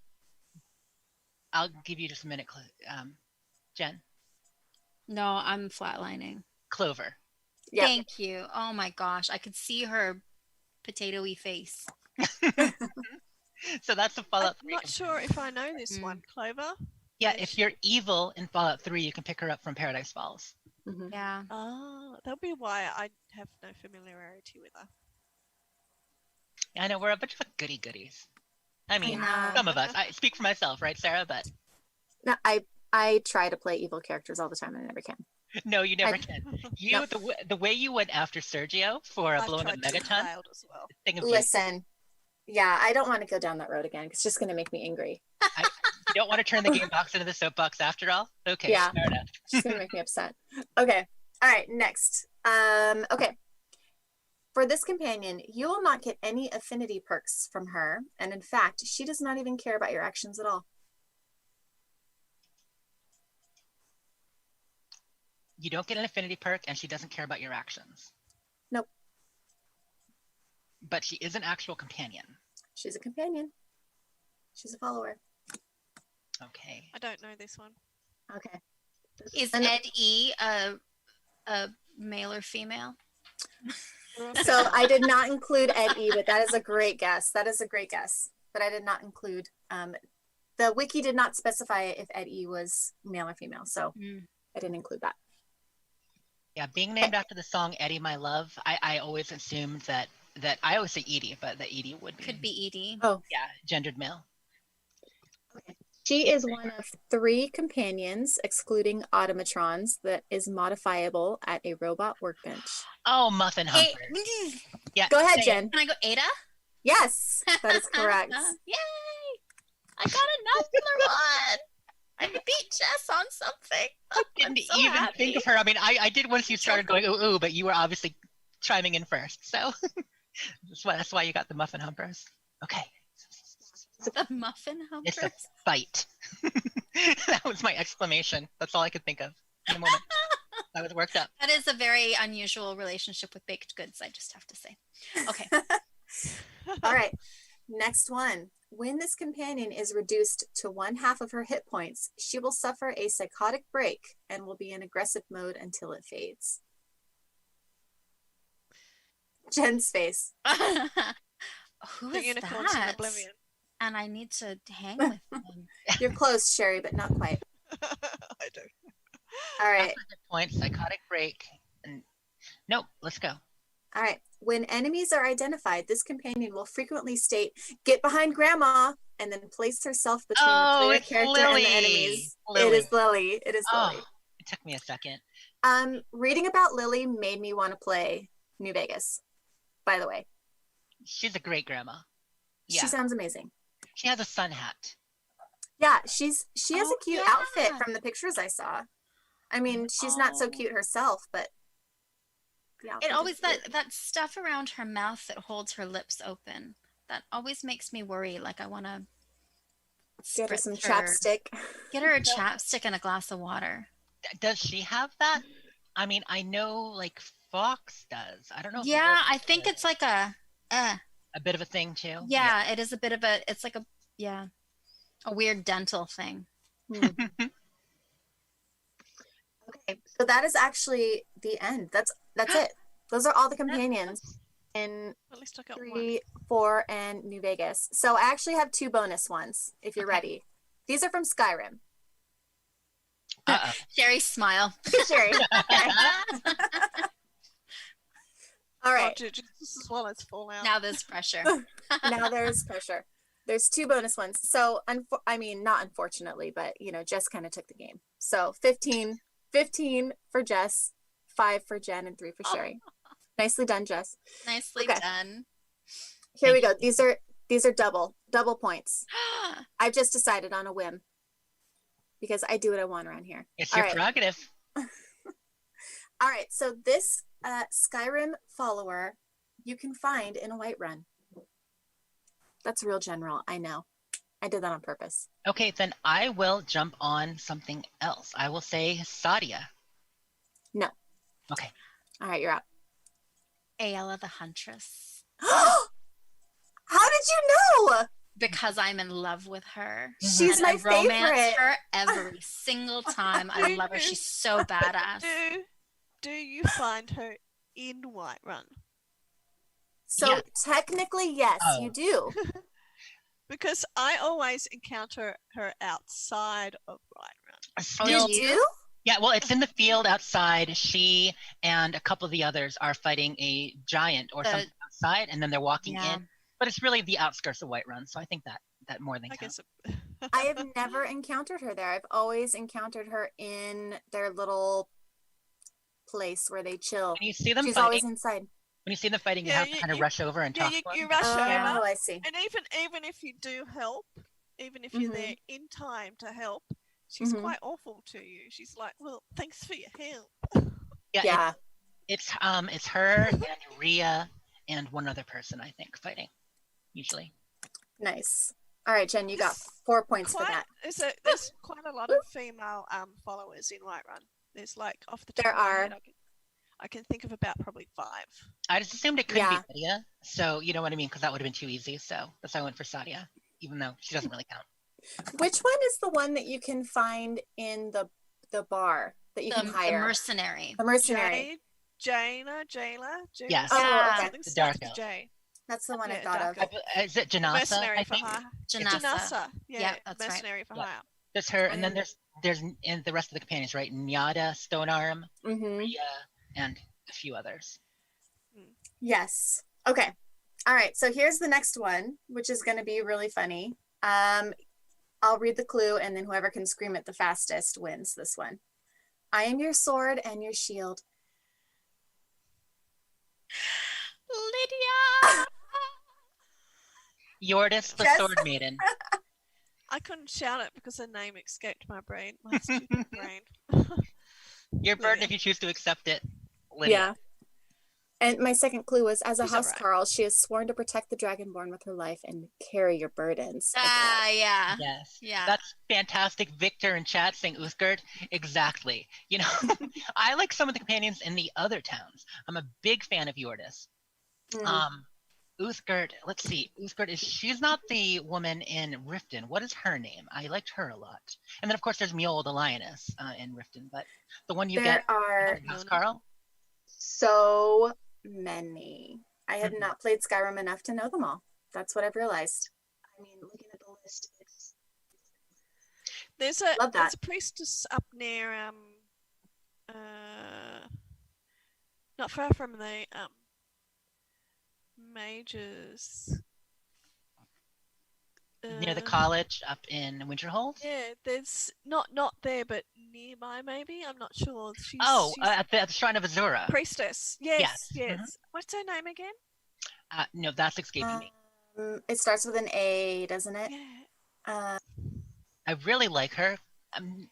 I'll give you just a minute, Jen. No, I'm flatlining. Clover. Yep. Thank you. Oh my gosh. I could see her potato-y face. So that's the Fallout 3. I'm not sure if I know this one. Clover? Yeah, if you're evil in Fallout 3, you can pick her up from Paradise Falls. Yeah. Oh, that'll be why I have no familiarity with her. I know, we're a bunch of goody-goodies. I mean, some of us. I speak for myself, right, Sarah? But no, I try to play evil characters all the time and I never can. No, you never can. You the way you went after Sergio for blowing up Megaton. Well. Listen, yeah, I don't want to go down that road again. It's just going to make me angry. You don't want to turn the game box into the soapbox after all? Okay, yeah, fair enough. It's just going to make me upset. Okay, all right, next. Okay. For this companion, you will not get any affinity perks from her, and in fact, she does not even care about your actions at all. You don't get an affinity perk, and she doesn't care about your actions. Nope. But she is an actual companion. She's a companion. She's a follower. Okay. I don't know this one. Okay. Is Ed E a male or female? So I did not include Ed E, but that is a great guess. That is a great guess. But I did not include, the wiki did not specify if Ed E was male or female. So I didn't include that. Yeah, being named after the song Eddie My Love, I always assumed that I always say Edie, but that Edie would be. Could be Edie. Oh. Yeah, gendered male. She is one of 3 companions, excluding automatrons, that is modifiable at a robot workbench. Oh, Muffin Humper. Yeah. Go ahead, Jen. Can I go Ada? Yes, that is correct. Yay! I got another one. I beat Jess on something. I didn't even think of her. I mean, I did once you started going ooh, but you were obviously chiming in first. So that's why you got the Muffin Humpers. Okay. The Muffin Humpers? It's a fight. That was my exclamation. That's all I could think of in the moment. I was worked up. That is a very unusual relationship with baked goods, I just have to say. Okay. All right. Next one. When this companion is reduced to 1/2 of her hit points, she will suffer a psychotic break and will be in aggressive mode until it fades. Jen's face. Who The is unicorns in that? Oblivion. And I need to hang with them. You're close, Sherry, but not quite. I don't. All right. Hit point, psychotic break. And nope, let's go. All right. When enemies are identified, this companion will frequently state, "Get behind Grandma," and then place herself between the player it's character Lily. and the enemies. Lily. It is Lily. It is Lily. It took me a second. Reading about Lily made me want to play New Vegas, by the way. She's a great grandma. Yeah. She sounds amazing. She has a sun hat. Yeah, she has a cute yeah. outfit from the pictures I saw. I mean, she's not so cute herself, but yeah. It always that stuff around her mouth that holds her lips open. That always makes me worry. Like I want to get her some chapstick. Get her a chapstick and a glass of water. Does she have that? I mean, I know like Fox does. I don't know. Yeah, I think it's like a bit of a thing too. Yeah, it is a bit of a. It's like a weird dental thing. Okay, so that is actually the end. That's it. Those are all the companions in At least I got 3, 4, and New Vegas. So I actually have 2 bonus ones if you're ready. These are from Skyrim. Sherry, smile. Sherry. All right. Oh, just as well as Fallout. Now there's pressure. Now there's pressure. There's 2 bonus ones. So, I mean, not unfortunately, but, Jess kind of took the game. So 15 for Jess, 5 for Jen, and 3 for Sherry. Nicely done, Jess. Nicely done. Here we go. These are double points. I've just decided on a whim because I do what I want around here. It's your prerogative. All right. So this Skyrim follower you can find in a Whiterun. That's real general. I know. I did that on purpose. Okay, then I will jump on something else. I will say Sadia. No. Okay. All right, you're up. Ayala the Huntress. How did you know? Because I'm in love with her. She's and my I romance favorite. her every single time. I love her. She's so badass. Do you find her in Whiterun? So technically, yes, you do. Because I always encounter her outside of Whiterun. You do? Yeah, well, it's in the field outside. She and a couple of the others are fighting a giant or something outside, and then they're walking in. But it's really the outskirts of Whiterun, so I think that more than counts. I have never encountered her there. I've always encountered her in their little place where they chill. When you see them She's fighting, always inside. When you see them fighting, you have to kind of rush over and talk to them. You rush over. Oh, I see. And even if you do help, even if you're there in time to help, she's quite awful to you. She's like, "Well, thanks for your help." Yeah. It's her and Rhea and one other person, I think, fighting. Usually. Nice. All right, Jen, you got 4 points for that. There's quite a lot of female followers in Whiterun. There's like off the top There of my are. head, I can think of about probably 5. I just assumed it couldn't Yeah. be Sadia, so you know what I mean, because that would have been too easy. So that's why I went for Sadia, even though she doesn't really count. Which one is the one that you can find in the bar that you can hire? The mercenary. The mercenary. Jayla. Yes. Oh, okay. Something The starts dark with elf. J. That's the one I Yeah, thought of. dark Is it Janasa? Mercenary I for think? hire. Janasa. Yeah, that's right. mercenary for Yeah. hire. There's her, and then there's in the rest of the companions, right? Nyada, Stonearm, Rhea, and a few others. Yes. Okay. All right. So here's the next one, which is going to be really funny. I'll read the clue, and then whoever can scream it the fastest wins this one. I am your sword and your shield. Lydia! Yordis, the Yes. Sword Maiden. I couldn't shout it because her name escaped my brain. My stupid brain. Your burden if you choose to accept it, Lydia. Yeah. And my second clue was, as a She's all housecarl, she is sworn to protect the dragonborn with her life and carry your burdens. Yeah. Yes. Yeah. That's fantastic. Victor in chat saying Uthgard. Exactly. You know, I like some of the companions in the other towns. I'm a big fan of Yordis. Uthgard, let's see. Uthgard she's not the woman in Riften. What is her name? I liked her a lot. And then of course there's Mjol the lioness in Riften, but the one you There get are Carl? so many. I have not played Skyrim enough to know them all. That's what I've realized. I mean, looking at the list, There's a priestess up near not far from the mages. Near the college up in Winterhold? Yeah, there's not there, but nearby maybe. I'm not sure. She's at the Shrine of Azura. Priestess. Yes. Mhm. What's her name again? No, that's escaping me. It starts with an A, doesn't it? Yeah. I really like her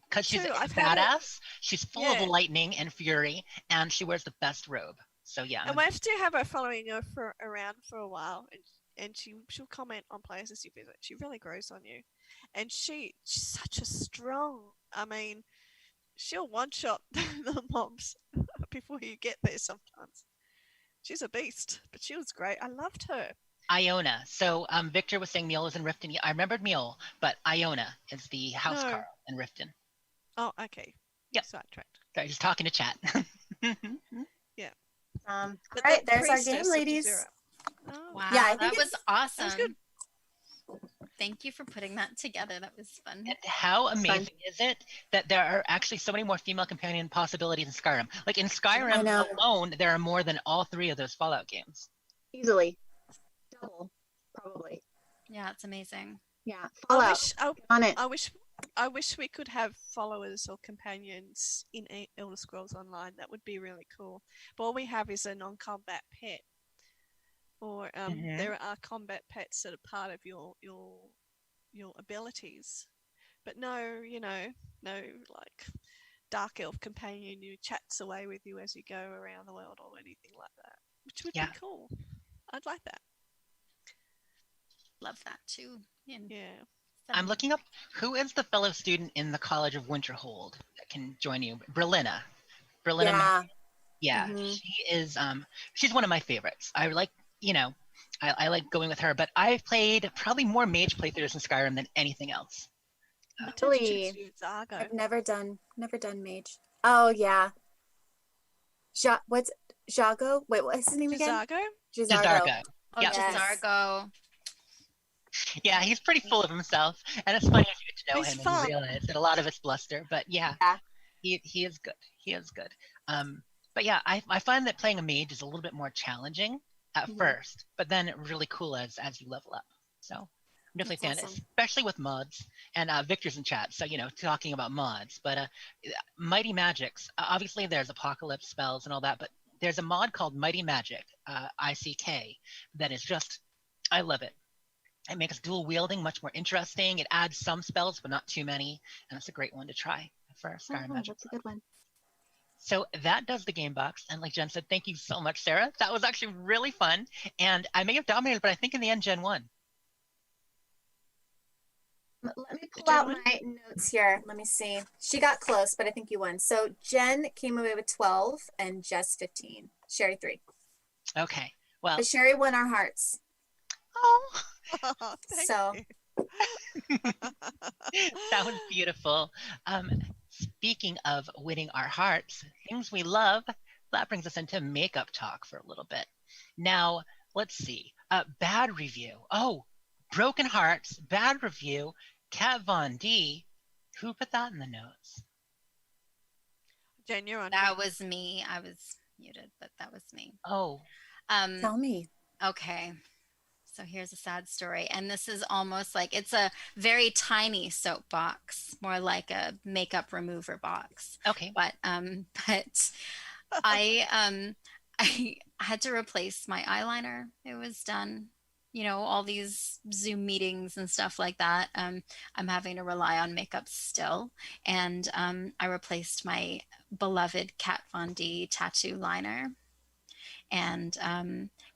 because she's a badass. She's full of lightning and fury, and she wears the best robe. So yeah. And we have to have her following her around for a while, and she'll comment on places you visit. She really grows on you, and she's such a strong. I mean, she'll one-shot the mobs before you get there. Sometimes she's a beast, but she was great. I loved her. Iona. So Victor was saying Mjol is in Riften. I remembered Mjol, but Iona is the housecarl in Riften. Oh, okay. Yep. Sidetracked. Sorry, just talking to chat. Yeah. All right, there's our game, ladies. Wow, Yeah, I think that was it's- awesome. Thank you for putting that together. That was fun. And how amazing is it that there are actually so many more female companion possibilities in Skyrim? Like in Skyrim alone, there are more than all 3 of those Fallout games. Easily. Double, probably. Yeah, it's amazing. Yeah. I wish we could have followers or companions in Elder Scrolls Online. That would be really cool. But all we have is a non-combat pet, or there are combat pets that are part of your abilities. But no like dark elf companion who chats away with you as you go around the world or anything like that, which would be cool. I'd like that. Love that too. Yeah. I'm looking up who is the fellow student in the College of Winterhold that can join you. Berlina. Yeah. She is she's one of my favorites. I like, I like going with her, but I've played probably more mage playthroughs in Skyrim than anything else. Really? I've never done mage. Oh yeah. What's Jago? Wait, what's his name again? J'zargo. Oh, Yeah. J'zargo. Yeah, he's pretty full of himself, and it's funny as you get to know He's him fun. and realize that a lot of it's bluster. But yeah. He is good. He is good. But yeah, I find that playing a mage is a little bit more challenging at first, but then really cool as you level up. So I'm definitely a fan, especially with mods. And Victor's in chat, so talking about mods. But Mighty Magics, obviously there's apocalypse spells and all that, but there's a mod called Mighty Magic, ICK, that is just, I love it. It makes dual wielding much more interesting. It adds some spells, but not too many, and it's a great one to try for Skyrim Magic. That's a good one. So that does the game box, and like Jen said, thank you so much, Sarah. That was actually really fun, and I may have dominated, but I think in the end, Jen won. Let me pull out my notes here. Let me see. She got close, but I think you won. So Jen came away with 12 and Jess 15. Sherry 3. Okay. Well, but Sherry won our hearts. Oh, so that was beautiful. Speaking of winning our hearts, things we love, that brings us into makeup talk for a little bit. Now, let's see. Bad review. Oh, Broken Hearts, bad review. Kat Von D. Who put that in the notes? Jen, you're on. That was me. I was muted, but that was me. Oh. Tell me. Okay. So here's a sad story. And this is almost like it's a very tiny soapbox, more like a makeup remover box. Okay. But I had to replace my eyeliner. It was done. You know, all these Zoom meetings and stuff like that. I'm having to rely on makeup still. And I replaced my beloved Kat Von D tattoo liner. And,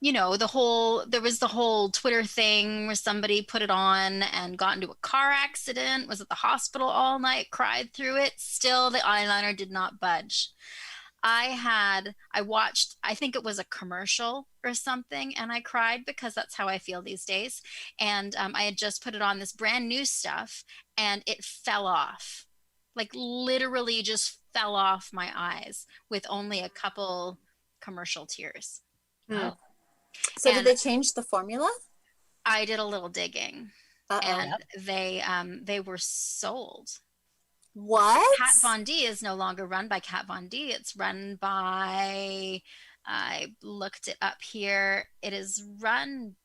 you know, there was the whole Twitter thing where somebody put it on and got into a car accident, was at the hospital all night, cried through it. Still, the eyeliner did not budge. I watched, I think it was a commercial or something, and I cried because that's how I feel these days. And I had just put it on this brand new stuff and it fell off, like literally just fell off my eyes with only a couple commercial tears. So did they change the formula? I did a little digging. And they were sold. What? Kat Von D is no longer run by Kat Von D. It's run by, I looked it up here. It is run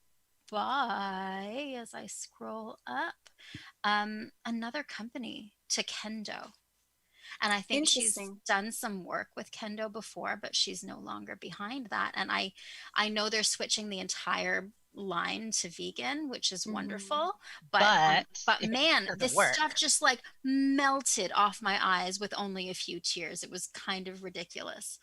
by, as I scroll up, another company, Kendo. And I think she's done some work with Kendo before, but she's no longer behind that. And I know they're switching the entire line to vegan, which is wonderful. But man, this stuff just like melted off my eyes with only a few tears. It was kind of ridiculous.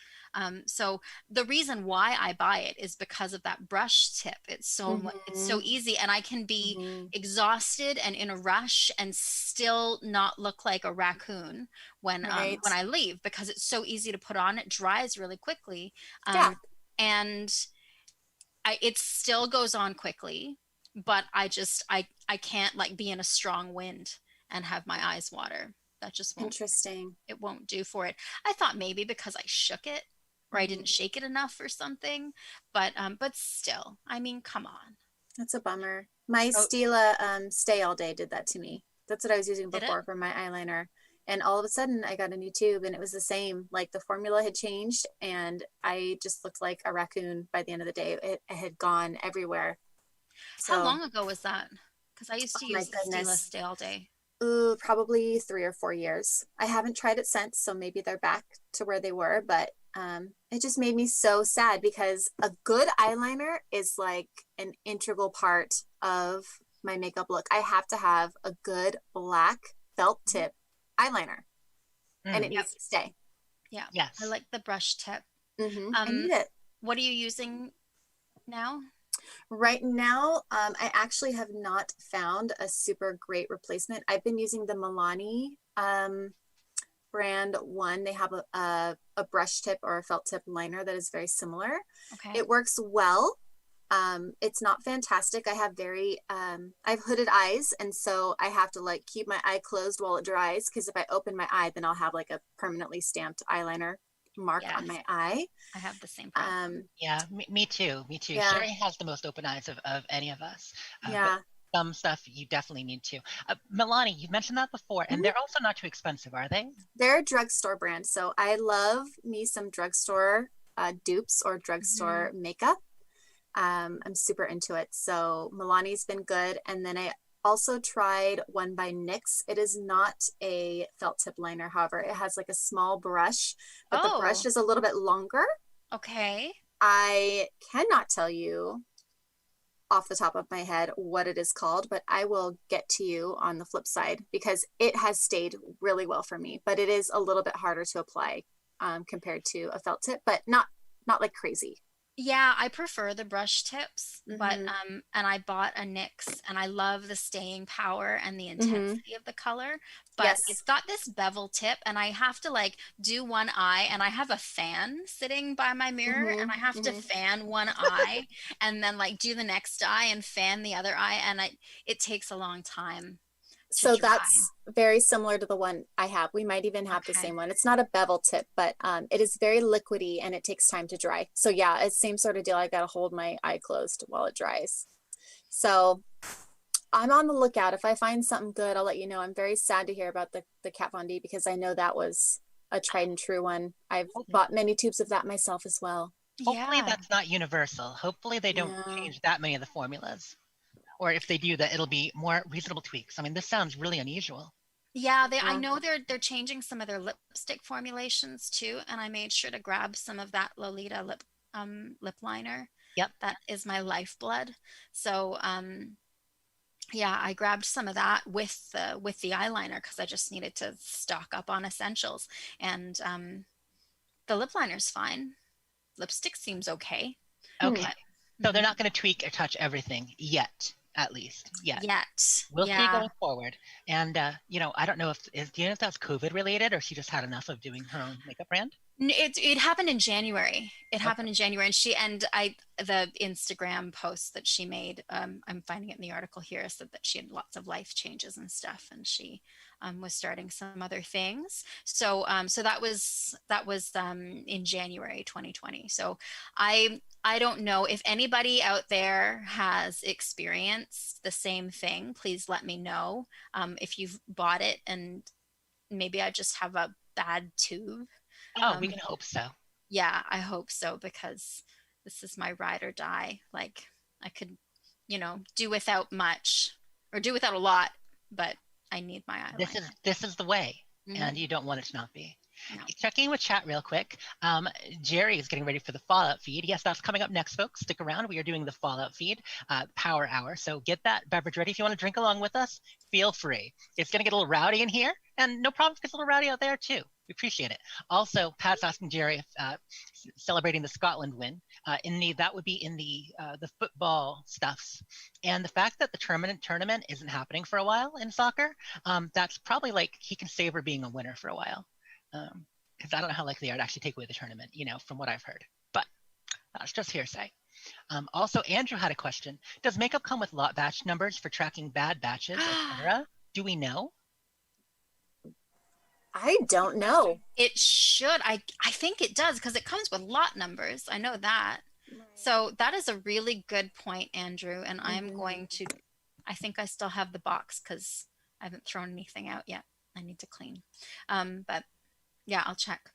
So the reason why I buy it is because of that brush tip. It's so it's so easy, and I can be exhausted and in a rush and still not look like a raccoon when I leave, because it's so easy to put on. It dries really quickly. And it still goes on quickly, but I can't like be in a strong wind and have my eyes water. That just won't. Interesting. It won't do for it. I thought maybe because I shook it or I didn't shake it enough or something, but still, I mean, come on. That's a bummer. My Stila Stay All Day did that to me. That's what I was using before for my eyeliner. And all of a sudden I got a new tube and it was the same. Like the formula had changed and I just looked like a raccoon by the end of the day. It had gone everywhere. So, how long ago was that? Because I used to use the Stila Stay All Day. Ooh, probably 3 or 4 years. I haven't tried it since, so maybe they're back to where they were, but it just made me so sad because a good eyeliner is like an integral part of my makeup look. I have to have a good black felt tip eyeliner and it needs to stay. Yeah. Yes. I like the brush tip. I need it. What are you using now? Right now, I actually have not found a super great replacement. I've been using the Milani brand one. They have a brush tip or a felt tip liner that is very similar. Okay. It works well. It's not fantastic. I have I have hooded eyes, and so I have to like keep my eye closed while it dries, because if I open my eye, then I'll have like a permanently stamped eyeliner mark on my eye. I have the same problem. Yeah, me too. Yeah. Sherry has the most open eyes of any of us. Yeah. But some stuff you definitely need to. Milani, you mentioned that before, and they're also not too expensive, are they? They're a drugstore brand, so I love me some drugstore dupes or drugstore makeup. I'm super into it. So Milani's been good. And then I also tried one by NYX. It is not a felt tip liner. However, it has like a small brush, but the brush is a little bit longer. Okay. I cannot tell you off the top of my head what it is called, but I will get to you on the flip side because it has stayed really well for me, but it is a little bit harder to apply compared to a felt tip, but not like crazy. Yeah, I prefer the brush tips, but Mhm. and I bought a NYX and I love the staying power and the Mhm. intensity of the color, but Yes. it's got this bevel tip and I have to like do one eye and I have a fan sitting by my mirror and Mhm. I have to Mhm. fan one eye and then like do the next eye and fan the other eye and it takes a long time to So dry. that's very similar to the one I have. We might even have the Okay. same one. It's not a bevel tip, but it is very liquidy and it takes time to dry. So yeah, it's same sort of deal. I gotta hold my eye closed while it dries. So I'm on the lookout. If I find something good, I'll let you know. I'm very sad to hear about the Kat Von D because I know that was a tried and true one. I've bought many tubes of that myself as well. Hopefully Yeah. that's not universal. Hopefully they don't Yeah. change that many of the formulas. Or if they do that, it'll be more reasonable tweaks. I mean, this sounds really unusual. Yeah, I know they're changing some of their lipstick formulations too, and I made sure to grab some of that Lolita lip liner. Yep. That is my lifeblood. So yeah, I grabbed some of that with the eyeliner because I just needed to stock up on essentials. And the lip liner's fine. Lipstick seems okay. Okay. So they're not going to tweak or touch everything yet, at least yet. We'll see Yeah. going forward. And you know, I don't know do you know if that's COVID related or she just had enough of doing her own makeup brand? It happened in January. It happened in January, and the Instagram post that she made. I'm finding it in the article here. Said that she had lots of life changes and stuff, and she was starting some other things. So so that was in January 2020. So I don't know if anybody out there has experienced the same thing. Please let me know if you've bought it, and maybe I just have a bad tube. Oh, we can hope so. Yeah, I hope so because this is my ride or die. Like I could, do without much or do without a lot, but I need my eyeliner. This is the way, and you don't want it to not be. Checking with chat real quick. Jerry is getting ready for the Fallout feed. Yes, that's coming up next, folks. Stick around. We are doing the Fallout feed, Power Hour. So get that beverage ready. If you want to drink along with us, feel free. It's going to get a little rowdy in here, and no problem if it's a little rowdy out there too. We appreciate it. Also, Pat's asking Jerry if celebrating the Scotland win. That would be in the football stuffs, and the fact that the tournament isn't happening for a while in soccer, that's probably like he can savor being a winner for a while. Because I don't know how likely they are to actually take away the tournament, from what I've heard. But that's just hearsay. Also, Andrew had a question. Does makeup come with lot batch numbers for tracking bad batches, etc.? Do we know? I don't know. It should. I think it does because it comes with lot numbers. I know that. So that is a really good point, Andrew. And I'm going to, I think I still have the box because I haven't thrown anything out yet. I need to clean. But yeah, I'll check.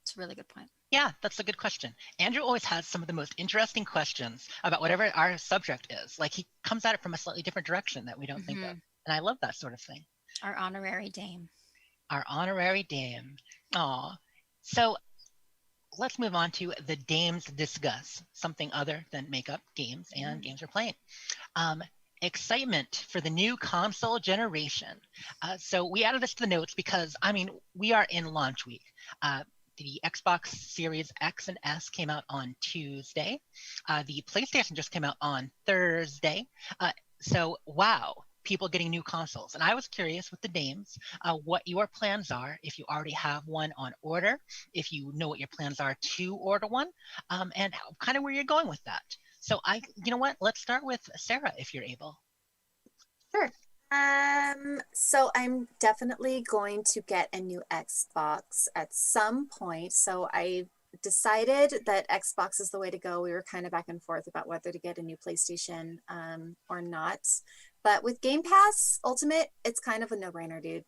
It's a really good point. Yeah, that's a good question. Andrew always has some of the most interesting questions about whatever our subject is. Like he comes at it from a slightly different direction that we don't think of. And I love that sort of thing. Our honorary dame. Our honorary dame. Aw. So let's move on to the dames discuss something other than makeup, games, and games we're playing. Excitement for the new console generation. So we added this to the notes because, we are in launch week. The Xbox Series X and S came out on Tuesday. The PlayStation just came out on Thursday. So, wow, people getting new consoles. And I was curious with the dames, what your plans are, if you already have one on order, if you know what your plans are to order one, and kind of where you're going with that. So you know what? Let's start with Sarah, if you're able. Sure. So I'm definitely going to get a new Xbox at some point. So I decided that Xbox is the way to go. We were kind of back and forth about whether to get a new PlayStation or not. But with Game Pass Ultimate, it's kind of a no-brainer, dude.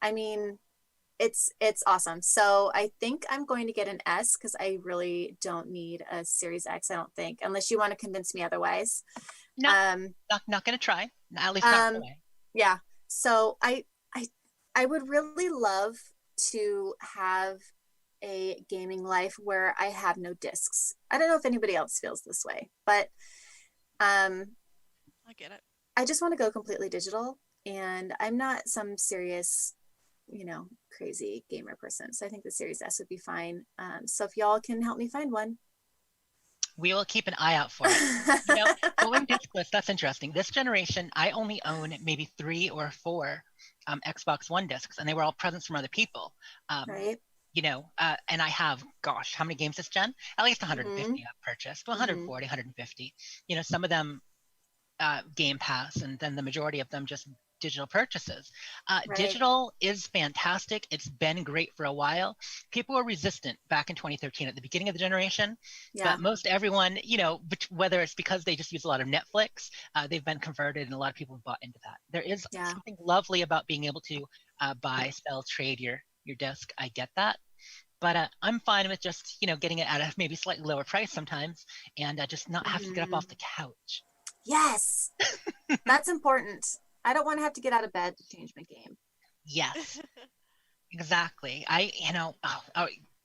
I mean, it's awesome. So I think I'm going to get an S because I really don't need a Series X, I don't think, unless you want to convince me otherwise. No, not going to try. At least not today. Yeah. So I would really love to have a gaming life where I have no discs. I don't know if anybody else feels this way, but I get it. I just want to go completely digital, and I'm not some serious, crazy gamer person. So I think the Series S would be fine. So if y'all can help me find one, We will keep an eye out for it. You know, going discless, that's interesting. This generation, I only own maybe 3 or 4 Xbox One discs, and they were all presents from other people. Right. You know, and I have, gosh, how many games this gen? At least 150 I've purchased, 140, 150. You know, some of them Game Pass, and then the majority of them just digital purchases. Digital is fantastic. It's been great for a while. People were resistant back in 2013 at the beginning of the generation, but most everyone, you know, whether it's because they just use a lot of Netflix, they've been converted, and a lot of people have bought into that. There is something lovely about being able to buy, sell, trade your disc. I get that. But I'm fine with just, you know, getting it at a maybe slightly lower price sometimes, and just not have to get up off the couch. Yes, that's important. I don't want to have to get out of bed to change my game. Yes, exactly. You know,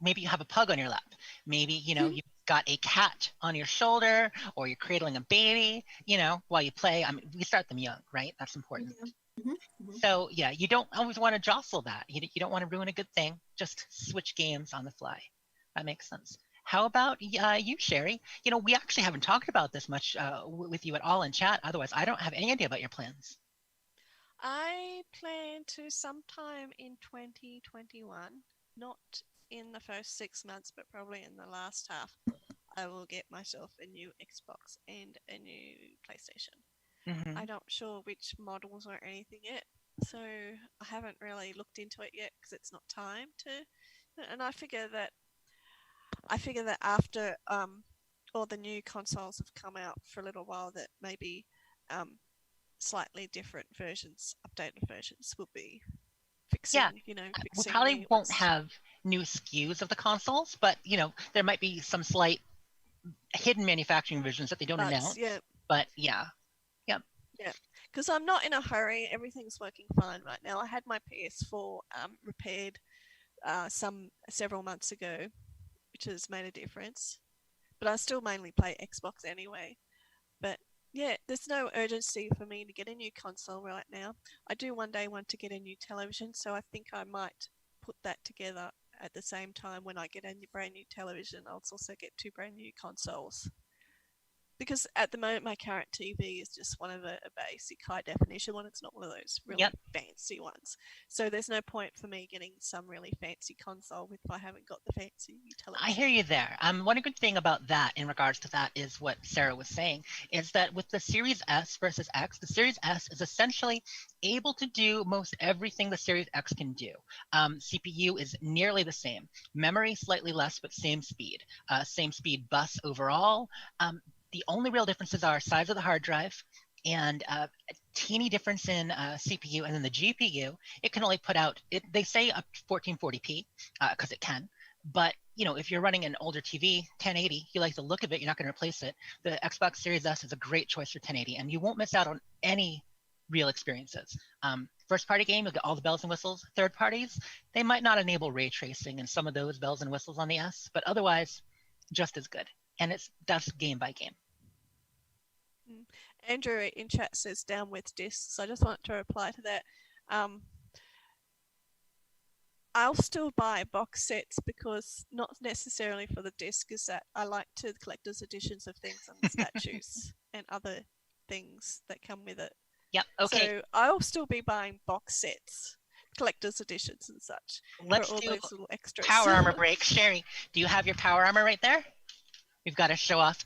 maybe you have a pug on your lap. Maybe, you know, you've got a cat on your shoulder, or you're cradling a baby, you know, while you play. I mean, we start them young, right? That's important. So yeah, you don't always want to jostle that. You don't want to ruin a good thing. Just switch games on the fly. That makes sense. How about you, Sherry? You know, we actually haven't talked about this much with you at all in chat. Otherwise, I don't have any idea about your plans. I plan to sometime in 2021, not in the first 6 months, but probably in the last half, I will get myself a new Xbox and a new PlayStation. I'm not sure which models or anything yet, so I haven't really looked into it yet because it's not time to. And I figure that after all the new consoles have come out for a little while, that maybe slightly different versions, updated versions, will be fixing. You know, we probably won't have new SKUs of the consoles, but you know, there might be some slight hidden manufacturing revisions that they don't announce. But yeah. Yeah, because I'm not in a hurry. Everything's working fine right now. I had my PS4 repaired several months ago, which has made a difference. But I still mainly play Xbox anyway. But yeah, there's no urgency for me to get a new console right now. I do one day want to get a new television, so I think I might put that together at the same time. When I get a brand new television, I'll also get 2 brand new consoles. Because at the moment, my current TV is just one of a basic high definition one. It's not one of those really fancy ones. So there's no point for me getting some really fancy console if I haven't got the fancy television. I hear you there. One good thing about that in regards to that is what Sarah was saying, is that with the Series S versus X, the Series S is essentially able to do most everything the Series X can do. CPU is nearly the same. Memory slightly less, but same speed. Same speed bus overall. The only real differences are size of the hard drive and a teeny difference in CPU, and then the GPU. It can only put out, they say up to 1440p because it can. But you know, if you're running an older TV, 1080, you like the look of it, you're not going to replace it. The Xbox Series S is a great choice for 1080, and you won't miss out on any real experiences. First party game, you'll get all the bells and whistles. Third parties, they might not enable ray tracing and some of those bells and whistles on the S, but otherwise just as good. And that's game by game. Andrew in chat says down with discs. I just want to reply to that. I'll still buy box sets, because not necessarily for the disc, is that I like to collector's editions of things and the statues and other things that come with it. Yep. Okay. So I'll still be buying box sets, collector's editions and such. Let's for all do those little extras. Power armor break. Sherry, do you have your power armor right there? We've got to show off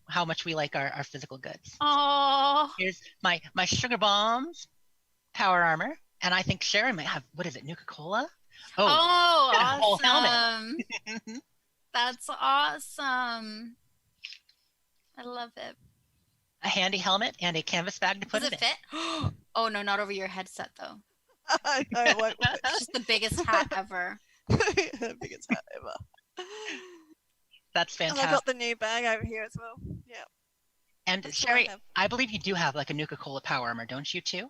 how much we like our physical goods. Oh. Here's my Sugar Bombs power armor, and I think Sherry might have, what is it, Nuka-Cola? Oh, a whole helmet. awesome. That's awesome. I love it. A handy helmet and a canvas bag to put Does it fit? Oh no, not over your headset though. No, it won't. It's just the biggest hat ever. The biggest hat ever. That's fantastic. And I got the new bag over here as well. Yeah. And That's Sherry, I believe you do have like a Nuka-Cola power armor, don't you too?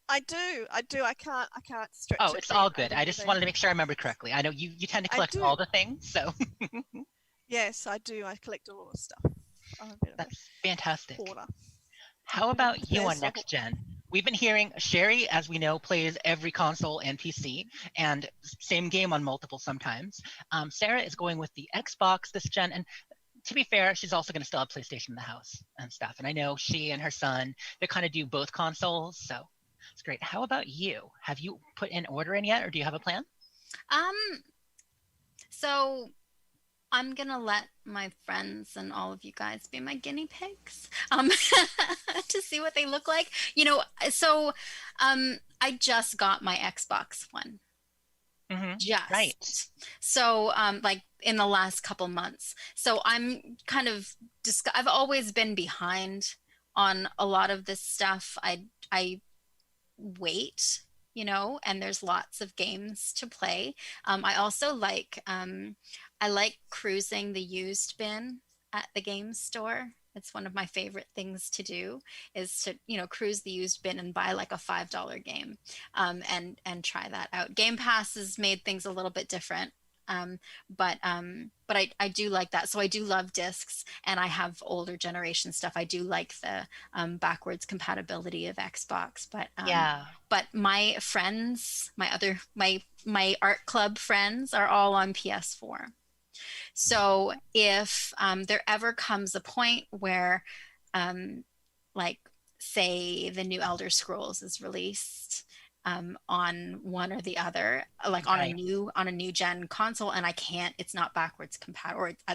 I do. I can't stretch Oh, it. it's all good. I just wanted to make sure I remember correctly. I know you tend to collect all the things, so. Yes, I do. I collect all the stuff. That's fantastic. Hoarder. How about you on next gen? We've been hearing Sherry, as we know, plays every console and PC, and same game on multiple sometimes. Sarah is going with the Xbox this gen, and to be fair, she's also going to still have PlayStation in the house and stuff. And I know she and her son, they kind of do both consoles. So it's great. How about you? Have you put an order in yet, or do you have a plan? So I'm gonna let my friends and all of you guys be my guinea pigs to see what they look like. So I just got my Xbox One. Just right. So like in the last couple months. So I'm kind of I've always been behind on a lot of this stuff. I wait, and there's lots of games to play. I also like I like cruising the used bin at the game store. It's one of my favorite things to do, is to cruise the used bin and buy like a $5 game, and try that out. Game Pass has made things a little bit different. But I do like that. So I do love discs, and I have older generation stuff. I do like the backwards compatibility of Xbox. But my friends, my art club friends are all on PS4. So if there ever comes a point where, like, say the new Elder Scrolls is released on one or the other, like on a new gen console, and it's not backwards compatible, or I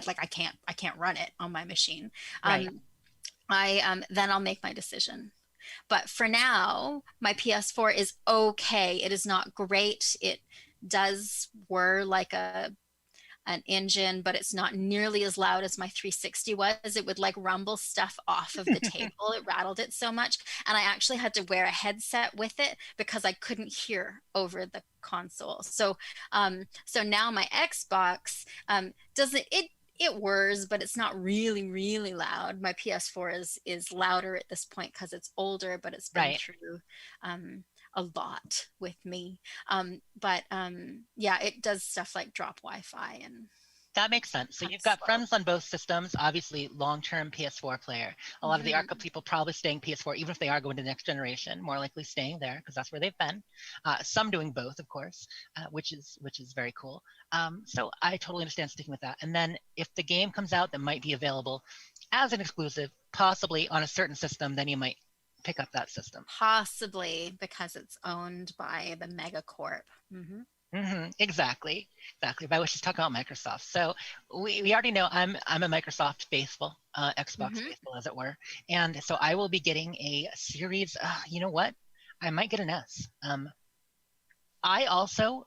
can't run it on my machine. Then I'll make my decision. But for now, my PS4 is okay. It is not great. It does whir like an engine, but it's not nearly as loud as my 360 was. It would like rumble stuff off of the table. It rattled it so much. And I actually had to wear a headset with it because I couldn't hear over the console. So now my Xbox doesn't, it whirs, but it's not really, really loud. My PS4 is louder at this point because it's older, but it's been through a lot with me. Yeah, it does stuff like drop Wi-Fi and that makes sense. So you've got friends on both systems, obviously long-term PS4 player. A lot of the ARCA people probably staying PS4, even if they are going to the next generation, more likely staying there because that's where they've been. Some doing both, of course, which is very cool. So I totally understand sticking with that. And then if the game comes out that might be available as an exclusive, possibly on a certain system, then you might pick up that system. Possibly because it's owned by the megacorp. Exactly. By which is talking about Microsoft. So we already know I'm a Microsoft faithful, Xbox faithful, as it were. And so I will be getting a series. You know what? I might get an S. I also,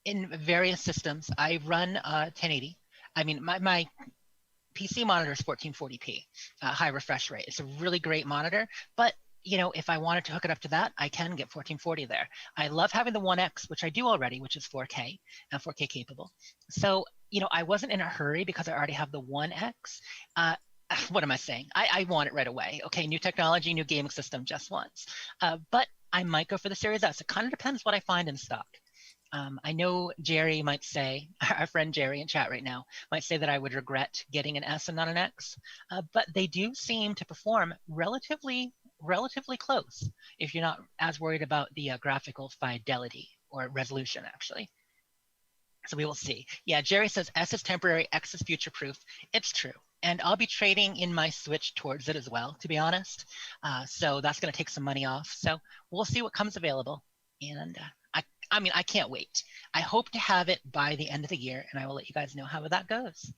in various systems, I run 1080. I mean, my PC monitor is 1440p, high refresh rate. It's a really great monitor, but if I wanted to hook it up to that, I can get 1440 there. I love having the One X, which I do already, which is 4K and 4K capable. So, I wasn't in a hurry because I already have the One X. What am I saying? I want it right away. Okay, new technology, new gaming system just once. But I might go for the Series S. It kind of depends what I find in stock. I know Jerry might say, our friend Jerry in chat right now, might say that I would regret getting an S and not an X, but they do seem to perform relatively close if you're not as worried about the graphical fidelity or resolution, actually. So we will see. Yeah, Jerry says S is temporary, X is future-proof. It's true. And I'll be trading in my Switch towards it as well, to be honest. So that's going to take some money off. So we'll see what comes available. And I can't wait. I hope to have it by the end of the year, and I will let you guys know how that goes.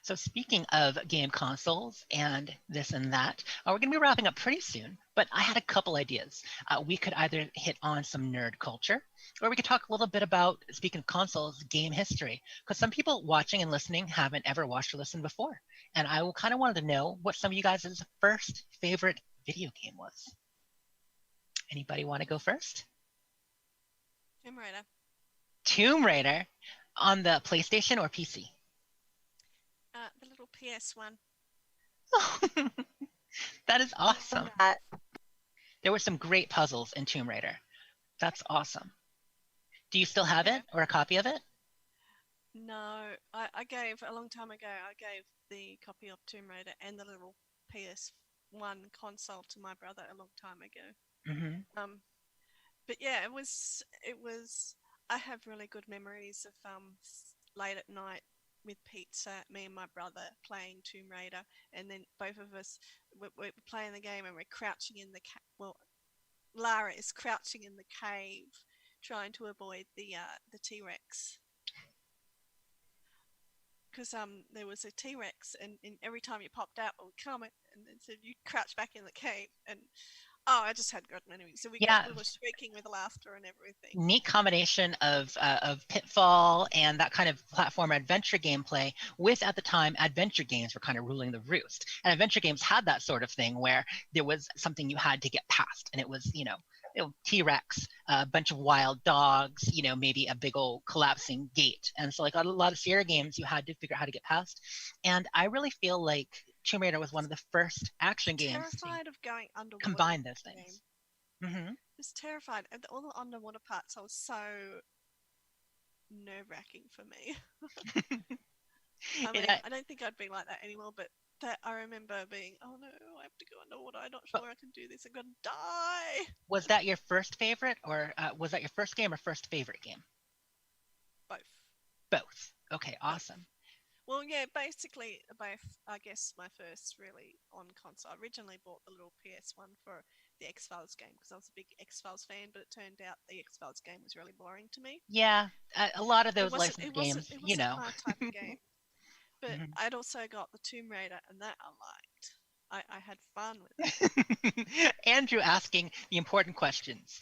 So speaking of game consoles and this and that, we're going to be wrapping up pretty soon, but I had a couple ideas. We could either hit on some nerd culture, or we could talk a little bit about, speaking of consoles, game history, because some people watching and listening haven't ever watched or listened before. And I kind of wanted to know what some of you guys' first favorite video game was. Anybody want to go first? Tomb Raider. Tomb Raider on the PlayStation or PC? The little PS one. That is awesome. There were some great puzzles in Tomb Raider. That's awesome. Do you still have it or a copy of it? No, I gave, a long time ago, I gave the copy of Tomb Raider and the little PS1 console to my brother a long time ago. But yeah, it was, I have really good memories of late at night with pizza, me and my brother playing Tomb Raider, and then both of us we're playing the game and we're crouching in the Lara is crouching in the cave, trying to avoid the T-Rex. Because there was a T-Rex, and every time you popped out, it would come, and then so you crouch back in the cave, and I just had gotten enemy. So we were shrieking with laughter and everything. Neat combination of Pitfall and that kind of platform adventure gameplay with, at the time, adventure games were kind of ruling the roost. And adventure games had that sort of thing where there was something you had to get past, and it was, T-Rex, a bunch of wild dogs, maybe a big old collapsing gate. And so like a lot of Sierra games, you had to figure out how to get past. And I really feel like Tomb Raider was one of the first action games Terrified of going underwater. Combine those things. Mm-hmm. I was terrified. All the underwater parts, I was so nerve-wracking for me. I don't think I'd be like that anymore, but I remember being, oh no, I have to go underwater. I'm not sure I can do this. I'm going to die. Was that your first favorite, or was that your first game or first favorite game? Both. Both. Okay, awesome. Well, yeah, basically both. I guess my first really on console. I originally bought the little PS1 for the X-Files game because I was a big X-Files fan, but it turned out the X-Files game was really boring to me. Yeah, a lot of those licensed games, it wasn't my type of game. But I'd also got the Tomb Raider, and that I liked. I had fun with it. Andrew asking the important questions.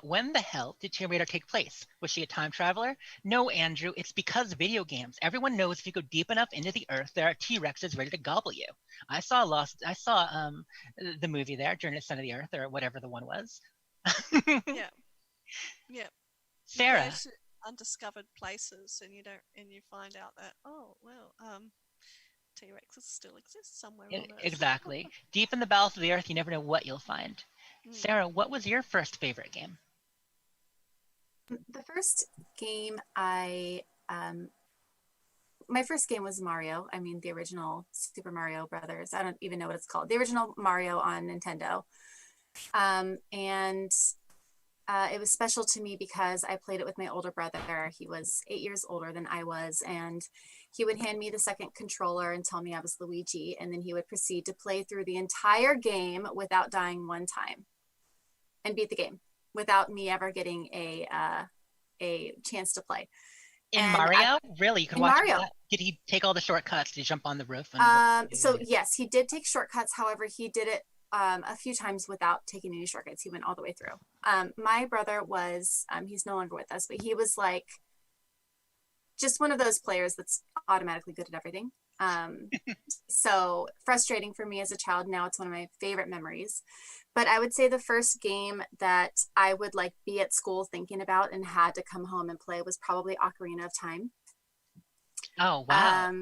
When the hell did Tomb Raider take place? Was she a time traveler? No, Andrew, it's because of video games. Everyone knows if you go deep enough into the earth, there are T-Rexes ready to gobble you. I saw the movie there, Journey to the Center of the Earth, or whatever the one was. Yeah. Sarah. You go to undiscovered places, and you find out that T-Rexes still exist somewhere on Earth. Exactly. Deep in the bowels of the earth, you never know what you'll find. Sarah, what was your first favorite game? The first game my first game was Mario. I mean, the original Super Mario Brothers. I don't even know what it's called. The original Mario on Nintendo. It was special to me because I played it with my older brother. He was 8 years older than I was, and he would hand me the second controller and tell me I was Luigi, and then he would proceed to play through the entire game without dying one time and beat the game without me ever getting a chance to play. Mario? Really? You could watch Mario. That? Did he take all the shortcuts? Did he jump on the roof? So yes, he did take shortcuts. However, he did it a few times without taking any shortcuts. He went all the way through. My brother was, he's no longer with us, but he was like just one of those players that's automatically good at everything. So frustrating for me as a child. Now it's one of my favorite memories. But I would say the first game that I would like be at school thinking about and had to come home and play was probably Ocarina of Time. Oh, wow.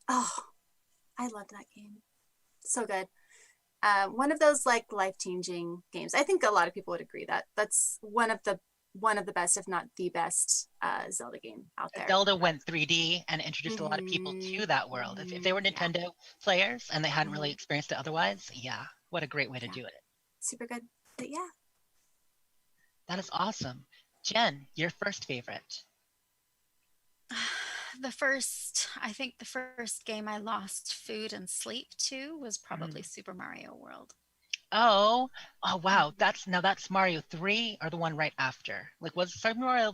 I loved that game. So good. One of those like life-changing games. I think a lot of people would agree that that's one of the best, if not the best, Zelda game out there. Zelda went 3D and introduced a lot of people to that world. If they were Nintendo players and they hadn't really experienced it otherwise, what a great way to do it. Super good. But yeah. That is awesome. Jen, your first favorite? I think the first game I lost food and sleep to was probably Super Mario World. Oh wow. That's Mario 3 or the one right after? Like, was Super Mario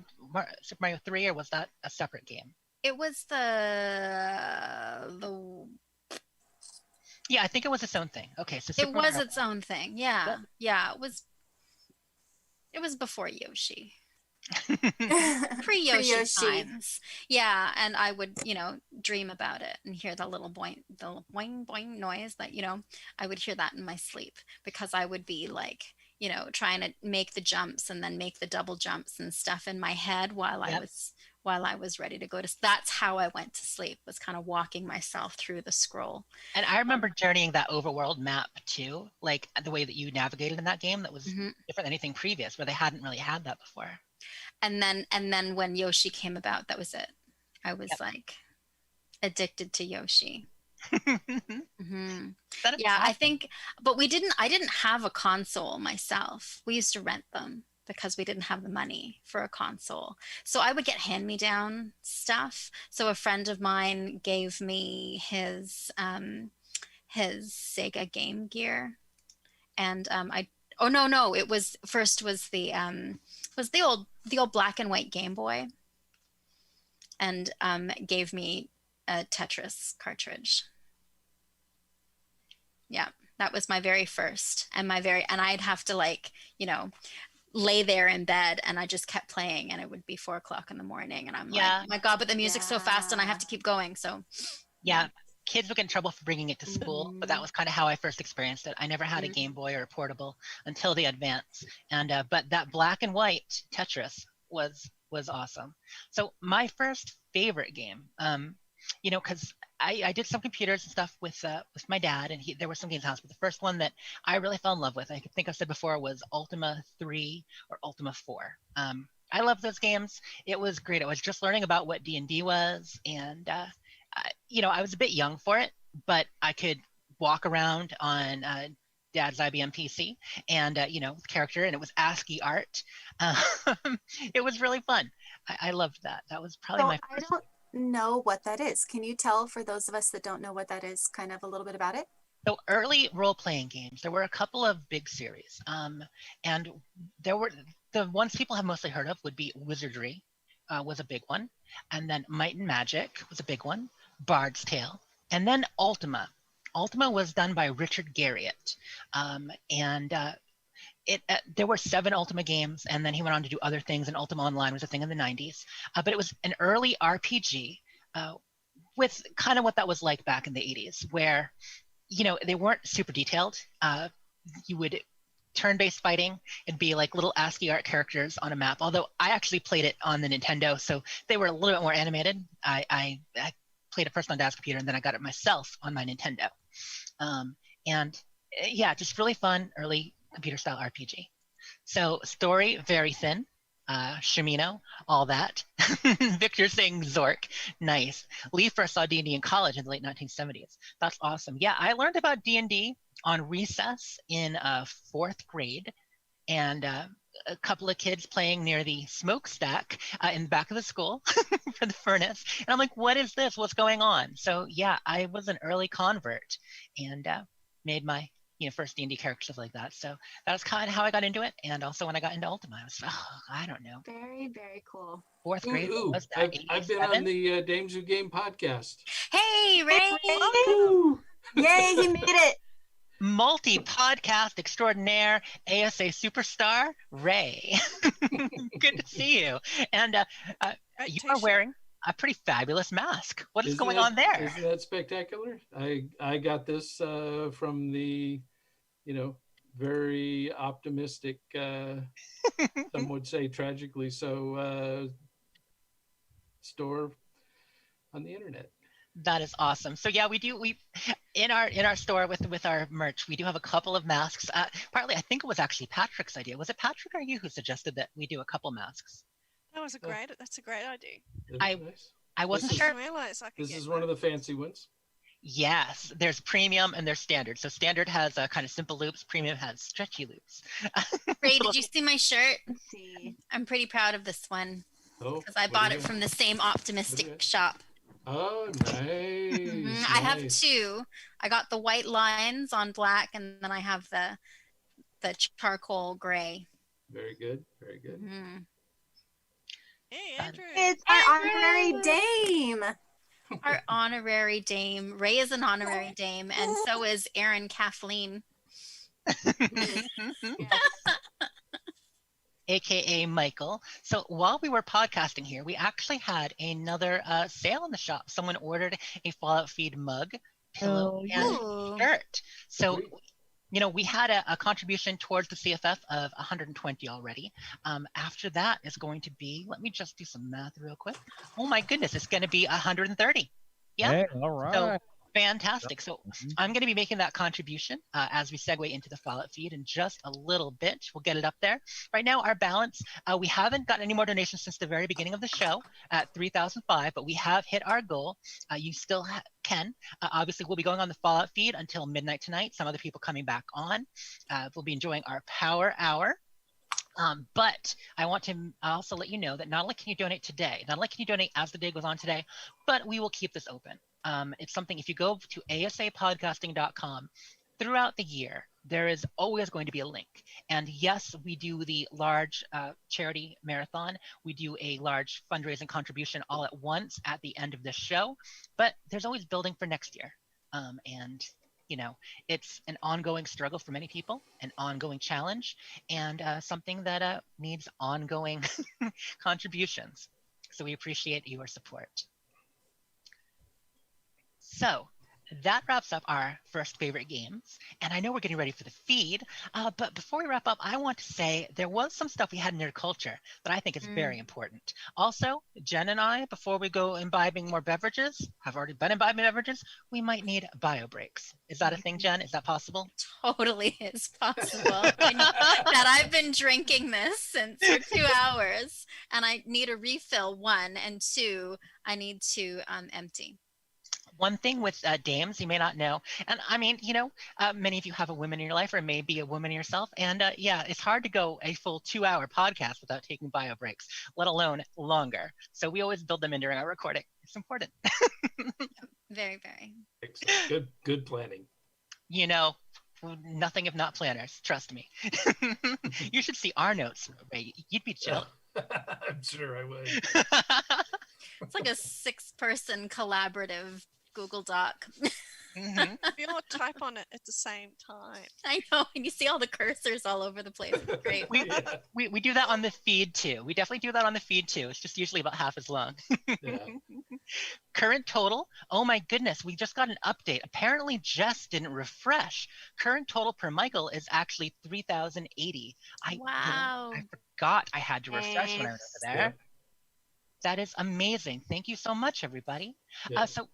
3 or was that a separate game? It was Yeah, I think it was its own thing. Okay, so Super Mario... its own thing. Yeah. It was before Yoshi. Pre-Yoshi times. Yeah, and I would, dream about it and hear the little boing boing noise that, I would hear that in my sleep because I would be like, trying to make the jumps and then make the double jumps and stuff in my head while I was ready to go to. That's how I went to sleep, was kind of walking myself through the scroll. And I remember journeying that overworld map too, like the way that you navigated in that game that was different than anything previous, where they hadn't really had that before. And then when Yoshi came about, that was it. I was like addicted to Yoshi. Yeah, I think, but I didn't have a console myself. We used to rent them. because we didn't have the money for a console. So I would get hand-me-down stuff. So a friend of mine gave me his Sega Game Gear, and oh no, it was the old black and white Game Boy, and gave me a Tetris cartridge. Yeah, that was my very first, and I'd have to, like, you know, lay there in bed, and I just kept playing, and it would be 4 o'clock in the morning, and I'm like, oh my God, but the music's so fast and I have to keep going. So yeah, kids would get in trouble for bringing it to school, but that was kind of how I first experienced it. I never had a Game Boy or a portable until the Advance, and but that black and white Tetris was awesome. So my first favorite game, you know, because I did some computers and stuff with my dad, and there were some games in the house, but the first one that I really fell in love with, I think I've said before, was Ultima 3 or Ultima 4. I love those games. It was great. I was just learning about what D&D was, and you know, I was a bit young for it, but I could walk around on Dad's IBM PC and you know, character, and it was ASCII art. It was really fun. I loved that. That was probably my first. I don't know what that is. Can you tell, for those of us that don't know what that is, kind of a little bit about it? So early role-playing games, there were a couple of big series, and there were the ones people have mostly heard of would be Wizardry, was a big one, and then Might and Magic was a big one, Bard's Tale, and then Ultima. Ultima was done by Richard Garriott, and there were 7 Ultima games, and then he went on to do other things, and Ultima Online was a thing in the 90s. But it was an early RPG with kind of what that was like back in the 80s, where, you know, they weren't super detailed. You would turn-based fighting and be like little ASCII art characters on a map, although I actually played it on the Nintendo, so they were a little bit more animated. I played it first on Dad's computer, and then I got it myself on my Nintendo. And yeah, just really fun early computer style RPG. So story, very thin. Shimino, all that. Victor saying Zork, nice. Lee first saw D&D in college in the late 1970s. That's awesome. Yeah, I learned about D&D on recess in 4th grade, and a couple of kids playing near the smokestack in the back of the school for the furnace. And I'm like, what is this? What's going on? So yeah, I was an early convert and made my first D&D character, stuff like that. So that's kind of how I got into it. And also when I got into Ultima, I was, I don't know. Very, very cool. 4th grade. Was that I've been on the Dames Who Game podcast. Hey, Ray! Yay, he made it! Multi-podcast extraordinaire, ASA superstar, Ray. Good to see you. And you are wearing a pretty fabulous mask. What is going on there? Isn't that spectacular? I got this from the, very optimistic, some would say tragically so, store on the internet. That is awesome. So yeah, we in our store with our merch, we do have a couple of masks. Partly, I think it was actually Patrick's idea. Was it Patrick or you who suggested that we do a couple masks? That's a great idea. I wasn't sure. This is one of the fancy ones. Yes, there's premium and there's standard. So standard has kind of simple loops. Premium has stretchy loops. Ray, did you see my shirt? I'm pretty proud of this one because I bought it from the same optimistic shop. Oh, nice. I have 2. I got the white lines on black, and then I have the charcoal gray. Very good. Very good. Hey, Andrew. It's our honorary dame. Our honorary dame. Ray is an honorary dame, and so is Erin Kathleen. AKA Michael. So while we were podcasting here, we actually had another sale in the shop. Someone ordered a Fallout Feed mug, pillow, and shirt. So, we had a contribution towards the CFF of 120 already. After that is going to be, let me just do some math real quick. Oh my goodness, it's going to be 130. Yeah. Hey, all right. So, fantastic. So I'm going to be making that contribution as we segue into the Fallout feed in just a little bit. We'll get it up there. Right now, our balance, we haven't gotten any more donations since the very beginning of the show at 3,005, but we have hit our goal. You still can. Obviously, we'll be going on the Fallout feed until midnight tonight. Some other people coming back on. We'll be enjoying our Power Hour. But I want to also let you know that not only can you donate today, not only can you donate as the day goes on today, but we will keep this open. It's something, if you go to asapodcasting.com, throughout the year, there is always going to be a link. And yes, we do the large charity marathon. We do a large fundraising contribution all at once at the end of this show, but there's always building for next year. And you know, it's an ongoing struggle for many people, an ongoing challenge, and something that needs ongoing contributions. So we appreciate your support. So that wraps up our first favorite games. And I know we're getting ready for the feed, but before we wrap up, I want to say there was some stuff we had in Nerd Culture that I think is very important. Also, Jen and I, before we go imbibing more beverages, have already been imbibing beverages, we might need bio breaks. Is that a thing, Jen? Is that possible? Totally is possible. That I've been drinking this since for 2 hours, and I need a refill, 1, and 2, I need to empty. One thing with dames, you may not know, and I mean, you know, many of you have a woman in your life or may be a woman yourself, and yeah, it's hard to go a full 2-hour podcast without taking bio breaks, let alone longer. So we always build them in during our recording. It's important. Very, very. Good planning. You know, nothing if not planners, trust me. You should see our notes, Ray. You'd be chill. I'm sure I would. It's like a 6-person collaborative Google Doc. We all type on it at the same time. I know, and you see all the cursors all over the place. It's great. We do that on the feed too. We definitely do that on the feed too. It's just usually about half as long. Yeah. Current total, oh my goodness, we just got an update. Apparently Jess didn't refresh. Current total per Michael is actually 3,080. Wow. I forgot I had to refresh when I was over there. Yeah. That is amazing. Thank you so much, everybody. Yeah. So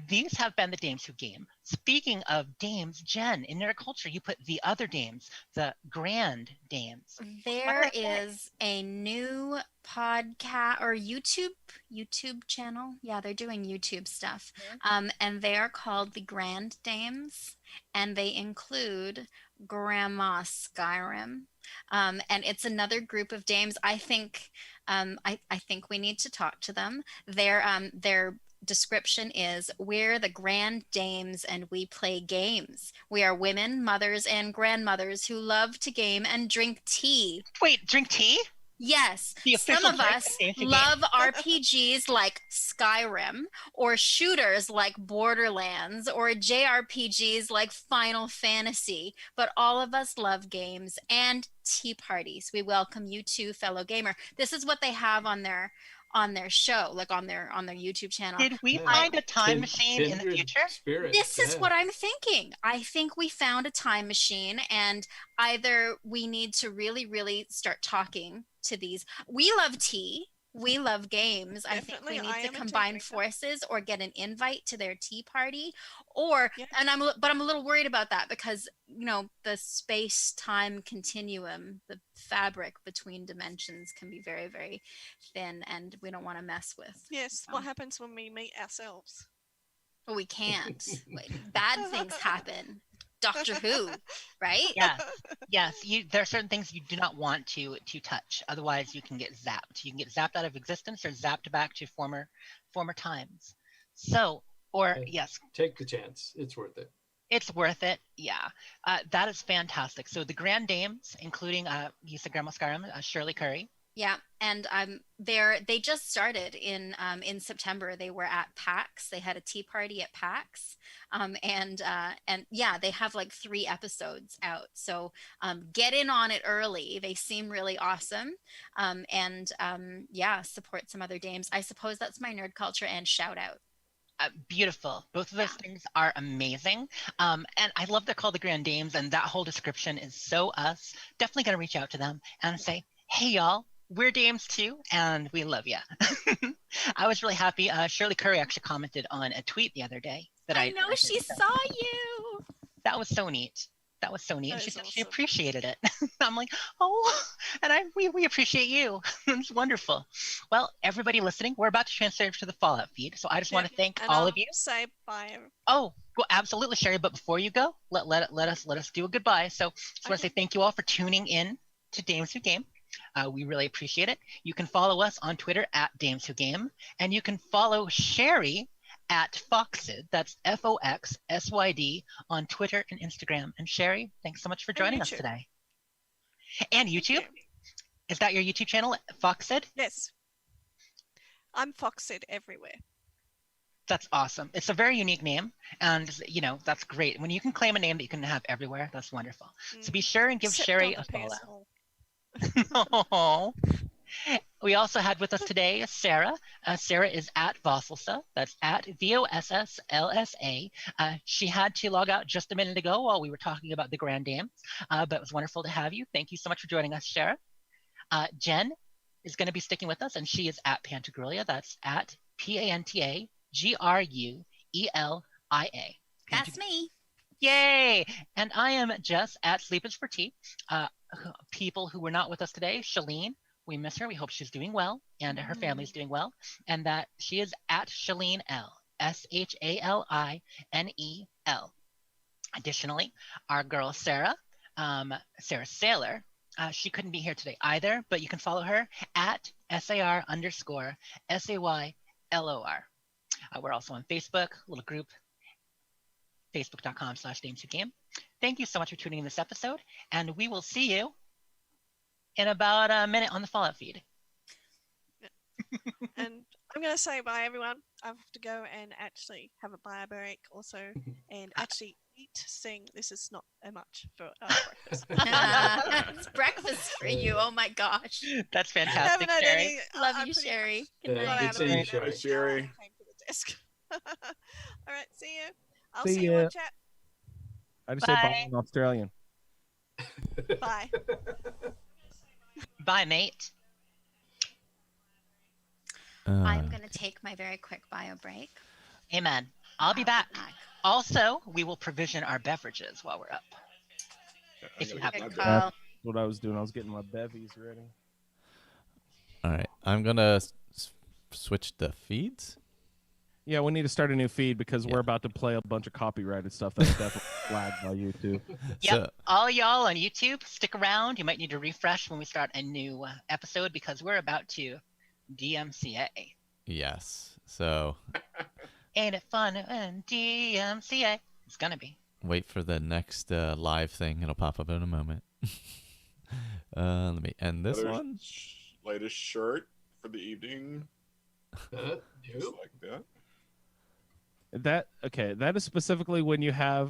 these have been the Dames Who Game. Speaking of Dames, Jen, in Nerd Culture, you put the other Dames, the Grand Dames. There is a new podcast or YouTube channel. Yeah, they're doing YouTube stuff. And they are called the Grand Dames, and they include Grandma Skyrim. And it's another group of dames. I think we need to talk to them. Their description is, we're the Grand Dames and we play games. We are women, mothers, and grandmothers who love to game and drink tea. Wait, drink tea? Yes. Some of us love RPGs like Skyrim, or shooters like Borderlands, or JRPGs like Final Fantasy, but all of us love games and tea parties. We welcome you too, fellow gamer. This is what they have on their show, like on their YouTube channel. Did we find a time machine in the future? This is what I'm thinking. I think we found a time machine, and either we need to really, really start talking to these. We love tea. We love games. Definitely. I think we need to combine forces or get an invite to their tea party, or I'm a little worried about that because, you know, the space-time continuum, the fabric between dimensions can be very, very thin, and we don't want to mess with. Yes. What happens when we meet ourselves? Well, we can't. Bad things happen. Doctor Who, right? Yeah. Yes. There are certain things you do not want to touch. Otherwise, you can get zapped. You can get zapped out of existence or zapped back to former times. So, yes. Take the chance. It's worth it. It's worth it. Yeah. That is fantastic. So the Grand Dames, including you said Grandma Skyrim, Shirley Curry. Yeah, and they just started in September. They were at PAX. They had a tea party at PAX, and yeah, they have like 3 episodes out. So get in on it early. They seem really awesome, and yeah, support some other dames. I suppose that's my Nerd Culture and shout out. Beautiful. Both of those things are amazing. And I love they're called the Grand Dames, and that whole description is so us. Definitely going to reach out to them and say, hey, y'all. We're dames too, and we love you. I was really happy. Shirley Curry actually commented on a tweet the other day that I know she saw you. That was so neat. That was so neat. She said she appreciated it. I'm like, oh, and we appreciate you. It's wonderful. Well, everybody listening, we're about to transfer to the Fallout feed, so I just want to thank all of you. Say bye. Oh, well, absolutely, Sherry. But before you go, let us do a goodbye. So I just want to say thank you all for tuning in to Dames Who Game. We really appreciate it. You can follow us on Twitter at DamesWhoGame, and you can follow Sherry at Foxsyd, that's Foxsyd, on Twitter and Instagram. And Sherry, thanks so much for joining us today. And YouTube? Is that your YouTube channel, Foxsyd? Yes. I'm Foxsyd everywhere. That's awesome. It's a very unique name, and that's great. When you can claim a name that you can have everywhere, that's wonderful. So be sure and give Sherry a follow. We also had with us today Sarah. Sarah is at Vosselsa. That's at VOSSLSA. She had to log out just a minute ago while we were talking about the Grand Dames, but it was wonderful to have you. Thank you so much for joining us, Sarah. Jen is going to be sticking with us, and she is at Pantagruelia. That's at PANTAGRUELIA. That's me. Yay! And I am Jess at Sleepage for Tea. People who were not with us today, Shalene, we miss her. We hope she's doing well and her family's doing well. And that she is at Shalene L, SHALINEL. Additionally, our girl Sarah, Sarah Saylor, she couldn't be here today either, but you can follow her at SAR_SAYLOR. We're also on Facebook, little group, facebook.com/DamesWhoGame. Thank you so much for tuning in this episode, and we will see you in about a minute on the Fallout feed. And I'm going to say bye, everyone. I have to go and actually have a bio break also, and actually eat, sing. This is not much for breakfast. It's breakfast for you. Oh my gosh. That's fantastic, Sherry. Love you, Sherry. Good Yeah, night. good seeing you, Sherry. Hi, Sherry. Came to the desk. All right, see you. I'll See see you ya. on chat. I just say bye in Australian. Bye. Bye, mate. I'm going to take my very quick bio break. Amen. I'll be back. Also, we will provision our beverages while we're up. If you have That's what I was doing. I was getting my bevies ready. All right. I'm going to switch the feeds. Yeah, we need to start a new feed because we're about to play a bunch of copyrighted stuff that's definitely flagged by YouTube. Yep. All y'all on YouTube, stick around. You might need to refresh when we start a new episode because we're about to DMCA. Yes. So Ain't it fun when DMCA? It's going to be. wait for the next live thing. It'll pop up in a moment. Let me end this one. Latest shirt for the evening. Just like that. That is specifically when you have